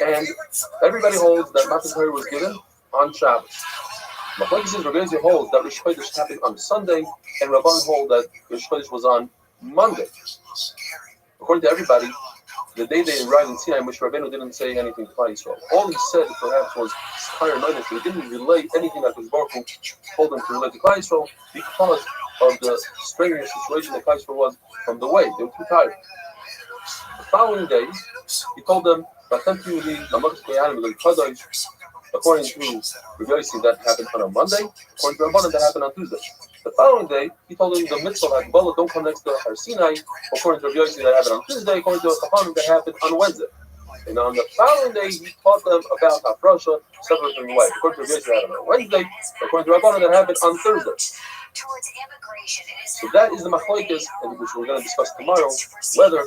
And everybody holds that Matan Torah was given on Shabbos. Machlokes says Rabbi Eliezer holds that Rosh Chodesh happened on Sunday, and Rabban hold that Rosh Chodesh was on Monday. According to everybody, the day they arrived in Sinai, Moshe Rabbeinu didn't say anything to Klal Yisrael. All he said perhaps was higher notice. He didn't relay anything that was Baruch Hu told him to relate to Klal Yisrael because of the strenuous situation that Klal Yisrael was from the way. They were too tired. following day, he told them, according to Rabbi Yossi, that happened on a Monday, according to Rabbanan, that happened on Tuesday. The following day, he told them the mitzvah of Hagbalah, don't come next to Har Sinai, according to Rabbi Yossi, that happened on Tuesday, according to Chachamim, that happened on Wednesday. And on the following day, he taught them about Hafrasha, separate from the wife. According to Rabbi Yossi, that happened on Wednesday, according to Rabbanan, that happened on Thursday. So that is the machlokes, which we're going to discuss tomorrow, whether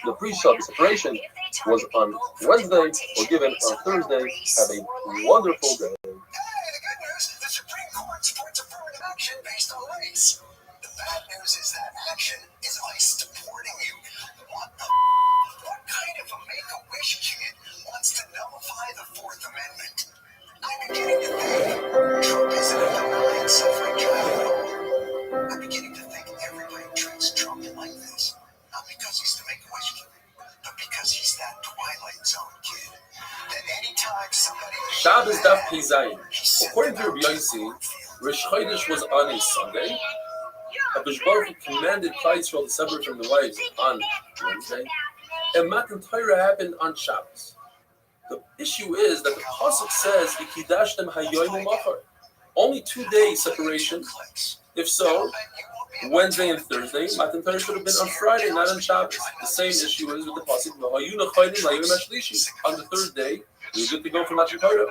the pre-shah, the separation, was on Wednesday or given on Thursday. Have a wonderful day. Hey, the good news, the Supreme Court supports affirmative action based on race. The bad news is that action is ICE deporting you. What kind of a make-a-wish kid wants to nullify the Fourth Amendment? I'm beginning to think Trump isn't a benign suffrage child at all. I'm beginning to think everybody treats Trump like this. Not because he's the make-a-wish kid, but because he's that Twilight Zone kid. That anytime somebody... Shabbos Daf Peizayin. According to Rabbi Yossi, Rosh Chodesh was on a Sunday. HaKadosh Baruch Hu commanded Klal Yisrael to separate from the wives on Wednesday, and Matan Torah happened on Shabbos. The issue is that the pasuk says, "V'kidashtem hayomu machar." Only 2 days separation. If so, Wednesday and Thursday, Matan Torah should have been on Friday, not on Shabbos. The same issue is with the pasuk, on the third day, you're good to go for Matan Torah.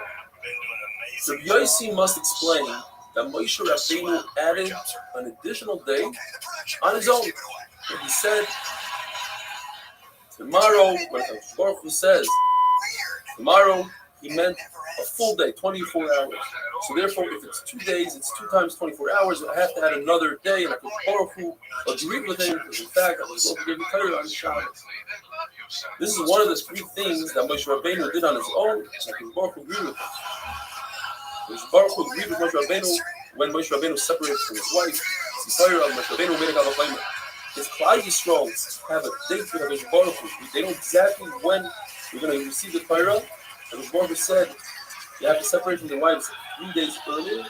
Rabbi Yossi must explain that Moshe Rabbeinu added an additional day on his own. And he said, tomorrow, when Baruch Hu says, tomorrow, he meant a full day, 24 hours. So therefore, if it's 2 days, it's 2 times 24 hours. I have to add another day, and Baruch Hu agreed with him because, in fact, I was supposed to give Torah on Shabbos. This is one of the 3 things that Moshe Rabbeinu did on his own, and Baruch Hu agreed with him. Baruch Hu agreed with Moshe Rabbeinu when Moshe Rabbeinu separated from his wife. Moshe Rabbeinu made a kavod. If Klal Yisrael have a date with Hakadosh Baruch Hu, they know exactly when we're going to receive the Torah. And the Baruch Hu said, you have to separate from the wives 3 days earlier.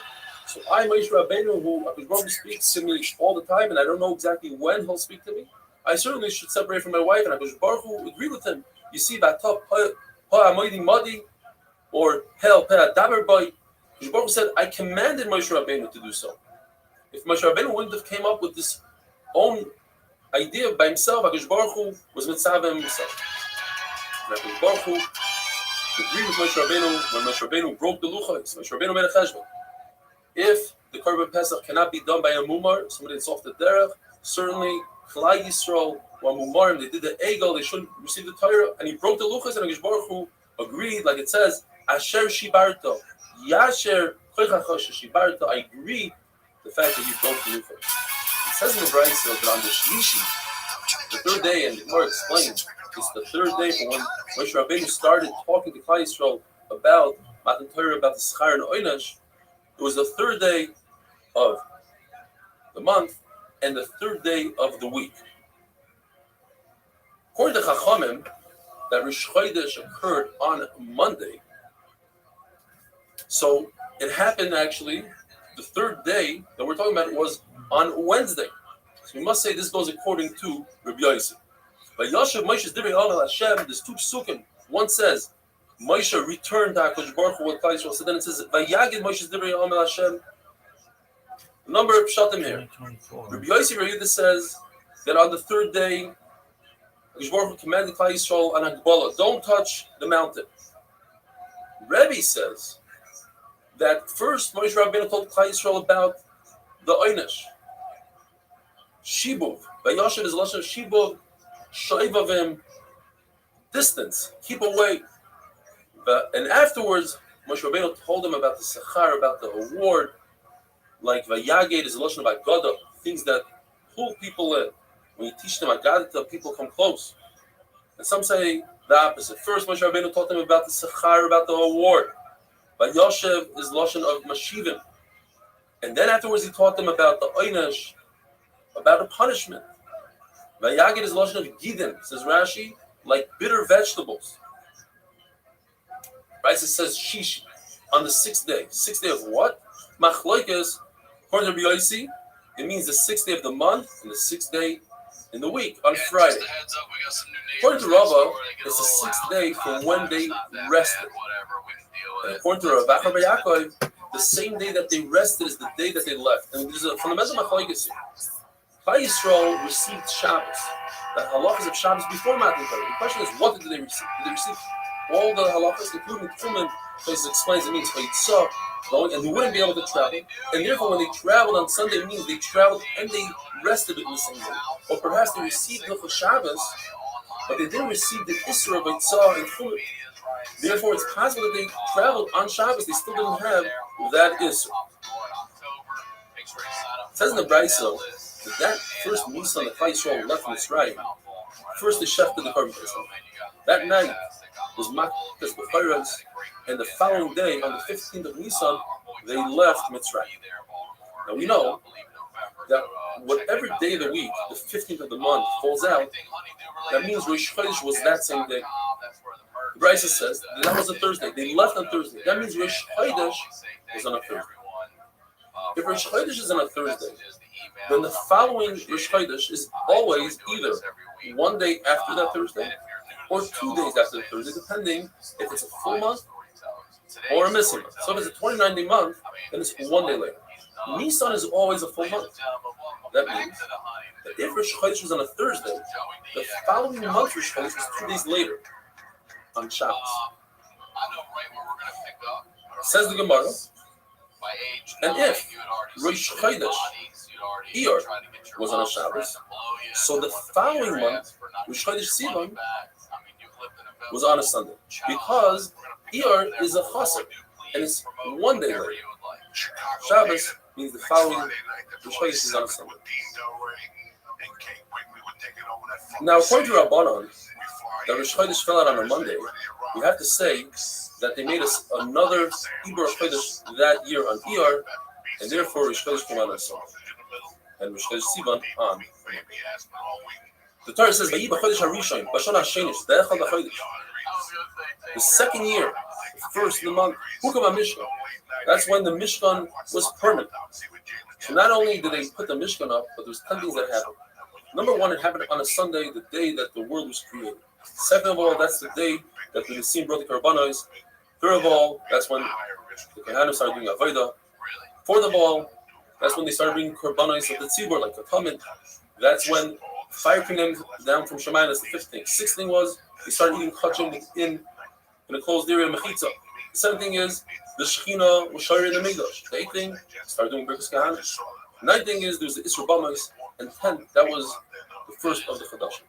So I, Moshe Rabbeinu, who Hakadosh Baruch Hu speaks to me all the time, and I don't know exactly when he'll speak to me, I certainly should separate from my wife, and Hakadosh Baruch Hu agreed with him. You see, Batop Ha Amoidi Madi or Hel Peh Daber Boy. Hakadosh Baruch Hu said, I commanded Moshe Rabbeinu to do so. If Moshe Rabbeinu wouldn't have came up with this own idea by himself, Hakadosh Baruch Hu was mitzvah himself. And Hakadosh Baruch Hu agreed with Moshe Rabbeinu when Moshe Rabbeinu broke the luchos. Moshe Rabbeinu made a cheshbon. If the Korban Pesach cannot be done by a mumar, somebody that's off the derech, certainly Klal Yisrael or mumarim, they did the egel, they shouldn't receive the Torah, and he broke the luchos, and Hakadosh Baruch Hu agreed, like it says, Asher Shibarto, Yasher Koichachosh Shibarto. I agree the fact that you broke the luchos. It says in the Brayso that on the Shlishi, the third day, and the Gemara explains, it's the third day from when Moshe Rabbeinu started talking to Klal Yisrael about Matan Torah, about the Schar and Oynash. It was the third day of the month and the third day of the week. According to Chachamim, that Rosh Chodesh occurred on Monday. So it happened actually, the third day that we're talking about was on Wednesday. So we must say this goes according to Rabbi Yossi. By Yashav Moshe's Divrei Al Hashem, there's 2 psukim. One says, Moshe returned to HaKadosh Baruch Hu what Klal Yisrael said. Then it says, Vayagid Moshe's Divrei Al Hashem. A number of pshatim here. Rabbi Yossi Rehuda says that on the third day, HaKadosh Baruch Hu commanded Klal Yisrael on Hagbalah, don't touch the mountain. Rebbe says that first Moshe Rabbeinu told Klal Yisrael about the Oynash. Shibuv. Vayashav is Lashon Shibuv. Shoivavim, distance, keep away. And afterwards, Moshe Rabbeinu told him about the Sechar, about the award, like Vayaged is a Lashon about Gada, things that pull people in. When you teach them Agadita, people come close. And some say the opposite. First, Moshe Rabbeinu taught them about the Sechar, about the award. Vayashev is Lashon of Mashivim. And then afterwards, he taught them about the Oynash, about a punishment. Vayagid is Lashon of Gidim, says Rashi, like bitter vegetables. Right? So it says Shishi on the 6th day. 6th day of what? Machloikas, according to Rabbi Yossi, it means the 6th day of the month and the 6th day in the week on Friday. According to Rava, it's the sixth day from when they rested. And according to Rav Achar Yaakov, the same day that they rested is the day that they left. And there's a fundamental machlokes here. Klal Yisrael received Shabbos, the halachas of Shabbos before Matan Torah. The question is, what did they receive? Did they receive all the halachas, including Tefillin? Because it explains it means Chayitzah, going, and they wouldn't be able to travel. And therefore, when they traveled on Sunday, it means they traveled and they rested in the same day. Or perhaps they received Hilchos Shabbos, but they didn't receive the Isra of Chayitzah and Tefillin. Therefore, it's possible that they traveled on Shabbos, they still didn't have that Isra. It says in the Brayso that first Nisan that Klal Yisrael left from Restream, first they shechted the Korban Pesach. That night was Makkas B'chayros, and the following day, on the 15th of Nisan, they left Mitzrayim. Now we know that whatever day of the week, the 15th of the month, falls out, that means Rosh Chodesh was that same day. The Brayso says that was a Thursday. They left on Thursday. That means Rosh Chodesh was on a Thursday. If Rosh Chodesh is on a Thursday, then the following Rosh Chodesh is always either one day after that Thursday or 2 days after the Thursday, depending if it's a full month or a missing month. So if it's a 29-day month, then it's 1 day later. Nisan is always a full month. That means that if Rosh Chodesh was on a Thursday, the following month Rosh Chodesh was 2 days later on Shabbos. Says the Gemara, and if Rosh Chodesh Iyar was on a Shabbos, so the following month Rosh Chodesh Sivan was on a Sunday, because Iyar is a Chassid and it's 1 day later. Shabbos means the following Rosh Chodesh is on a Sunday. Now, according to Rabbanon, that Rosh Chodesh fell out on a Monday, we have to say that they made us another Ibor Rosh Chodesh that year on Iyar, and therefore Rosh Chodesh came out on Sunday, and Rosh Chodesh Sivan on. The Torah says, "Vayi b'chodesh harishon, b'shana hashenish, de'echad b'chodesh." The second year, the first of the month, Hukam HaMishkan. That's when the Mishkan was permanent. So not only did they put the Mishkan up, but there's 10 things that happened. Number one, it happened on a Sunday, the day that the world was created. Second of all, that's the day that the Nisim brought the Karbanos. Third of all, that's when the Kohanim started doing Avodah. Fourth of all, that's when they started bringing Karbanos of the Tzibur, like the Kamen. That's when fire came down from Shemayim. That's the fifth thing. Sixth thing was they started eating kachim in a closed area, mechitza. The seventh thing is the Shechina was shari in the Mikdash. The eighth thing, started doing Birkas Kahanim. The ninth thing is there's the Isra B'Mos, and 10th, that was the first of the Chadashim.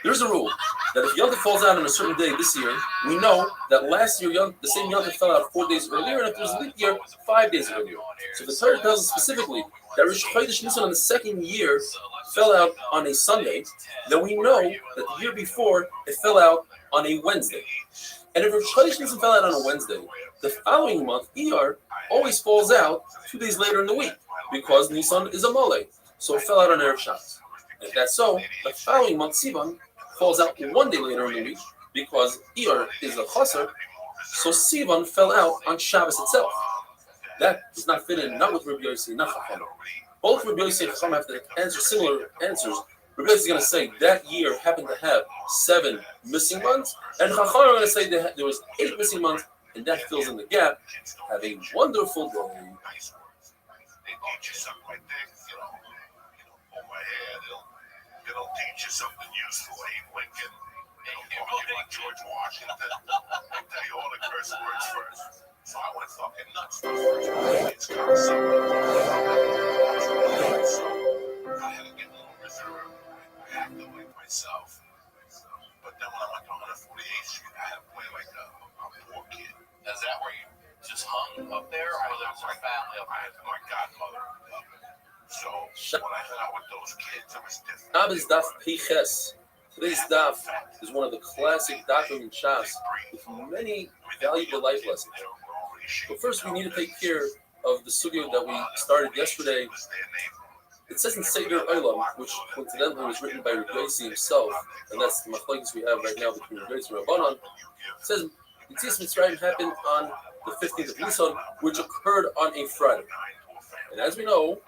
There's a rule that if Yom Tov falls out on a certain day this year, we know that last year the same Yom Tov fell out 4 days earlier, and if there's a leap year, 5 days earlier. So the Torah tells us specifically that Rosh Chodesh Nisan on the second year fell out on a Sunday, then we know that the year before it fell out on a Wednesday. And if Rosh Chodesh Nisan fell out on a Wednesday, the following month, Iyar, always falls out 2 days later in the week, because Nisan is a Mole. So it fell out on Erev Shabbos. If that's so, the following month, Sivan, falls out 1 day later in the week, because Iyar is a Chaser, so Sivan fell out on Shabbos itself. That does not fit in, not with Rabbi Yossi, not Chacham. Both Rabbi Yossi and Chacham have to answer similar answers. Rabbi Yossi is going to say that year happened to have 7 missing months, and Chacham are going to say that there was 8 missing months, and that fills in the gap. Have a wonderful day. It'll teach you something useful, Abe Lincoln. It'll talk you like George Washington. I'll tell you all the curse words first. So I went fucking nuts for It's got something. So I had to get a little reserved. I acted like myself. But then when I went to 148th Street, I had to play like a poor kid. Is that where you just hung up there, or was there a family up there? I had my godmother up there. So when I hung out with those kids, it was different. Shabbos Daf Piches. Today's Daf is one of the classic Dafim in Shas with many valuable life lessons. But first, we need to take care of the sugya that we started yesterday. It says in Seder Olam, which coincidentally was written by Rabbi Yossi himself, and that's the machlokes we have right now between Rabbi Yossi and Rabbanon. It says Yetzias Mitzrayim happened on the 15th of Nisan, which occurred on a Friday. And as we know,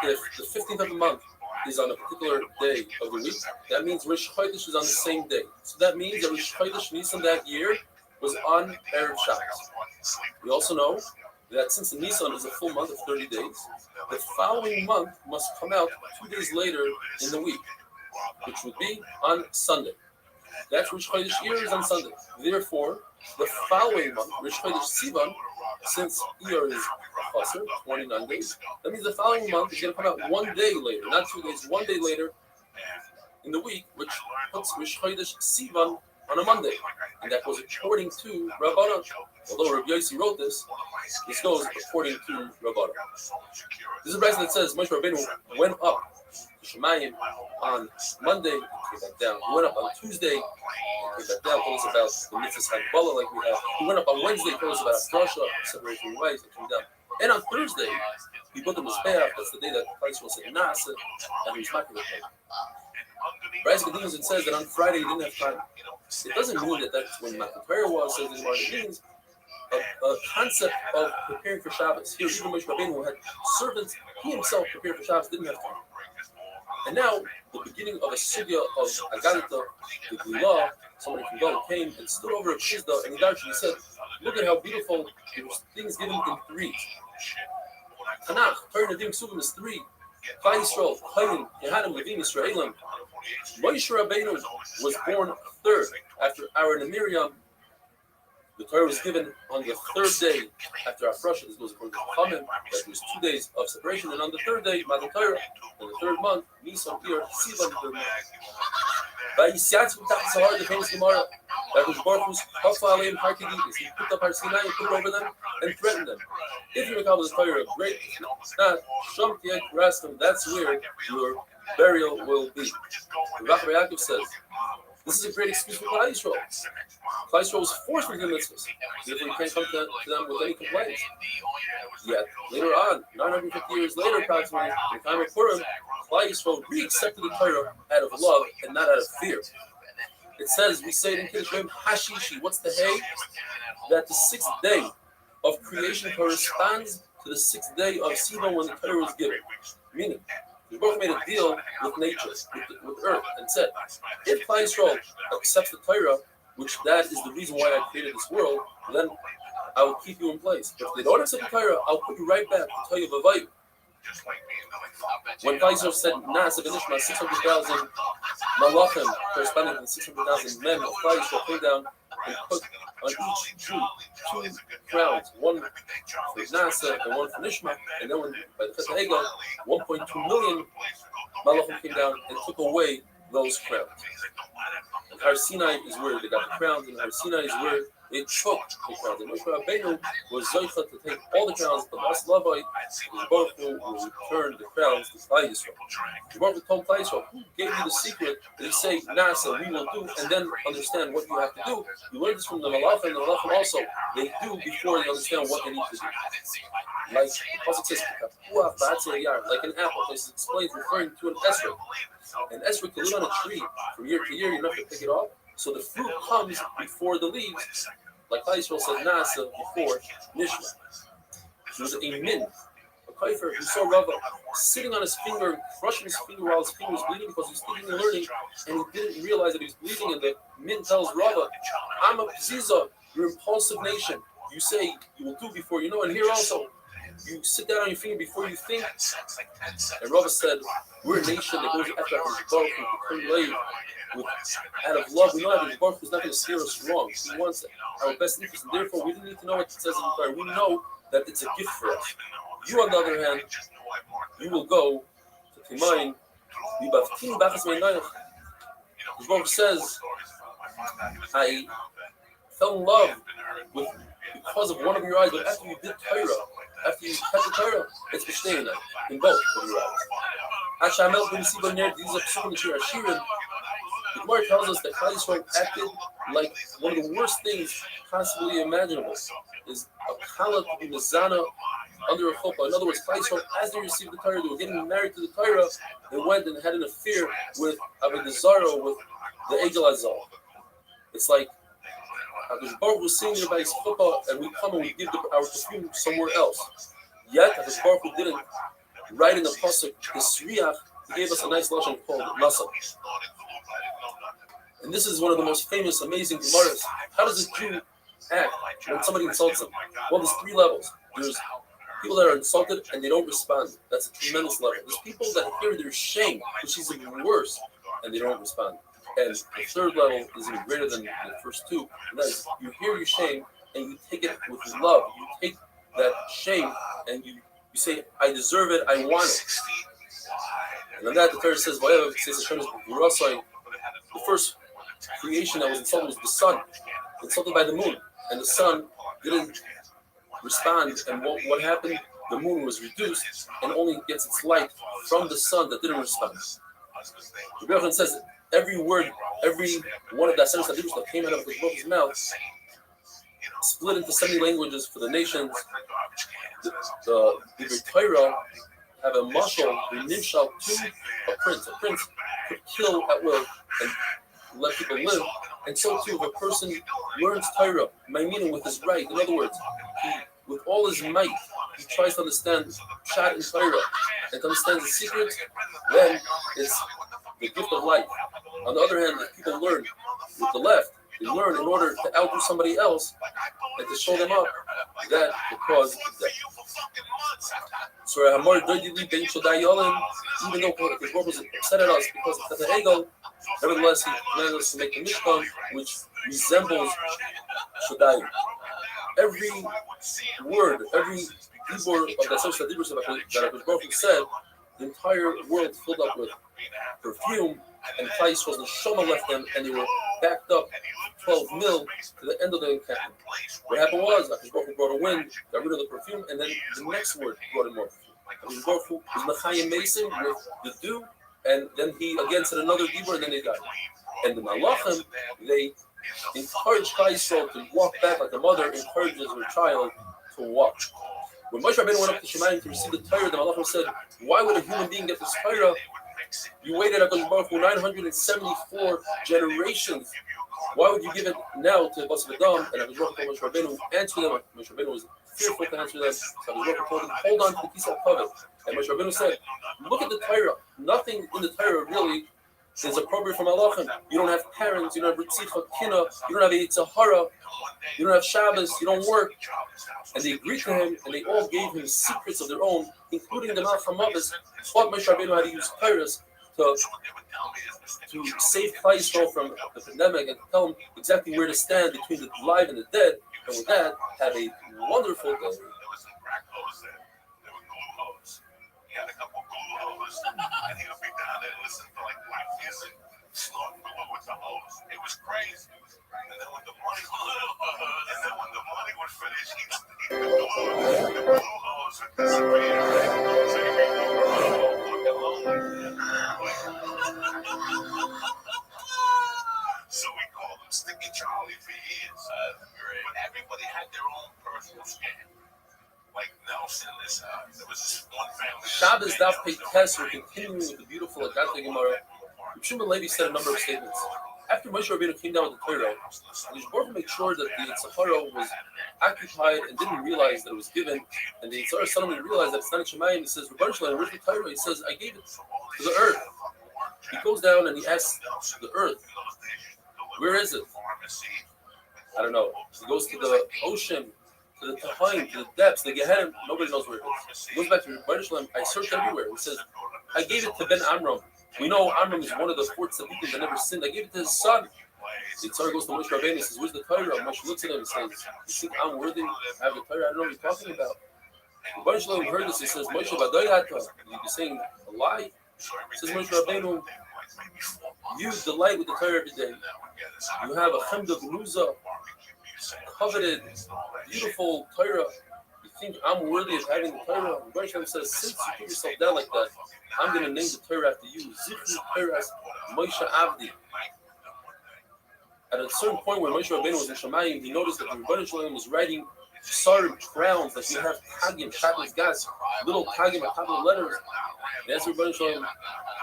if the 15th of the month is on a particular day of the week, that means Rosh Chodesh is on the same day. So that means that Rosh Chodesh Nisan that year was on Erev Shabbos. We also know that since the Nisan is a full month of 30 days, the following month must come out 2 days later in the week, which would be on Sunday. That's Rosh Chodesh Iyar is on Sunday. Therefore, the following month, Rosh Chodesh Sivan, since Iyar is Chaser, 29 days, that means the following month is going to come out 1 day later, not 2 days, 1 day later in the week, which puts Rosh Chodesh Sivan on a Monday. And that goes according to Rabbanan. Although Rabbi Yossi wrote this goes according to Rabbanan. This is a verse that says Moshe Rabbeinu went up to Shemayim on Monday, he came back down. He went up on Tuesday, he came back down, told us about the mitzvahs Hagbalah like we have. He went up on Wednesday, told us about Drasha, separation from wives, and came down. And on Thursday, he put the Mizbeach, that's the day that Christ will say Nasa, and he was making the time. Bryce continues and says that on Friday he didn't have time. It doesn't mean that that's when Matan Torah was, says in Martin. It means a concept of preparing for Shabbos. Here, even Moshe Rabbeinu, who had servants, he himself prepared for Shabbos, didn't have time. And now, the beginning of a sugya of Agadita, the Gula, somebody from God came and stood over a Shizda, and he said, look at how beautiful things given in threes. Tanakh, Torah Nevi'im Suvim is 3. Klal Yisrael, Chaim, Yehanim, Levim, Yisraelim. Moshe Rabbeinu was born third after Aaron and Miriam. The Torah was given on the third day after Afrasha. This goes according to Chachamim, that there was 2 days of separation, and on the third day, Matan Torah, in the third month, Nisan, Iyar, Sivan, the third month. Vayisiatzu Tachas Sahar, the famous Gemara, that was Baruch Hu's Hafa Aleim Harkidi, is he picked up Har Sinai and put it over them and threatened them. If you recall the Torah, great. If not, Shom Tiek Rastam, that's where your burial will be. Rav Yaakov says, this is a great excuse for Klal Yisrael. Klal Yisrael was forced to do mitzvahs. Therefore, you can't come to them with any complaints. Yet, later on, 950 years later, approximately, in the time of Purim, Klal Yisrael re-accepted the Torah out of love and not out of fear. It says, we say it in Kiddush, Hashishi, what's the hay? That the 6th day of creation corresponds to the 6th day of Sivan when the Torah was given. Meaning, we both made a deal with nature, with earth, and said, if Klal Yisrael accepts the Torah, which that is the reason why I created this world, then I will keep you in place. But if they don't accept the Torah, I'll put you right back to tell you Vavayu. When Klal Yisrael said, Nasa Benishma, 600,000 Malachim, corresponding to the 600,000 men of Klal Yisrael, came down and put on each Jew 2 crowns, one for Nasa and one for Nishma, and then when, by the Chesed Hagel, 1.2 million Malachim came down and took away those crowns. And Har Sinai is where they got the crowns, and Har Sinai is where they took the crowns. And Moshe Rabbeinu was Zoicha to take all the crowns, but Mas Lavai, the Baruch Hu will return the crowns to Klal Yisrael. The Baruch Hu told Klal Yisrael, who gave you the secret that he say, Nasa, we will do, and then understand what you have to do. You learn this from the Malachim, and the Malachim also, they do before they understand what they need to do. Like the Pasuk says, like an apple. This explains referring to an esrog. An esrog can live on a tree from year to year. You don't have to pick it off. So the fruit comes before the leaves. Like Klal Yisrael said, Nasa before Nishma. There was a min, a kaifer who saw Rava sitting on his finger, crushing his finger while his finger was bleeding because he was thinking and learning, and he didn't realize that he was bleeding. And the min tells Rava, I'm a Ziza, you're impulsive nation. You say you will do before you know. And here also, you sit down on your finger before you think. And Rava said, we're a nation that goes after Baruch Hu, out of love. We know that Baruch Hu is not going to steer us wrong. He wants our best interest, and therefore we don't need to know what it says in the Torah. We know that it's a gift for us. You, on the other hand, you will go to Timayin. The Baruch says, I fell in love with because of one of your eyes, but after you did Torah, after you cut the Torah, it's B'shnei in both of your eyes. These are psukim that are shirin. The Gemara tells us that Klal Yisrael acted like one of the worst things possibly imaginable. Is a kala to be mizana under a chuppah. In other words, Klal Yisrael, as they received the Torah, they were getting married to the Torah, they went and had an affair with Avodah Zarah, with the Egel Azal. It's like Hakadosh Baruch Hu was sitting there by his chuppah, and we come and we give our perfume somewhere else. Yet Hakadosh Baruch Hu didn't write in the pasuk Yisriach he gave us a nice lesson called Nasa. And this is one of the most famous, amazing Gemaras. How does a Jew act when somebody insults them? Well, there's three levels. There's people that are insulted and they don't respond. That's a tremendous level. There's people that hear their shame, which is even worse, and they don't respond. And the third level is even greater than the first two. And that is, you hear your shame and you take it with love. You take that shame and you say, I deserve it, I want it. And on that, the Torah says, the first creation that was insulted was the sun, insulted by the moon. And the sun didn't respond. And what happened? The moon was reduced and only gets its light from the sun that didn't respond. The Rebbe says every word, every one of the Aseret Sadibros that came out of his mouth split into 70 languages for the nations. The Torah have a mashal, the nimshal, to a prince. A prince could kill at will and let people live. And so too, if a person learns Torah, my meaning with his right, in other words, with all his might, he tries to understand Pshat in Torah and to understand the secret, then it's the gift of life. On the other hand, if people learn with the left, they learn in order to outdo somebody else and to show them up, that will cause death. So Hamar Doidili Ben Shodai Yolim, even though his Lord was upset at us because of the ego, nevertheless he commanded us to make a mishkan which resembles Shodai. Every word, every Dibur of the social Dibur that Hakadosh said, the entire world filled up with perfume, and Christ was the Shoma left them, and they were backed up 12 mil to the end of the encampment. What happened was, Hakadosh brought a wind, got rid of the perfume, and then the next word brought in more perfume. Hakadosh was Mechayim Mason with the dew, and then he again said another Dibur, and then they died. And the Malachim, they encouraged Yisrael to walk back like a mother encourages her child to walk. When Moshe Rabbeinu went up to Shemayim to receive the Torah, the Malachim said, why would a human being get this Torah? You waited at Baruch for 974 generations. Why would you give it now to Bas V'Dam? And Moshe Rabbeinu answered them. Moshe Rabbeinu was fearful to answer them. So Moshe told him, hold on to the piece of covet. And Moshe Rabbeinu said, look at the Torah. Nothing in the Torah really is appropriate for Malachim. You don't have parents, you don't have Ritzicha Kina, you don't have Yitzhahara, you don't have Shabbos, you don't work. And they agreed to him, and they all gave him secrets of their own, including the Malcham Mavis, taught Moshe Rabbeinu how to use Torahs to save Klal Yisrael from the pandemic and to tell him exactly where to stand between the alive and the dead. And with that, have a wonderful day. He had a couple glue hose, and he would be down there and listen to like black music, snort glue with the hose. It was crazy. And then when the money would finish, he'd the glue hose would disappear. So he'd be fucking lonely. So we called him Sticky Charlie for years. But everybody had their own personal scam. Like Nelson, there was this one family. Shabbos Daf Pei Tes, we're continuing with the beautiful Agatha Gemara. Shimon Levi said a number of statements. After Moshe Rabbeinu came down with the Torah, he was to make sure that the Yitzhahara was occupied and didn't realize that it was given. And the Yitzhahara suddenly realized that it's not in Shemayim. He says, Rebbeinu Shalom, where's the Torah? He says, I gave it to the earth. He goes down and he asks the earth, where is it? I don't know. He goes to the ocean, to the Tahaim, to the depths, the Gehenna, nobody knows where it is. He goes back to Rebbeinu Shalom, I searched everywhere. He says, I gave it to Ben Amram. We know Amram is one of the 4 tzaddikim that never sinned. I gave it to his son. The Tzar goes to Moshe Rabbeinu and says, where's the Torah? Moshe looks at him and says, you think I'm worthy to have the Torah? I don't know what you're talking about. Rebbeinu Shalom heard this. He says, Moshe Badoyata, you're saying a lie? He says, Moshe Rabbeinu, you delight with the Torah every day. You have a chemda gnuza, coveted, beautiful Torah. You think I'm worthy of having the Torah? Rebbeinu Shalom says, since you put yourself down like that, I'm going to name the Torah after you. Zichri Torah Moshe Avdi. At a certain point when Moshe Rabbeinu was in Shemayim, he noticed that the Rebbeinu Shalom was writing Sarim crowns, like we have Tagim, Shabbos Gas, little Tagim, a couple of letters. And asked Rebbeinu Shalom,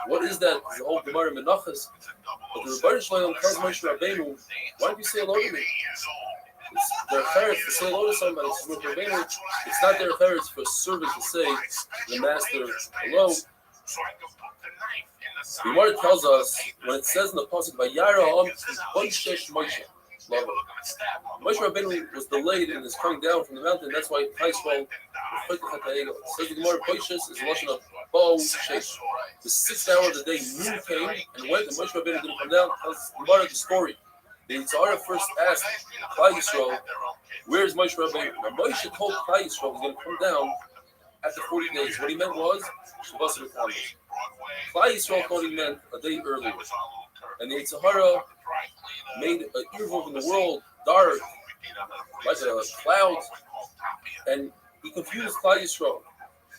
what is that? It's the whole Gemara Menachos. But the Rebbeinu Shalom tells Moshe Rabbeinu, why don't you say hello to me? It's their parents to say hello to somebody. It's not their parents for servants to say the master hello. so I could put the knife in the side. The Gemara tells us when it says in the pasuk by Yara Moshe. Moshe Rabbeinu was delayed in his coming down from the mountain. That's why Yisrael says the Gemara Boishes is a lesson of Bo Shesh. The 6th hour of the day, noon came and went, and Moshe Rabbeinu didn't come down. Tells the Gemara the story. The Yitzhara first asked Klal Yisrael, "Where is Moshe Rabbeinu?" Now Moshe told Klal Yisrael he was going to come down after 40 days. What he meant was Shabbos V'Tammuz. Klal Yisrael thought he meant a day earlier, and the Yitzhara made an earwolf in the world, dark, like a cloud, and he confused Klal Yisrael.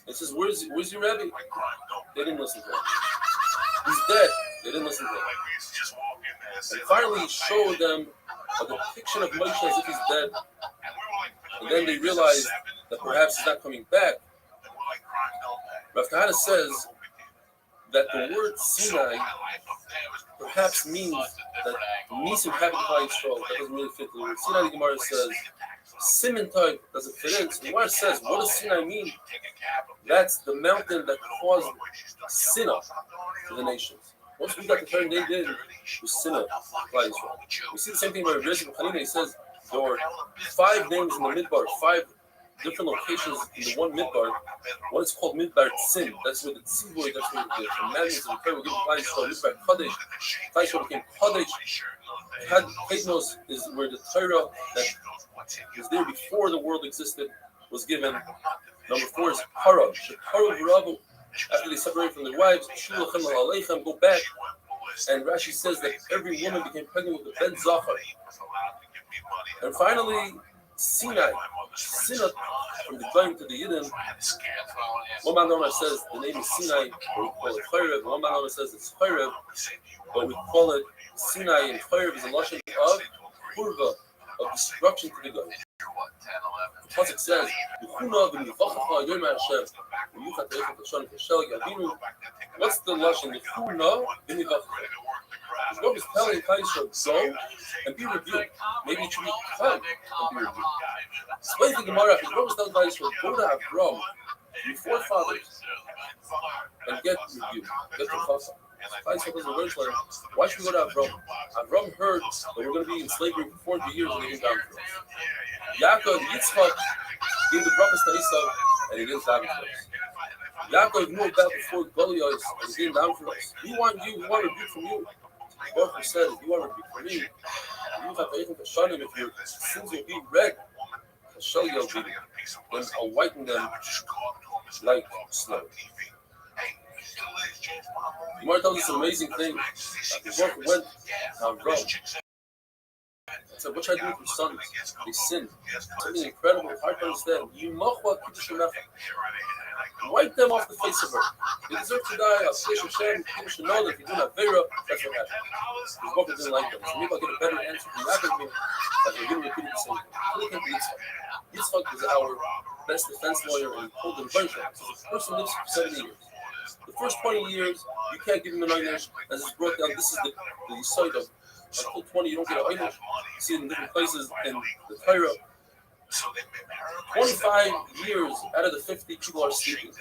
He says, where's your Rebbe? They didn't listen to him. He's dead. They didn't listen to him. And finally he showed them a depiction of Moshe as if he's dead. And then they realized that perhaps he's not coming back. Rav Kahana says that the word Sinai perhaps means that Nisim happened to Yisrael. That doesn't really fit the word. Sinai, the Gemara says, Siman type doesn't fit in. So the Gemara says, what does Sinai mean? That's the mountain that caused Sinah to the nations. Once we got the turn they did was Sinah by Israel. We see the same thing by Restream. He says there were 5 names in the Midbar, 5 different locations in the one Midbar. One is called Midbar Tzim. That's where the Tzivoy, that's where the commandments of the Torah were given to Israel. Midbar Kadesh. Israel became Kadesh. Ketnos is where the Torah that was there before the world existed was given. Number 4 is Para. After they separated from their wives, go back. And Rashi says that every woman became pregnant with the Ben Zachar. And finally, Sinai, from the Goyim to the Yidden. One man says the name is Sinai, but we call it Chayrev. One man says it's Chayrev, but we call it Sinai, and Chayrev is a lashon of Purva, of destruction to the Goyim. The pasuk says, what's the lashon? God is telling Yisrael, go and be rebuked. Maybe it should be come and be rebuked. Explain the Gemara, God was telling Yisrael, go to Avram, your forefathers, and get rebuked, get the chasa. Yisrael doesn't learn. Why should we go to Avram? Avram heard that we're going to be in slavery for 400 years and he didn't down for us. Yaakov, Yitzchak, gave the brachas to Esau and he didn't down for us. Yaakov knew about before Goliath and he didn't down for us. We want rebuke from you. God said, if you want rebuke from me, you have to Hashanim. If your sins will be red, Hashal will be, then I'll whiten them like snow. The Gemara tells us an amazing thing. The Baruch went to Avram. I said, what should I do with your sons? They sinned. Something incredible, hard to understand. Wipe them off the face of earth. They deserve to die. People should know that if you do not Vera, that's what happens. The Baruch didn't like them. So maybe I'll get a better answer from Yaakov that we're going to repeat the same thing. Yitzchak is our best defense lawyer and pulled the bunch of so the person lives for 70 years. The first 20 years, you can't give him an einish. As it's brought down, this is the side of until 20, you don't get an einish. You see it in different places in the Torah. 25 years out of the 50 people are sleeping.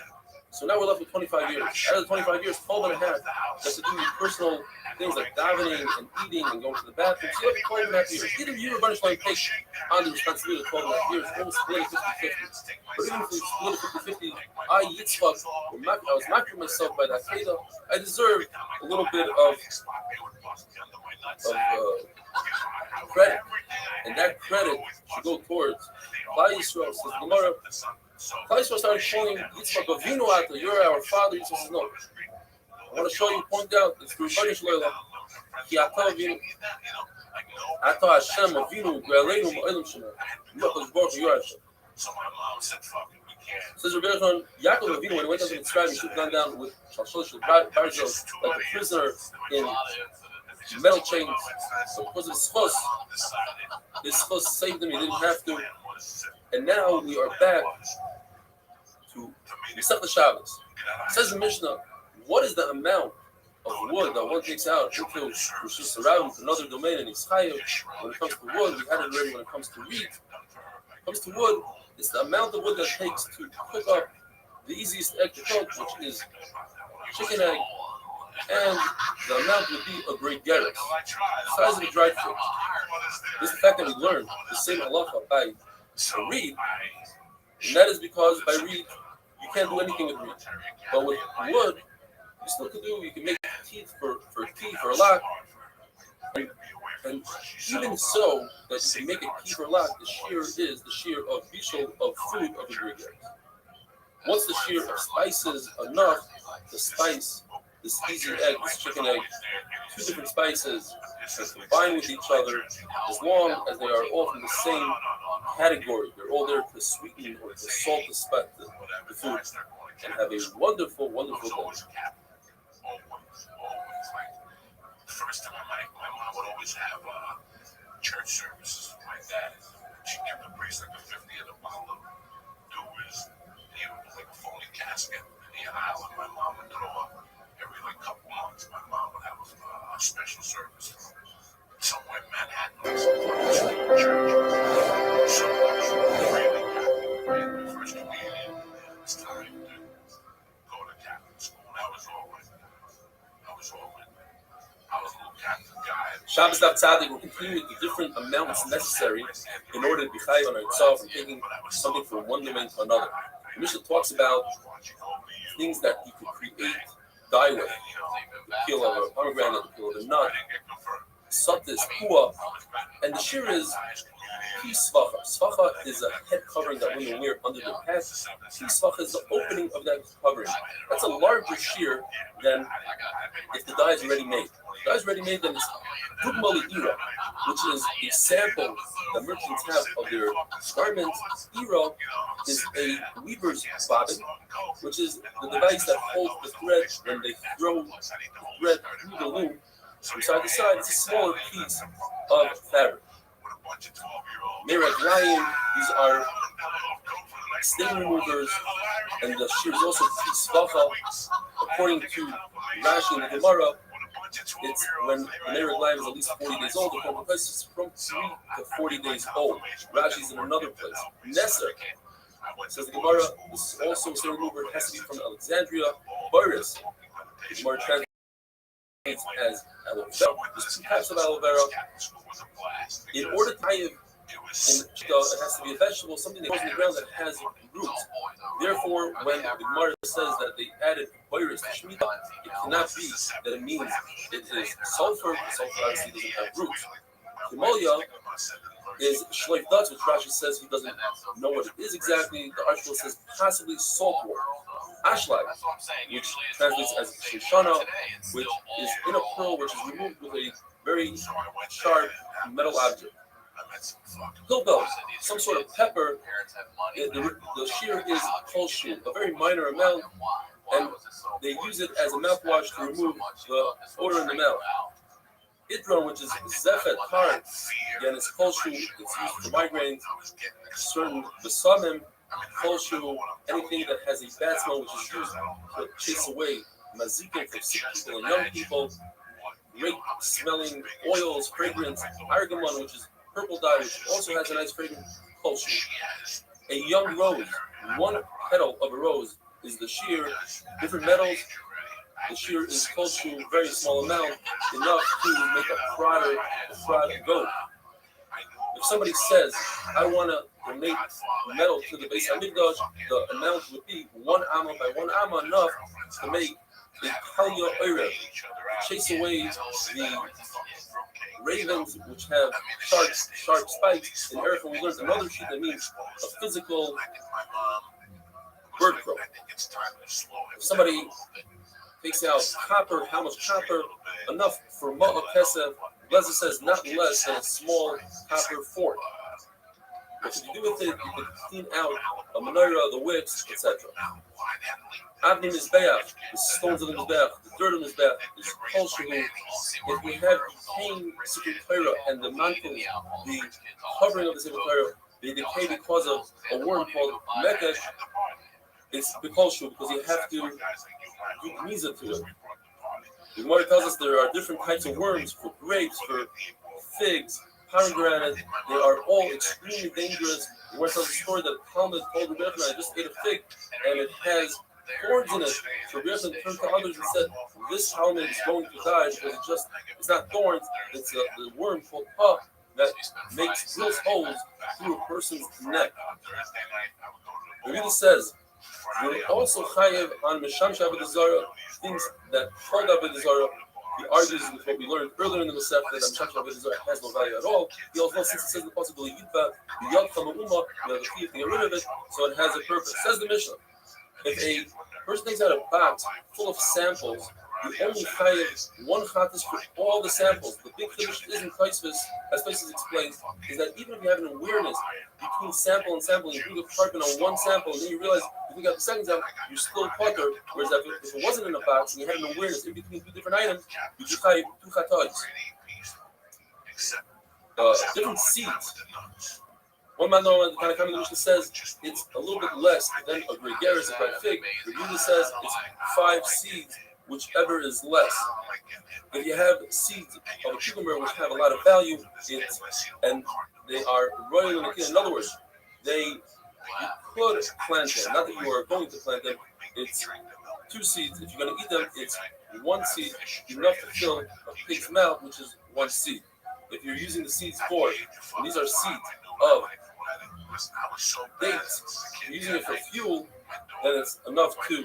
So now we're left with 25 years. Out of the 25 years, 12 and a half has to do with personal things like davening and eating and going to the bathroom. So you have 12 and a half years. Either you or Bunch Line take on the responsibility of 12 and a half years, or we'll split it 50-50. But even if we split it 50-50, I, Yitzchak, I was knocking myself by that Kedah. I deserve a little bit of credit. And that credit should go towards Klal Yisrael. Says Gemara, Klal Yisrael started calling Yitzchak Avinu Ata, you're our father. Yitzchak says, no. I want to show you, point out, it's through Banish Loila. Ki Ata Avinu. Ata Hashem Avinu, Gre'aleinu Ma'elim Shema. Yaakov Baruch Hu, you're Hashem. Says Rabbi Yochanan, Yaakov Avinu, when he went down to Mitzrayim, he should have gone down with Shalshol Barzel, like a prisoner in metal chains. So because of his chos saved him, he didn't have to. And now we are back to Masechta Shabbos. It says in Mishnah, what is the amount of wood that one takes out into which is surrounded with another domain and he's chayav? When it comes to wood, we had it already when it comes to wheat. When it comes to wood, it's the amount of wood that it takes to cook up the easiest egg to cook, which is chicken egg, and the amount would be a great gerrit, the size of a dried fish. This is the fact that we learned the same halacha by a reed, and that is because by reed you can't do anything with reed. But with wood, you still can do. You can make teeth for a lot. And even so, that you can make a key for a lot, the shear is the shear of bishul of food of the Greek. Once the shear of spices enough, the spice, this easy egg, this chicken egg, two different spices can combine with each other as long as they are all from the same category. They're all there to sweeten or to salt the food and have a wonderful, wonderful day. First time my mom would always have church services like that. She'd give the priest like a 50 of the bottle of do is he would put like a phony casket in the aisle, and my mom would throw up every like couple months. My mom would have a special service somewhere in Manhattan, church. So really got the first communion. It's time to go to Catholic school. That was all right. I was a little Catholic guy. Shabbos Daf Tzadik will continue with the different amounts necessary in order to be chayiv on itself and taking something from one domain to another. The Mishnah talks about things that you could create dye with: the peel of a pomegranate, the peel of a nut, satis, pua, and the shear is pi svacha. Svacha is a head covering that women wear under their head. Pi svacha is the opening of that covering. That's a larger shear than if the dye is already made. The dye is already made, then it's dugma le'ira, which is a sample that merchants have of their garments. Ira is a weaver's bobbin, which is the device that holds the thread when they throw the thread through the loom from side to side. It's a smaller piece of fabric. Merek Lion, these are stain removers, and the shear is also Svacha. According to Rashi in the Gemara, it's when the Merek Lion is at least 40 days old. The place is from 3 to 40 days old. Rashi is in another place. Nesser, says the Gemara, this is also a stain remover. It has to be from Alexandria. Boris, the Gemara translates as aloe vera. There's two types of aloe vera. In order to it has to be a vegetable, something that grows in the ground that has roots. Therefore, when the Gemara says that they added virus to Shemitah, it cannot be that it means it is sulfur. Sulfur obviously doesn't have roots. Himalaya is shleif dutz, which Rashi says he doesn't know what it is exactly. The article says possibly salt water. Ashlag, which translates as shoshana, which is in a pearl, which is removed with a very sharp metal object. Hilbel, some sort of pepper. The shear is kolshu, a very minor amount, and they use it as a mouthwash to remove the odor in the mouth. Idron, which is zephet tar, again, it's kolshu. It's used for migraines. Certain besamim, kolshu, anything that has a bad smell, which is used to chase away mazikim from sick people and young people. Great smelling oils, fragrance, argamon, which is purple dye, which also has a nice fragrance, kolshu. A young rose, one petal of a rose is the shear. Different metals, the shear is kolshu, very small amount, enough to make a prod goat. If somebody says, I want to donate metal to the Beis Hamikdash, the amount would be 1 amma by 1 amma, enough to make a kalya oirev, chase away the ravens which have sharp spikes. In Eretz, we learned another sheet that means a physical bird crow. If somebody takes out copper, how much copper? Enough for Ma'a Kesef. Leza says not less than a small copper fork. What you do with it, you can clean out a menorah, the wicks, etc. Avnim Mizbeach, the stones of the Mizbeach, the dirt of the Mizbeach, is kolshu. If we have decaying Sefer Torah and the mantle, the covering of the Sefer Torah, they decay because of a worm called Mekesh, it's kolshu because you have to do gniza to it. The Gemara tells us there are different types of worms for grapes, for figs, pomegranate. They are all extremely dangerous. The Gemara tells a story that Talmud told Rebbe, I just ate a fig and it has thorns in it. So Rebbe turned to others and said, this helmet is going to die because it's not thorns, it's the worm called puff that drills holes through a person's neck. Rebbe says, you're also chayev on Meshamsha Avodah Zarah, things that hold Avodah Zarah. He argues with what we learned earlier in the Masech that Meshamsha Avodah Zarah has no value at all. He also, since it says in the possibility Yidva, the Yad Chama'uma, the thief to get rid of it, so it has a purpose. Says the Mishnah, if a person takes out a box full of samples, you only chayev one chatas for all the samples. The big finish isn't Taisvis, as Taisvis explains, is that even if you have an awareness between sample and sample, you do the carbon on one sample, and then you realize if you got the second sample, you're still putter. Whereas if it wasn't in a box and you had an awareness in between two different items, you just chayev two chatas. Different seeds. One man, the kind of Mishnah says it's a little bit less than a gregaris, a dry fig. The Buddha says it's 5 seeds, whichever is less. If you have seeds of a cucumber which have a lot of value, and they are royal in the kid. In other words, you could plant them. Not that you are going to plant them. It's 2 seeds. If you're going to eat them, it's 1 seed enough to fill a pig's mouth, which is 1 seed. If you're using the seeds for, and these are seeds of dates, if you're using it for fuel, then it's enough to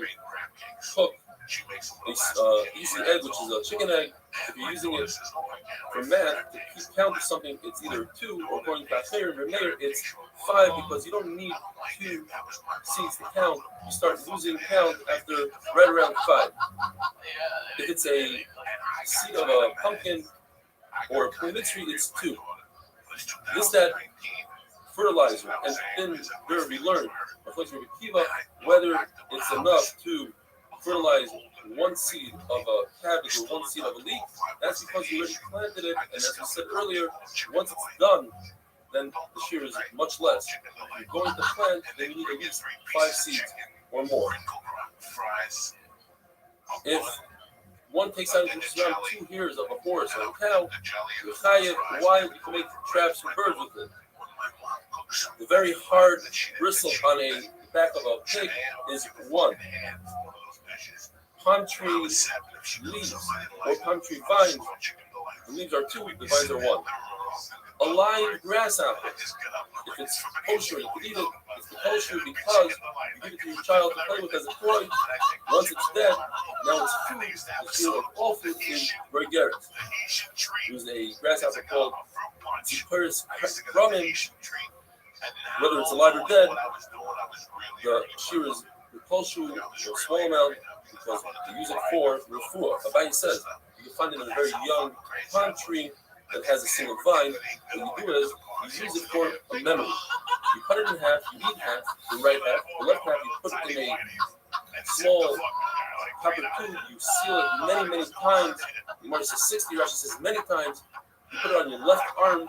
cook a easy egg, which is a chicken egg. If you're using it for math, to keep count of something, it's either 2, or according to Pastor and Remeir, it's 5, because you don't need 2 seeds to count. You start losing count after right around 5. If it's a seed of a pumpkin or a pulmitri, it's 2. This that fertilizer and thin dirt we learned, whether it's enough to fertilize 1 seed of a cabbage or 1 seed of a leek, that's because you already planted it, and as we said earlier, once it's done, then the shear is much less. If you're going to plant, then you need at least 5 seeds or more. If one takes out just around 2 hairs of a horse or a cow, you're chayev. Why? You can make traps for birds with it. The very hard bristle on a back of a pig is 1. Palm tree leaves or palm tree vines, the leaves are 2, the vines are 1. A live grasshopper, if it's kosher, you can eat it. It's kosher because you give it to your child to play with as a toy. Once it's dead, now it's food. The seal of all food is gregaris. There's a grasshopper called Tzipuris Ramim. Whether it's alive or dead, the shear is repulshu or small amount because they use it for refuah. Abaye says you can find it in a very young palm tree that has a single vine. What you do is you use it for a memory. You cut it in half, you eat half, the right half, the left half, you put it in a small copper tube, you seal it many, many times. The Gemara says 60, Rashi says many times. You put it on your left arm,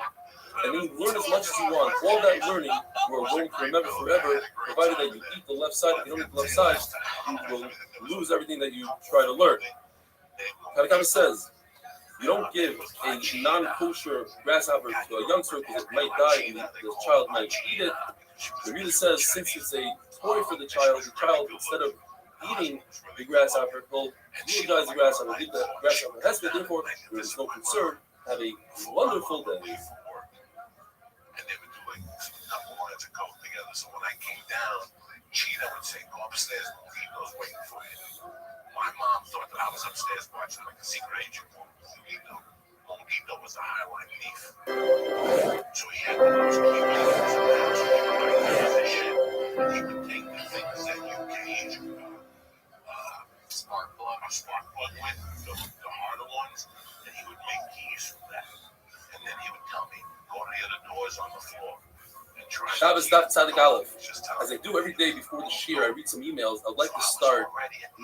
and then you learn as much as you want. All that learning you are going to remember forever, provided that you eat the left side. If you don't eat the left side, you will lose everything that you try to learn. Kalikama says, you don't give a non-kosher grasshopper to a youngster because it might die and the child might eat it. The Rebbe says, since it's a toy for the child, instead of eating the grasshopper, will eulogize the grasshopper, eat the grasshopper. That's why, therefore, there is no concern. Have a wonderful day. And they were doing a couple lines of coke together. So when I came down, Cheetah would say, go upstairs, Lito's waiting for you. My mom thought that I was upstairs watching like a secret agent. Lito was a highlight thief. So he had those key things in the house. He would take the things that you cage spark plug with, the harder ones, and he would make keys from that. And then he would tell me, go to the other doors on the floor. Shabbos Daf Tzadik Aleph. As I do every day before the shir, I read some emails. I'd like to start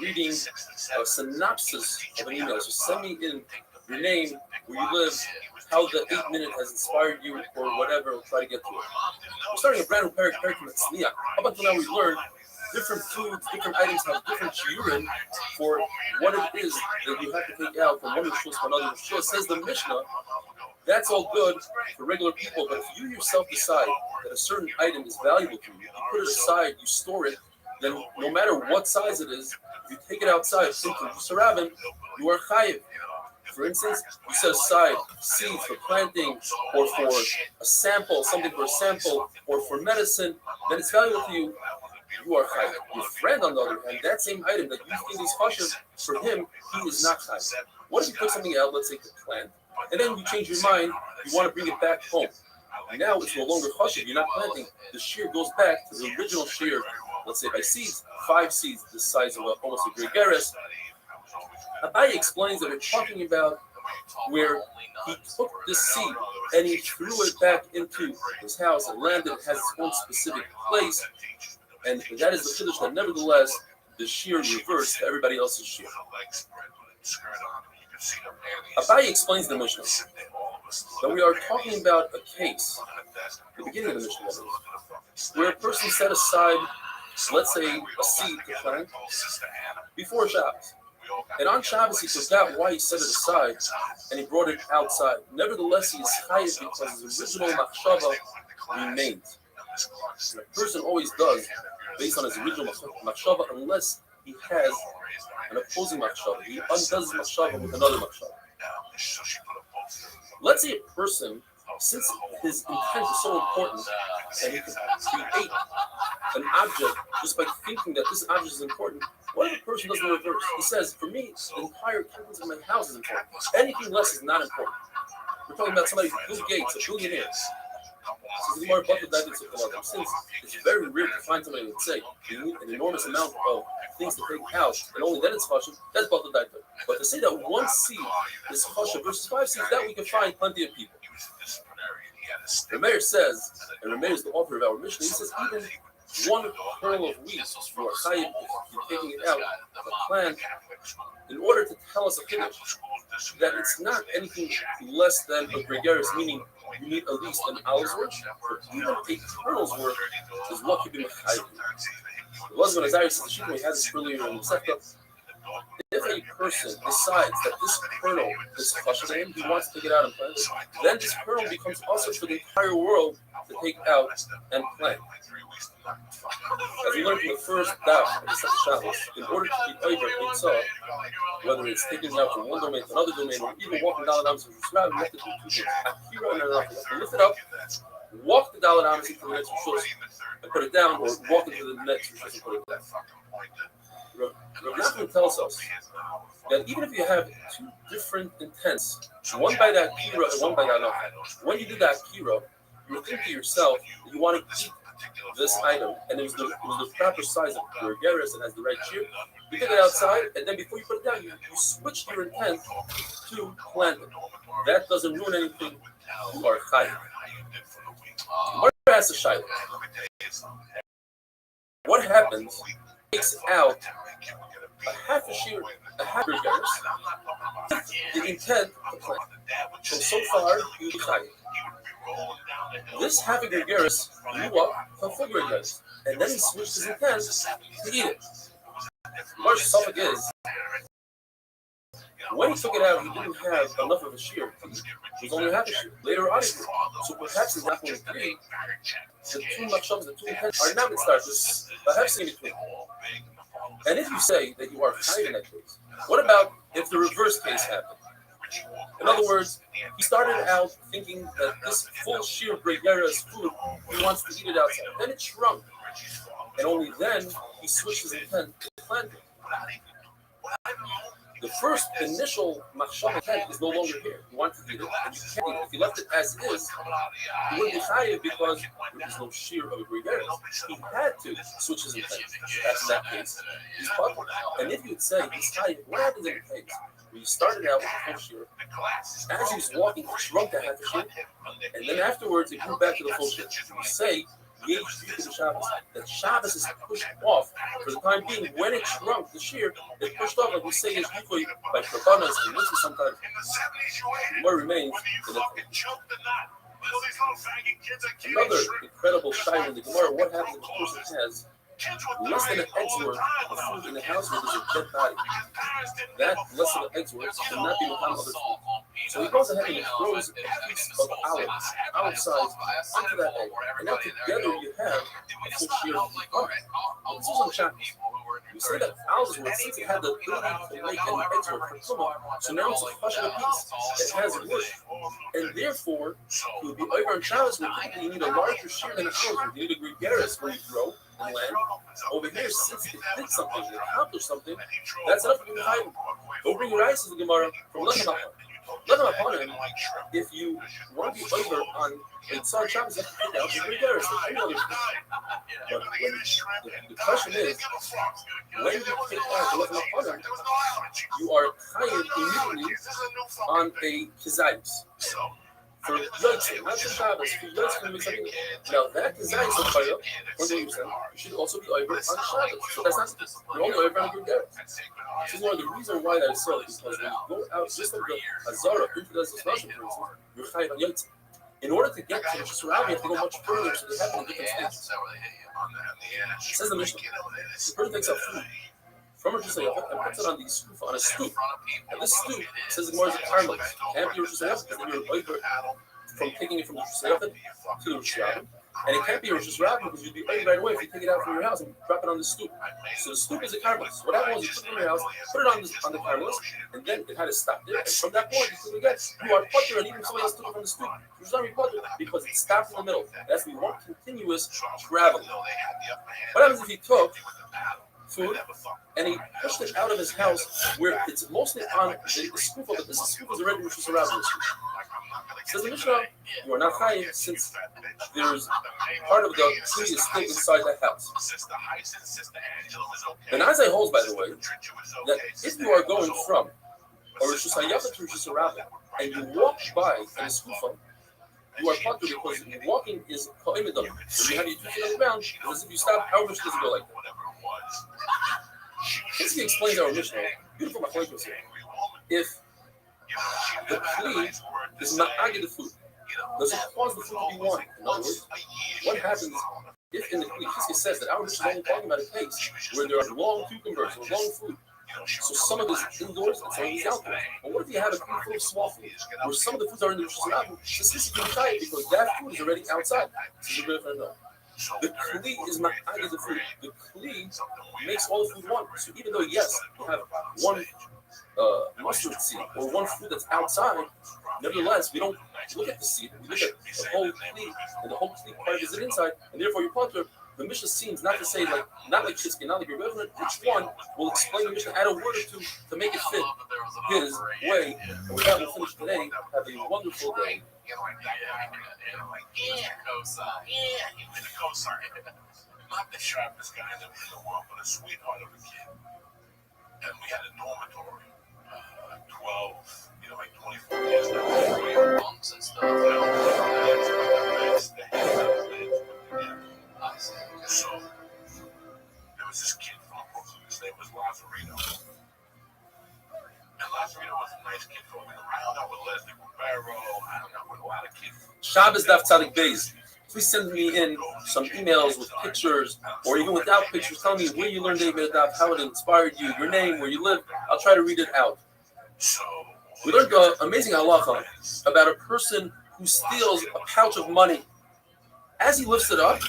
reading a synopsis of an email. So send me in your name, where you live, how the 8-minute has inspired you, or whatever. We'll try to get to it. We're starting a brand new parak from Tzniya. Up until now, we learned different foods, different items have different shiurim for what it is that you have to take out from one rishus to another rishus. Says the Mishnah. That's all good for regular people, but if you yourself decide that a certain item is valuable to you, you put it aside, you store it, then no matter what size it is, if you take it outside, thinking Sarabin, you are chayiv. For instance, you set aside seeds for planting or for a sample, something for a sample, or for medicine, then it's valuable to you. You are chayiv. Your friend, on the other hand, that same item that you think is chashiv, for him, he is not chayiv. What if you put something out, let's say to plant, and then you change your mind, you want to bring it back home. Now it's no longer chashiv, you're not planting. The shear goes back to the original shear, let's say by seeds, 5 seeds, the size of almost a gregaris. Abaye explains that we're talking about where he took this seed and he threw it back into his house and landed has its own specific place, and that is the chiddush that nevertheless the shear reversed to everybody else's shear. Abaye explains the Mishnah that we are talking about a case, the beginning of the Mishnah, where a person set aside, let's say, a seed to plant before Shabbos. And on Shabbos, he forgot why he set it aside, and he brought it outside. Nevertheless, he is chayiv because his original machshava remains. And a person always does, based on his original machshava, unless he has an opposing machshava. He undoes his machshava with another machshava. Let's say a person, since his intent is so important, and he can create an object just by thinking that this object is important, what if a person does the reverse? He says, for me, the entire contents of my house is important. Anything less is not important. We're talking about somebody who Bill Gates, a billionaire. Since it's very rare to find somebody who would say you need an enormous amount of things to take out, and only then it's chashiv, that's Batal Daita. But to say that one seed is chashiv versus 5 seeds, that we can find plenty of people. Rameir says, and Rameir is the author of our Mishnah, he says even one kernel of wheat, you are chayiv if you're taking it out of a plant, in order to tell us a finish that it's not anything less than a gregaris, meaning you need at least an hour's worth, but even a kernel's worth is what could be chayiv. The husband Azariah says, the Shikha, we had this earlier in the Sefta, if a person decides that this kernel is chashiv, he wants to take it out and plant it, then this kernel becomes also for the entire world to take out and plant. As we learned from the first daf of the second Shabbos, in order to be over Yitzhak, whether it's taking it out from one domain to another domain, or even walking down the Amos, we have to do 2 things. Akira and Anarach, we have to lift it up, walk the Dalit Amos into the next Rishos, and put it down, or walk into the next Rishos and put it down. Rav Nachman tells us that even if you have 2 different intents, one by that Akira and one by that Anarach, when you do that Akira, you think to yourself that you want to keep this item, and it was the proper size of your geras and has the right shear. You take it outside, and then before you put it down, you switch your intent to plant it. That doesn't ruin anything. You are chayiv. What has a shayla? What happens? Takes out a half a shear, a half your geras, the intent to plant. So far, you chayiv. This half a gregaris blew up to a full gregaris, and then he switched his intent to eat it. Marsh Suffolk is, when he took it out, he didn't have enough of a shear. It was only half a shear. Later on, he did. So perhaps he's not going to agree. The 2 machshavas, the 2 intents are not mitzvah. There's perhaps in between. And if you say that you are chayiv in that case, what about if the reverse case happened? In other words, he started out thinking that this full shear gregaris food, he wants to eat it outside. Then it shrunk. And only then he switched his intent to plant it. The first initial machshava intent is no longer here. He wants to eat it, and you can't eat it. If you left it as is, he wouldn't be chayiv because there is no shear of a gregaris. He had to switch his intent. That's in that case. He's puzzled. And if you would say he's chayiv, what happens in the case? We started out with a full shear. As he was walking, he shrunk to half a shear, and then afterwards, it grew back to the full shear. We say, that Shabbos is pushed off for the time being. When it shrunk, the shear, it pushed off, like we say in Yikoi by Karbanas, and this is sometimes more remains. Another incredible shayla in the Gemara, what happens if a person has less than an egg's worth of food in the house where there's a dead body? That less than an egg's worth cannot be Muhammad other food. So he goes ahead and he throws a piece of olive outside onto that egg. And now together you have a full shear of honey. This was on chapters. We say that olives were, since it had the ability to make any eggs or kutuma, so now it's a questionable piece. It has wood. And therefore, it would be over on Shabbos where typically you need a larger shear than an olive. You need a gregaris where you grow and land. Over here, since it did something, it accomplished something, that's enough for you to hide. Go bring your rice to the Gemara from Lechem upon him. If you want to be over on a Tzar Shabbos, you have to take out the gregaris. But the question is, when you take out the Lechem upon him, you are chayav immediately on a kizayis. For Yotzei, not for Shabbos, for Yotzei, now that kizayis of chayav, 100%, should also be over on Shabbos. So that's not, you're only over on a gregaris. This is one of the reasons why that is so, because when you go out just like the Azara into the Zosnashim, for instance, you're chayav on Yotzei. In order to get to the Shusarab, you have to go much further, so they happen in different stages. It says the Mishnah, the person takes out food from a Shusayach and puts it on a stoop. And this stoop, says the Gemara, is a caramel. Can't be a Shusayach because then you're over from taking it from the Shusayach to the Shusayach. And it can't be a Shusayach because you'd be over right away if you take it out from your house and drop it on the stoop. So the stoop is a caramel. So what happened was you took it from your house, put it on the caramel, and then it had to stop there. And from that point, you took it again. You are putter, and even somebody else took it from the stoop. You should not be putter because it stops in the middle. That's the one continuous travel. What happens if he took food and he pushed it out of his house where it's mostly on the scoop of it? This scoop is already which was around this. Says the Mishnah, you are not chayiv since there's part of the tree is still inside that house. The Nazai holds, by the way, that if you are going from a Rosh Hashanah to Rosh Hashanah and you walk by a skufa, you are putter because walking is ka'imidam. So you have your feet on the ground, because if you stop, how much does it go like that? This explains our Mishnah. Beautiful machlokes here. If the kli is not agid the food, does it cause the food to be warm? In other words, what happens if in the kli, Kiske says that our Mishnah is only talking about a case where there are long cucumbers or long food. So some of it is indoors and some of it is outdoors. But what if you have a kli full of small food where some of the foods are in the Shusarab? This can be tight because that food is already outside. This is a good no. The kli is not agid the food. The kli makes all the food warm. So even though yes, you have one mustard seed or one fruit that's outside, nevertheless, we don't look at the seed. We look at the whole kli, and the whole kli part is inside, and therefore your potter. The Mishnah seems not to say like not like Kiske, not like your reverend. Each one will explain the Mishnah, add a word or two to make it fit his way. And with that, we'll finish today. Have a wonderful day. Not the sharpest guy in the world, but a sweetheart of a kid. And we had a dormitory, 12, like 24 years now. Bunks and stuff. So, there was this kid from Brooklyn. His name was Lazarino. And Lazarino was a nice kid going around. I with Leslie Rivero. I hung out with a lot of kids. Shabbos Daf Tzadik Beis. Please send me in some emails with pictures or even without pictures. Tell me where you learned David Daf, how it inspired you, your name, where you live. I'll try to read it out. We learned an amazing halacha about a person who steals a pouch of money. As he lifts it up,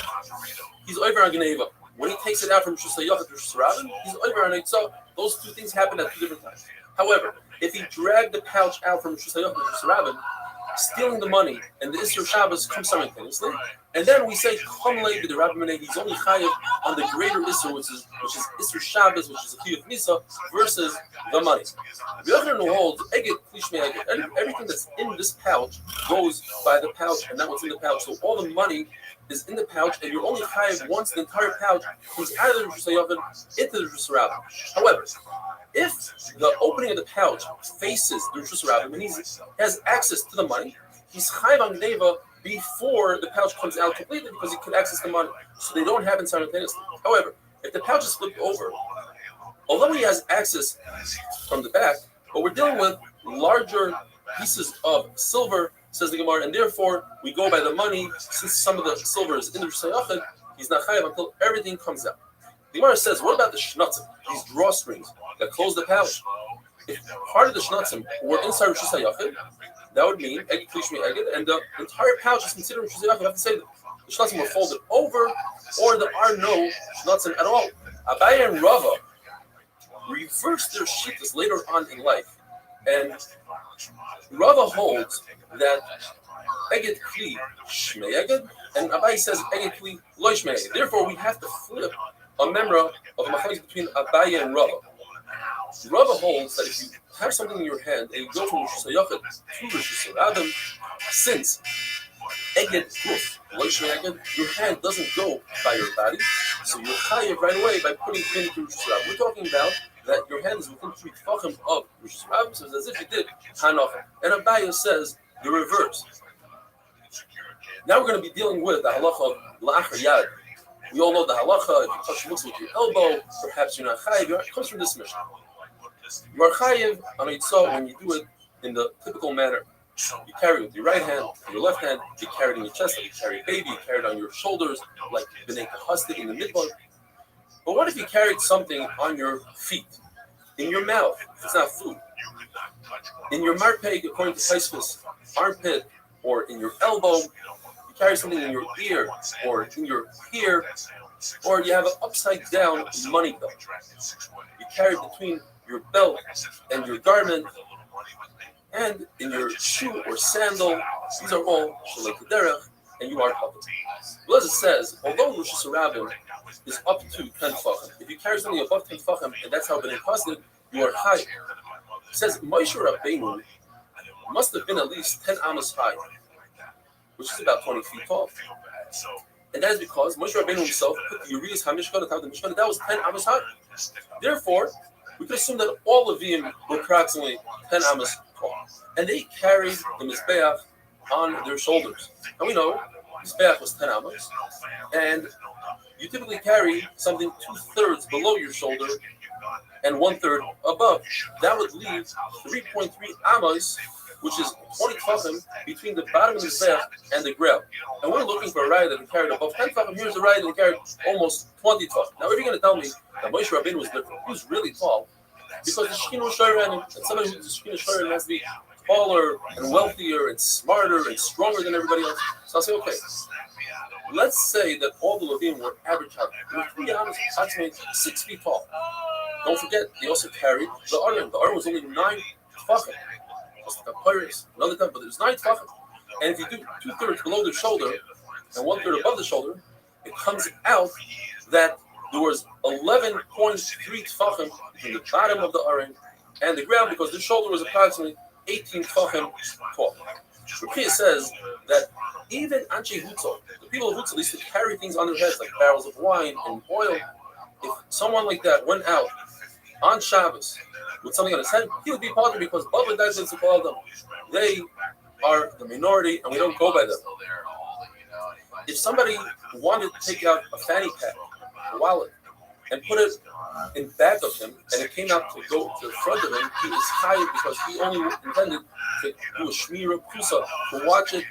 he's over on Geneva. When he takes it out from Shusayach to Shusarabin, he's over on Eitzah. Those two things happen at 2 different times. However, if he dragged the pouch out from Shusayach to Shusarabin, stealing the money, and the Isser Shabbos comes simultaneously, and then we say, Kamlei the Rabbi Menei, he's only chayav on the greater Isser, which is Isser Shabbos, which is a Chiyuv Misa, versus the money. The other one holds, everything that's in this pouch goes by the pouch, and not what's in the pouch. So all the money is in the pouch, and you're only chayav once the entire pouch comes out of the Rosh Hashanah into the Rosh Hashanah. However, if the opening of the pouch faces the Rosh Hashanah and he has access to the money, he's chayav on Gneva before the pouch comes out completely because he can access the money. So they don't happen simultaneously. However, if the pouch is flipped over, although he has access from the back, but we're dealing with larger pieces of silver, says the Gemara, and therefore we go by the money. Since some of the silver is in the Rosh Hashanah, he's not chayav until everything comes out. The Gemara says, what about the shnutzim, these drawstrings that close the pouch? if part of the shnatzim were inside Rosh Hashanah, that would mean Eged Kli Shmei Eged, and the entire pouch is considered Rosh Hashanah. You have to say that the shnatzim were folded over, or there are no shnatzim at all. Abaye and Rava reversed their shittas later on in life, and Rava holds that Eged Kli Shmei Eged, and Abaye says Eged Kli Lo Shmei Eged. Therefore, we have to flip a memra of a machlokes between Abaye and Rava. Rava holds that if you have something in your hand and you go from Rosh Hashanah to Rosh Hashanah, since Eged Guf Lo Shmei Eged, your hand doesn't go by your body, so you're chayav right away by putting it into Rosh Hashanah. We're talking about that your hand is within 3 tefachim of Rosh Hashanah, so it's as if you did Hanocha. And Abaye says the reverse. Now we're going to be dealing with the halacha of la'achar yad. We all know the halacha, if you touch muktzah with your elbow, perhaps you're not chayiv. It comes from this mission. You are chayiv on a yitzah when you do it in the typical manner. You carry it with your right hand, your left hand, you carry it in your chest, like you carry a baby, you carry it on your shoulders, like b'nei kahastik in the midbar. But what if you carried something on your feet, in your mouth, if it's not food, in your marpeg, according to Taisvis, armpit, or in your elbow, you carry something in your ear, or in your ear, or you have an upside down money belt. You carry it between your belt and your garment, and in your shoe or sandal. These are all shalei kederech, and you are covered. Blazer says, although Rosh Hashanah is up to 10 tefachim, if you carry something above 10 tefachim, and that's how b'nei kasdik, you are high. It says Moshe Rabbeinu must have been at least 10 amos high, which is about 20 feet tall. And that is because Moshe Rabbeinu himself put the Urias HaMishkan atop the Mishkan, that was 10 amos high. Therefore, we could assume that all of them were approximately 10 amos tall. And they carried the Mizbeach on their shoulders. And we know Mizbeach was 10 amos, and you typically carry something 2/3 below your shoulder and 1/3 above. That would leave 3.3 amos, which is 20 tefachim between the bottom of the Mizbeach and the ground. And we're looking for a raya that carried above 10 tefachim. Here's a raya that carried almost 20 tefachim. Now, if you're going to tell me that Moshe Rabbeinu was different, he was really tall, because the Shekhinah was Shoyren, and somebody who's the Shekhinah Shoyren has to be taller and wealthier and smarter and stronger than everybody else. So I'll say, okay, let's say that all the Levim were average height. They were 3 amos, approximately 6 feet tall. Don't forget, they also carried the Aron. The Aron was only 9 tefachim. Just like a pirates, another time, but it was 9 tefachim. And if you do 2/3 below the shoulder and 1/3 above the shoulder, it comes out that there was 11.3 tefachim between the bottom of the Aron and the ground, because the shoulder was approximately 18 tefachim tall. Rukiya says that even Anshe Hutzah, the people of Hutzah, they used to carry things on their heads like barrels of wine and oil. If someone like that went out on Shabbos with something on his head, he would be bothered, because Bava Daisin call them. They are the minority, and we don't go by them. If somebody wanted to take out a fanny pack, a wallet, and put it in back of him, and it came out to go to the front of him, he is chayav, because he only intended to do a shmira kusa, to watch it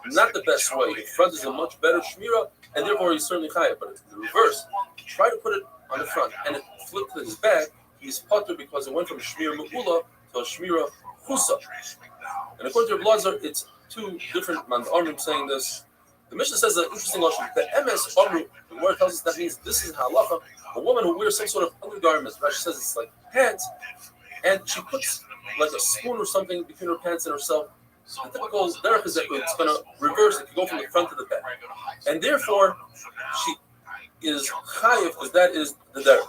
not the best way. In front is a much better shmira, and therefore he's certainly chayav. But it's the reverse. Try to put it on the front, and it flipped to his back, he's potter, because it went from shmira me'ula to a shmira kusa. And according to Blazer, it's 2 different mandarim saying this. The Mishnah says an interesting lashon. The MS Amru, the word tells us that means this is halacha. A woman who wears some sort of undergarment, Rashi says it's like pants, and she puts like a spoon or something between her pants and herself. The typical derech is that it's going to reverse it, to go from the front to the back. And therefore, she is chayiv, because that is the derech.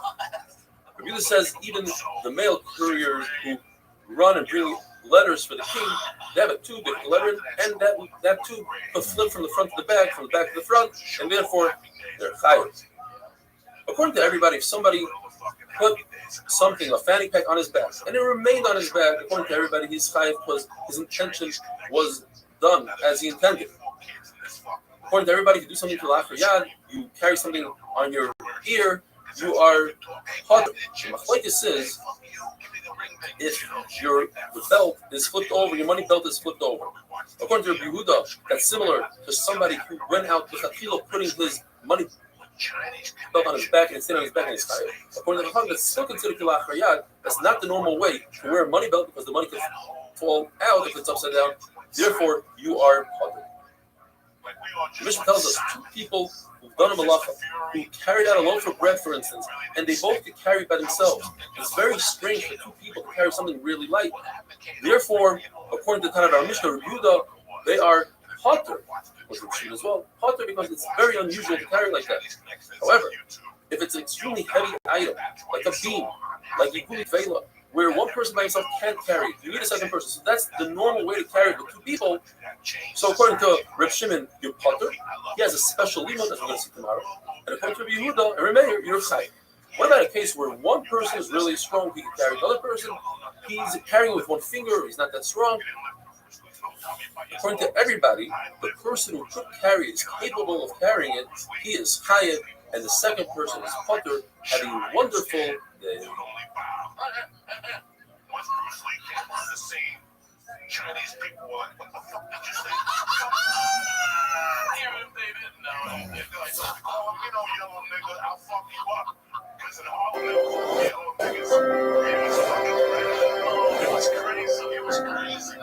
Rabbi says even the male couriers who run and bring letters for the king, they have a tube, they letter, and that tube will flip from the front to the back, from the back to the front, and therefore they're chayiv. According to everybody, if somebody put something, a fanny pack, on his back, and it remained on his back, according to everybody, he's chayiv, because his intention was done as he intended. According to everybody, if you do something to la'achar yad, you carry something on your ear, you are potter. Machlokes is, if your belt is flipped over, your money belt is flipped over. According to Rabbi Yehuda, that's similar to somebody who went out to Chatchila putting his money belt on his back and stand on his back and his tie. According to the Chacham, that's still considered kilachar yad. That's not the normal way to wear a money belt because the money can fall out if it's upside down. Therefore, you are potter. The Mishnah tells us two people who've done a malacha, who carried out a loaf of bread, for instance, and they both could carry it by themselves. It's very strange for two people to carry something really light. Therefore, according to the Tanakh of our Mishnah, Rabbi Yehuda, they are potter, which would shoot as well. Potter because it's very unusual to carry like that. However, if it's an extremely heavy item, like a beam, like Yikulit Vela, where one person by himself can't carry it, you need a second person. So that's the normal way to carry it with two people. So according to Reb Shimon, you're potter. He has a special limit that we're going to see tomorrow. And according to Rabbi Yehuda and Rabbi Meir, you're chai. What about a case where one person is really strong, he can carry the other person, he's carrying with one finger, he's not that strong? According to everybody, the person who could carry it is capable of carrying it, he is chayav, and the second person is potter. Have a wonderful day. Once Bruce Lee came on the scene, Chinese people were like, what the fuck did you say? Even if they didn't know, they'd be like, oh, you know, yellow nigga, I'll fuck you up. Because in Harlem, yellow niggas, it was crazy. It was crazy.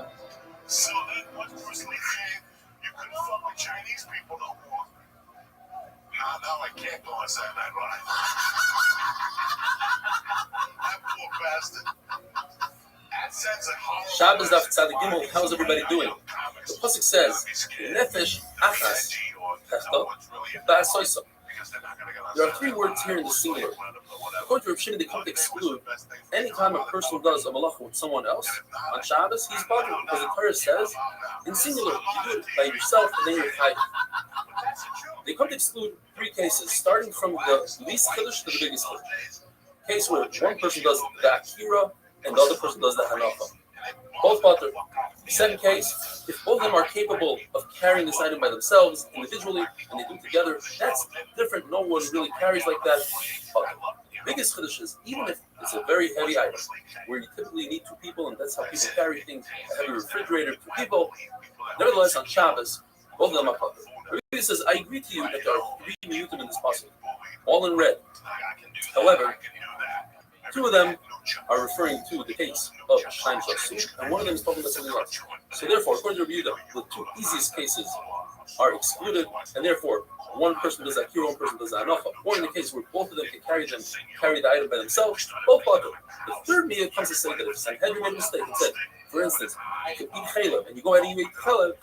So then once Bruce Lee came, you couldn't fuck with Chinese people no more. Now I can't go on Saturday Night Live. That poor bastard. Shabbos Daf Tzadik Gimel, how's everybody doing? The pasuk says, Nefesh Achas Chachta Ba'asoisa. There are three words here in the singular. According to Reb Shimon, they come to exclude any time a person does a malacha with someone else. On Shabbos, he's bothered because the Torah says, in singular, you do it by yourself and then you're chayav. They come to exclude three cases, starting from the least chiddush to the biggest chiddush. Case where one person does the akira and the other person does the hanacha. Both potter. Second case, if both of them are capable of carrying this item by themselves, individually, and they do it together, that's different. No one really carries like that. Biggest chiddush is, even if it's a very heavy item, where you typically need two people, and that's how people carry things, a heavy refrigerator, two people, nevertheless, on Shabbos, both of them are potter. Rabbi says, I agree to you that there are three miyutim in this passage, all in red. However, two of them are referring to the case of Shaim Shasu, and one of them is talking about something else. So therefore, according to Rabbi Yehuda, the two easiest cases are excluded, and therefore, one person does akira, one person does anacha. Or in the case where both of them can carry the item by themselves, both potter. The third miyut comes to say that if Sanhedrin made a mistake and said, for instance, you can eat chalev, and you go ahead and eat chalev,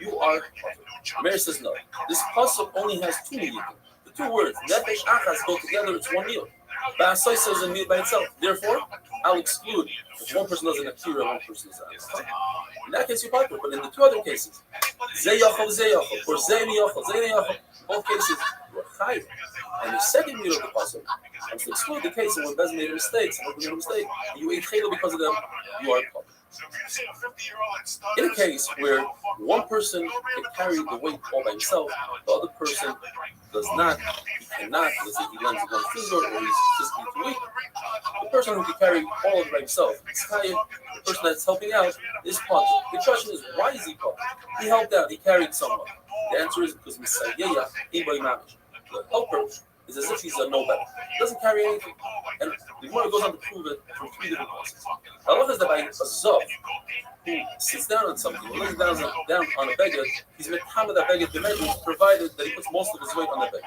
you are potter. Meir says no. This pasuk only has two miyutim. The two words, nefesh achas, go together, it's one miyut. Ba'asoisa is a miyut by itself. Therefore, I'll exclude if one person does an akira and one person does an. In that case, you're potter. But in the two other cases, zeh yachol, or zeh niyachol, both cases, you're chayav. And the second miyut of the pasuk comes to exclude the case when Bez made mistakes, and made a mistake, and you ate chayla because of them, you are potter. In a case where one person can carry the weight all by himself, the other person does not, he cannot, let's say he lends one finger or he's physically too weak, the person who can carry all of it by himself is chayav. The person that's helping out is potter. The question is, why is he potter? He helped out, he carried someone. The answer is because Misayeya, Iboy Mamish. The helper is as if he's a nobody. He doesn't carry anything. And the Gemara goes on to prove it from three different places. I love is that by a Zav who sits down on something, or lays down on a beggar, he's mekama that beggar the measure, provided that he puts most of his weight on the beggar.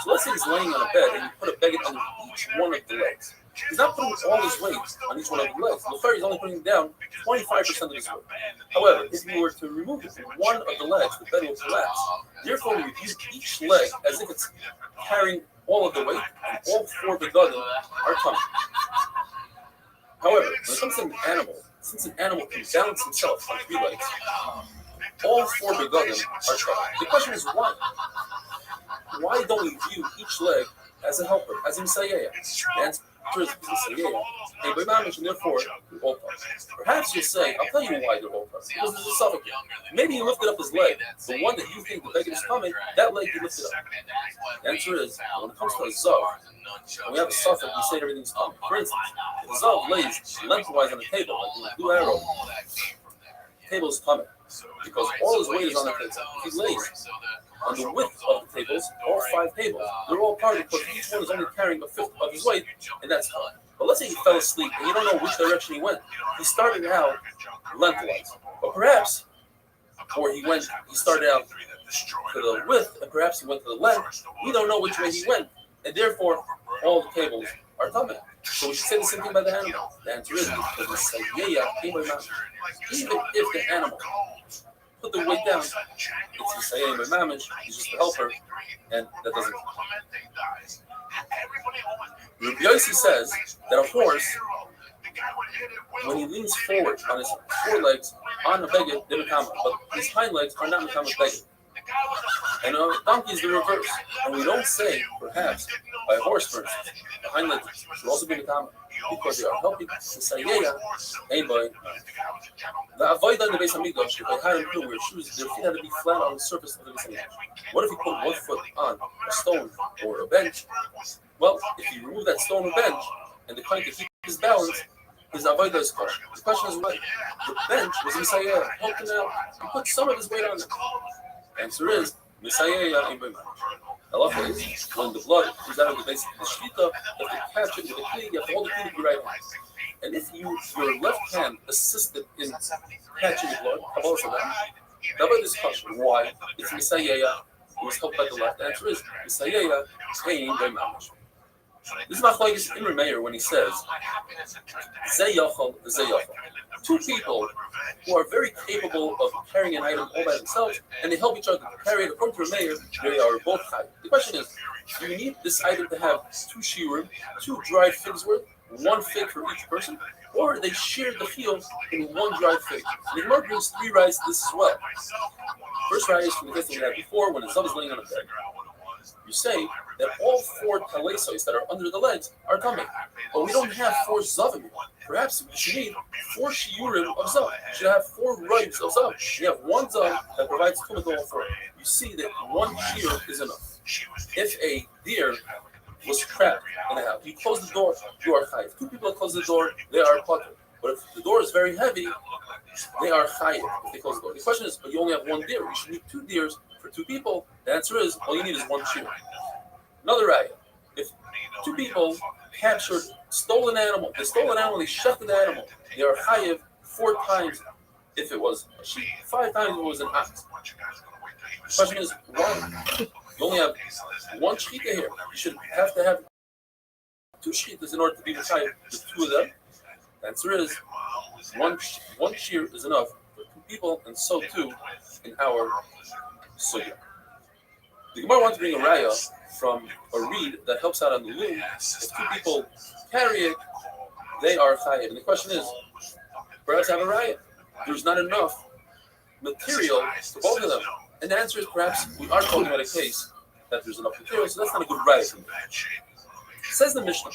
So let's say he's laying on a bed and you put a beggar on each one of the legs. He's not putting all his weight on each one of the legs. The he's only putting down 25% of his weight. However, if you were to remove one of the legs, the bed will collapse. Therefore, we use each leg as if it's carrying all of the weight, and all four begadim are coming. However, when it comes to an animal, since an animal can balance himself on three legs, all four begadim are coming. The question is why? Why don't we view each leg as a helper, as a Messiah? The answer is Messiah. And therefore, they're all parts. Perhaps you'll say, I'll tell you why they're all parts. Because there's a suffix. Maybe he lifted up his leg. The one that you think the beggar is coming, that leg he lifted up. The answer is, when it comes to a zav, when we have a suffix, we say everything's coming. For instance, if a zav lays lengthwise on the table, like a blue arrow, the table is coming. Because all his weight is on the table. If he lays on the width of the tables, all 5 tables, they're all parted because each one is only carrying a fifth of his weight, and that's fine. But let's say he fell asleep and you don't know which direction he went. He started out lengthwise, but perhaps, or he started out to the width, and perhaps he went to the length. We don't know which way he went, and therefore all the tables are tummy. So we should say the same thing about the animal. The answer is because we say, even if the animal put the weight down, it's Yisayah by Mamish, he's just a helper, and that doesn't count. Rabbi Yossi says that a horse, when he leans forward on his forelegs on a beged, they're Makama, but his hind legs are not Makama beged. And a donkey is the reverse. And we don't say, perhaps, by a horse, for instance, the hind legs should also be Makama, because they are helping the Sayeya, and by the Avodah in the Beis Hamikdash, if they had him do where shoes, their feet had to be flat on the surface of the Beis Hamikdash. What if he put one foot on a stone or a bench? Well, if you remove that stone or bench, and the kind to keep his balance, his Avodah is kosher. The question is what? The bench was Messiah, helped him out. He put some of his weight on it. The answer is, Messiah ain't by Halacha is, when the blood comes out of the base of the shvita, you have to catch it with a kli, you have to hold the kli with your right hand. And if your left hand assisted in catching the blood, Kabbalah said that is kosher. Why? It's Messiah who was helped by the left. The answer is, Messiah ain't by mamash. This is Machlokes Imre Meir when he says, Zeh Yachal, Zeh Yachal. Two people who are very capable of carrying an item all by themselves, and they help each other to carry it. According to Meir, they are both high. The question is, do you need this item to have 2 shiurim, 2 dried figs worth, 1 fig for each person, or they share the field in 1 dried fig? And the Gemara brings 3 rice to this as well. First rice is from the case that we had before when the Zav is laying on a bed. You say that all 4 telesos that are under the legs are coming, but we don't have 4 zavim. Perhaps we should need 4 shiurim of zav. You should have 4 ribs of zav. You have 1 zav that provides tumah to all 4. You see that 1 shiur is enough. If a deer was trapped in a house, you close the door, you are chayiv. 2 people close the door, they are potter. But if the door is very heavy, they are chayiv if they close the door. The question is, but you only have 1 deer. You should need 2 deers for 2 people. The answer is, all you need is 1 shiur. Another raya. If 2 people captured stolen animal, they stole an animal, they shechted the animal, they are chayiv 4 times if it was a sheep, 5 times if it was an ox. The question is, why? You only have 1 shechita here. You should have to have 2 shechitas in order to be chayiv with 2 of them. The answer is, one shear is enough for 2 people, and so too in our sugya. The Gemara wants to bring a raya from a reed that helps out on the loom. If 2 people carry it, they are chayiv. And the question is, perhaps have a raya. There's not enough material to both of them. And the answer is perhaps we are talking about a case that there's enough material, so that's not a good raya. Says the Mishnah,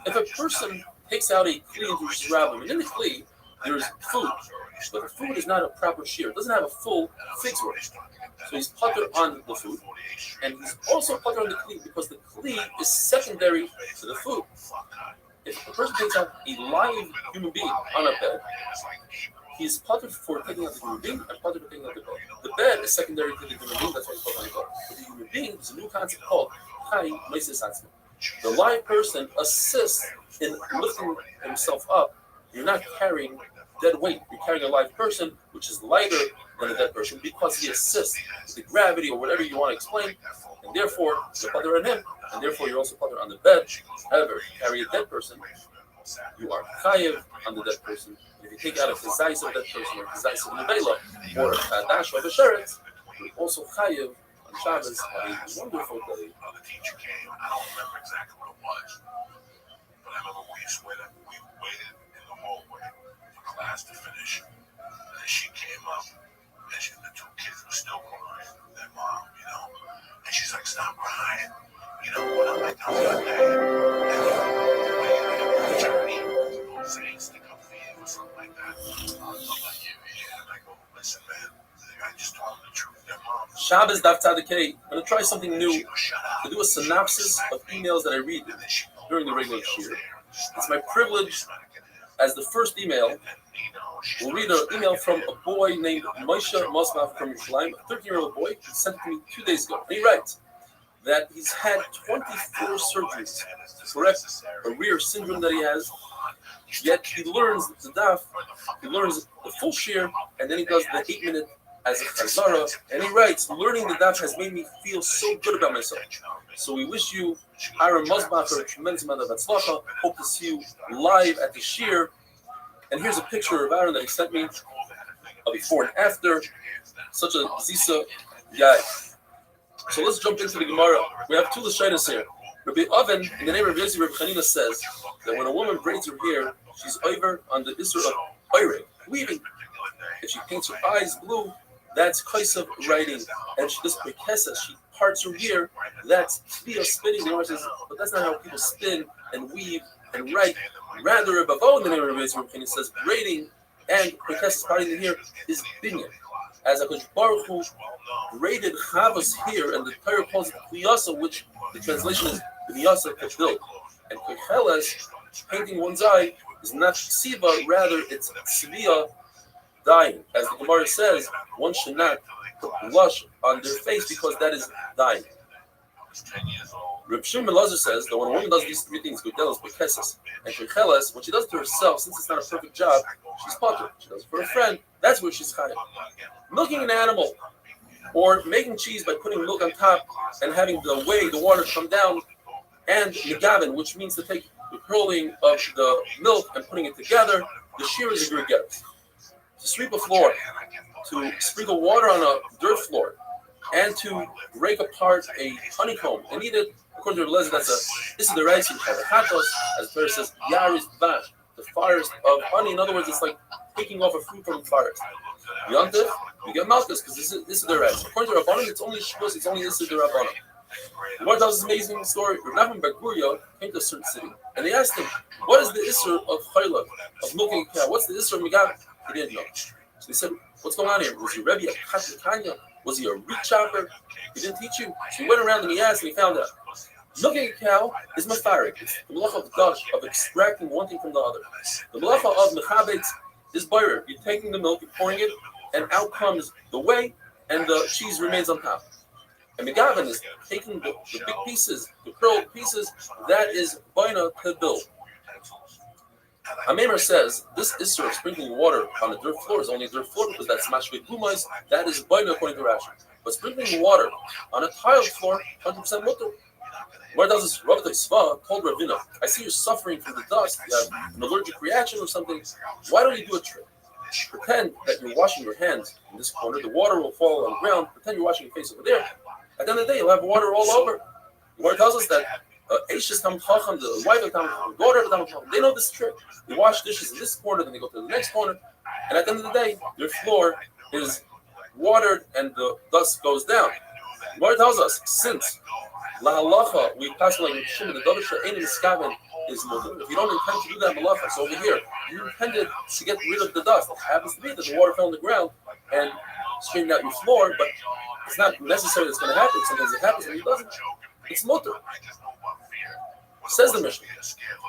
if a person takes out a kli into his rabbim, and in the kli there's food, but the food is not a proper shear, it doesn't have a full fig's worth. So he's putter on the food, and he's also putter on the kli because the kli is secondary to the food. If a person takes out a live human being on a bed, he's putter for taking out the human being and putter for taking out the bed. The bed is secondary to the human being, that's why he's putter on the bed. But the human being is a new concept called chai meises atzma. The live person assists in lifting himself up. You're not carrying dead weight. You're carrying a live person, which is lighter than a dead person, because he assists with the gravity or whatever you want to explain, and therefore you're putter on him, and therefore you're also putter on the bed. However, if you carry a dead person, you are chayiv on the dead person. If you take out a chazais of a dead person, or a chazais of a nevela, or a chadash of a sheret, you're also chayiv on Shabbos on a wonderful day. The teacher came. I don't remember exactly what it was, but I remember we waited in the hallway for class to finish. And she came up, and the 2 kids were still crying. Their mom, and she's like, "Stop crying." What I'm like, "I'm not mad." And Johnny, saying, "Stick up for you," or something like that. I'm like, "Yeah." And I go, "Listen, man, I just told the truth." Their mom. Shabbos Daf Tzadikei. I'm going to try something new. To do a synopsis of emails that I read during the regular shir. It's my privilege as the first email. We'll read an email from a boy named Moshe Mosmaf from Yerushalayim, a 13-year-old boy. He sent it to me 2 days ago. And he writes that he's had 24 surgeries to correct a rear syndrome that he has. Yet he learns the daf, he learns the full shir, and then he does the 8-minute as a chazara. And he writes, learning the daf has made me feel so good about myself. So we wish you, Aaron Mosbacher, a tremendous amount of atzlacha. Hope to see you live at the shir. And here's a picture of Aaron that he sent me, a before and after. Such a zisa guy. So let's jump into the Gemara. We have two lashonos here. Rabbi Oven, in the name of Yossi, Rabbi Chanina says that when a woman braids her hair, she's over on the issur of oireg, weaving. If she paints her eyes blue, that's kaisav writing. And she does pekesa, she parts her hair, that's tvia spinning. The Gemara says, but that's not how people spin and weave and write. Rather, Rabbi Bo, in the name of Rabbi Chanina says braiding and pekesa, parting the hair, is binyan. As HaKadosh Baruch Hu braided Chava's hair, and the Torah calls it Kliyasa, which the translation is B'niyasa Kedil. And Kecheles, painting one's eye, is not Siva, rather it's Sivia, dying. As the Gemara says, one should not put blush on their face because that is dying. Reb Shimon Lazar says that when a woman does these three things, Gedelos, Bekeses, and Kecheles, when she does it to herself, since it's not a perfect job, she's potter. She does it for a friend, that's where she's chayim. Milking an animal, or making cheese by putting milk on top and having the water come down, and megavin, which means to take the curling of the milk and putting it together, the shear is a greget. To sweep a floor, to sprinkle water on a dirt floor, and to break apart a honeycomb and eat it, according to Rebbe Lezer, that's this is the rice you have. As the Torah says, yaris bash, the forest of honey. In other words, it's like taking off a fruit from the forest. Yontif, you get malchus because this is the rice. According to Rabbanim, it's only shvus, it's only this is the Rabbanim. The Gemara tells this amazing story. Rav Nachman bar Guria came to a certain city, and they asked him, "What is the issur of chaylev, of milking a cow? What's the issur of megav?" He didn't know. So they said, "What's going on here? Was your Rebbe a katlikanya? Was he a root chopper? He didn't teach you." So he went around and he asked, and he found out. Milking a cow is mafarik. It's the malacha of dash, of extracting one thing from the other. The malacha of mechabetz is boirer. You're taking the milk, you're pouring it, and out comes the whey, and the cheese remains on top. And megavin is taking the big pieces, the curled pieces, that is boina kedil. Hamemer says this issur of sprinkling water on a dirt floor is only a dirt floor because that's mashvei gumais, that is boina according to Rashi. But sprinkling water on a tiled floor, 100% mutter. Where does this Rav Sva told Ravina, I see you're suffering from the dust, you have an allergic reaction or something. Why don't you do a trick? Pretend that you're washing your hands in this corner, the water will fall on the ground, pretend you're washing your face over there. At the end of the day, you'll have water all over. The Gemara tells us that Eishes Tam Chacham, the wife of Tam Chacham, the daughter of Tam Chacham, they know this trick. They wash dishes in this corner, then they go to the next corner, and at the end of the day, their floor is watered and the dust goes down. The Gemara tells us, since La halacha, we pass like Shimon, the Davar She'ein Miskaven is mutter. If you don't intend to do that malacha, so over here, you intended to get rid of the dust. It happens to be that the water fell on the ground and straightened out your floor, but it's not necessary that's going to happen. Sometimes it happens and it doesn't. It's mutter. Says the Mishnah,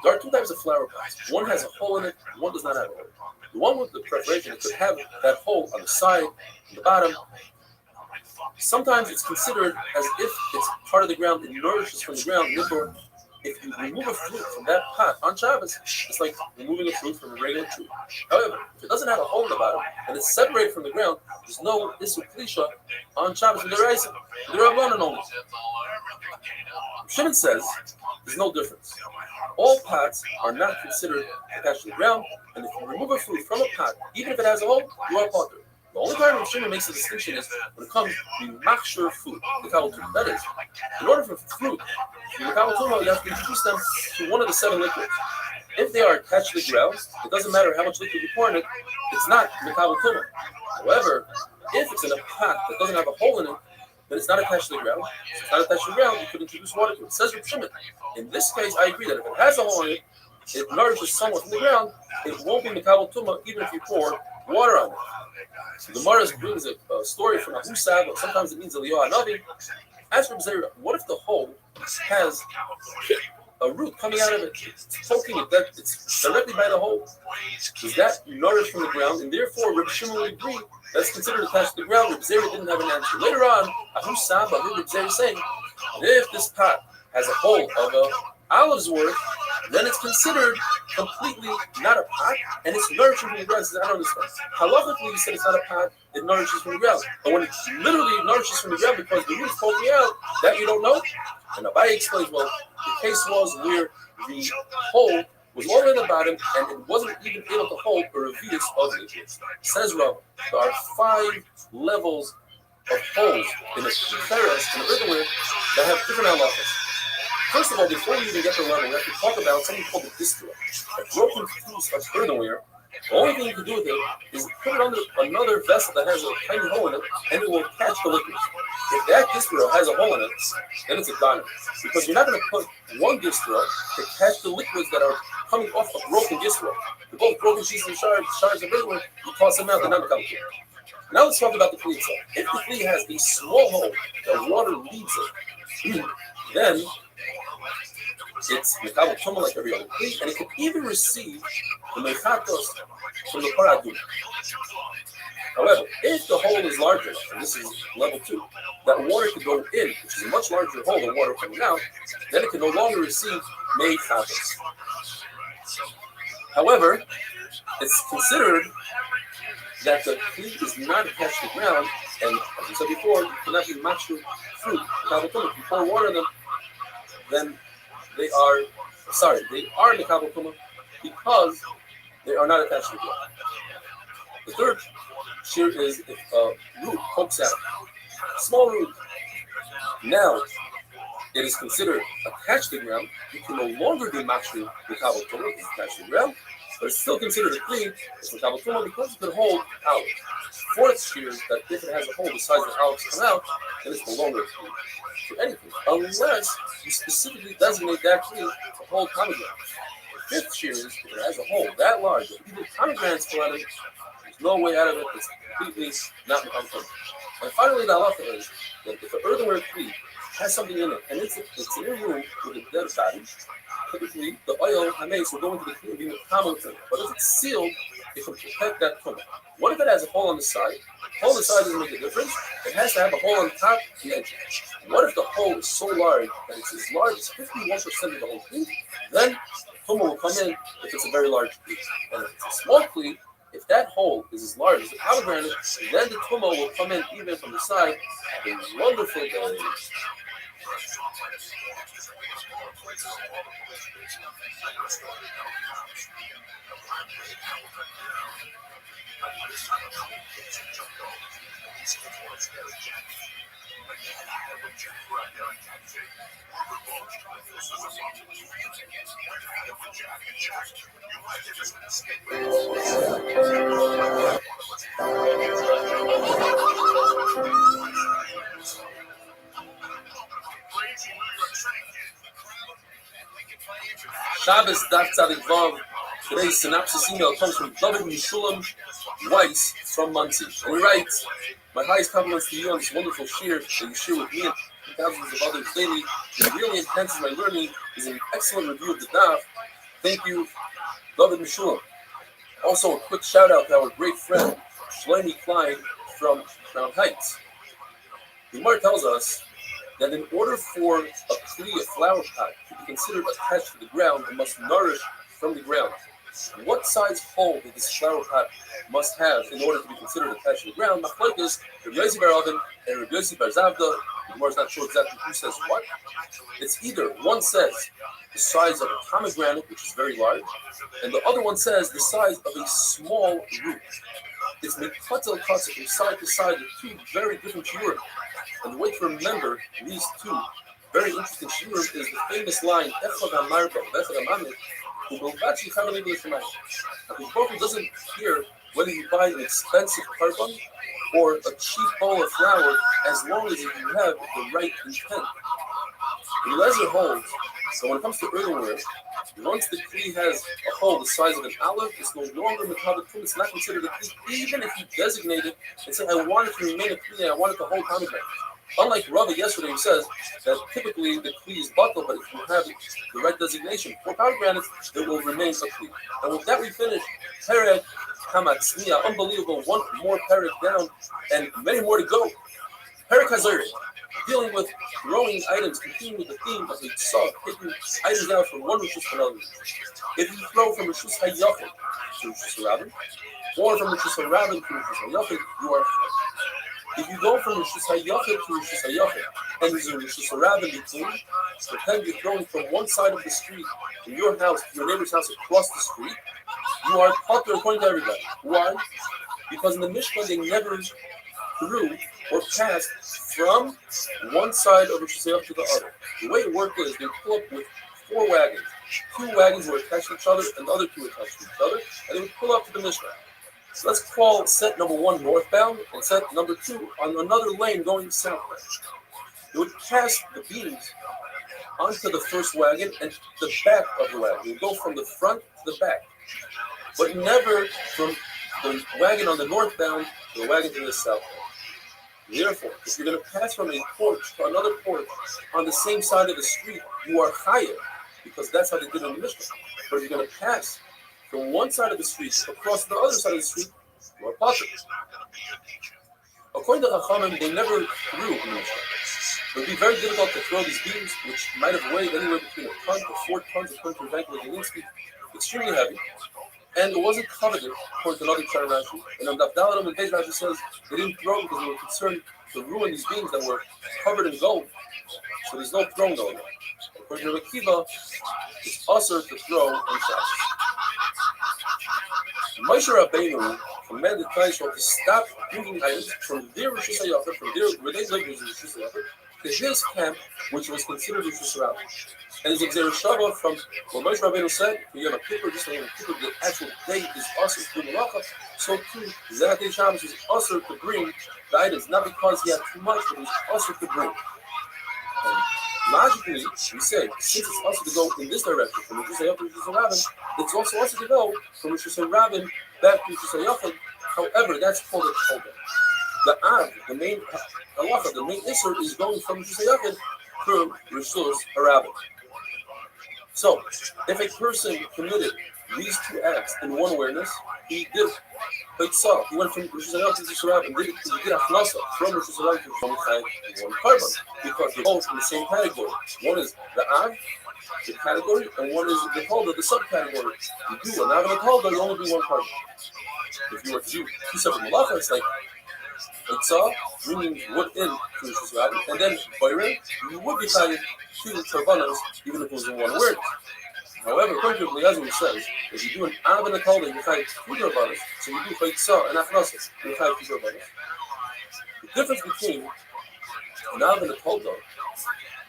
there are two types of flower pots. One has a hole in it, one does not have a hole. The one with the preparation, it could have that hole on the side, on the bottom. Sometimes it's considered as if it's part of the ground, it nourishes from the ground. Therefore, if you remove a fruit from that pot on Shabbos, it's like removing a fruit from a regular tree. However, if it doesn't have a hole in the bottom and it's separated from the ground, there's no issur klisha on Shabbos with the rice. The Rabbanan only. Shimon says there's no difference. All pots are not considered attached to the ground, and if you remove a fruit from a pot, even if it has a hole, you are potter. The only time Shimon makes a distinction is when it comes to machshir food, the kavaltum. That is, in order for fruit, the kavaltum, you have to introduce them to one of the 7 liquids. If they are attached to the ground, it doesn't matter how much liquid you pour in it, it's not the kavaltum. However, if it's in a pot that doesn't have a hole in it, then it's not attached to the ground. If it's not attached to the ground, you could introduce water to it. It says Reb Shimon. In this case, I agree that if it has a hole in it, it nourishes somewhat from the ground, it won't be mikabel tumah even if you pour water on it. So the Gemara brings a story from Abu Saba. Sometimes it means Eliyahu Hanavi. Ask Reb Zera, what if the hole has a root coming out of it, poking it, that it's directly by the hole, is that nourished from the ground, and therefore Reb Shimon would agree that's considered attached to the ground. Reb Zeri didn't have an answer. Later on, Ahu Saba heard Reb Zeri saying, if this pot has a hole of a olive's worth, then it's considered completely not a pot, and it's nourishing from the ground. He says, I don't understand. Halachically, he said it's not a pot, it nourishes from the ground. But when it literally nourishes from the ground because the root's poking out, that you don't know. And Abaye explains, well, the case was where the hole was all the way at the bottom, and it wasn't even able to hold a revius of it. Says Rav, there are 5 levels of holes in the cheres and the earthenware that have different halachas. First of all, before we even get to the level, we have to talk about something called the distilla. A broken piece of earthenware, the only thing you can do with it is put it under another vessel that has a tiny hole in it, and it will catch the liquids. If that distilla has a hole in it, then it's a diamond. Because you're not going to put one distilla to catch the liquids that are coming off a broken distilla. The both broken pieces of shards of earthenware, you toss them out, they're not coming. Now let's talk about the flea itself. If the flea has a small hole that water leaves it, then it's mekabel tumah like every other flea, and it can even receive the mechatos from the paradum. However, if the hole is larger, and this is level 2, that water could go in, which is a much larger hole than water coming out, then it can no longer receive mechatos. However, it's considered that the flea is not attached to the ground, and as we said before, you cannot be matched fruit without the If you pour water on them, then they are mekabel tumah because they are not attached to the ground. The third shear is if a root pokes out, small root. Now it is considered attached to the ground. You can no longer do mekabel tumah because it's attached to the ground, but it's still considered a flea. It's mekabel tumah because it can hold olives. Fourth shear is that if it has a hole the size the olives come out, then it's no longer a flea for anything, unless you specifically designate that flea to hold pomegranate. Fifth shear is if it has a hole that large, if even pomegranates fall out of it, there's no way out of it. It's completely not mekabel tumah. And finally, the halacha is that if an earthenware flea has something in it, and it's in a room with a dead body, typically the oil hametz will go into the flea and be mekabel tumah. But if it's sealed, it can protect that tumah. What if it has a hole on the side? The hole on the side doesn't make a difference. It has to have a hole on top and the edge. What if the hole is so large that it's as large as 51% of the whole flea? Then tumah will come in if it's a very large flea. And if it's a small flea, if that hole is as large as the pomegranate, then the tumah will come in even from the side. Have a wonderful day. Shabbos Daf Tzadik Vav. Today's synopsis email comes from David Mishulam Weiss from Muncie. And he writes, my highest compliments to you on this wonderful shir that you share with me and thousands of others daily. It really enhances my learning. Is an excellent review of the Daf. Thank you, David Mishulam. Also, a quick shout out to our great friend, Shlomi Klein from Crown Heights. The Gemara tells us that in order for a tree, a flower pot, to be considered attached to the ground, it must nourish from the ground. What size hole that this flower pot must have in order to be considered attached to the ground? Machlokes, Reb Yossi bar Avin and Reb Yossi bar Zavda. The Gemara is not sure exactly who says what. It's either one says the size of a pomegranate, which is very large, and the other one says the size of a small root. It's mekatel katsa from side to side with two very different shiurim. And the way to remember these two very interesting shiurim is the famous line, Echad HaMarba, Echad HaMamit, who will actually have an English mind. The Prophet doesn't care whether you buy an expensive carbon or a cheap bowl of flour, as long as you have the right intent. The Lezer holds, so when it comes to earthenware, once the kli has a hole the size of an olive, it's no longer mekabel tumah. It's not considered a kli, even if you designate it and say, I want it to remain a kli, I want it to hold pomegranate. Unlike Rava yesterday, who says that typically the kli is batal, but if you have the right designation for pomegranates, it will remain a kli. And with that, we finish Perek Hamatzniya, unbelievable, one more Perek down, and many more to go. Perek Hazari, dealing with throwing items, continuing with the theme of the Tzah, taking items out from one Rishus to another. If you throw from Rishus HaYachid to Rishus HaRabban, or from Rishus HaRabban to Rishus HaYachid, you are. If you go from Rishus HaYachid to Rishus HaYachid, and there's a Rishus HaRabban between, pretend you're throwing from one side of the street, from your house to your neighbor's house across the street, you are potter according to everybody. Why? Because in the Mishkan, they never threw or passed from one side of Rishus HaYachid to the other. The way it worked is they pull up with 4 wagons. 2 wagons were attached to each other, and the other 2 attached to each other, and they would pull up to the Mishkan. So let's call set number 1 northbound and set number 2 on another lane going southbound. They would pass the beams onto the first wagon and the back of the wagon. They would go from the front to the back, but never from the wagon on the northbound to the wagon to the southbound. Therefore, if you're going to pass from a porch to another porch on the same side of the street, you are higher, because that's how they did it in the Mishnah. But if you're going to pass from one side of the street across the other side of the street, you are potter. According to Chachamim, they never threw in the Mishnah. It would be very difficult to throw these beams, which might have weighed anywhere between a ton to 4 tons, according to Rebbe Levinsky, extremely heavy. And it wasn't coveted, according to another Char Rashi. And on Daf Daladam and Page Rashi says they didn't throw because they were concerned to ruin these beams that were covered in gold. So there's no throwing going on. According to Rebbe Kiva, it's also to throw on Shabbos. Moshe Rabbeinu commanded Israel to stop bringing items from their Rishus HaYachid, from their where they lived in Rishus HaYachid, to his camp, which was considered Rishus HaRabban. And it's a Shava from what Moshe Rabbeinu said, you have a Kippur, just like a Kippur, the actual day is also to do Malacha, so too, Zakat Shabbos is also to bring the items, not because he had too much, but it was also to bring. And logically, we say, since it's also to go in this direction, from Rishus HaYachid to Rishus HaRabban, it's also to go from Rishus HaRabban back to Rishus HaYachid. However, that's called a Chodah. The Av, the main halacha, the main issur, is going from Rishus HaYachid to Rishus HaRabban. So, if a person committed these 2 acts in one awareness, he did Beitzah. He went from Rishus HaYachid to Rishus HaRabban and did Achnasa from Rishus HaRabban to one carbon, because they're both in the same category. One is the Av, the category, and one is the Holder, the subcategory. You do an Av and a Holder, you only do 1 carbon. If you were to do 2 separate malachas, it's like Beitzah, bringing wood in to Rishus HaRabban, and then Boirin, you would be tied 2 karbanos, even if it was in 1 word. However, according to Eliezer, says, if you do an Av and a Holder, you tie 2 karbanos, so you do Beitzah and Achnasa, you tie 2 karbanos. The difference between an Av and a Holder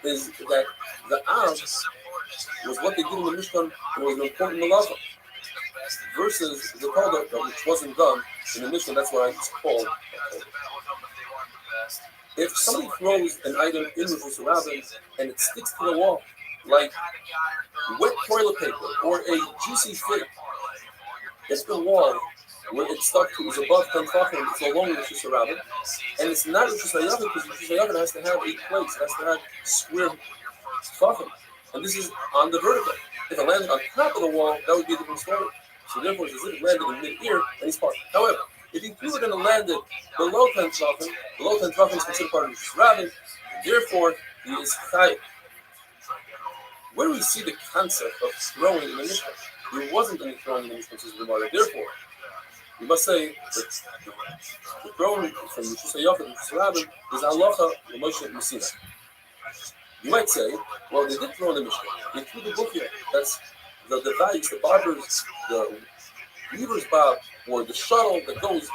is that the Av was what they did in the Mishkan, and was an important malacha, versus the Holder, which wasn't done in the Mishkan. That's why it's called. If somebody throws an item in Rishus HaRabban and it sticks to the wall, like wet toilet paper or a juicy fig, if the wall where it's stuck to is above 10 tefachim, it's no longer Rishus HaRabban, and it's not Rishus HaYachid because Rishus HaYachid has to have 8 plates, it has to have square tefachim, and this is on the vertical. If it landed on top of the wall, that would be a different story. So therefore, it's as if it landed in mid-ear and he's parked. However, if he threw it and it landed below 10 tefachim, below 10 tefachim is considered part of Rishus HaRabban, therefore he is chayav. Where do we see the concept of throwing in the Mishnah? There wasn't any throwing in the Mishnah, says the Gemara. Therefore, we must say that the throwing from Rishus HaYachid to Rishus HaRabban is halacha l'Moshe Messina. You might say, well, they did throw in the Mishnah. They threw the book here. That's the device, the barber's, the weaver's bob, or the shuttle that goes.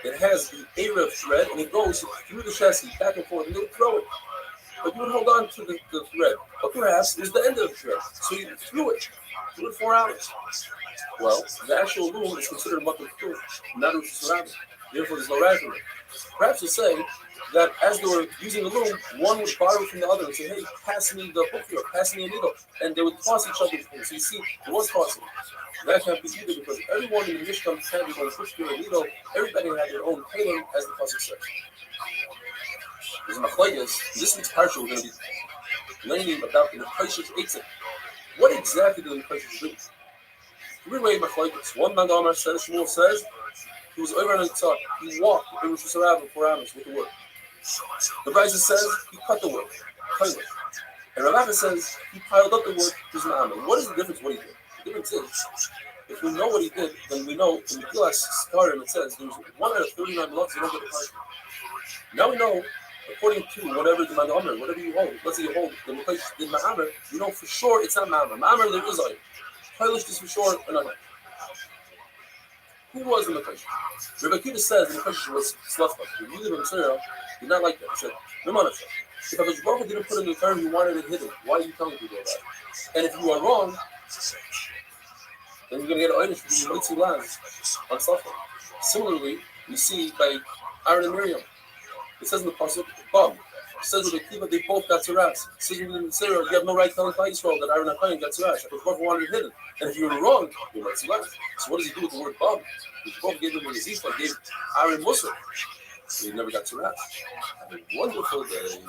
It has the Erev thread, and it goes through the chassis, back and forth, and they would throw it. But you would hold on to the thread. But perhaps it was the end of the thread. So you threw it 4 hours. Well, the actual loom is considered a mutton food, not a Rishus HaRabban. Therefore, there's no rationale. Perhaps you say that as they were using the loom, one would borrow from the other and say, hey, pass me the hook here, pass me a needle. And they would toss each other's things. So you see, it was tossing. That can't be either because everyone in the Mishkan had their own hook here, a needle. Everybody had their own tailor, as the pasuk says. There's a machlokes. This week's parsha we're going to be learning about the Mekayshich Eitzim. What exactly did the Mekayshich do? Three-way machlokes. One Mandamar says, Shmuel says, he was over on the top. He walked in Rosh Hashanah for hours with the wood. The Brisa says he cut the wood. And Rav says he piled up the wood. There's an amen. What is the difference? What he did? The difference is, if we know what he did, then we know in the Megillah Sikarim it says there's 1 out of 39 malachs you don't get the parsha. Now we know, according to whatever the Ma'amer, whatever you hold, let's say you hold the Mekayshich did Ma'amer, you know for sure it's not Ma'amer. Ma'amer there is a Polish is for sure another. Who was the Mekayshich? Rabbi Akiva says the Mekayshich was Slafka. The Yehudim of Israel did not like that. He said, no matter. If HaKadosh Baruch Hu didn't put it in the Torah, you wanted it hidden. Why are you telling people about it? And if you are wrong, then you're going to get an einish for being mitzvah lands on Slafka. Similarly, we see by Aaron and Miriam. It says in the pasuk, Bob. It says with Akiva they both got tzaras. It says in Sarah, you have no right telling Klal Yisrael that Aaron and Chaim got tzaras. HaKadosh Baruch Hu wanted it hidden. And if you were wrong, you're mitzvah lands. So what does he do with the word Bob? He both gave him a Zifa, gave Aaron Musa. So he never got tzaras. Have a wonderful day.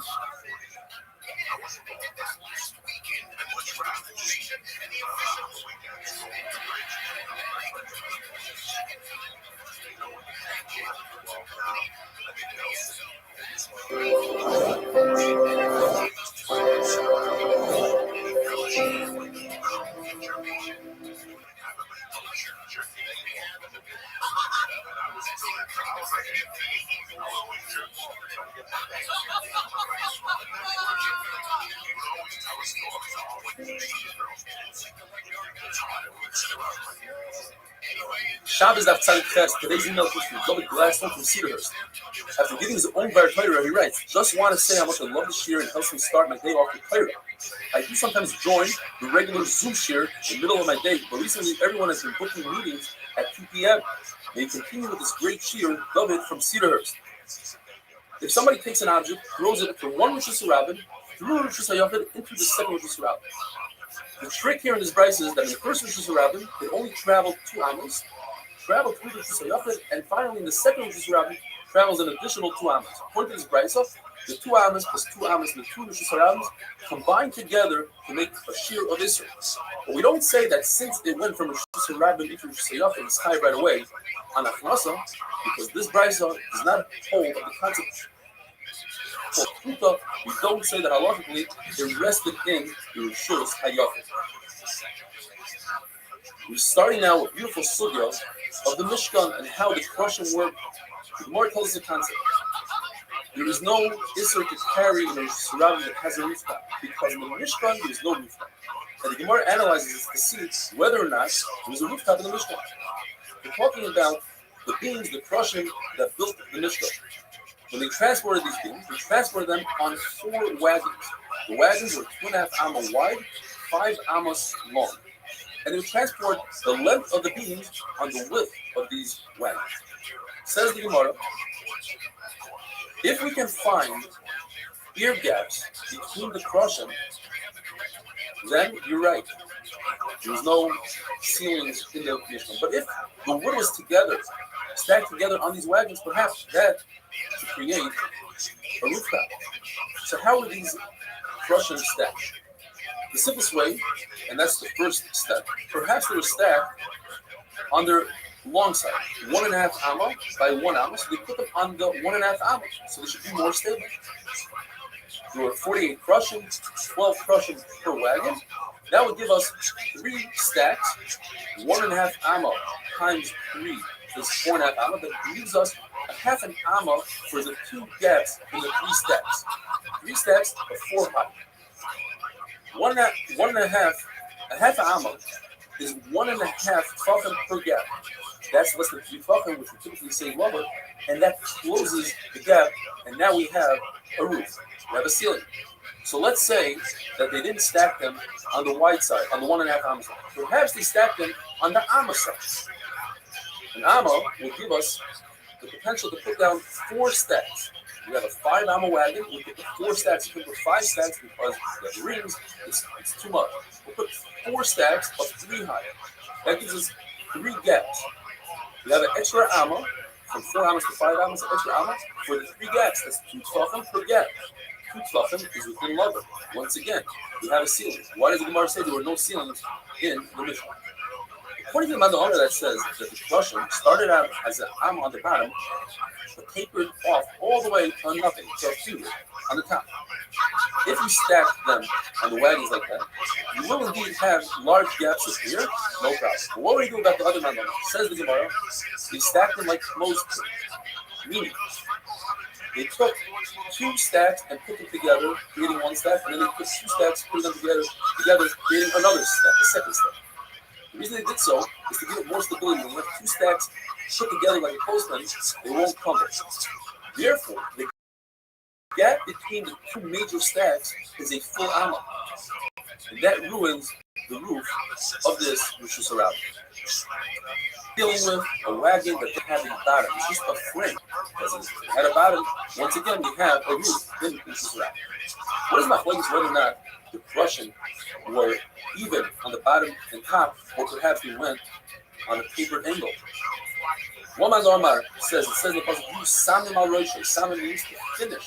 Shabbos Daf Tzadik Ches. Today's email is from David Gladstone from Cedarhurst. After giving his own Bar Torah, he writes, "Just want to say how much I love the shir and helps me start my day off with Torah. I do sometimes join the regular Zoom shir in the middle of my day, but recently everyone has been booking meetings at 2 p.m. May you continue with this great shir, David from Cedarhurst. If somebody takes an object, throws it from one Rosh Hashanah through Rosh Hashanah into the second Rosh Hashanah. The trick here in this Bryce is that in the first Rosh Hashanah, it only traveled 2 amos, traveled through the Rosh Hashanah, and finally in the second Rosh Hashanah, travels an additional 2 amos. According to this Bryce, the 2 amos plus 2 amos and the 2 Rosh Hashanah combined together to make a shir of Israel. But we don't say that since it went from Rosh Hashanah into Rosh Hashanah, it's high right away on Achnasa, because this Bryce does not hold of the concept. We don't say that halachically it rested in the Rishus Hayafim. We're starting now with beautiful sugya of the Mishkan and how the Krushim work. The Gemara tells us the concept. There is no Isser to carry in a surrounding that has a rooftop, because in the Mishkan there is no rooftop. And the Gemara analyzes to see whether or not there was a rooftop in the Mishkan. We're talking about the beings, the Krushim that built the Mishkan. When they transported these beams, they transported them on 4 wagons. The wagons were 2.5 amma wide, 5 ammas long. And they would transport the length of the beams on the width of these wagons. Says the Gemara, if we can find ear gaps between the Krushim, then you're right. There's no ceilings in the Mishkan. But if the wood was together, stacked together on these wagons, perhaps that to create a rooftop. So how are these Krushim stacked? The simplest way, and that's the first step, perhaps they were stacked on their long side, 1.5 amma by 1 amma, so they put them on the 1.5 amma, so they should be more stable. There were 48 Krushim, 12 Krushim per wagon. That would give us 3 stacks, 1.5 amma times 3 is 4.5 amma. That leaves us a 0.5 amma for the 2 gaps in the 3 stacks. 3 stacks of 4 high. 1.5 amma is 1.5 tefachim per gap. That's less than 3 tefachim, which we typically say lower, and that closes the gap, and now we have a roof. We have a ceiling. So let's say that they didn't stack them on the wide side, on the 1.5 amma side. Perhaps they stacked them on the amma side. An amma will give us the potential to put down 4 stacks. We have a 5 amma wagon. We put the 4 stacks. We put 5 stacks because the rings, it's too much. We'll put 4 stacks of 3 high. That gives us 3 gaps. We have an extra amma from 4 amas to 5 amas, an extra ama for the 3 gaps. That's 2 tefachim per gap. 2 tefachim is within lover. Once again, we have a ceiling. Why does the Gemara say there were no ceilings in the Mishnah? According to the Manda that says that the crushing started out as an am on the bottom, but tapered off all the way to nothing, to a finger on the top. If you stack them on the wagons like that, you will indeed have large gaps of here, no problem. But what do we do about the other Manda? Says the Gemara, they stacked them like Moses, meaning they took 2 stacks and put them together, creating 1 stack, and then they put 2 stacks, put them together, creating another stack, a second stack. The reason they did so is to give it more stability. When you have 2 stacks put together like a clothesline, they won't crumble. Therefore, the gap between the 2 major stacks is a full amma. And that ruins the roof of this which is surrounded. Dealing with a wagon that doesn't have a bottom, it's just a frame. It had a bottom. Once again, we have a roof which is surrounded. What is my point is whether or not the crushing were even on the bottom and top, or perhaps we went on a tapered angle. One man Omar says in the passage, you samim al roisha. Samim means to finish.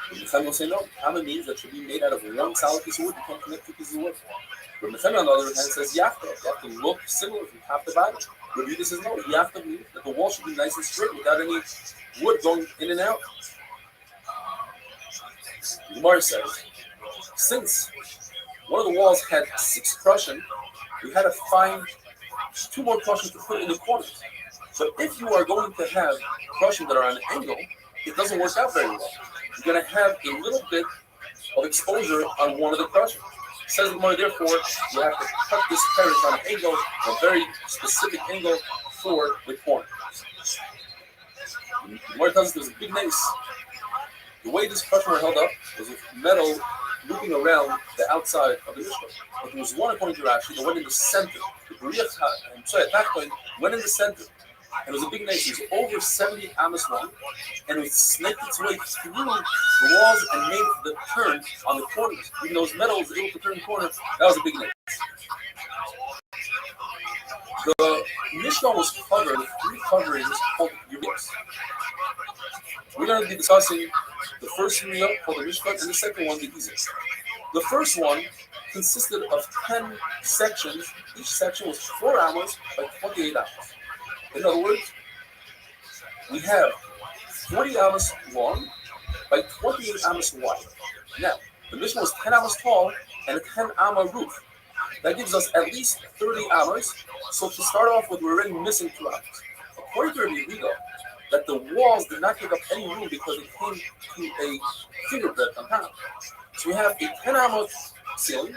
And the Mechami will say no. Samim means that should be made out of 1 solid piece of wood. You can't connect 2 pieces of wood. But Mechami on the other hand says yafta. You have to look similar from top to bottom. Rabbi says no. Yafta means that the wall should be nice and straight without any wood going in and out. The Gemara says, since one of the walls had 6 crushing, we had to find 2 more crushing to put in the corners. So if you are going to have crushing that are on an angle, it doesn't work out very well. You're going to have a little bit of exposure on one of the crushing. Says the Gemara, therefore, you have to cut this carriage on an angle, a very specific angle for the corner. The Gemara tells us there's a big mace. The way this crushing were held up was with metal looping around the outside of the Mishkan. But there was one, according to Rashi, that went in the center. The Berea attack point went in the center. And it was a big mace. It was over 70 amas long. And it snaked its way through the walls and made the turn on the corners. Even though it was metal, it was able to turn the corner. That was a big mace. The Mishkan was covered with 3 coverings called Urias. We're going to be discussing the first Uriah called the Mishkan and the second one, the Gizah. The first one consisted of 10 sections. Each section was 4 amas by 28 amas. In other words, we have 40 amas long by 28 amas wide. Now, the Mishkan was 10 amas tall and a 10 amma roof. That gives us at least 30 amas. So to start off with, we're already missing 2 amas. According to Rabbi Yehuda, that the walls did not take up any room because it came to a finger breadth on top. So we have a 10 amma ceiling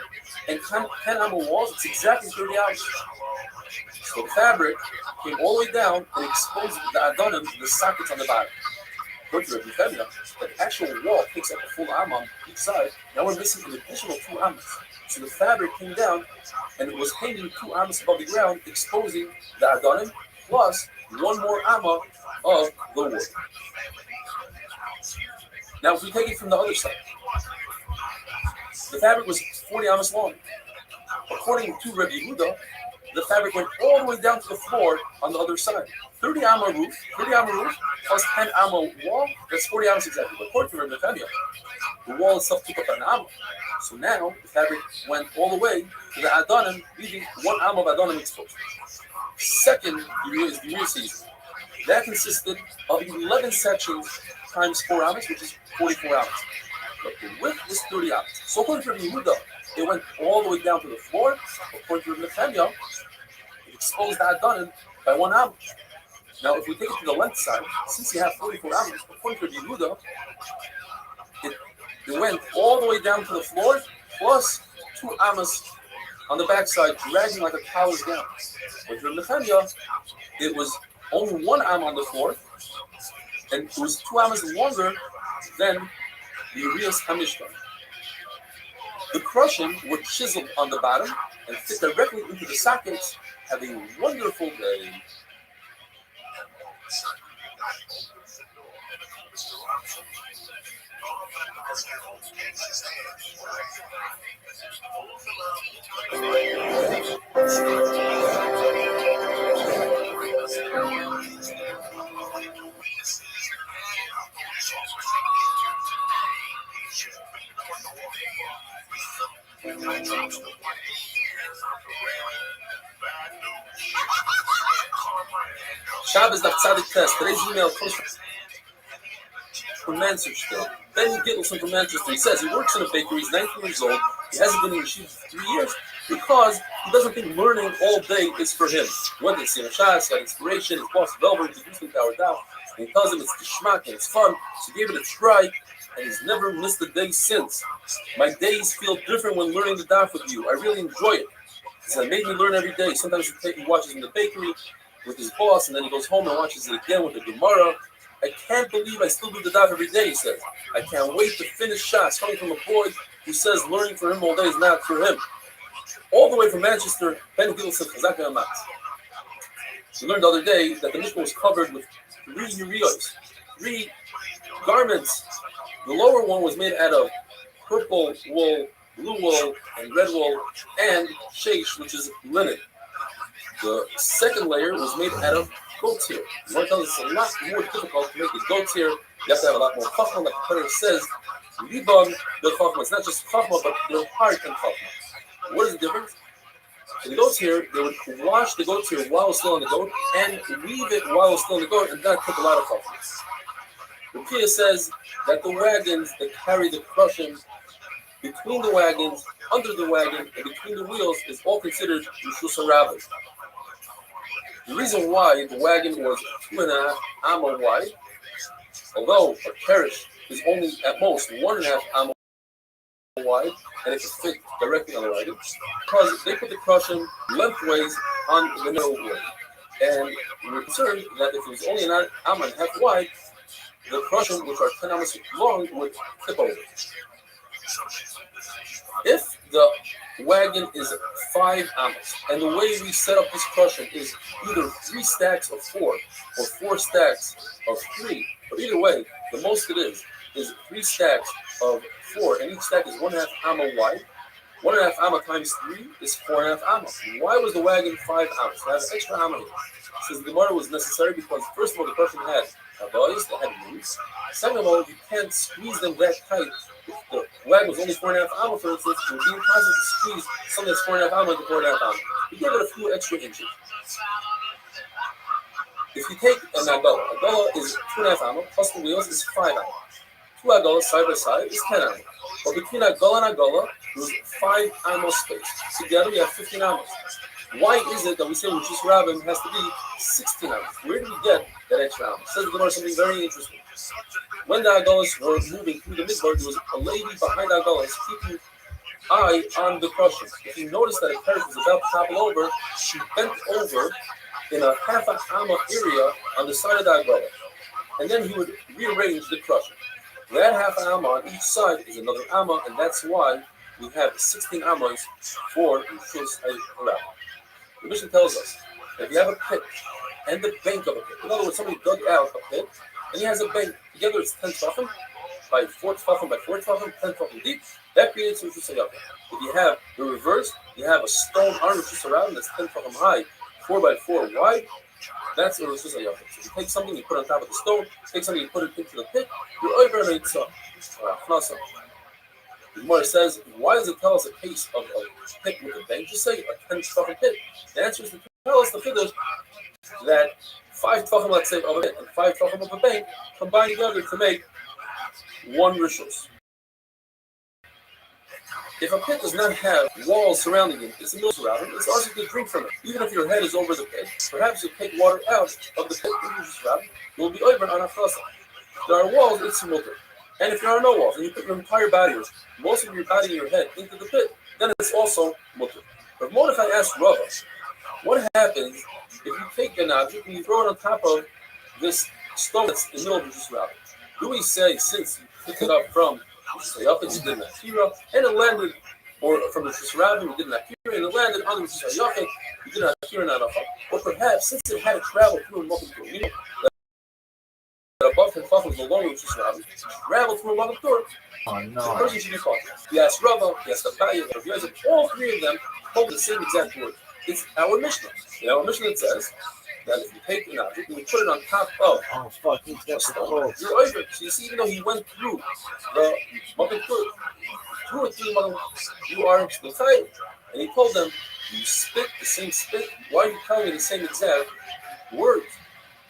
and 10 amma walls. It's exactly 30 amas. So the fabric came all the way down and exposed the adonim, the sockets on the bottom. According to Rabbi Yehuda, the actual wall takes up a full amma on each side. Now we're missing an additional 2 amas. So the fabric came down and it was hanging 2 amas above the ground, exposing the adonim, plus 1 more amma of the wood. Now, if we take it from the other side, the fabric was 40 amas long. According to Rabbi Yehuda, the fabric went all the way down to the floor on the other side. 30 amma roof plus 10 amma wall, that's 40 amas exactly. But according to Rabbi Yehuda, the wall itself took up an amma. So now the fabric went all the way to the adonim, leaving 1 amma of adonim exposed. Second is the rear season. That consisted of 11 sections times 4 amas, which is 44 amas. But the width is 30 amas. So according to Rabbi Yehuda, it went all the way down to the floor. According to Rabbi Yehuda, it exposed the adonim by 1 amma. Now, if we take it to the length side, since you have 44 amas, according to Rabbi Yehuda, it went all the way down to the floor, plus 2 amas on the backside, dragging like a tower's down. But for Nehemiah, it was only 1 amma on the floor, and it was 2 amas longer than the Urias HaMishkan. The crushing were chiseled on the bottom and fit directly into the sockets. Have a wonderful day. Shabbos Daf Tzadik Test. Today's email comes from Manchester. Benny Gittleson from Manchester. He says he works in a bakery. He's 19 years old. He hasn't been in yeshiva for 3 years because he doesn't think learning all day is for him. He went to see Shas, got inspiration. His boss Velver introduced him to our daf, and he tells him it's geschmack and it's fun. So he gave it a try, and he's never missed a day since. My days feel different when learning the daf with you. I really enjoy it. He said, it made me learn every day. Sometimes he watches in the bakery with his boss, and then he goes home and watches it again with the Gemara. I can't believe I still do the daf every day, he says. I can't wait to finish shots coming from a boy who says learning for him all day is not for him. All the way from Manchester, Ben Gittleson, Chazak Amat. We learned the other day that the Mishnah was covered with 3 uriyos, 3 garments. The lower one was made out of purple wool, blue wool, and red wool, and sheish, which is linen. The second layer was made out of goat's hair. The Lord tells us it's a lot more difficult to make a goat's hair. You have to have a lot more chachma, like the Torah says. Libon, the chachma. It's not just chachma, but their heart and chachma. What is the difference? In the goat's hair, they would wash the goat's hair while it's still on the goat and weave it while it's still on the goat, and that took a lot of chachma. The Kia says that the wagons that carry the crushing between the wagons, under the wagon, and between the wheels is all considered Rishus HaRabbi. The reason why the wagon was 2.5 amma wide, although a carriage is only at most 1.5 amma wide, and it can fit directly on the wagon, because they put the crushing lengthways on the middle wheel. And we were concerned that if it was only an amma and a half wide, the crushing, which are 10 ammas long, would tip over. If the wagon is 5 ammas, and the way we set up this crushing is either 3 stacks of 4 or 4 stacks of 3, but either way, the most it is 3 stacks of 4, and each stack is 1.5 amma wide. 1.5 amma times 3 is 4.5 amma. Why was the wagon 5 ammas? To have an extra amma here. Says the Gemara was necessary because, first of all, the crushing had boys that had roots. Second of all, you can't squeeze them that tight. If the wagon was only 4.5 amma, for instance, it would be impossible to squeeze something that's 4.5 amma into 4.5 amma. You give it a few extra inches. If you take an agala is 2.5 amma, plus the wheels is 5 amma. 2 agalas side by side is 10 amma. But between agala and agala, there's 5 amma space. Together, we have 15 ammas. Why is it that we say Rishus HaRabbi has to be 16 ammas? Where do we get that extra amma? Says the Gemara something very interesting. When the agalas were moving through the midbar, there was a lady behind the agalas keeping eye on the crushing. If you notice that a carriage was about to topple over, she bent over in a half an amma area on the side of the agala, and then he would rearrange the crushing. That half an amma on each side is another amma, and that's why we have 16 ammas for Rishus HaRabbi. The Mishnah tells us that if you have a pit and the bank of a pit, in other words, somebody dug out a pit and he has a bank, together it's 10 tefachim by 4 tefachim by 4 tefachim, 10 tefachim deep, that creates Rishus HaRabbi. If you have the reverse, you have a stone on Rishus HaRabbi that's 10 tefachim high, 4 by 4 wide, that's a Rishus HaRabbi. So you take something, you put it on top of the stone, take something, you put it into the pit, you're over an eitzah. The Gemara says, why does it tell us a case of a pit with a bank? Just say a 10 tefachim pit. The answer is to tell us the figures that 5 tefachim, let's say, of a pit and 5 tefachim of a bank combine together to make 1 rishus. If a pit does not have walls surrounding it, it's a mill surrounding it, it's also to drink from it. Even if your head is over the pit, perhaps you take water out of the pit, you will be over on a chasa. If there are walls, it's mutter. And if there are no walls, and you put your entire body, or most of your body and your head into the pit, then it's also mutter. But what if I ask Rava, what happens if you take an object and you throw it on top of this stone that's in the middle of the Rishus HaRabbi? Do we say, since you picked it up from Rishus HaYachid, you did an Akira, and it landed, or from the Rishus HaRabbi, you did an Akira, and it landed on the Rishus HaYachid, you did an Akira and an Akira. Or perhaps, since it had to travel through a multiple, that above and above was the longer Rishus HaRabbi, travel through a multiple, the person should be caught. He asked Rava, he asked Abaye, he asked all 3 of them hold the same exact word. It's our Mishnah. In our Mishnah it says that if you take an object and you put it on top of a stone, you're over. So you see, even though he went through the Magen through it through the Magen, you are the time. And he told them, you spit the same spit. Why are you telling me the same exact words.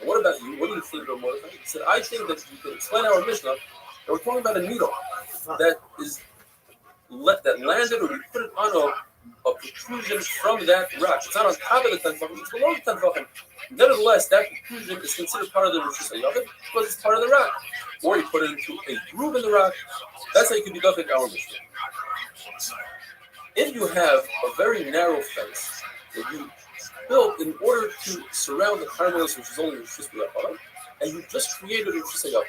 And what about you? What do you think of Mordechai? He said, I think that you can explain our Mishnah that we're talking about a needle that is that landed, or you put it on a protrusion from that rock. It's not on top of the 10 tefachim, it's below the 10 tefachim. Nevertheless, that protrusion is considered part of the Rosh Hashanah because it's part of the rock. Or you put it into a groove in the rock. That's how you can be dafek our Mishnah. If you have a very narrow fence that you built in order to surround the Carmelis, which is only Rosh Hashanah, and you just created a Rosh Hashanah.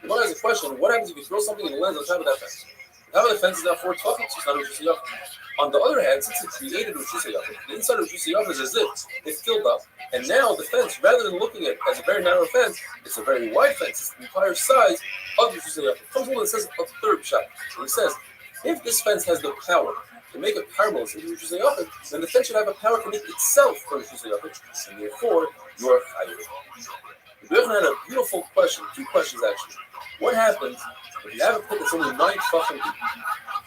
The one has a question: what happens if you throw something and it lands on top of that fence? The top of the fence is now 4 tefachim, so it's not Rosh Hashanah. On the other hand, since it created Rosh Hashanah, the inside of Rosh Hashanah is as if it's filled up, and now the fence, rather than looking at it as a very narrow fence, it's a very wide fence. It's the entire size of Rosh Hashanah. Comes along and says a third shot. And he says, if this fence has the power to make a Carmelis into Rosh Hashanah, then the fence should have a power to make itself for Rosh Hashanah, and therefore you are chayav. We had a beautiful question, 2 questions actually. What happens if you have a pit that's only 9 tefachim deep,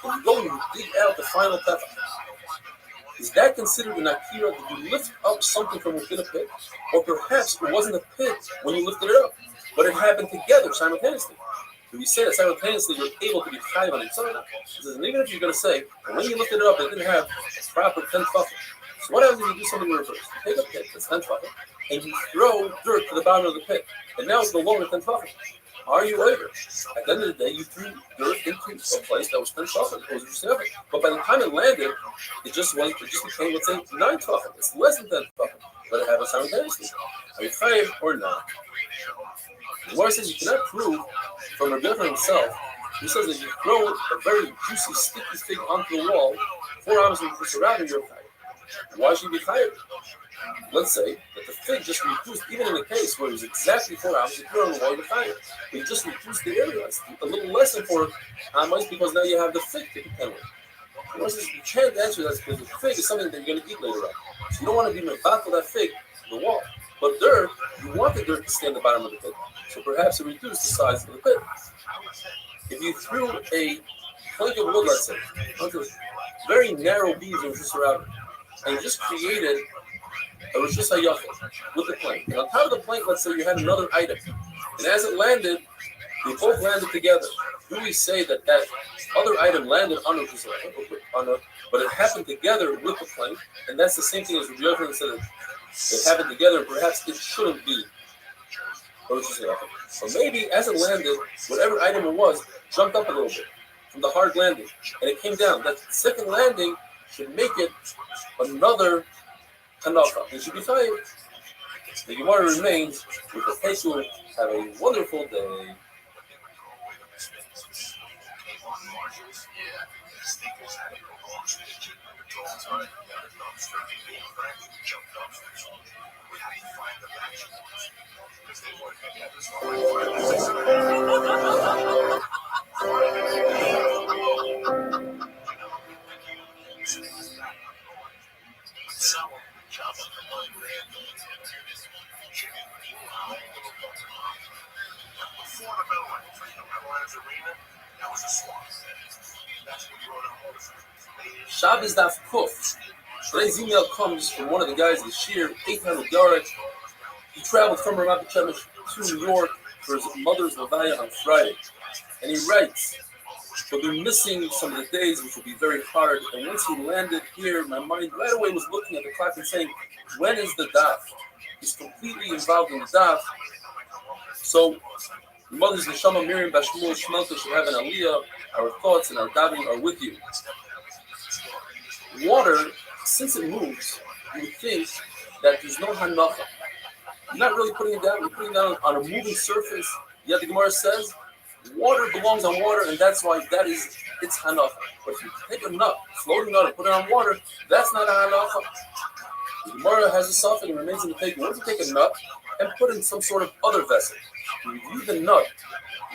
and you go and you dig out the final tefach? Is that considered an akira? Did you lift up something from within a pit? Or perhaps it wasn't a pit when you lifted it up, but it happened together simultaneously? Do we say that simultaneously you're able to be chayav on each other? And even if you're going to say, when you lifted it up, it didn't have proper 10 tefachim. So what happens if you do something in reverse? You take a pit that's 10 tefachim, and you throw dirt to the bottom of the pit, and now it's no longer 10 tefachim. Are you over? At the end of the day, you threw dirt into a place that was 10 tefachim. It was just but by the time it landed, it just became, let's say, 9 tefachim. It's less than 10 tefachim. But it happened simultaneously. Are you chayav or not? The Gemara says you cannot prove from Rabbi Yochanan himself. He says that you throw a very juicy, sticky fig onto the wall, 4 arms and surrounding your chayav. Why should you be chayav? Let's say that the fig just reduced, even in the case where it was exactly 4 ounces, you put it on the wall, you're chayav. It just reduced the area. It's a little less than 4 ounces because now you have the fig to contend with. You can't answer that because the fig is something that you're going to eat later on. So you don't want to be mevatel that fig to the wall. But dirt, you want the dirt to stay on the bottom of the pit. So perhaps it reduced the size of the pit. If you threw a plank of wood, let's say, onto very narrow beams that were just surrounded, and you just created a Rosh Hashanah with the plank. And on top of the plank, let's say you had another item. And as it landed, they both landed together. Do we say that that other item landed on Rosh Hashanah, but it happened together with the plank? And that's the same thing as Rabbi Yochanan said, it happened together, and perhaps it shouldn't be Rosh Hashanah. So maybe as it landed, whatever item it was jumped up a little bit from the hard landing, and it came down. That second landing should make it another Hanacha. It should be chayav. The Gemara remains with the Pesach. Have a wonderful day. Shabbos Daf Kuf. Today's email comes from one of the guys in the Shir, 800 yards. He traveled from Ramat B'Shemesh to New York for his mother's Levaya on Friday. And he writes, he'll be missing some of the days, which will be very hard. And once he landed here, my mind right away was looking at the clock and saying, when is the daf? He's completely involved in the daf. So, the mother's Neshama Miriam Bashmul Shmelta should have an aliyah. Our thoughts and our davening are with you. Water, since it moves, you would think that there's no hanacha. You're not really putting it down, you're putting it down on a moving surface. Yet the Gemara says, water belongs on water, and that's why that is its hanacha. But if you take a nut, floating nut, and put it on water, that's not a hanacha. The Gemara has a suffix and remains in the taking. What if you take a nut and put it in some sort of other vessel? You view the nut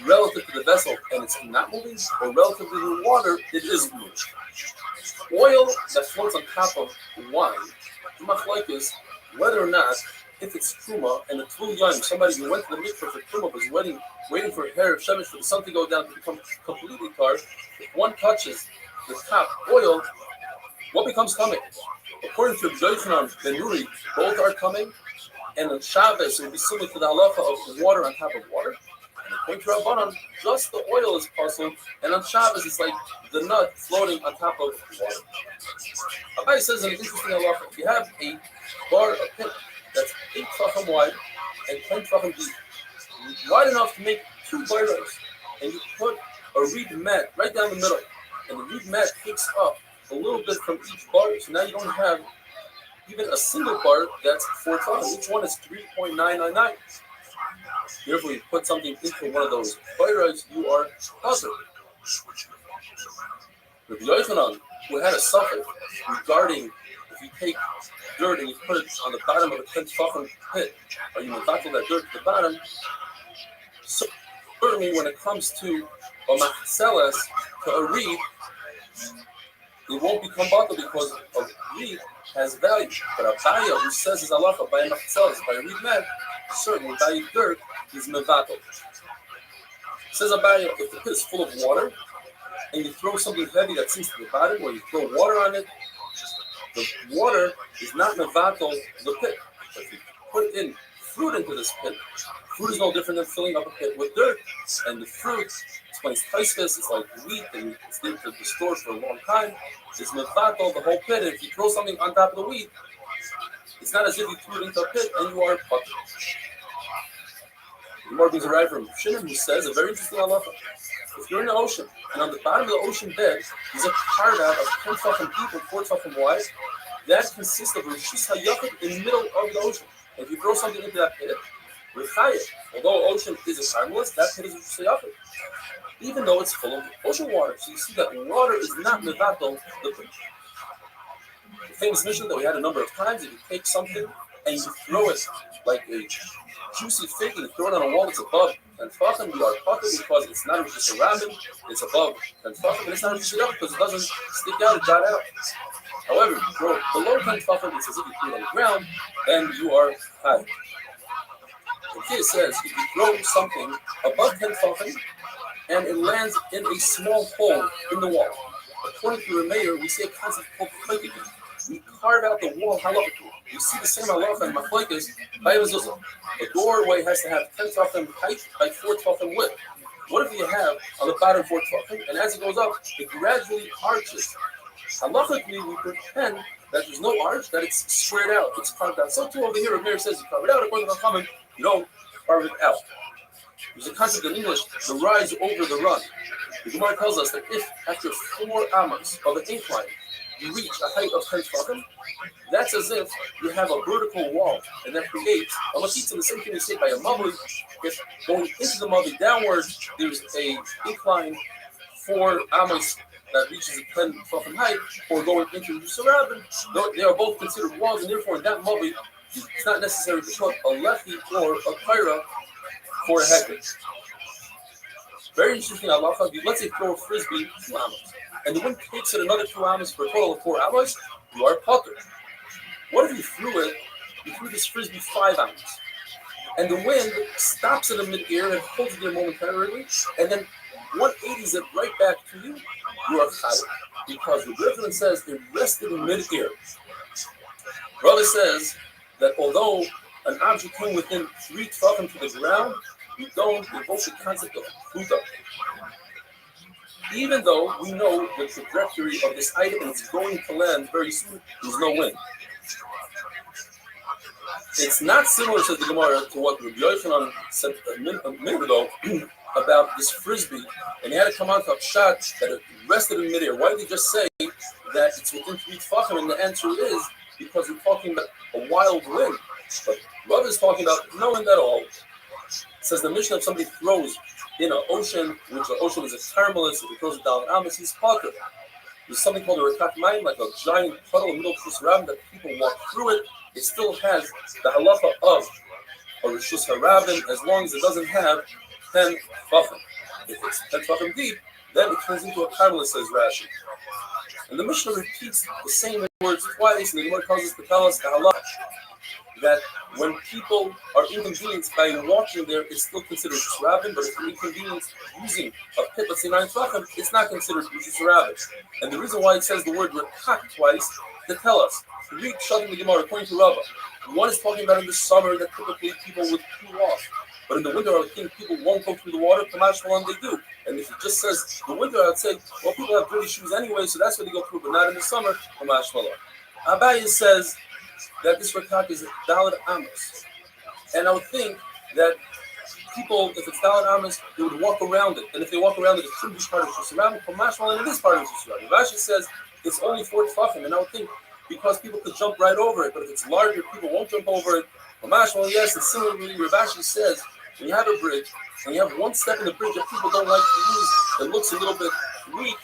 relative to the vessel, and it's not moving, or relative to the water, it is moving. Oil that floats on top of wine, the machlokes, whether or not, if it's truma and it's too young, somebody who went to the mikveh for truma was waiting for hair of shemesh for the sun to go down to become completely tarred. If one touches the top oil, what becomes coming? According to Yochanan Ben Nuri, both are coming, And on Shabbos, it would be similar to the halacha of water on top of water. And according to Rabbanan, just the oil is possible, and on Shabbos, it's like the nut floating on top of water. Abai says an interesting halacha. If you have a bar, a pit that's 8 tefachim wide and 10 tefachim deep, wide enough to make 2 bayros, and you put a reed mat right down the middle, and the reed mat takes up a little bit from each bar, so now you don't have even a single bar that's 4 tefachim. Each one is 3.999. Therefore, you put something into one of those bayros, you are positive. Rabbi Yochanan, who had a suffix regarding if you take dirt and you put it on the bottom of a 10 tefachim pit, or you mevatel that dirt to the bottom, so certainly when it comes to a machzeles, to a reed, it won't become bottle because a reed has value. But a baya who says is halacha by a machzeles, by a reed mat, certainly by dirt is mevatel. Says a baya, if the pit is full of water, and you throw something heavy that sinks to the bottom, or you throw water on it, the water is not mevatel the pit. But if you put in fruit into this pit, fruit is no different than filling up a pit with dirt. And the fruit, explains Taisvis, it's like wheat, and it's there to be stored for a long time. It's mevatel the whole pit. And if you throw something on top of the wheat, it's not as if you threw it into a pit and you are putter. The more brings a right from Shimon, who says a very interesting halacha. If you're in the ocean, and on the bottom of the ocean bed is a carve out of 10 tefachim deep and 4 tefachim wide, that consists of Rishus HaYachid in the middle of the ocean. And if you throw something into that pit, Rechayah, although ocean is a timeless, that pit is Rishus HaYachid, even though it's full of ocean water. So you see that water is not mevatel the pit. The famous mission that we had a number of times, if you take something and you throw it like a juicy fig and you throw it on a wall that's above 10 tefachim, you are putter because it's not just a ramen, it's above 10 tefachim, and it's not just a because it doesn't stick out and dot out. However, if you throw it below 10 tefachim, it's as if you threw it on the ground, then you are high. And here it says, if you throw something above 10 tefachim and it lands in a small hole in the wall, according to the mayor, we see a concept called flaking. We carve out the wall halachically. You see the same halacha in machlokes by mezuzah. A doorway has to have 10 tefachim height by 4 tefachim width. What if you have on the bottom 4 tefachim, and as it goes up, it gradually arches? Halachically, we pretend that there's no arch, that it's squared out, it's carved out. So too over here, Rameir says you carve it out. According to the Chachamim, you don't carve it out. There's a concept in English, the rise over the run. The Gemara tells us that if after 4 amos of an incline, you reach a height of 10 tefachim, that's as if you have a vertical wall, and that creates a machitza. The same thing we say by a mavli. If going into the mavli downwards, there's a incline 4 amos that reaches a 10 tefachim height, or going into the surabin, they are both considered walls, and therefore in that mavli, it's not necessary to put a lechi or a kaira for a hectare. Very interesting halacha. Let's say throw a frisbee 2 amos, and the wind takes it another 2 amos for a total of 4 amos, you are putter. What if you threw this frisbee 5 amos, and the wind stops it in mid-air and holds it there momentarily, and then 180s it right back to you, you are chayav. Because the Griffin says it rested in mid-air. Brother says that although an object came within 3 tefachim to the ground, you don't invoke the concept of futa. Even though we know the trajectory of this item and it's going to land very soon, there's no wind. It's not similar, says the Gemara, to what Rabbi Yochanan said a minute ago about this frisbee, and he had to come on to a shot that it rested in midair. Why did he just say that it's within 3 tefachim? And the answer is because we're talking about a wild wind. But Rav is talking about no wind at all. It says the mission of somebody throws in an ocean, which the ocean is a thermalist, if he throws it down an amas, he's potter. There's something called a rekat mayim, like a giant puddle in the middle of this ram that people walk through it. It still has the halacha of a rishus harabim as long as it doesn't have 10 tefachim. If it's 10 tefachim deep, then it turns into a thermalist, says Rashi. And the Mishnah repeats the same words twice, and the Gemara tells us to tell us the halacha that when people are inconvenienced by walking there, it's still considered Rabin, but if you're inconvenienced using a pit, let's say 9 tefachim, it's not considered Rabin. And the reason why it says the word rekat twice to tell us. Read Shadim the Gemara according to Rava. One is talking about in the summer that typically people would cool off. But in the winter, I would think people won't go through the water. Kamash Malan, they do. And if it just says the winter, I would say, well, people have dirty shoes anyway, so that's where they go through, but not in the summer. Kamash Malan. Abaye says that this rakak is Dalit Amos. And I would think that people, if it's Dalit Amos, they would walk around it. And if they walk around it, it should be part of Shusarabim. Kamash Malan, it is part of Shusarabim. Rashi says it's only 4 tefachim. And I would think because people could jump right over it, but if it's larger, people won't jump over it. Kamash Malan, yes, and similarly, Rashi says, when you have a bridge, and you have one step in the bridge that people don't like to use, that looks a little bit weak,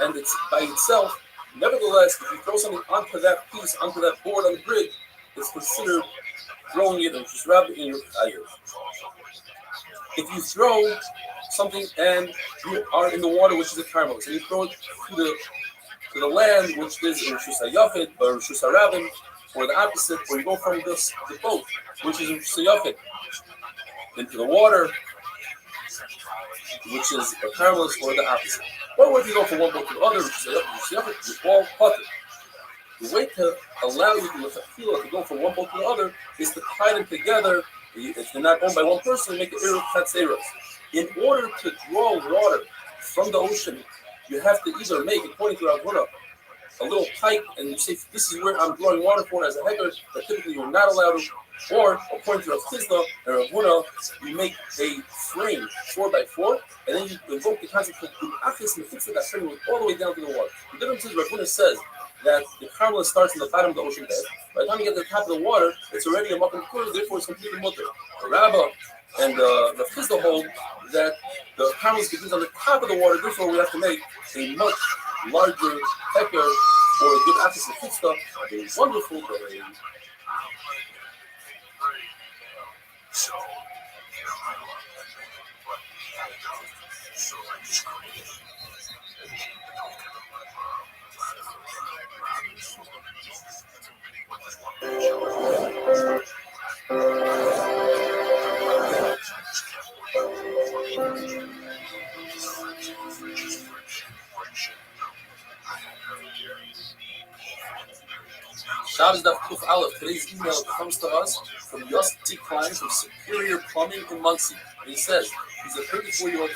and it's by itself, nevertheless, if you throw something onto that piece, onto that board on the bridge, it's considered throwing it and just wrap it in your tires. If you throw something and you are in the water, which is a caramelist, and you throw it to the land, which is in Rishus HaYafid, or Rishus HaRabim, or the opposite, where you go from the boat, which is in Rishus HaYafid, into the water, which is a caramelist, or the opposite. Or if you go from one boat to the other, you're all putter. The way to allow you to go from one boat to the other is to tie them together. If they're not owned by one person, make it eros. In order to draw water from the ocean, you have to either make, according to Ravuna, a little pipe, and you say, this is where I'm drawing water for as a hecker, that typically you're not allowed to. Or, according to Rav Chizda and Ravuna, you make a frame 4x4, and then you invoke the concept of Achis and fix that frame all the way down to the water. The difference is Ravuna says that the caramelist starts in the bottom of the ocean bed. By the time you get to the top of the water, it's already a makom kur, therefore it's completely mutter. The Rabbah and the Chizda hold that the caramelist begins on the top of the water, therefore we have to make a much larger hecker or a good Achis and Chizda, a wonderful day. So, you know, I love it. But we had to go. So I just created Shabbos Daf Kuf Aleph. Today's email comes to us from Yossi Klein from Superior Plumbing in Muncie. And he says he's a 34-year-old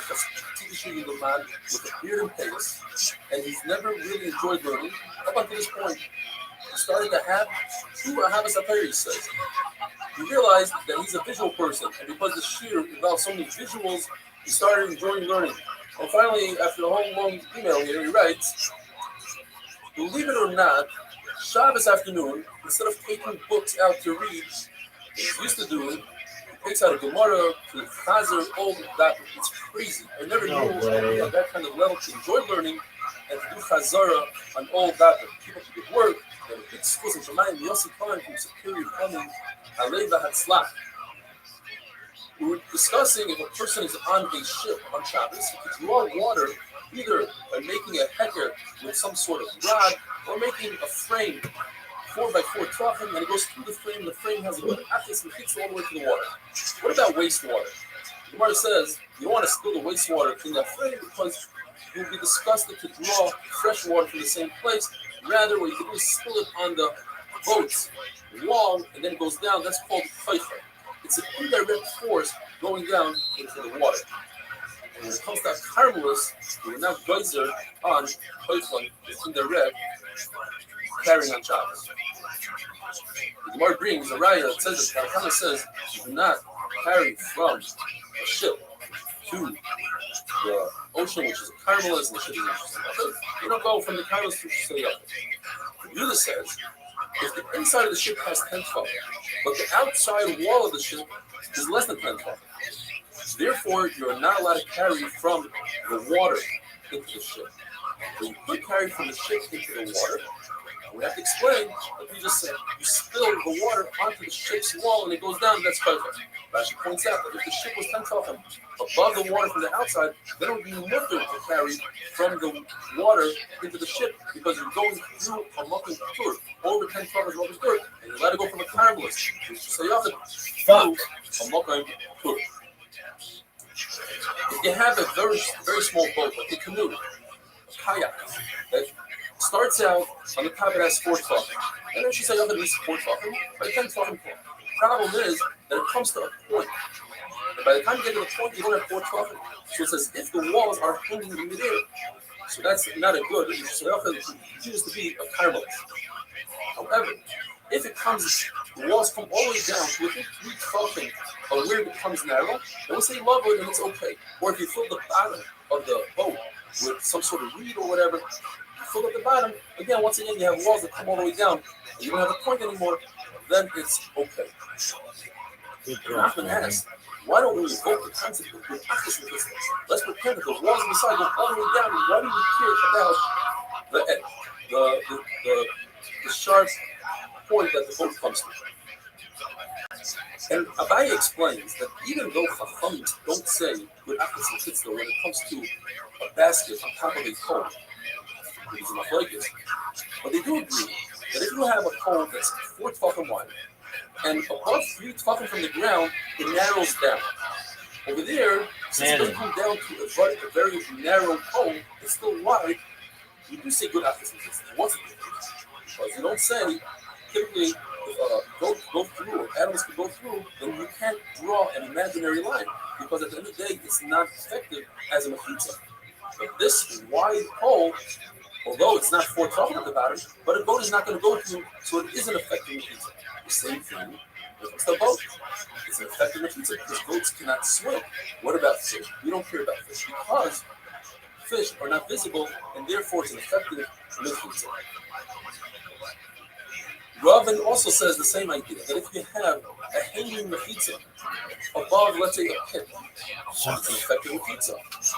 teacher in the man with a beard and pace, and he's never really enjoyed learning. Up until this point, he started to have two Ahavas HaTorah, he says. He realized that he's a visual person, and because the shir involves so many visuals, he started enjoying learning. And finally, after the whole long email here, he writes, believe it or not, Shabbos afternoon, instead of taking books out to read, he used to do it. He takes out a Gemara to Chazer old that it's crazy. I never knew at that kind of level to enjoy learning and to do Chazara on old that. People could get work. There were big schools in Shemayim. Yossi Cohen from Superior Plumbing, Aleva Hatzlach. We were discussing if a person is on a ship on Shabbos, he could draw water either by making a hecker with some sort of rod or making a frame 4x4 tefachim, and it goes through the frame. The frame has a good achis and hits all the way to the water. What about wastewater? The Gemara says you don't want to spill the wastewater in that frame because it would be disgusting to draw fresh water from the same place. Rather, what you can do is spill it on the boat's wall, and then it goes down. That's called chaycha. It's an indirect force going down into the water. And when it comes to caramelist, we are now geyser on chaycha, it's indirect, carrying on Shabbos. The Gemara brings a raya that says that Tanakh says you do not carry from a ship to the ocean, which is a caramelist, and the ship is interesting. You don't go from the caramelist to the other. The Yudah says if the inside of the ship has 10 tefachim, but the outside wall of the ship is less than 10 tefachim, therefore you are not allowed to carry from the water into the ship. But you could carry from the ship into the water. We have to explain that we just said you spill the water onto the ship's wall and it goes down, that's perfect. Rashi points out that if the ship was 10 tefachim above the water from the outside, then it would be mutter to carry from the water into the ship because you're going through a mucking tur, over 10 tefachim of mucking tur, and you're allowed to go from a caramelist so you have to through a mucking tur. If you have a very, very small boat, like a canoe, a kayak, that starts out on the top, it has 4 tefachim. And then she says, oh, at least 4 tefachim, by 10 tefachim. Problem is that it comes to a point. And by the time you get to the point, you don't have 4 tefachim. So it says, if the walls are hanging in midair, so that's not a good. So it continues to be a carbon. However, if it comes, the walls come all the way down to within 3 tefachim of where it becomes narrow, then we'll say love it and it's okay. Or if you fill the bottom of the boat with some sort of reed or whatever, you fill up the bottom, again, once again, you have walls that come all the way down, and you don't have a point anymore, then it's okay. Nachman asked, why don't we invoke the concept of good achas with this? Let's pretend that the walls on the side go all the way down, and why do we care about the sharp point that the boat comes to? And Abaye explains that even though Chachamim don't say good achas and kitzur when it comes to a basket on top of a pole, but they do agree that if you have a pole that's 4 tefachim wide and above 3 tefachim from the ground, it narrows down. Over there, since it doesn't come down to a very narrow pole, it's still wide. You do say good achas and kitzur. What's the difference? Because you don't say typically. Go through, or animals can go through, then you can't draw an imaginary line because at the end of the day, it's not effective as a mechitza. But this wide pole, although it's not 4 tefachim at the bottom, but a boat is not going to go through, so it is an effective mechitza. The same thing when it comes to a boat. It's an effective mechitza because boats cannot swim. What about fish? We don't care about fish because fish are not visible, and therefore it's an effective mechitza. Ravin also says the same idea, that if you have a hanging mechitza above, let's say, a pit, it's an effective mechitza.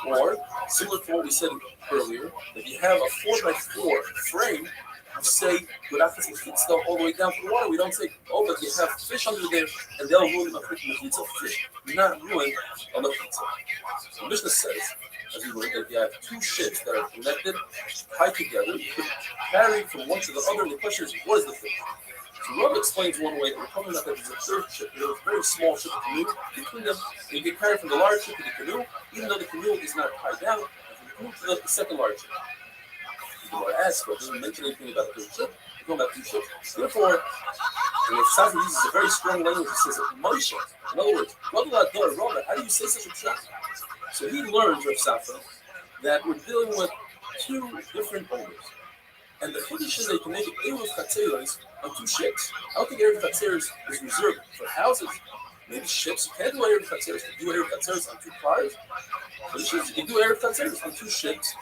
Or, similar to what we said earlier, if you have a 4x4 frame, you say, good achas mechitza all the way down to the water. We don't say, oh, but you have fish under there, and they'll ruin a mechitza. Fish do not ruin a mechitza. So Mishnah says, as we learned, that if you have 2 ships that are connected, tied together, you can carry from one to the other, and the question is, what is the fish? So Rav explains one way that we're talking about that there's a 3rd ship, there's a very small ship, a canoe, between them, and you get carried from the large ship to the canoe, even though the canoe is not tied down, you can move to the 2nd large ship. You want to ask, but it doesn't mention anything about the 3rd ship, we're talking about 2 ships. Therefore, and if Safra uses a very strong language, he says, Moshe, in other words, Robert, how do you say such a ship? So he learns, Rav Safra, that we're dealing with 2 different owners. And the Chiddush is that you can make an Eruv Chatzeros on 2 ships. I don't think Eruv Chatzeros is reserved for houses. Maybe ships. You can't do Eruv Chatzeros. You can do Eruv Chatzeros on 2 cars. For ships, you can do Eruv Chatzeros on 2 ships.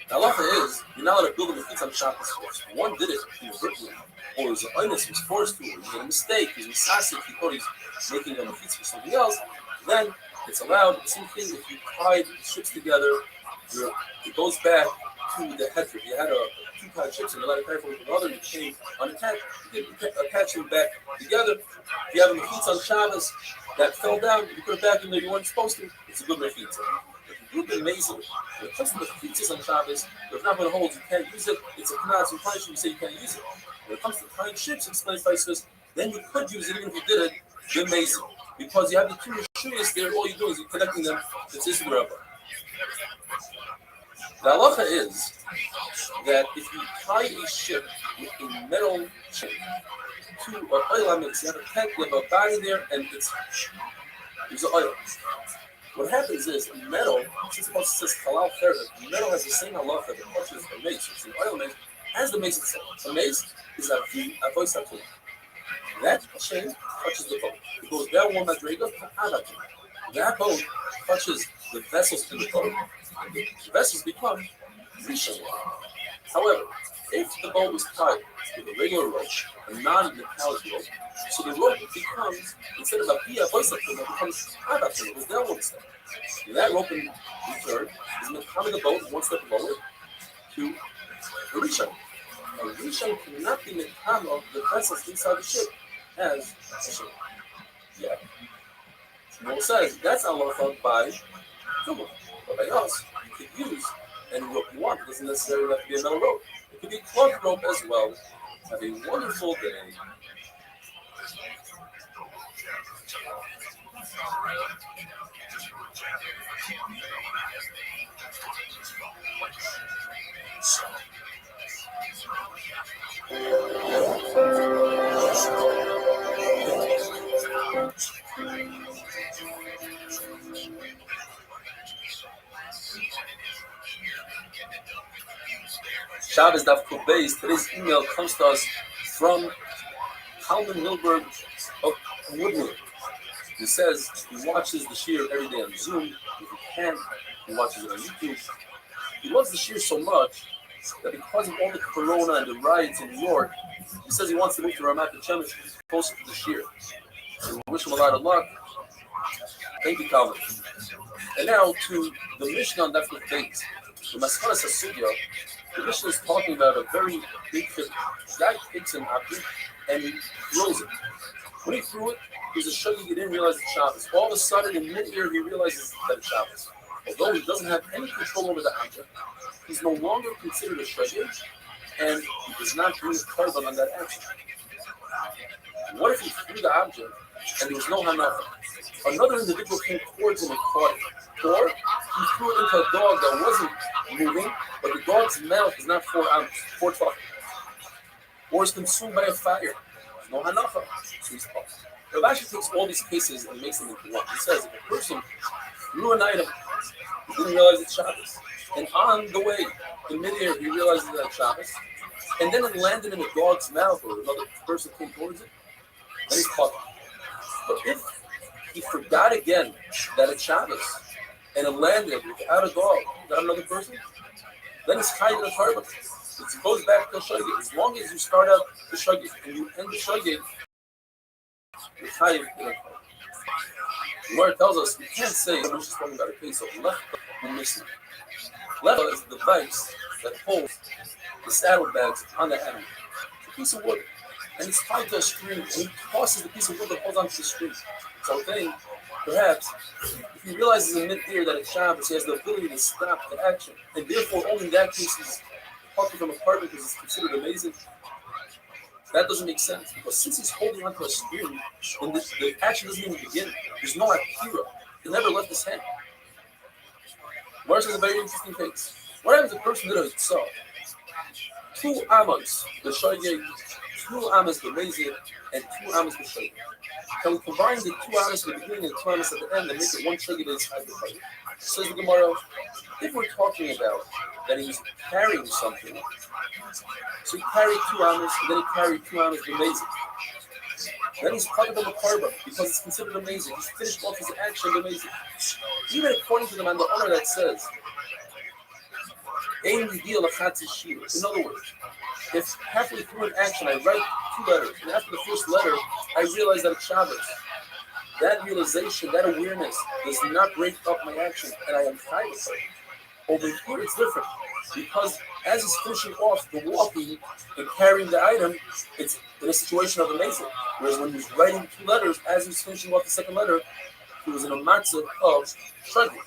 The halacha is, you're not allowed to build a mechitza on Shabbos first. One did it inadvertently, or his onus was forced to, or he made a mistake, he's misasik, he thought he's making a mechitza for something else, then it's allowed. The same thing if you tie the ships together, it goes back to the heter. If you had 2 tied ships and you let it carry from another, you came unattached, you can attach them back together. If you have a mechitza on Shabbos that fell down, you put it back in there you weren't supposed to, it's a good mechitza. You've been amazing. When it comes to the mechitzas on Shabbos, if not going to hold, you can't use it. It's a knaz, you punishment, you say you can't use it. When it comes to tying ships, explains Taisus, then you could use it even if you did it, you're amazing. Because you have the 2 shuyas there, all you're doing is you're connecting them to Tzis Rabba. The halacha is that if you tie a ship with a metal chain to an oil mix, you have a tank, you have a body there, and there's an oil. What happens is metal, since it says halal therapy, metal has the same halacha that touches the mace, which is the oil mace, as the mace itself. The mace is a voice of that chain touches the boat. It goes down one madriga to another. That boat touches the vessels in the boat. And the vessels become rishon. However, if the boat was tied with a regular rope, a non-metallic rope, so the rope becomes, instead of a pia voice of it becomes adat, it goes down one step. And that rope in return is mechamed the boat one step lower to a rishon. A rishon cannot be mechamed of the vessels inside the ship as a ship. Yeah. Shmuel says that's halacha by Tumah. But by us, you could use any rope you want. It doesn't necessarily have to be a metal rope. It could be a cloth rope as well. Have a wonderful day. So Shabbos Daf Kuf Beis. Today's email comes to us from Kalman Milberg of Woodland. He says he watches the shir every day on Zoom. If he can, he watches it on YouTube. He loves the shir so much that because of all the corona and the riots in New York, he says he wants to move to Ramat Shemesh closer to the shir. So we wish him a lot of luck. Thank you, Calvin. And now to the Mishnah on Daf Beis. The Maskanas Hasugya, the Mishnah is talking about a very big fish. Guy takes an object and he throws it. When he threw it, there's a shuggy he didn't realize it's Shabbos. All of a sudden, in mid-air, he realizes that it's Shabbos. Although he doesn't have any control over the object, he's no longer considered a shuggy, and he does not bring a carbon on that action. What if he threw the object and there was no hanacha? Another individual came towards him and caught it. Or he threw it into a dog that wasn't moving, but the dog's mouth is not 4 tefachim. Or is consumed by a fire. No hanacha. So he's caught. Rav Ashi takes all these cases and makes them into one. He says if a person threw an item, he didn't realize it's Shabbos, and on the way, in midair, he realizes that it's Shabbos, and then it landed in a dog's mouth or another person came towards it, then he's caught. But if he forgot again that it's Shabbos, and it landed without a dog, without another person, then it's kind of a carbon. It goes back to the shagig. As long as you start out the shagig and you end the shagig, you're chayiv in a carbon. The Gemara tells us we can't say we're just talking about a case of lechta and misna. Lechta is the device that holds the saddlebags on the animal. It's a piece of wood, and it's tied to a string, and he tosses the piece of wood that holds onto the string. So then, perhaps, if he realizes in mid-air that it's Shabbos, he has the ability to stop the action, and therefore only in that case he's talking from a partner because it's considered amazing. That doesn't make sense because since he's holding onto a string, and the action doesn't even begin, there's no akira. It never left his hand. Mars is a very interesting case. What happens if a person did a tzah? 2 amas, the shayeg, 2 amas, the mezid, and 2 amas, the shayeg. Can we combine the 2 amas at the beginning and 2 amas at the end and make it one shayeg that is high the fight? Says the Gemara, if we're talking about that he's carrying something, so he carried 2 amas and then he carried 2 amas the mezid. Then he's part of the carbon because it's considered amazing. He's finished off his action amazing. Even according to the man, the honor that says, in other words, if halfway through an action I write 2 letters, and after the first letter I realize that it's Shabbos, that realization, that awareness does not break up my action, and I am chayiv. Over here it's different because as he's finishing off the walking and carrying the item, it's in a situation of amazing. Whereas when he's writing 2 letters, as he's finishing off the second letter, he was in a matzah of struggling.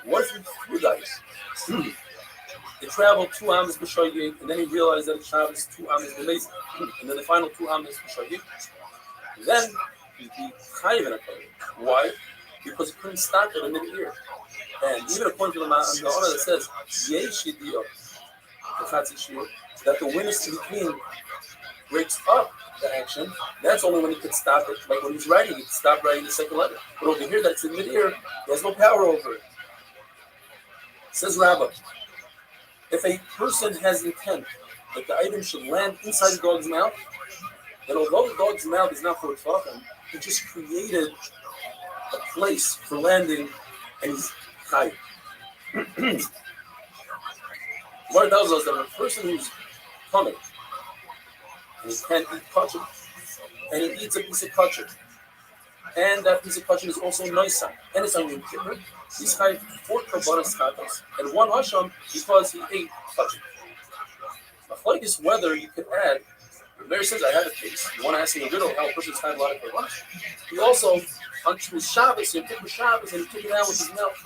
What if you guys? They traveled 2 amas b'shayig, and then he realized that Shabbos 2 amas b'mezid, and then the final 2 amas b'shayig. Then he'd be chayiv in a carbon. Why? Because he couldn't stop it in mid-air. And even according to the honor that says yesh yediyah, that the witness in between breaks up the action, that's only when he could stop it. Like when he's writing, he could stop writing the second letter. But over here, that's in mid-air, he has no power over it. Says Rabbah, if a person has intent that the item should land inside the dog's mouth, then although the dog's mouth is not for tefachim, he just created a place for landing, and he's chayiv. What it tells us that a person who's coming and he can't eat kosher, and he eats a piece of kosher, and that piece of kosher is also nice, and it's on Yom Kippur, he's chayiv 4 karbanos chatas and 1 hasham because he ate kosher. Like this, whether you could add, the Mary says, I have a case. You want to ask me a riddle how a person's chayiv a lot of karbanos. He also, on Shabbos, Yom Kippur Shabbos, and he took it out with his mouth.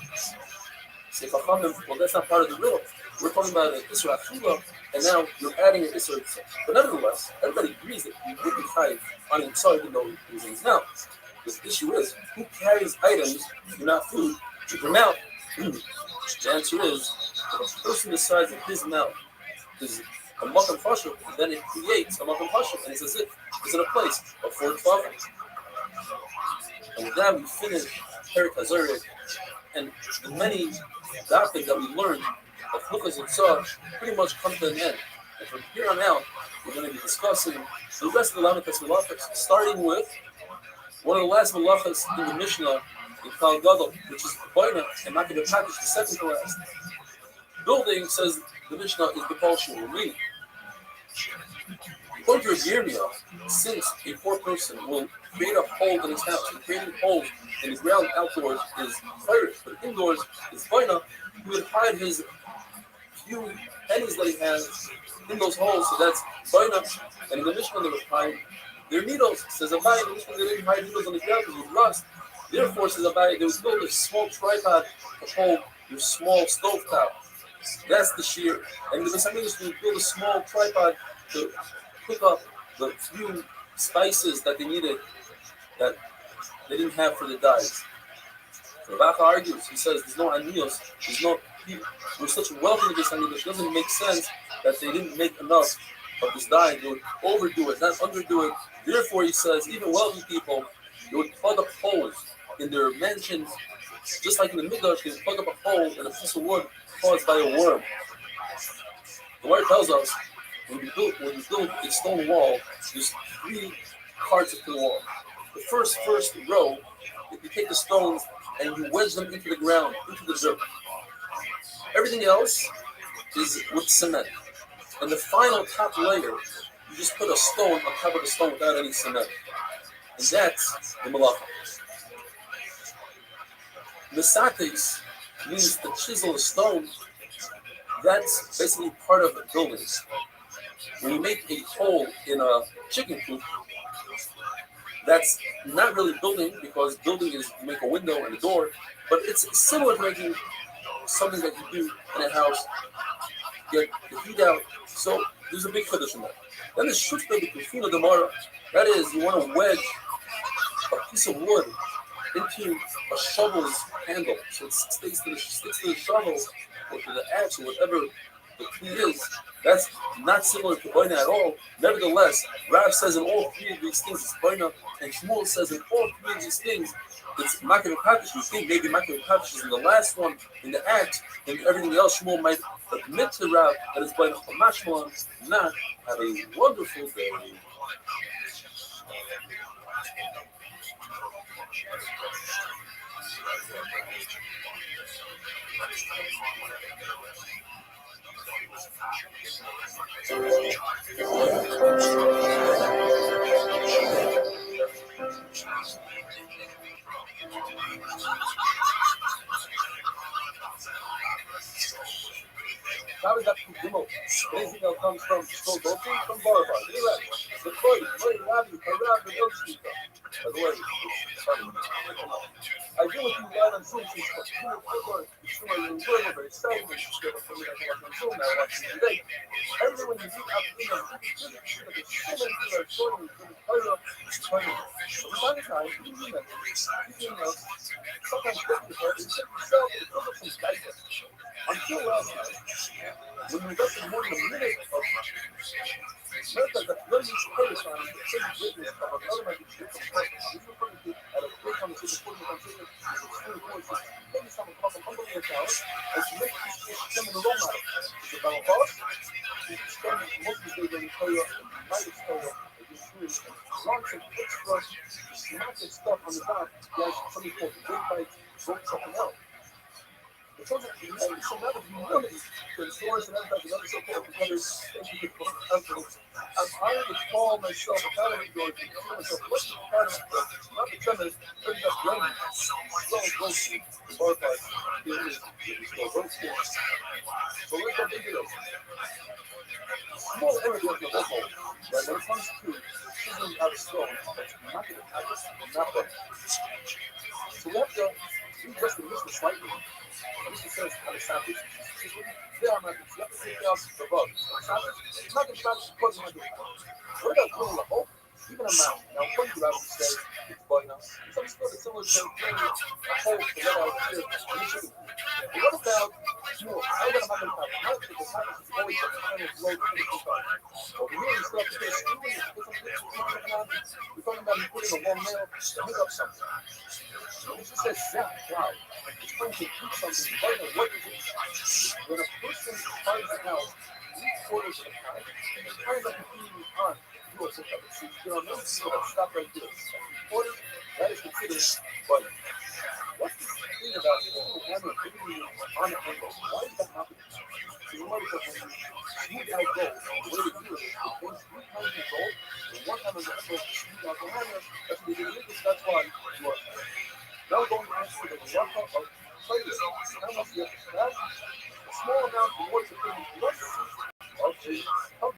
Say, well, that's not part of the riddle. We're talking about an Isra Achila, and now you're adding an Isra. But nevertheless, everybody agrees that you would be chayiv on himself, even though he was in his mouth. The issue is, who carries items, not food, to their mouth? The answer is, if a person decides that his mouth is a makam fasher, then it creates a makam fasher, and it's as if it's in a place of 4 tefachim. And with that, we finish Perik HaZorek, and the many dafim that we learned of Luchas and Tzah pretty much come to an end. And from here on out, we're going to be discussing the rest of the Lamites Malachas, starting with one of the last Malachas in the Mishnah in Kal Gadol, which is Boina, and not going to package the second to last. Building, says the Mishnah, is the Balshul, meaning, according to Yirmiyah, since a poor person will create a hole in his house, and creating holes in the ground outdoors is fire, but indoors is Boina, he would hide his few pennies that he has in those holes, so that's Boina. And in the Mishnah, they would hide their needles. Says Abai, in the Mishnah, they didn't hide needles on the ground because it would rust. Therefore, says Abai, they would build a small tripod to hold your small stovetop. That's the shear. And the Besamidus would build a small tripod to pick up the few spices that they needed that they didn't have for the dyes. So Rebbe argues, he says there's no aniyos, there's no people. We're such wealthy in this aniyos, it doesn't make sense that they didn't make enough of this dye. They would overdo it, not underdo it. Therefore, he says, even wealthy people, they would plug up holes in their mansions, just like in the Midrash, they would plug up a hole in a piece of wood caused by a worm. The word tells us, when you build a stone wall, there's 3 parts of the wall. The first row, if you take the stones and you wedge them into the ground, into the dirt. Everything else is with cement. And the final top layer, you just put a stone on top of the stone without any cement. And that's the malacha. Mesates means to chisel a stone. That's basically part of the building. When you make a hole in a chicken coop, that's not really building, because building is you make a window and a door, but it's similar to making something that you do in a house, get the heat out. So there's a big chiddush in that. Then the shutba b'kufina demara, that is, you want to wedge a piece of wood into a shovel's handle, so it sticks to the shovel or to the axe or whatever the key is. That's not similar to Boina at all. Nevertheless, Rav says in all 3 of these things it's Boina, and Shmuel says in all 3 of these things it's Makir Papish. You think maybe Makir Papish is in the last one, in the act, and everything else Shmuel might admit to Rav that it's Boina Chamashmalan. Not have a wonderful day. How does that come? Anything that comes from Stolboki, from Barabar. The Koy, Rabbi, Rabbi, by the way, I deal with you live on Zoom, so you're very excited. Everyone when you do out the there's so many people are showing you from the time, you do that. Sometimes get yourself, and set yourself to build up some guidance. Until last night, when we got more than a minute of America, that learning to play this on the same witness of another might be different person. This is referring to at a great conversation, putting the conversation, extreme voices, taking some of the humbling and talent, and to make this system in the role model. It's about us, it's spending most of the day when you play up, and might explore up, and you're doing lots of extra, schematic stuff on the back, like something called the great bite, broke something out. So now that humility, the source and everything, another so-called I'm trying to call myself a pattern door to feel myself what's the pattern of not the feminist, turning up draining, slow roasting, or by roasting. So let's go into this. Small area of the whole, right? When it comes to chiseling out of stone, that's not going to happen, not right. So we have to readjust the mission slightly. This says Alexander. They are not going to take out the bug. It's not going to try to support them. What about pulling a hole? Even a mound. Now, according to Rabbi says, it's bug now. It's understood it's similar to pulling a hole to let out air. But what about small. I got a hot top. Not the top is always the time is low to the top. Over here, you still have to put a screw in it. We're talking about you putting a long nail to hook up something. It just says zap, wow. It's trying to do something. You don't know what it is. When a person finds out 3/4 of the time, the time that continues on, you will pick up. So you know, most people that stop right there. 3/4, that is considered, but what's the thing about taking the hammer and hitting you on the angle? Why is that happening? So you notice that when you smooth out gold, the way to do it is to base 3 times your gold, and 1 time on the angle to smooth out the hammer. That's what you do. That's why you are now going on to the rough of players. How much you have to spend? A small amount towards the thing less of the help.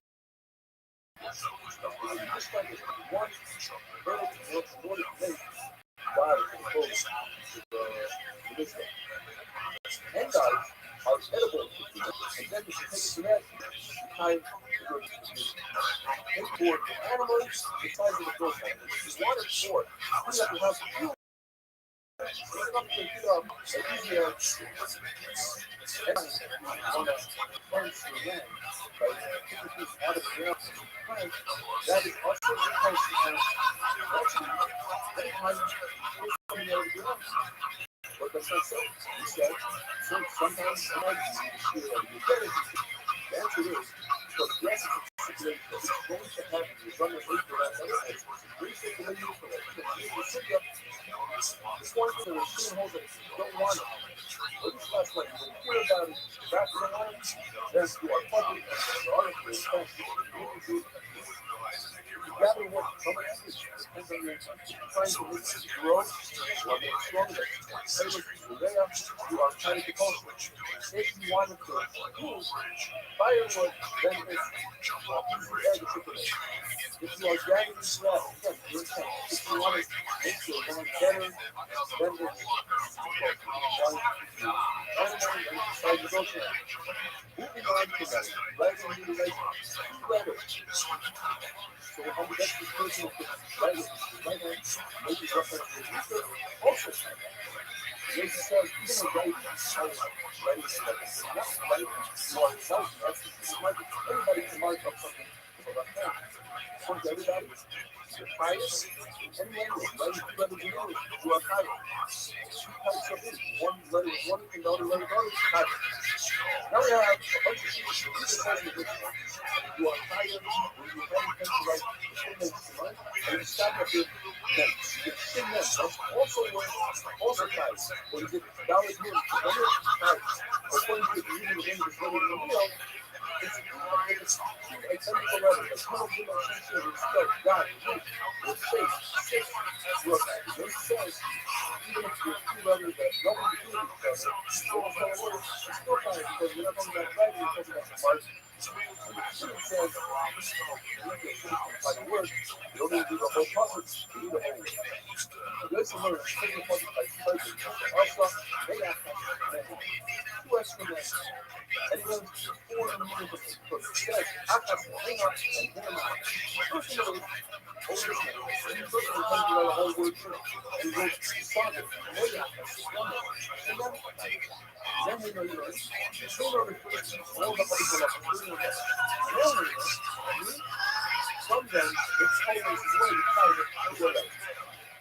This time is 1 bird in order to make guys exposed to the wisdom. And guys are edible. And then if you take it to that, you kind of import animals the size of the growth height. If you want it for, you have to have few. It's not to get up easier and on a fence to land, right? Typically out of the ground, that is also the case. Actually, many times it's coming out of the ground. But that's not so. He said, so sometimes you need to steer out of your credit. The answer is, because yes, it's a situation that is going to happen. You're going to wait for that other edge. Great situation for that. This one thing that shooting holes that you don't want it. Or this last one, when you hear about it, back in the line, then you are public and the article is fast. You gather what somebody sees. Depends on your trying to make it grow, or make it stronger, that you are trying to culture. If you want it to move, firewood, then it's easy to manipulate. If you are gathering grass, again, your intent. If you want to make your land better, then it's moving on to that, writing new relations, better. So how the best person of the right hand, maybe reference to the also Yes, says even a writing, writing is not writing, you are self, that's everybody can mark up something for that time. For everybody, you're pious, and language, writing 2 letters in English, you are pious. 2 types of English, 1 letter is 1 and the other letter is pious. Now we have a bunch of things to do with you are tired, when you have to write and you stop at the next. You get thin next. That's also tired. When you get dollars here, tired. According to the reading of English, whether in the meal, it's a technical letter. It's not a good attention. It's spelled God, with faith, six, work. It says, even if you're 2 letters that nothing to do with each other, it's still tired because we're not talking about writing, we're talking about margin. It says, by the word, you don't need to do the whole puzzle, you need the whole word. This is where it's taking the puzzle by pleasure. Also, they ask us 2 extra minutes. And it goes 4 meters of it. So it says, Akas, hang up, and hang on. Personally, over this man, personally tells you the whole word first. You go, Father, way Akas, and then we know you're right. So in order for us, all the people are putting on us. Some of them, it's always way tighter to go back.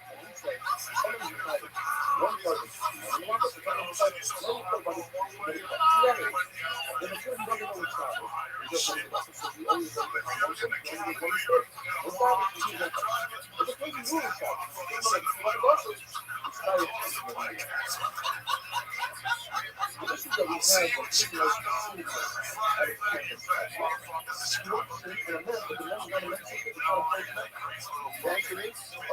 And he said, some of you have one purpose. And you want us to come on the side, one purpose, but it's together. Then it's going to be over time. It's just like this. So we always go to one thing, then we go to one. It's not what you do that time. It's a crazy rule shot. It's like, but it also, it's tired. The issue that we have with people like the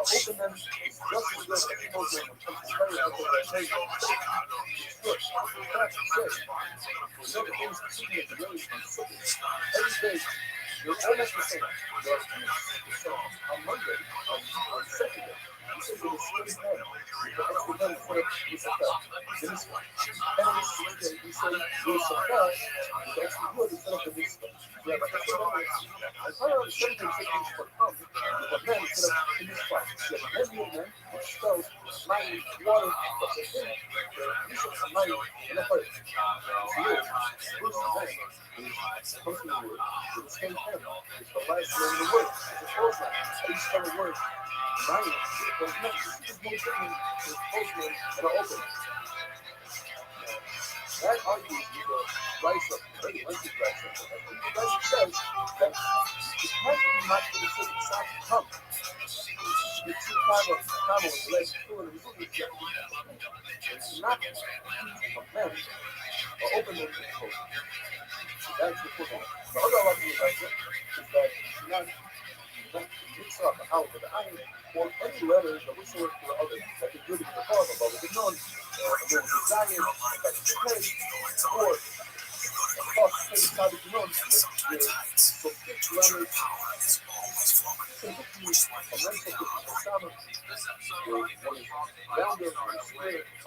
open them just as good as people do when it comes to playing out there that play. It's good. That's good. There's other things that keep me at the really every day, you're almost the same. You're on Monday, on Saturday. You say you're the same man. You're the extra man for you support. Then it's and on Tuesday, you say you support. You're extra good instead of the this. You have an extra man. And part of the same thing is for come. But then instead of in this spot, you have a man, which spells lying. water, but they think that you should come out and look at it. Bruce Bank, when he comes to the word, with the same pen, it's the last name of the word. It's a close line. How do you spell the word? Nine with a close name. This is one thing with a close name and an open name. That argues with the rights of very lengthy rights of the rights says that it has to be matched with a certain size of tongue. The two comma with less fluid and fluid. It's not a mem or open name to the close. That's the close name. The other argument I get is that you not mix up the out with the iron or any letters or whatsoever to the other that could really be a part of it. None, a little desire, like the place, or across the side of the none with so 50 letters, can hit you a mental persona, one is rounder, one is square, and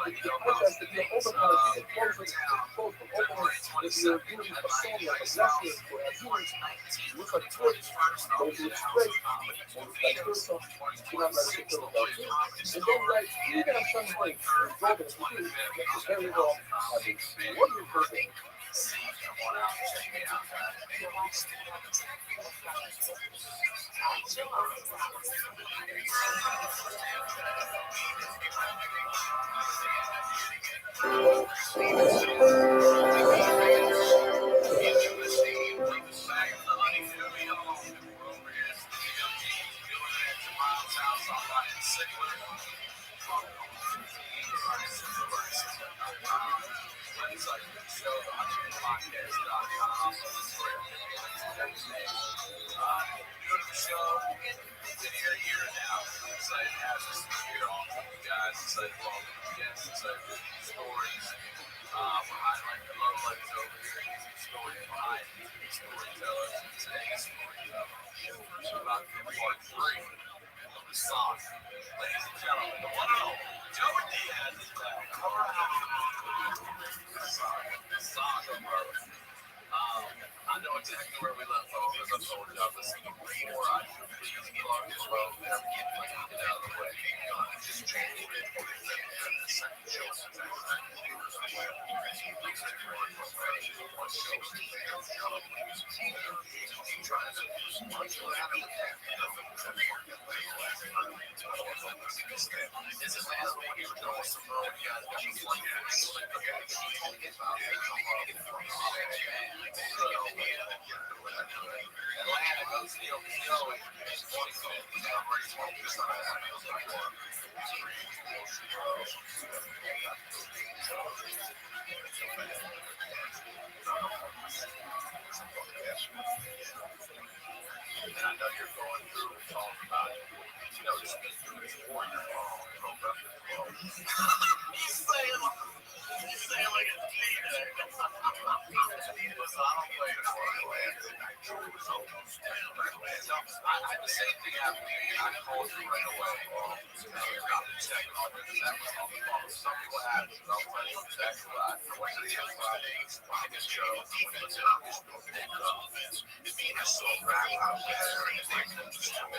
the contrast to be an open policy, a closed from open, if you're doing a song like a lesson or a human, looks like twitch, those look straight, those like versa, you not like to fill it out too. And then like, you can have something like, it's broken if you do, it's very well, have a wonderful thing. I know exactly where we left off, as I told you. I've listened before. I should please plug as well. Never get it out of the way. Just change it. I know you're going through and talking about it. You know, just before your phone, you say like a teenager. So I don't play it for you. I had the same thing happen to me. I called you right away. Got the check on it. That was on the phone. Something what happened. I'll tell you exactly what I went to the Friday. I just chose. I saw rap out there and they come to the store.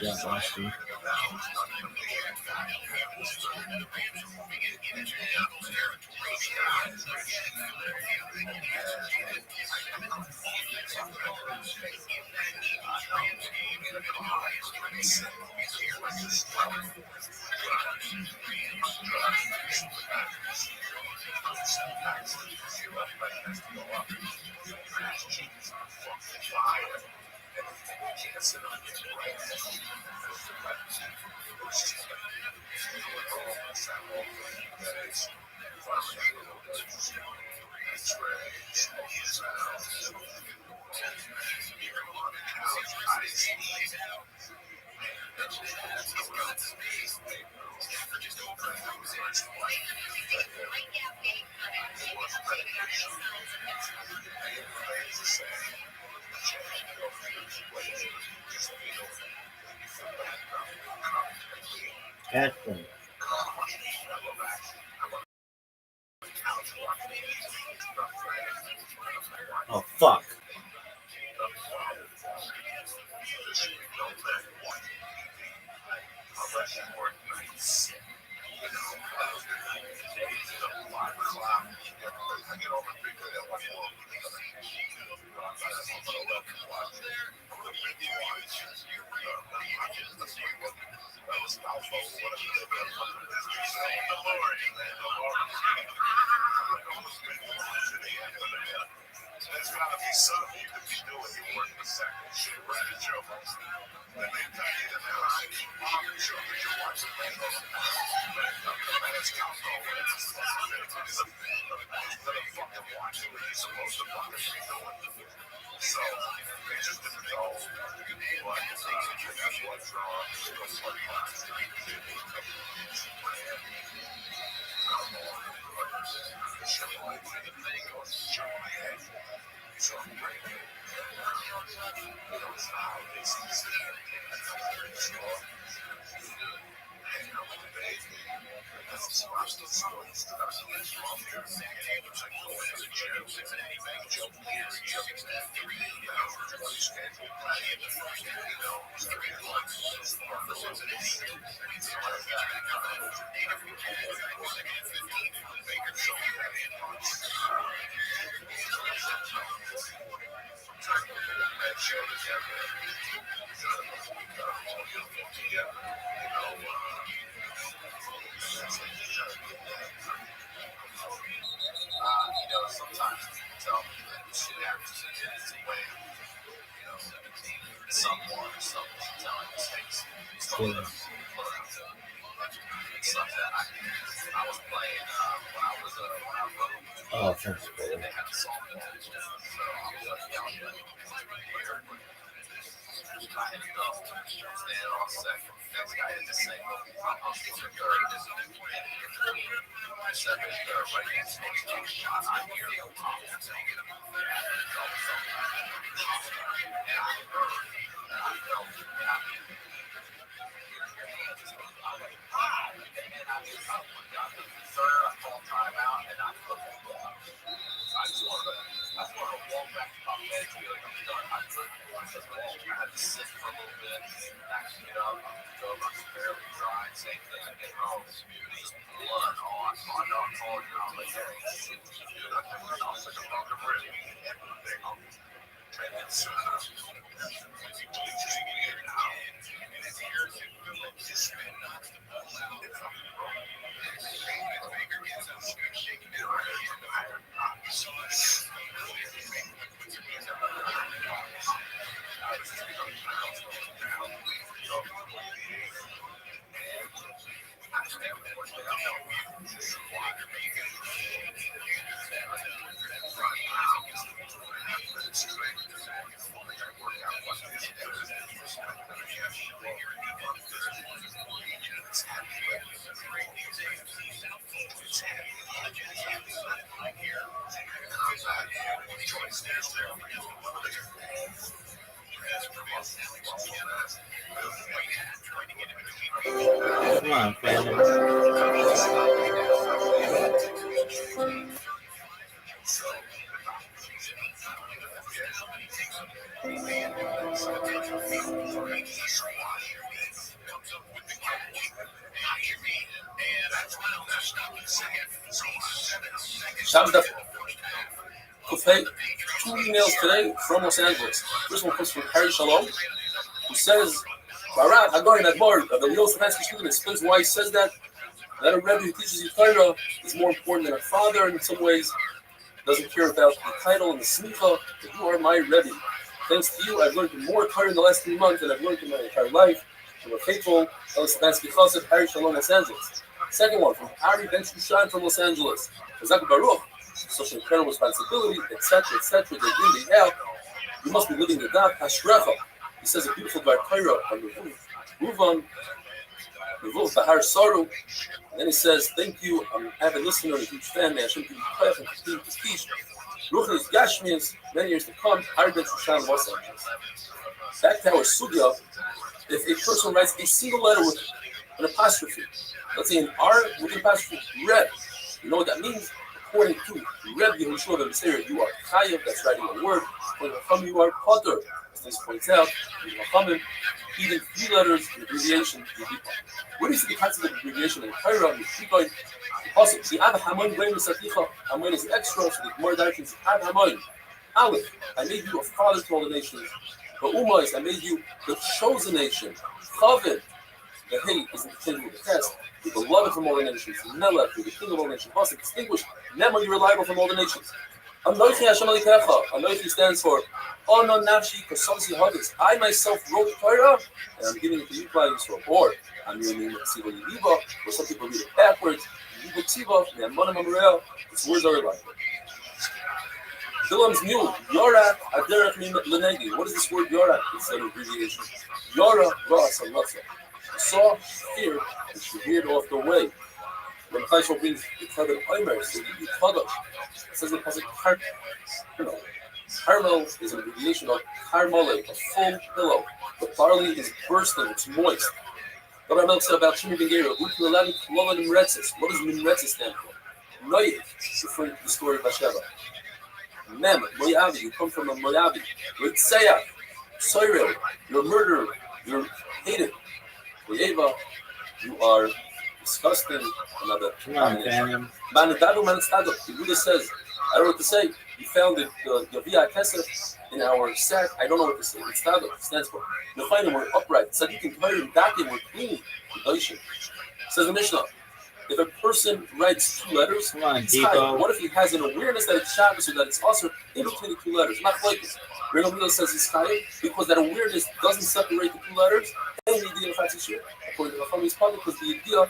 Yeah, last year. Ashton. Oh fuck. There's gotta be something you could be doing. You're working a second shift, right? At your house. Then they tell you that they're like, oh, you're sure that you're watching Legos. Let's go. Instead of fucking watching what you're supposed to fucking be doing. So, they just didn't know. Like, that's what's wrong. That's what's wrong. Sometimes you can tell that shit happens in a way, someone or something telling mistakes. Stuff that I was playing when I wrote. Oh, thanks. And they had a song that I was yelling at I ended up standing off set. Next guy had to say, I'm still the third. I said, right next to me, I hear the top saying it. I called timeout and I put the ball. I just wanted to walk back to my bed and be like, I'm done. I had to sit for a little bit, actually get up, go up, I'm barely dry, same thing. I get home, just blood on. I know I'm calling you. I'm like, hey, shit, dude, I think I was like a fucking rib. And it's Come on, family. Shabbos Daf Kufay, 2 emails today from Los Angeles. First one comes from Harry Shalom, who says, Barak, Hagoyin, Admar, the Yos Stefansky student explains why he says that a Rebbe who teaches you Torah is more important than a father in some ways, doesn't care about the title and the smicha, that you are my Rebbe. Thanks to you, I've learned more Torah in the last 3 months than I've learned in my entire life. I'm a faithful Yos Stefansky Chassid, Harry Shalom, Los Angeles. Second one from Ari Ben Shushan from Los Angeles. Chazak Baruch, such an incredible responsibility, etc., etc., day in, day out. You must be living the daf, Hashrecha. He says a beautiful Dvar Torah on Ruvan, Revuv Bahar Saru. And then he says, thank you, I'm an avid listener, a huge fan, may Hashem give you prayer and continue to teach. Ruchnis Gashmias, many years to come, Ari Ben Shushan, Los Angeles. Back to our sugya, if a person writes a single letter with an apostrophe, let's say an R with an apostrophe, Reb, you know what that means? According to Reb Yehoshua ben Beseir, you are Chayav, that's writing a word. According to Chacham, you are Potter. As this points out, in Chachamim, even 3 letters, an abbreviation, what is the concept of abbreviation in Torah? Also, the Ab Hamon Reim Saticha, Hamon is extra, so the more directions, Ab Hamon. Aleph, I made you a father to all the nations. But Umais, I made you the chosen nation. Chavin, the hate is interchangeable with the test. The beloved from all the nations. Melech, the king of all nations. Pasuk, distinguished. Nema, you're reliable from all the nations. Anoichi Hashem Alikecha. Anoichi stands for Ono Nafshi Kosomsi Hadis. I myself wrote Torah, and I'm giving it to you by Yisrael. Or I'm your name Tziva Yiva, or some people read it backwards. Yiva Tziva, Ne'amonam Amreel. Its words are reliable. Bilam's mule, Yorak Aderech Lenegi. What is this word Yorak? It's an abbreviation. Yora Ras Alatza. Saw, feared, and she veered off the way. When Chaishol brings the Kevin Omer, so the Kadosh, it says in the passage Carmel. Carmel is an abbreviation of Carmole, a full pillow. The barley is bursting, it's moist. What I said about Shimi Ben Gera, what does Minretzis stand for? Noyik, referring to the story of Bathsheba. Mem, Moyavi, you come from a Moyavi. Ritzayah, Soirel, you're a murderer, you're hated. Eva, you are disgusting. Another. Come on, fam. The Buddha says, I don't know what to say. We found the Yavia Kesef in our sack. I don't know what to say. It's Tado, it stands for. You'll find them, we're upright. Tzaddik and Kahir and Dakim, we're clean. Says the Mishnah, if a person writes 2 letters, come on, what if he has an awareness that it's Shabbos or that it's also in between the 2 letters? Not like this. Reno Mila says he's Chayav because that awareness doesn't separate the 2 letters. And the idea of Hatzishir, according to the Chachamim, is public because the idea,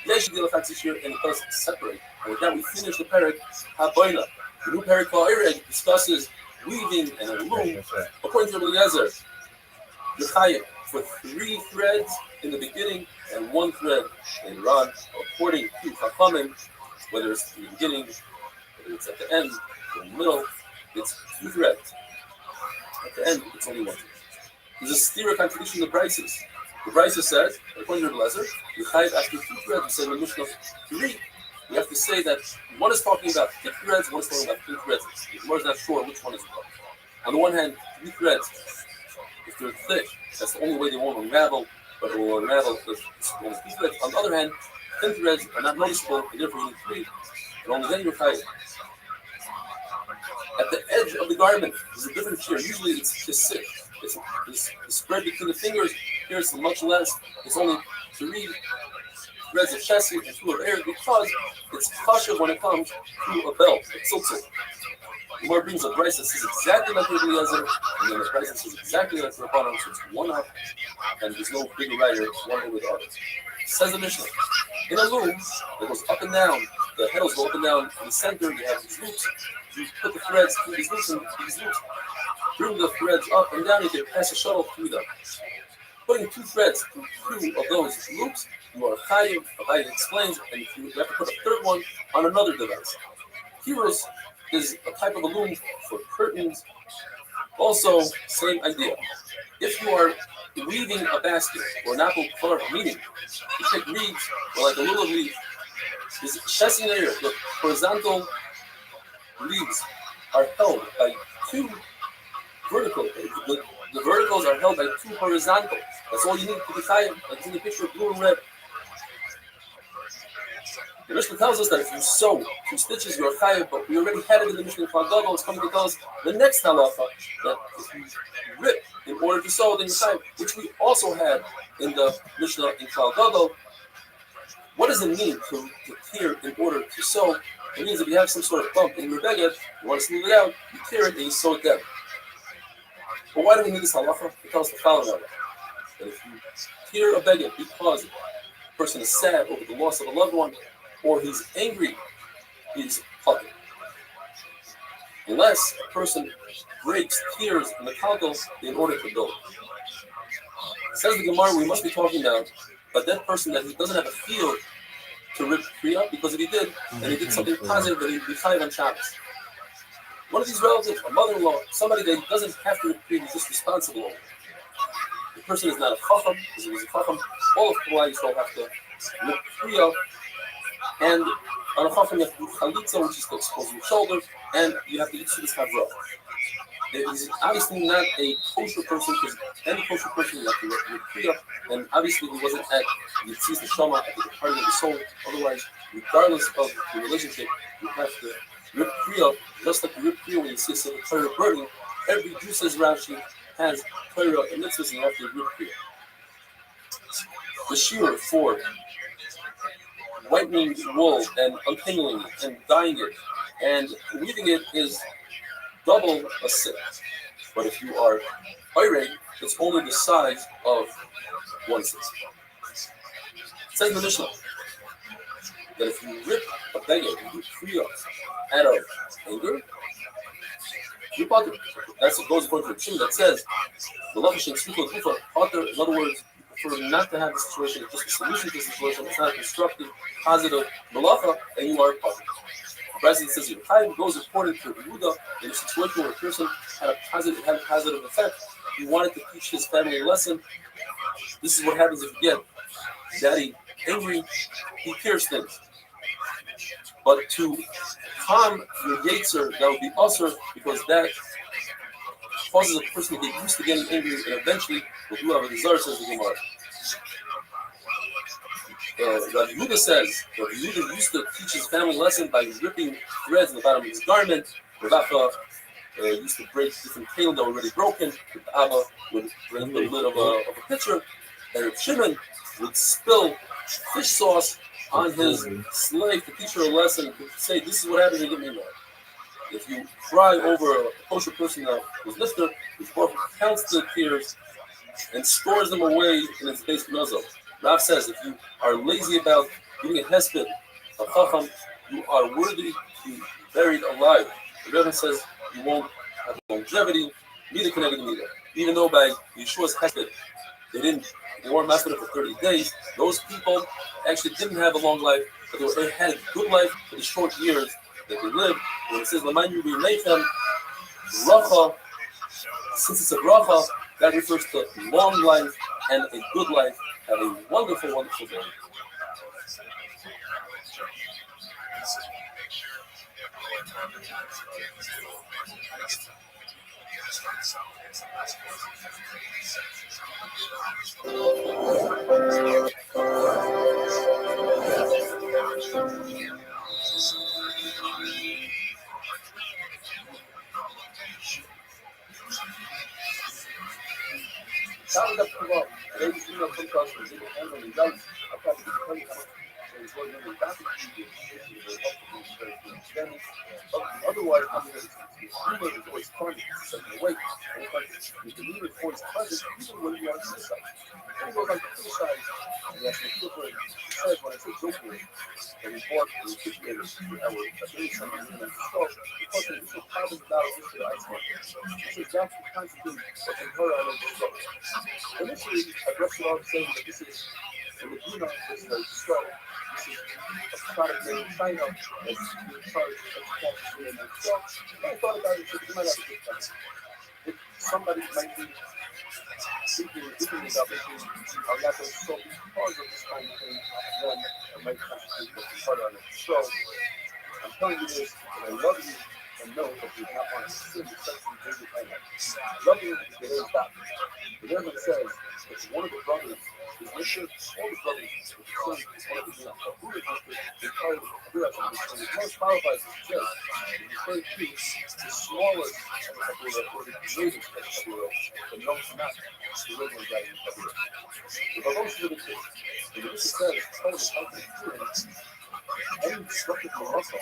yes, the idea of Hatzishir, and it does separate. And with that, we finish the parak Haboina. The new parak Ha'ireg discusses weaving and a loom. According to Eliezer, the Chayav for 3 threads in the beginning and 1 thread later on. According to Chachamim, whether it's in the beginning, whether it's at the end, or in the middle, it's 2 threads. At the end, it's only 1 thread. There's a stereo contradiction in the Brises. The Brisa says, according to the Lezer, you chayiv after 2 threads. We say in the Mishnah 3. We have to say that one is talking about thick threads, one is talking about thin threads. The Gemara is not sure which one is what. On the one hand, 3 threads, if they're thick, that's the only way they won't unravel, but it will unravel if it's only 2 threads. On the other hand, thin threads are not noticeable, and therefore you need 3, and only then you're chayiv. At the edge of the garment, there's a different shear. Usually it's just 6. It's spread between the fingers. Here it's much less. It's only 3 threads of chesed and 2 of air because it's kasha when it comes to a belt. It's tziltzil. The more brings a price that says exactly like the Eliezer, and then the price that says exactly like the Rabbanan, so it's 1 up, and there's no bigger writer one over the other. Says the Mishnah. In a loom that goes up and down, the handles go up and down. In the center, you have these loops. You put the threads through these loops and these loops. Bring the threads up and down, you can pass a shuttle through them. Putting 2 threads through 2 of those loops, you are chayiv. Chayiv explains, and you have to put a 3rd one on another device. Kiros is a type of a loom for curtains. Also, same idea. If you are weaving a basket or an apple carved, meaning you take reeds or like a little leaf, this chesed layer, the horizontal leaves are held by 2 vertical. The the verticals are held by two horizontals. That's all you need to be chayav, like it's in the picture of blue and red. The Mishnah tells us that if you sew 2 stitches, you're chayav, but we already had it in the Mishnah in Klal Gadol. It's coming to tell us the next halacha, that if you rip in order to sew, then you're chayav, which we also had in the Mishnah in Klal Gadol. What does it mean to tear in order to sew? It means if you have some sort of bump in your beged, you want to smooth it out, you tear it and you sew it down. But why do we need this halacha? It tells us the following halacha, that if you tear a beged because the person is sad over the loss of a loved one, or he's angry, he's puzzled. Unless a person breaks tears in the kalkal in order to build. Says the Gemara, we must be talking about a dead person that he doesn't have a field to rip kriya, because if he did, and he did something positive, that he'd be chayav on Shabbos. One of these relatives, a mother-in-law, somebody that doesn't have to rip kriya, he's just responsible. The person is not a chacham, because if he's a chacham, all of Klal Yisrael have to rip kriya, and on a chacham you have to do chalitza, which is to expose your shoulder, and you have to eat this havra. He's obviously not a kosher person, because any kosher person would have to rip kriya, and obviously he wasn't at Yitzis Neshama, at the departing of the soul. Otherwise, regardless of the relationship, you have to rip kriya, just like you rip kriya when you see a Torah burning. Every Jew, says Rashi, has Torah and mitzvahs, and you have to rip kriya. The shear for whitening wool and untangling it and dyeing it and weaving it is double a sit. But if you are irate, it's only the size of 1/6. It says in the Mishnah that if you rip a beged, you kriya out of anger, you potter. That's what goes according to the Restream that says the lavish and sweet kufa potter. In other words, you prefer not to have the situation, it's just a solution to the situation. It's not a constructive, positive malacha, and you are a potter. The President says your time goes according to Yehuda in a situation where a person had a positive effect. He wanted to teach his family a lesson. This is what happens if you get daddy angry, he tears things. But to calm your yetzer, that would be usher, because that causes a person to get used to getting angry, and eventually will do have a desire, says the Gemara. Rabbi Yehuda says that Yehuda used to teach his family lesson by ripping threads in the bottom of his garment. Rafa used to break different kalim that were already broken. The Abba would bring the lid of a pitcher, and Shimon would spill fish sauce on his slave to teach her a lesson, to say, this is what happens when you get me mad. If you cry over a kosher person that was nifter, the Baruch counts the tears and stores them away in his base nozzle. Rav says, if you are lazy about giving a hesped, a chacham, you are worthy to be buried alive. The Rebbe says you won't have longevity, neither can anything either. Even though by Yeshua's hesped, they weren't mastered for 30 days, those people actually didn't have a long life, but they had a good life for the short years that they lived. When it says, Laman Yubi Leichem, Racha, since it's a bracha, that refers to long life and a good life. Have a wonderful, wonderful day. Otherwise, humor is always funny, it's like a weight. You can leave it for his presence, even when you are criticized. When he goes on to criticize, and that's what he says when I say jokingly, and he bought the kitchen our ability to because this is probably not a issue to ice market. This is that's the kinds of things that can hurt on those shows. Initially, I brushed it off saying that this is a Laguna, this is a show. This is a product made in China that's being charged as quality in the show. I thought about it, you might have a good time. If somebody might be thinking about making our natural show because of this kind of thing, then it might constitute what's hard on it. So, I'm telling you this, and I love you, and and know that you do not want to sin with such invasive animals. Luckily, the bear stopped. The Reverend says that one of the brothers is listed, all the brothers is concerned with one of the males. Who is listed because the most qualified to suggest is referred to the smallest of the Kabula or the greatest of the Kabula, but no, not the regular guy in the Kabula. But most of the Leviticus says, told the health and appearance, any destructive muscle,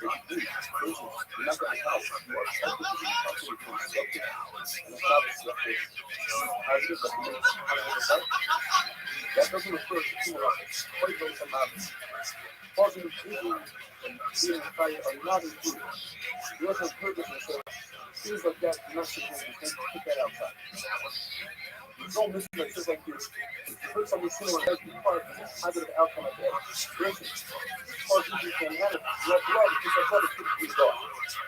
which is cases, you're not going to help. You are technically possibly constructive and establish that this positive recommendation. That doesn't refer to human life. Quite those amounts. Positive vision and being fire are not included. You also heard this and said, things like that do not significant. You can't put that outside. You don't listen to things like this. If you heard something similar, that be part of the positive outcome of that. For instance, because you can have it, you have blood because your blood is typically dark.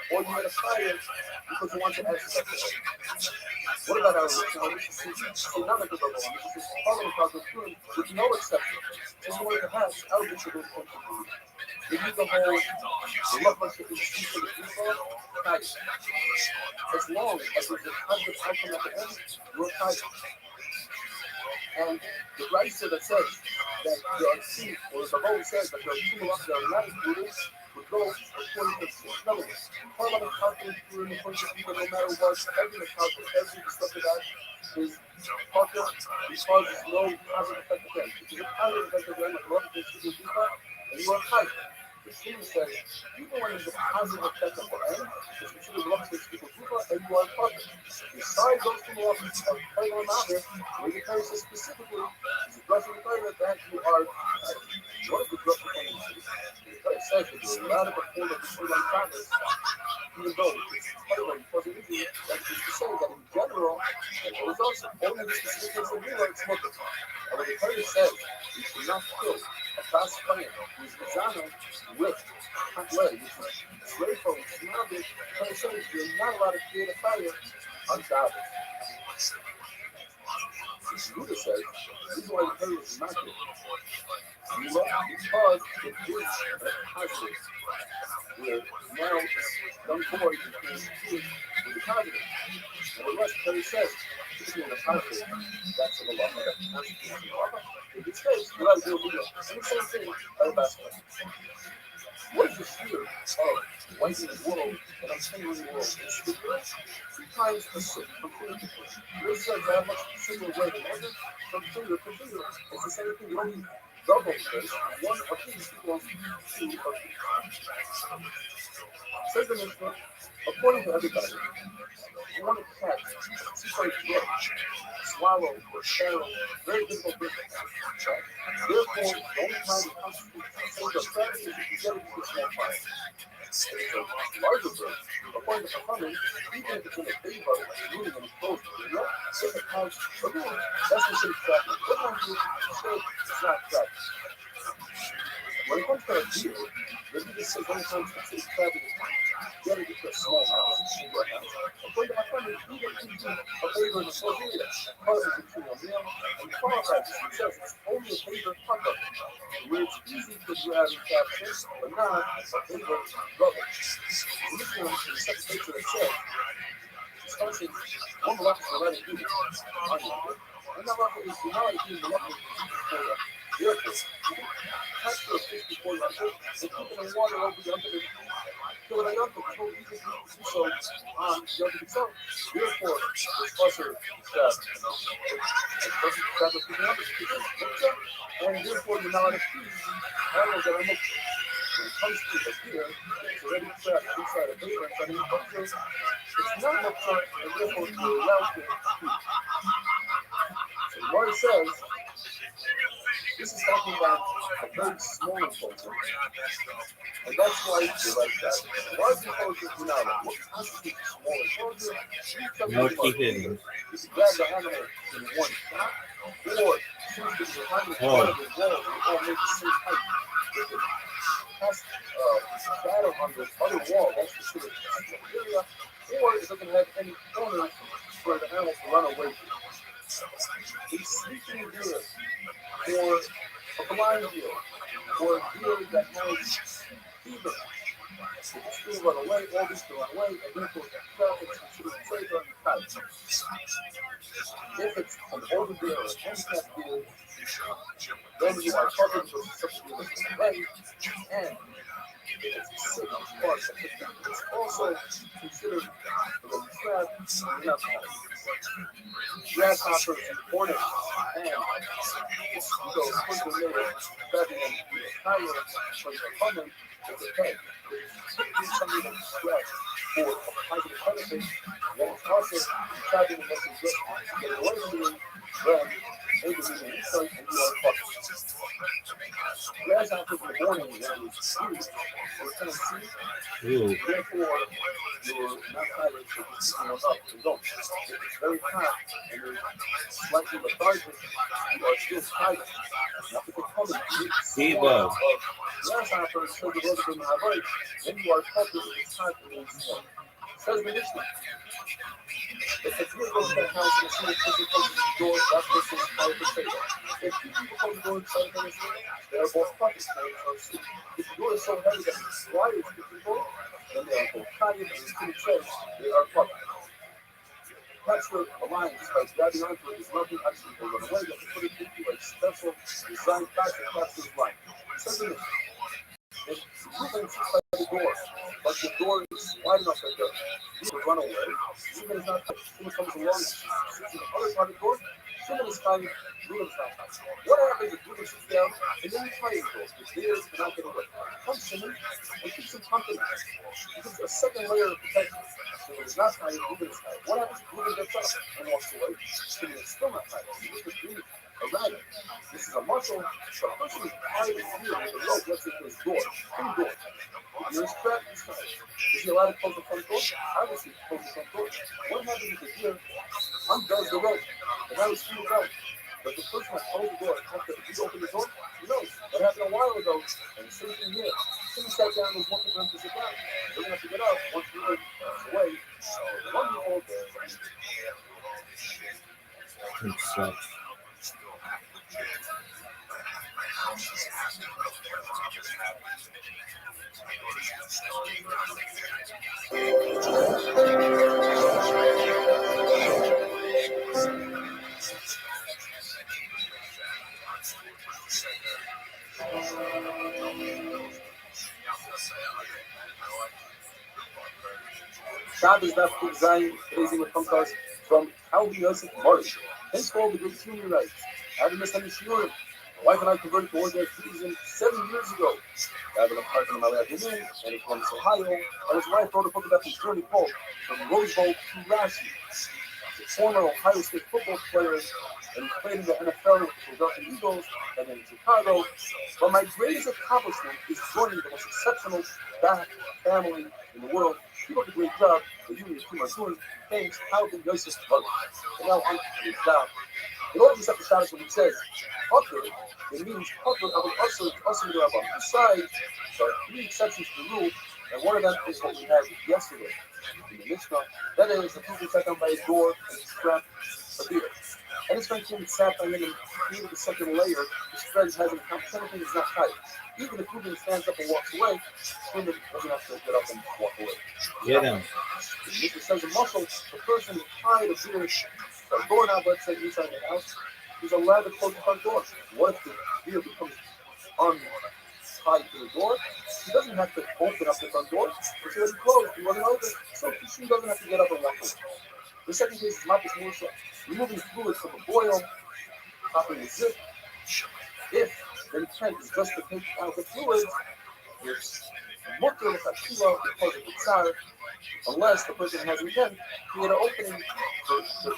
Or you had a fire because you want to access that fire. What about our religion? See, none of the Bible, which is following God's truth with no exception. If you wanted to have, I would be sure to come to you. If you the whole, the love us to be for the people, nice. As long as there's a positive outcome at the end, we're tight. And the writer that says that there are two, or the Bible says that there are two laws that are not included, would go according to another one. Parliament calculates through in the point of view that no matter what, every account, every destructive act is popular because there's no positive effect of them. If there's a positive effect of them, like love against people do that, and you are tight. The student says, even when there's a positive effect of the end, it's considered love against people do that, and you are perfect. Besides those two laws of playing on out there, where the Torah says specifically, is addressing the Torah that you are what is the drug performing in the city? The Torah says that you're allowed to perform the Torah on Shabbos, even though it's Torah because it is that is to say that in general, and it was also only the specific case of Mila, it's not the and when the Torah says you should not kill a fast player who is Mizana with hot lead, which is slave for which is not the Torah says you're not allowed to create a fire on Shabbos. Buddha says, the reason why the Torah is not good because it is a positive. Where now young boy became good with the positive. And the rest, Torah says, typically in a positive, that's in the law. In this case, you got to do a video. And the same thing at a basketball. What is the fear of whitening the world and untangling the world? It's the first 3 times a completely. This is that much similar way than other. Completely. It's the same thing. You don't need double this. One of these equals 2 of these. Second is that, according to everybody, you want to catch super blood, swallow, or shadow, very difficult business. Therefore, the only time it comes to the strategy is if you get it to a small fire. It's a larger bird, according to performance, even if it's in a big bird, moving and close, if it has, again, that's considered traffic. What happens if it's not traffic? When it comes to a deer, let me just say when it comes to traffic, get it to a small house, according to my friend, even if you do a favor in the small area, causes between a male and qualified, it says it's only a favor partner, where it's easy to grab and capture, but not a favor brother. In this one, the second picture that says, it starts in one block is the right to do it. And that block is the right to do the left for the therefore, capture a fish before you hunt it, and keep it in water over the under the kill it up, it's so easy to do so on the other itself. Therefore, it's also and therefore you're not allowed to feed animals that are mixed. When it comes to the deer, it's already trapped inside a beaver, but in the culture, it's not mixed up, and therefore you're allowed to feed. So Mari says, this is talking about a very small enclosure, and that's why you like that. Large enclosures, you're not allowed. What constitutes a small enclosure? No keeping. You can grab the animal in one shot, or choose to be behind the wall and all make the same height. If it has shadow on the other wall, that's considered a area, or it doesn't have any corners for the animal to run away from. A sleeping deer, or a blind deer, or a deer that has fever, They can still run away, all these can run away, and therefore it's considered trade on the type. If it's an older deer or a handicapped deer, then you are covered with subsidy away, and it's sick part of the thing. It's also considered a trap and not grasshoppers and hornets, and you go quickly later, grabbing them higher from the abundant with the head. There's something that's stressed for a positive benefit, and it's also trapping the message to get away from you, then maybe you can insight and you are fucked. Grasshoppers were born in the early series or Tennessee, therefore you're not tired to keep up and don't. If it's very hot and you're slightly lethargic, you are still tired. Now, if it comes in Debo. grasshoppers, so the road from Hawaii, then you are covered with the type of warm. Says the Mishnah. If the deer goes to the house and see the person comes to the door, that person is tired to say that. If two people come to the door and say that, they are both pockets tired to sleep. If the door is so heavy that it requires people, then they are both tired and it's too says they are pockets. That's where a lion, just by grabbing onto it, is nothing actually will run away. You have to put it into a special designed bag to capture the lion. Second, if moving by the door, but the door is wide enough that the will run away, even if not, someone comes along and sits in the other side of the door, someone is fine, Ruben is not fine. What happens if Ruben sits down and then you try to go? The deers cannot get away. Come, Simon, and keep some company. It gives a second layer of protection. Simon is not tired, Ruben is tired. What happens if Ruben gets up and walks away? Simon is still not tired. He looks at a rabbit. This is a muscle. The person is tied in here with the rope lets into his door. Indoor. You're strapped inside. Is he allowed to close the front door? Obviously, close the front door. What happens if the deer undoes the rope? And now he's free to go. But the person that closed the door after he opened the door, he knows. That happened a while ago. And the same thing here. Someone sat down and was wanting for him to sit down. They're going to have to get up once the rope is away. Wonderful. Shabbos Daf Kuf Zayin, raising with Pankos from Albi Yosef Marish. Henceforth, the great human rights. I haven't missed any shiurim. My wife and I converted to Orthodox Judaism 7 years ago. I have an apartment in my lab and in Columbus, Ohio. And his wife wrote a book about his journey called From Rose Bowl to Rashi. He's a former Ohio State football player, and he played in the NFL with the Philadelphia Eagles and in Chicago. But my greatest accomplishment is joining the most exceptional black family in the world. People did a great job. The union team are doing things how the Yosef mother. And now I'm a job. In order to set the status when it says Pucker, it means Pucker of an usher to usher to Rabbi. Besides, there are 3 exceptions to the rule, and one of them is what we had yesterday in the Mishnah. That is, the people sat down by a door and strapped a beer. And his friend came and sat by him and created the second layer. His friend has an account. Everything is not tight. Even if Ruben stands up and walks away, Ruben doesn't have to get up and walk away. Get him. The Mishnah says a muscle, the person is tied of beer. A doorknob, let's say, inside the house, he's allowed to close the front door. What if the deer becomes untied to the door? He doesn't have to open up the front door. It's already closed. He wasn't open. So he doesn't have to get up and walk away. The second case is Mapis Musa, removing fluids from a boil, popping the zip. If the intent is just to take out the fluids, it's mutter l'chashila because of the tsar, unless the person has intent to create an opening to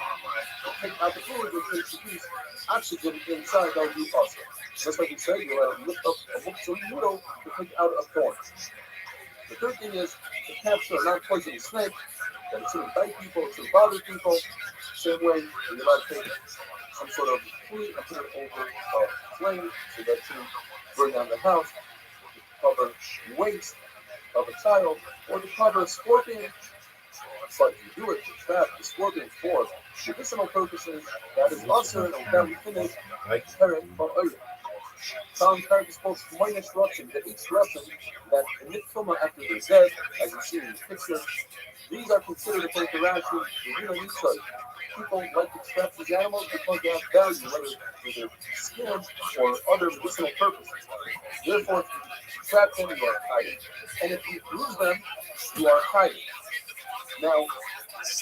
take out the fluid and introduce oxygen inside, that would be possible. Just like we said, you lift up a muktzah noodle to take out a thorn. The third thing is to capture a non-poisonous snake that it shouldn't bite people, it shouldn't bother people. Same way, you're allowed to take some sort of food and put it over a flame so that it shouldn't burn down the house, to cover the waist of a child, or to cover a scorpion. But if you do it to trap the scorpion for medicinal purposes, that is also and that we finish like carrot or oil. Found characters called minor Russian, that each Russian that emit coma after their death, as you see in the picture. These are considered according to Rashi the human insight. People like to trap these animals because they have value, whether for their skin or other medicinal purposes. Therefore, if you trap them, you are hiding. And if you lose them, you are hiding. Now,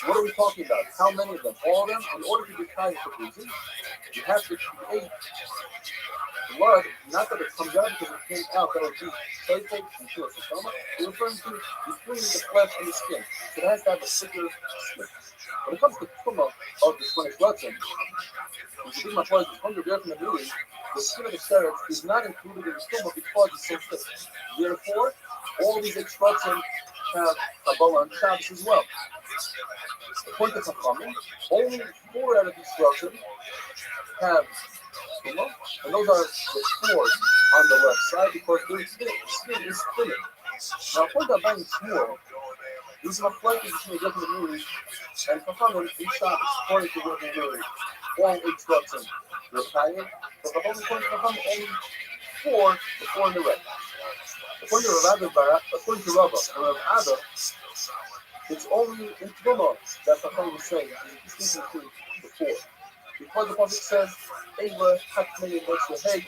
what are we talking about? How many of them? All of them? In order to be hiding for disease, you have to create blood, not that it comes out because it came out, that would be playful into a stomach. We're referring to between the flesh and the skin. So it has to have a thicker skin. When it comes to Tuma of the Spanish Russian, which is my place, is under the movie, the skin of the carrot is not included in the Tuma because it's so thick. Therefore, all these instructions have Kabbalah and Shabbos as well. According to Chachamim, only 4 out of these instructions have Tuma, and those are the 4 on the left side because their skin is thinner. Now, according to Abba Shmuel, this is a flight between the different movies and Chachamim in Shabbos, according to the different all instructions. They're Chayyim, but according to Chachamim, only 4, the 4 in the red. According to Rabba and Rav Ada, it's only in Tuma that Chachamim is saying is distinction between the 4. Because the Pasuk says, Eva, Hakmei, and Hey,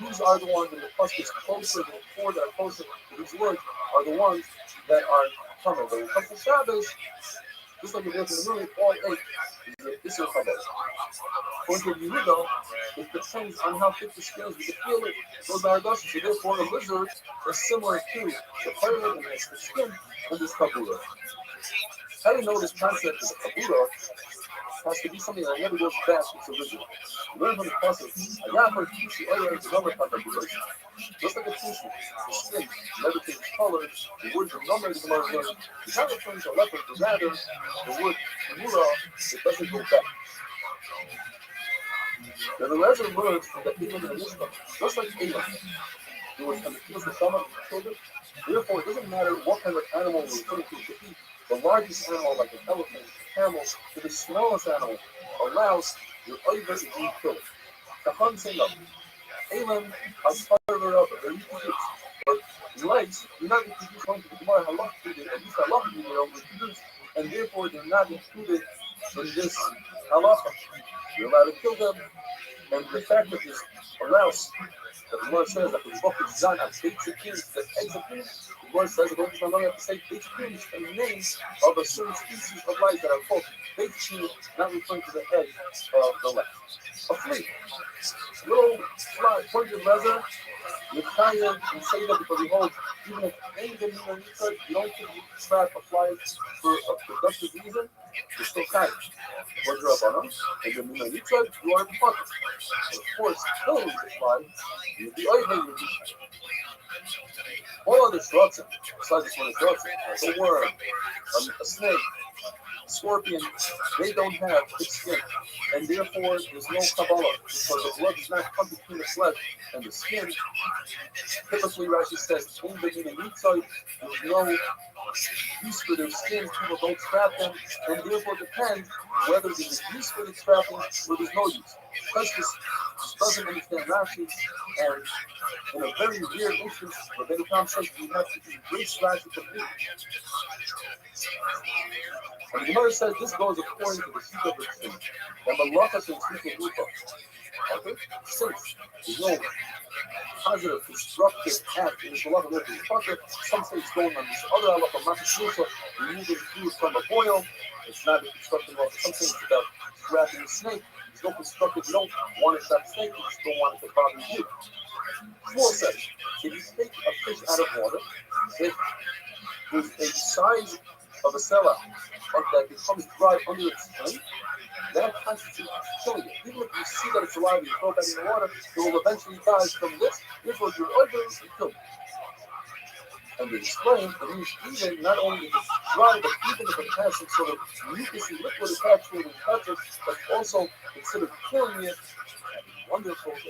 these are the ones that the Pasuk is closer, the 4 that are closer to these words are the ones that are coming. But when it comes to Shabbos, just like we did in the movie, all 8 is a Chabad. According to Yehuda, it depends on how thick the skin is. We can feel it. Those are dusty. So therefore, a lizard is similar to the pirate and has the skin and this kabura. How do you know this concept of the kabura has to be something that never goes back to the lizard? Learn from the process. Just like a tissue, the skin never changes color, the word the number is not learned. It's not referring to a leopard, but rather the word mura, it doesn't go back. Now the lesson learns from the people in the Mishnah, just like Eva, it was the stomach of the children. Therefore, it doesn't matter what kind of animal we're referring to. It could be the largest animal like an elephant, camel, to the smallest animal allows your Oiver to be killed. The Hun say no. Elam has covered up, they're reproduced. But legs do not reproduce according to the Gemara Halach, at least Halach they don't reproduce, and therefore they're not included in this Halacha. You're allowed to kill them, and the fact that this allows, that the Lord says that the book is done at basic kings, that eggs of kings, the Lord says that it's not only have to say basic kings and the names of a certain species of life that are called basic kings, not referring to the egg of the left. A flea, little fly, pointed leather, you tie him and say that because he holds, even if any of them you don't think you can trap a fly for a productive reason, you're still tied. What you're up on them, and you're moving each side, you are the pocket. Of course, killing the fly, you'd be over with all other shrubs, besides this one shrubs, like a worm, a snake, a scorpion, they don't have thick skin, and therefore there's no Kabbalah, because the blood does not come between the flesh and the skin. Typically, Rashi says, in the meat side, there's no use for their skin, people don't trap them, and therefore it depends whether there's use for the trapping or there's no use. Because doesn't understand Rashi, and in a very rare instance, where many times says we have to embrace Rashi completely. And the Gemara says this goes according to the Shita of the Shin. And Malachas and Shita Lupa. Okay? Since there's no positive, constructive act in the Halacha with the Shita, some say it's going on this other Halacha, Machashusha, removing food from a boil. It's not a constructive Halacha. Some say it's about grabbing a snake. There's no constructive, you don't want to trap a snake, you just don't want it to bother you. Shmuel says, if you take a fish out of water, if there's a size of a cellar that becomes dry under its skin, that constitutes killing it. Even if you see that it's alive and you throw it back in the water, it will eventually die from this. Therefore, your organs will kill it. And they explain that means even not only if it's dry, but even if it has some sort of mucusy liquid attached to it when you touch it, that's also considered killing it. Wonderful day.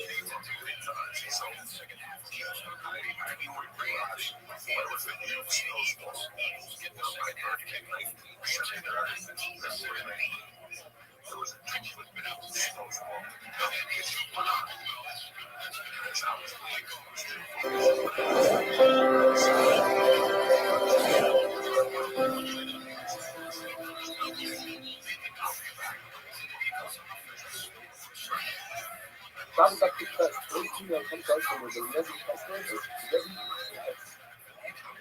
to test. Every female comes out from the Yezi Testament or Yezi test.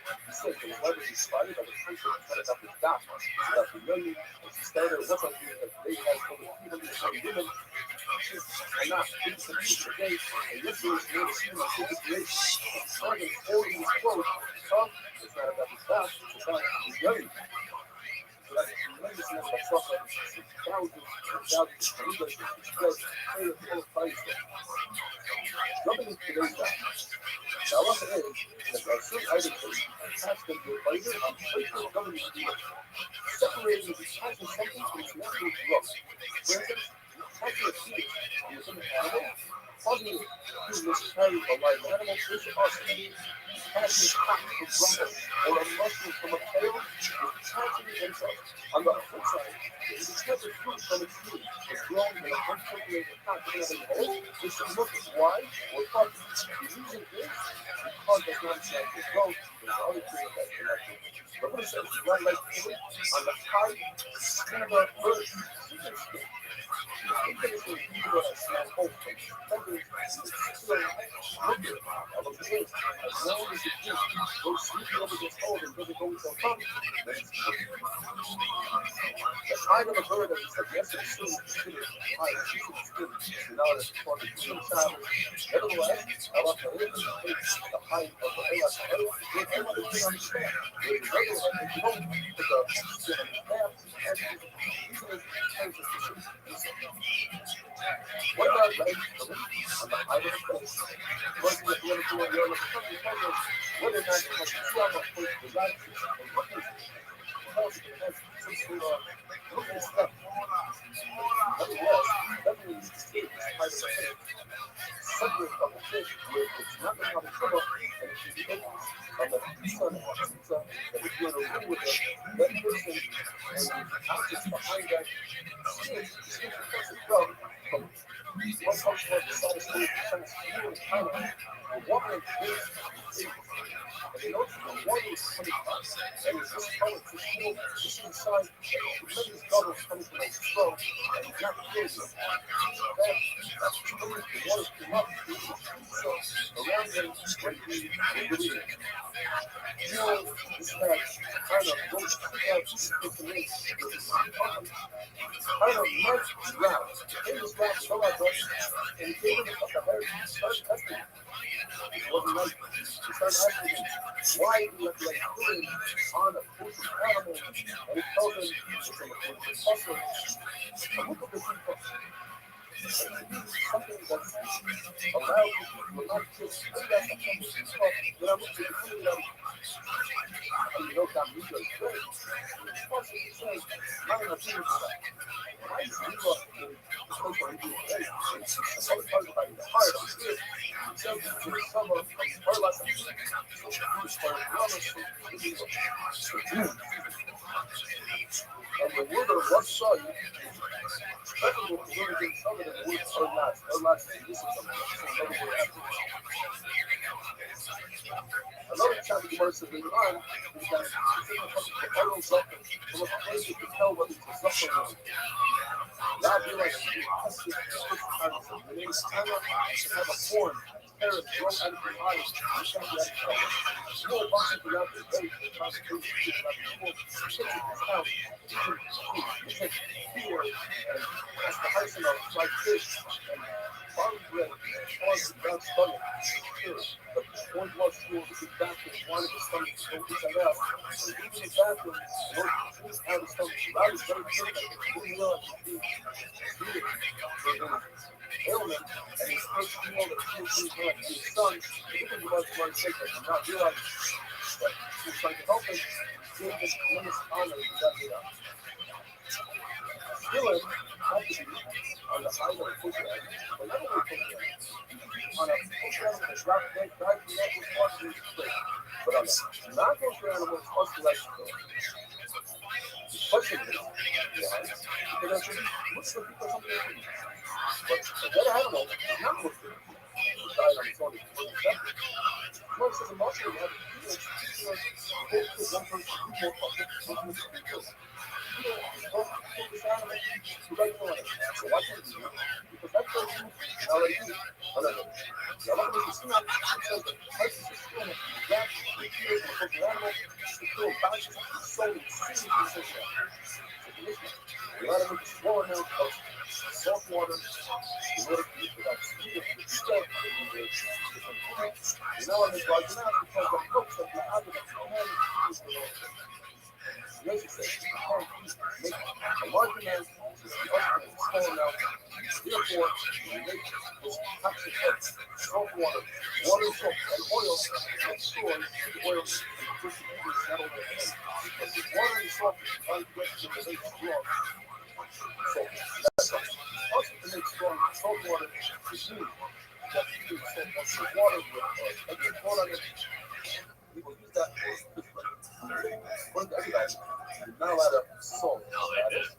He said the web is inspired by the concept of set up with that. So that the million, and she started a website doing that today has over 340 women. And not being competed today, and yesterday she made a scene on Secret Creation. It's starting holding this quote, it's not about the staff, it's about the young. So that's a tremendous amount of suffering, thousands and thousands of English express prayer full of Christ. Jumping into today's down. Now, what it is that there are certain items that you can attach them to a fighter on faithful government deals, separating and detaching something from its natural growth. For instance, attaching a fetus within an animal, causing it to miscarry a live animal is possible. Detaching cotton from rumble or a mushroom from a tail is detaching the insect. On the flip side, if you detach a fruit from its seed, it's grown in an uncultivated contaminated hole, it should look why or fuzzy. The reason is because there's not natural growth, there's other things that connect. But what it says is not like food on the high skin of a bird, you can skin. Infinitely deeper as small hole from feathers, it's still liquid of a pig, as long as it is, goes sneaking over this hole and doesn't go with your tongue, then it's cooking. The hide of a bird that is suggested is still considered high skin, without it for the human child. Nevertheless, I want to illustrate the height of the Elas Earth with everyone can understand. With the regular and you don't put the skin on your calf, and easily turns into soup. What about legs on the height of the face? Working with the other two of the country partners, whether or not you have two hour place to relax and what is it? Because it has some sort of looking stuff. Nevertheless, definitely needs to see this height of the face. Separate from the fish where it's not the common trouble and it should be focused on the pizza that if you're in a room with that person and the objects behind that skin protects it from what comes from the satisfaction of feeling kind of a woman is and they notice the water is coming up and it's just color to feel just inside tremendous bubbles coming from its throat and it's not crazy. That's tremendous. The water came up so around them when we breathe. You know, this kind of goes to me kind of merged round. In this round, so I got and he gave him a very first testing. It wasn't like he started asking him why he left like putting on a poison animal and he told him it's a muscle. A look of the people. Something that's allowed you to not just do that when I look at the food and you know that meat is good. It's possible to say, not in a food stuff. Why is it not in the place where you do it? It's other parts about the heart, the spirit. It says that there's some of our lessons. So it's for and the word of what saw you, second word is word against some of the words or not. This is another word. Another chapter of verse later on is that the oral suffering from a place you can tell whether it's a suffering or not. Now be like the name is Anna should have a form. Parents grow out of your eyes. You can't be out of trouble. No boxing throughout the day. Constitution about the sport. Sitting in his house. You take fear and that's the hyphen of like fish and farm bread. Cause the bad stomach. Sure. But one blood school is a bathroom. One of the stomach is no good at all. And even the bathroom, no food out of the stomach. That is very critical. We love to be ailment and his first meal that he was going to his son, because he was more sick and not realize that he was trying to help him, gave this tremendous honor to that it up. Dylan had to be on the side of the pushback, but not only pushback, on a pushback with a drop dead dive from that was partially straight, but on the non-pushback animal was partially like the question is, why? Because that's looks for people something else. But that animal is not Muslim. He died on his own. Well, it says emotionally, you have one person who more Muslims than this animal, you like the So why can't you do it? Because That's what you now let you. No, no, no. Now look at the scene. So the price is still in the gap. The kilos of a fucking animal. The kilo bounces. So in serious position. You let them into small amount of salt water in order to get that speed of the step that you will. You know, and it's like now because the folks that you have in the yes, it says you can't make a large amount of small amount. Therefore, you make this toxic of salt water, water, salt, and oil, and store the oil in the distributors settle their head. Because the water and salt are directed to make strong salt. That's right. Also, to make strong salt water, you need just to use salt water with a good water on it. We will use that for this one. According to everybody, you're not allowed to salt radish.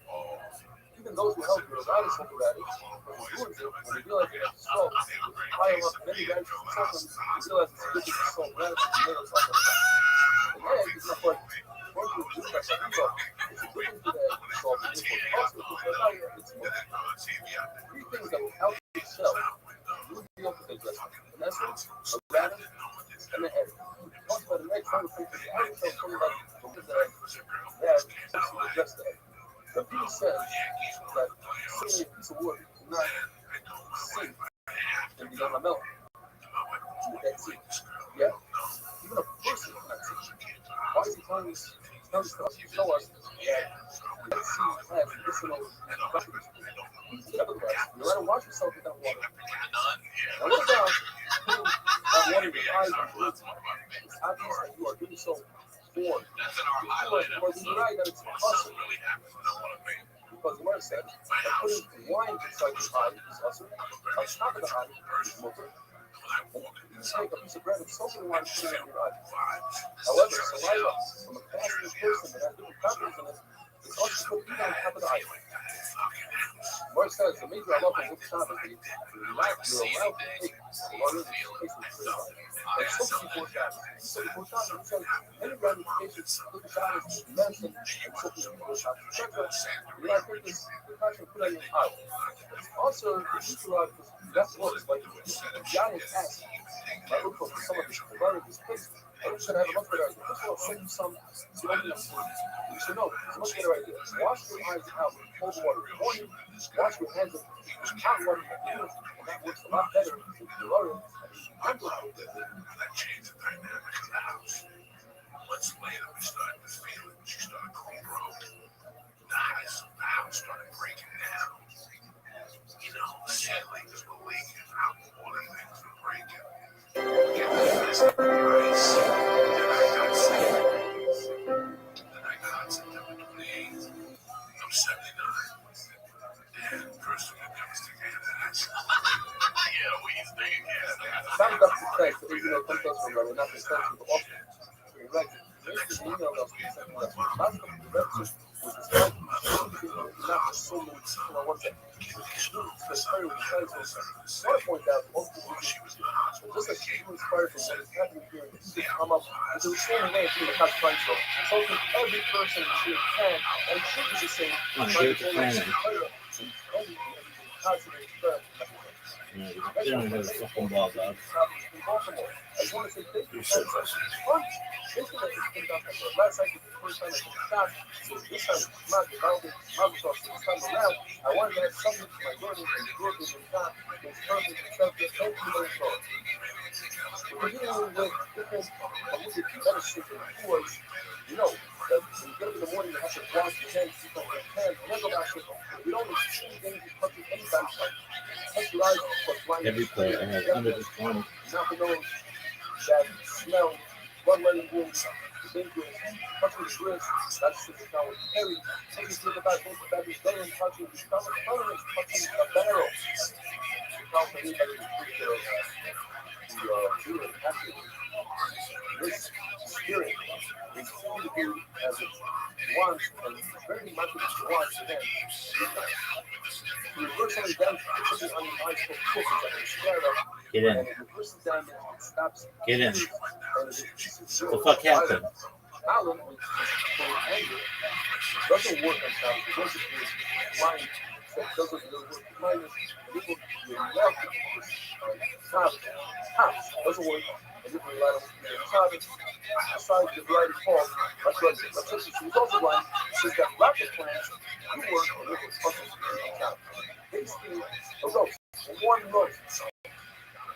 Even those who help you are allowed to salt the radish. But who ruins it, when they realize they have salt, they pile up many radishes and salt them, they realize it's good to salt radishes and made of salt and stuff. And then, it's not like, once you do that, it's a good thing to that salt and it's also good for how it's more. Three things that will help you sell, you will be able to digest them. And that's a radish and the egg. Talk about the next 100 pictures. I will tell something about the ones that digest the egg. The Bible says that sitting a piece of wood is not safe and be on the milk. That's it. Yeah? Even a person cannot see. Why is he telling us? He's telling us to show us that the sea has medicinal properties. Nevertheless, you let him wash yourself with that water. Now look down, putting that water in your eyes and words. It's obvious that you are doing so for you are denied that it's possible. Because the word says that putting wine inside your eye is also on top of the eye is mutter. You take a piece of bread and soak it in wine and put it in your eye. However, saliva from a fasting person that has different properties in it is also put even on top of the eye. Word says the major Allah of this Sabbath is you're allowed to take the water in the case of the eye. And soak before Sabbath. So before Sabbath, it says any ramifications look at Sabbath is medicine and soaking before Sabbath. Etc. You gotta take this precaution and put it in your eye. Also, the neutralize that looks like giant ass. I look for some of this place. I should have a much better idea. First of all, send you some you should know it's a much better idea. Wash your eyes out with cold water. Morning, wash your hands with hot water. And that works a lot better with your water. I'm going to that changed the dynamic of the house. Months later, we started to feel it. She started going broke. The house started breaking down. You know, the chandeliers were leaking out, water things were breaking. This price. Then I got September 28th. I'm 79. And first thing I got was to get that. Yeah, we think, yeah. Some of the text is in a context from where we're not discussing the option. So you're right. This is an email that's been sent to us. Last couple of episodes was described not so many people on WhatsApp. The story was trying to I want to point out multiple issues. Just as people inspired from what is happening here, to come up with the same name in the past time show. Something every person here can and should do the same. You don't know the fucking ball, dog. I want to say thank you so much. Last night was the first time I took a shot, so this time not the Microsoft. This time around, I wanted to have something for my daughter and good with the shot. It's perfect and stuff. Thank you very much. We're dealing with different medicine and toys. You know, that when you get up in the morning, you have to wash your hands, keep on your hands, never wash it. You don't exchange anything touching anybody's life. Touch your eyes, but blind. Every player has under this one. Not the nose, that smell, blood-letting wounds, dangerous, touching the wrist, that's just the power of carry. Taking to the back, both that is better than touching the stomach, better than touching a barrel. You can't believe that you treat the feeling happy. This spirit is free to do as it wants, and very much as it wants to them. You reverse any damage, putting on your eyes for focus and you square up. Get in. And it reverses damage, it stops. Get in. What the fuck happened? Alan, which is for anger, doesn't work on sound. It goes into his mind So those are the minus legal house doesn't work. And if we line up aside the variety form, that's what she's also blind, she's got rocket plans, you work and live with puzzles in town. Basically, a roast, a warm roast.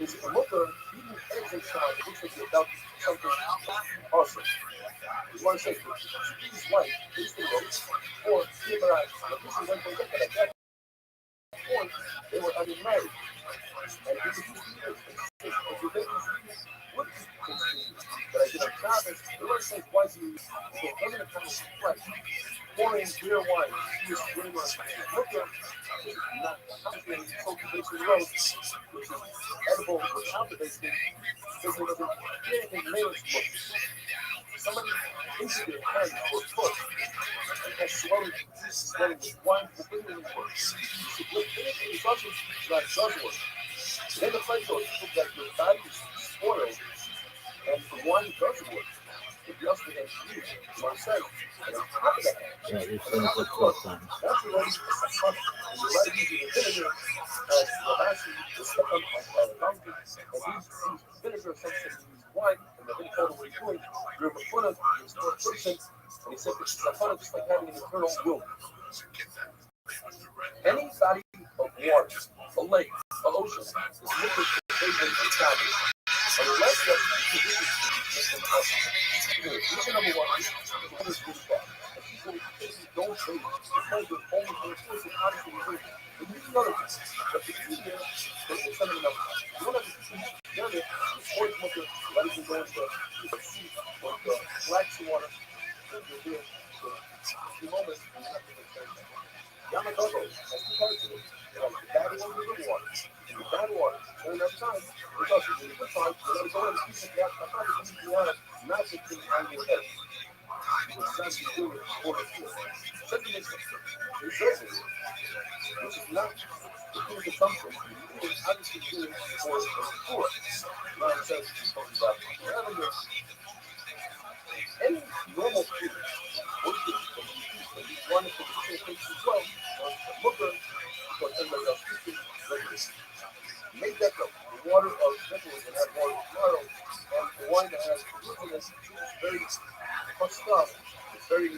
Is a mother eating eggs and child looks like you're about something awesome. Is one says, his wife, is the roast, or Silverite, but this is when they look at that point, they were having married. And this is if you would continue. But I did a job as the Lord says, why do you so every time it's fresh, pouring beer wine, he is really much look at not cultivating cultivation roast, which is edible without the basement, because it doesn't anything made of smoke. Somebody injured their hand or foot and has swelling with wine for bringing it work. You should look anything sausage that does work. Then the place where people get your body spoiled and the wine doesn't work. If you also get you, myself, and on top of that, Yeah, these things look cool times. that's the way it's fun. And you let it use the vinegar as the last you step on a mountain and use vinegar essentially use wine and the vinegar what he's doing. You're a fun of the person and he said it's fun just like having an eternal womb. Any body of water, a lake, an ocean, is liquid contagion and travel. Unless that condition is impossible. Reason number one is really bad. And people don't say because they're only for explicit honestly reason. But here's another thing. But the key here is something else. You don't have to see together the sports with the letting you go into the sea or the black sea water. You're here for a few moments and you have to take care of that. Yamamoto has two parts of it. They have the bad ones in the water. And the bad water, during that time, it's also the good time, you let it go in the piece of gas, I thought it was water, magically on your head. Which sounds to do with water fuel. Second is reservoir, which is not the food consumption. It is obviously doing for the poor. Now it says, whatever your any normal food, what you one of the particular things as well, looker, but then there's a speaking make that the water of vegetables that have more oil, and the wine that has glutinous is very much stuff, it's very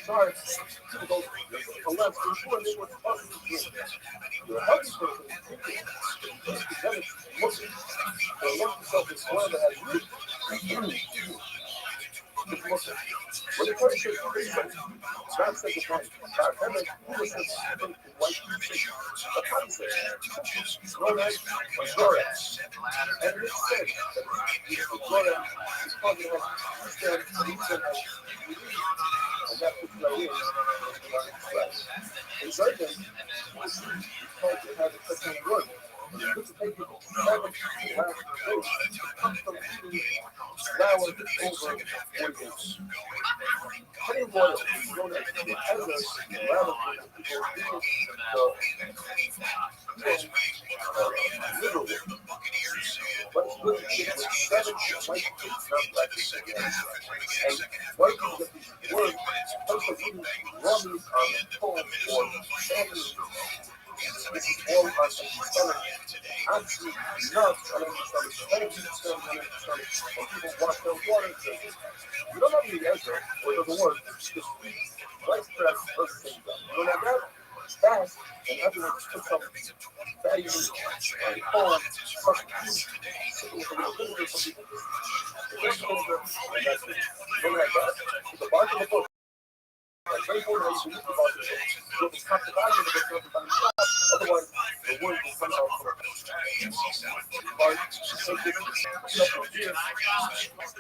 sharp, difficult, unless for sure they were possibly good. You're a healthy person, just because it's looking, or look yourself in oil that has root, when the person says, God says the body, God heaven, who says, white fish, the body says, no night, or gloria. And it said that the gloria is causing us to stand and each one has and that puts right in the garden, it's called to have a second word. This is taking 7 last days. It comes from eating flour over 40 days. Honey royal is known as the Ezra lavatory people liver with. But it's good to get with 7 white pigs, not black pigs. And white people get these words comes from eating raw meat on coal or sandwich. This is all about the stomach. Absolutely nuts on the stomach. Thank you, stomach. And people wash their water and say, you don't have any answer, or it doesn't work. Just rice press does the same job. You don't have that? Fast, and everyone put some fatty meat and coal, fresh food, sipping with a little vinegar, some people just vinegar, and that's it. You don't have that? Put the bark in the book. Like very important that you can use the bark in the book. You can cut the bottom of the book by yourself, otherwise the wood will come out from the bark, take this stuff from here,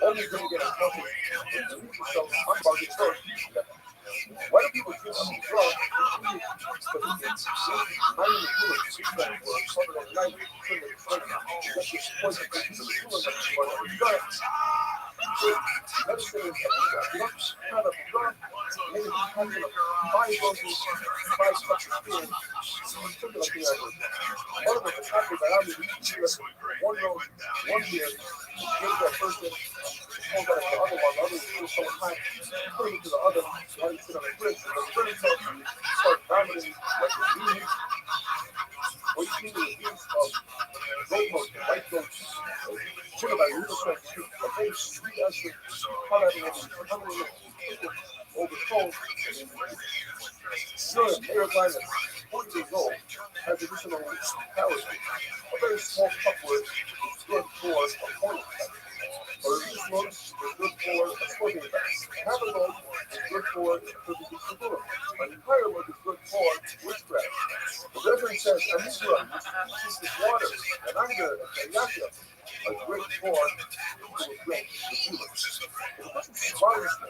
only going to get a couple and remove yourself on the bark itself. Why do people drink on the drug? Because it's mining the fluid, feedback for a cover overnight, turn the poison into the fluid, but you got medicine is you don't have a drug, maybe you have to buy groceries, buy cups of food, something like that. One of the factors that I'm one road, one year, give that person, hold that the other one, the other feel so high, put it to the other, let it sit on the fridge, and the fridge start vomiting like a demon. What you need is use of goat milk, white goat, sugar by real strength, a very sweet acid, over cold, Sure, Maritime is 40 years old, has additional calories. A very small cupworth is good for a corn type. A reduced load is good for a scorpion type. Half a load is good for a turkey. An entire load is good for witchcraft. The Reverend says, Anitra, use this water, and Anga, and Yasha, are great for people with drink, with humans. If a person swallows them,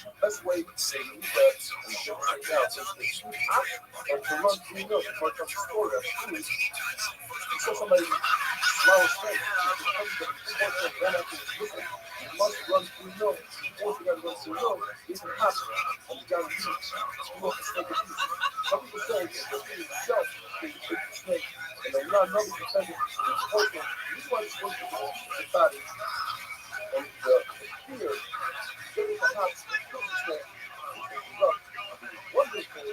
the best way to use that and get right now is to sleep out and to run 3 meals before it comes to store that food. You saw somebody swallow steak, because the portion ran after his listen. You must run 3 meals. Once you got to run 3 meals, it's a habit, and you got to eat. You want to steak and eat. Some people say that the food itself is a big snake, and they're not knowing because it's important. This is why it's supposed to be decided. And the fear, getting perhaps the snake, look, one big thing.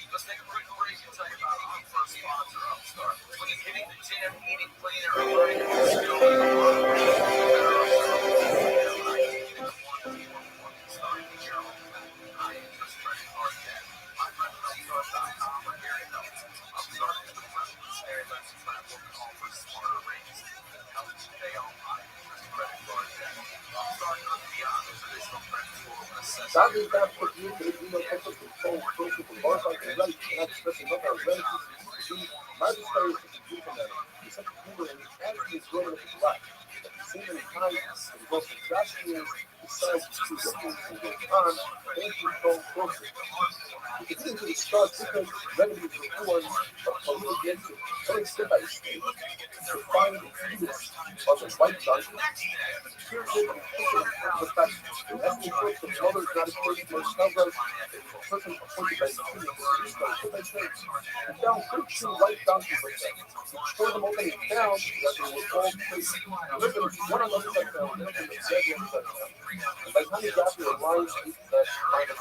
Let's take a quick break and tell you about our first sponsor, Upstart. When you're hitting the gym, eating cleaner, and learning new skills, That is that for you to do the type of control social for bars like the right, and that's especially not our relatives. Magistrate is a group of them. It's such a people and actually is growing up in life. See many times, the most exacting is besides to looking to the on, they control social. We continue to discuss different remedies and forms of alleviation, going step by step to find the keys of the right doctor. Here's the fact that as we put the mother is not a person for discover a person appointed by the king of the church. We found 13 right doctors like that. We tore them open and found that they were all crazy. Living one of them shut down, living the dead one shut down. And by the time he got there, the lines that kind of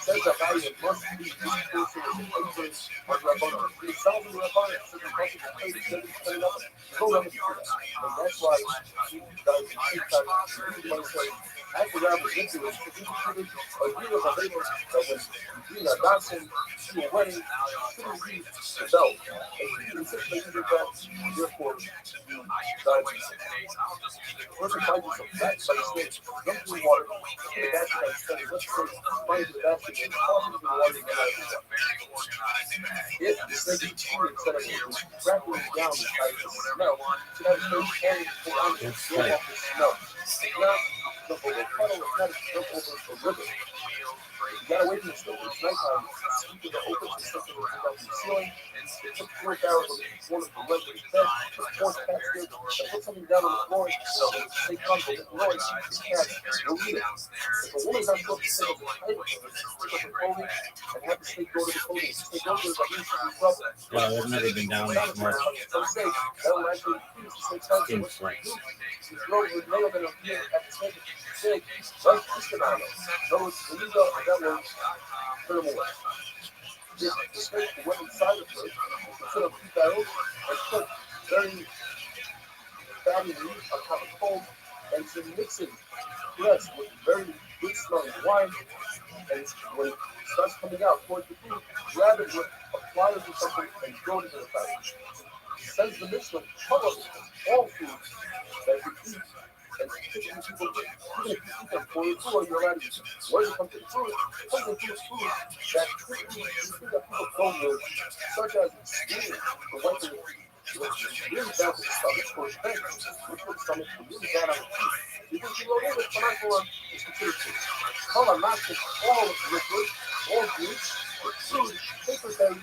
says that guy that must be this person is an agent of Rabbana. He sells the Rabbana, certain countries are paid, set it up, no remedy for that. And that's why he does after that was into it, he included a year of a labor that was being a Dotson to a wedding, couldn't read the belt. And he consistently did that, therefore, you died. The person finds some fat by the snake, dumped in water, put a basket by the snake, let's go find the basket and toss it in the water and get out. If the snake is cheating instead of wrapping down by the smell, should have a snake carrying for on the smell. Not jump over a puddle, it's not jump over a river. You gotta wait in the snow. It's nighttime. Sweep the open and something will come down from the ceiling. Put 4 barrels on one of the legs of the bed. Put 4 cats there. And put something down on the floor. So when they come, they get noise. The cat will eat it. If a woman's not supposed to sit up the table, pick up her clothing and have the snake go to the clothing. If the snake goes to the clothing, she's trouble. Yeah, I've never been down that much. Some say that'll actually increase the snake's health. You throw your nail in a pin at the snake. Snake, right? Those illegal that will turn them away. The snake went inside the place, put up 2 barrels, and put very fatty meat on top of coal, and to mix it press with very good smelling wine, and when it starts coming out towards the food, grab it with a pliers or something and throw it into the fat. Sends the Michelin cover all foods that you eat. And people, even if you eat them for your food, you're allowed to eat them. Where does it come to the food? It comes to food that people don't know, such as stealing the white of the food. It's really bad for the stomach, for the stomach, which for the stomach, it's really bad on the food. Because you know, even if it's considered food. Color matches all of the liquid, all juice, food, paper bags,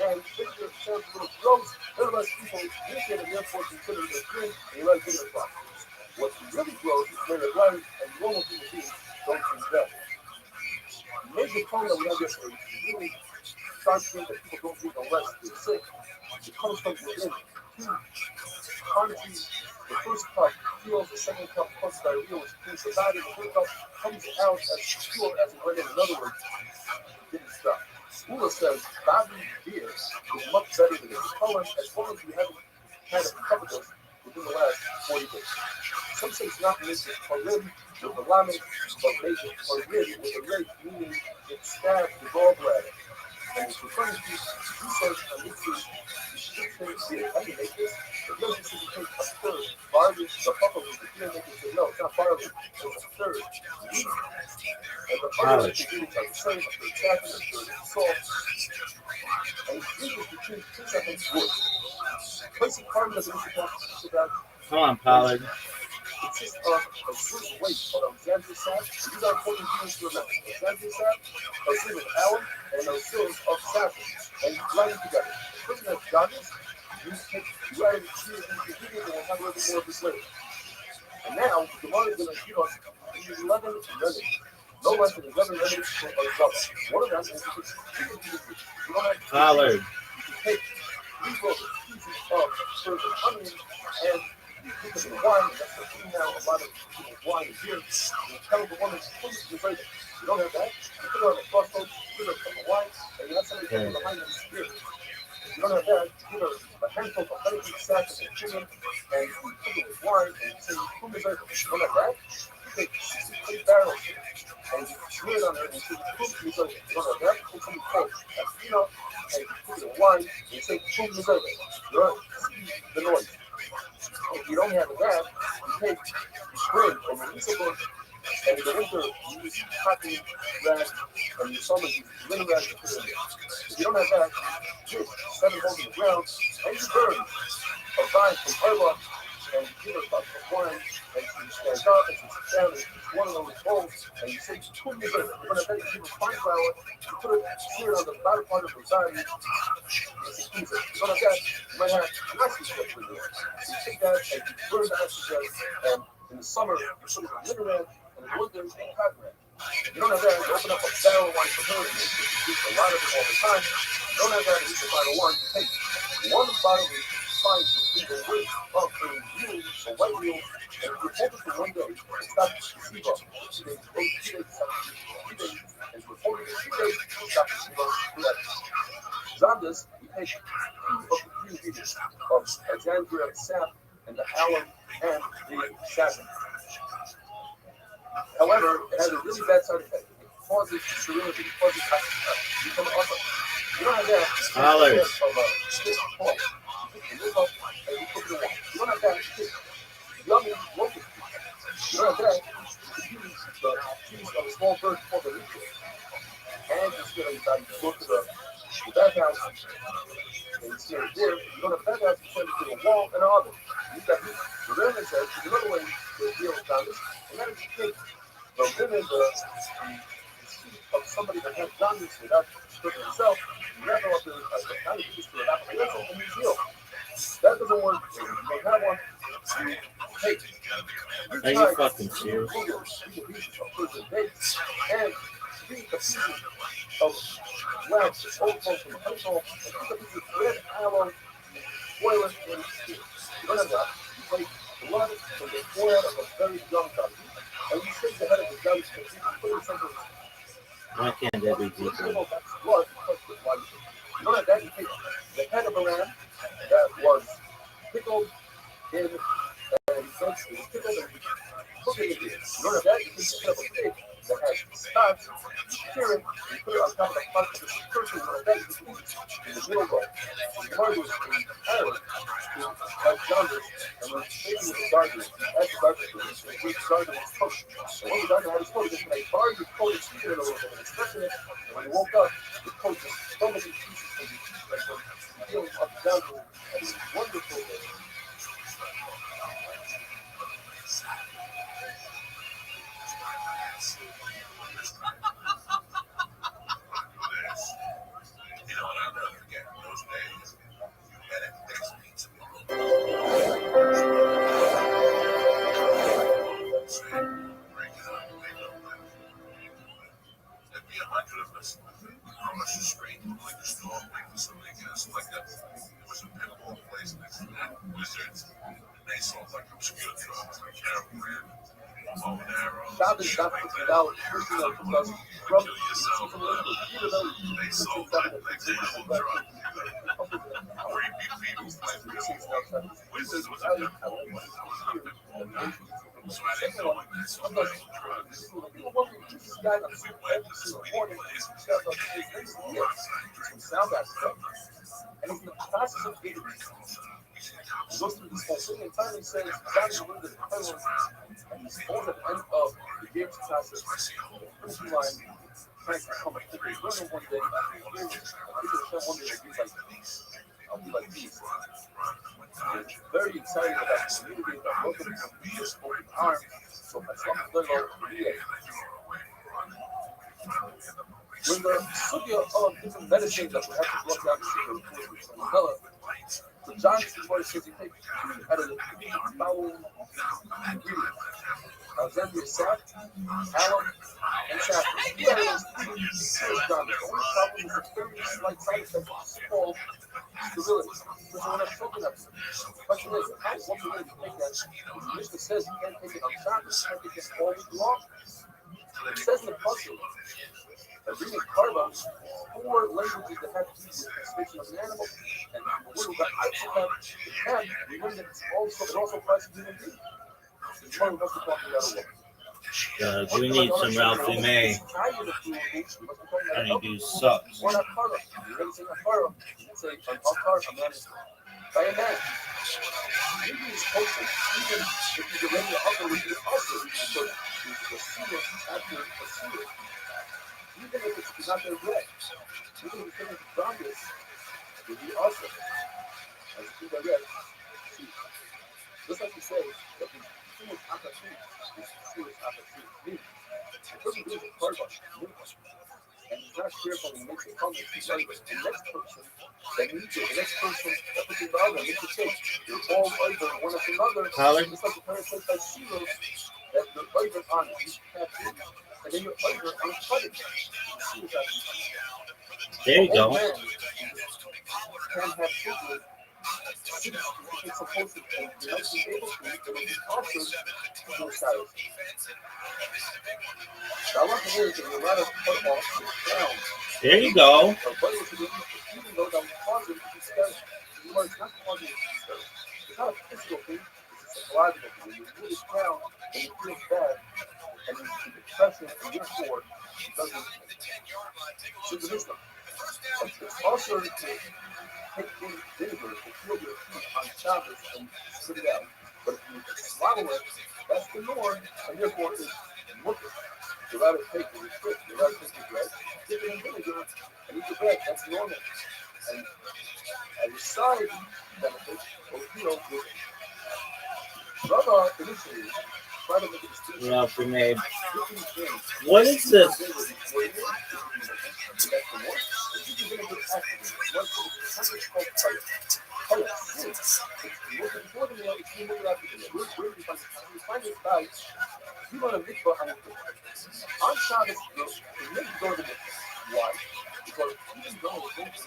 and Victor sounds a little gross. Nevertheless, people drink it and therefore consider it a drink and you let it get it. What's really gross is when it runs and normal human beings don't drink that. The major problem that we have is really sharp thing that people don't drink unless they're sick. It comes from within two quantities. The first cup feels, the second cup plus diarrhea, which cleans the body. The third cup comes out as pure as it went in. In other words, didn't stop. Ula says Bobby beer is much better than this color as long as you haven't had a cup of this within the last 40 days. Some say it's not made with parim with the lamed, but made with parim with the rate, meaning it stabs the gallbladder. And it's referring to research on YouTube. How do you make this? The real should be take a third. Barley, the buffalo, the beer maker said, no, it's not barley, it's a third. Wheat. And the other ingredients are the same, a third saffron, a third salt. And it's usually between 2 seconds wood. Placing carbon as an introduction to that. Come on, Pollard. Consists of a certain weight of Alexandria sap. These are important ingredients to remember. Alexandria sap, a certain of alum, and a certain of saffron. And you blend them together. The person that's done this, you add a few of these ingredients and we'll have a little bit more of this later. And now, the water is going to give us 11 remedies. No less than 11 remedies for a double. One of them is you don't have to Pollard. you can take 3 pieces of certain onion and you put them in wine, and that's the thing now, a lot of people's wine is here. You tell the woman, please refrigerate it. You don't have that. You put it on a crossroads, you put it in the wine, and you have somebody coming behind you in the spirit. If you don't have that, you give her a handful of honey sacks and cumin, and you put it with wine, and you say, whom is it? If you don't have that, you take 68 barrels, and you smear it on there, and you say, whom is it? If you don't have that, you put something called a peanut, and you put it in wine, and you say, whom is it? You don't see the noise. If you don't have that, you take spring or municipal, and in the winter you use cotton rag, and in the summer you use linen rag to put it in there. If you don't have that, you dig 7 holes in the ground, and you burn a vine from Arla, and you give it a cup of wine, and she stands up, and she sits down, and she's one of those bowls, and you say, put it in there. You're going to take a fine flour, you put it, smear it on the bottom part of the vine, and you say, you don't have that, you might have nasty stuff in there. So you take that, and you burn the oxygen, and in the summer, you put it in linen rag, and in the winter, you take cotton rag. You don't have that, you open up a barrel of wine for her, and you drink a lot of it all the time. You don't have that, and you can buy a wine, you take 1 bottle of fine in the weight of a mule, a white mule, and if you hold it for 1 day, it stops the placebo. 2 days, 2 days, 3 days, and if you hold it for 3 days, it stops the placebo forever. On this, we take 2 of the 3 ingredients of Alexandria sap and the alum and the saffron. However, it has a really bad side effect. It causes sterility, it causes you become awesome. You don't have that. Pollard. Of a stiff pulp. You take the lid off and you put it in water. You don't have that. You take yummy lotus. You don't have that. You can use the cheese of a small bird called the ritual. And you still you go to the bathhouse and you see it there. You go to the bathhouse, you send it to the wall and an oven. You got this. The Reverend says, there's another way to deal with this, and that is to take the women, the seat of somebody that has done this without cooking himself, you wrap it up in a tiny piece to an application and you seal. That doesn't work. You don't have one. You take Are you fucking serious? 3 pieces of frozen dates and 3 pieces of wax, old folks from the household, and 3 pieces of red aloe, boil it in stew. You don't have that. You take blood from the forehead of a very young donkey, and you shake the head of the donkey and you put it in something. Why can't that be deeper? That's blood because the blood. You don't have that. You take the head of a ram that was pickled in and it was pickled and cooked in beer. You don't have that. You take the head of a pig that has spots. You cure it. You put it on top of the pot. This is person. You don't have that. You can eat in the middle row. The mother was in Ireland to have jaundice, and when baby was a gardener, as the gardener was cooked. And when the gardener had his coat, he made bars of coat and steamed it a little bit and stretching it. And when he woke up, the coat was so many pieces from the teeth that were peeling up down to him. And it was wonderful. this got put without pushing them because from the language, even though it's got a particular right and he's in the process of getting he goes through this whole thing and finally says, Johnny wins the title, and he's told at the end of the game's process, the finishing line, trying to become a figure runner one day. I think it's one day I'll be like these. He's very excited about the community, about welcoming him with just open arms. So I saw him learn all when the sugya of different medicines that we have to block out the sugar from the color, the John Boy says he takes out of the following ingredients. Alexandria sap, alum, and saffron. These are those three pure John. The only problem is a very slight side effect called sterility. Which when I'm talking about, the question is, how once again you take that, the Mishnah says you can't take it on Shabbos, you can't take it all week long. It says in the puzzle, that bringing carbon, 4 languages that have to do with castration of an animal, and the word that I took out, and remember that it also applies to human beings. It's one of the most important we need some Ralphie May. Honeydew sucks. Or not Kara. You never say Kara. You say an Akar, a man by a man. Maybe he's kosher, even if he's a regular Akar, which is also because he's a seer after a seer. Even if it's not their bread, even if it's coming from this, it would be also. As a thing I read, just like you say, that the Jewish Akatsu is Jewish Akatsu, meaning the person who is a carbon, and he's not careful when he makes a comment, he's like the next person that needs it, the next person that puts it in the oven, makes a cake, they're all over one after another. It's like the parent says by Shiloh, that you're over on it, you have to, and then you're over on a cutting. There you go. Can have children. It's supposed to be able to, but it's also suicide. I want to hear that you're not a football down. There you go. Even though that was causing discouragement, you are not causing discouragement. It's not a physical thing, it's a psychological thing. When you do this down and you feel bad, and you see depression, and therefore, it doesn't change the wisdom. It's also to take in vinegar to feel your feet on Shabbos and spit it out. But if you swallow it, that's the norm, and therefore it's working. You rather take the restrict, you rather take the bread, dip it in vinegar, and eat the bread, that's normal. And as a side benefit, or feel with Rava initially tried to make a distinction. Ralphie May. What is this? On Shabbos, the men go to the mikvah. Why? Because even though it's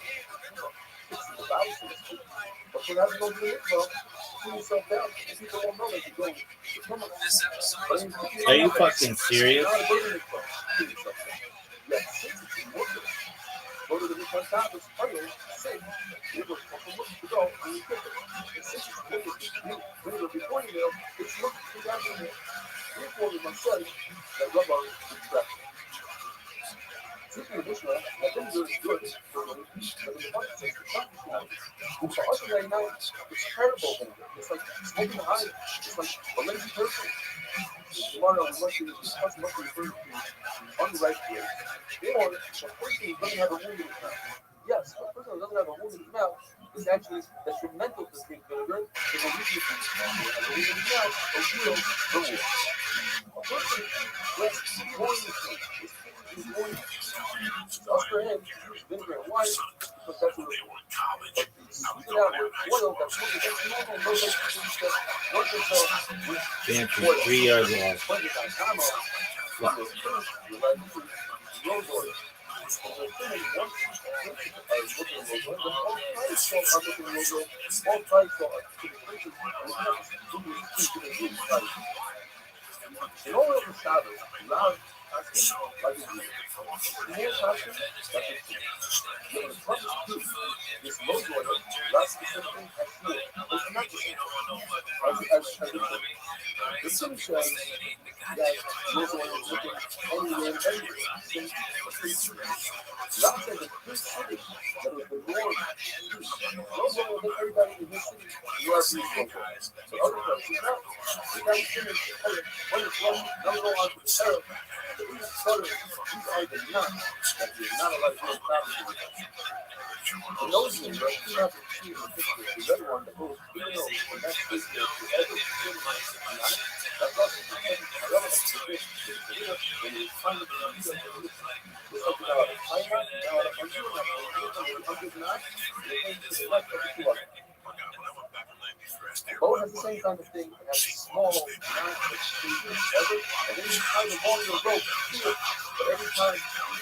the body to the street, but when I go to the mikvah, pull yourself down, and people won't know that you're going. Are you fucking serious? Go to the mikvah Shabbos, pray, sing, give us a look to go, and you get it. And since it's before you know, it's looking to the afternoon. Therefore, we must say that Rabbi is correct. Speaking of Mishnah, I think there is good for me, but the point is the country for us right now, it's terrible. It's like smoking high. It's like a lazy person. Tomorrow, we must be referred to unripe grapes. Or a person who doesn't have a wound in his mouth. Yes, a person who doesn't have a wound in his mouth is actually detrimental to drink vinegar. If a weakness has a wound in his mouth, a real the wound. A person with going to sleep is going to for him to use vinegar and wine because that's what it was. But sweeten out with oil that's looking at normal, no makes things that work themselves with oil. 3 years old. Rose oil. And the thing is, once you looking at rose oil, then all types are looking at rose oil, all types are to the places, and it's not just to the In all of the shadows, loud actions like a deer. Small passion like a sheep. Yet when it comes to truth, this low loyal, not the same thing as fear. It's not the same thing. As it should. The city says that low loyal is looking anywhere and everywhere. Since the street. Love said that this city that was the Lord used. Low loyal hit everybody in this city. You are being low loyal. But other places, not. The guy singing, when it's one, number one, terror. The English brother, these are the nuts that you're not allowed to do in family. In those days, right, you have to see in the picture, the red one, the most female, the next picture, the ever seen nuts. That's also the thing. I love it. When you find the video, just like you know, China, now I'm doing that. I'm just not. The thing to the left of the two of them. Both has the same kind of thing. It has a small, non-extreme ever. And then you find the ball in the rope, but every time you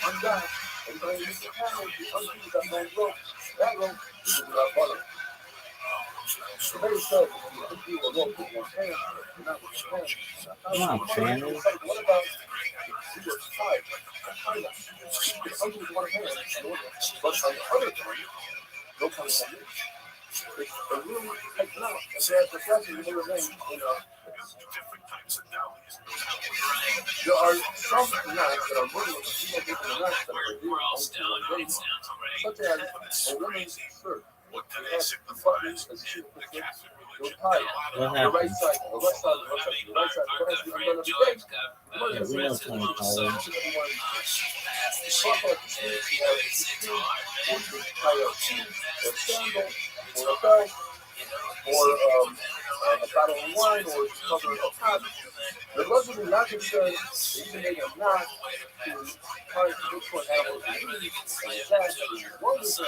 undown, every time you use the camera, you undo that long rope. That rope is without butter. The very said, if you undo a rope with one hand, not with your hand. Come on, Shannon. What about if you were tied, China? You can undo with one hand, but on the other hand, no pun intended. It's a really tight knot, and so as the fashion may remain in a. There are some knots that are really different knots that are revealed only to one lady, such as a woman's shirt. It has two buttons, as she puts it, they're tied. What The right happened? side, the left side, the left side, the right side, the left side, the left side. Yeah, we know Tony Pollard. Or a belt, or a bottle of wine, or to cover a pot. The luxury logic says that you can make a knot to try to look for an animal to eat, and that is wonderful.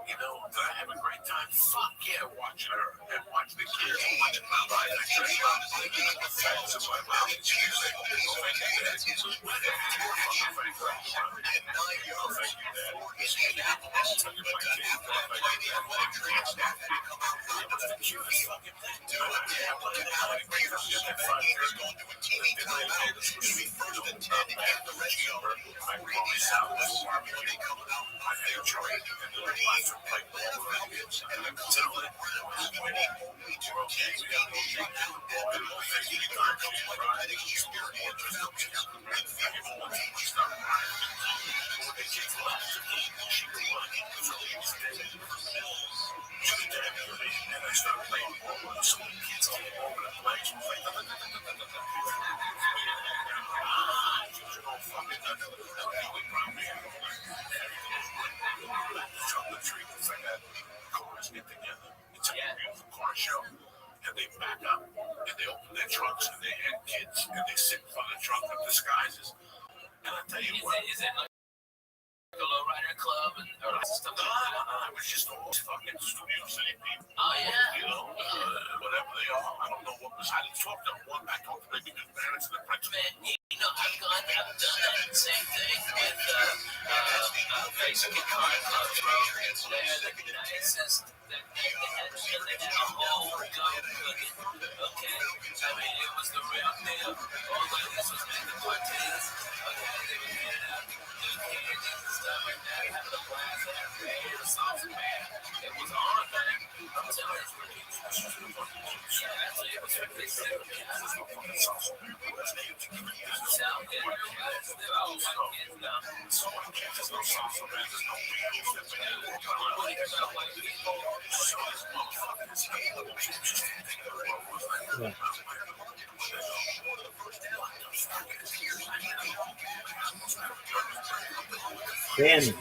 You know, I have a great time. Fuck yeah, watch her and watch the kids. Watch it my life. And they back up and they open their trunks and they had kids and they sit in front of the trunk with disguises. And I tell you what, Writer Club and or lots of stuff like that. It was just all fucking Studio City people. Oh yeah. You know, whatever they are. I don't know what was. I didn't talk to one. I talked to maybe the parents and the principal. Man, you know, I've done that same thing with basically car clubs, bro. They're the nicest. They had a whole go cooking. Okay, I mean it was the real deal. All like this was making martinis. Okay, they would hand out good candies and stuff like that. Having a blast and everything. The sauce, man, it was on, man. I'm telling you, yeah, actually, it was really simple. Sound good. They're all white kids now. There's no sauce around. There's no beans. What do you hear about white people? Yeah. Danny.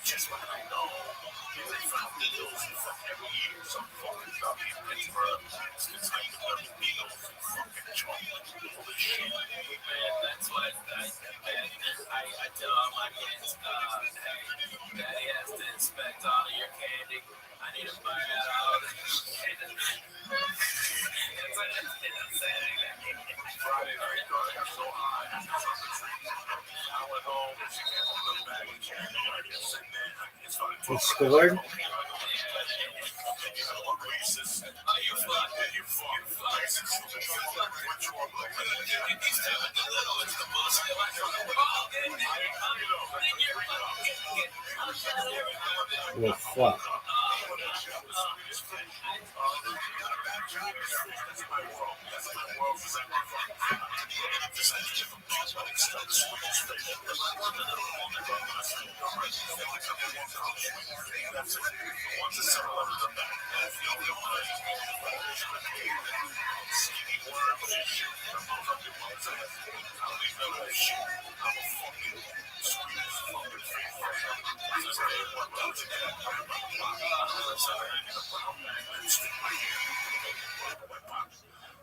Just what I know. They found needles every year. Some fucking dummy paper. It's like needles and fucking chocolate. Holy shit. Man, that's what I tell all my kids, hey, Daddy has to inspect all of your candy. I need to find out all of this shit. Friday night, I was so high. I went home and she came home with a bag of candy. I just sitting there. I started He scored. You fuck. Well, fuck.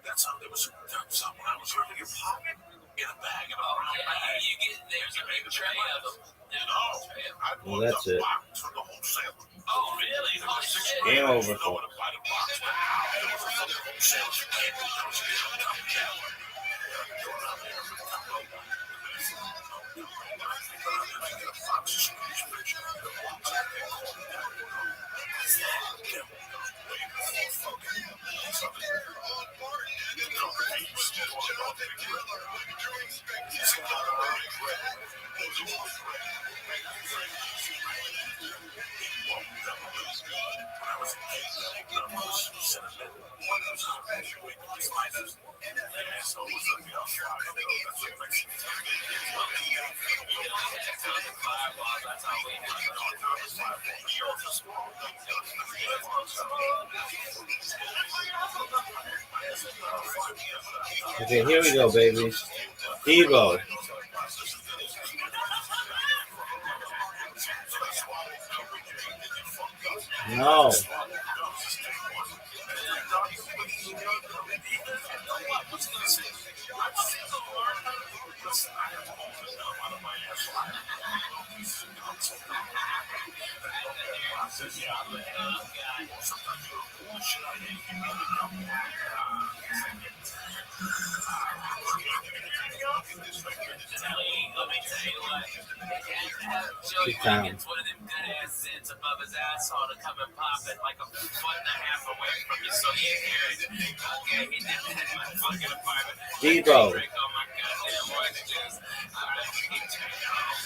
That's how there was something I was hurting your pocket in a bag of You get there's a big tray of them. You know, I Well, that's it. box for the wholesaler. Oh, really? Oh, shit. Game over, folks. Buy the box. There was another wholesaler. You can't do those. Okay, here we go, baby. Devo. No. Joey gets one of them good ass zits above his asshole to come and pop it like a foot and a half away from you so you hear it. Okay, he did that in my fucking apartment. Devo. Drink all my goddamn orange juice. I bet he turned off.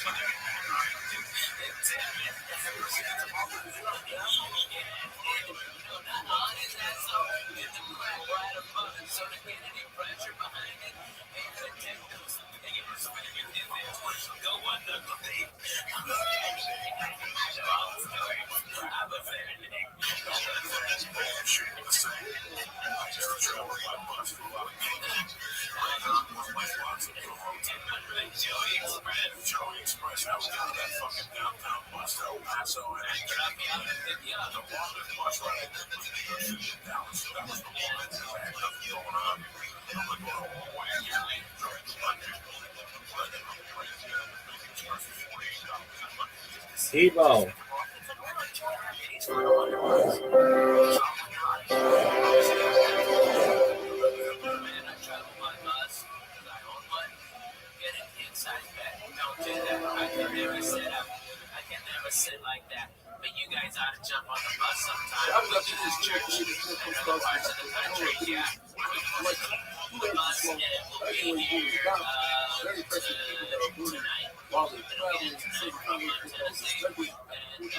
So I drop you out and pick you up. The water was right. That was the moment I was going on. I'm like, oh, Tebow. Man, I travel by bus because I own one. Get an inside bed. Don't do that. I can never sit up. I can never sit like that. But you guys ought to jump on the bus sometime. I was up Which to this is church church and other parts of the country. Yeah. The bus and it will be here tonight. while they're It'll be traveling, tonight from Tennessee. And we're going to be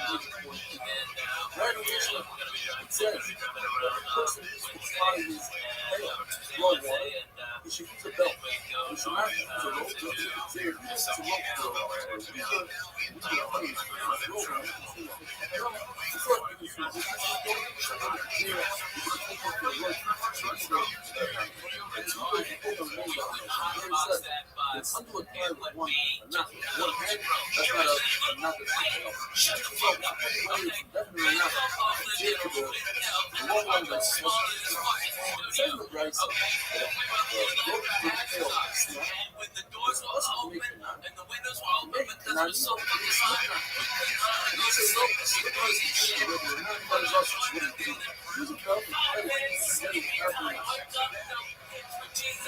driving. it says the person who's flying his low water, he should use a belt. He should not use a rope. They use a rope it's under a can with one, not one hand. That's not a not the definitely not the one one that's same with rice.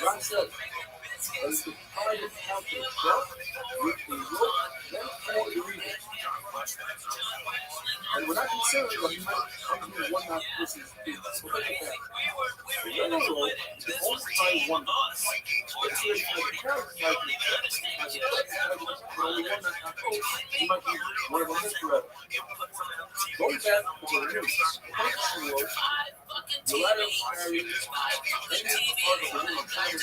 Ron said, as the time is counted, with the rope, then pull the reader. And we're not concerned that he might come here one knot versus two. So think of that. The other rope is only tie one knot. Let's say for the crowd side, as a only one knot not pulled, you might be one of them forever. Going back to the news, function rope, the ladder carries any part of the room of time.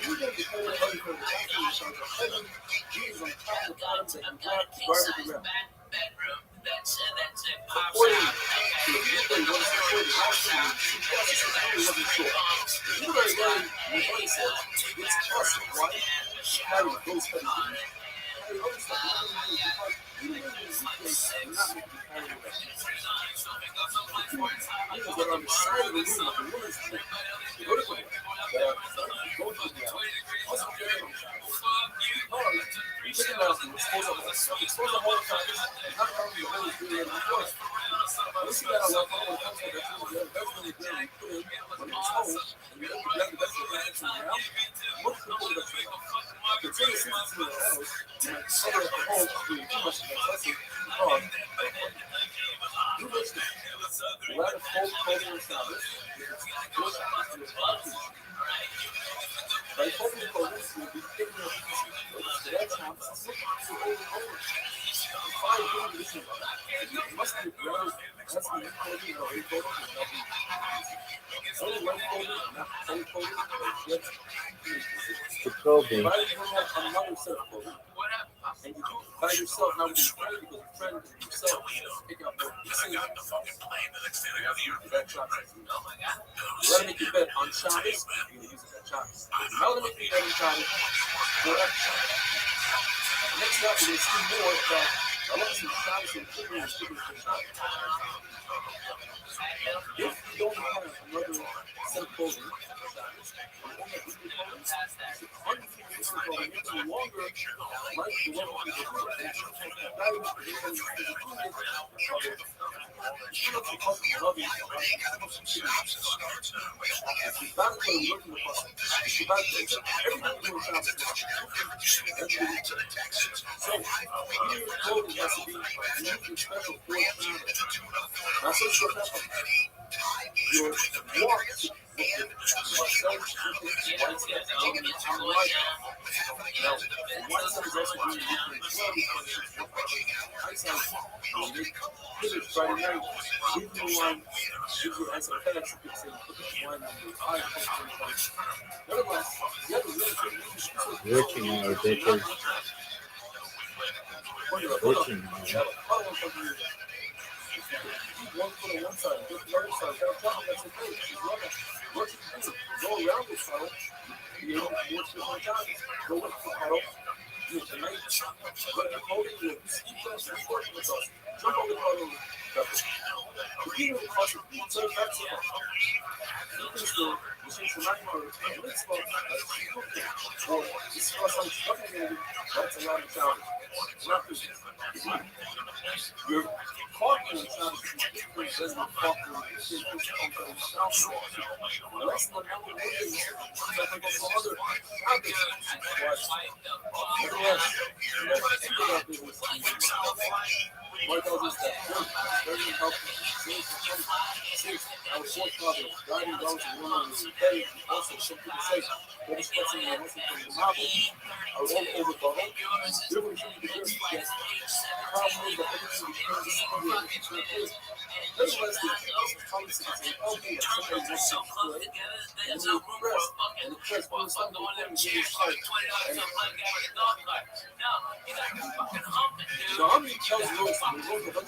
You can be pulling heavy from the top of the side of heaven. Jesus on top of the bottom that can grab the ground. According to the midday one security hospital, he wasn't sure. The midday guy was said, it's awesome, why? Harry goes heavy. Harry always thought even in the weekdays, I'm not making Harry away. People that are on the side of the room like a woman's thing. They go to the go to the also carry them. Chicken out and expose the whole time. Not from the village really in the forest. We see that a lot when it comes to the food. We have definitely been put in when it's home. And we have to grab the best of the action now. Most people that the tree is in the house. And cover up the hole to do too much of that. That's it. You listen. The ladder full clothing and salads. By clothing clothing, you'll be taking a that's how it's it must be brothers. That's the clothing or a photo. Only one clothing, not full clothing. The clothing. Buy another set of clothing. And you do it by yourself, not with your friend, because a friend yourself pick up more pieces. That Shabbos. You want to make your bed on Shabbos, you're going to use it at Shabbos. Now let me make your bed on Shabbos for after Shabbos. Next up, we're going to see more about I want to see Shabbos and Kidney and Kidney for Shabbos. If you don't have another set of clothing for Shabbos, you only have Kidney clothing, it's going to be longer, like the one who is Friday night, leave the wine, give you as a FedEx, you can say, put the wine on your eye. Nevertheless, the other really good news is Reaching out, bitches. Reaching out. One foot on one side, the other side, that's okay. What you do, go around the funnel, you know, work with one time, go with the pedal, You tonight, but you're holding you. You can't be working with us. Jump on the car and the people in the car, you turn back to them. You can still, you see tonight, or let's go, or it's for some stuff again. That's a lot of challenge. Not this. You're talking and sounding different than the talking. Unless the number one is something from other habits. Nevertheless, what else is that? Very helpful. Six, our forefathers, guiding those who were on the day, also some people say, what is catching the lesson from the novel, are all over the whole. Different from the good, yes. Probably the everything becomes the same way. Nevertheless, the policy is an healthy and somebody wants to play, and then you press, and the press will stop the one that is hard. So how many tells Lewis and the Lord of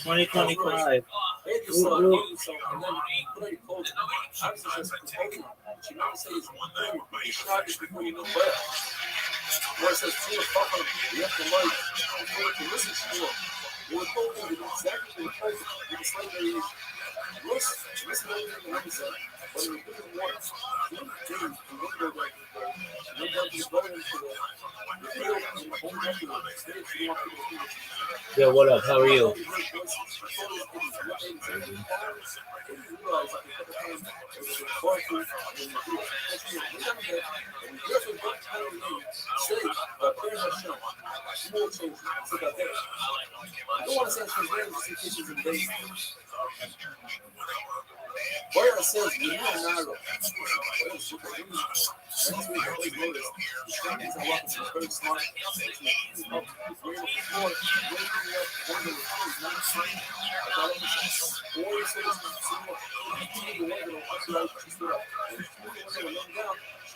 2025. They just saw it, and then put on your clothes. Obviously, just promoting. But you never say it's one thing. You shot it before you know better. Where it says, "Two o'clock on the left and right." Before you can listen to it. They were told them exactly what they were told with a slight variation. Listen to everything the Lord said. But in the good of water, two things can look over that. And then you go into the field and the home after the stage. You want people to see it. Yo, what up? How are you? Where says you narrow. Very smart.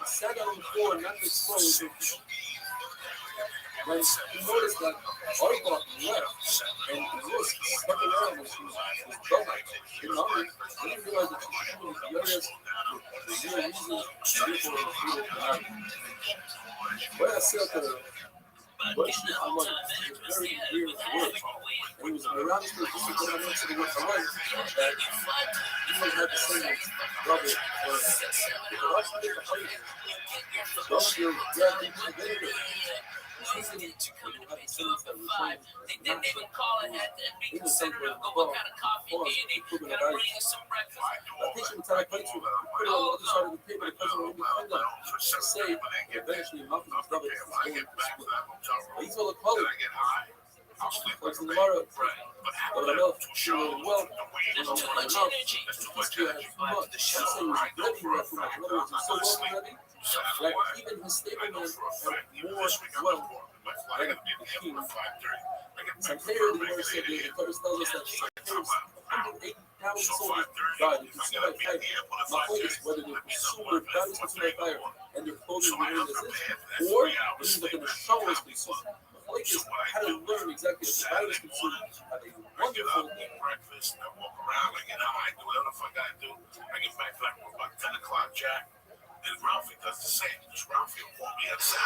Sat on the floor, not exposed. When you notice that Arba left and was stuck around was double. You know, I didn't realize that she was furious. The real reason people were when I said that what she I was very weird word. And it was around this place, this is what I went to the work I went, that even had the same brother or because I should get the place. Don't you grab me to get it. They didn't even call it at and be considerate of what kind of coffee did. Gotta bring you some breakfast. I think sometimes I play to put it on the other side of the table because of what we find out. Say, eventually, Malcolm was double. He's all the color. What's in the tomorrow? But I know she really well. There's too much energy. He's too much. I'm saying he's ready right for my brother. He's so well ready. Like, even his stableman had more well. Like a king. Santeria, the Lord said, the Torah tells us that Santeria's 108,000 soldiers died. You can see by fire. My point is whether they consumed their bodies consumed by fire and their clothing remained as is, or this is like in the show was consumed. Like this, how to learn exactly if the body is consumed. I think wonderful. Breakfast, I walk around, I get high, do whatever the fuck I do. I get back like about 10 o'clock, Jack. And Ralphie does the same. Just Ralphie will pull me outside.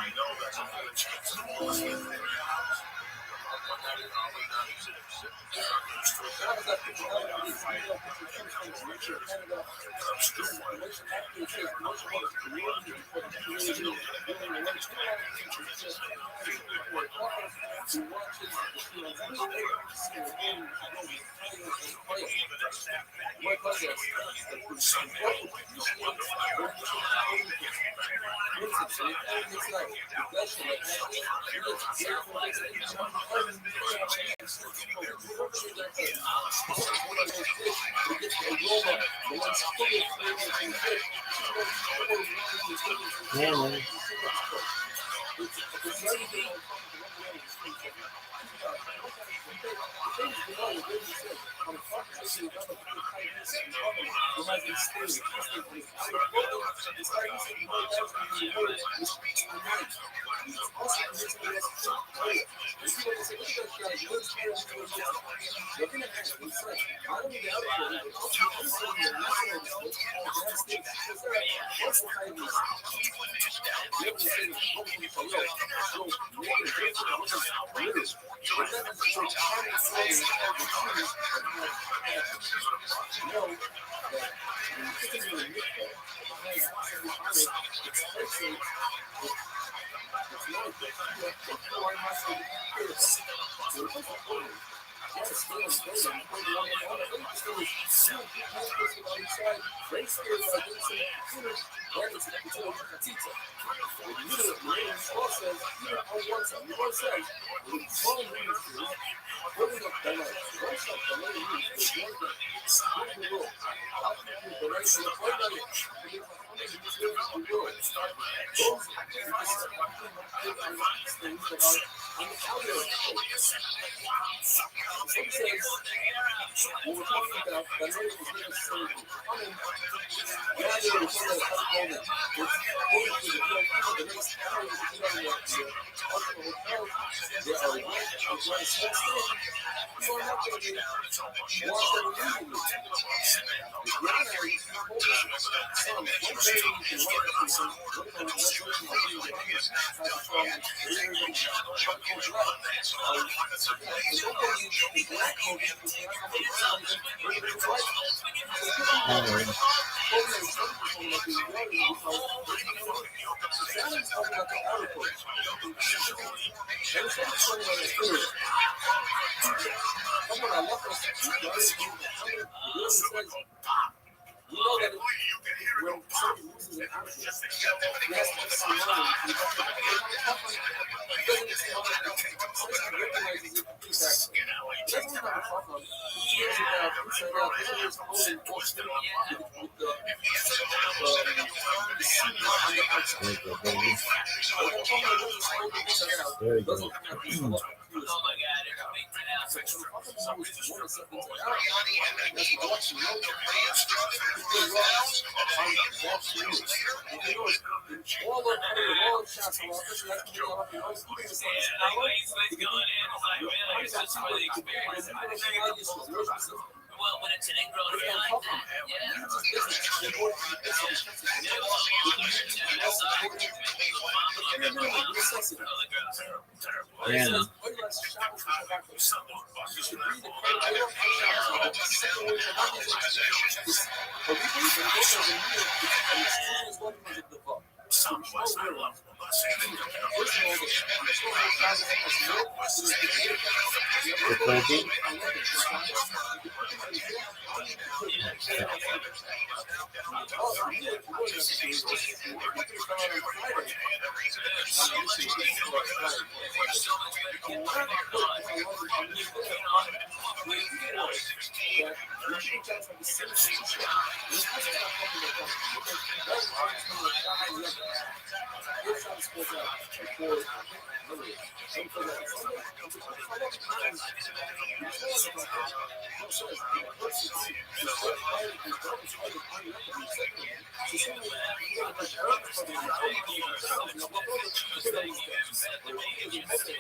I know that's a good chance. Yeah, man. Very good. Well, when it's an ingrown hair like that, Yeah. The Kobe?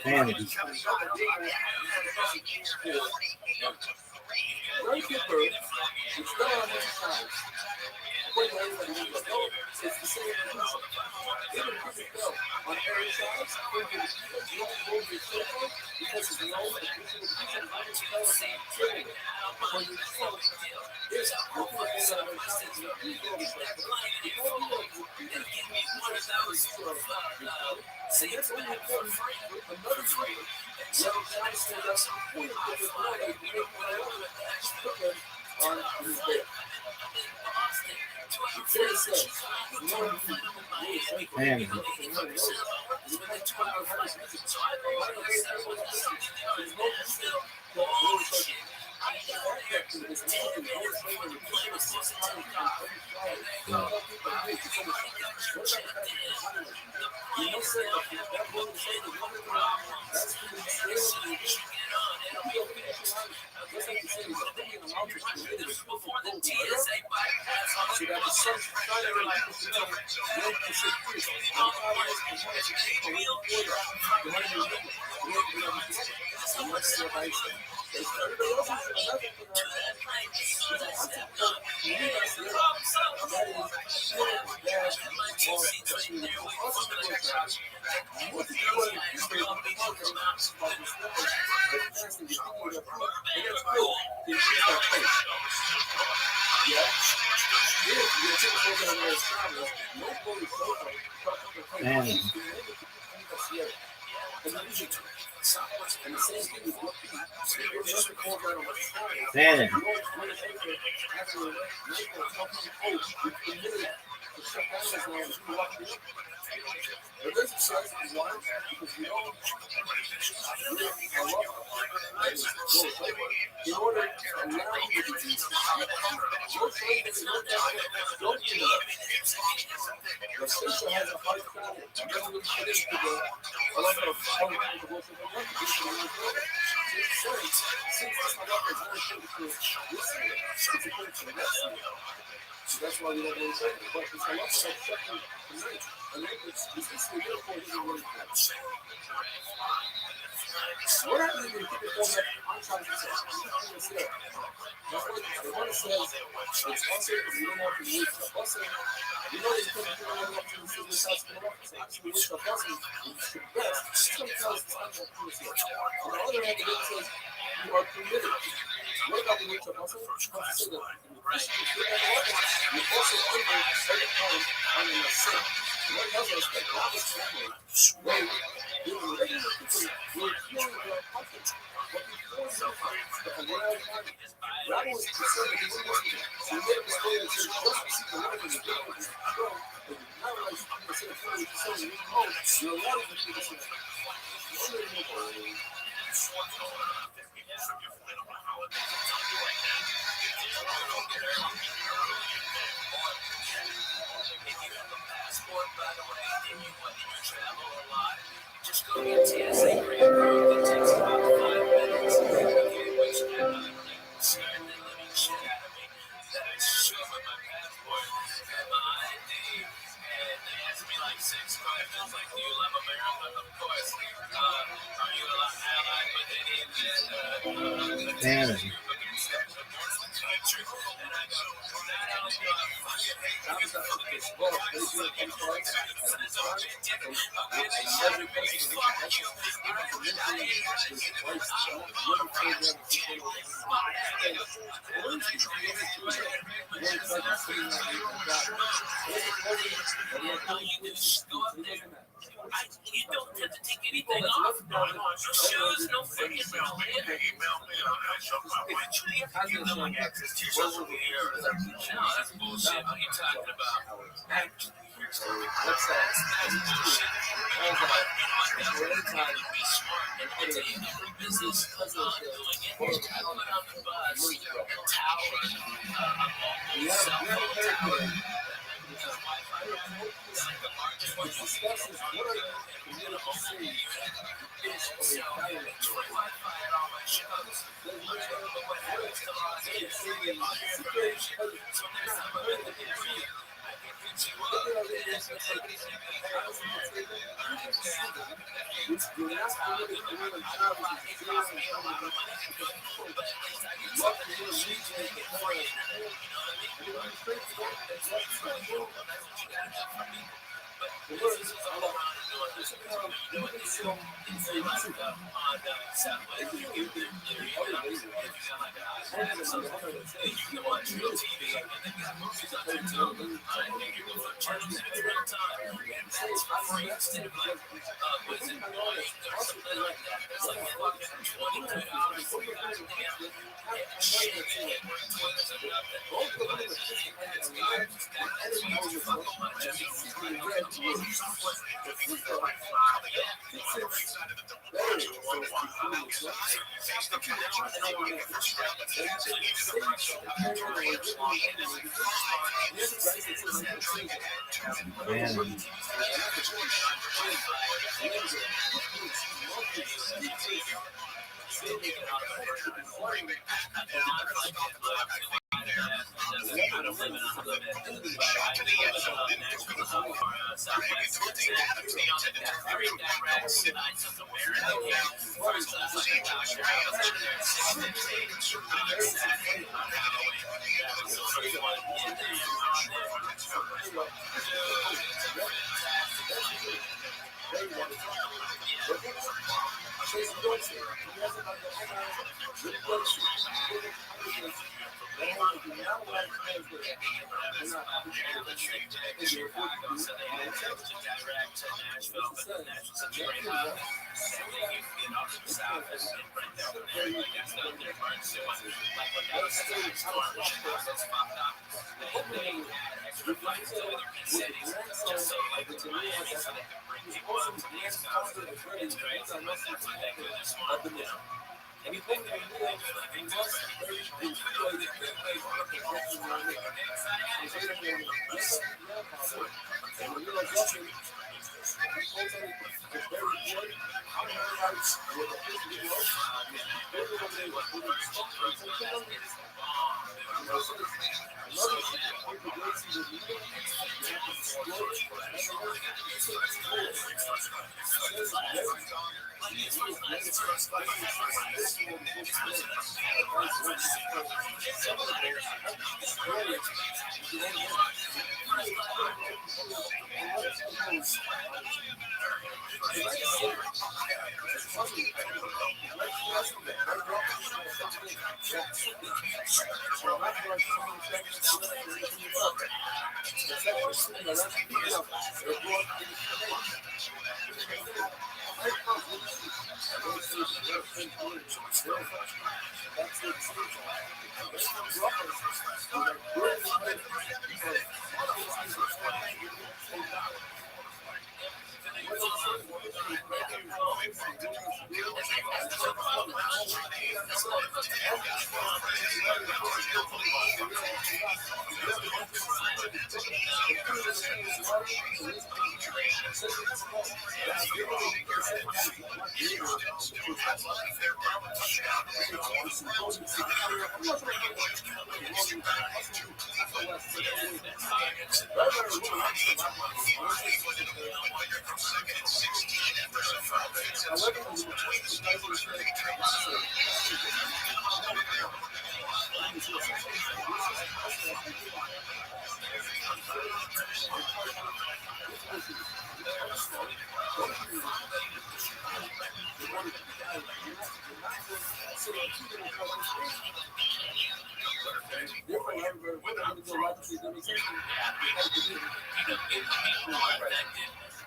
Vanity. Vanity. Man, man, That's why we don't really say it. But it's a lot of second tonight. And then it's this way, therefore, it doesn't really matter. What happens if you keep it going back on time to say? That's what the one says it's also because we don't know if the weeks are busting. You know there's people who don't know if the weeks are busting. So actually, weeks are busting. It's the best. Sometimes it's not that close yet. On the other hand, the book says you are committed. What about the weeks are busting? It's not to say that you also under every time on an ascent. What tells us that God is family. When you're regular people, you're feeling your comfort. But before you the awareness, God was concerned that he was listening. So he made a mistake and said, just to see the Lord in the day of his throne, but you now realize you can say the Lord is saying, you know, you're allowed to do this. Just go get TSA pre-approved. It takes about 5 minutes. Which scared the living shit out of me. Then I show them my passport and my ID. And they asked me like 6 questions, like, do you love America? Of course. Are you allied with any man. You don't have to take anything off. No shoes, no freaking you know my access to social media. No, that's bullshit. What are you talking about? What's that? That's bullshit. Be smart and continue every business doing it. I put on the bus, a tower, a mobile cell phone tower. Wi-Fi like the largest one you see. So, enjoy Wi-Fi at all my shows. But what happens to Los Angeles? All your information. So next time I'm in the area, I can hit you up. That's how I do it. It costs me a lot of money to do it, but at least I get something in exchange to make it for you. You know what I mean? That's what you gotta do for me. But this is all around the north. You know what they do? They say like on Southwest, you got like an iPad or something, and you can watch real TV, and they got movies on there too. And you can flip channels and it's real time. that's for free instead of like, what is it, or something like that. That's like fucking $22 for goddamn. Yeah, shit, you can't bring Twitters or nothing. But it's good. That's what you fucking watch. I mean, Man, so they had direct to Nashville, but Nashville's such a great hub. Same thing, you can get off to the south and right down there. Like, that's not their part. So, like, when that was such a big storm, it's fucked up. They had extra flights to other big cities just so, like, to Miami, so they could bring people up to the East Coast. It's great, but that's what they do. They're smart, you know. Anything they do, they do like things are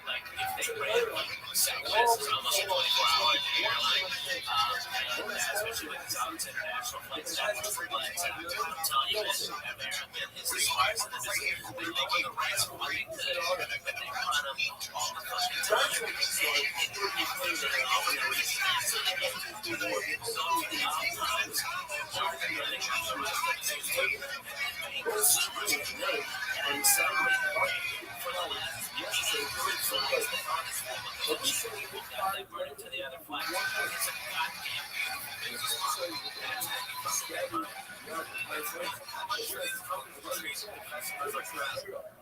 like if they ran like Southwest is almost a 24-hour day, or like and especially with these all these international flights, Southwest flights, I'm telling you, American is the smartest in the business. They're making the rights for what they could, but they run them all the fucking time. To the other flight. It's a goddamn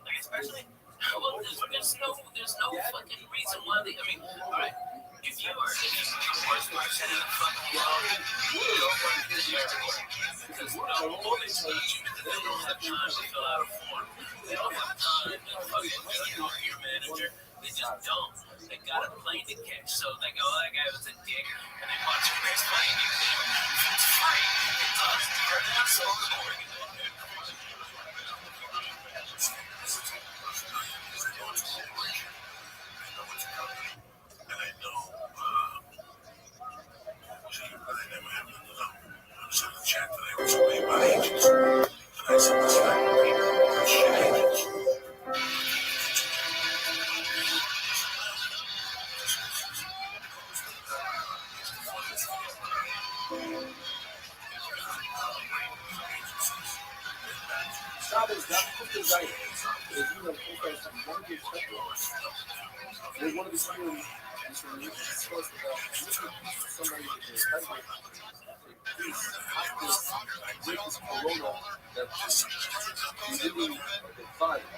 like especially well, there's no fucking reason why they. I mean, all right. If you are the worst person in the fucking world, you don't work in the airport because all they teach you is that they don't have time to fill out a form. They don't have time to fucking talk to your manager. They just don't. They got a plane to catch, so they go, oh, that guy was a dick, and they watch your next plane. It's free. It does. You're an asshole. indicted. If you know, because one of the people, they want to be hearing this from you, discuss about somebody that is indicted. Please, after with this corona that is really divided,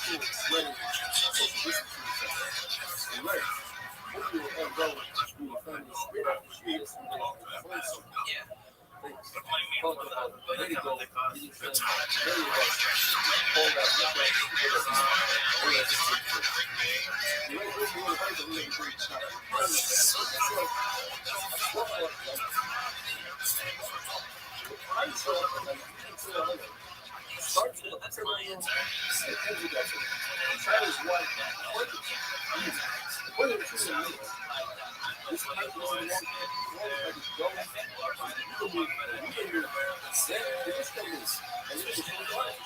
people spreading social distancing and right. Hopefully we'll have go through the family spirit of the streets and then also things. Talk about let it go, you can let it go. Hold out, look at people that are all that shit. You know, this is one of the things that really brings out. I saw like starts with the terminal and ends with that. That is why what it is in the middle. This pipe is in one that is going. You can move that. It is coming. And it is so wide.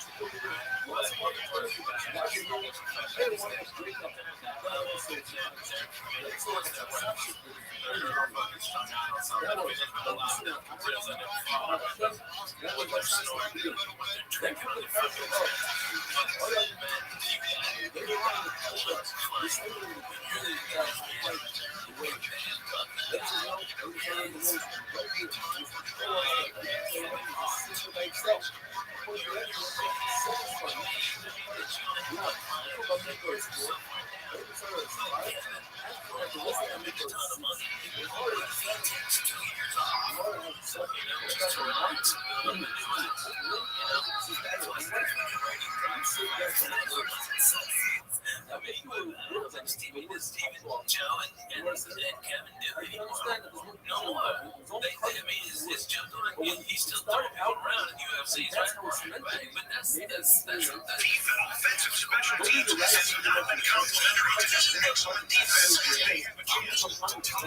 What's one of the first things? Why do you know? Everyone has to wake up. Let's go to the reception. Joe and Kevin do anymore. No more. It's jumped on. He's still throwing people around in UFC, right? But that's Offensive special teams has not been complimentary to just an excellent defense. They have a chance to tell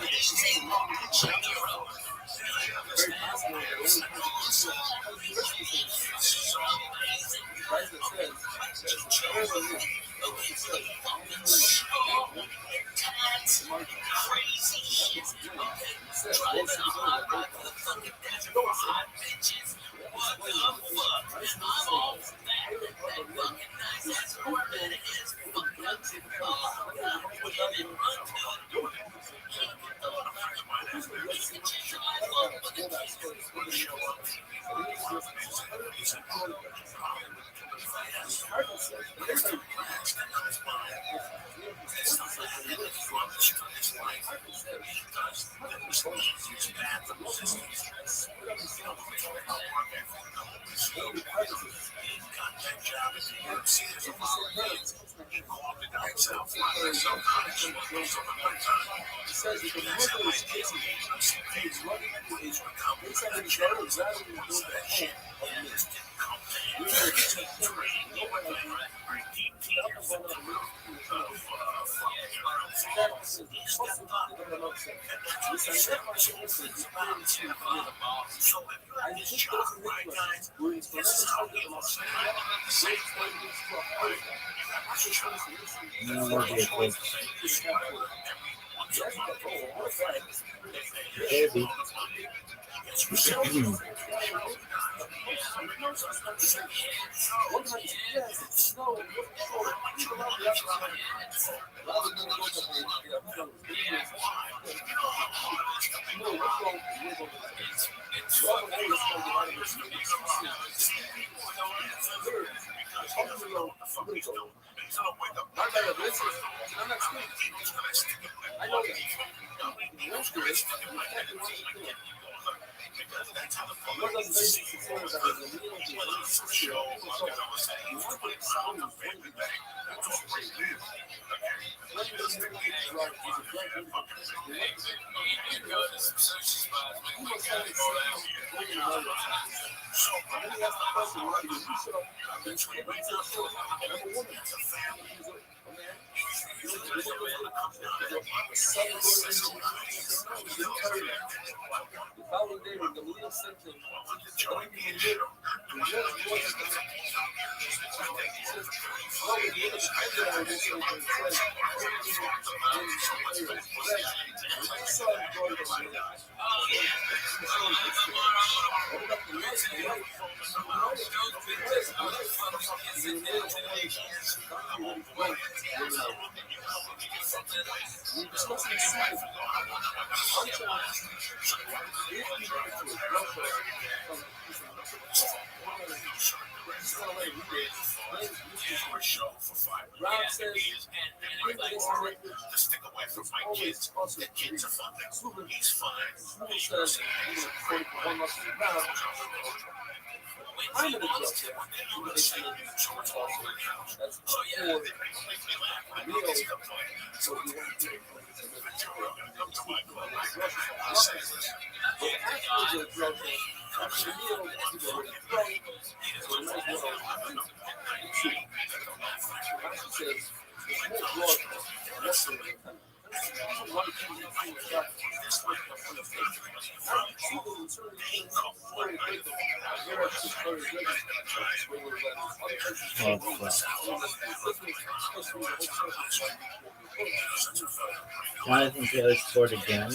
Heavy. Show for 5 years. To stick away from my kids. The kids are fucking. He's fine. I'm an adult. That's for meals. So you want to but after the drug after the meal, you go with the drug. So you might as well shoot. Rashi says there's more blood and less of it. One thing that you got this way of understanding. People in certain things very good. Here are just very good. Where we're letting other Jonathan Taylor scored again.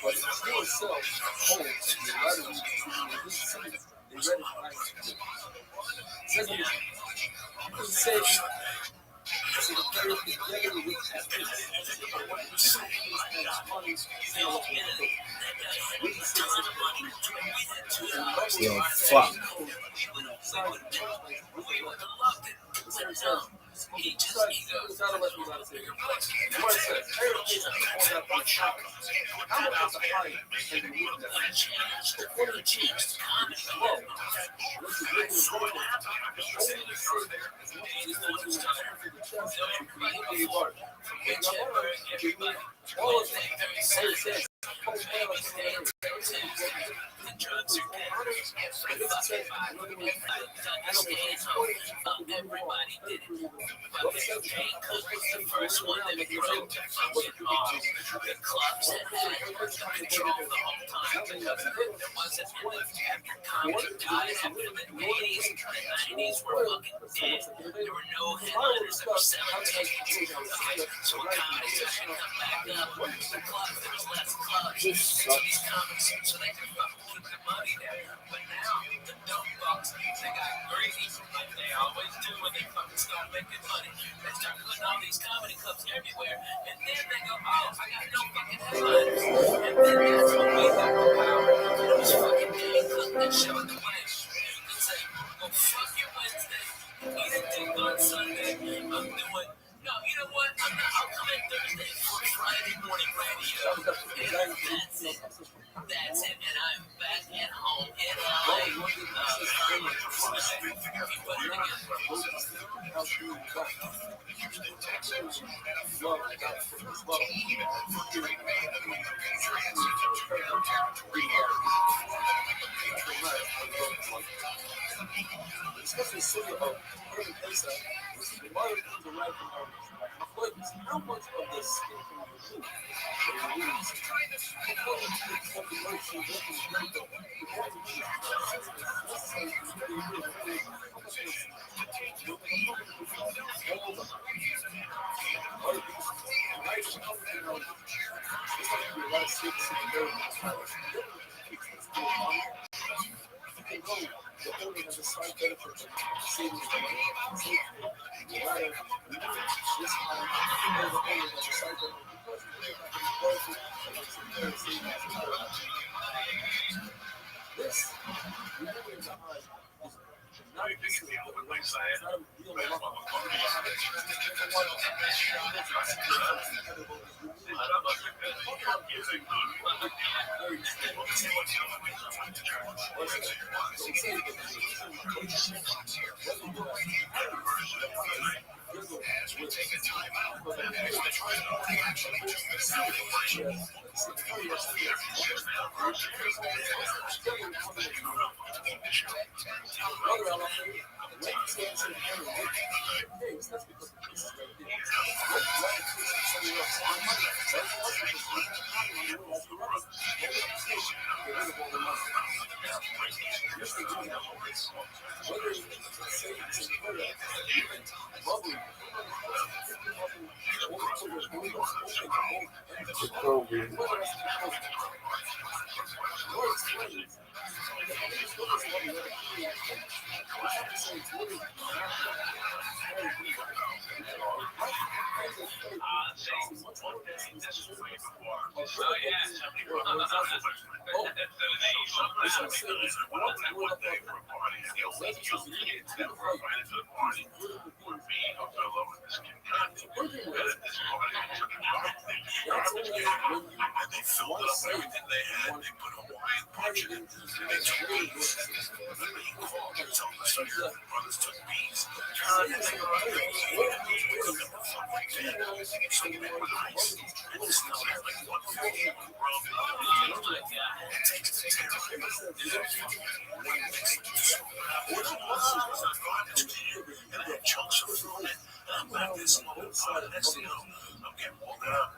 But he himself holds the letter he sees. They read it right. Says you can say so the player can get it with his kids. But what you see is money still Yo, fuck. Everybody did it. But Kane Cook was the first one that broke fucking all the clubs that had control the whole time because there wasn't after comic guys after the 80s and the 90s were fucking dead. There were no headliners that were selling tickets. So when comics started to come back up, the clubs, there was less clubs. So these comics, so they could fucking keep the money there. But now, the dumb bucks, they got greedy, like they always do when they fucking start making money. They start putting all these comedy clubs everywhere, and then they go, oh, I got no fucking headliners. And then that's when we got the power. And it was fucking Kane Cook that showed the way. And say, well, fuck your Wednesday. Eat a dick on Sunday. I'm doing, no, you know what? I'll come in Thursday for Friday morning radio. And that's it. That's it. And I'm back at home in LA. Especially city of urban Pesa, the mother comes arrive from employees. How much of this skin can you remove? They lose. According to the mercy, they can drink the the owner has a slight benefit of saving the money. No matter this time, the owner has a slight benefit this, remembering the eye, is not a physical, but it's not a real love. Chunks of fruit, I'm back this moment, next thing you know, I'm getting woken up.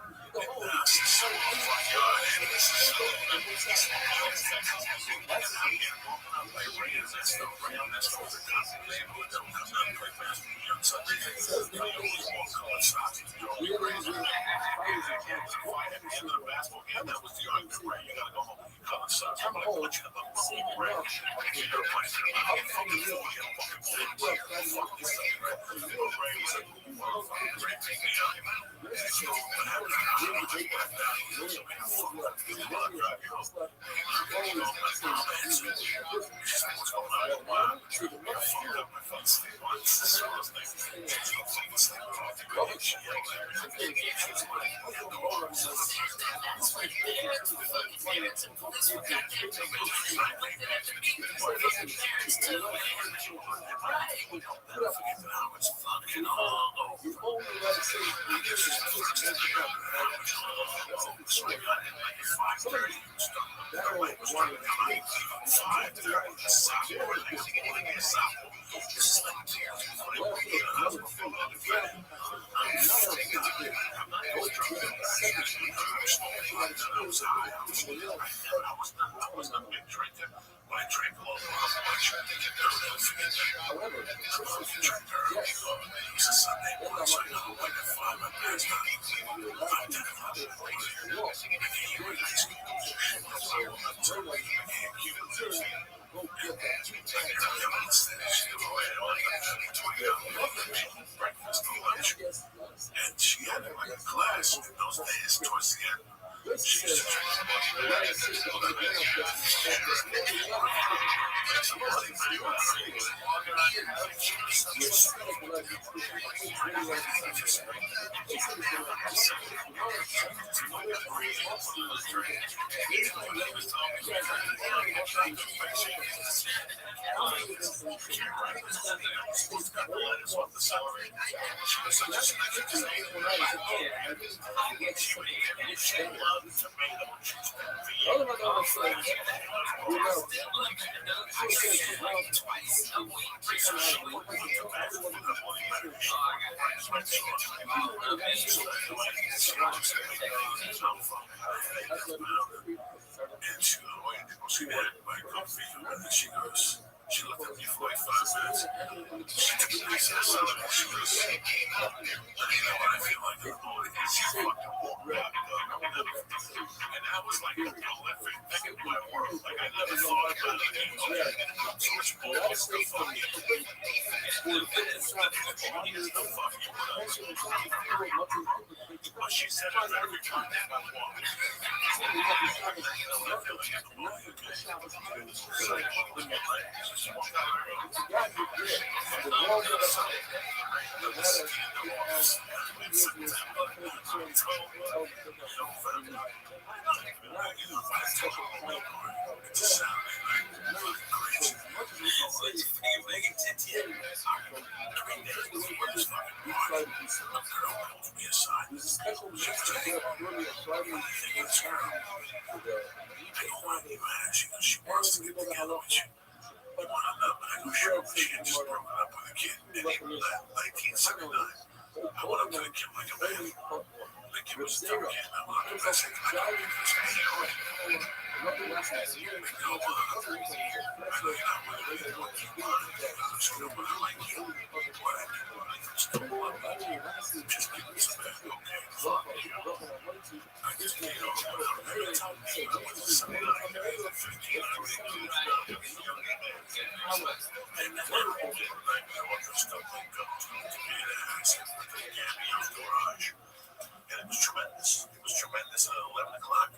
And she had it like a class in those days towards the end. She used to drink she goes, she looked at me for like 5 minutes. She took a nice ass out of it. She goes, you know what I feel like? She fucking walked out. And I was like, a prolific thing in my world. Like, I never thought about it. So much more stuff on me. But she said it every time that I walked. She wants to get together with you. You want to know, but I go, sure, she had just broken up with a kid in 1979. I went up to the kid like a man. The kid was a dumb kid. I went up to him and said, I know you're I know you're not really doing what you want. I'm still what I like you. What I do, I still love you. Just give me some back, okay? Fuck you. I just can't go every time I went to 79, 15, I was and never did like that other stuff like go to me ass in the Gabby's garage. And it was tremendous. It was tremendous. At 11 o'clock,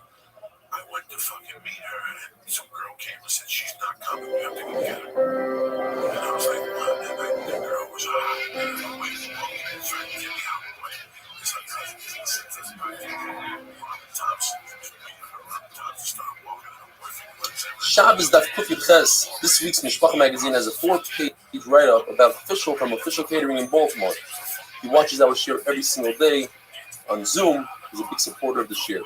I went to fucking meet her, and some girl came and said, she's not coming, we have to go get her. And I was like, what? And the girl was hot. And I waited for me and tried to get me out of the way. Because I tried to get this guy Robin Thompson to meet her. Robin Thompson started walking out. Shabbos Daf Kuf Yud Ches. This week's Mishpacha magazine has a 4-page write-up about from official catering in Baltimore. He watches our shir every single day on Zoom. He's a big supporter of the shir.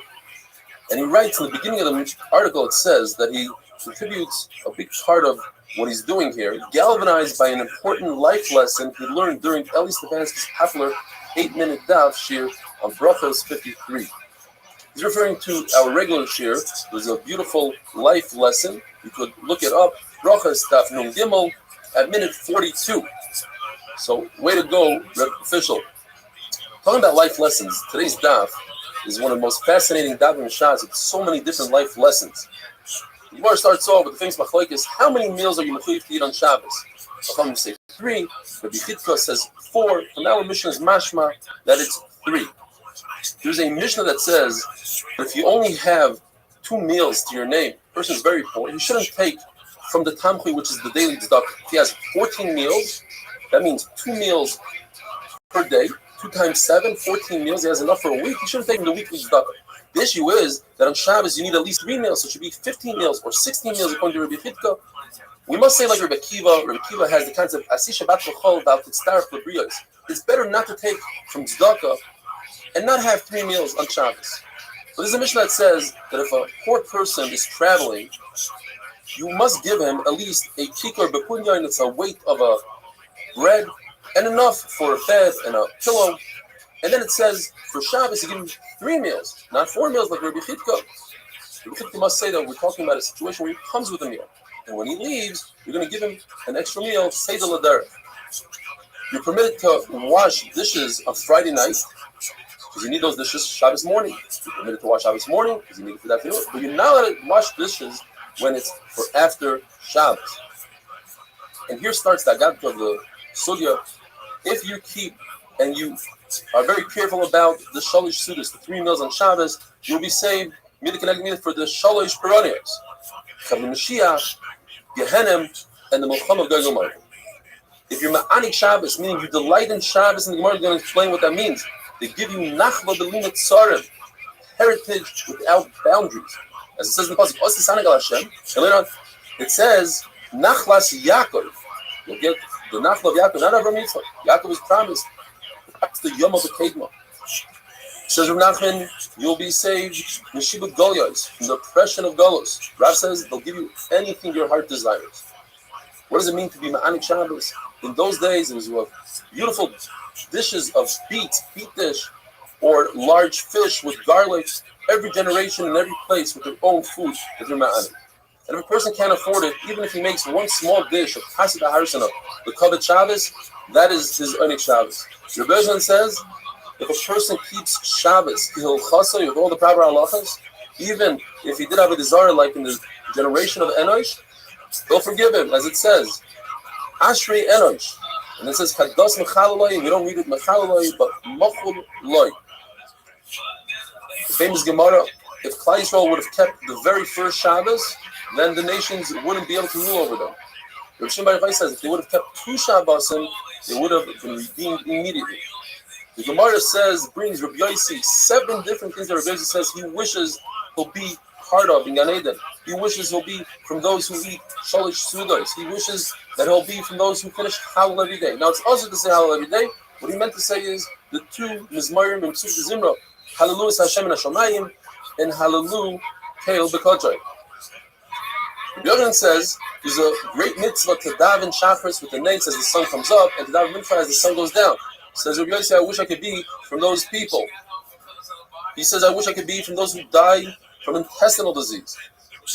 And he writes in the beginning of the article, it says that he contributes a big part of what he's doing here, galvanized by an important life lesson he learned during Eli Stefansky's popular 8-minute daf shir on Brachos 53. He's referring to our regular shir. There's a beautiful life lesson. You could look it up. Brachos daf Nun Gimel at minute 42. So, way to go, Reb Official. Talking about life lessons, today's daf is one of the most fascinating dafim shots with so many different life lessons. The Gemara starts off with the famous machlokes: how many meals are you mechuyev to eat on Shabbos? Chachamim say 3. Rabbi Chitka says 4. And our Mishnah is mashma that it's 3. There's a Mishnah that says that if you only have 2 meals to your name, the person is very poor, you shouldn't take from the tamchui, which is the daily tzedakah. If he has 14 meals, that means 2 meals per day. 2 times 7, 14 meals. He has enough for a week. You shouldn't take him the weekly tzedakah. The issue is that on Shabbos you need at least 3 meals, so it should be 15 meals or 16 meals according to Rabbi Chitka. We must say like Rabbi Kiva. Rabbi Kiva has the concept Asi Shabbat L'chol about Titztaref L'briyos. It's better not to take from tzedakah and not have 3 meals on Shabbos. But there's a Mishnah that says that if a poor person is traveling, you must give him at least a kikar bepunyain. It's a weight of a bread and enough for a bed and a pillow. And then it says for Shabbos you give him 3 meals, not 4 meals like Rabbi Chitka. Rabbi Chitka must say that we're talking about a situation where he comes with a meal, and when he leaves, you're going to give him an extra meal, Seder L'derech. You're permitted to wash dishes on Friday night because you need those dishes Shabbos morning. You're permitted to wash Shabbos morning because you need it for that afternoon. But you're not allowed to wash dishes when it's for after Shabbos. And here starts the agat of the sugya. If you keep and you are very careful about the shalish sudas, the 3 meals on Shabbos, you'll be saved for the shalish peronios, Chavim Mashiach, Gehenim, and the Milcham of Gog Magog. If you're ma'anik Shabbos, meaning you delight in Shabbos, and the Gemara is going to explain what that means. They give you nachla b'limit tzarim, heritage without boundaries. As it says in the pasuk, Os Tisanagal Hashem, and later on it says nachlas Yaakov. You'll get the nachla of Yaakov, not Avraham Yitzchak. Yaakov is promised. That's the Yom of the Kedma. Says Rav Nachman, you'll be saved Meshibut Golyos, from the oppression of Golos. Rav says they'll give you anything your heart desires. What does it mean to be Ma'anik Shabbos? In those days, it was beautiful dishes of beet dish, or large fish with garlic, every generation and every place with their own food that they're Ma'anik. And if a person can't afford it, even if he makes one small dish of Kassid HaHarsana, the Kavod Shabbos, that is his Onik Shabbos. Rebbe Bezin says, if a person keeps Shabbos, he'll chasay with all the proper halachas, even if he did have a desire like in the generation of Enosh, they'll forgive him, as it says, Ashrei Enosh. And it says, Kados Mechalaloi, we don't read it Mechalaloi, but Machul Loi. The famous Gemara, if Klal Yisrael would have kept the very first Shabbos, then the nations wouldn't be able to rule over them. Rav Shimon Bar Yochai says, if they would have kept 2 Shabbosim, they would have been redeemed immediately. The Gemara brings Rabbi Yossi 7 different things that Rabbi Yossi says he wishes he'll be part of in Gan Eden. He wishes he'll be from those who eat shalish sudos. He wishes that he'll be from those who finish Hallel every day. Now it's also to say Hallel every day. What he meant to say is the 2 Mizmarim and Psuk Zimra, Hallelu Hashem and Hashemayim, and Hallelu Keil B'Kodshai. The Yochanan says there's a great mitzvah to daven Shachris with the nates as the sun comes up, and to daven Mincha as the sun goes down. Says Rabbi Yossi, I wish I could be from those people. He says, I wish I could be from those who die from intestinal disease.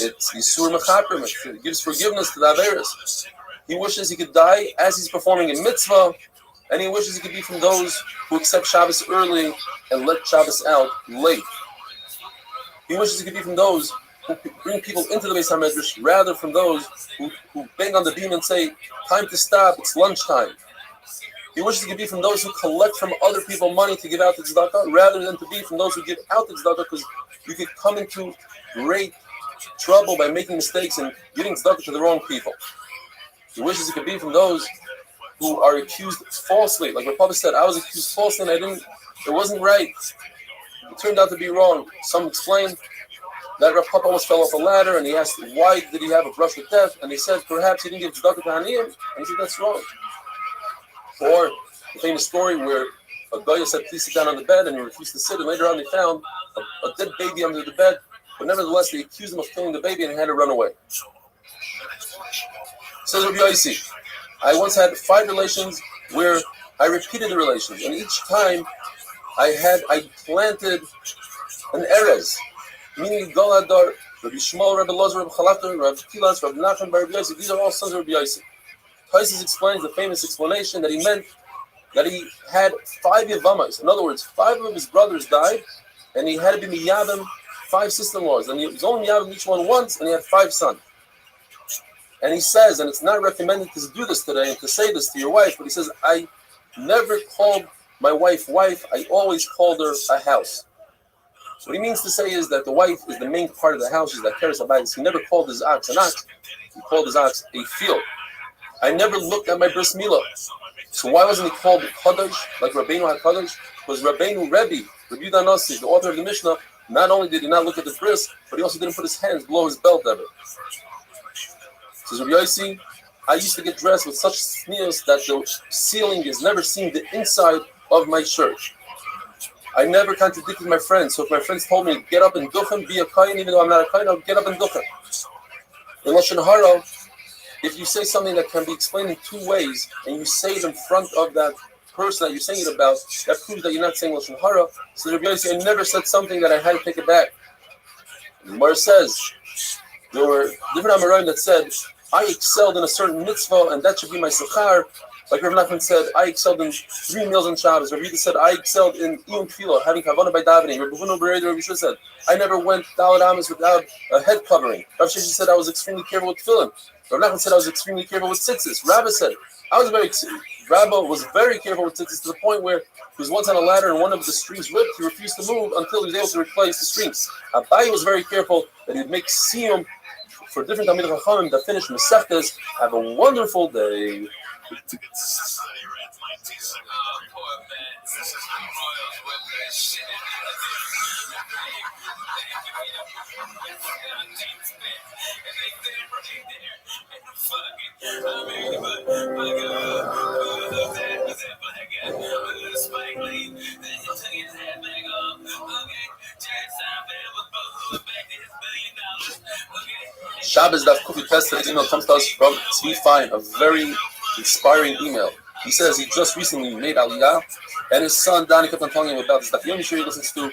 It's Yisur Mechaprim. It gives forgiveness to the Averis. He wishes he could die as he's performing a mitzvah, and he wishes he could be from those who accept Shabbos early and let Shabbos out late. He wishes he could be from those who bring people into the Beis HaMedrash rather from those who bang on the beam and say, time to stop, it's lunchtime. He wishes he could be from those who collect from other people money to give out the tzedakah, rather than to be from those who give out the tzedakah, because you could come into great trouble by making mistakes and giving tzedakah to the wrong people. He wishes he could be from those who are accused falsely. Like Rav Papa said, I was accused falsely and it wasn't right. It turned out to be wrong. Some explained that Rav Papa almost fell off a ladder, and he asked, why did he have a brush with death? And he said, perhaps he didn't give tzedakah to Haniyim. And he said, that's wrong. Or the famous story where a guy said, please sit down on the bed, and he refused to sit. And later on, they found a dead baby under the bed. But nevertheless, they accused him of killing the baby, and he had to run away. Says Rabbi Yossi, I once had 5 relations where I repeated the relations, and each time I planted an erez, meaning Goladar, Rabbi Shmuel, Rabbi Lozer, Rabbi Chalafter, Rabbi Kilas, Rabbi Nachman, Rabbi Yossi. These are all sons of Rabbi Yossi. Taisus explains the famous explanation that he meant that he had 5 Yavamas. In other words, 5 of his brothers died, and he had to be Miyavim 5 sister-in-laws. And he was only Miyavim each one once, and he had 5 sons. And he says, and it's not recommended to do this today and to say this to your wife, but he says, I never called my wife, I always called her a house. What he means to say is that the wife is the main part of the house. She's like Keres Habayis. He never called his ox an ox. He called his ox a field. I never looked at my bris milah. So why wasn't he called Kadosh, like Rabbeinu HaKadosh? Because Rabbeinu Rebbe, Rabbi Yehuda Nasi, the author of the Mishnah, not only did he not look at the bris, but he also didn't put his hands below his belt ever. Says Rabbi Yossi, I used to get dressed with such sneers that the ceiling is never seen the inside of my shirt. I never contradicted my friends. So if my friends told me, get up and duchen, be a kain, even though I'm not a kain, I'll get up and duchen. In Lashon Hara, if you say something that can be explained in 2 ways, and you say it in front of that person that you're saying it about, that proves that you're not saying Lashon Hara. So Rabbi Yossi, I never said something that I had to take it back. The Gemara says, there were different Amoraim that said, I excelled in a certain mitzvah, and that should be my sechar. Like Rabbi Nachman said, I excelled in 3 meals on Shabbos. Rabbi Yehuda said, I excelled in Iyum Tefillah, having kavanah by davening. Rabbi Huna Bereder, Rabbi Yeshua said, I never went Daled Amos without a head covering. Rabbi Sheshes said, I was extremely careful with tefillin. Rabbi Nachman said, I was extremely careful with tzitzis. Rabbi said, Rabbi was very careful with tzitzis to the point where he was once on a ladder and one of the strings ripped. He refused to move until he was able to replace the strings. Abaye was very careful that he'd make siyum for different Talmidei Chachamim that finish Masechtas. Have a wonderful day. Shabbos Daf Kufi Test. Today's email comes to us from Tzvi Fine, a very inspiring email. He says he just recently made Aliyah, and his son Danny kept on telling him about this Daf Yomi Shir he listens to.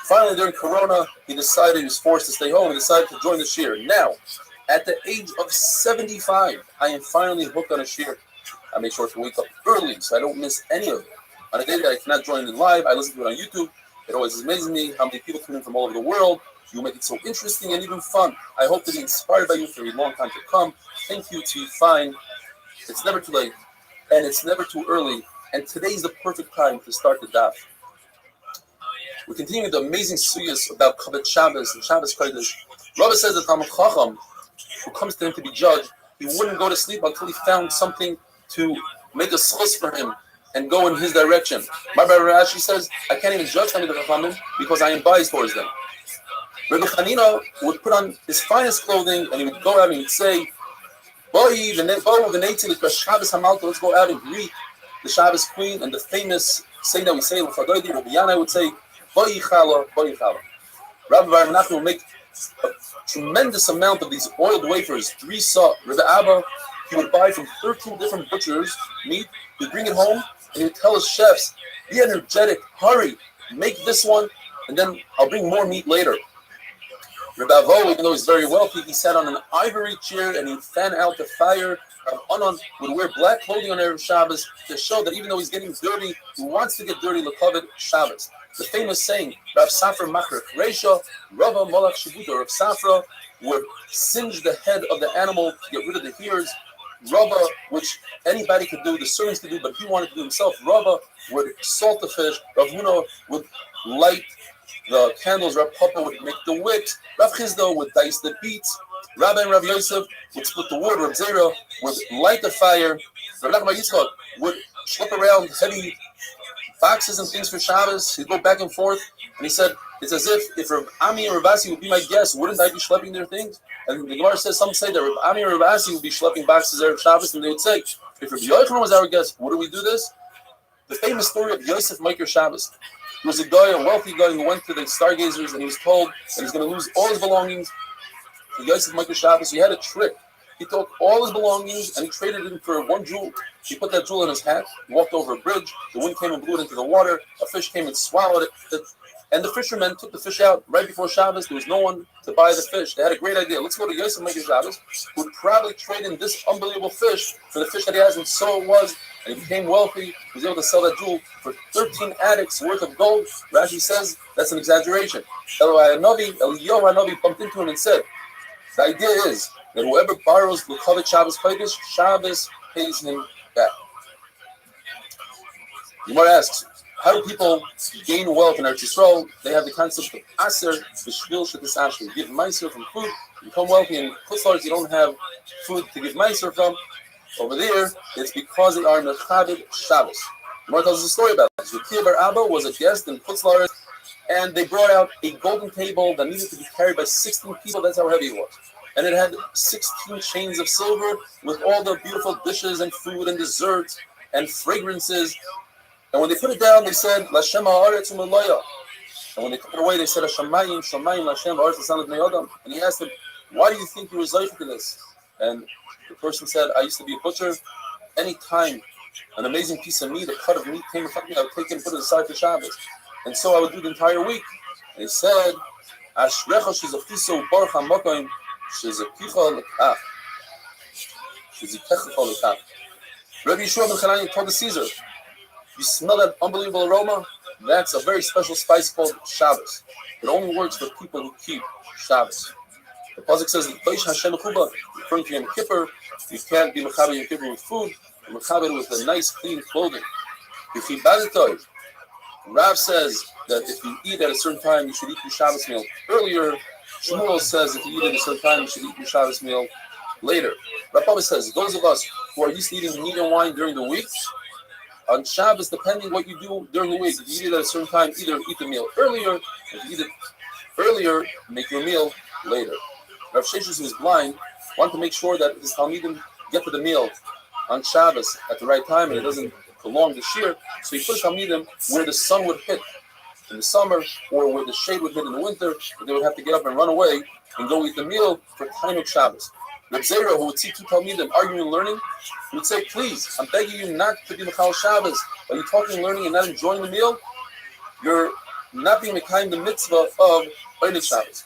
Finally, during Corona, he was forced to stay home and decided to join the Shir. Now, at the age of 75, I am finally hooked on a Shir. I make sure to wake up early so I don't miss any of it. On a day that I cannot join in live, I listen to it on YouTube. It always amazes me how many people come in from all over the world. You make it so interesting and even fun. I hope to be inspired by you for a long time to come. Thank you to Fine. It's never too late, and it's never too early, and today's the perfect time to start the daf. We continue with the amazing suyas about Kabbat Shabbos and Shabbos Kodesh. Rabbi says that Talmid Chacham, who comes to him to be judged, he wouldn't go to sleep until he found something to make a schus for him and go in his direction. My brother Rashi says, I can't even judge Talmidei Chachamim because I am biased towards them. Rabbi Chanina would put on his finest clothing and he would go out and he would say, let's go out and greet the Shabbos queen, and the famous saying that we say, Rabbi Yana would say, Rabbi Nachman will make a tremendous amount of these oiled wafers, 3 saw. Rabbi Abba, he would buy from 13 different butchers meat, he'd bring it home, and he would tell his chefs, be energetic, hurry, make this one, and then I'll bring more meat later. Rabbi Avo, even though he's very wealthy, he sat on an ivory chair and he'd fan out the fire. Rabbi Anan would wear black clothing on Erev Shabbos to show that even though he's getting dirty, he wants to get dirty l'kavod Shabbos. The famous saying, Rav Safra Machrik Reisha, Rava Malach Shibuta. Rav Safra would singe the head of the animal to get rid of the hairs. Rava, which anybody could do, the servants could do, but he wanted to do himself. Rava would salt the fish. Rav Huna would light the candles. Rav Papa would make the wicks. Rav Chizda would dice the beets. Rabbi and Rav Yosef would split the wood. Rav Zera would light the fire. Rav Nachman Yitzchak would schlep around heavy boxes and things for Shabbos. He'd go back and forth, and he said, it's as if Rav Ami and Rav Asi would be my guests, wouldn't I be schlepping their things? And the Gemara says, some say that Rav Ami and Rav Asi would be schlepping boxes there of Shabbos, and they would say, if Rav Yochanan was our guest, wouldn't we do this? The famous story of Yosef Meiker Shabbos. There was a guy, a wealthy guy, who went to the stargazers and he was told that he's going to lose all his belongings. So Yosef Meiker Shabbos, he had a trick. He took all his belongings and he traded it for one jewel. He put that jewel in his hat, he walked over a bridge, the wind came and blew it into the water, a fish came and swallowed it, and the fishermen took the fish out right before Shabbos. There was no one to buy the fish. They had a great idea. Let's go to Yosef Meiker Shabbos, who would probably trade in this unbelievable fish for the fish that he has, and so it was. And he became wealthy. He was able to sell that jewel for 13 attics worth of gold. Rashi says that's an exaggeration. Eliyahu Hanavi bumped into him and said, the idea is that whoever borrows L'Chavet Shabbos Kodesh, Shabbos pays him back. Gemara asks, how do people gain wealth in Eretz Yisrael? They have the concept of Aser B'Shvil Shetis Asher. You give Meiser from food, you become wealthy. In Chutzlaretz, you don't have food to give Meiser from. Over there, it's because they are Mechavid Shabbos. Gemara tells us a story about this. Yekiah Bar Abba was a guest in Chutzlaretz, and they brought out a golden table that needed to be carried by 16 people. That's how heavy it was. And it had 16 chains of silver with all the beautiful dishes and food and desserts and fragrances. And when they put it down, they said, Lashem ha'aretz u'malaya. And when they took it away, they said, Hashemayim, Shamayim, Lashem ha'aretz l'san l'bnei Adam. And he asked them, why do you think you were zayich to this? And the person said, I used to be a butcher. Any time an amazing piece of meat, a cut of meat came in front of me, I would take it and put it aside for Shabbos. And so I would do the entire week. And he said, Ashrecha shezachiso baruch ha'makayim shezakicha l'kach. Shezikecha l'kach. Rabbi Yeshua ben Chananya told the Caesar, you smell that unbelievable aroma? That's a very special spice called Shabbos. It only works for people who keep Shabbos. The pasuk says, referring to Yom Kippur, you can't be mechaber Yom Kippur with food, and mechaber with a nice, clean clothing. Rav says that if you eat at a certain time, you should eat your Shabbos meal earlier. Shmuel says if you eat at a certain time, you should eat your Shabbos meal later. Rav Papa says, those of us who are used to eating meat and wine during the week, on Shabbos, depending what you do during the week, if you eat it at a certain time, either eat the meal earlier, if you eat it earlier, make your meal later. Rav Sheshes, who is blind, wanted to make sure that his Talmidim get to the meal on Shabbos at the right time and it doesn't prolong the shear. So he put his Talmidim where the sun would hit in the summer or where the shade would hit in the winter, but they would have to get up and run away and go eat the meal for time of Shabbos. Reb Zera, who would see two Talmidim arguing and learning, he would say, please, I'm begging you not to be Mechal Shabbos. Are you talking and learning and not enjoying the meal? You're not being Mekayim the mitzvah of Einiv Shabbos.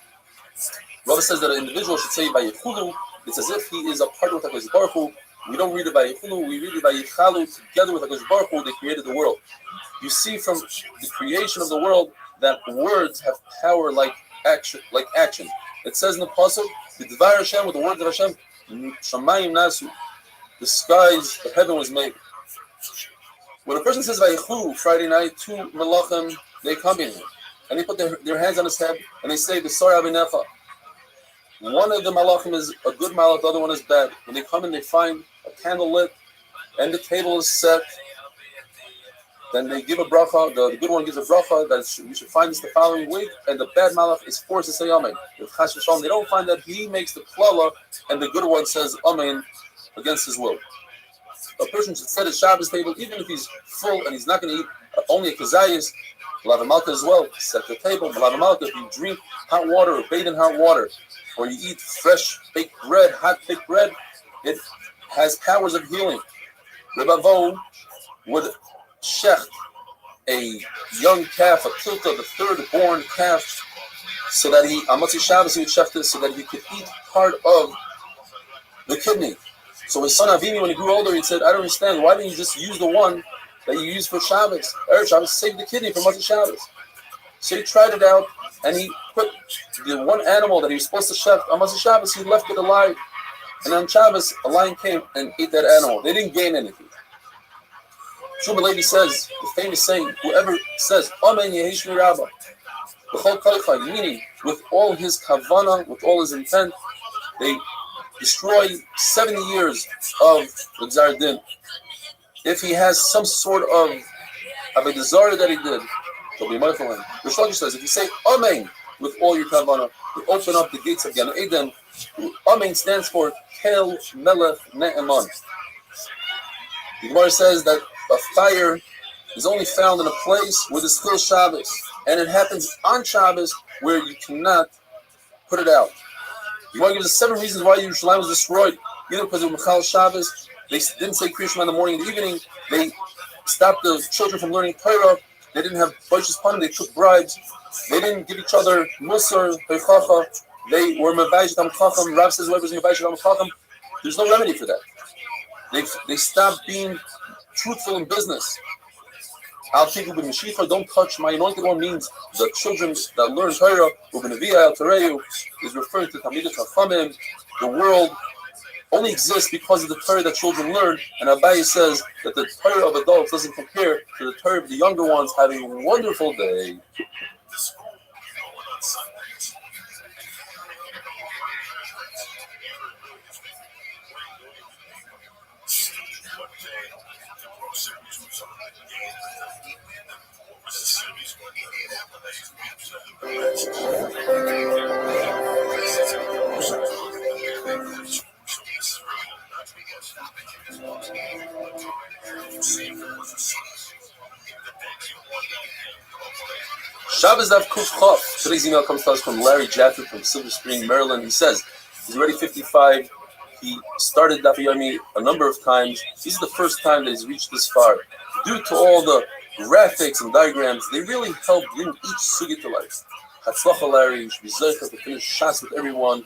Rava says that an individual should say Vayichulu. It's as if he is a partner with HaKadosh Baruch Hu. We don't read it Vayichulu, we read it Vayichalu. Together with HaKadosh Baruch Hu, they created the world. You see from the creation of the world that words have power like action. It says in the pasuk, "B'dvar Hashem," with the words of Hashem, "Shamayim nasu," the skies, the heaven was made. When a person says Vayichu Friday night, two malachim, they accompany him, and they put their hands on his head and they say, "B'sar Avinecha." One of the malachim is a good malach, the other one is bad. When they come in, they find a candle lit and the table is set. Then they give a bracha. The good one gives a bracha that we should find this the following week, and the bad malach is forced to say amen. With Chas v'Shalom, they don't find that he makes the klala, and the good one says amen against his will. A person should set his Shabbos table, even if he's full and he's not going to eat only a kazayis, malav malka as well. Set the table, malav malka. If you drink hot water or bathe in hot water, or you eat fresh baked bread, hot baked bread, it has powers of healing. Rebbe Avo would shecht a young calf, a tilta, the third born calf, so that he, on Motzei Shabbos, he would shecht this so that he could eat part of the kidney. So his son Avini, when he grew older, he said, I don't understand, why didn't you just use the one that you use for Shabbos? Erev Shabbos, save the kidney for Motzei Shabbos. So he tried it out, and he put the one animal that he was supposed to shecht on Motzei Shabbos, he left it alive. And on Shabbos, a lion came and ate that animal. They didn't gain anything. Shmuel Levi says, the famous saying, whoever says, Amen Yehish Mirabba, B'chol Kalichai, meaning with all his kavanah, with all his intent, they destroy 70 years of the Gzar Din. If he has some sort of a desire that he did, he'll be mindful of him. Rish Lakish says, if you say Amen with all your kavanah, you open up the gates of Gan Eden. Amen stands for Kel Melech Ne'eman. The Gemara says that a fire is only found in a place where there's still Shabbos, and it happens on Shabbos where you cannot put it out. You want to give us 7 reasons why Yerushalayim was destroyed. Either because of Michal Shabbos, they didn't say Kriya Shema in the morning and the evening, they stopped the children from learning Torah, they didn't have Boish's Panim, they took bribes, they didn't give each other Musar, Heichacha, they were Mevaysh Dam Chacham, Rav says whoever's Mevaysh Dam Chacham, there's no remedy for that. They stopped being truthful in business. Al Tiku ben Meshicha, don't touch my anointed one, means the children that learn Torah, Ubenaviyah Al Tereu, is referring to Talmidei Chachamim. The world only exists because of the Torah that children learn, and Abaye says that the Torah of adults doesn't compare to the Torah of the younger ones. Have a wonderful day. Shabbos Daf Kuf Chof. Today's email comes to us from Larry Jaffe from Silver Spring, Maryland. He says he's already 55. He started Daf Yomi a number of times. This is the first time that he's reached this far. Due to all the graphics and diagrams, they really help bring each sugya to life. Hatzlacha Larry, should be zeicha to finish Shas with everyone.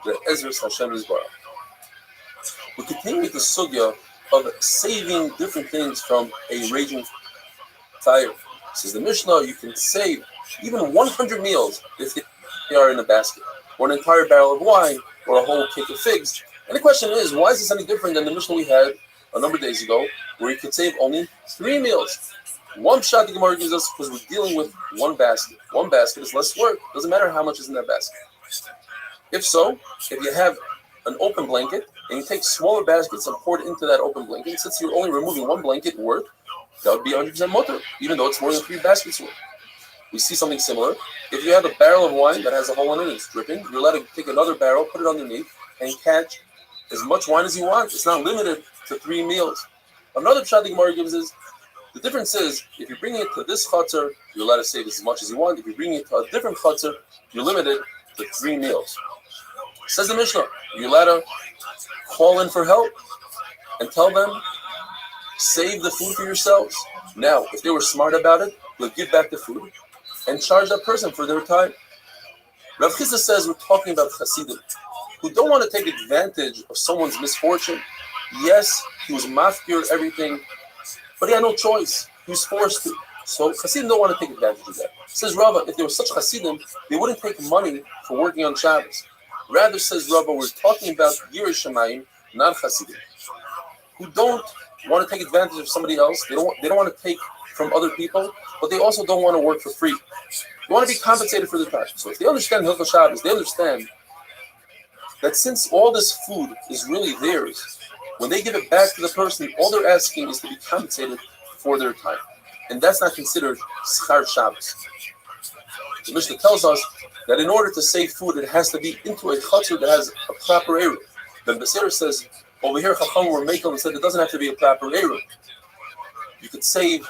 The Ezra's Hashem is Baruch. We continue with the sugya of saving different things from a raging fire. Says the Mishnah, you can save even 100 meals if they are in a basket, or an entire barrel of wine, or a whole cake of figs. And the question is, why is this any different than the Mishnah we had a number of days ago, where you could save only 3 meals? One shot the Gemara gives us because we're dealing with one basket. One basket is less work. Doesn't matter how much is in that basket. If so, if you have an open blanket and you take smaller baskets and pour it into that open blanket, since you're only removing one blanket worth, that would be 100% mutter, even though it's more than 3 baskets worth. We see something similar. If you have a barrel of wine that has a hole in it, it's dripping, you're allowed to take another barrel, put it underneath, and catch as much wine as you want. It's not limited to 3 meals. Another shot the Gemara gives is, the difference is, if you're bringing it to this chutzner, you're allowed to save as much as you want. If you're bringing it to a different chutzner, you're limited to 3 meals. Says the Mishnah, you're allowed to call in for help and tell them, save the food for yourselves. Now, if they were smart about it, they'll give back the food and charge that person for their time. Rav Chisda says we're talking about Hasidim who don't want to take advantage of someone's misfortune. Yes, he was mafkir everything, but he had no choice. He was forced to. So Hasidim don't want to take advantage of that. Says Rava, if there was such Hasidim, they wouldn't take money for working on Shabbos. Rather, says Rava, we're talking about Yirei Shamayim, not Hasidim, who don't want to take advantage of somebody else. They don't want to take from other people, but they also don't want to work for free. They want to be compensated for their time. So if they understand Hilchos Shabbos, they understand that since all this food is really theirs, when they give it back to the person, all they're asking is to be compensated for their time. And that's not considered Schar Shabbos. The Mishnah tells us that in order to save food, it has to be into a chutzner that has a proper area. Then Beseir says, over here, Chacham or Mekel said it doesn't have to be a proper area. You could save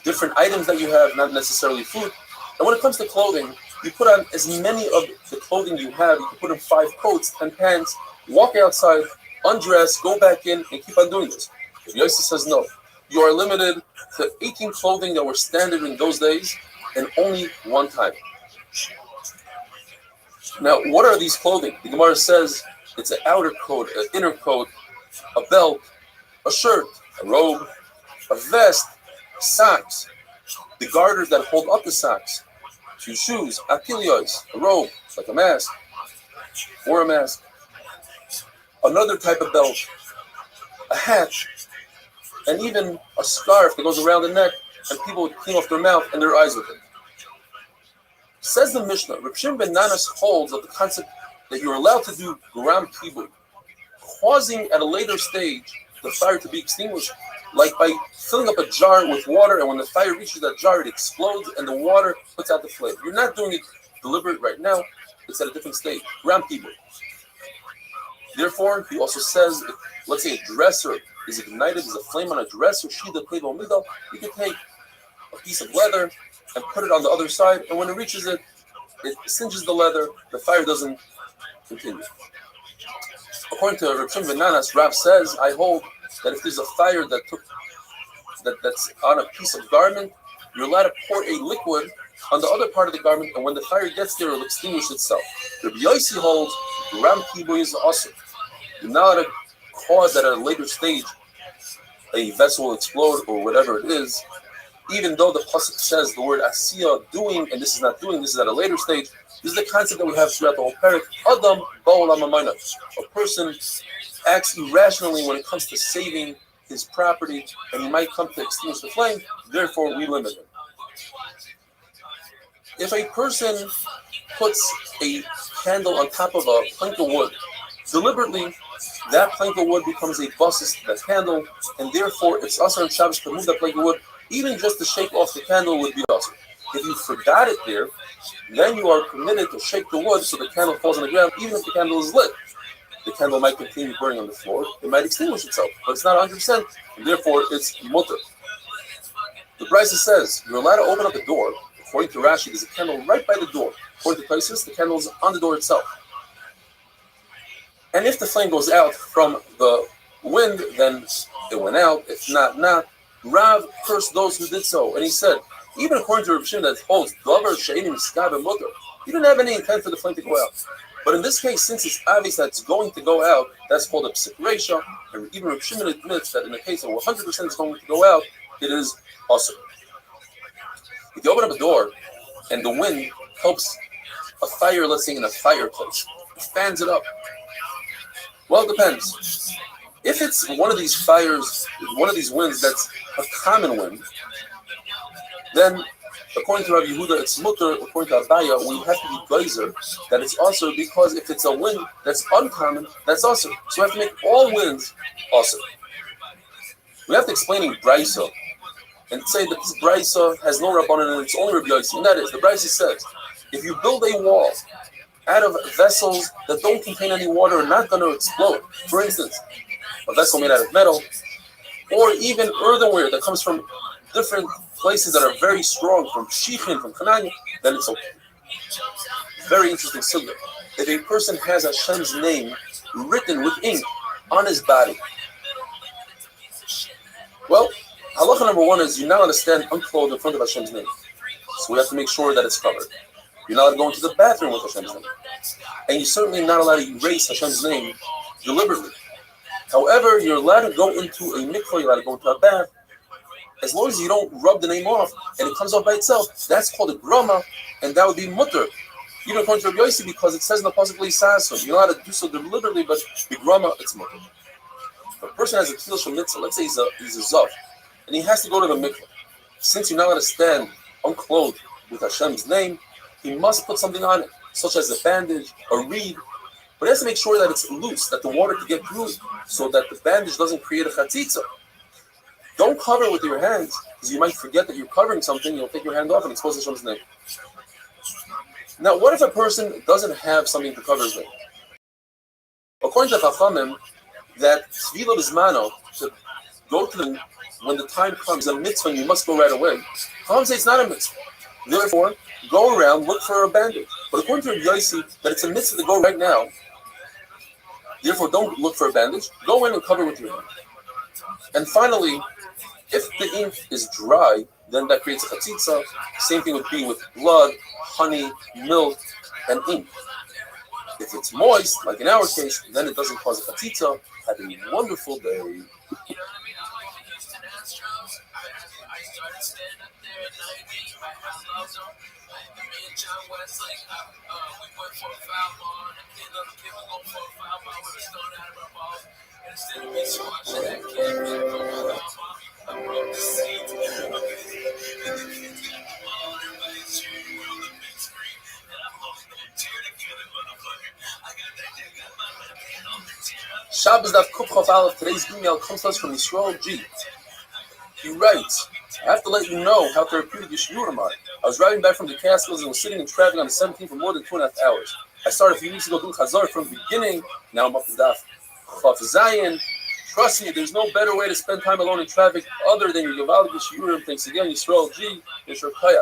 different items that you have, not necessarily food. And when it comes to clothing, you put on as many of the clothing you have. You can put on 5 coats, 10 pants, walk outside, undress, go back in, and keep on doing this. If Yosef says no, you are limited to 18 clothing that were standard in those days, and only one time. Now, what are these clothing? The Gemara says it's an outer coat, an inner coat, a belt, a shirt, a robe, a vest, socks, the garters that hold up the socks, 2 shoes, apilios, a robe, like a mask, or a mask, another type of belt, a hat, and even a scarf that goes around the neck, and people would clean off their mouth and their eyes with it. Says the Mishnah, Reb Shimon ben Nanas holds of the concept that you're allowed to do gram kibud, causing at a later stage the fire to be extinguished, like by filling up a jar with water, and when the fire reaches that jar, it explodes and the water puts out the flame. You're not doing it deliberate right now, it's at a different stage. Gram kibud. Therefore, he also says, let's say a dresser is ignited, there's a flame on a dresser, shida, kleva, midal, you can take a piece of leather and put it on the other side, and when it reaches it, it singes the leather, the fire doesn't continue. According to Rav Shimon ben Nanas, Rav says, I hold that if there's a fire that's on a piece of garment, you're allowed to pour a liquid on the other part of the garment, and when the fire gets there, it'll extinguish itself. Rabbi Yossi holds Ram Kiboy is also. You're not allowed to cause that at a later stage a vessel will explode or whatever it is, even though the pasuk says the word asiya, doing, and this is not doing, this is at a later stage. This is the concept that we have throughout the whole parak. Adam ba'olam hamayna. A person acts irrationally when it comes to saving his property, and he might come to extinguish the flame. Therefore, we limit him. If a person puts a candle on top of a plank of wood, deliberately, that plank of wood becomes a basis to the candle, and therefore it's usher on Shabbos to move that plank of wood. Even just to shake off the candle would be usher. If you forgot it there, then you are permitted to shake the wood so the candle falls on the ground, even if the candle is lit. The candle might continue burning on the floor. It might extinguish itself, but it's not 100%, and therefore it's mutter. The Brisa says you're allowed to open up the door. According to Rashi, there's a candle right by the door. According to Taisus, the candle is on the door itself. And if the flame goes out from the wind, then it went out. If not. Rav cursed those who did so, and he said, even according to Rav Shimon that holds davar she'enim miskav mutter, you didn't have any intent for the flame to go out. But in this case, since it's obvious that it's going to go out, that's called a psik reisha, and even Rav Shimon admits that in the case of 100% is going to go out, it is awesome. If you open up a door and the wind helps a fire, let's say in a fireplace, it fans it up. Well, it depends. If it's one of these fires, one of these winds that's a common wind, then according to Rabbi Yehuda, it's mutter. According to Abaya, we have to be geyser that it's also, because if it's a wind that's uncommon, that's awesome. So we have to make all winds awesome. We have to explain in Brisa and say that this Brisa has no Rabbanan and it's only Rabbi Yossi. And that is, the Brisa says, if you build a wall out of vessels that don't contain any water and not going to explode, for instance, a vessel made out of metal, or even earthenware that comes from different places that are very strong, from Shichin, from Canaan, then it's okay. Very interesting sugya. If a person has Hashem's name written with ink on his body, well, halacha number one is you're not allowed to stand unclothed in front of Hashem's name. So we have to make sure that it's covered. You're not allowed to go into the bathroom with Hashem's name. And you're certainly not allowed to erase Hashem's name deliberately. However, you're allowed to go into a mikvah, you're allowed to go into a bath, as long as you don't rub the name off and it comes off by itself. That's called a grama, and that would be mutter. Even according to Rabbi Yossi, because it says in the pasuk l'isasum, you're not allowed to do so deliberately, but the grama, it's mutter. If a person has a kil shel mitzvah, let's say he's a zav, and he has to go to the mikvah. Since you're not allowed to stand unclothed with Hashem's name, he must put something on it, such as a bandage, a reed, but he has to make sure that it's loose, that the water can get through, so that the bandage doesn't create a chatzitza. Don't cover it with your hands, because you might forget that you're covering something, you'll take your hand off and expose Hashem's name. Now, what if a person doesn't have something to cover his name? According to Chachamim, that Tvila Bismano, to go to them when the time comes, a mitzvah, and you must go right away. Chachamim say it's not a mitzvah. Therefore, go around, look for a bandage. But according to Rabbi Yossi, that it's a mitzvah to go right now. Therefore, don't look for a bandage. Go in and cover with your hand. And finally, if the ink is dry, then that creates a chatzitza. Same thing would be with blood, honey, milk, and ink. If it's moist, like in our case, then it doesn't cause a chatzitza. Have a wonderful day. Shabbos Daf Kuf Chof Aleph. Today's email comes to us from Yisrael G. He writes, I have to let you know how therapeutic your shiurim are. I was driving back from the Catskills and was sitting in traffic on the 17th for more than 2.5 hours. I started a few weeks ago doing Chazar from the beginning. Now I'm up to Daf Chof Zayin. Trust me, there's no better way to spend time alone in traffic other than your Gavaldik Shiurim. Thanks again, Yisrael G. Yisrael Kaya.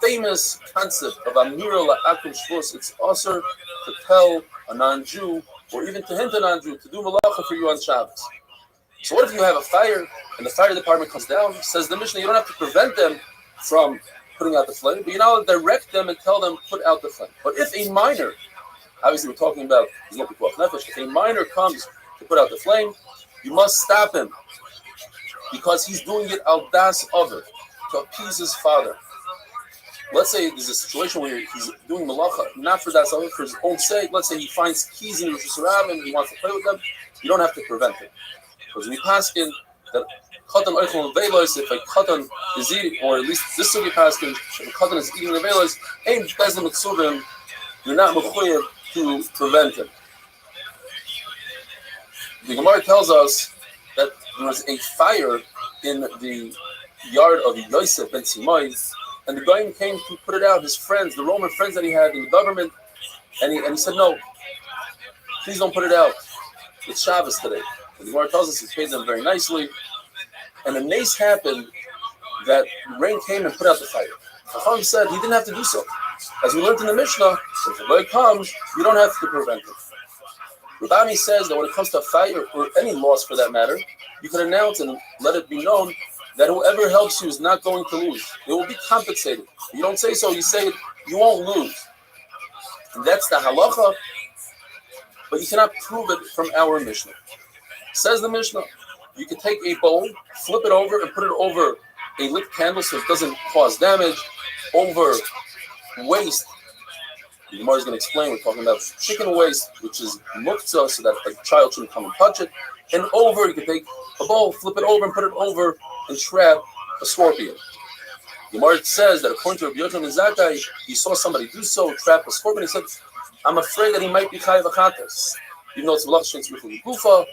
Famous concept of Amira La'akum Shvus. It's also to tell a non-Jew or even to hint a non-Jew to do malacha for you on Shabbos. So what if you have a fire and the fire department comes down? Says the Mishnah, you don't have to prevent them from putting out the flame, but you're not allowed to direct them and tell them put out the flame. But if a minor, obviously we're talking about if a minor comes to put out the flame, you must stop him because he's doing it al das over to appease his father. Let's say there's a situation where he's doing malacha, not for das over, for his own sake. Let's say he finds keys in Rosh Hashanah and he wants to play with them. You don't have to prevent him. Because we paskin that katan oichel velos, if a katan is eating, or at least this sugi paskin, if a katan is eating the velos, ain't bezim mitzuvim, you're not mechuyev to prevent him. The Gemara tells us that there was a fire in the yard of Yosef ben Simai, and the guy came to put it out. His friends, the Roman friends that he had in the government, and he said, "No, please don't put it out. It's Shabbos today." And the Gemara tells us he paid them very nicely, and a nace happened that rain came and put out the fire. Chacham said he didn't have to do so. As we learned in the Mishnah, if the guy comes, you don't have to prevent it. Rabami says that when it comes to a fire, or any loss for that matter, you can announce and let it be known that whoever helps you is not going to lose. They will be compensated. You don't say so, you say it, you won't lose. And that's the halacha, but you cannot prove it from our Mishnah. Says the Mishnah, you can take a bowl, flip it over, and put it over a lit candle so it doesn't cause damage, over waste. The Gemara is going to explain, we're talking about chicken waste, which is muktzah, so that a child shouldn't come and touch it. And over, you can take a bowl, flip it over, and put it over and trap a scorpion. The Gemara says that according to Rabbi Yochanan ben Zakkai, he saw somebody do so, trap a scorpion. He said, I'm afraid that he might be chayav achatas. Even though it's malach shen's ruchul gufa,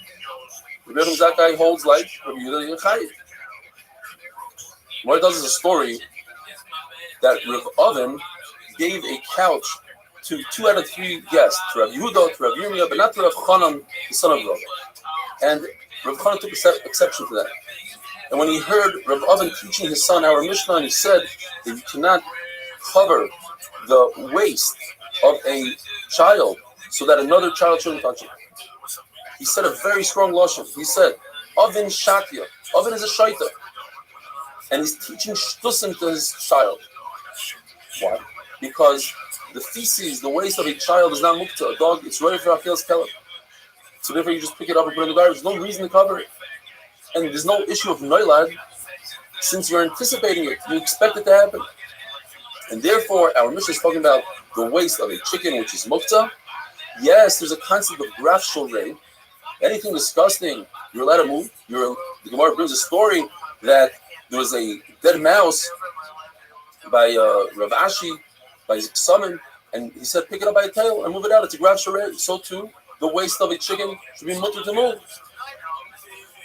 Rabbi Yochanan ben Zakkai holds like Rabbi Yehuda chayav. Gemara tells us a story that Rav Oven gave a couch to 2 out of 3 guests, to Rav Yehuda, to Rav Yirmiyah, but not to Rav Chanan, the son of Rav. And Rav Chanan took exception to that. And when he heard Rav Oven teaching his son our Mishnah, and he said that you cannot cover the waist of a child so that another child shouldn't touch it, he said a very strong lashon. He said, Oven Shatya. Oven is a shaita. And he's teaching shtusim to his child. Why? Because the feces, the waste of a child is not mukta. A dog, it's ready for Achilles Kelim. So therefore you just pick it up and put it in the garbage. There's no reason to cover it. And there's no issue of noilad. Since you're anticipating it, you expect it to happen. And therefore, our Mishnah is talking about the waste of a chicken, which is mukta. Yes, there's a concept of graf shorei. Anything disgusting, you're allowed to move. The Gemara brings a story that there was a dead mouse by Rav Ashi, by his summon, and he said, pick it up by the tail and move it out. It's a graf shorei. So too, the waste of a chicken should be mutter to move.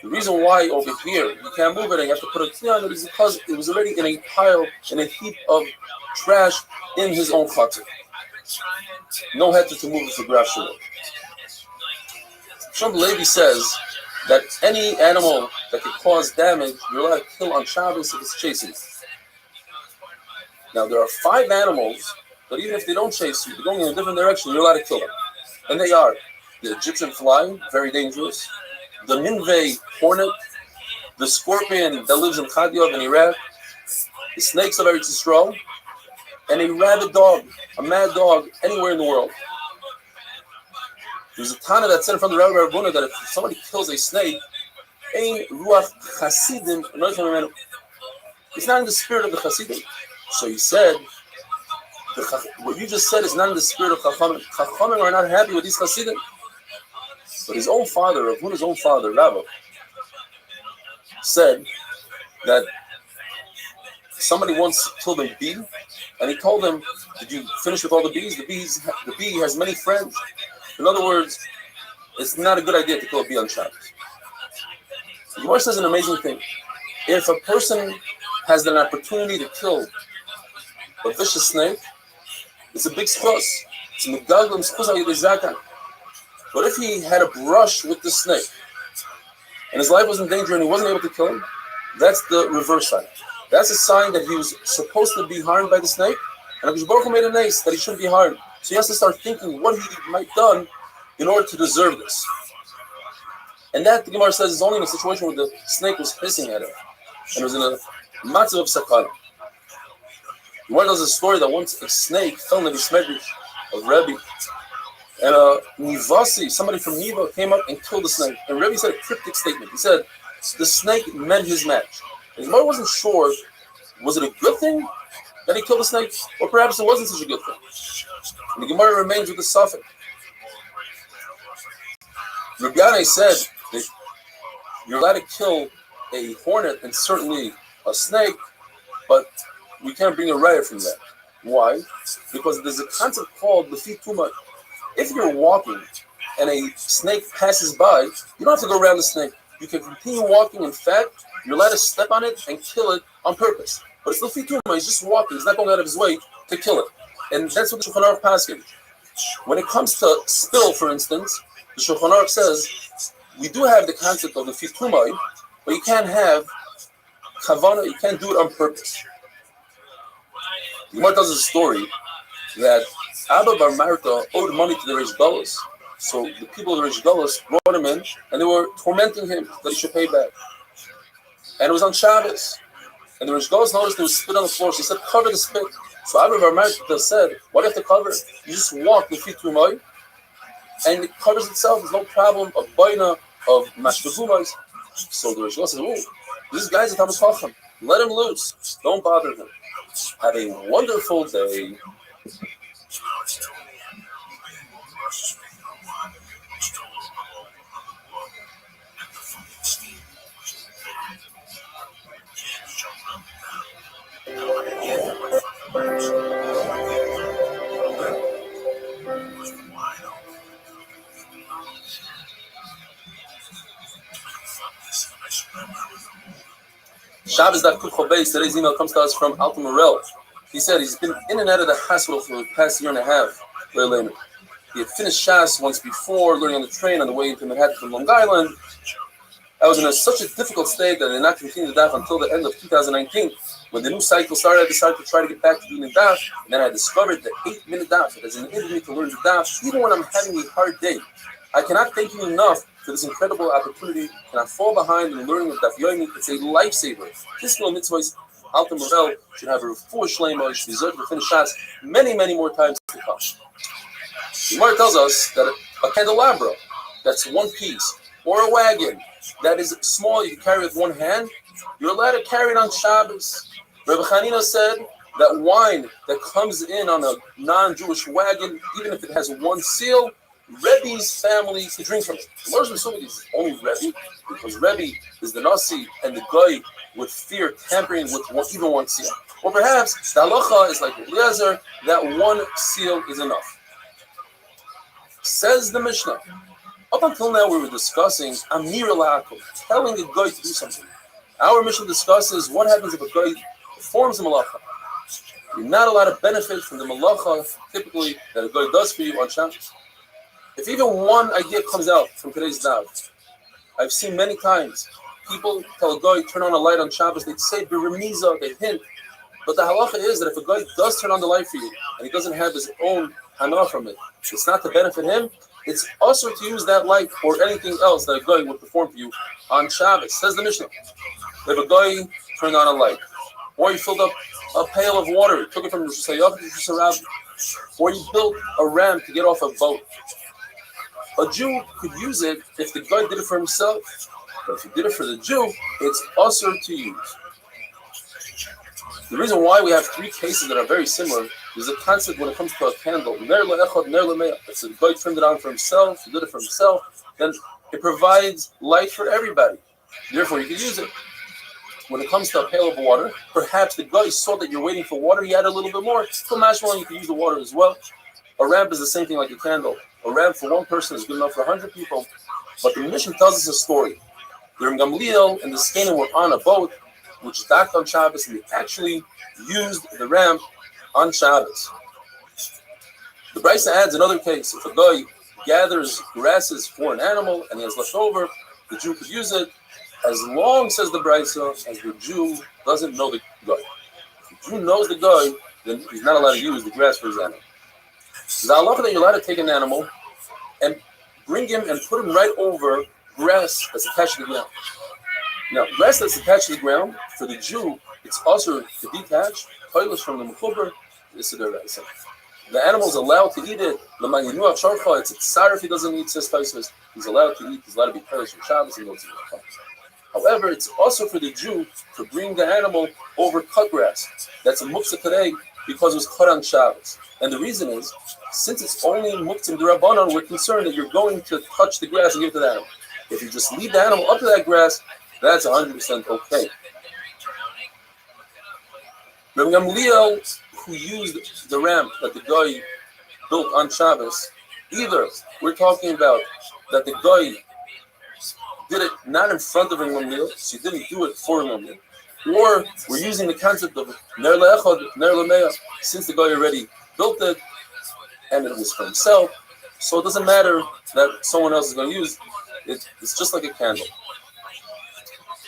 The reason why over here you can't move it and you have to put a key on it is because it was already in a pile, in a heap of trash in his own chutzah. No heter to move it for graf shorei. Shom Levi says that any animal that could cause damage, you're allowed to kill on Shabbos if it's chasing. Now, there are 5 animals that even if they don't chase you, they're going in a different direction, you're allowed to kill them. And they are the Egyptian fly, very dangerous, the Minveh hornet, the scorpion that lives in Chadiov in Iraq, the snakes of Eretz Yisrael, and a rabid dog, a mad dog, anywhere in the world. There's a Tana that said from the Rabbi Rabbuna that if somebody kills a snake, ein ruach chasidim, it's not in the spirit of the chasidim. So he said, what you just said is not in the spirit of Chachamim. Chachamim are not happy with these chasidim. But his own father, Ravuna's own father, Rabbi, said that somebody once killed a bee, and he told him, did you finish with all the bees? The bee has many friends. In other words, it's not a good idea to kill a bee on Shabbos. The Gemara says an amazing thing. If a person has an opportunity to kill a vicious snake, it's a big schos. It's megaglim schos al yedei zakan. But if he had a brush with the snake and his life was in danger and he wasn't able to kill him, that's the reverse side. That's a sign that he was supposed to be harmed by the snake, and Hakadosh Baruch Hu made an ace that he shouldn't be harmed. So he has to start thinking what he might have done in order to deserve this. And that, the Gemara says, is only in a situation where the snake was hissing at him, and it was in a matzah of sakana. The Gemara tells a story that once a snake fell in the Bismedrish of Rebbe, and Nivasi, somebody from Niva, came up and killed the snake. And Rebbe said a cryptic statement. He said, the snake met his match. And the Gemara wasn't sure, was it a good thing that he killed the snake? Or perhaps it wasn't such a good thing. And the Gemara remains with the suffix. Rabbi Yanai said that you're allowed to kill a hornet and certainly a snake, but we can't bring a riot from that. Why? Because there's a concept called the feet tuma. If you're walking and a snake passes by, you don't have to go around the snake. You can continue walking. In fact, you're allowed to step on it and kill it on purpose. But it's the feet tuma. He's just walking. He's not going out of his way to kill it. And that's what the Shulchan Aruch paskin. When it comes to spill, for instance, the Shulchan Aruch says we do have the concept of the feet tuma, but you can't have kavana. You can't do it on purpose. The Gemara tells a story that Abba Bar Marta owed money to the Reish Galus. So the people of the Reish Galus brought him in and they were tormenting him that he should pay back. And it was on Shabbos. And the Reish Galus noticed there was spit on the floor. So he said, cover the spit. So Abba Bar Marta said, why do you have to cover it? You just walk the feet through mud and it covers itself. There's no problem of baina, of mashbegumais. So the Reish Galus said, oh, this guy's a Talmid Chacham. Let him loose. Don't bother him. Have a wonderful day. Shabbos Daf Kuf Chobeis. Today's email comes to us from Alta Morel. He said he's been in and out of the hospital for the past year and a half. He had finished Shas once before, learning on the train on the way to Manhattan from Long Island. I was in such a difficult state that I did not continue the daf until the end of 2019. When the new cycle started, I decided to try to get back to doing the daf, and then I discovered the 8-minute daf as an enabled me to learn the daf, even when I'm having a hard day. I cannot thank you enough for this incredible opportunity, and I fall behind in learning of daf yomi. It's a lifesaver. This little mitzvahs, Alta Morel should have a full shlema. He should deserve to finish shots many, many more times to come. The Gemara tells us that a candelabra that's one piece, or a wagon that is small, you can carry with one hand, you're allowed to carry it on Shabbos. Rabbi Chanina said that wine that comes in on a non-Jewish wagon, even if it has one seal, Rebbe's family can drink from it. The Lord's assuming it's only Rebbe, because Rebbe is the Nasi and the guy would fear tampering with even one seal. Or perhaps the halacha is like Eliezer, that one seal is enough. Says the Mishnah, up until now we were discussing Amir La'akum, telling a guy to do something. Our Mishnah discusses what happens if a guy performs the malacha. You're not allowed to benefit from the malacha typically that a guy does for you on Shabbos. If even one idea comes out from today's daf, I've seen many times people tell a guy turn on a light on Shabbos, they say biremiza, they hint. But the halacha is that if a guy does turn on the light for you and he doesn't have his own hana from it, it's not to benefit him, it's also to use that light or anything else that a guy would perform for you on Shabbos. Says the Mishnah, if a guy turned on a light, or he filled up a pail of water, he took it from the Shusayach to Shusarab, or he built a ramp to get off a boat. A Jew could use it if the guy did it for himself, but if he did it for the Jew, it's also to use. The reason why we have three cases that are very similar is a concept when it comes to a candle. If the guy turned it on for himself, he did it for himself, then it provides light for everybody. Therefore, you can use it. When it comes to a pail of water, perhaps the guy saw that you're waiting for water, he had a little bit more. So mashmallah, you can use the water as well. A ramp is the same thing like a candle. A ramp for one person is good enough for 100 people. But the Mishnah tells us a story. During Gamliel and the Skanim were on a boat, which docked on Shabbos, and they actually used the ramp on Shabbos. The Brisa adds another case. If a guy gathers grasses for an animal and he has left over, the Jew could use it as long, says the Brisa, as the Jew doesn't know the guy. If the Jew knows the guy, then he's not allowed to use the grass for his animal. The halacha that you're allowed to take an animal and bring him and put him right over grass that's attached to the ground. Now, grass that's attached to the ground, for the Jew, it's also to detach, toilets from the mechuber, the animal is allowed to eat it. It's a tsar if he doesn't eat, says Taisus. He's allowed to eat, he's allowed to be punished from Shabbos and goes to the However, it's also for the Jew to bring the animal over cut grass. That's a muktzah today because it was cut on Shabbos. And the reason is, since it's only muktzah d'Rabbanan, we're concerned that you're going to touch the grass and give it to the animal. If you just leave the animal up to that grass, that's 100% okay. Rabbi Gamliel, who used the ramp that the guy built on Shabbos, either we're talking about that the guy did it not in front of Rabbi Gamliel, so he didn't do it for Rabbi Gamliel, or we're using the concept of Ner Le'echad, Ner Le'mea, since the guy already built it and it was for himself, so it doesn't matter that someone else is going to use it. It's just like a candle.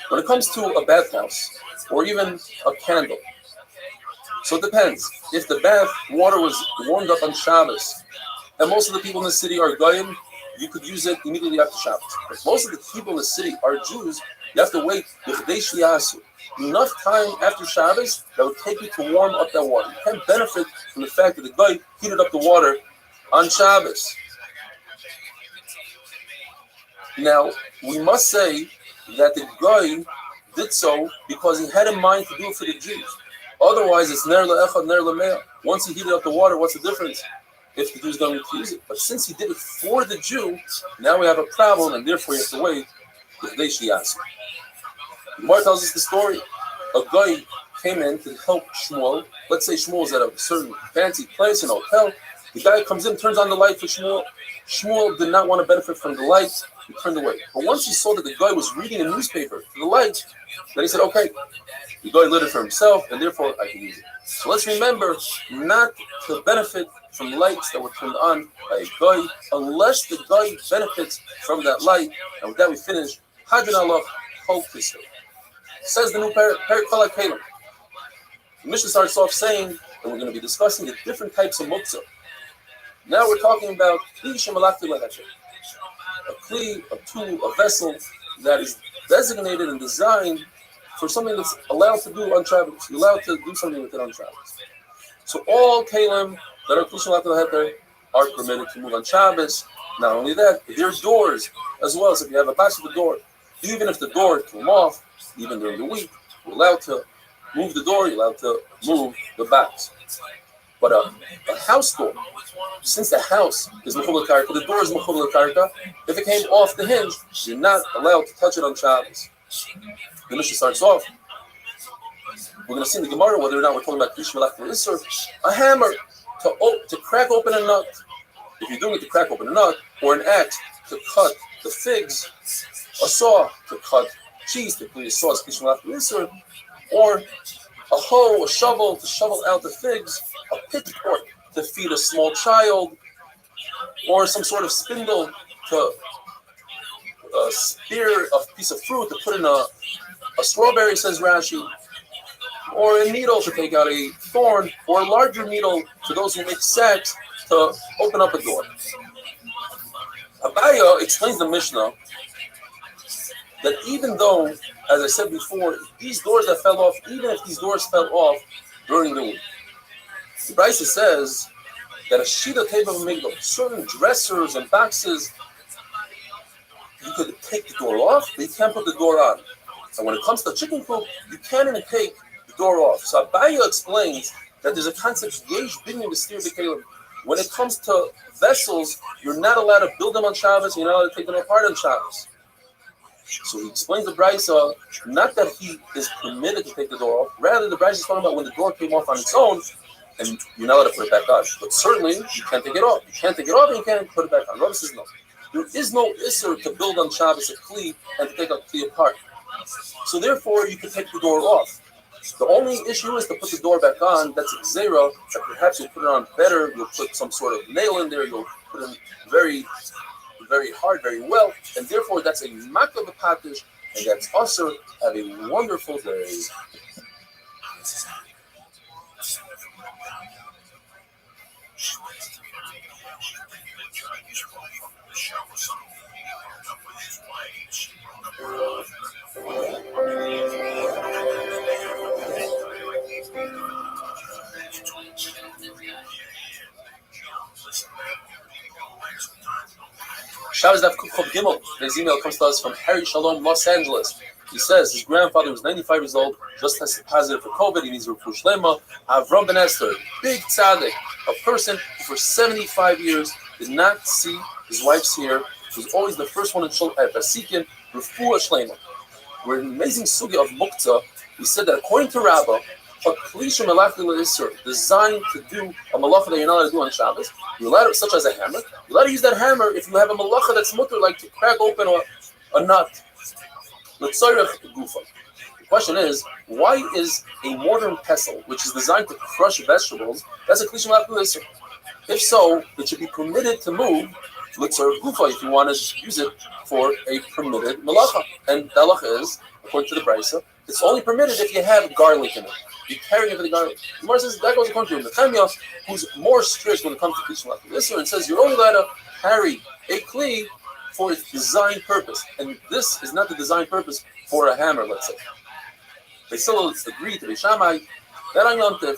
When it comes to a bathhouse or even a candle, so it depends. If the bath water was warmed up on Shabbos, and most of the people in the city are Goyim, you could use it immediately after Shabbos. If most of the people in the city are Jews, you have to wait enough time after Shabbos that would take you to warm up that water. You can't benefit from the fact that the guy heated up the water on Shabbos. Now, we must say that the guy did so because he had in mind to do it for the Jews. Otherwise, it's ner le'echad, ner le'mea. Once he heated up the water, what's the difference if the Jew's going to use it? But since he did it for the Jew, now we have a problem, and therefore you have to wait. The Gemara tells us the story. A guy came in to help Shmuel. Let's say Shmuel's at a certain fancy place, in a hotel. The guy comes in, turns on the light for Shmuel. Shmuel did not want to benefit from the light. He turned away. But once he saw that the guy was reading a newspaper for the light, then he said, okay, the guy lit it for himself, and therefore I can use it. So let's remember not to benefit from lights that were turned on by a guy, unless the guy benefits from that light. And with that we finish. Hadran Allah, Kol Kisei. Says the new Perik Kol HaKelim. The Mishnah starts off saying, and we're going to be discussing the different types of muktzah. Now we're talking about a kli, a tool, a vessel that is designated and designed for something that's allowed to do on Shabbos. You're allowed to do something with it on Shabbos. So all kelim that are kli shalak leheter are permitted to move on Shabbos. Not only that, there are doors as well. So if you have a pass of the door, even if the door came off, even during the week, you're allowed to move the door, you're allowed to move the backs. But a house door, since the house is mechubal karka, the door is mechubal karka, if it came off the hinge, you're not allowed to touch it on Shabbos. The Mishnah starts off. We're going to see in the Gemara whether or not we're talking about Krish Malach Isser, a hammer to crack open a nut. If you're doing it to crack open a nut, or an axe to cut the figs, a saw to cut cheese, typically a saw is Krish Malach Isser, or a hoe, a shovel to shovel out the figs, a pitchfork to feed a small child, or some sort of spindle to spear a piece of fruit to put in a strawberry, says Rashi, or a needle to take out a thorn, or a larger needle to those who make sacks to open up a door. Abaya explains the Mishnah that even though, as I said before, these doors that fell off, even if these doors fell off during the week, the Brisa says that a shida table of migdal, certain dressers and boxes, you could take the door off, but you can't put the door on. And when it comes to chicken coop, you can't even take the door off. So Abaya explains that there's a concept yesh binyan v'stir b'kelim. When it comes to vessels, you're not allowed to build them on Shabbos, you're not allowed to take them apart on Shabbos. So he explains the Brisa, not that he is permitted to take the door off, rather the Brisa is talking about when the door came off on its own, and you're not allowed to put it back on. But certainly, you can't take it off. You can't take it off and you can't put it back on. Rabbi says no. There is no isser to build on Shabbos a kli and to take a kli apart. So therefore, you can take the door off. The only issue is to put the door back on. That's a zera, that perhaps you'll put it on better. You'll put some sort of nail in there. You'll put in very, very hard, very well, and therefore that's a makal b'patish, and that's also have a wonderful day. Shabbos Daf Kuf Chav Gimel. Today's email comes to us from Harry Shalom, Los Angeles. He says his grandfather was 95 years old, just tested positive for COVID. He needs refuah shlema. Avram Ben Esther, big tzaddik, a person who for 75 years did not see his wife's hair. He was always the first one in Basikin, refuah shlema. We're an amazing sugya of muktzah. He said that according to Rabbah, a klisha malach l'isur, designed to do a malacha that you're not allowed to do on Shabbos, you're allowed, such as a hammer. You're allowed to use that hammer if you have a malacha that's mutter, like to crack open a nut. The question is, why is a mortar pestle, which is designed to crush vegetables, that's a klisha malach l'isur? If so, it should be permitted to move litzar gufa if you want to use it for a permitted malacha. And the halacha is, according to the brisa, it's only permitted if you have garlic in it. You're carrying it for the garlic. The Gemara says that goes according to Nehemiah, who's more strict when it comes to klisha malach l'isur, and says you're only allowed to carry a kli for its design purpose, and this is not the design purpose for a hammer. Let's say they still agree to Beis Shammai that on Yom Tov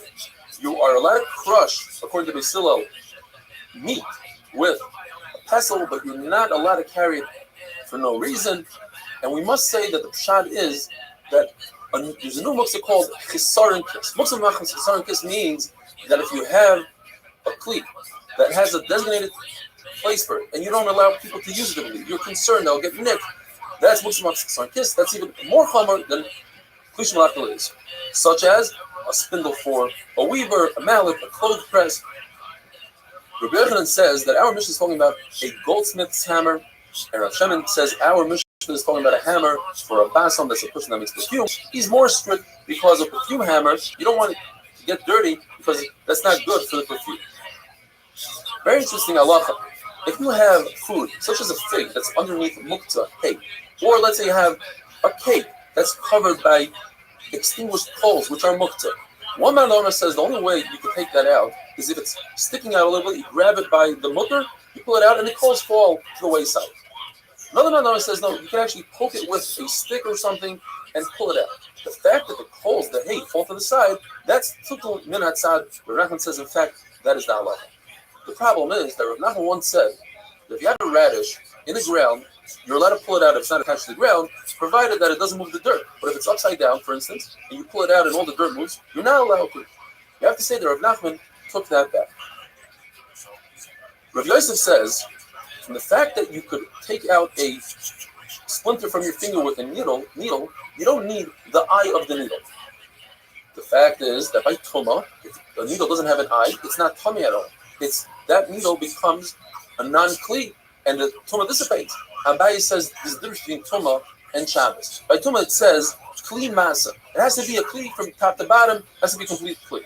you are allowed to crush, according to Beis Hillel, meat with a pestle, but you're not allowed to carry it for no reason. And we must say that the pshat is that there's a new muktzah called chisaron kis. Muktzah machmas chisaron kis means that if you have a kli that has a designated place for it, and you don't allow people to use it, you're concerned they'll get nicked. That's muktzah machmas chisaron kis. That's even more chomer than klisha malach l'isur, such as a spindle for a weaver, a mallet, a clothes press. Rabbi Yochanan says that our mission is talking about a goldsmith's hammer, and Rav Shemin says our mission is talking about a hammer for a basam, that's a person that makes perfume. He's more strict because a perfume hammer, you don't want it to get dirty because that's not good for the perfume. Very interesting halacha. If you have food, such as a fig that's underneath muktzah cake, or let's say you have a cake that's covered by extinguished coals, which are muktzah. One man owner says the only way you can take that out is if it's sticking out a little bit, you grab it by the mutter, you pull it out, and the coals fall to the wayside. Another man owner says, no, you can actually poke it with a stick or something and pull it out. The fact that the coals, the hay, fall to the side, that's tutul min hatzad. Rav Nachman says, in fact, that is the halacha. The problem is that Rav Nachman once said that if you have a radish in the ground, you're allowed to pull it out if it's not attached to the ground, provided that it doesn't move the dirt. But if it's upside down, for instance, and you pull it out and all the dirt moves, you're not allowed to. You have to say that Rav Nachman took that back. Rav Yosef says, from the fact that you could take out a splinter from your finger with a needle, you don't need the eye of the needle. The fact is that by tumah, if the needle doesn't have an eye, it's not tummy at all. It's that needle becomes a non-kli, and the tumah dissipates. Abaye says there's a difference between tumah and Shabbos. By tumah it says kli masa. It has to be a kli from top to bottom. It has to be complete kli.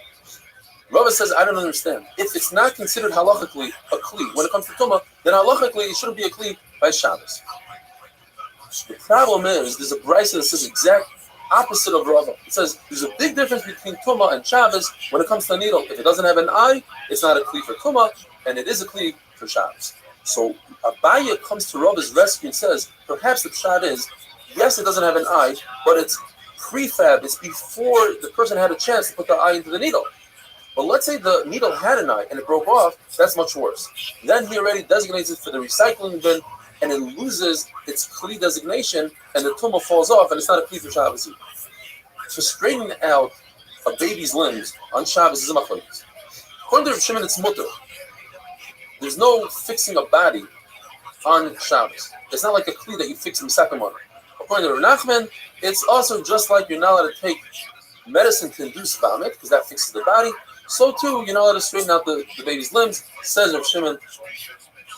Rava says I don't understand. If it's not considered halachically a kli when it comes to tumah, then halachically it shouldn't be a kli by Shabbos. The problem is there's a brisa that says exact opposite of Rava. It says there's a big difference between tumah and Shabbos when it comes to a needle. If it doesn't have an eye, it's not a kli for tumah, and it is a kli for Shabbos. So Abaye comes to Rava's rescue and says, perhaps the pshat is, yes, it doesn't have an eye, but it's prefab. It's before the person had a chance to put the eye into the needle. But let's say the needle had an eye and it broke off, that's much worse. Then he already designates it for the recycling bin, and it loses its kli designation, and the tumah falls off, and it's not a kli for Shabbos. To straighten out a baby's limbs on Shabbos is a machlokes. According to Rav Shimon, it's mutter. There's no fixing a body on Shabbos. It's not like a kli that you fix in Sakamon. According to Rav Nachman, it's also just like you're not allowed to take medicine to induce vomit, because that fixes the body. So too, you're not allowed to straighten out the baby's limbs. Says Rav Shimon,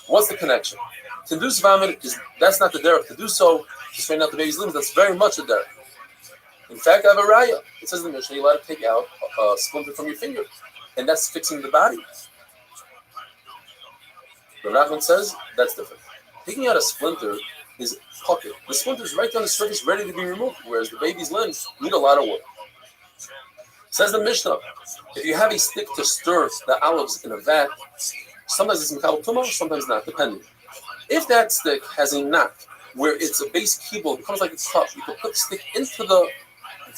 what's the connection? To induce vomit, that's not the derech. To do so, to straighten out the baby's limbs, that's very much a derech. In fact, I have a raya. It says in the Mishnah, you're allowed to take out a splinter from your finger, and that's fixing the body. The Nachman says that's different. Taking out a splinter is pocket. The splinter is right down the surface, ready to be removed, whereas the baby's limbs need a lot of work. Says the Mishnah, if you have a stick to stir the olives in a vat, sometimes it's Mikal Tuma, sometimes not, depending. If that stick has a knot where it's a base kibble, it becomes like a cup, you can put the stick into the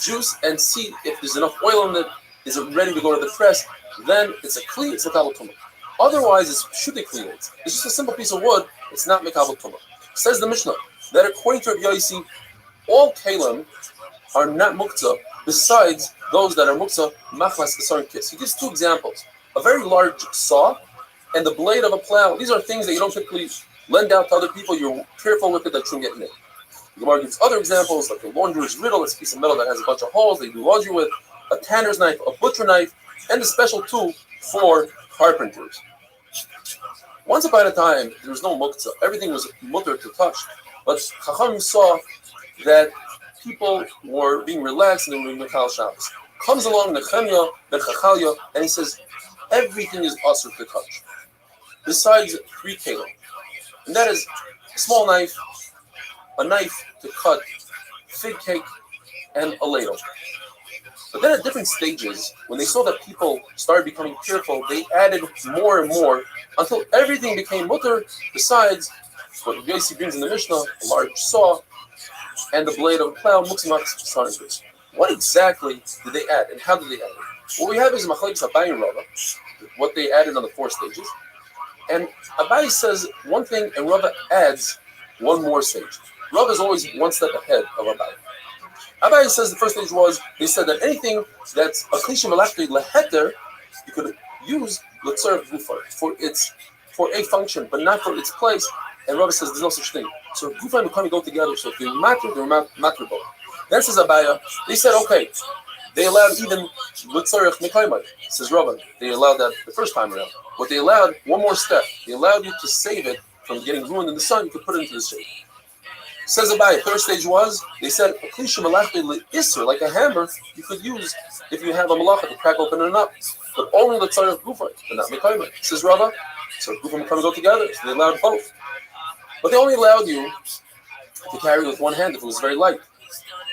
juice and see if there's enough oil in it, is it ready to go to the press, then it's a kli, it's Mikal Tuma. Otherwise, it's shudi kli. It's just a simple piece of wood, it's not Mikal Tuma. Says the Mishnah, that according to Rabbi Yossi, all kalim are not muktzah, besides those that are muktzah, machmas, kasar, and kiss. He gives two examples. A very large saw and the blade of a plow. These are things that you don't typically lend out to other people. You're careful with it that you shouldn't get nicked. The Gemara gives other examples, like a launderer's riddle. It's a piece of metal that has a bunch of holes they do laundry with, a tanner's knife, a butcher knife, and a special tool for carpenters. Once upon a time, there was no muktzah. Everything was mutter to touch. But Chacham saw that people were being relaxed and they were doing Mechal Shabbos. Comes along Nechemia ben Chachalya and he says, everything is asur to touch, besides 3 kelim. And that is a small knife, a knife to cut fig cake, and a ladle. But then at different stages, when they saw that people started becoming careful, they added more and more until everything became mutter, besides what Yossi brings in the Mishnah, a large saw, and the blade of a plow, muktzah. What exactly did they add, and how did they add it? What we have is Machlekes Abaye and Rava, what they added on the 4 stages. And Abaye says one thing, and Rava adds one more stage. Rava is always one step ahead of Abaye. Abaye says the first stage was, they said that anything that's a klisha malachti leheter, you could use l'tzaref gufar for a function, but not for its place. And Rava says there's no such thing. So gufar and mekami go together. So if they're matter. Then says Abaye, they said okay, they allowed even l'tzaref mekayimai. Says Rava, they allowed that the first time around. But they allowed one more step. They allowed you to save it from getting ruined in the sun. You could put it into the shade. Says Abaye, third stage was, they said, a klisha malachti le'isr, like a hammer, you could use if you have a malacha to crack open it up. But only the tzarech gufa, but not mekayimah. Says Rava, so gufa and mekayimah go together, so they allowed both. But they only allowed you to carry with one hand if it was very light.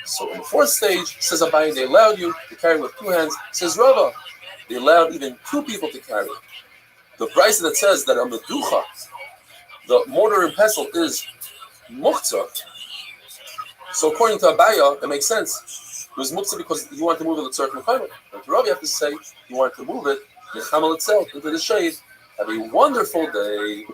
So in the fourth stage, says Abaye, they allowed you to carry with 2 hands. Says Rava, they allowed even 2 people to carry. The price that says that a meducha, the mortar and pestle, is muktzah. So according to Abaye, it makes sense. It was muktzah because you want to move it to tzarech mekayimah. And to Rav, you have to say you want to move it mechamal itself into the shade. Have a wonderful day.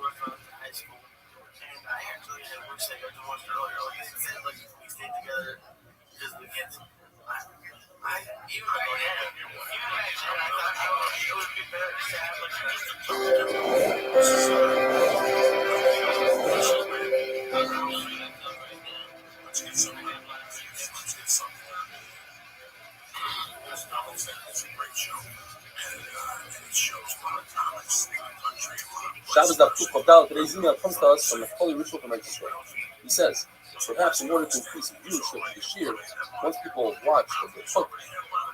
Shabbos Daf Kuf Chavdal. Today's email comes to us from the Holy Ritual from Restream. He says, perhaps in order to increase viewership this year, once people watch the book,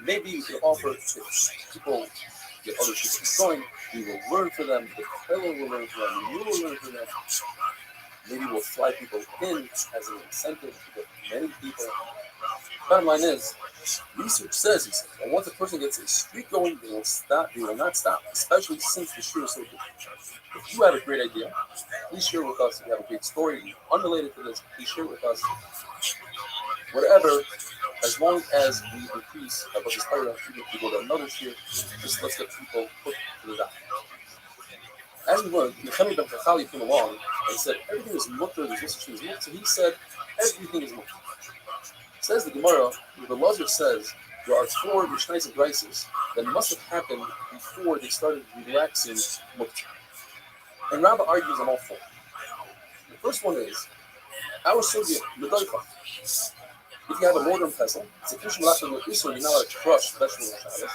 maybe we can offer, if people get other people to join, we will learn for them, the fellow will learn for them, you will learn for them. Maybe we'll fly people in as an incentive to get many people. Bottom line is, research says, that once a person gets a streak going, they will not stop, especially since the shir is so good. If you have a great idea, please share with us. If you have a great story unrelated to this, please share with us. Whatever, as long as we increase about this paragraph, we go to another shir, just let's get people put to the dock. As we learned, Nechemia ben Chachalya came along and said, everything is mutter, there's no such thing as mutter. So he said, everything is mutter. Says the Gemara, the Lazar says, there are 4 Mishnais and Brises that must have happened before they started relaxing mutter. And Rabbah argues on all 4. The first one is, our sugya, medoicha. If you have a mortar and pestle, it's a kishim lachim with isur, you're not allowed to crush, especially on Shabbos.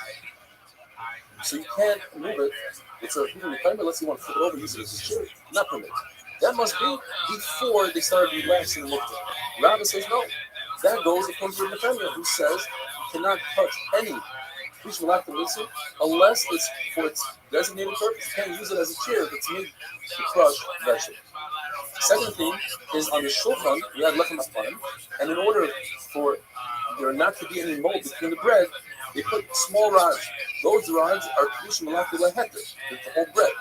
So you can't move it. It's a human requirement unless you want to flip it over, use it as a chair. Not permitted. That must be before they started relaxing the mutter. Rabbah says no. That goes according to the Nechemia, who says you cannot touch any Fish Malak listen, unless it's for its designated purpose. You can't use it as a chair that's made to crush vegetables. Second thing is on the shulchan, we have lechem afanim, and in order for there not to be any mold between the bread, they put small rods. Those rods are Kedusha Malak Leheter, the whole bread.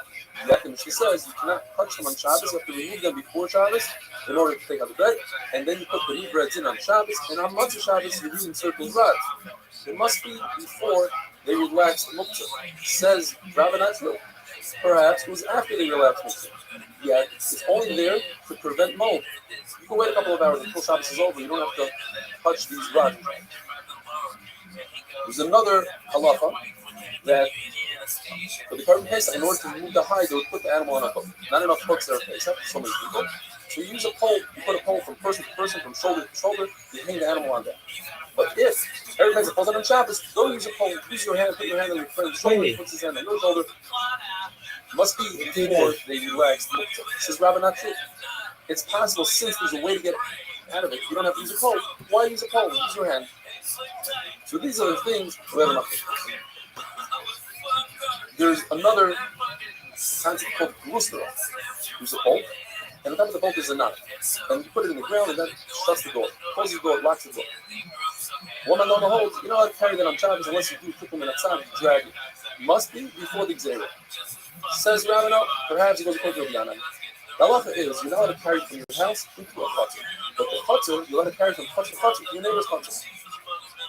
Like the Mishnah says, you cannot touch them on Shabbos, you have to remove them before Shabbos in order to take out the bread, and then you put the new breads in on Shabbos, and on Matzah Shabbos you encircle the rods. It must be before they relax the muktzah. Says Rabbi Natzil. Perhaps it was after they relaxed muktzah. Yet it's only there to prevent mold. You can wait a couple of hours until Shabbos is over. You don't have to touch these rods. There's another halacha that for the carbon Pesach, in order to remove the hide, they would put the animal on a hook. Not enough hooks there at Pesach, so many people. So you use a pole, you put a pole from person to person, from shoulder to shoulder, you hang the animal on that. But if every Pesach falls on Shabbos, don't use a pole, use your hand, put your hand on your friend's shoulder, he puts his hand on your shoulder. Must be before they relax the muktzah. Says Rabbi, not true. It's possible since there's a way to get out of it. You don't have to use a pole. Why use a pole? Use your hand. So these are the things we have enough. There's another concept called rooster. Use a pole, and on top of the pole is a knot. And you put it in the ground, and then shuts the door. Closes the door, locks the door. One man on the holds, you know how to carry that on Shabbos unless you do kick them in outside, you drag it. Must be before the Gzera. Says Rabbi, perhaps it goes according to the Yanan. The halacha is you're not allowed to carry from your house into a chutzner. But the chutzner, you're allowed to carry from chutzner to chutzner to your neighbor's chutzner.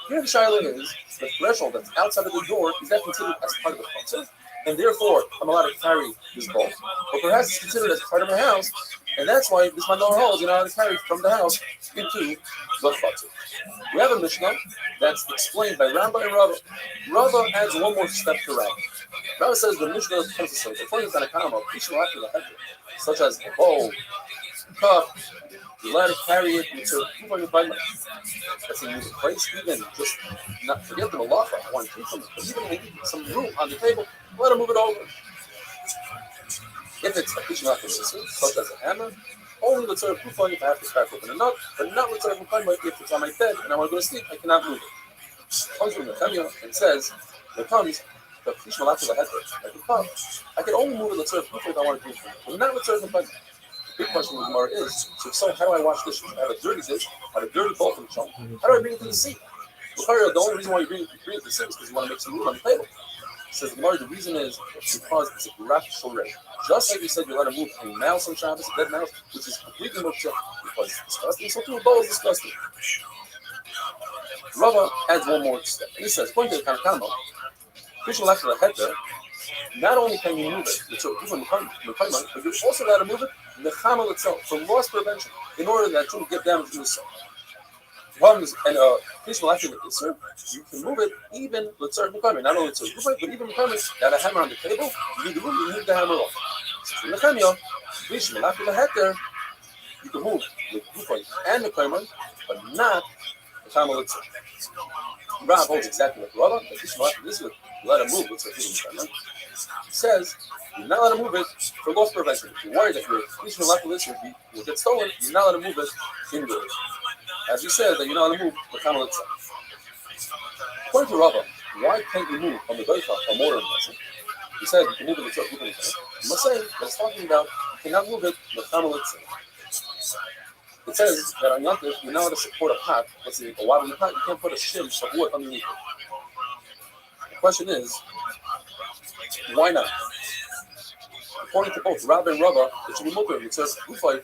Here the shaila is the threshold that's outside of the door, is that considered as part of the chutzner? And therefore, I'm allowed to carry this bowl. Or perhaps it's considered as part of my house, and that's why this mandor holds, you're not allowed to carry from the house into the chutzner. We have a Mishnah that's explained by Rambam and Rava. Rava adds one more step to Rava. Rava says the Mishnah is consistent. According to Tanakama, such as a bowl, cup, you're allowed to carry it into that's in the place, even just not forget the malacha. I want to keep them, but even when some room on the table, let them move it over. If it's a kitchen system, such as a hammer, only the tzarech kufay if I have to crack open a nut, but not the tzarech kufay if it's on my bed and I want to go to sleep, I cannot move it. Comes from the Nehemiah and says, there comes the fish malach of the head, like the cup. I can only move it the tzarech kufay if I want to drink from it, but not the tzarech kufay. The big question with Gemara is, so how do I wash dishes? I have a dirty dish, I have a dirty bowl from the shop. How do I bring it to the sink? The only reason why you bring it to the sink is because you want to make some room on the table. Says the Gemara, the reason is because it's a graf shorei. Just like we said, you're allowed to move a mouse on Shabbos, a dead mouse, which is completely muktzah because it's disgusting. So too, a bowl is disgusting. Rava adds one more step. And he says, according to the Tanakama, not only can you move it, but you're also allowed to move it in the chamal itself for loss prevention in order that you don't get damage to the soul. And you can move it even with certain equipment, not only certain equipment, but even equipment that a hammer on the table, you need the room, you move the hammer off. So in the Nehemiah, you can move the equipment and the equipment, but not the hammer itself. Rav holds exactly like Rava, that this is let him move with certain equipment. He says, you're not allowed to move it for loss prevention. If you're worried that your Christian will get stolen, you're not allowed to move it indoors. As you said, that you're not allowed to move the camel itself. According to Rava, why can't you move on the doifa a mortar vessel? He said you can move it itself. You must say that it's talking about you cannot move it the camel itself. It says that on Yantiv, you're not allowed to support a pot, let's say a wobbly pot, you can't put a shim of wood underneath it. The question is, why not? According to both Rabbi and Rava, it should be mutter. It says ufay,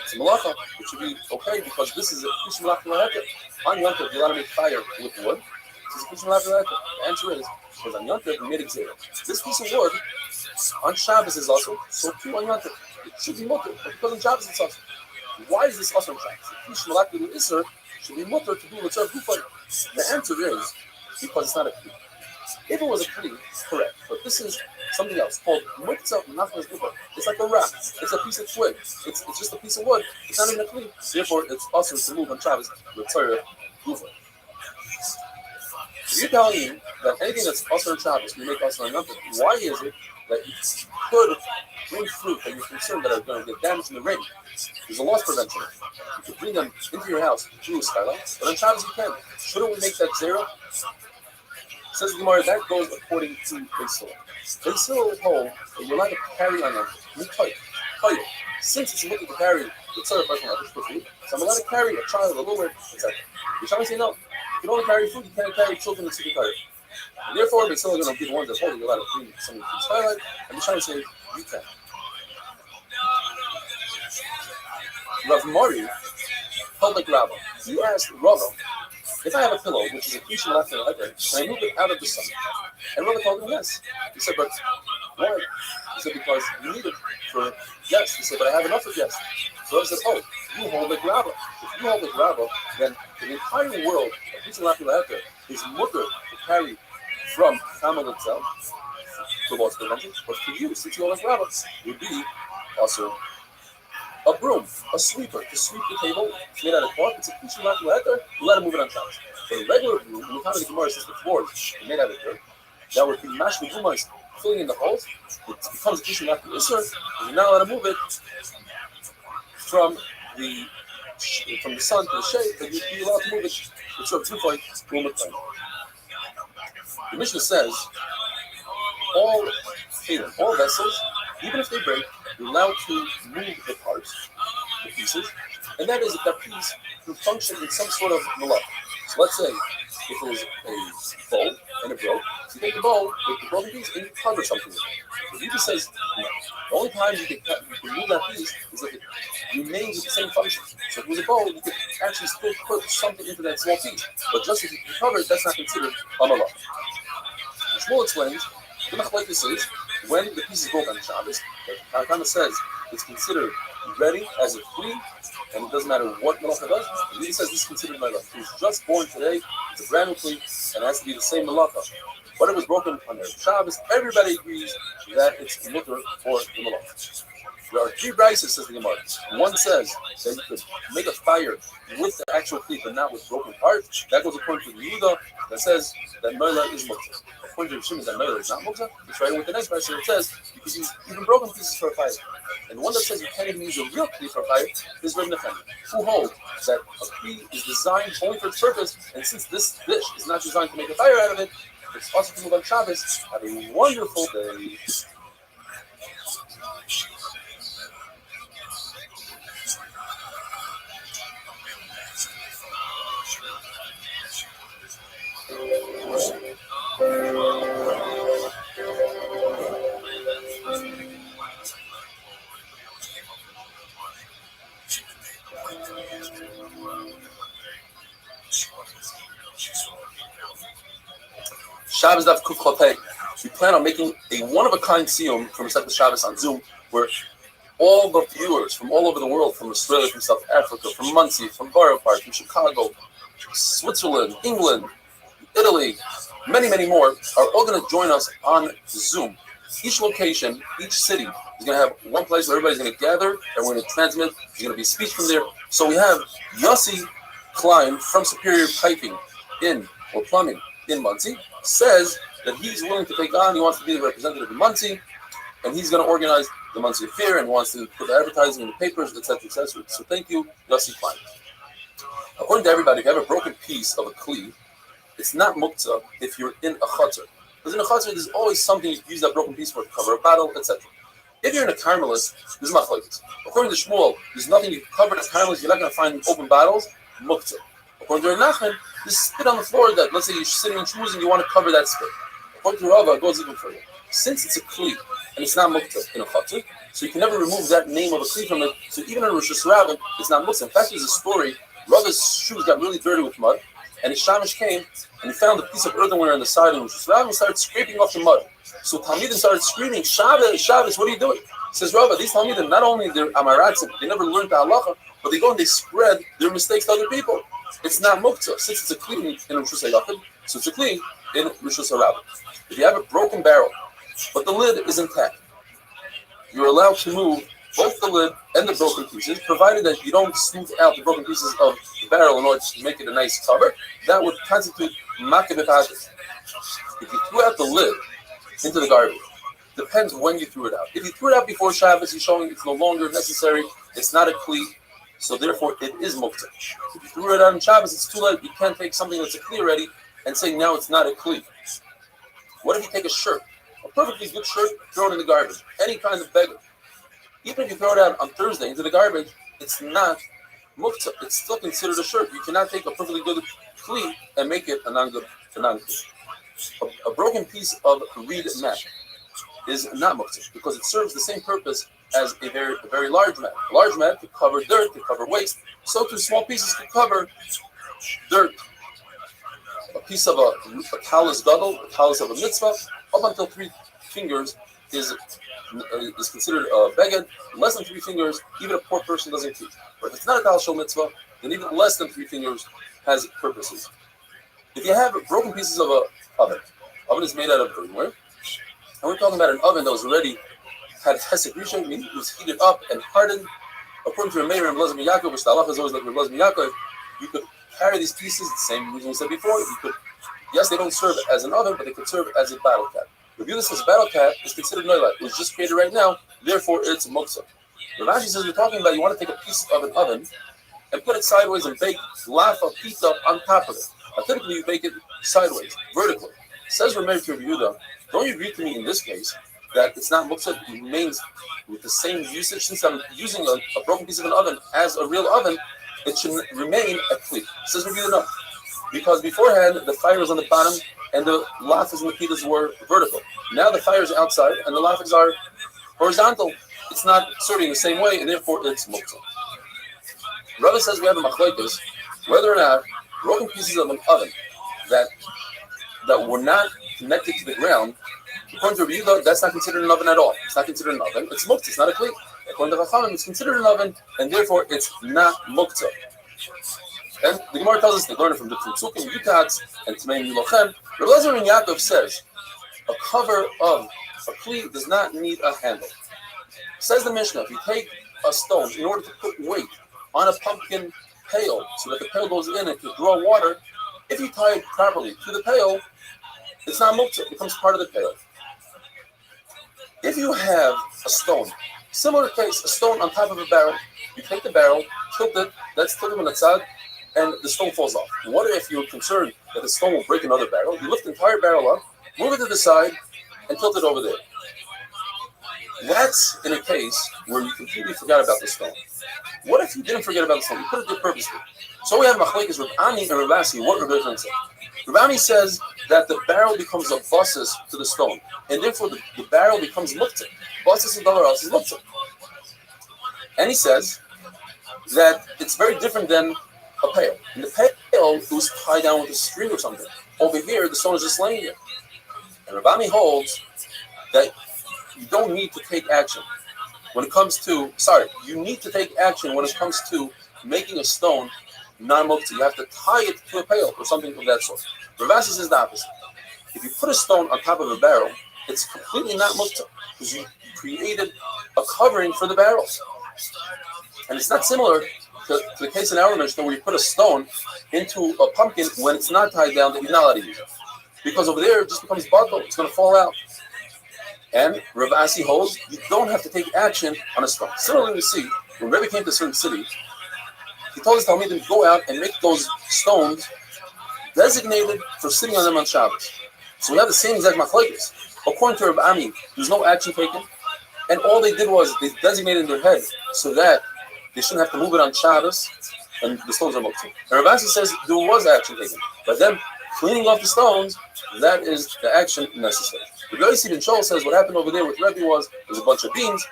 it's a malacha. It should be okay because this is a fish malacha laheket. On Yantiv, you're allowed to make fire with wood. This is a fish malacha laheket. The answer is because on Yantiv we made a gzera. This piece of wood on Shabbos is also so too on Yantiv. It should be mutter, but because on Shabbos it's also. Why is this also on Shabbos? The fish malacha iser should be mutter to do with tzarech ufay. The answer is because it's not a kli. If it was a kli, correct. But this is something else called muktzah nachmas gufa. It's like a wrap. It's a piece of twig. It's just a piece of wood. It's not even a kli. Therefore, it's also to move on Shabbos with tzarech gufa. If you're telling me that anything that's also on Shabbos you make also on Yom Tov, why is it that you could bring fruit that you're concerned that are going to get damaged in the rain? There's a loss prevention. You could bring them into your house through a skylight, but on Shabbos you can. Shouldn't we make that zero? Says the Gemara, that goes according to Basil. Basil hold that you're allowed to carry on them. Since it's illegal to carry the third person like this for food, so I'm allowed to carry a child, a little bit, etc. The Shammai say no. You can only carry food, you can't carry children in the Tikkun. And therefore, Basil are going to be the ones that hold that you're allowed to bring something to the twilight, and the Shammai say you can. Rav Mari held like Rava. You asked Rava, if I have a pillow, which is a piece of left and right, and I move it out of the sun, and Rava told him yes. He said, but why? He said, because you need it for guests. He said, but I have enough of guests. So Rava said, oh, you hold like Rava. If you hold like Rava, then the entire world of piece of left and right is mutter to carry from Kamal itself to what's prevented, but for you, since you hold like Rava, would be also a broom, a sweeper, to sweep the table. It's made out of cloth. It's a piece of rock leather. You let it move it on Shabbos. But a regular broom, in the time of the Gemara, since the floor is made out of dirt, that would be mashed with gumas, filling in the holes. It becomes a piece of rock leather. You're not allowed to move it from the sun to the shade, but you'd be allowed to move it. It's sort of two-point broom of time. The Mishnah says all vessels, even if they break, you're allowed to move the parts, the pieces, and that is if that piece can function in some sort of malach. So let's say if it was a bowl and it broke, so you take the bowl, take the broken piece, and you cover something with it. If he just says no, the only time you can move that piece is if it remains with the same function. So if it was a bowl, you could actually still put something into that small piece. But just if you cover it, that's not considered a malach. Shmuel explains, the machlokes is when the piece is broken on Shabbos, the Tanakh says it's considered ready as a flea, and it doesn't matter what malacha does. He says this is considered malacha. It was just born today, it's a brand new flea, and it has to be the same malacha. But it was broken on Shabbos. Everybody agrees that it's mutter for the malacha. There are three brises, says the Gemara. One says that you could make a fire with the actual flea, but not with broken parts. That goes according to the Yehuda that says that Noila is muktzah. According to the Shimon, that Noila is not muktzah. It's right with the next brise. It says you can use even broken pieces for a fire. And the one that says you can't even use a real flea for a fire is Reb Nechemia, who holds that a flea is designed only for its purpose, and since this dish is not designed to make a fire out of it, it's possible to move on Shabbos. Have a wonderful day. Shabbos Daf Kuf Chotei. We plan on making a one-of-a-kind siyum from Masechet Shabbos on Zoom, where all the viewers from all over the world, from Australia, from South Africa, from Muncie, from Borough Park, from Chicago, Switzerland, England, Italy, many, many more, are all going to join us on Zoom. Each location, each city is going to have one place where everybody's going to gather, and we're going to transmit. There's going to be a speech from there. So we have Yossi Klein from Superior Piping or Plumbing in Muncie, says that he's willing to take on, he wants to be the representative in Muncie, and he's going to organize the Muncie Fair and wants to put the advertising in the papers, etc., etc. So thank you, Yossi Klein. According to everybody, if you have a broken piece of a kli, it's not muktzah if you're in a chutzner. Because in a chutzner, there's always something you can use that broken piece for to cover a bottle, etc. If you're in a carmelist, there's machlokes. According to Shmuel, there's nothing you can cover as carmelist. You're not going to find open bottles, muktzah. According to Nachman, there's spit on the floor that, let's say you're sitting and schmoozing, you want to cover that spit. According to Rava, it goes even further. Since it's a kli, and it's not muktzah in a chutzner, so you can never remove that name of a kli from it, so even in Rosh Hashanah, it's not muktzah. In fact, there's a story, Rava's shoes got really dirty with mud, and his shamish came, and he found a piece of earthenware on the side of Rosh Hashanah, and started scraping off the mud. So Talmidim started screaming, Shabbos, Shabbos, what are you doing? Says Rava, these Talmidim, not only they're amarats, they never learned the halacha, but they go and they spread their mistakes to other people. It's not muktzah. Since it's a clean in Rosh Hashanah, so it's a clean in Rosh Hashanah. If you have a broken barrel, but the lid is intact, you're allowed to move both the lid and the broken pieces, provided that you don't smooth out the broken pieces of the barrel in order to make it a nice cover. That would constitute makeh b'patis. If you threw out the lid into the garbage, depends when you threw it out. If you threw it out before Shabbos, you're showing it's no longer necessary. It's not a kli, so therefore it is muktzah. If you threw it out on Shabbos, it's too late. You can't take something that's a kli already and say now it's not a kli. What if you take a shirt, a perfectly good shirt, throw it in the garbage? Any kind of beggar. Even if you throw it out on Thursday into the garbage, it's not muktzah. It's still considered a shirt. You cannot take a perfectly good kli and make it a non-good, a non-kli. A broken piece of reed mat is not muktzah because it serves the same purpose as a very large mat. A large mat could cover dirt, could cover waste. So too small pieces could cover dirt. A piece of a talus gadol, a talus of a mitzvah, up until 3 fingers is considered a beged. Less than 3 fingers, even a poor person doesn't keep. But if it's not a talus shel mitzvah, then even less than 3 fingers has purposes. If you have broken pieces of a oven is made out of earthenware, and we're talking about an oven that was already had hesed rishon, meaning it was heated up and hardened. According to Meir and Blazmi Yaakov, which the halacha is always like Blazmi Yaakov, you could carry these pieces, the same reason we said before. You could, yes, they don't serve as an oven, but they could serve as a battle cat. The view this as battle cat is considered noila. It was just created right now, therefore it's muktzah. Rav Ashi says we're talking about you want to take a piece of an oven and put it sideways and bake lafa pita on top of it. Now, typically you bake it sideways, vertically. Says Rameir to Yehuda, don't you agree to me in this case that it's not muktzah, it remains with the same usage? Since I'm using a broken piece of an oven as a real oven, it should remain a kli. Says Yehuda, no. Because beforehand, the fire was on the bottom and the lafas and the pitas were vertical. Now the fire is outside and the lafas are horizontal. It's not serving the same way and therefore it's muktzah. Rava says we have a machlokes whether or not broken pieces of an oven that were not connected to the ground, according to Yehuda, that's not considered an oven at all. It's not considered an oven. It's muktzah. It's not a kli. According to Chachamim, it's considered an oven, and therefore it's not muktzah. And the Gemara tells us they learn it from different psukim, yutats, and tmeim milochem. Rav Elazar and Yaakov says a cover of a kli does not need a handle. Says the Mishnah, if you take a stone in order to put weight on a pumpkin pail so that the pail goes in and can draw water, if you tie it properly to the pail, it's not muktzah, it becomes part of the pail. If you have a stone, similar case, a stone on top of a barrel, you take the barrel, tilt it, that's tilted on the side, and the stone falls off. What if you're concerned that the stone will break another barrel? You lift the entire barrel up, move it to the side, and tilt it over there. That's in a case where you completely forgot about the stone. What if you didn't forget about the stone? You put it there purposely. So we have machlokes Rav Ami and Rav Asi. What Rav Elazar says? Rav Ami says that the barrel becomes a basis to the stone, and therefore the barrel becomes muktzah. Basis and dollar else is muktzah. And he says that it's very different than a pail. In the pail, it was tied down with a string or something. Over here, the stone is just laying there. And Rav Ami holds that you don't need to take action when it comes to, you need to take action when it comes to making a stone non-muktzah. You have to tie it to a pail or something of that sort. Rav Asi says the opposite. If you put a stone on top of a barrel, it's completely not muktzah because you created a covering for the barrel. And it's not similar to the case in our Mishnah where you put a stone into a pumpkin when it's not tied down that you're not allowed to use it. Because over there it just becomes buckle, it's going to fall out. And Rav Asi holds you don't have to take action on a stone. Similarly, we see when Rebbe came to a certain city, he told his Talmidim to go out and make those stones designated for sitting on them on Shabbos. So we have the same exact machlokes. According to Rav Ami, there's no action taken, and all they did was they designated in their head so that they shouldn't have to move it on Shabbos, and the stones are muktzah. And Rav Asi says there was action taken, but then cleaning off the stones, that is the action necessary. The Yossi ben Shaul says what happened over there with Rebbe was a bunch of beans,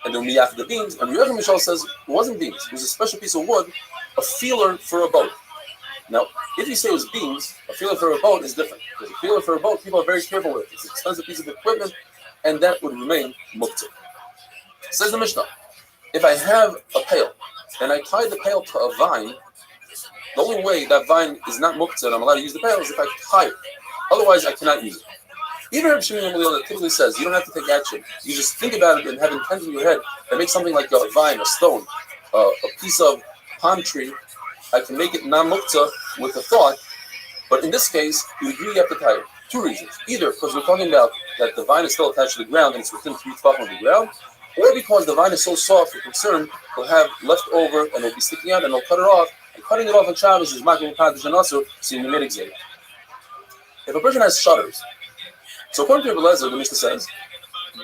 and then miyach the beans. And Rebbe ben Shaul says it wasn't beans; it was a special piece of wood, a feeler for a boat. Now, if you say it was beans, a feeler for a boat is different. Because a feeler for a boat, people are very careful with it. It's an expensive piece of equipment, and that would remain muktzah. Says the Mishnah, if I have a pail and I tie the pail to a vine, the only way that vine is not muktzah and I'm allowed to use the pail is if I tie it. Otherwise, I cannot use it. Even Reb Shimon Gamliel typically says you don't have to take action. You just think about it and have intent in your head and make something like a vine, a stone, a piece of palm tree. I can make it non-muktzah with a thought, but in this case, you agree you have to tie it. 2 reasons. Either because we're talking about that the vine is still attached to the ground and it's within 3 tefachim of the ground, or because the vine is so soft, you're concerned it'll have left over and it'll be sticking out and they'll cut it off. And cutting it off on Shabbos is making kaddish and also, so you made it. If a person has shutters So according to Rebbe Lezer, the Mishnah says,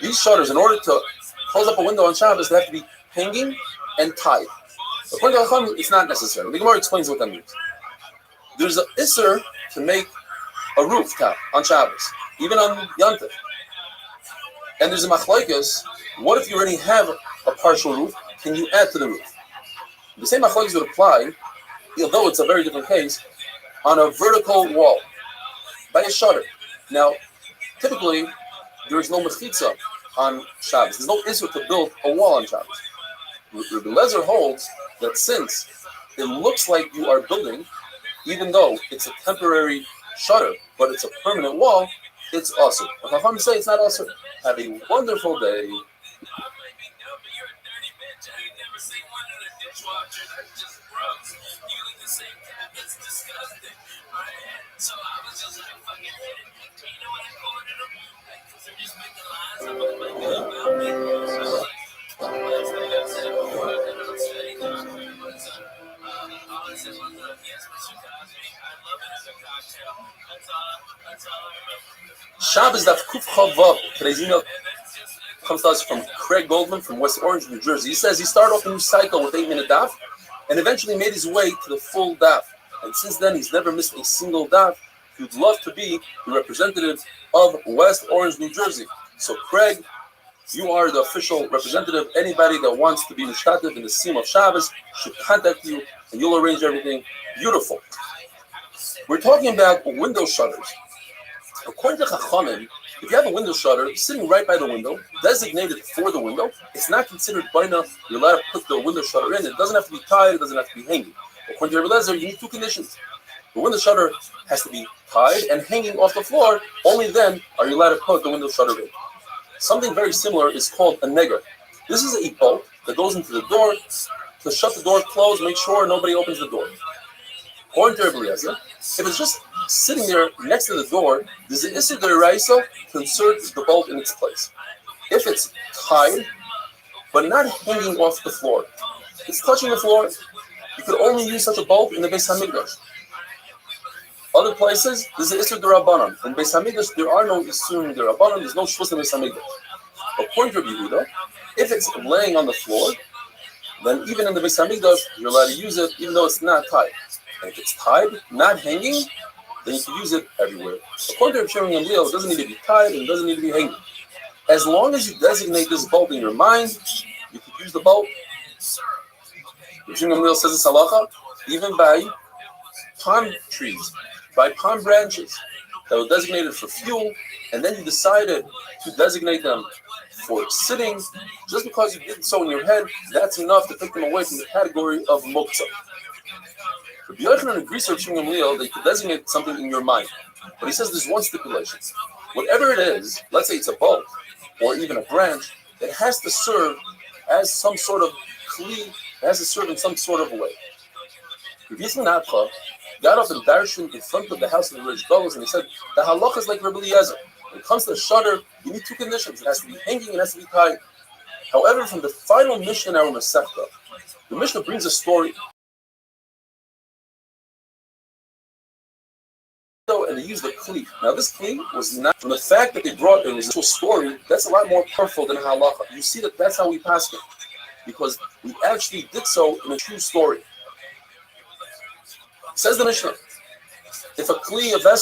these shutters, in order to close up a window on Shabbos, they have to be hanging and tied. According to Chacham, it's not necessary. The Gemara explains what that means. There's an isser to make a roof top on Shabbos, even on Yom Tov. And there's a machlokes. What if you already have a partial roof? Can you add to the roof? The same machlokes would apply, although it's a very different case, on a vertical wall by a shutter. Now, typically, there is no mechitza on Shabbos. There's no issue to build a wall on Shabbos. Rebbe Lezer holds that since it looks like you are building, even though it's a temporary shutter, but it's a permanent wall, it's awesome. If I'm say it's not awesome, have a wonderful day. Shabbos Daf Kuf Chavav. Today's email comes to us from Craig Goldman from West Orange, New Jersey. He says he started off a new cycle with 8-minute daf and eventually made his way to the full daf. And since then, he's never missed a single daf. He would love to be the representative of West Orange, New Jersey. So, Craig, you are the official representative. Anybody that wants to be mishtatev in the Sim of Shabbos should contact you, and you'll arrange everything. Beautiful. We're talking about window shutters. According to Chachamim, if you have a window shutter sitting right by the window, designated for the window, it's not considered baina. You're allowed to put the window shutter in. It doesn't have to be tied. It doesn't have to be hanging. According to Rebbe Lezer, you need two conditions. The window shutter has to be tied and hanging off the floor. Only then are you allowed to put the window shutter in. Something very similar is called a neger. This is a bolt that goes into the door. To shut the door closed, make sure nobody opens the door. According to Rebbe Lezer, if it's just sitting there next to the door, there's an issur d'oraisa to insert the bolt in its place. If it's tied, but not hanging off the floor, it's touching the floor, you could only use such a bolt in the Beis Hamikdash. Other places, there's an issur d'Rabbanan. In Beis Hamikdash, there are no issur d'Rabbanan, there's no shvus in Beis Hamikdash. According to Rabbi Yehuda, if it's laying on the floor, then even in the Beis Hamikdash, you're allowed to use it even though it's not tied. And if it's tied, not hanging, then you can use it everywhere. According to Rav Shimon Gamliel, it doesn't need to be tied and it doesn't need to be hanging. As long as you designate this bolt in your mind, you can use the bolt. Rav Shimon Gamliel says it's halacha, even by palm trees, by palm branches that were designated for fuel, and then you decided to designate them for sitting. Just because you did so in your head, that's enough to take them away from the category of moktzah. Rabbi Yochanan agrees with Shimon Gamliel that you can designate something in your mind. But he says there's one stipulation. Whatever it is, let's say it's a bolt or even a branch, it has to serve as some sort of kli, it has to serve in some sort of way. Rabbi Yisrael Natcha got up and darshan in front of the house of the rich Golos, and he said, the halacha is like Rabbi Eliezer. When it comes to the shutter, you need two conditions. It has to be hanging, it has to be tied. However, from the final Mishnah in our Masechta, the Mishnah brings a story. And they used a kli. Now, this kli was not, from the fact that they brought an initial story, that's a lot more powerful than halacha. You see that that's how we pass it, because we actually did so in a true story. Says the Mishnah, if a kli, a vessel,